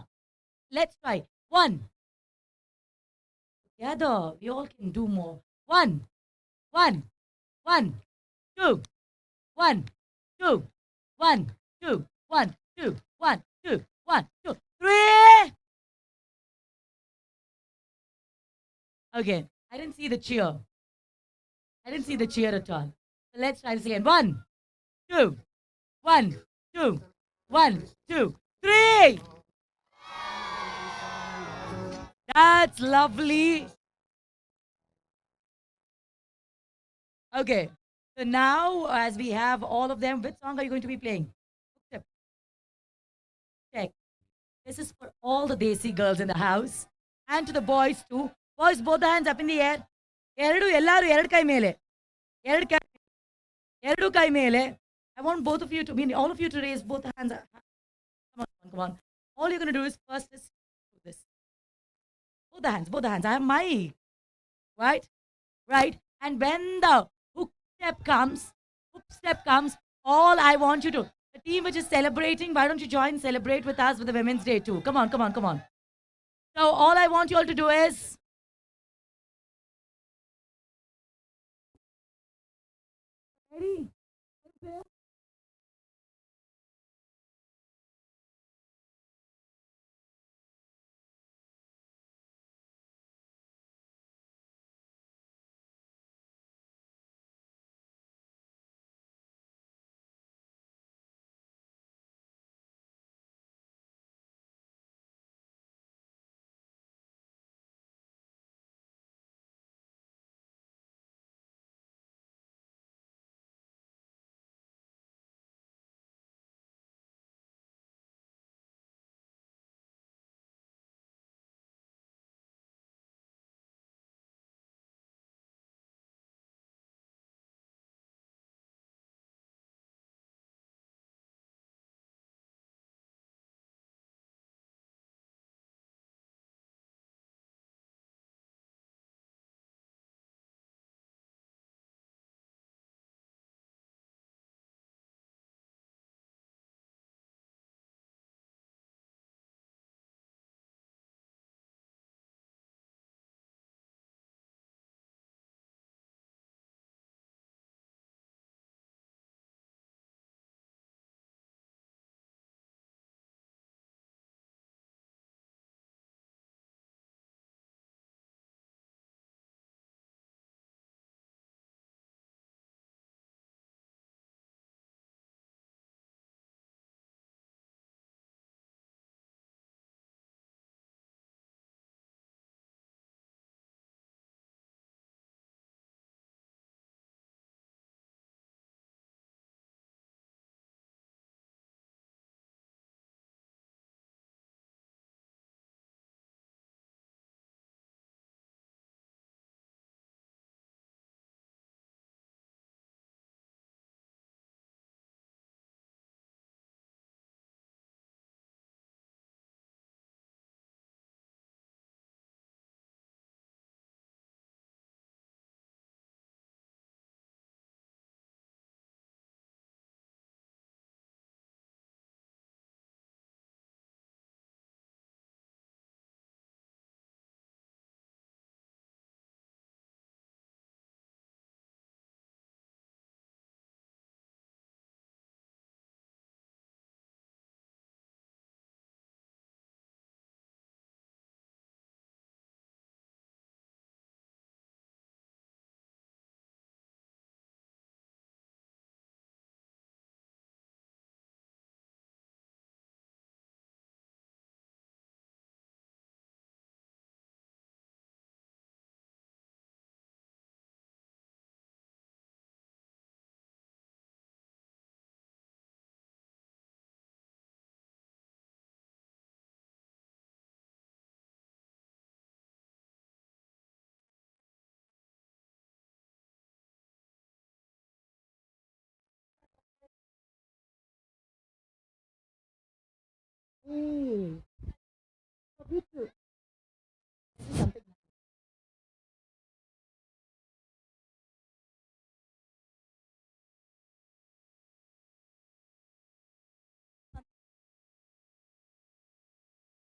S13: Let's try. 1. Together, we all can do more. 1, 1, 1, 2, 1, 2, 1, 2, 1, 2, 1, 2, 1, 2, 3. Okay, I didn't see the cheer. I didn't see the cheer at all. So let's try this again. 1, 2, 1, 2, 1, 2, 3. That's lovely. Okay, so now as we have all of them, which song are you going to be playing? This is for all the Desi girls in the house and to the boys too. Boys, both the hands up in the air. ಎರಡು ಕೈ ಮೇಲೆ ಎರಡು ಕೈ ಮೇಲೆ. I want both of you to, all of you to raise both hands. Come on. All you're going to do is first is do this. Both the hands. I have mic. Right? And when the hook step comes, all I want you to, the team which is celebrating, why don't you join, celebrate with us with the Women's Day too? Come on. So all I want you all to do is, ready?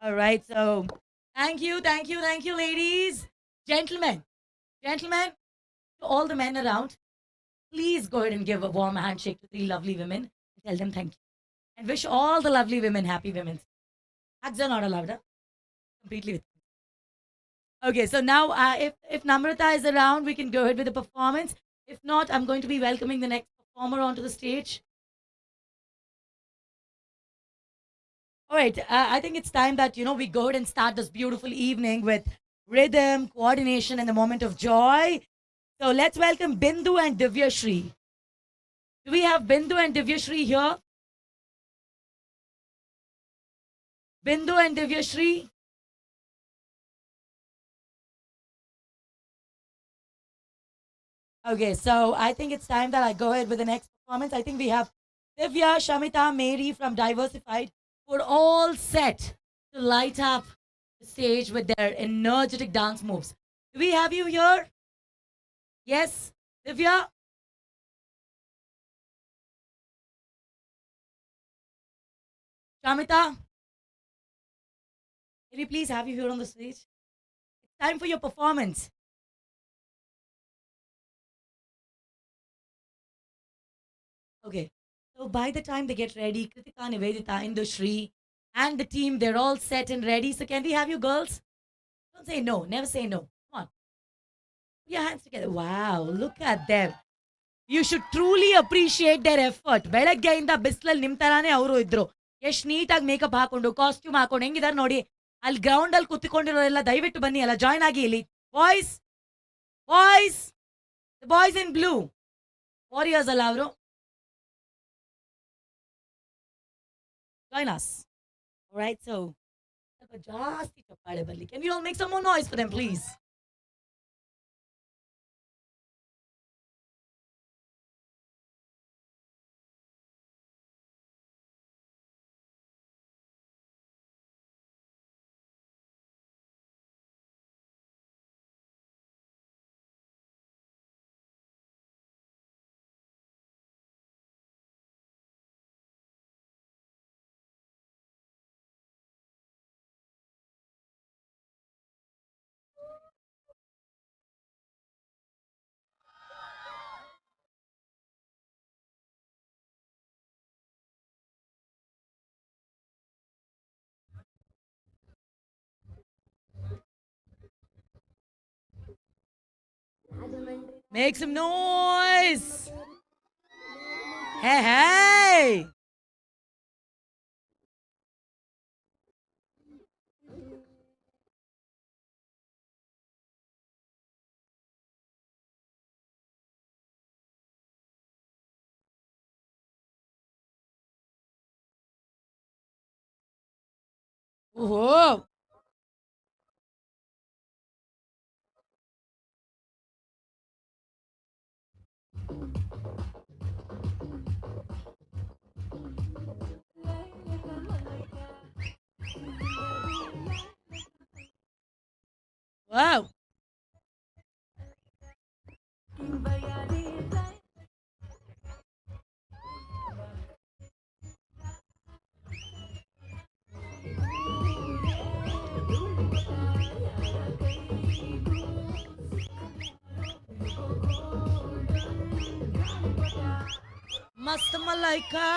S13: All right, so thank you, ladies. Gentlemen, to all the men around, please go ahead and give a warm handshake to three lovely women and tell them thank you. And wish all the lovely women happy women's. Hugs are not allowed, huh? Completely with. Okay, so now if Namrata is around, we can go ahead with the performance. If not, I'm going to be welcoming the next performer onto the stage. All right, I think it's time that, we go ahead and start this beautiful evening with rhythm, coordination, and the moment of joy. So let's welcome Bindu and Divyashri. Do we have Bindu and Divyashri here? Bindu and Divyashri. Okay, so I think it's time that I go ahead with the next performance. I think we have Divya, Shamita, Mary from Diversified who are all set to light up the stage with their energetic dance moves. Do we have you here? Yes, Divya? Shamita? Can we please have you here on the stage? It's time for your performance. Okay. So by the time they get ready, Kritika, Nivedita, Indushri, and the team, they're all set and ready. So can we have you girls? Don't say no. Never say no. Come on. Put your hands together. Wow. Look at them. You should truly appreciate their effort. ಬೆಳಗ್ಗೆಯಿಂದ ಬಿಸಿಲಲ್ಲಿ ನಿಮ್ಮ ತರಾನೇ ಅವರು ಇದ್ರು. ಎಷ್ಟು ನೀಟಾಗಿ makeup ಹಾಕೊಂಡು costume ಹಾಕೊಂಡು ಹೆಂಗಿದಾರೆ ನೋಡಿ. ಅಲ್ಲಿ ಗ್ರೌಂಡ್ ಅಲ್ಲಿ ಕುತ್ಕೊಂಡಿರೋರೆಲ್ಲ ದಯವಿಟ್ಟು ಬನ್ನಿ ಅಲ್ಲ ಜಾಯ್ನ್ ಆಗಿ ಇಲ್ಲಿ. Boys boys boys in blue warriors ಅಲ್ಲ ಅವರು. Join us. All right, so ಜಾಸ್ತಿ ಚಪ್ಪಾಳೆ ಬರಲಿ. Can you all make some more noise for them, please? Make some noise. Hey, hey. Whoa. Wow. Mast Malaika.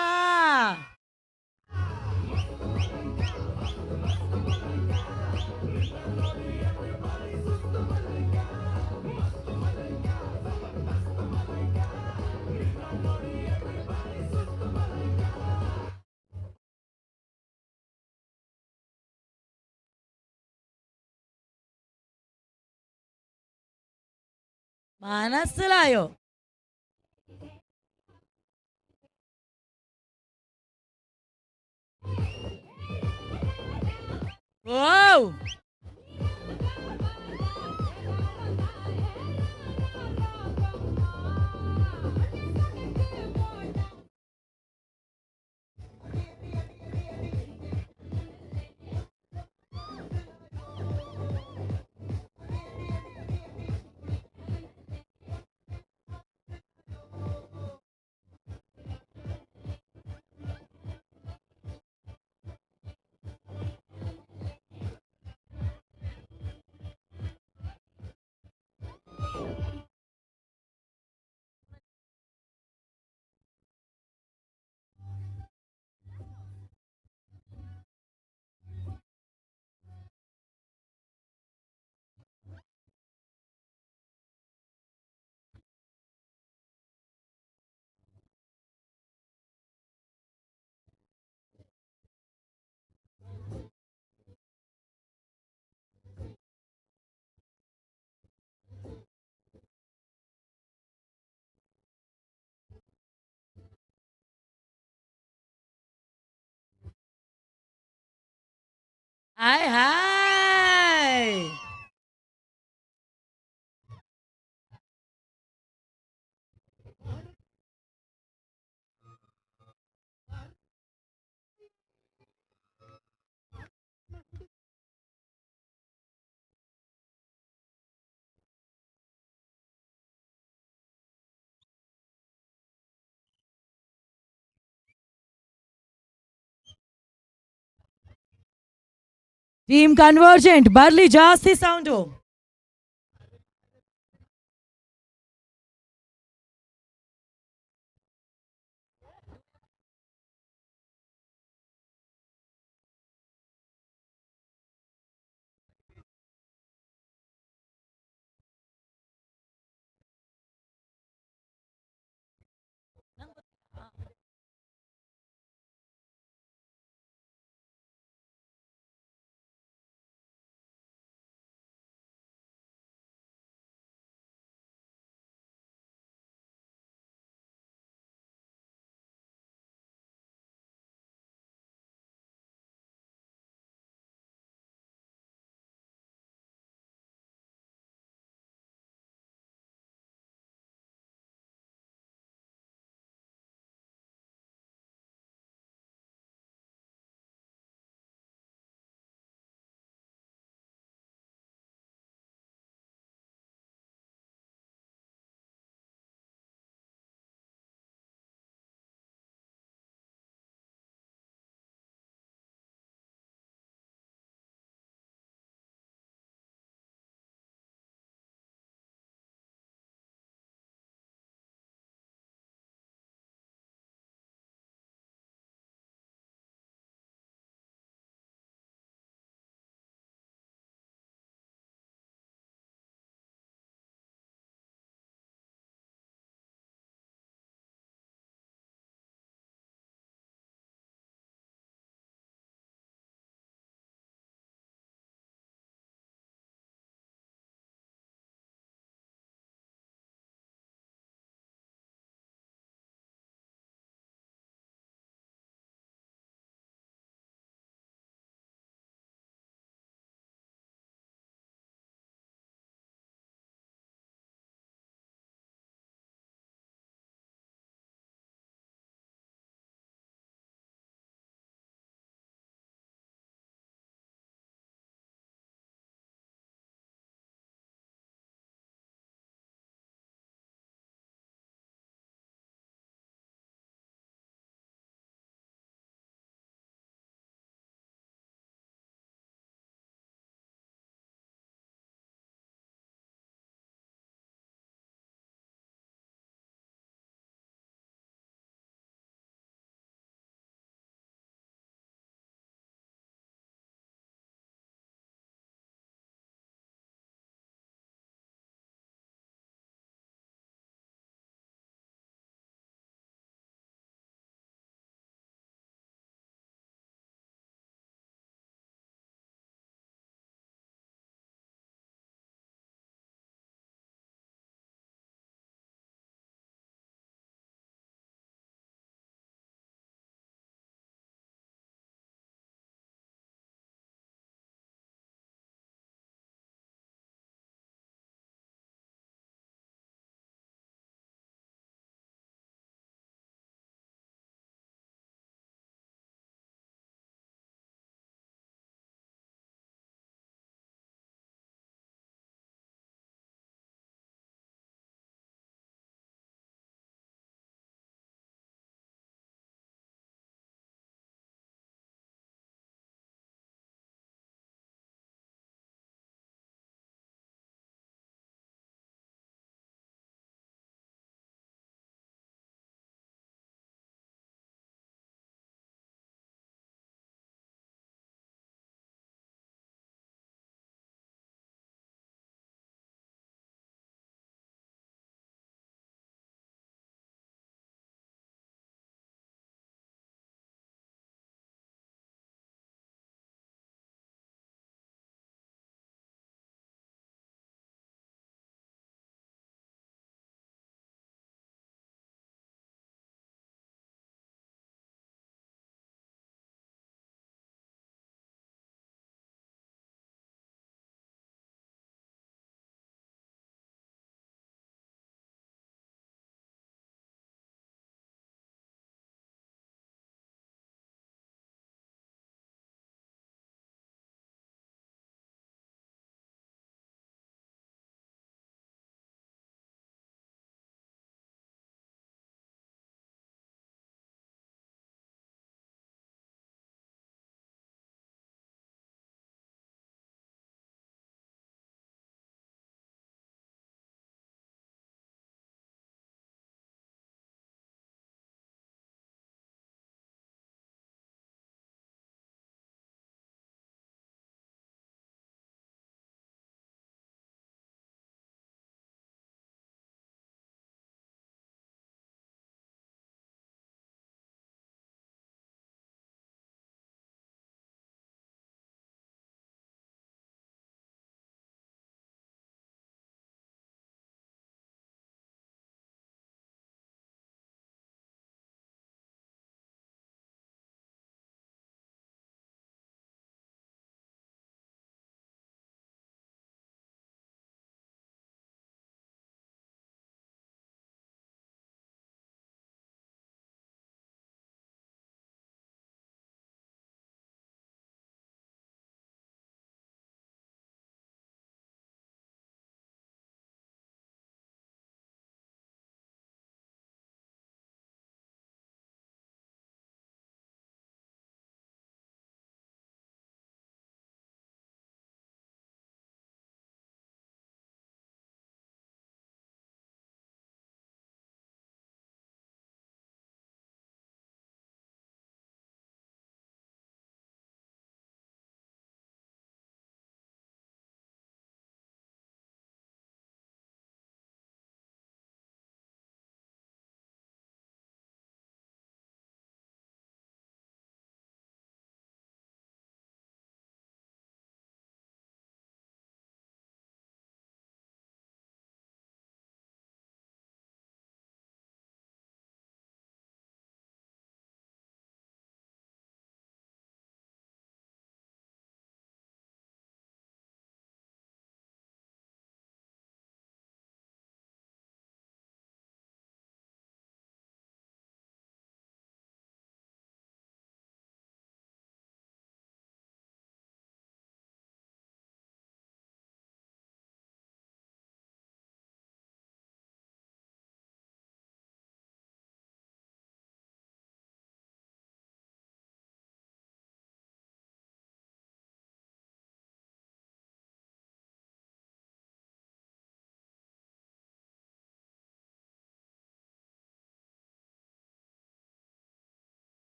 S13: മനസ്സിലായോ? Wow! Hi, hi. Team Convergent, ಬರ್ಲಿ ಜಾಸ್ತಿ sound.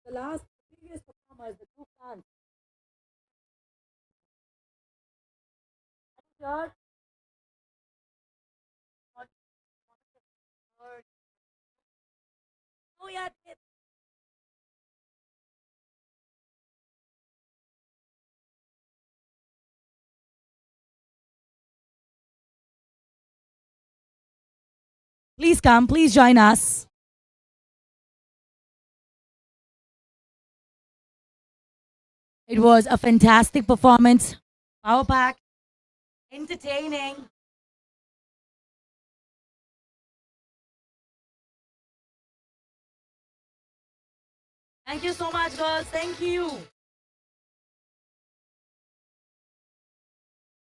S13: the last previous performers, the two plants. Sure. Oh yeah. Please come, please join us. It was a fantastic performance, power pack, entertaining. Thank you so much, girls. Thank you.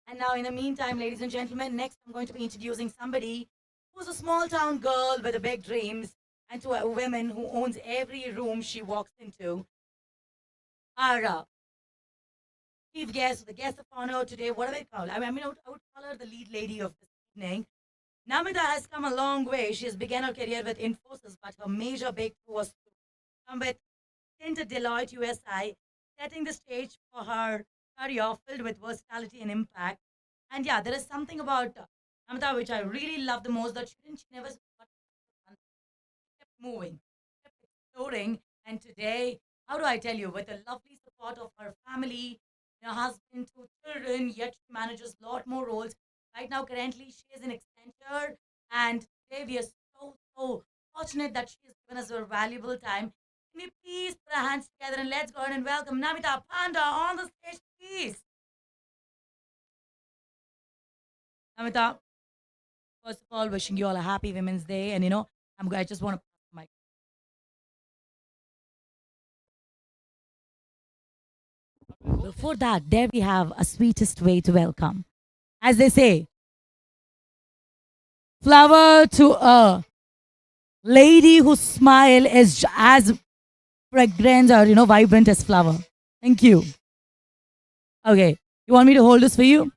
S13: And now, in the meantime, ladies and gentlemen, next I'm going to be introducing somebody who's a small town girl with big dreams and to a woman who owns every room she walks into. Our chief guest, the guest of honor today, what do they call? I mean, I would call her the lead lady of this evening. Namita has come a long way. She has begun her career with Infosys, but her major breakthrough was to come with stint at Deloitte USI, setting the stage for her career filled with versatility and impact. And yeah, there is something about Namita which I really love the most that she never got kept moving, kept exploring. And today, how do I tell you, with the lovely support of her family, her husband, two children, yet she manages a lot more roles. Right now, currently, she is an Accenture, and today we are so fortunate that she has given us her valuable time. Can we please put our hands together and let's go ahead and welcome Namita Panda on the stage, please. Namita, first of all, wishing you all a happy Women's Day, and I just want to pass the mic. Before that, there we have a sweetest way to welcome. As they say, flower to a lady whose smile is as fragrant or vibrant as flower. Thank you. Okay, you want me to hold this for you?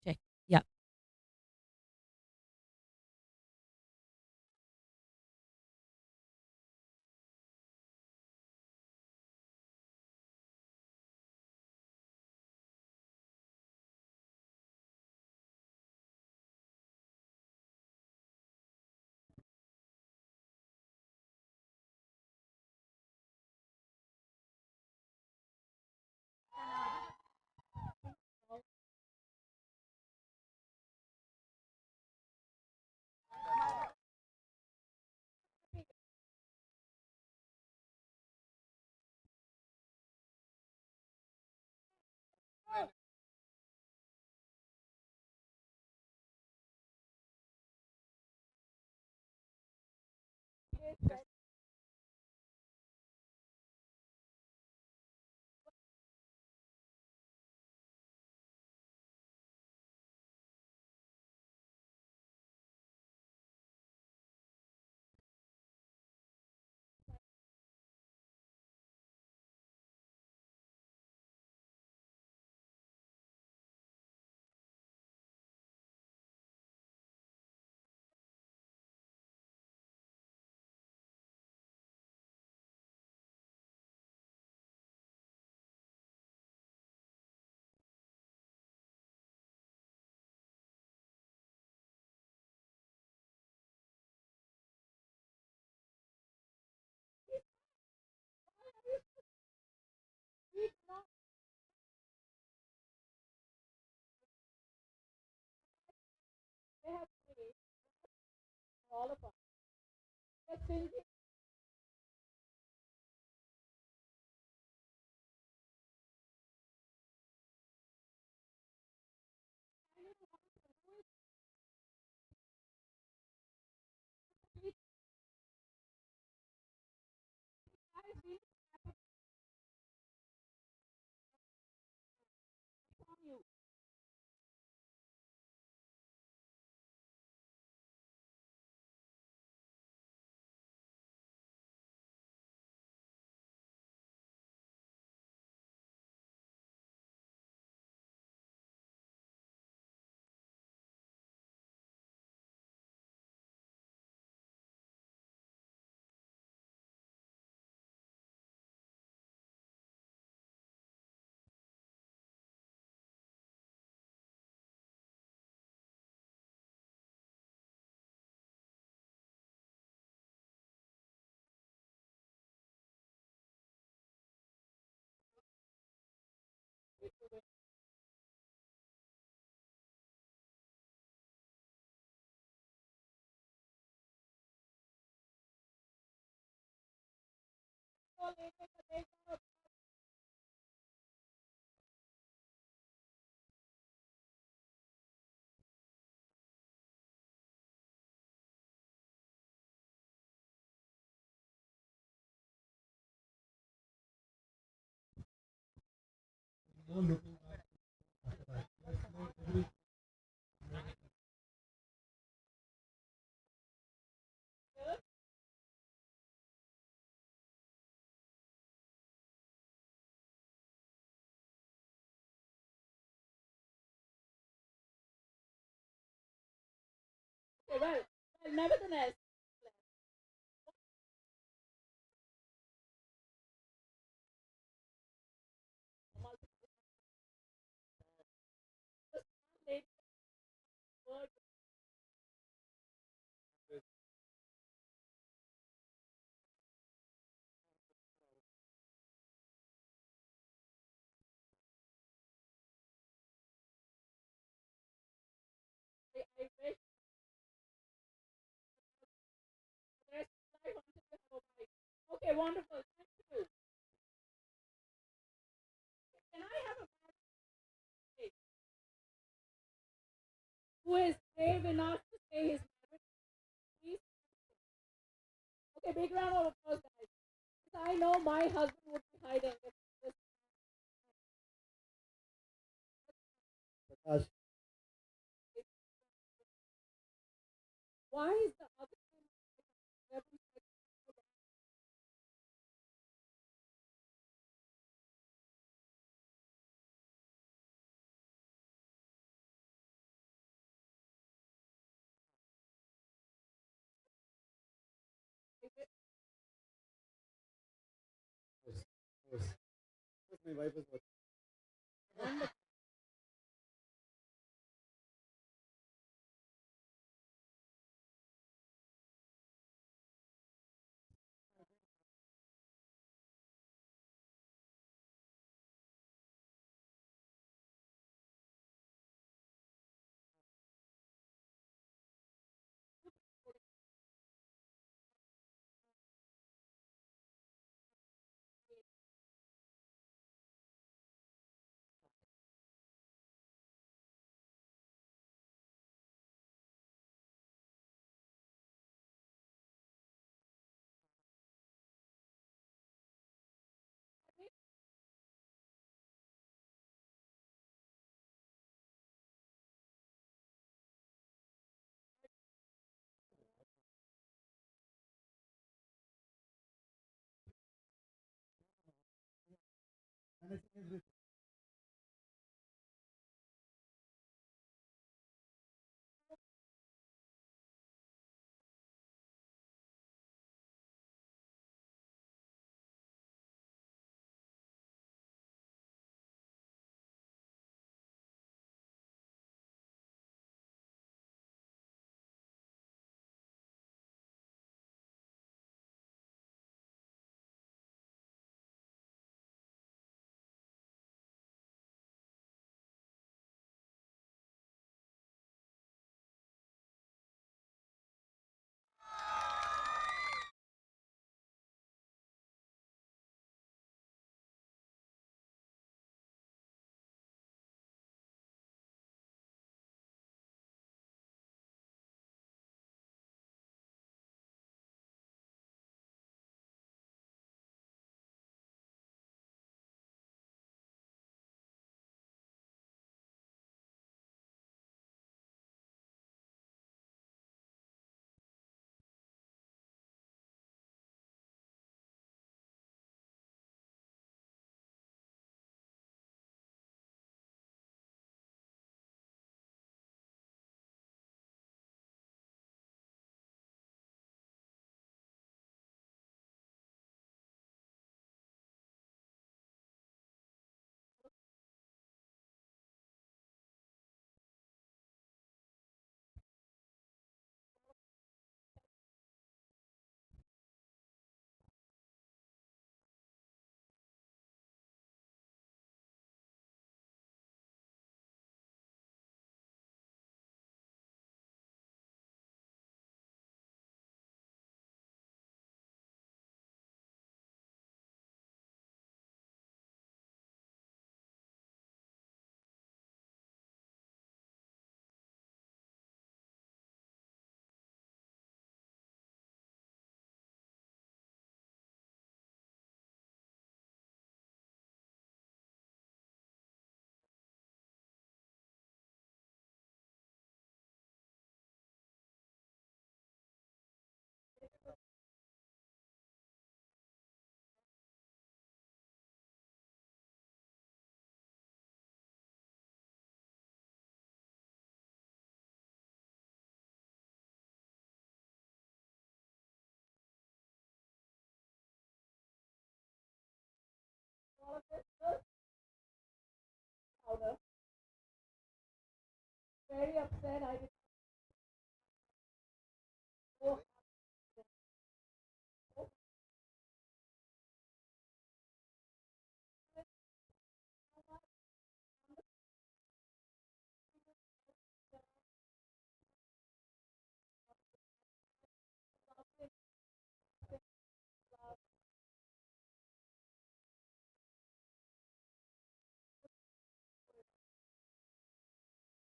S13: Check. Yeah.
S14: Nevertheless, I wish there's life until you have a wife. Okay, wonderful. Thank you. Can I have a man who is brave enough to say his marriage, please? Okay, big round of applause, guys. Because I know my husband would be hiding if this. Why is the other
S15: My wife is watching. Managing everything.
S14: very upset. I did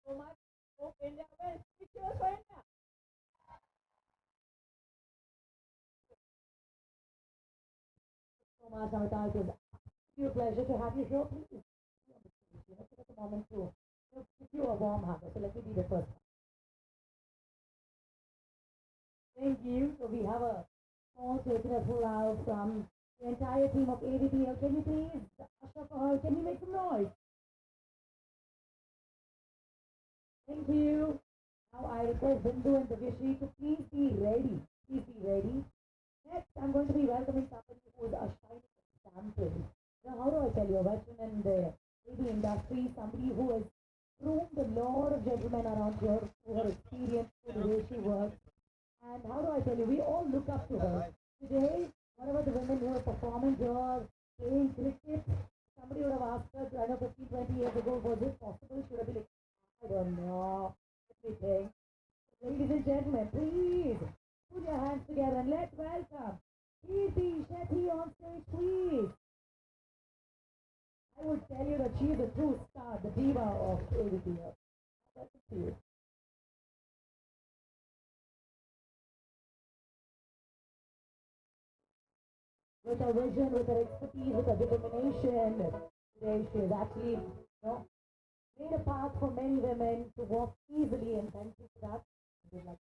S14: so much. Hope India wins. Cheers for India. So much, Avatar. It is a pleasure to have you here. Please, take a moment to give you a warm hug. So let me be the first. Thank you. So we have a small circular pull out from the entire team of AVPL. Can you please, usher for her, can you make some noise? Thank you. Now I request Bindu and Divyashi to please be ready. Please be ready. Next, I'm going to be welcoming somebody who is a shining example. Now, how do I tell you, a veteran in the AV industry, somebody who has groomed a lot of gentlemen around here through her experience, through the way she works. And how do I tell you, we all look up to her. Today, whatever the women who are performing here, playing cricket, somebody would have asked her, I know 15, 20 years ago, was it possible? She would have been like, I don't know. Let me think. Ladies and gentlemen, please put your hands together and let's welcome Kirti Shetty on stage, please. I would tell you that she is a true star, the diva of AVPL. Welcome to you. With her vision, with her expertise, with her determination, today she has actually, made a path for many women to walk easily, and thank you for that. We'd like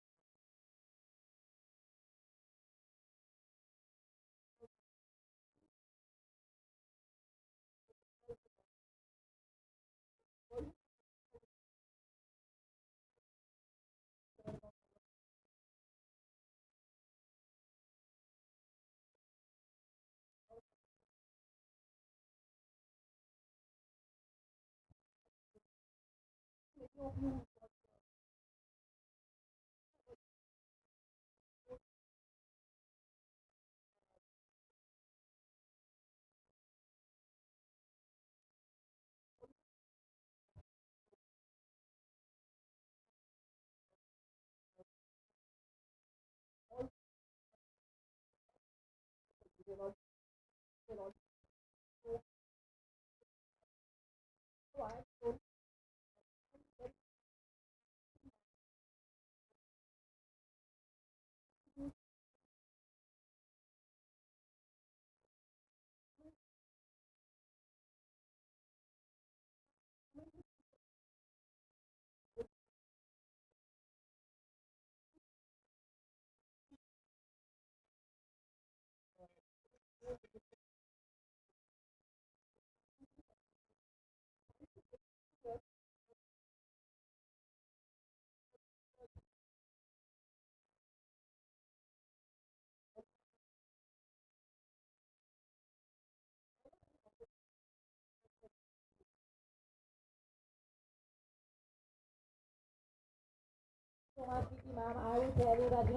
S14: so much, Kiki ma'am. I will tell you that,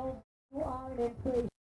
S14: you are an inspiration.